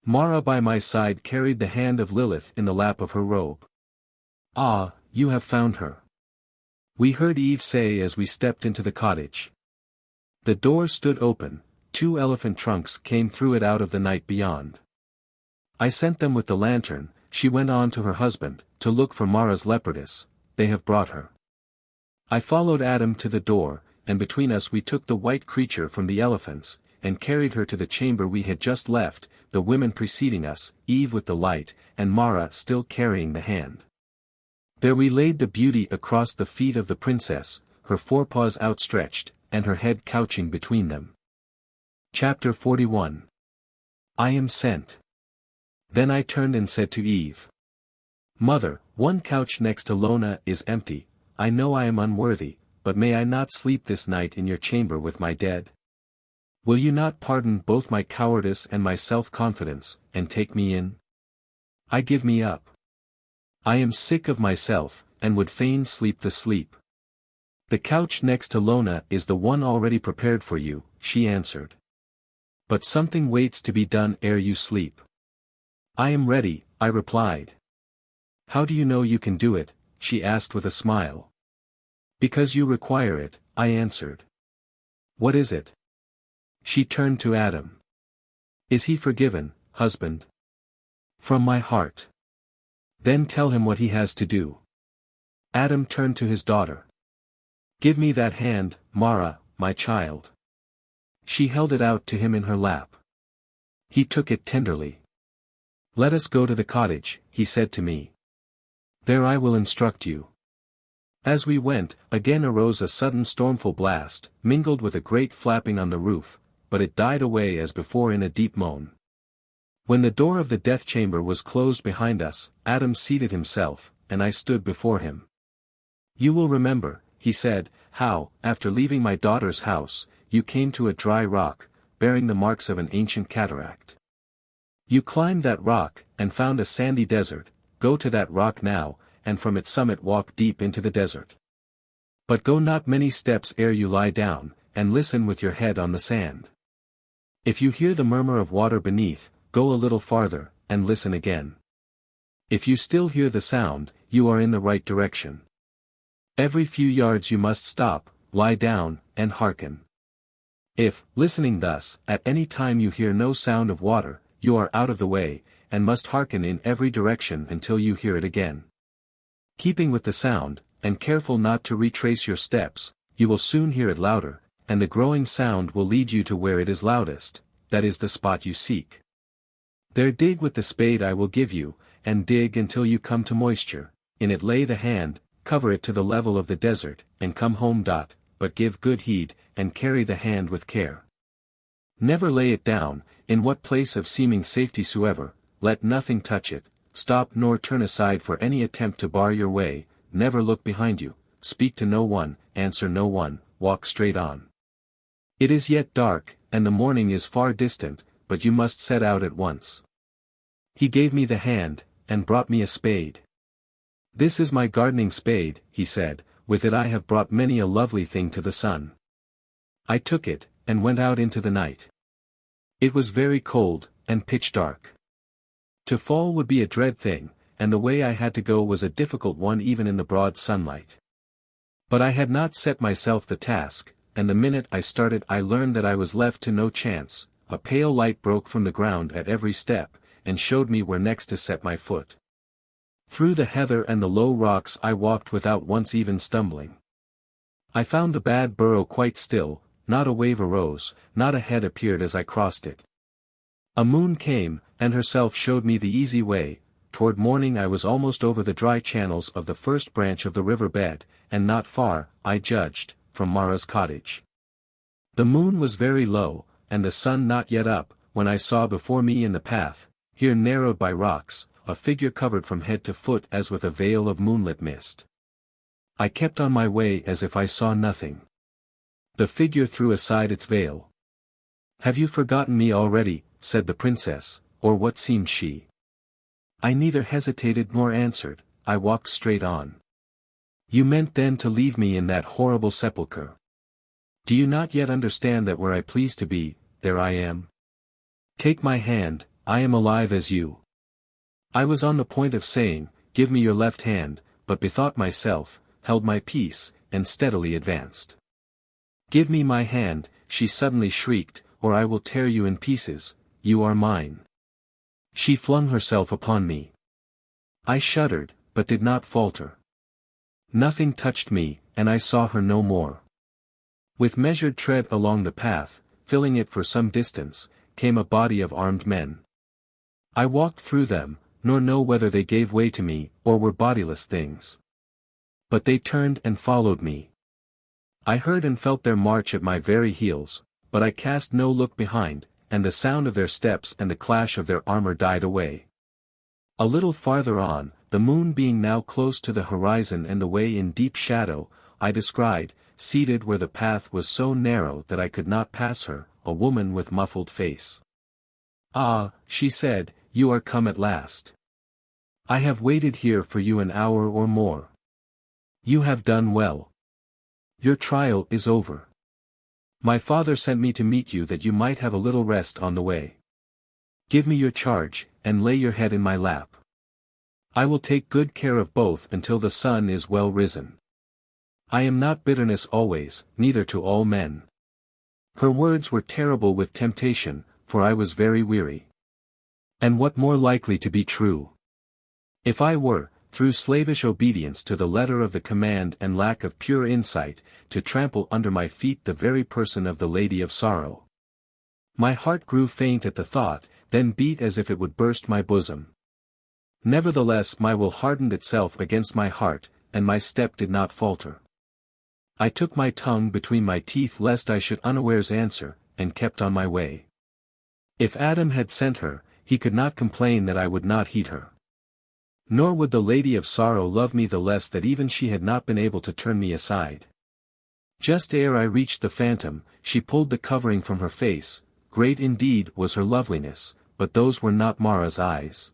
Mara by my side carried the hand of Lilith in the lap of her robe. "Ah, you have found her," we heard Eve say as we stepped into the cottage. The door stood open, 2 elephant trunks came through it out of the night beyond. I sent them with the lantern, she went on to her husband, to look for Mara's leopardess. "They have brought her." I followed Adam to the door, and between us we took the white creature from the elephants, and carried her to the chamber we had just left, the women preceding us, Eve with the light, and Mara still carrying the hand. There we laid the beauty across the feet of the princess, her forepaws outstretched, and her head couching between them. Chapter 41. I am sent. Then I turned and said to Eve, "Mother, one couch next to Lona is empty. I know I am unworthy, but may I not sleep this night in your chamber with my dead? Will you not pardon both my cowardice and my self-confidence, and take me in? I give me up. I am sick of myself, and would fain sleep the sleep." "The couch next to Lona is the one already prepared for you," she answered. "But something waits to be done ere you sleep." "I am ready," I replied. "How do you know you can do it?" she asked with a smile. "Because you require it," I answered. "What is it?" She turned to Adam. "Is he forgiven, husband?" "From my heart." "Then tell him what he has to do." Adam turned to his daughter. "Give me that hand, Mara, my child." She held it out to him in her lap. He took it tenderly. "Let us go to the cottage," he said to me. "There I will instruct you." As we went, again arose a sudden stormful blast, mingled with a great flapping on the roof, but it died away as before in a deep moan. When the door of the death chamber was closed behind us, Adam seated himself, and I stood before him. "You will remember," he said, "how, after leaving my daughter's house, you came to a dry rock, bearing the marks of an ancient cataract. You climbed that rock, and found a sandy desert. Go to that rock now, and from its summit walk deep into the desert. But go not many steps ere you lie down, and listen with your head on the sand. If you hear the murmur of water beneath, go a little farther, and listen again. If you still hear the sound, you are in the right direction. Every few yards you must stop, lie down, and hearken. If, listening thus, at any time you hear no sound of water, you are out of the way, and must hearken in every direction until you hear it again. Keeping with the sound, and careful not to retrace your steps, you will soon hear it louder, and the growing sound will lead you to where it is loudest, that is the spot you seek. There dig with the spade I will give you, and dig until you come to moisture, in it lay the hand, cover it to the level of the desert, and come home. But give good heed, and carry the hand with care. Never lay it down, in what place of seeming safety soever, let nothing touch it, stop nor turn aside for any attempt to bar your way, never look behind you, speak to no one, answer no one, walk straight on. It is yet dark, and the morning is far distant, but you must set out at once. He gave me the hand, and brought me a spade. This is my gardening spade, he said, with it I have brought many a lovely thing to the sun. I took it, and went out into the night. It was very cold, and pitch dark. To fall would be a dread thing, and the way I had to go was a difficult one even in the broad sunlight. But I had not set myself the task, and the minute I started I learned that I was left to no chance. A pale light broke from the ground at every step, and showed me where next to set my foot. Through the heather and the low rocks I walked without once even stumbling. I found the Bad Burrow quite still, not a wave arose, not a head appeared as I crossed it. A moon came, and herself showed me the easy way. Toward morning I was almost over the dry channels of the first branch of the river bed, and not far, I judged, from Mara's cottage. The moon was very low, and the sun not yet up, when I saw before me in the path, here narrowed by rocks, a figure covered from head to foot as with a veil of moonlit mist. I kept on my way as if I saw nothing. The figure threw aside its veil. "Have you forgotten me already?" said the princess, or what seemed she. I neither hesitated nor answered, I walked straight on. "You meant then to leave me in that horrible sepulchre. Do you not yet understand that where I please to be, there I am? Take my hand, I am alive as you." I was on the point of saying, "Give me your left hand," but bethought myself, held my peace, and steadily advanced. "Give me my hand," she suddenly shrieked, "or I will tear you in pieces. You are mine." She flung herself upon me. I shuddered, but did not falter. Nothing touched me, and I saw her no more. With measured tread along the path, filling it for some distance, came a body of armed men. I walked through them, nor know whether they gave way to me, or were bodiless things. But they turned and followed me. I heard and felt their march at my very heels, but I cast no look behind, and the sound of their steps and the clash of their armor died away. A little farther on, the moon being now close to the horizon and the way in deep shadow, I descried, seated where the path was so narrow that I could not pass her, a woman with muffled face. "Ah," she said, "you are come at last. I have waited here for you an hour or more. You have done well. Your trial is over. My father sent me to meet you that you might have a little rest on the way. Give me your charge, and lay your head in my lap. I will take good care of both until the sun is well risen. I am not bitterness always, neither to all men." Her words were terrible with temptation, for I was very weary. And what more likely to be true? If I were, through slavish obedience to the letter of the command and lack of pure insight, to trample under my feet the very person of the Lady of Sorrow. My heart grew faint at the thought, then beat as if it would burst my bosom. Nevertheless my will hardened itself against my heart, and my step did not falter. I took my tongue between my teeth lest I should unawares answer, and kept on my way. If Adam had sent her, he could not complain that I would not heed her. Nor would the Lady of Sorrow love me the less that even she had not been able to turn me aside. Just ere I reached the phantom, she pulled the covering from her face, great indeed was her loveliness, but those were not Mara's eyes.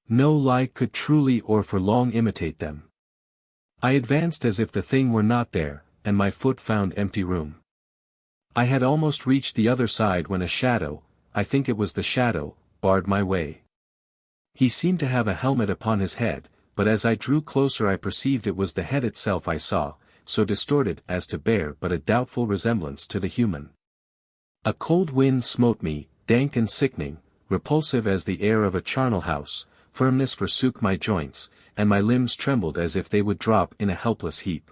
No lie could truly or for long imitate them. I advanced as if the thing were not there, and my foot found empty room. I had almost reached the other side when a shadow, I think it was the shadow, barred my way. He seemed to have a helmet upon his head, but as I drew closer I perceived it was the head itself I saw, so distorted as to bear but a doubtful resemblance to the human. A cold wind smote me, dank and sickening, repulsive as the air of a charnel house, firmness forsook my joints, and my limbs trembled as if they would drop in a helpless heap.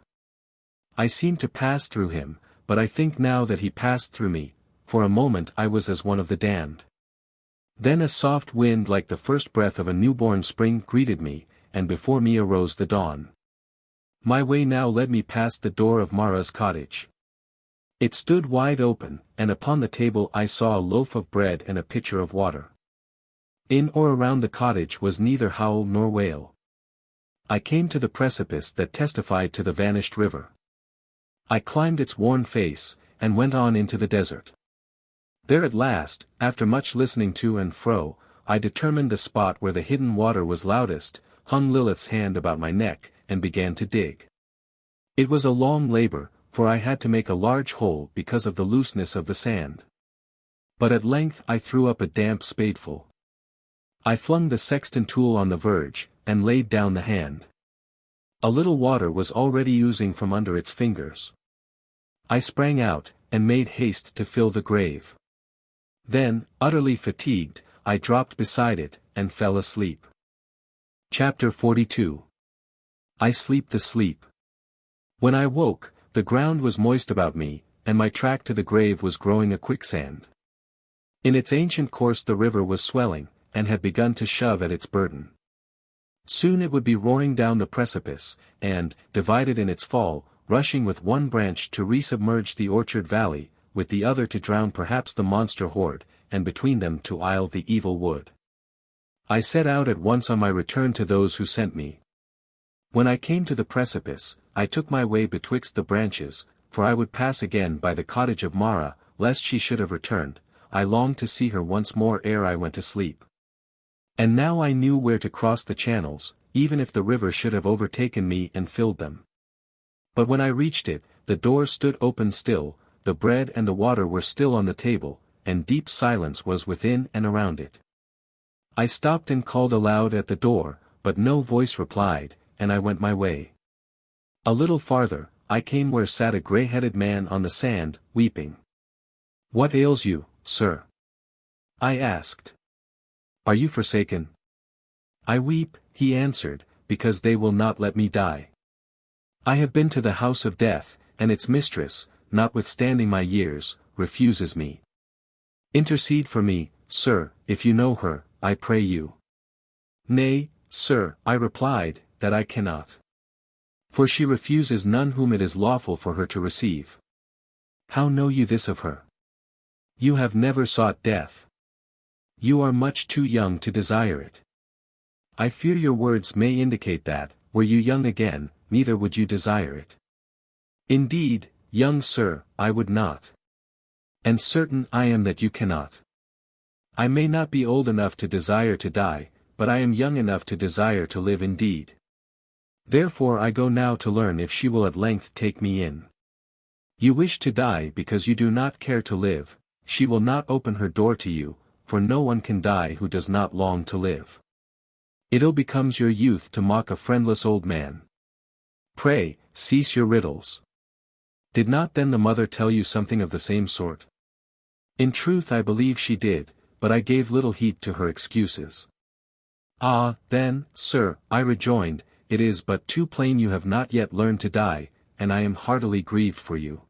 I seemed to pass through him, but I think now that he passed through me. For a moment I was as one of the damned. Then a soft wind like the first breath of a newborn spring greeted me, and before me arose the dawn. My way now led me past the door of Mara's cottage. It stood wide open, and upon the table I saw a loaf of bread and a pitcher of water. In or around the cottage was neither howl nor wail. I came to the precipice that testified to the vanished river. I climbed its worn face, and went on into the desert. There at last, after much listening to and fro, I determined the spot where the hidden water was loudest, hung Lilith's hand about my neck, and began to dig. It was a long labor, for I had to make a large hole because of the looseness of the sand. But at length I threw up a damp spadeful. I flung the sexton tool on the verge, and laid down the hand. A little water was already oozing from under its fingers. I sprang out, and made haste to fill the grave. Then, utterly fatigued, I dropped beside it, and fell asleep. Chapter 42. I sleep the sleep. When I woke, the ground was moist about me, and my track to the grave was growing a quicksand. In its ancient course the river was swelling, and had begun to shove at its burden. Soon it would be roaring down the precipice, and, divided in its fall, rushing with one branch to resubmerge the orchard valley, with the other to drown perhaps the monster horde, and between them to isle the evil wood. I set out at once on my return to those who sent me. When I came to the precipice, I took my way betwixt the branches, for I would pass again by the cottage of Mara, lest she should have returned. I longed to see her once more ere I went to sleep. And now I knew where to cross the channels, even if the river should have overtaken me and filled them. But when I reached it, the door stood open still, the bread and the water were still on the table, and deep silence was within and around it. I stopped and called aloud at the door, but no voice replied, and I went my way. A little farther, I came where sat a grey-headed man on the sand, weeping. "What ails you, sir?" I asked. "Are you forsaken?" "I weep," he answered, "because they will not let me die. I have been to the house of death, and its mistress, notwithstanding my years, refuses me. Intercede for me, sir, if you know her, I pray you." "Nay, sir," I replied, "that I cannot. For she refuses none whom it is lawful for her to receive." "How know you this of her? You have never sought death. You are much too young to desire it. I fear your words may indicate that, were you young again, neither would you desire it." "Indeed, young sir, I would not. And certain I am that you cannot. I may not be old enough to desire to die, but I am young enough to desire to live indeed. Therefore I go now to learn if she will at length take me in. You wish to die because you do not care to live. She will not open her door to you, for no one can die who does not long to live. It ill becomes your youth to mock a friendless old man. Pray, cease your riddles. Did not then the mother tell you something of the same sort?" "In truth I believe she did, but I gave little heed to her excuses." "Ah, then, sir," I rejoined, "it is but too plain you have not yet learned to die, and I am heartily grieved for you.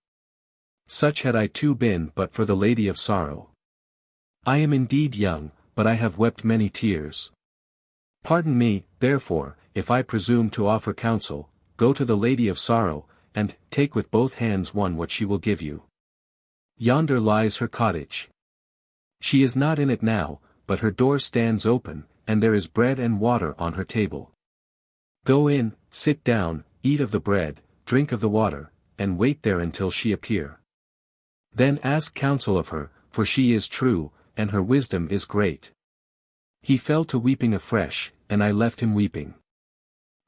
Such had I too been but for the Lady of Sorrow. I am indeed young, but I have wept many tears. Pardon me, therefore, if I presume to offer counsel. Go to the Lady of Sorrow, and take with both hands what she will give you. Yonder lies her cottage. She is not in it now, but her door stands open, and there is bread and water on her table. Go in, sit down, eat of the bread, drink of the water, and wait there until she appear. Then ask counsel of her, for she is true, and her wisdom is great. He fell to weeping afresh, and I left him weeping.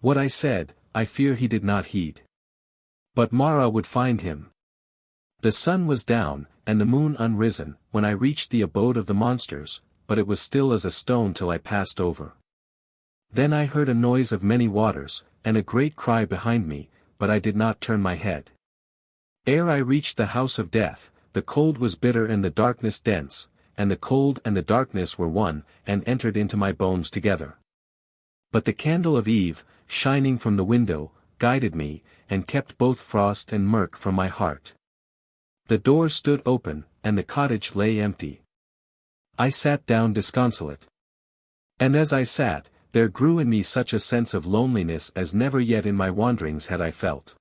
What I said, I fear he did not heed. But Mara would find him. The sun was down, and the moon unrisen, when I reached the abode of the monsters, but it was still as a stone till I passed over. Then I heard a noise of many waters, and a great cry behind me, but I did not turn my head. Ere I reached the house of death, the cold was bitter and the darkness dense, and the cold and the darkness were one, and entered into my bones together. But the candle of Eve, shining from the window, guided me, and kept both frost and murk from my heart. The door stood open, and the cottage lay empty. I sat down disconsolate. And as I sat, there grew in me such a sense of loneliness as never yet in my wanderings had I felt.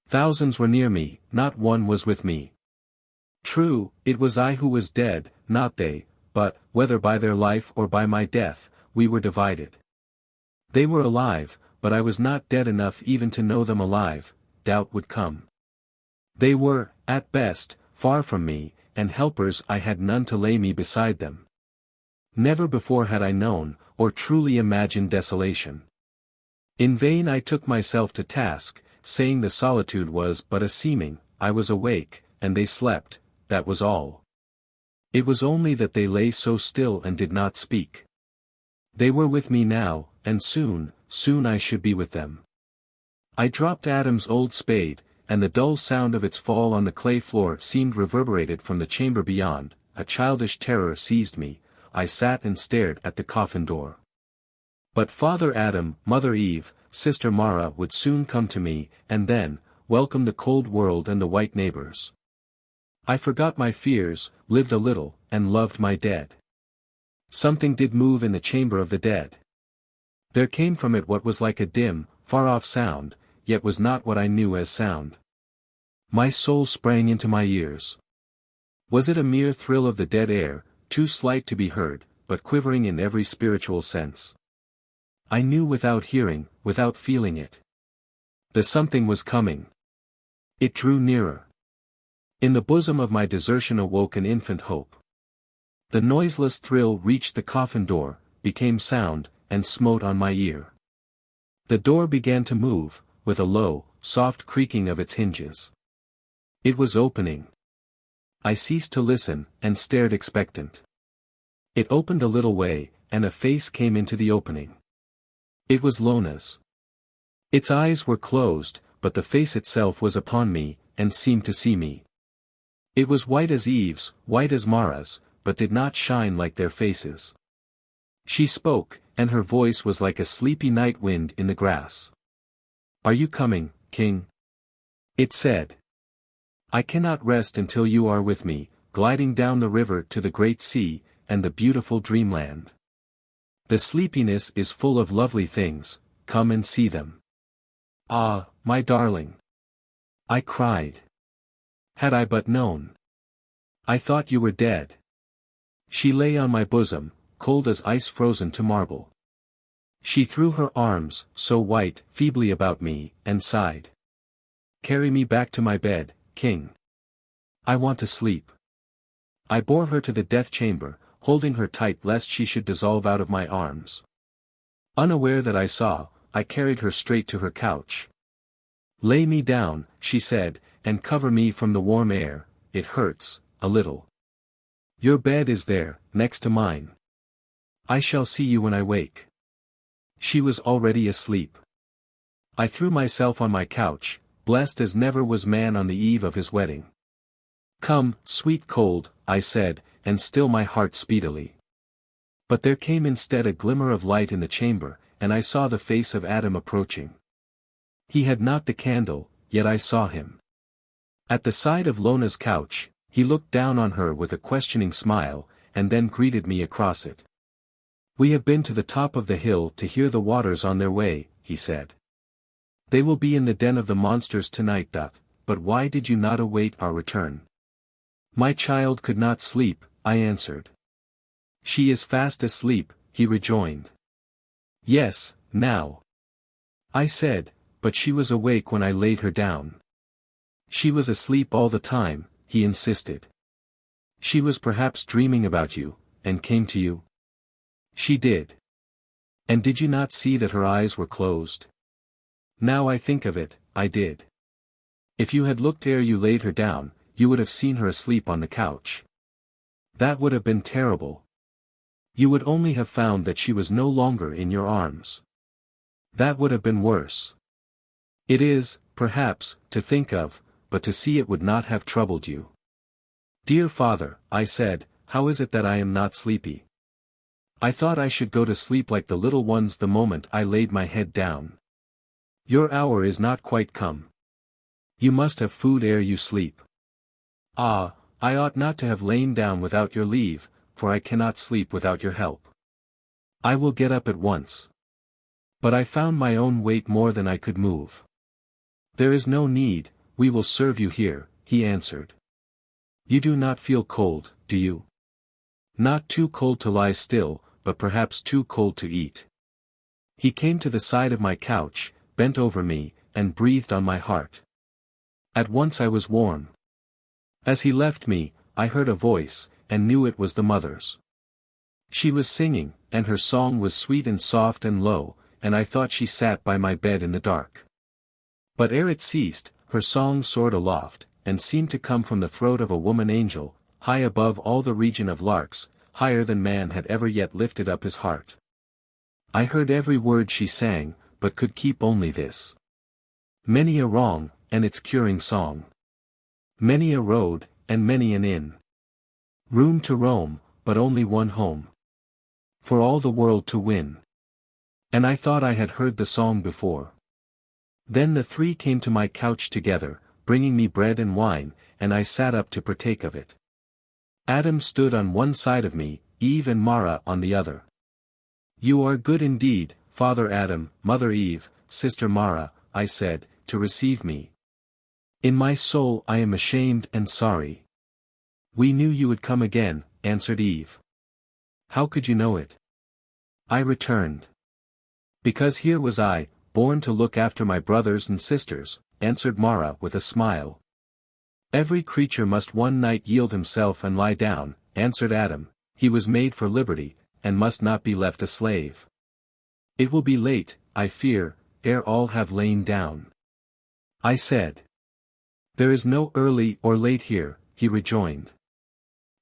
Thousands were near me, not one was with me. True, it was I who was dead, not they, but, whether by their life or by my death, we were divided. They were alive, but I was not dead enough even to know them alive, doubt would come. They were, at best, far from me, and helpers I had none to lay me beside them. Never before had I known, or truly imagined desolation. In vain I took myself to task, saying the solitude was but a seeming, I was awake, and they slept, that was all. It was only that they lay so still and did not speak. They were with me now, and soon I should be with them. I dropped Adam's old spade, and the dull sound of its fall on the clay floor seemed reverberated from the chamber beyond. A childish terror seized me. I sat and stared at the coffin door. But Father Adam, Mother Eve, Sister Mara would soon come to me, and then, welcome the cold world and the white neighbors. I forgot my fears, lived a little, and loved my dead. Something did move in the chamber of the dead. There came from it what was like a dim, far-off sound, yet was not what I knew as sound. My soul sprang into my ears. Was it a mere thrill of the dead air, too slight to be heard, but quivering in every spiritual sense? I knew without hearing, without feeling it. The something was coming. It drew nearer. In the bosom of my desertion awoke an infant hope. The noiseless thrill reached the coffin door, became sound, and smote on my ear. The door began to move, with a low, soft creaking of its hinges. It was opening. I ceased to listen, and stared expectant. It opened a little way, and a face came into the opening. It was Lona's. Its eyes were closed, but the face itself was upon me, and seemed to see me. It was white as Eve's, white as Mara's, but did not shine like their faces. She spoke, and her voice was like a sleepy night wind in the grass. "Are you coming, King?" it said. "I cannot rest until you are with me, gliding down the river to the great sea, and the beautiful dreamland. The sleepiness is full of lovely things, come and see them." "Ah, my darling!" I cried. "Had I but known! I thought you were dead." She lay on my bosom, cold as ice frozen to marble. She threw her arms, so white, feebly about me, and sighed. "Carry me back to my bed, King. I want to sleep." I bore her to the death chamber, holding her tight lest she should dissolve out of my arms. Unaware that I saw, I carried her straight to her couch. "Lay me down," she said, "and cover me from the warm air, it hurts, a little. Your bed is there, next to mine. I shall see you when I wake." She was already asleep. I threw myself on my couch, blessed as never was man on the eve of his wedding. "Come, sweet cold," I said, and still my heart speedily. But there came instead a glimmer of light in the chamber, and I saw the face of Adam approaching. He had not the candle, yet I saw him. At the side of Lona's couch, he looked down on her with a questioning smile, and then greeted me across it. "We have been to the top of the hill to hear the waters on their way," he said. "They will be in the den of the monsters tonight. But why did you not await our return?" "My child could not sleep," I answered. "She is fast asleep," he rejoined. "Yes, now," I said, "but she was awake when I laid her down." "She was asleep all the time," he insisted. She was perhaps dreaming about you, and came to you? She did. And did you not see that her eyes were closed? Now I think of it, I did. If you had looked ere you laid her down, you would have seen her asleep on the couch. That would have been terrible. You would only have found that she was no longer in your arms. That would have been worse. It is, perhaps, to think of, but to see it would not have troubled you. Dear father, I said, how is it that I am not sleepy? I thought I should go to sleep like the little ones the moment I laid my head down. Your hour is not quite come. You must have food ere you sleep. Ah, I ought not to have lain down without your leave, for I cannot sleep without your help. I will get up at once. But I found my own weight more than I could move. There is no need, we will serve you here, he answered. You do not feel cold, do you? Not too cold to lie still, but perhaps too cold to eat. He came to the side of my couch, bent over me, and breathed on my heart. At once I was warm. As he left me, I heard a voice, and knew it was the mother's. She was singing, and her song was sweet and soft and low, and I thought she sat by my bed in the dark. But ere it ceased, her song soared aloft, and seemed to come from the throat of a woman angel, high above all the region of larks, higher than man had ever yet lifted up his heart. I heard every word she sang, but could keep only this. Many a wrong, and its curing song. Many a road, and many an inn. Room to roam, but only one home. For all the world to win. And I thought I had heard the song before. Then the three came to my couch together, bringing me bread and wine, and I sat up to partake of it. Adam stood on one side of me, Eve and Mara on the other. You are good indeed, Father Adam, Mother Eve, Sister Mara, I said, to receive me. In my soul I am ashamed and sorry. We knew you would come again, answered Eve. How could you know it? I returned. Because here was I, born to look after my brothers and sisters, answered Mara with a smile. Every creature must one night yield himself and lie down, answered Adam, he was made for liberty, and must not be left a slave. It will be late, I fear, ere all have lain down. I said. There is no early or late here, he rejoined.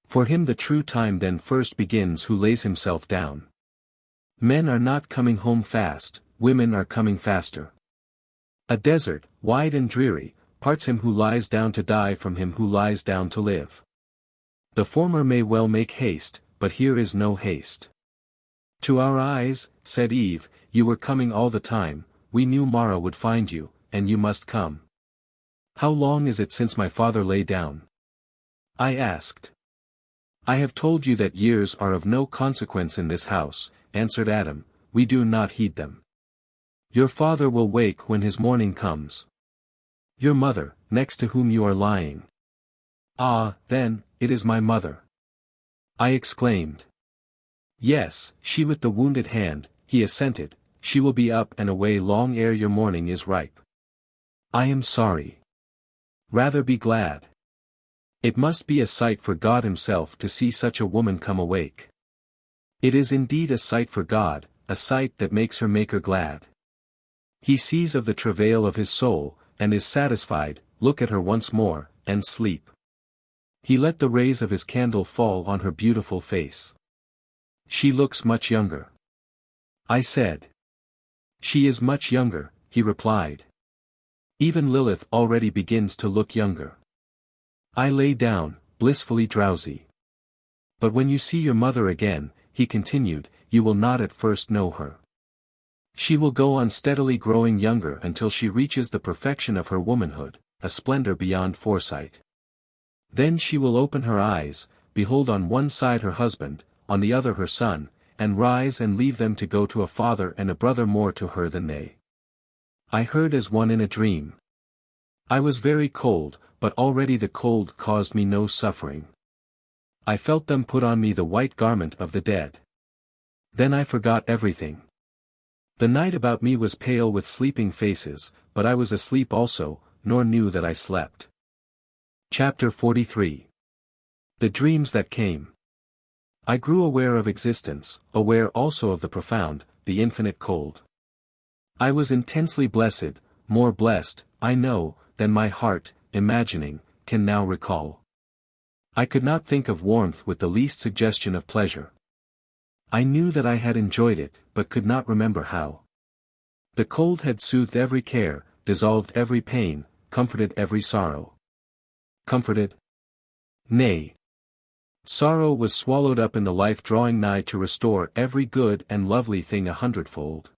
For him the true time then first begins who lays himself down. Men are not coming home fast, women are coming faster. A desert, wide and dreary, parts him who lies down to die from him who lies down to live. The former may well make haste, but here is no haste. To our eyes, said Eve, you were coming all the time, we knew Mara would find you, and you must come. How long is it since my father lay down? I asked. I have told you that years are of no consequence in this house, answered Adam, we do not heed them. Your father will wake when his morning comes. Your mother, next to whom you are lying. Ah, then, it is my mother. I exclaimed. Yes, she with the wounded hand, he assented, she will be up and away long ere your morning is ripe. I am sorry. Rather be glad. It must be a sight for God himself to see such a woman come awake. It is indeed a sight for God, a sight that makes her Maker glad. He sees of the travail of his soul, and is satisfied, look at her once more, and sleep. He let the rays of his candle fall on her beautiful face. She looks much younger. I said. She is much younger, he replied. Even Lilith already begins to look younger. I lay down, blissfully drowsy. But when you see your mother again, he continued, you will not at first know her. She will go on steadily growing younger until she reaches the perfection of her womanhood, a splendor beyond foresight. Then she will open her eyes, behold on one side her husband, on the other her son, and rise and leave them to go to a father and a brother more to her than they. I heard as one in a dream. I was very cold, but already the cold caused me no suffering. I felt them put on me the white garment of the dead. Then I forgot everything. The night about me was pale with sleeping faces, but I was asleep also, nor knew that I slept. Chapter 43. The dreams that came. I grew aware of existence, aware also of the profound, the infinite cold. I was intensely blessed, more blessed, I know, than my heart, imagining, can now recall. I could not think of warmth with the least suggestion of pleasure. I knew that I had enjoyed it, but could not remember how. The cold had soothed every care, dissolved every pain, comforted every sorrow. Comforted? Nay. Sorrow was swallowed up in the life drawing nigh to restore every good and lovely thing 100-fold.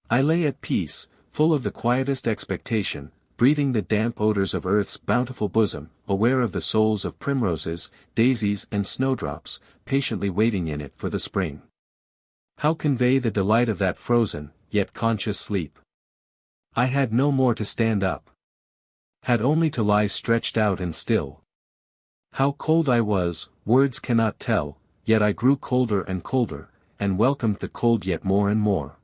I lay at peace, full of the quietest expectation, breathing the damp odors of earth's bountiful bosom, aware of the souls of primroses, daisies and snowdrops, patiently waiting in it for the spring. How convey the delight of that frozen, yet conscious sleep? I had no more to stand up. Had only to lie stretched out and still. How cold I was, words cannot tell, yet I grew colder and colder, and welcomed the cold yet more and more.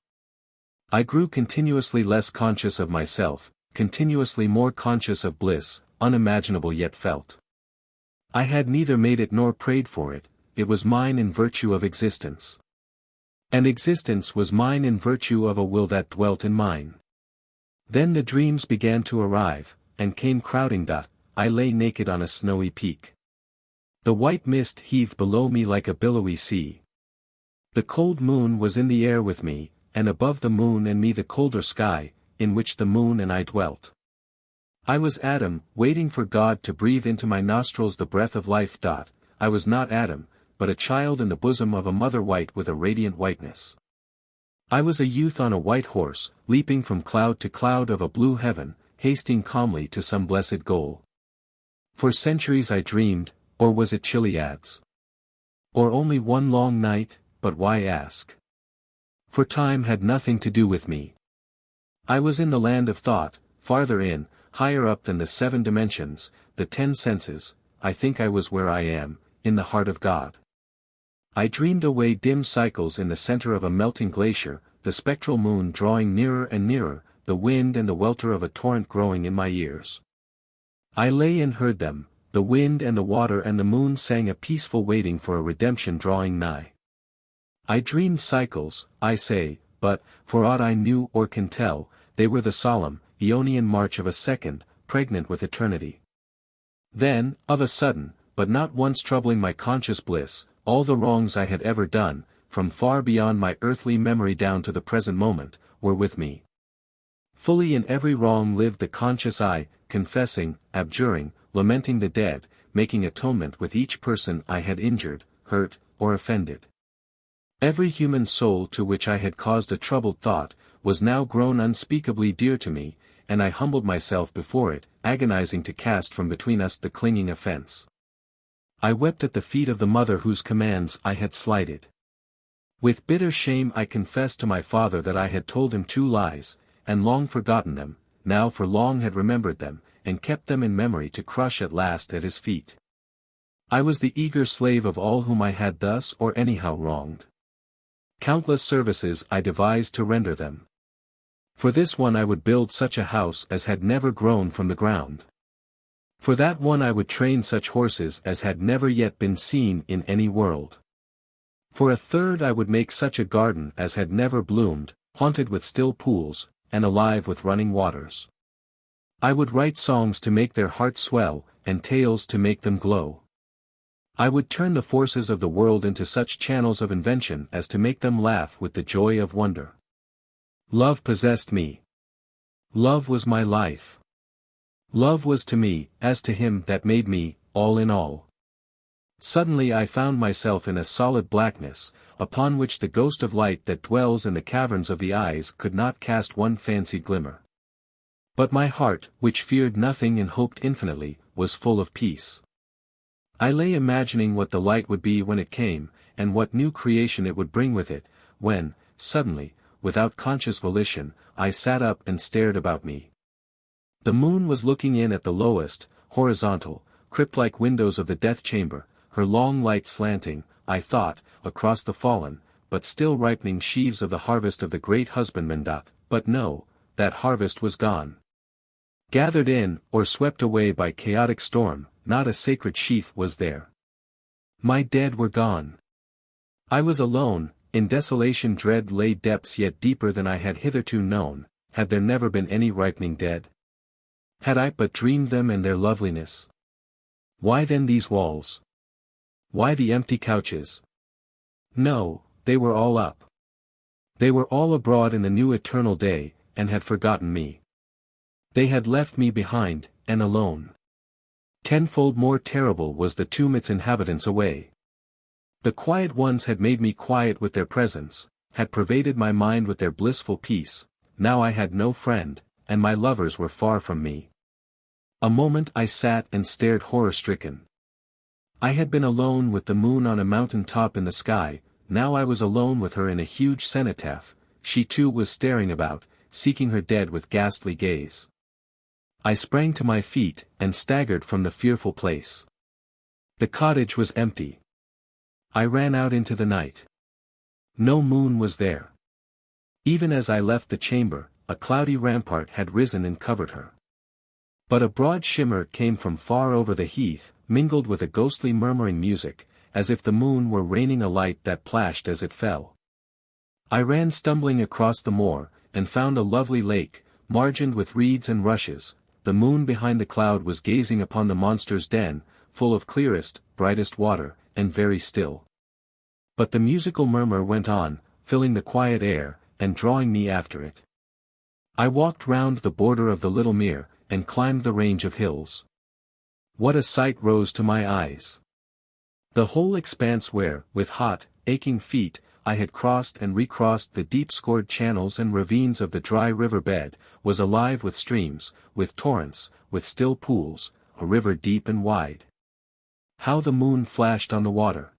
I grew continuously less conscious of myself, continuously more conscious of bliss, unimaginable yet felt. I had neither made it nor prayed for it, it was mine in virtue of existence. And existence was mine in virtue of a will that dwelt in mine. Then the dreams began to arrive, and came crowding. I lay naked on a snowy peak. The white mist heaved below me like a billowy sea. The cold moon was in the air with me, and above the moon and me the colder sky, in which the moon and I dwelt. I was Adam, waiting for God to breathe into my nostrils the breath of life. I was not Adam, but a child in the bosom of a mother white with a radiant whiteness. I was a youth on a white horse, leaping from cloud to cloud of a blue heaven, hasting calmly to some blessed goal. For centuries I dreamed, or was it Chiliads? Or only one long night, but why ask? For time had nothing to do with me. I was in the land of thought, farther in, higher up than the 7 dimensions, the 10 senses, I think I was where I am, in the heart of God. I dreamed away dim cycles in the center of a melting glacier, the spectral moon drawing nearer and nearer, the wind and the welter of a torrent growing in my ears. I lay and heard them, the wind and the water and the moon sang a peaceful waiting for a redemption drawing nigh. I dreamed cycles, I say, but, for aught I knew or can tell, they were the solemn, Aeonian march of a second, pregnant with eternity. Then, of a sudden, but not once troubling my conscious bliss, all the wrongs I had ever done, from far beyond my earthly memory down to the present moment, were with me. Fully in every wrong lived the conscious I, confessing, abjuring, lamenting the dead, making atonement with each person I had injured, hurt, or offended. Every human soul to which I had caused a troubled thought, was now grown unspeakably dear to me, and I humbled myself before it, agonizing to cast from between us the clinging offense. I wept at the feet of the mother whose commands I had slighted. With bitter shame I confessed to my father that I had told him 2 lies, and long forgotten them, now for long had remembered them, and kept them in memory to crush at last at his feet. I was the eager slave of all whom I had thus or anyhow wronged. Countless services I devised to render them. For this one I would build such a house as had never grown from the ground. For that one I would train such horses as had never yet been seen in any world. For a third I would make such a garden as had never bloomed, haunted with still pools, and alive with running waters. I would write songs to make their hearts swell, and tales to make them glow. I would turn the forces of the world into such channels of invention as to make them laugh with the joy of wonder. Love possessed me. Love was my life. Love was to me, as to him that made me, all in all. Suddenly I found myself in a solid blackness, upon which the ghost of light that dwells in the caverns of the eyes could not cast one fancied glimmer. But my heart, which feared nothing and hoped infinitely, was full of peace. I lay imagining what the light would be when it came, and what new creation it would bring with it, when, suddenly, without conscious volition, I sat up and stared about me. The moon was looking in at the lowest, horizontal, crypt-like windows of the death chamber, her long light slanting, I thought, across the fallen, but still ripening sheaves of the harvest of the great husbandman. But no, that harvest was gone. Gathered in, or swept away by chaotic storm, not a sacred sheaf was there. My dead were gone. I was alone, in desolation dread lay depths yet deeper than I had hitherto known. Had there never been any ripening dead? Had I but dreamed them and their loveliness? Why then these walls? Why the empty couches? No, they were all up. They were all abroad in the new eternal day, and had forgotten me. They had left me behind, and alone. Tenfold more terrible was the tomb its inhabitants away. The quiet ones had made me quiet with their presence, had pervaded my mind with their blissful peace. Now I had no friend, and my lovers were far from me. A moment I sat and stared horror-stricken. I had been alone with the moon on a mountain top in the sky, now I was alone with her in a huge cenotaph. She too was staring about, seeking her dead with ghastly gaze. I sprang to my feet, and staggered from the fearful place. The cottage was empty. I ran out into the night. No moon was there. Even as I left the chamber, a cloudy rampart had risen and covered her. But a broad shimmer came from far over the heath, mingled with a ghostly murmuring music, as if the moon were raining a light that plashed as it fell. I ran stumbling across the moor, and found a lovely lake, margined with reeds and rushes. The moon behind the cloud was gazing upon the monster's den, full of clearest, brightest water, and very still. But the musical murmur went on, filling the quiet air, and drawing me after it. I walked round the border of the little mere, and climbed the range of hills. What a sight rose to my eyes! The whole expanse where, with hot, aching feet, I had crossed and recrossed the deep-scored channels and ravines of the dry river bed, was alive with streams, with torrents, with still pools, a river deep and wide. How the moon flashed on the water!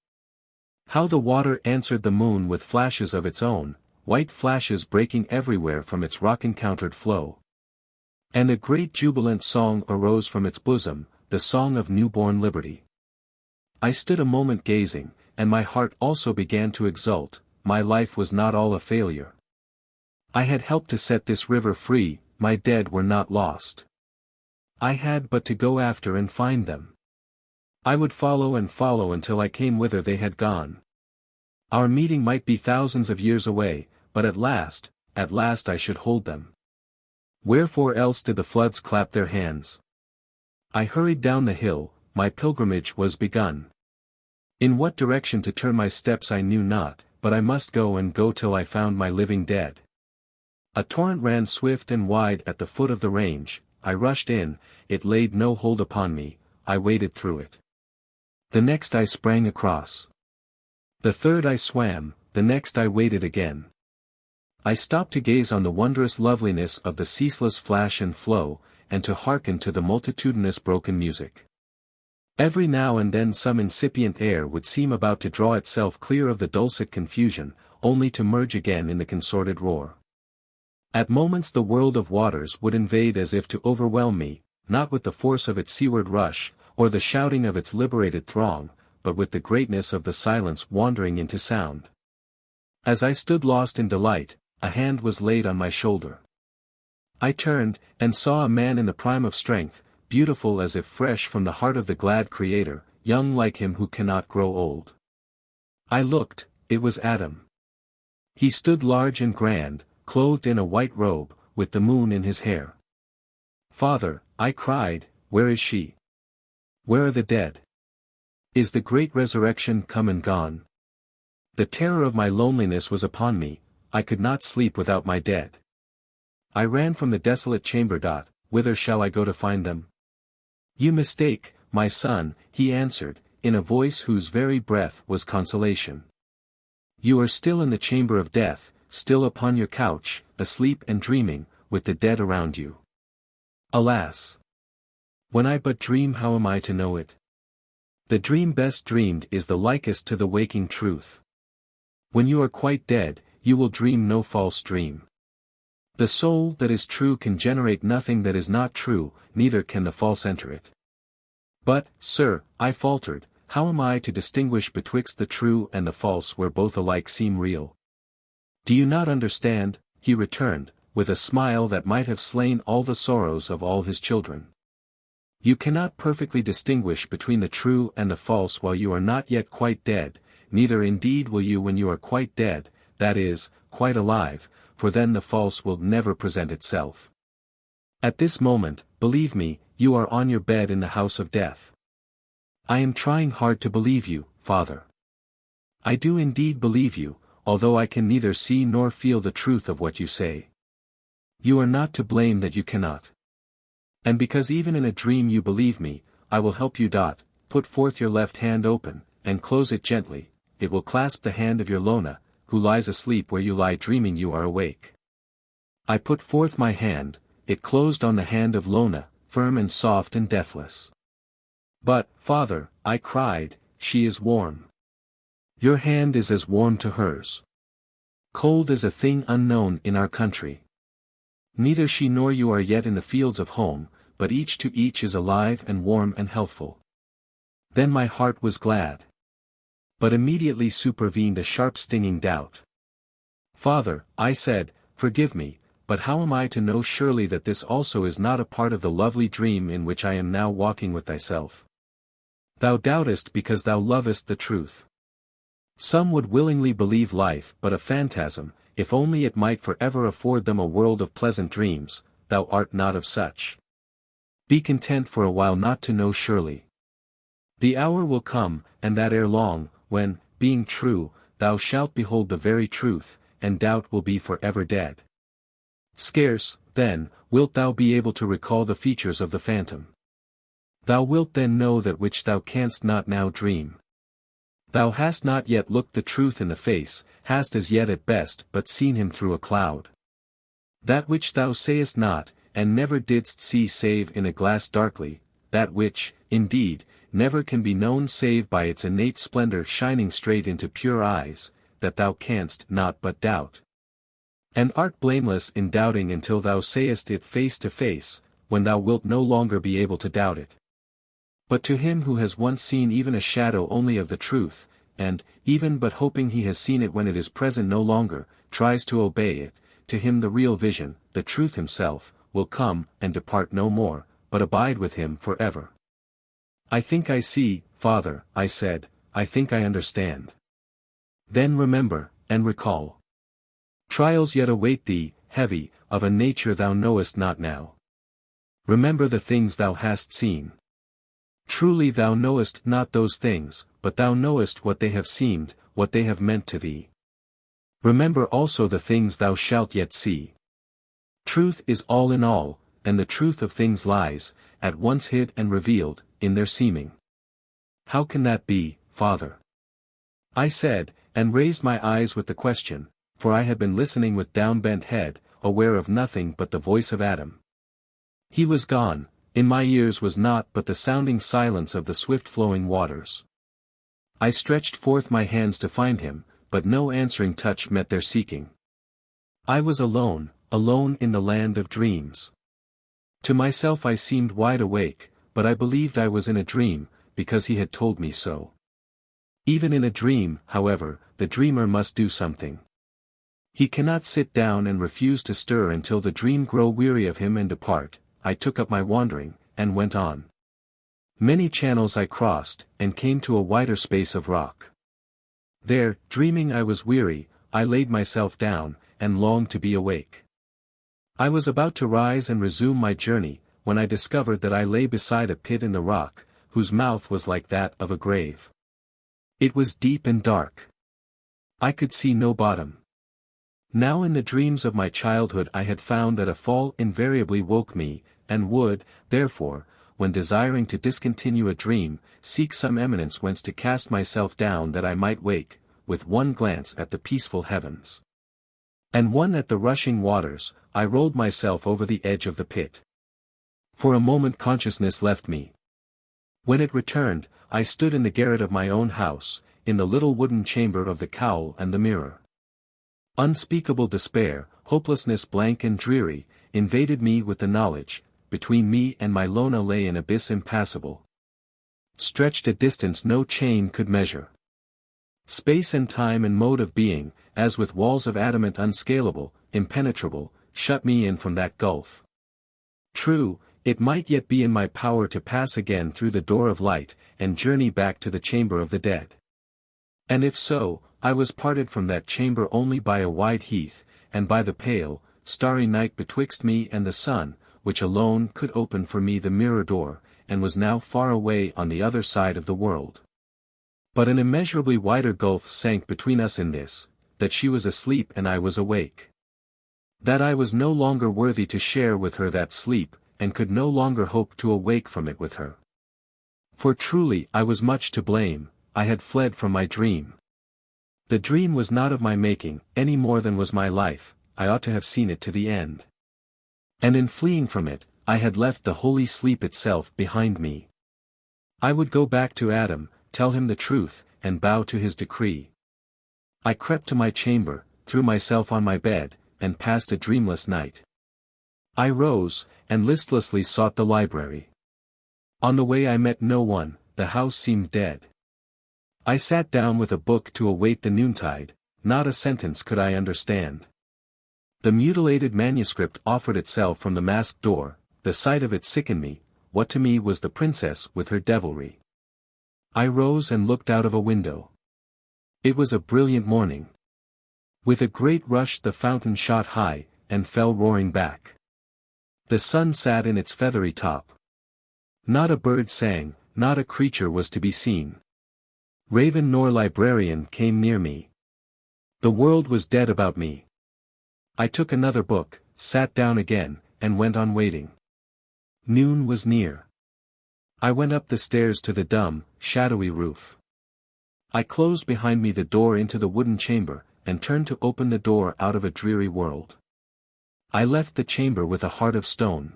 How the water answered the moon with flashes of its own, white flashes breaking everywhere from its rock-encountered flow. And a great jubilant song arose from its bosom, the song of newborn liberty. I stood a moment gazing, and my heart also began to exult. My life was not all a failure. I had helped to set this river free, my dead were not lost. I had but to go after and find them. I would follow and follow until I came whither they had gone. Our meeting might be thousands of years away, but at last I should hold them. Wherefore else did the floods clap their hands? I hurried down the hill, my pilgrimage was begun. In what direction to turn my steps I knew not, but I must go and go till I found my living dead. A torrent ran swift and wide at the foot of the range. I rushed in, it laid no hold upon me, I waded through it. The next I sprang across. The third I swam, the next I waded again. I stopped to gaze on the wondrous loveliness of the ceaseless flash and flow, and to hearken to the multitudinous broken music. Every now and then some incipient air would seem about to draw itself clear of the dulcet confusion, only to merge again in the consorted roar. At moments the world of waters would invade as if to overwhelm me, not with the force of its seaward rush, or the shouting of its liberated throng, but with the greatness of the silence wandering into sound. As I stood lost in delight, a hand was laid on my shoulder. I turned, and saw a man in the prime of strength, beautiful as if fresh from the heart of the glad Creator, young like him who cannot grow old. I looked, it was Adam. He stood large and grand, clothed in a white robe, with the moon in his hair. "Father," I cried, "where is she? Where are the dead? Is the great resurrection come and gone?" The terror of my loneliness was upon me, I could not sleep without my dead. I ran from the desolate chamber. Whither shall I go to find them? "You mistake, my son," he answered, in a voice whose very breath was consolation. "You are still in the chamber of death, still upon your couch, asleep and dreaming, with the dead around you. Alas! When I but dream, how am I to know it? The dream best dreamed is the likest to the waking truth. When you are quite dead, you will dream no false dream. The soul that is true can generate nothing that is not true, neither can the false enter it." "But, sir," I faltered, "how am I to distinguish betwixt the true and the false where both alike seem real?" "Do you not understand?" he returned, with a smile that might have slain all the sorrows of all his children. You cannot perfectly distinguish between the true and the false while you are not yet quite dead, neither indeed will you when you are quite dead, that is, quite alive, for then the false will never present itself. At this moment, believe me, you are on your bed in the house of death. I am trying hard to believe you, Father. I do indeed believe you, although I can neither see nor feel the truth of what you say. You are not to blame that you cannot. And because even in a dream you believe me, I will help you. Put forth your left hand open, and close it gently, it will clasp the hand of your Lona, who lies asleep where you lie dreaming you are awake. I put forth my hand, it closed on the hand of Lona, firm and soft and deathless. But, Father, I cried, she is warm. Your hand is as warm to hers. Cold is a thing unknown in our country. Neither she nor you are yet in the fields of home, but each to each is alive and warm and healthful. Then my heart was glad. But immediately supervened a sharp stinging doubt. Father, I said, forgive me, but how am I to know surely that this also is not a part of the lovely dream in which I am now walking with thyself? Thou doubtest because thou lovest the truth. Some would willingly believe life but a phantasm, if only it might forever afford them a world of pleasant dreams. Thou art not of such. Be content for a while not to know surely. The hour will come, and that ere long, when, being true, thou shalt behold the very truth, and doubt will be forever dead. Scarce, then, wilt thou be able to recall the features of the phantom. Thou wilt then know that which thou canst not now dream. Thou hast not yet looked the truth in the face, hast as yet at best but seen him through a cloud. That which thou sayest not, and never didst see save in a glass darkly, that which, indeed, never can be known save by its innate splendor shining straight into pure eyes, that thou canst not but doubt. And art blameless in doubting until thou sayest it face to face, when thou wilt no longer be able to doubt it. But to him who has once seen even a shadow only of the truth, and, even but hoping he has seen it when it is present no longer, tries to obey it, to him the real vision, the truth himself, will come and depart no more, but abide with him forever. I think I see, Father, I said, I think I understand. Then remember, and recall. Trials yet await thee, heavy, of a nature thou knowest not now. Remember the things thou hast seen. Truly thou knowest not those things, but thou knowest what they have seemed, what they have meant to thee. Remember also the things thou shalt yet see. Truth is all in all, and the truth of things lies, at once hid and revealed, in their seeming. How can that be, Father? I said, and raised my eyes with the question, for I had been listening with down-bent head, aware of nothing but the voice of Adam. He was gone. In my ears was naught but the sounding silence of the swift-flowing waters. I stretched forth my hands to find him, but no answering touch met their seeking. I was alone, alone in the land of dreams. To myself I seemed wide awake, but I believed I was in a dream, because he had told me so. Even in a dream, however, the dreamer must do something. He cannot sit down and refuse to stir until the dream grow weary of him and depart. I took up my wandering, and went on. Many channels I crossed, and came to a wider space of rock. There, dreaming I was weary, I laid myself down, and longed to be awake. I was about to rise and resume my journey, when I discovered that I lay beside a pit in the rock, whose mouth was like that of a grave. It was deep and dark. I could see no bottom. Now in the dreams of my childhood I had found that a fall invariably woke me, and would, therefore, when desiring to discontinue a dream, seek some eminence whence to cast myself down that I might wake, with one glance at the peaceful heavens. And one at the rushing waters, I rolled myself over the edge of the pit. For a moment consciousness left me. When it returned, I stood in the garret of my own house, in the little wooden chamber of the cowl and the mirror. Unspeakable despair, hopelessness blank and dreary, invaded me with the knowledge, between me and my Lona lay an abyss impassable. Stretched a distance no chain could measure. Space and time and mode of being, as with walls of adamant unscalable, impenetrable, shut me in from that gulf. True, It might yet be in my power to pass again through the door of light, and journey back to the chamber of the dead. And if so, I was parted from that chamber only by a wide heath, and by the pale, starry night betwixt me and the sun, which alone could open for me the mirror door, and was now far away on the other side of the world. But an immeasurably wider gulf sank between us in this, that she was asleep and I was awake. That I was no longer worthy to share with her that sleep, and could no longer hope to awake from it with her. For truly I was much to blame, I had fled from my dream. The dream was not of my making, any more than was my life, I ought to have seen it to the end. And in fleeing from it, I had left the holy sleep itself behind me. I would go back to Adam, tell him the truth, and bow to his decree. I crept to my chamber, threw myself on my bed, and passed a dreamless night. I rose, and listlessly sought the library. On the way I met no one, the house seemed dead. I sat down with a book to await the noontide, not a sentence could I understand. The mutilated manuscript offered itself from the masked door, the sight of it sickened me, what to me was the princess with her devilry. I rose and looked out of a window. It was a brilliant morning. With a great rush the fountain shot high, and fell roaring back. The sun sat in its feathery top. Not a bird sang, not a creature was to be seen. Raven nor librarian came near me. The world was dead about me. I took another book, sat down again, and went on waiting. Noon was near. I went up the stairs to the dumb, shadowy roof. I closed behind me the door into the wooden chamber, and turned to open the door out of a dreary world. I left the chamber with a heart of stone.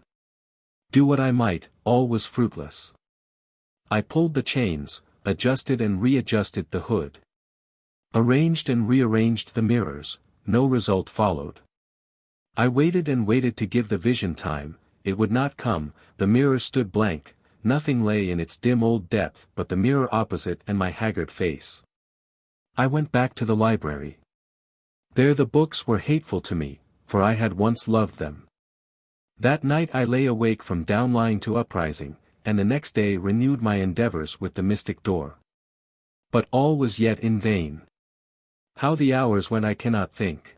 Do what I might, all was fruitless. I pulled the chains, adjusted and readjusted the hood. Arranged and rearranged the mirrors, no result followed. I waited and waited to give the vision time, it would not come, the mirror stood blank, nothing lay in its dim old depth but the mirror opposite and my haggard face. I went back to the library. There the books were hateful to me, for I had once loved them. That night I lay awake from downlying to uprising, and the next day renewed my endeavors with the mystic door. But all was yet in vain. How the hours went I cannot think.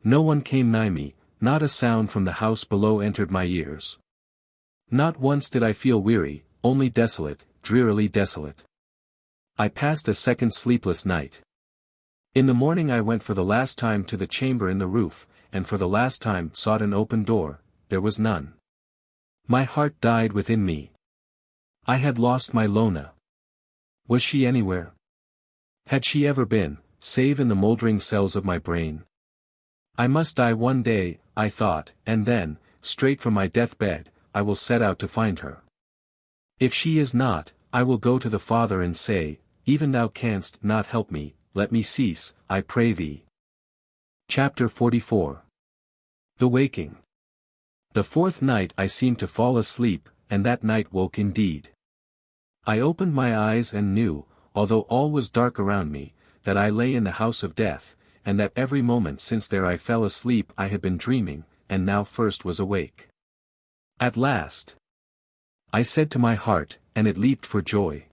No one came nigh me, not a sound from the house below entered my ears. Not once did I feel weary, only desolate, drearily desolate. I passed a second sleepless night. In the morning I went for the last time to the chamber in the roof, and for the last time sought an open door, there was none. My heart died within me. I had lost my Lona. Was she anywhere? Had she ever been, save in the mouldering cells of my brain? I must die one day, I thought, and then, straight from my deathbed, I will set out to find her. If she is not, I will go to the Father and say, even thou canst not help me, let me cease, I pray thee. Chapter 44. The Waking. The fourth night I seemed to fall asleep, and that night woke indeed. I opened my eyes and knew, although all was dark around me, that I lay in the house of death, and that every moment since there I fell asleep I had been dreaming, and now first was awake. At last! I said to my heart, and it leaped for joy.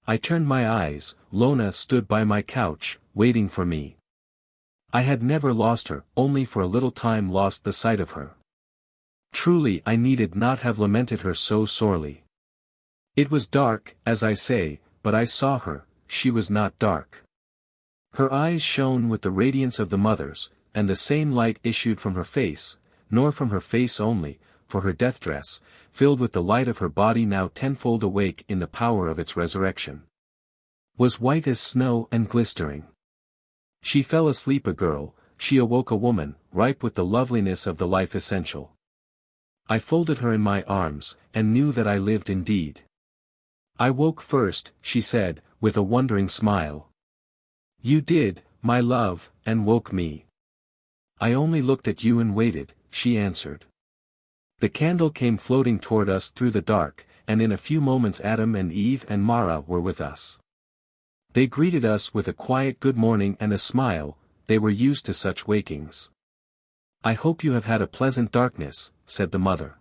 I turned my eyes, Lona stood by my couch, waiting for me. I had never lost her, only for a little time lost the sight of her. Truly I needed not have lamented her so sorely. It was dark, as I say, but I saw her, she was not dark. Her eyes shone with the radiance of the mother's, and the same light issued from her face, nor from her face only, for her death dress, filled with the light of her body now tenfold awake in the power of its resurrection, was white as snow and glistering. She fell asleep a girl, she awoke a woman, ripe with the loveliness of the life essential. I folded her in my arms, and knew that I lived indeed. I woke first, she said, with a wondering smile. You did, my love, and woke me. I only looked at you and waited, she answered. The candle came floating toward us through the dark, and in a few moments Adam and Eve and Mara were with us. They greeted us with a quiet good morning and a smile, they were used to such wakings. I hope you have had a pleasant darkness, said the mother.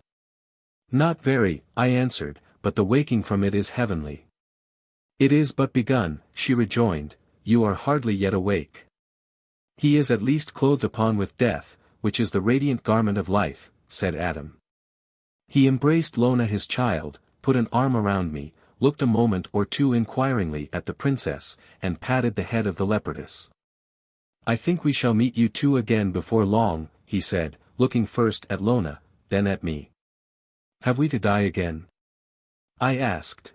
Not very, I answered, but the waking from it is heavenly. It is but begun, she rejoined, you are hardly yet awake. He is at least clothed upon with death, which is the radiant garment of life, said Adam. He embraced Lona his child, put an arm around me, looked a moment or two inquiringly at the princess, and patted the head of the leopardess. I think we shall meet you two again before long, he said, looking first at Lona, then at me. Have we to die again? I asked.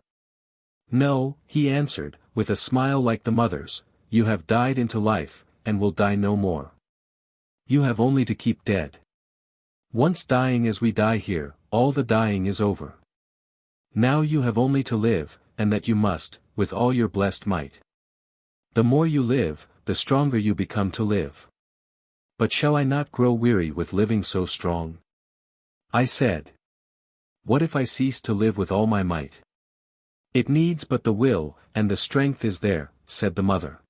No, he answered, with a smile like the mother's, you have died into life, and will die no more. You have only to keep dead. Once dying as we die here, all the dying is over. Now you have only to live, and that you must, with all your blessed might. The more you live, the stronger you become to live. But shall I not grow weary with living so strong? I said. What if I cease to live with all my might? It needs but the will, and the strength is there, said the mother.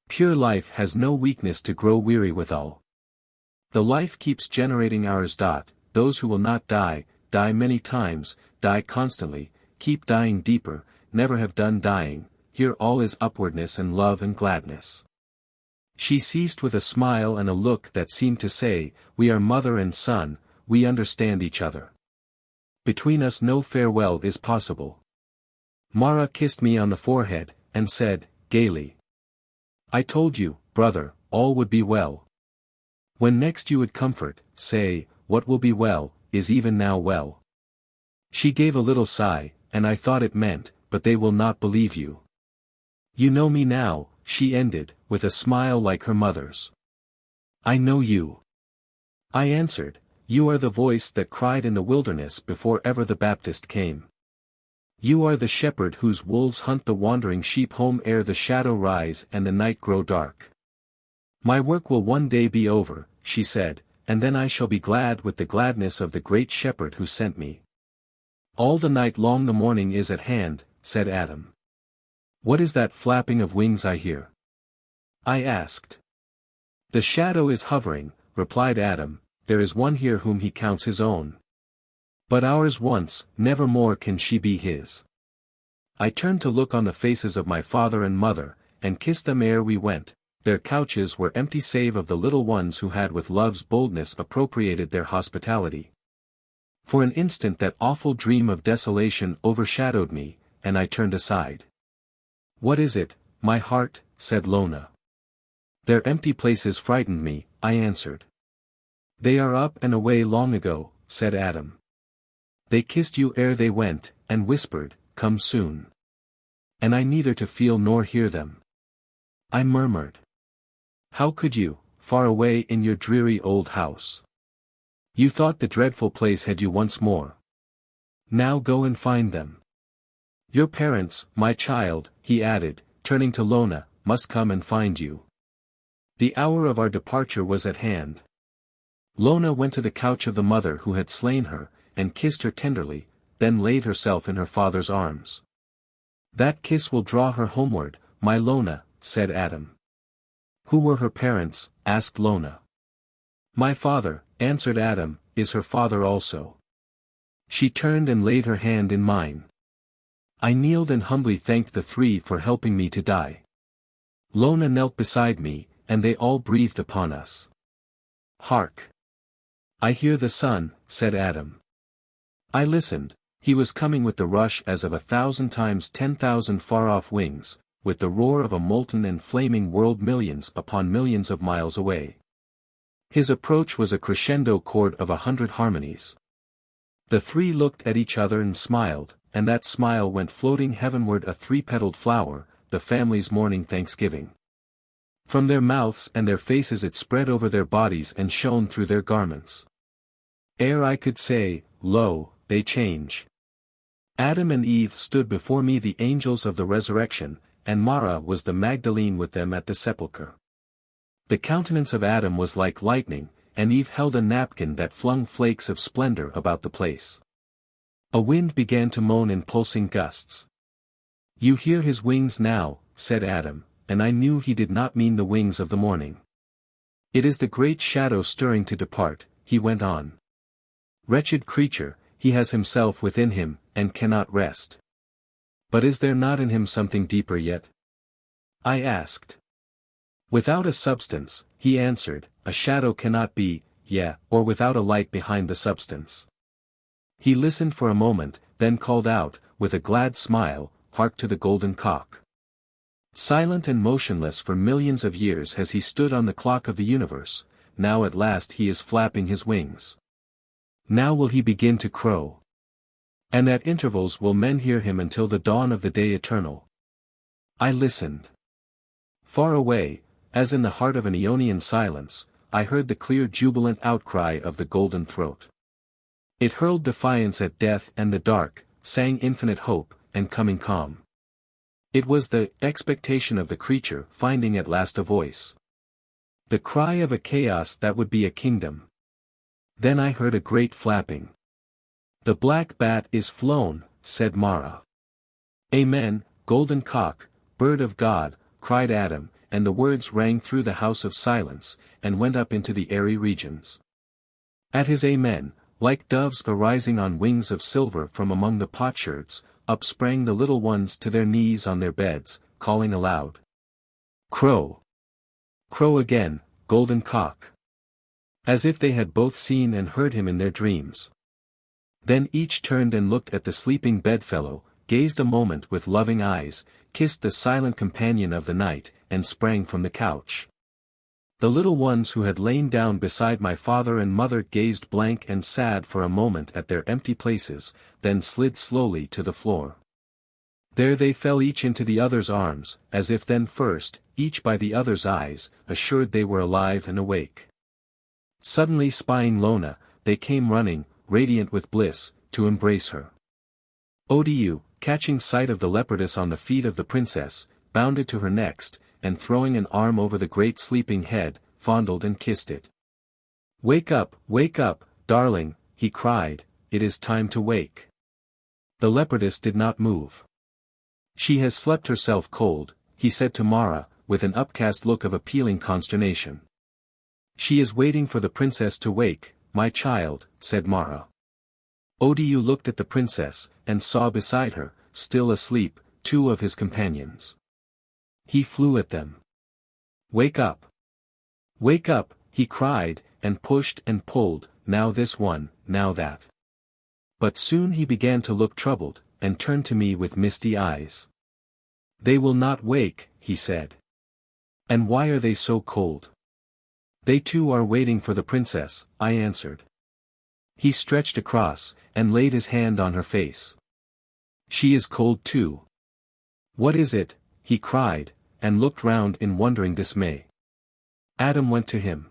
Pure life has no weakness to grow weary withal. The life keeps generating hours. Those who will not die, die many times, die constantly, keep dying deeper, never have done dying, here all is upwardness and love and gladness. She ceased with a smile and a look that seemed to say, we are mother and son, we understand each other. Between us no farewell is possible. Mara kissed me on the forehead, and said, gaily. I told you, brother, all would be well. When next you would comfort, say, what will be well, is even now well. She gave a little sigh, and I thought it meant, but they will not believe you. You know me now, she ended, with a smile like her mother's. I know you. I answered, you are the voice that cried in the wilderness before ever the Baptist came. You are the shepherd whose wolves hunt the wandering sheep home ere the shadow rise and the night grow dark. My work will one day be over, she said, and then I shall be glad with the gladness of the great shepherd who sent me. All the night long the morning is at hand, said Adam. What is that flapping of wings I hear? I asked. The shadow is hovering, replied Adam, there is one here whom he counts his own. But ours once, never more can she be his. I turned to look on the faces of my father and mother, and kissed them ere we went. Their couches were empty save of the little ones who had with love's boldness appropriated their hospitality. For an instant that awful dream of desolation overshadowed me, and I turned aside. What is it, my heart? Said Lona. Their empty places frightened me, I answered. They are up and away long ago, said Adam. They kissed you ere they went, and whispered, come soon. And I neither to feel nor hear them. I murmured. How could you, far away in your dreary old house? You thought the dreadful place had you once more. Now go and find them. Your parents, my child, he added, turning to Lona, must come and find you. The hour of our departure was at hand. Lona went to the couch of the mother who had slain her, and kissed her tenderly, then laid herself in her father's arms. That kiss will draw her homeward, my Lona, said Adam. Who were her parents? Asked Lona. My father, answered Adam, is her father also. She turned and laid her hand in mine. I kneeled and humbly thanked the three for helping me to die. Lona knelt beside me, and they all breathed upon us. Hark! I hear the sun, said Adam. I listened. He was coming with the rush as of 1,000 times 10,000 far-off wings, with the roar of a molten and flaming world millions upon millions of miles away. His approach was a crescendo chord of 100 harmonies. The three looked at each other and smiled, and that smile went floating heavenward a three-petaled flower, the family's morning thanksgiving. From their mouths and their faces it spread over their bodies and shone through their garments. Ere I could say, lo, they change. Adam and Eve stood before me, the angels of the resurrection, and Mara was the Magdalene with them at the sepulchre. The countenance of Adam was like lightning, and Eve held a napkin that flung flakes of splendor about the place. A wind began to moan in pulsing gusts. You hear his wings now, said Adam, and I knew he did not mean the wings of the morning. It is the great shadow stirring to depart, he went on. Wretched creature, he has himself within him, and cannot rest. But is there not in him something deeper yet? I asked. Without a substance, he answered, a shadow cannot be, or without a light behind the substance. He listened for a moment, then called out, with a glad smile, hark to the golden cock. Silent and motionless for millions of years has he stood on the clock of the universe, now at last he is flapping his wings. Now will he begin to crow. And at intervals will men hear him until the dawn of the day eternal. I listened. Far away, as in the heart of an Aeonian silence, I heard the clear jubilant outcry of the golden throat. It hurled defiance at death and the dark, sang infinite hope, and coming calm. It was the expectation of the creature finding at last a voice. The cry of a chaos that would be a kingdom. Then I heard a great flapping. The black bat is flown, said Mara. Amen, golden cock, bird of God, cried Adam, and the words rang through the house of silence, and went up into the airy regions. At his amen, like doves arising on wings of silver from among the potsherds, up sprang the little ones to their knees on their beds, calling aloud. Crow! Crow again, golden cock! As if they had both seen and heard him in their dreams. Then each turned and looked at the sleeping bedfellow, gazed a moment with loving eyes, kissed the silent companion of the night, and sprang from the couch. The little ones who had lain down beside my father and mother gazed blank and sad for a moment at their empty places, then slid slowly to the floor. There they fell each into the other's arms, as if then first, each by the other's eyes, assured they were alive and awake. Suddenly spying Lona, they came running, radiant with bliss, to embrace her. Odu, catching sight of the leopardess on the feet of the princess, bounded to her next, and throwing an arm over the great sleeping head, fondled and kissed it. Wake up, darling, he cried, it is time to wake. The leopardess did not move. She has slept herself cold, he said to Mara, with an upcast look of appealing consternation. She is waiting for the princess to wake, my child, said Mara. Odu looked at the princess, and saw beside her, still asleep, two of his companions. He flew at them. Wake up! Wake up, he cried, and pushed and pulled, now this one, now that. But soon he began to look troubled, and turned to me with misty eyes. They will not wake, he said. And why are they so cold? They too are waiting for the princess, I answered. He stretched across, and laid his hand on her face. She is cold too. What is it? He cried, and looked round in wondering dismay. Adam went to him.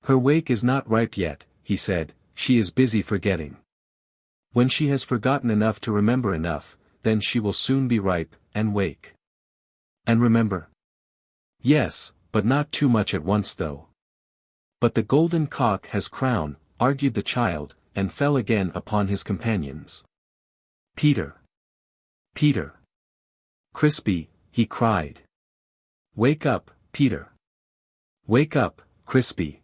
Her wake is not ripe yet, he said, she is busy forgetting. When she has forgotten enough to remember enough, then she will soon be ripe, and wake. And remember? Yes, but not too much at once though. But the golden cock has crown, argued the child, and fell again upon his companions. Peter! Peter! Crispy, he cried. Wake up, Peter. Wake up, Crispy.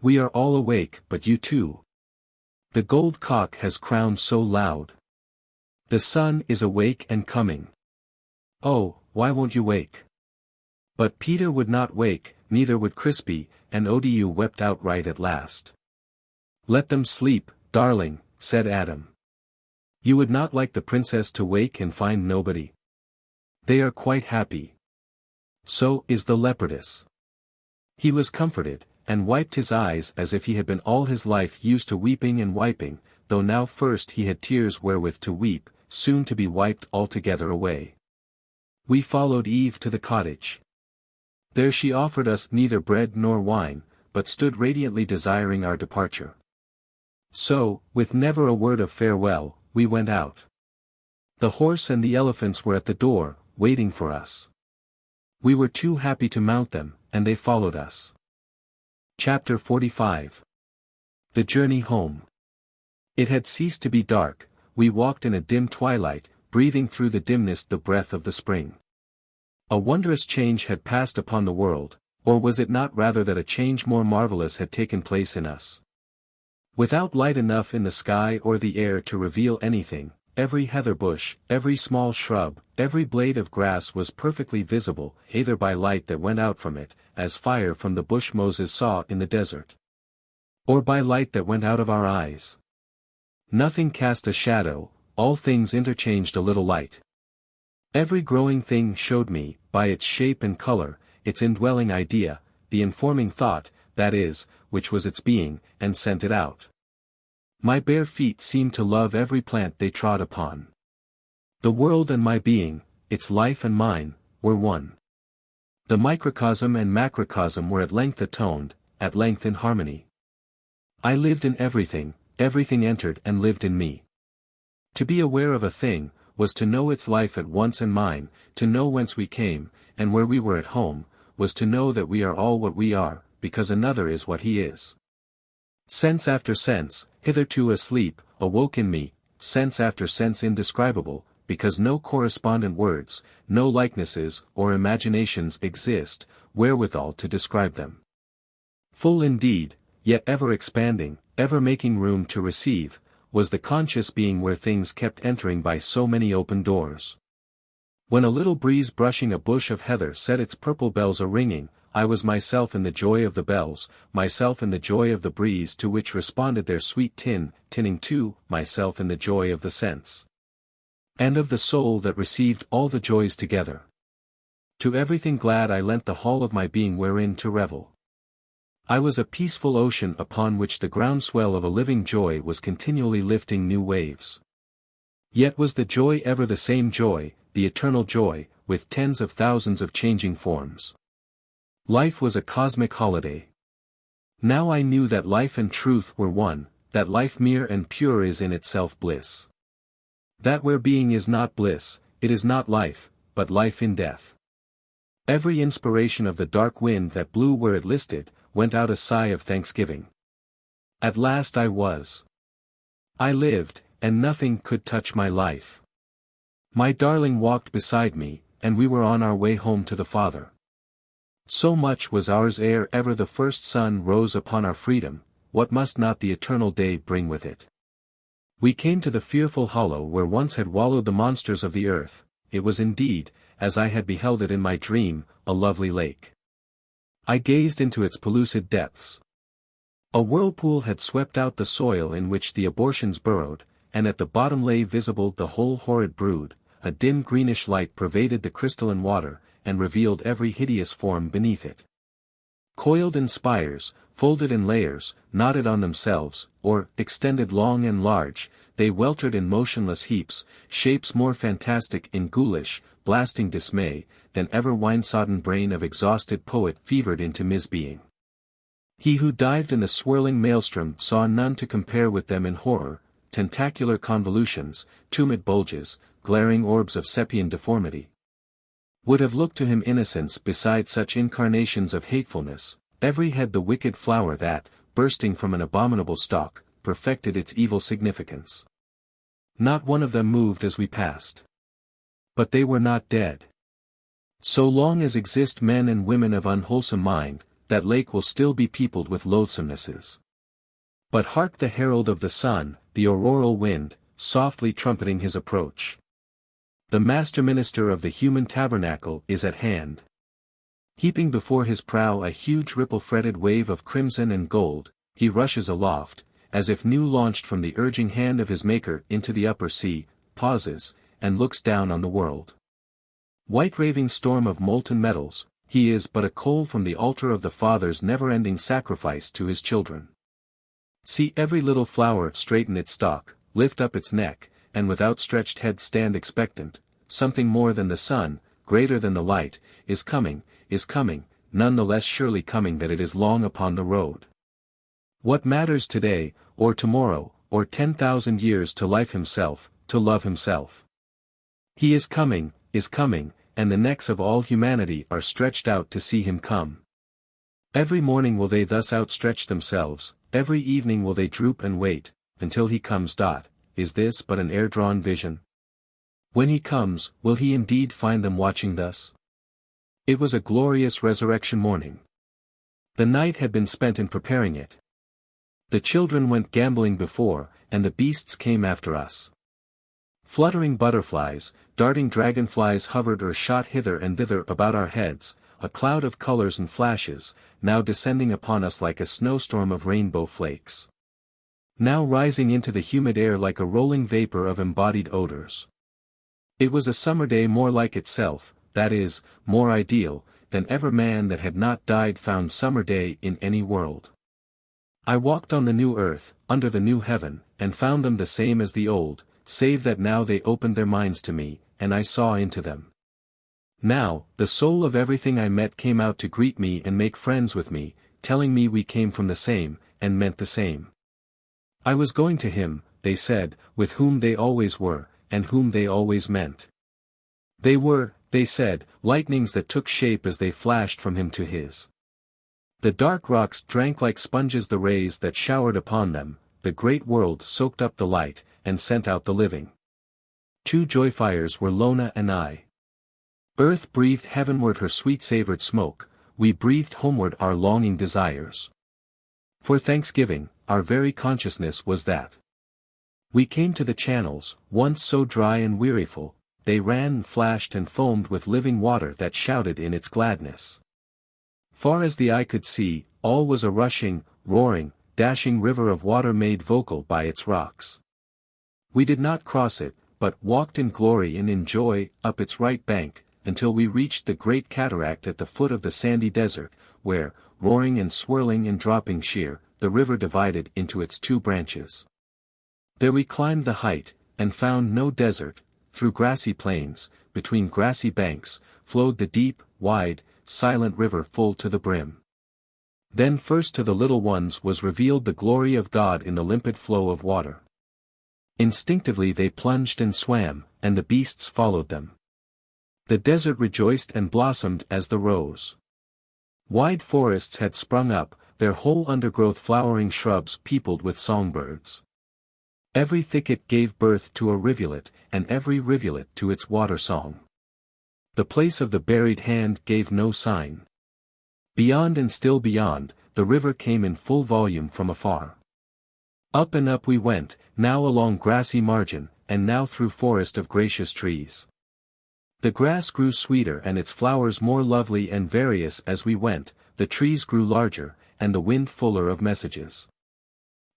We are all awake but you too. The gold cock has crowned so loud. The sun is awake and coming. Oh, why won't you wake? But Peter would not wake, neither would Crispy, and Odu wept outright at last. Let them sleep, darling, said Adam. You would not like the princess to wake and find nobody. They are quite happy. So is the leopardess. He was comforted, and wiped his eyes as if he had been all his life used to weeping and wiping, though now first he had tears wherewith to weep, soon to be wiped altogether away. We followed Eve to the cottage. There she offered us neither bread nor wine, but stood radiantly desiring our departure. So, with never a word of farewell, we went out. The horse and the elephants were at the door, waiting for us. We were too happy to mount them, and they followed us. Chapter 45. The journey home. It had ceased to be dark, we walked in a dim twilight, breathing through the dimness the breath of the spring. A wondrous change had passed upon the world, or was it not rather that a change more marvelous had taken place in us? Without light enough in the sky or the air to reveal anything, every heather bush, every small shrub, every blade of grass was perfectly visible, either by light that went out from it, as fire from the bush Moses saw in the desert, or by light that went out of our eyes. Nothing cast a shadow, all things interchanged a little light. Every growing thing showed me, by its shape and color, its indwelling idea, the informing thought, that is, which was its being, and sent it out. My bare feet seemed to love every plant they trod upon. The world and my being, its life and mine, were one. The microcosm and macrocosm were at length atoned, at length in harmony. I lived in everything, everything entered and lived in me. To be aware of a thing, was to know its life at once and mine, to know whence we came, and where we were at home, was to know that we are all what we are, because another is what he is. Sense after sense, hitherto asleep, awoke in me, sense after sense indescribable, because no correspondent words, no likenesses or imaginations exist, wherewithal to describe them. Full indeed, yet ever expanding, ever making room to receive, was the conscious being where things kept entering by so many open doors. When a little breeze brushing a bush of heather set its purple bells a-ringing, I was myself in the joy of the bells, myself in the joy of the breeze to which responded their sweet tinning too, myself in the joy of the sense, and of the soul that received all the joys together. To everything glad I lent the hall of my being wherein to revel. I was a peaceful ocean upon which the groundswell of a living joy was continually lifting new waves. Yet was the joy ever the same joy, the eternal joy, with tens of thousands of changing forms. Life was a cosmic holiday. Now I knew that life and truth were one, that life mere and pure is in itself bliss. That where being is not bliss, it is not life, but life in death. Every inspiration of the dark wind that blew where it listed, went out a sigh of thanksgiving. At last I lived, and nothing could touch my life. My darling walked beside me, and we were on our way home to the Father. So much was ours ere ever the first sun rose upon our freedom, what must not the eternal day bring with it? We came to the fearful hollow where once had wallowed the monsters of the earth. It was indeed, as I had beheld it in my dream, a lovely lake. I gazed into its pellucid depths. A whirlpool had swept out the soil in which the abortions burrowed, and at the bottom lay visible the whole horrid brood. A dim greenish light pervaded the crystalline water, and revealed every hideous form beneath it. Coiled in spires, folded in layers, knotted on themselves, or, extended long and large, they weltered in motionless heaps, shapes more fantastic in ghoulish, blasting dismay, than ever wine-sodden brain of exhausted poet fevered into misbeing. He who dived in the swirling maelstrom saw none to compare with them in horror, tentacular convolutions, tumid bulges, glaring orbs of Sepian deformity. Would have looked to him innocence beside such incarnations of hatefulness, every head the wicked flower that, bursting from an abominable stalk, perfected its evil significance. Not one of them moved as we passed. But they were not dead. So long as exist men and women of unwholesome mind, that lake will still be peopled with loathsomenesses. But hark the herald of the sun, the auroral wind, softly trumpeting his approach. The master minister of the human tabernacle is at hand. Heaping before his prow a huge ripple-fretted wave of crimson and gold, he rushes aloft, as if new launched from the urging hand of his Maker into the upper sea, pauses, and looks down on the world. White raving storm of molten metals, he is but a coal from the altar of the Father's never-ending sacrifice to his children. See every little flower straighten its stalk, lift up its neck, and with outstretched head stand expectant. Something more than the sun, greater than the light, is coming, none the less surely coming that it is long upon the road. What matters today, or tomorrow, or 10,000 years to life himself, to love himself? He is coming, and the necks of all humanity are stretched out to see him come. Every morning will they thus outstretch themselves, every evening will they droop and wait, until he comes. Is this but an air-drawn vision? When he comes, will he indeed find them watching thus? It was a glorious resurrection morning. The night had been spent in preparing it. The children went gambolling before, and the beasts came after us. Fluttering butterflies, darting dragonflies hovered or shot hither and thither about our heads, a cloud of colors and flashes, now descending upon us like a snowstorm of rainbow flakes. Now rising into the humid air like a rolling vapor of embodied odors. It was a summer day more like itself, that is, more ideal, than ever man that had not died found summer day in any world. I walked on the new earth, under the new heaven, and found them the same as the old, save that now they opened their minds to me, and I saw into them. Now, the soul of everything I met came out to greet me and make friends with me, telling me we came from the same, and meant the same. I was going to him, they said, with whom they always were, and whom they always meant. They were, they said, lightnings that took shape as they flashed from him to his. The dark rocks drank like sponges the rays that showered upon them, the great world soaked up the light, and sent out the living. 2 joyfires were Lona and I. Earth breathed heavenward her sweet-savored smoke, we breathed homeward our longing desires. For Thanksgiving, our very consciousness was that. We came to the channels, once so dry and weariful, they ran and flashed and foamed with living water that shouted in its gladness. Far as the eye could see, all was a rushing, roaring, dashing river of water made vocal by its rocks. We did not cross it, but walked in glory and in joy, up its right bank, until we reached the great cataract at the foot of the sandy desert, where, roaring and swirling and dropping sheer, the river divided into its 2 branches. There we climbed the height, and found no desert, through grassy plains, between grassy banks, flowed the deep, wide, silent river full to the brim. Then first to the little ones was revealed the glory of God in the limpid flow of water. Instinctively they plunged and swam, and the beasts followed them. The desert rejoiced and blossomed as the rose. Wide forests had sprung up, their whole undergrowth flowering shrubs peopled with songbirds. Every thicket gave birth to a rivulet, and every rivulet to its water song. The place of the buried hand gave no sign. Beyond and still beyond, the river came in full volume from afar. Up and up we went, now along grassy margin, and now through forest of gracious trees. The grass grew sweeter and its flowers more lovely and various as we went, the trees grew larger, and the wind fuller of messages.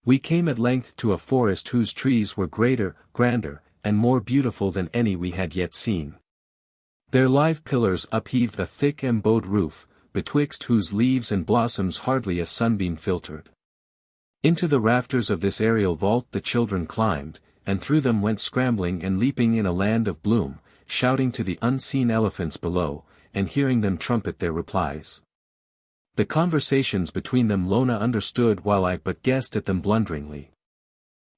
We came at length to a forest whose trees were greater, grander, and more beautiful than any we had yet seen. Their live pillars upheaved a thick embowed roof, betwixt whose leaves and blossoms hardly a sunbeam filtered. Into the rafters of this aerial vault the children climbed, and through them went scrambling and leaping in a land of bloom, shouting to the unseen elephants below, and hearing them trumpet their replies. The conversations between them Lona understood while I but guessed at them blunderingly.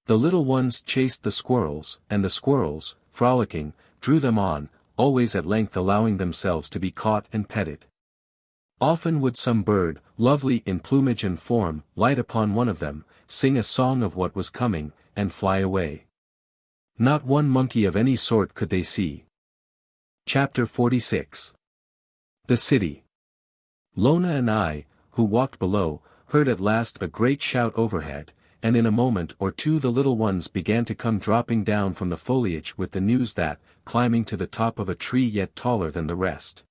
The little ones chased the squirrels, and the squirrels, frolicking, drew them on, always at length allowing themselves to be caught and petted. Often would some bird, lovely in plumage and form, light upon one of them, sing a song of what was coming, and fly away. Not one monkey of any sort could they see. Chapter 46. The City. Lona and I, who walked below, heard at last a great shout overhead, and in a moment or 2 the little ones began to come dropping down from the foliage with the news that, climbing to the top of a tree yet taller than the rest,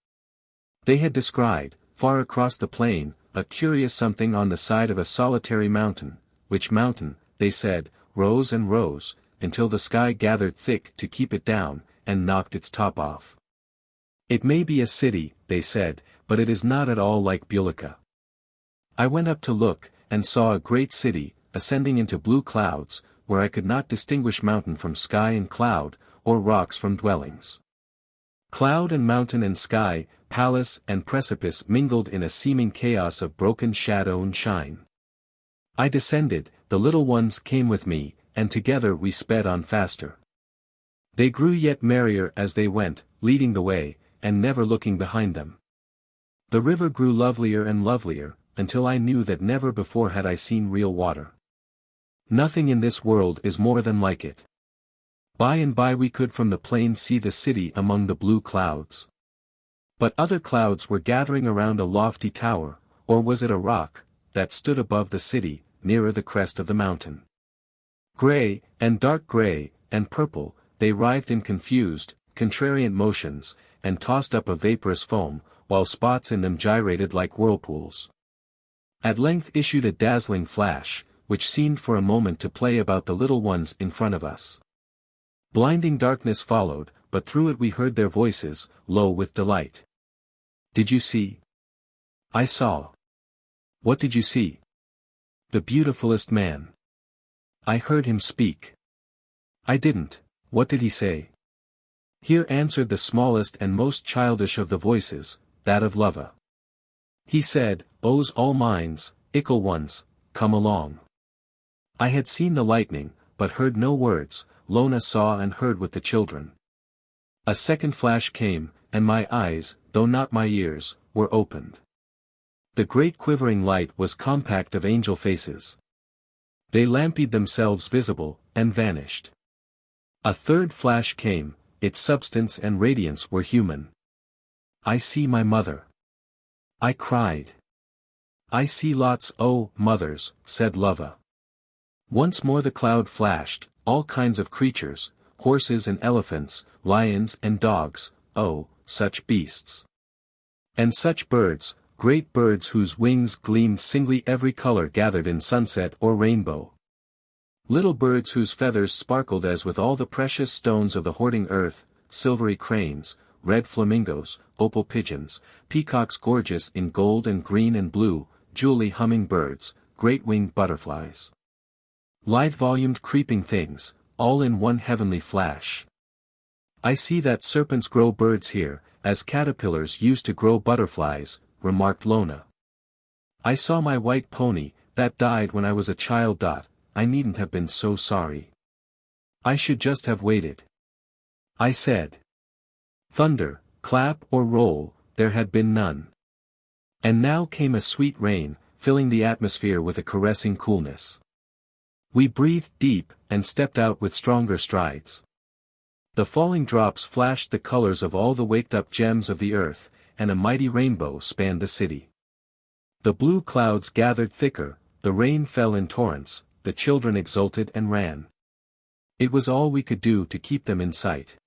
they had descried, far across the plain, a curious something on the side of a solitary mountain, which mountain, they said, rose and rose, until the sky gathered thick to keep it down, and knocked its top off. It may be a city, they said, but it is not at all like Bulika. I went up to look, and saw a great city, ascending into blue clouds, where I could not distinguish mountain from sky and cloud, or rocks from dwellings. Cloud and mountain and sky, palace and precipice mingled in a seeming chaos of broken shadow and shine. I descended, the little ones came with me, and together we sped on faster. They grew yet merrier as they went, leading the way, and never looking behind them. The river grew lovelier and lovelier, until I knew that never before had I seen real water. Nothing in this world is more than like it. By and by we could from the plain see the city among the blue clouds. But other clouds were gathering around a lofty tower, or was it a rock, that stood above the city, nearer the crest of the mountain. Gray, and dark gray, and purple, they writhed in confused, contrariant motions, and tossed up a vaporous foam, while spots in them gyrated like whirlpools. At length issued a dazzling flash, which seemed for a moment to play about the little ones in front of us. Blinding darkness followed, but through it we heard their voices, low with delight. "Did you see?" "I saw." "What did you see?" "The beautifulest man." "I heard him speak." "I didn't. What did he say?" Here answered the smallest and most childish of the voices, that of Lova. "He said, O's all minds, ickle ones, come along." I had seen the lightning, but heard no words. Lona saw and heard with the children. A second flash came, and my eyes, though not my ears, were opened. The great quivering light was compact of angel faces. They lampied themselves visible, and vanished. A third flash came, its substance and radiance were human. "I see my mother." I cried. "I see lots o' mothers," said Lova. Once more the cloud flashed, all kinds of creatures, horses and elephants, lions and dogs, oh, such beasts. And such birds, great birds whose wings gleamed singly every color gathered in sunset or rainbow. Little birds whose feathers sparkled as with all the precious stones of the hoarding earth, silvery cranes, red flamingos, opal pigeons, peacocks gorgeous in gold and green and blue, jewelly humming birds, great-winged butterflies. Lithe-volumed creeping things, all in one heavenly flash. "I see that serpents grow birds here, as caterpillars used to grow butterflies," remarked Lona. "I saw my white pony, that died when I was a child. I needn't have been so sorry. I should just have waited." I said. Thunder, clap or roll, there had been none. And now came a sweet rain, filling the atmosphere with a caressing coolness. We breathed deep, and stepped out with stronger strides. The falling drops flashed the colors of all the waked-up gems of the earth, and a mighty rainbow spanned the city. The blue clouds gathered thicker, the rain fell in torrents, the children exulted and ran. It was all we could do to keep them in sight.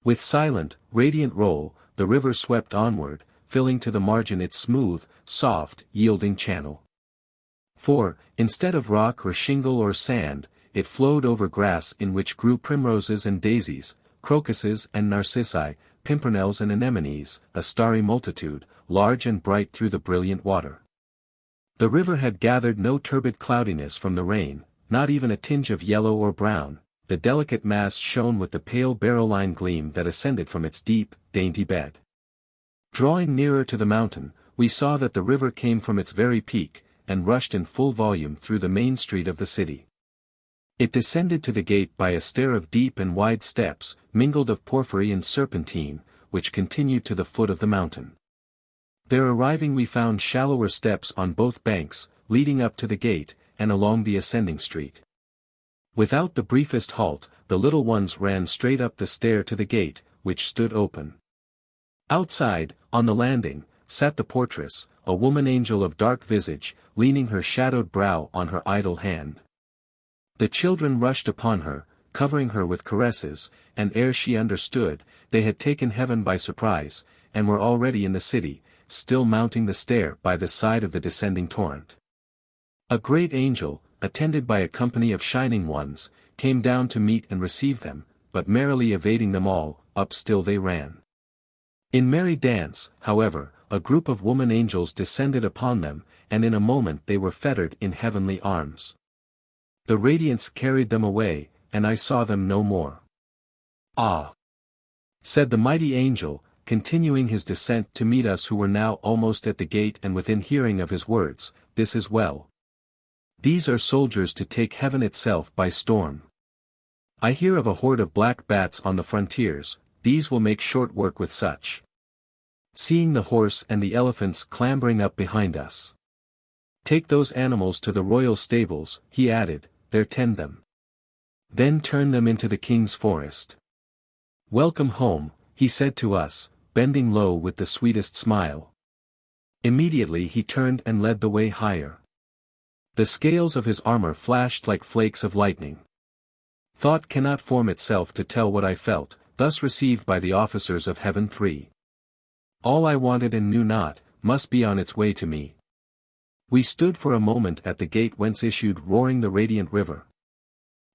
With silent, radiant roll, the river swept onward, filling to the margin its smooth, soft, yielding channel. For, instead of rock or shingle or sand, it flowed over grass in which grew primroses and daisies, crocuses and narcissi, pimpernels and anemones, a starry multitude, large and bright through the brilliant water. The river had gathered no turbid cloudiness from the rain, not even a tinge of yellow or brown. The delicate mass shone with the pale beryline gleam that ascended from its deep, dainty bed. Drawing nearer to the mountain, we saw that the river came from its very peak, and rushed in full volume through the main street of the city. It descended to the gate by a stair of deep and wide steps, mingled of porphyry and serpentine, which continued to the foot of the mountain. There arriving we found shallower steps on both banks, leading up to the gate, and along the ascending street. Without the briefest halt, the little ones ran straight up the stair to the gate, which stood open. Outside, on the landing, sat the portress, a woman-angel of dark visage, leaning her shadowed brow on her idle hand. The children rushed upon her, covering her with caresses, and ere she understood, they had taken heaven by surprise, and were already in the city, still mounting the stair by the side of the descending torrent. A great angel, attended by a company of shining ones, came down to meet and receive them, but merrily evading them all, up still they ran. In merry dance, however, a group of woman angels descended upon them, and in a moment they were fettered in heavenly arms. The radiance carried them away, and I saw them no more. "Ah!" said the mighty angel, continuing his descent to meet us who were now almost at the gate and within hearing of his words, "This is well. These are soldiers to take heaven itself by storm. I hear of a horde of black bats on the frontiers, these will make short work with such." Seeing the horse and the elephants clambering up behind us. "Take those animals to the royal stables," he added, "there tend them. Then turn them into the king's forest. Welcome home," he said to us, bending low with the sweetest smile. Immediately he turned and led the way higher. The scales of his armor flashed like flakes of lightning. Thought cannot form itself to tell what I felt, thus received by the officers of Heaven 3. All I wanted and knew not, must be on its way to me. We stood for a moment at the gate whence issued roaring the radiant river.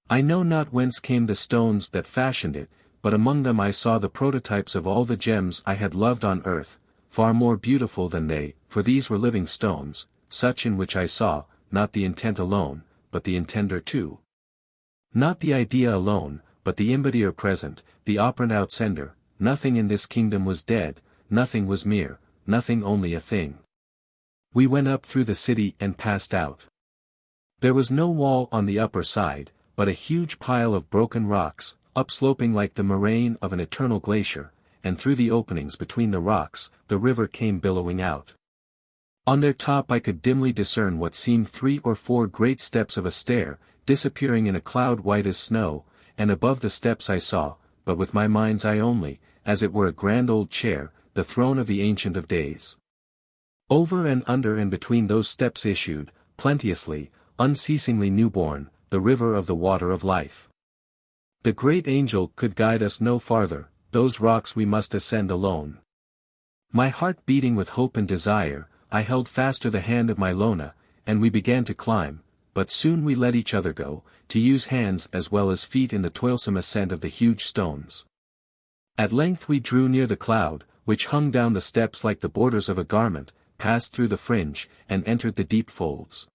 I know not whence came the stones that fashioned it, but among them I saw the prototypes of all the gems I had loved on earth, far more beautiful than they, for these were living stones, such in which I saw, not the intent alone, but the intender too. Not the idea alone, but the embodier present, the operant outsender. Nothing in this kingdom was dead, nothing was mere, nothing only a thing. We went up through the city and passed out. There was no wall on the upper side, but a huge pile of broken rocks, upsloping like the moraine of an eternal glacier, and through the openings between the rocks, the river came billowing out. On their top I could dimly discern what seemed 3 or 4 great steps of a stair, disappearing in a cloud white as snow, and above the steps I saw, but with my mind's eye only, as it were a grand old chair, the throne of the Ancient of Days. Over and under and between those steps issued, plenteously, unceasingly newborn, the river of the water of life. The great angel could guide us no farther, those rocks we must ascend alone. My heart beating with hope and desire, I held faster the hand of my Lona, and we began to climb, but soon we let each other go, to use hands as well as feet in the toilsome ascent of the huge stones. At length we drew near the cloud, which hung down the steps like the borders of a garment, passed through the fringe, and entered the deep folds.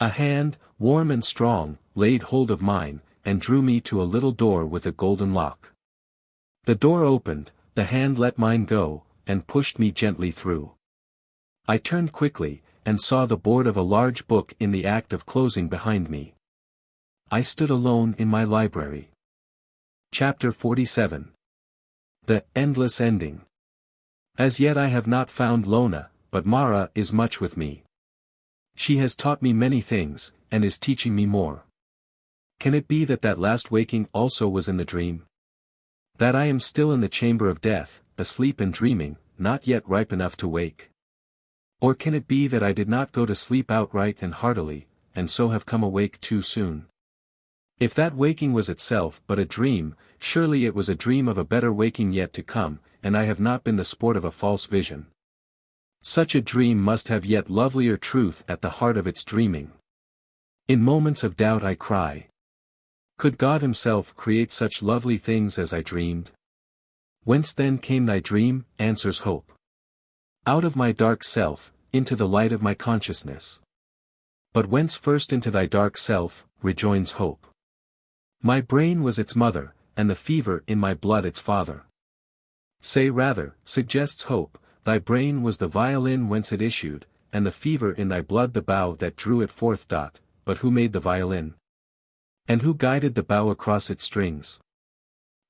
A hand, warm and strong, laid hold of mine, and drew me to a little door with a golden lock. The door opened, the hand let mine go, and pushed me gently through. I turned quickly, and saw the board of a large book in the act of closing behind me. I stood alone in my library. Chapter 47. The Endless Ending. As yet I have not found Lona, but Mara is much with me. She has taught me many things, and is teaching me more. Can it be that that last waking also was in the dream? That I am still in the chamber of death, asleep and dreaming, not yet ripe enough to wake? Or can it be that I did not go to sleep outright and heartily, and so have come awake too soon? If that waking was itself but a dream, surely it was a dream of a better waking yet to come, and I have not been the sport of a false vision. Such a dream must have yet lovelier truth at the heart of its dreaming. In moments of doubt I cry, could God himself create such lovely things as I dreamed? Whence then came thy dream? Answers hope. Out of my dark self, into the light of my consciousness. But whence first into thy dark self, rejoins hope. My brain was its mother, and the fever in my blood its father. Say rather, suggests hope, thy brain was the violin whence it issued, and the fever in thy blood the bow that drew it forth. But who made the violin? And who guided the bow across its strings?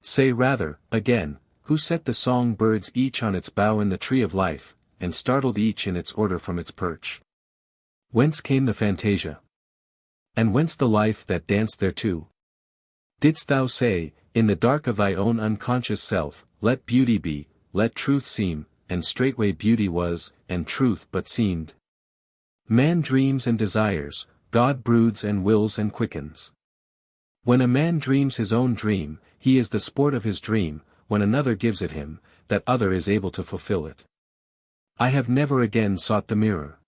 Say rather, again, who set the song birds each on its bough in the tree of life, and startled each in its order from its perch? Whence came the fantasia? And whence the life that danced thereto? Didst thou say, in the dark of thy own unconscious self, let beauty be, let truth seem, and straightway beauty was, and truth but seemed? Man dreams and desires, God broods and wills and quickens. When a man dreams his own dream, he is the sport of his dream. When another gives it him, that other is able to fulfill it. I have never again sought the mirror.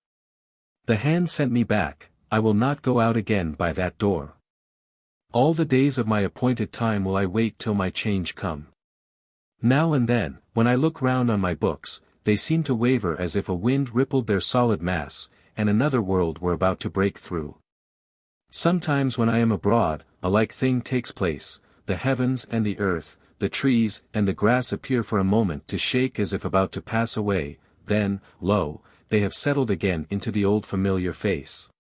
The hand sent me back, I will not go out again by that door. All the days of my appointed time will I wait till my change come. Now and then, when I look round on my books, they seem to waver as if a wind rippled their solid mass, and another world were about to break through. Sometimes when I am abroad, a like thing takes place, the heavens and the earth, the trees and the grass appear for a moment to shake as if about to pass away, then, lo, they have settled again into the old familiar face.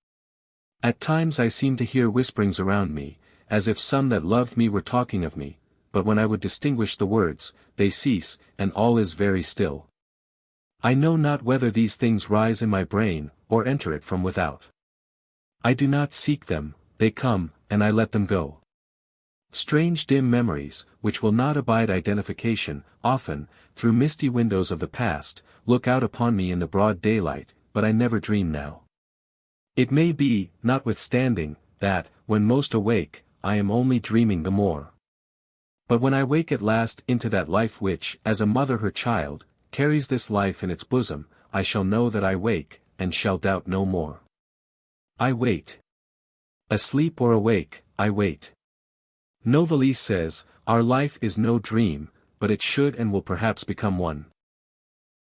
At times I seem to hear whisperings around me, as if some that loved me were talking of me, but when I would distinguish the words, they cease, and all is very still. I know not whether these things rise in my brain, or enter it from without. I do not seek them, they come, and I let them go. Strange dim memories, which will not abide identification, often, through misty windows of the past, look out upon me in the broad daylight, but I never dream now. It may be, notwithstanding, that, when most awake, I am only dreaming the more. But when I wake at last into that life which, as a mother her child, carries this life in its bosom, I shall know that I wake, and shall doubt no more. I wait. Asleep or awake, I wait. Novalis says, our life is no dream, but it should and will perhaps become one.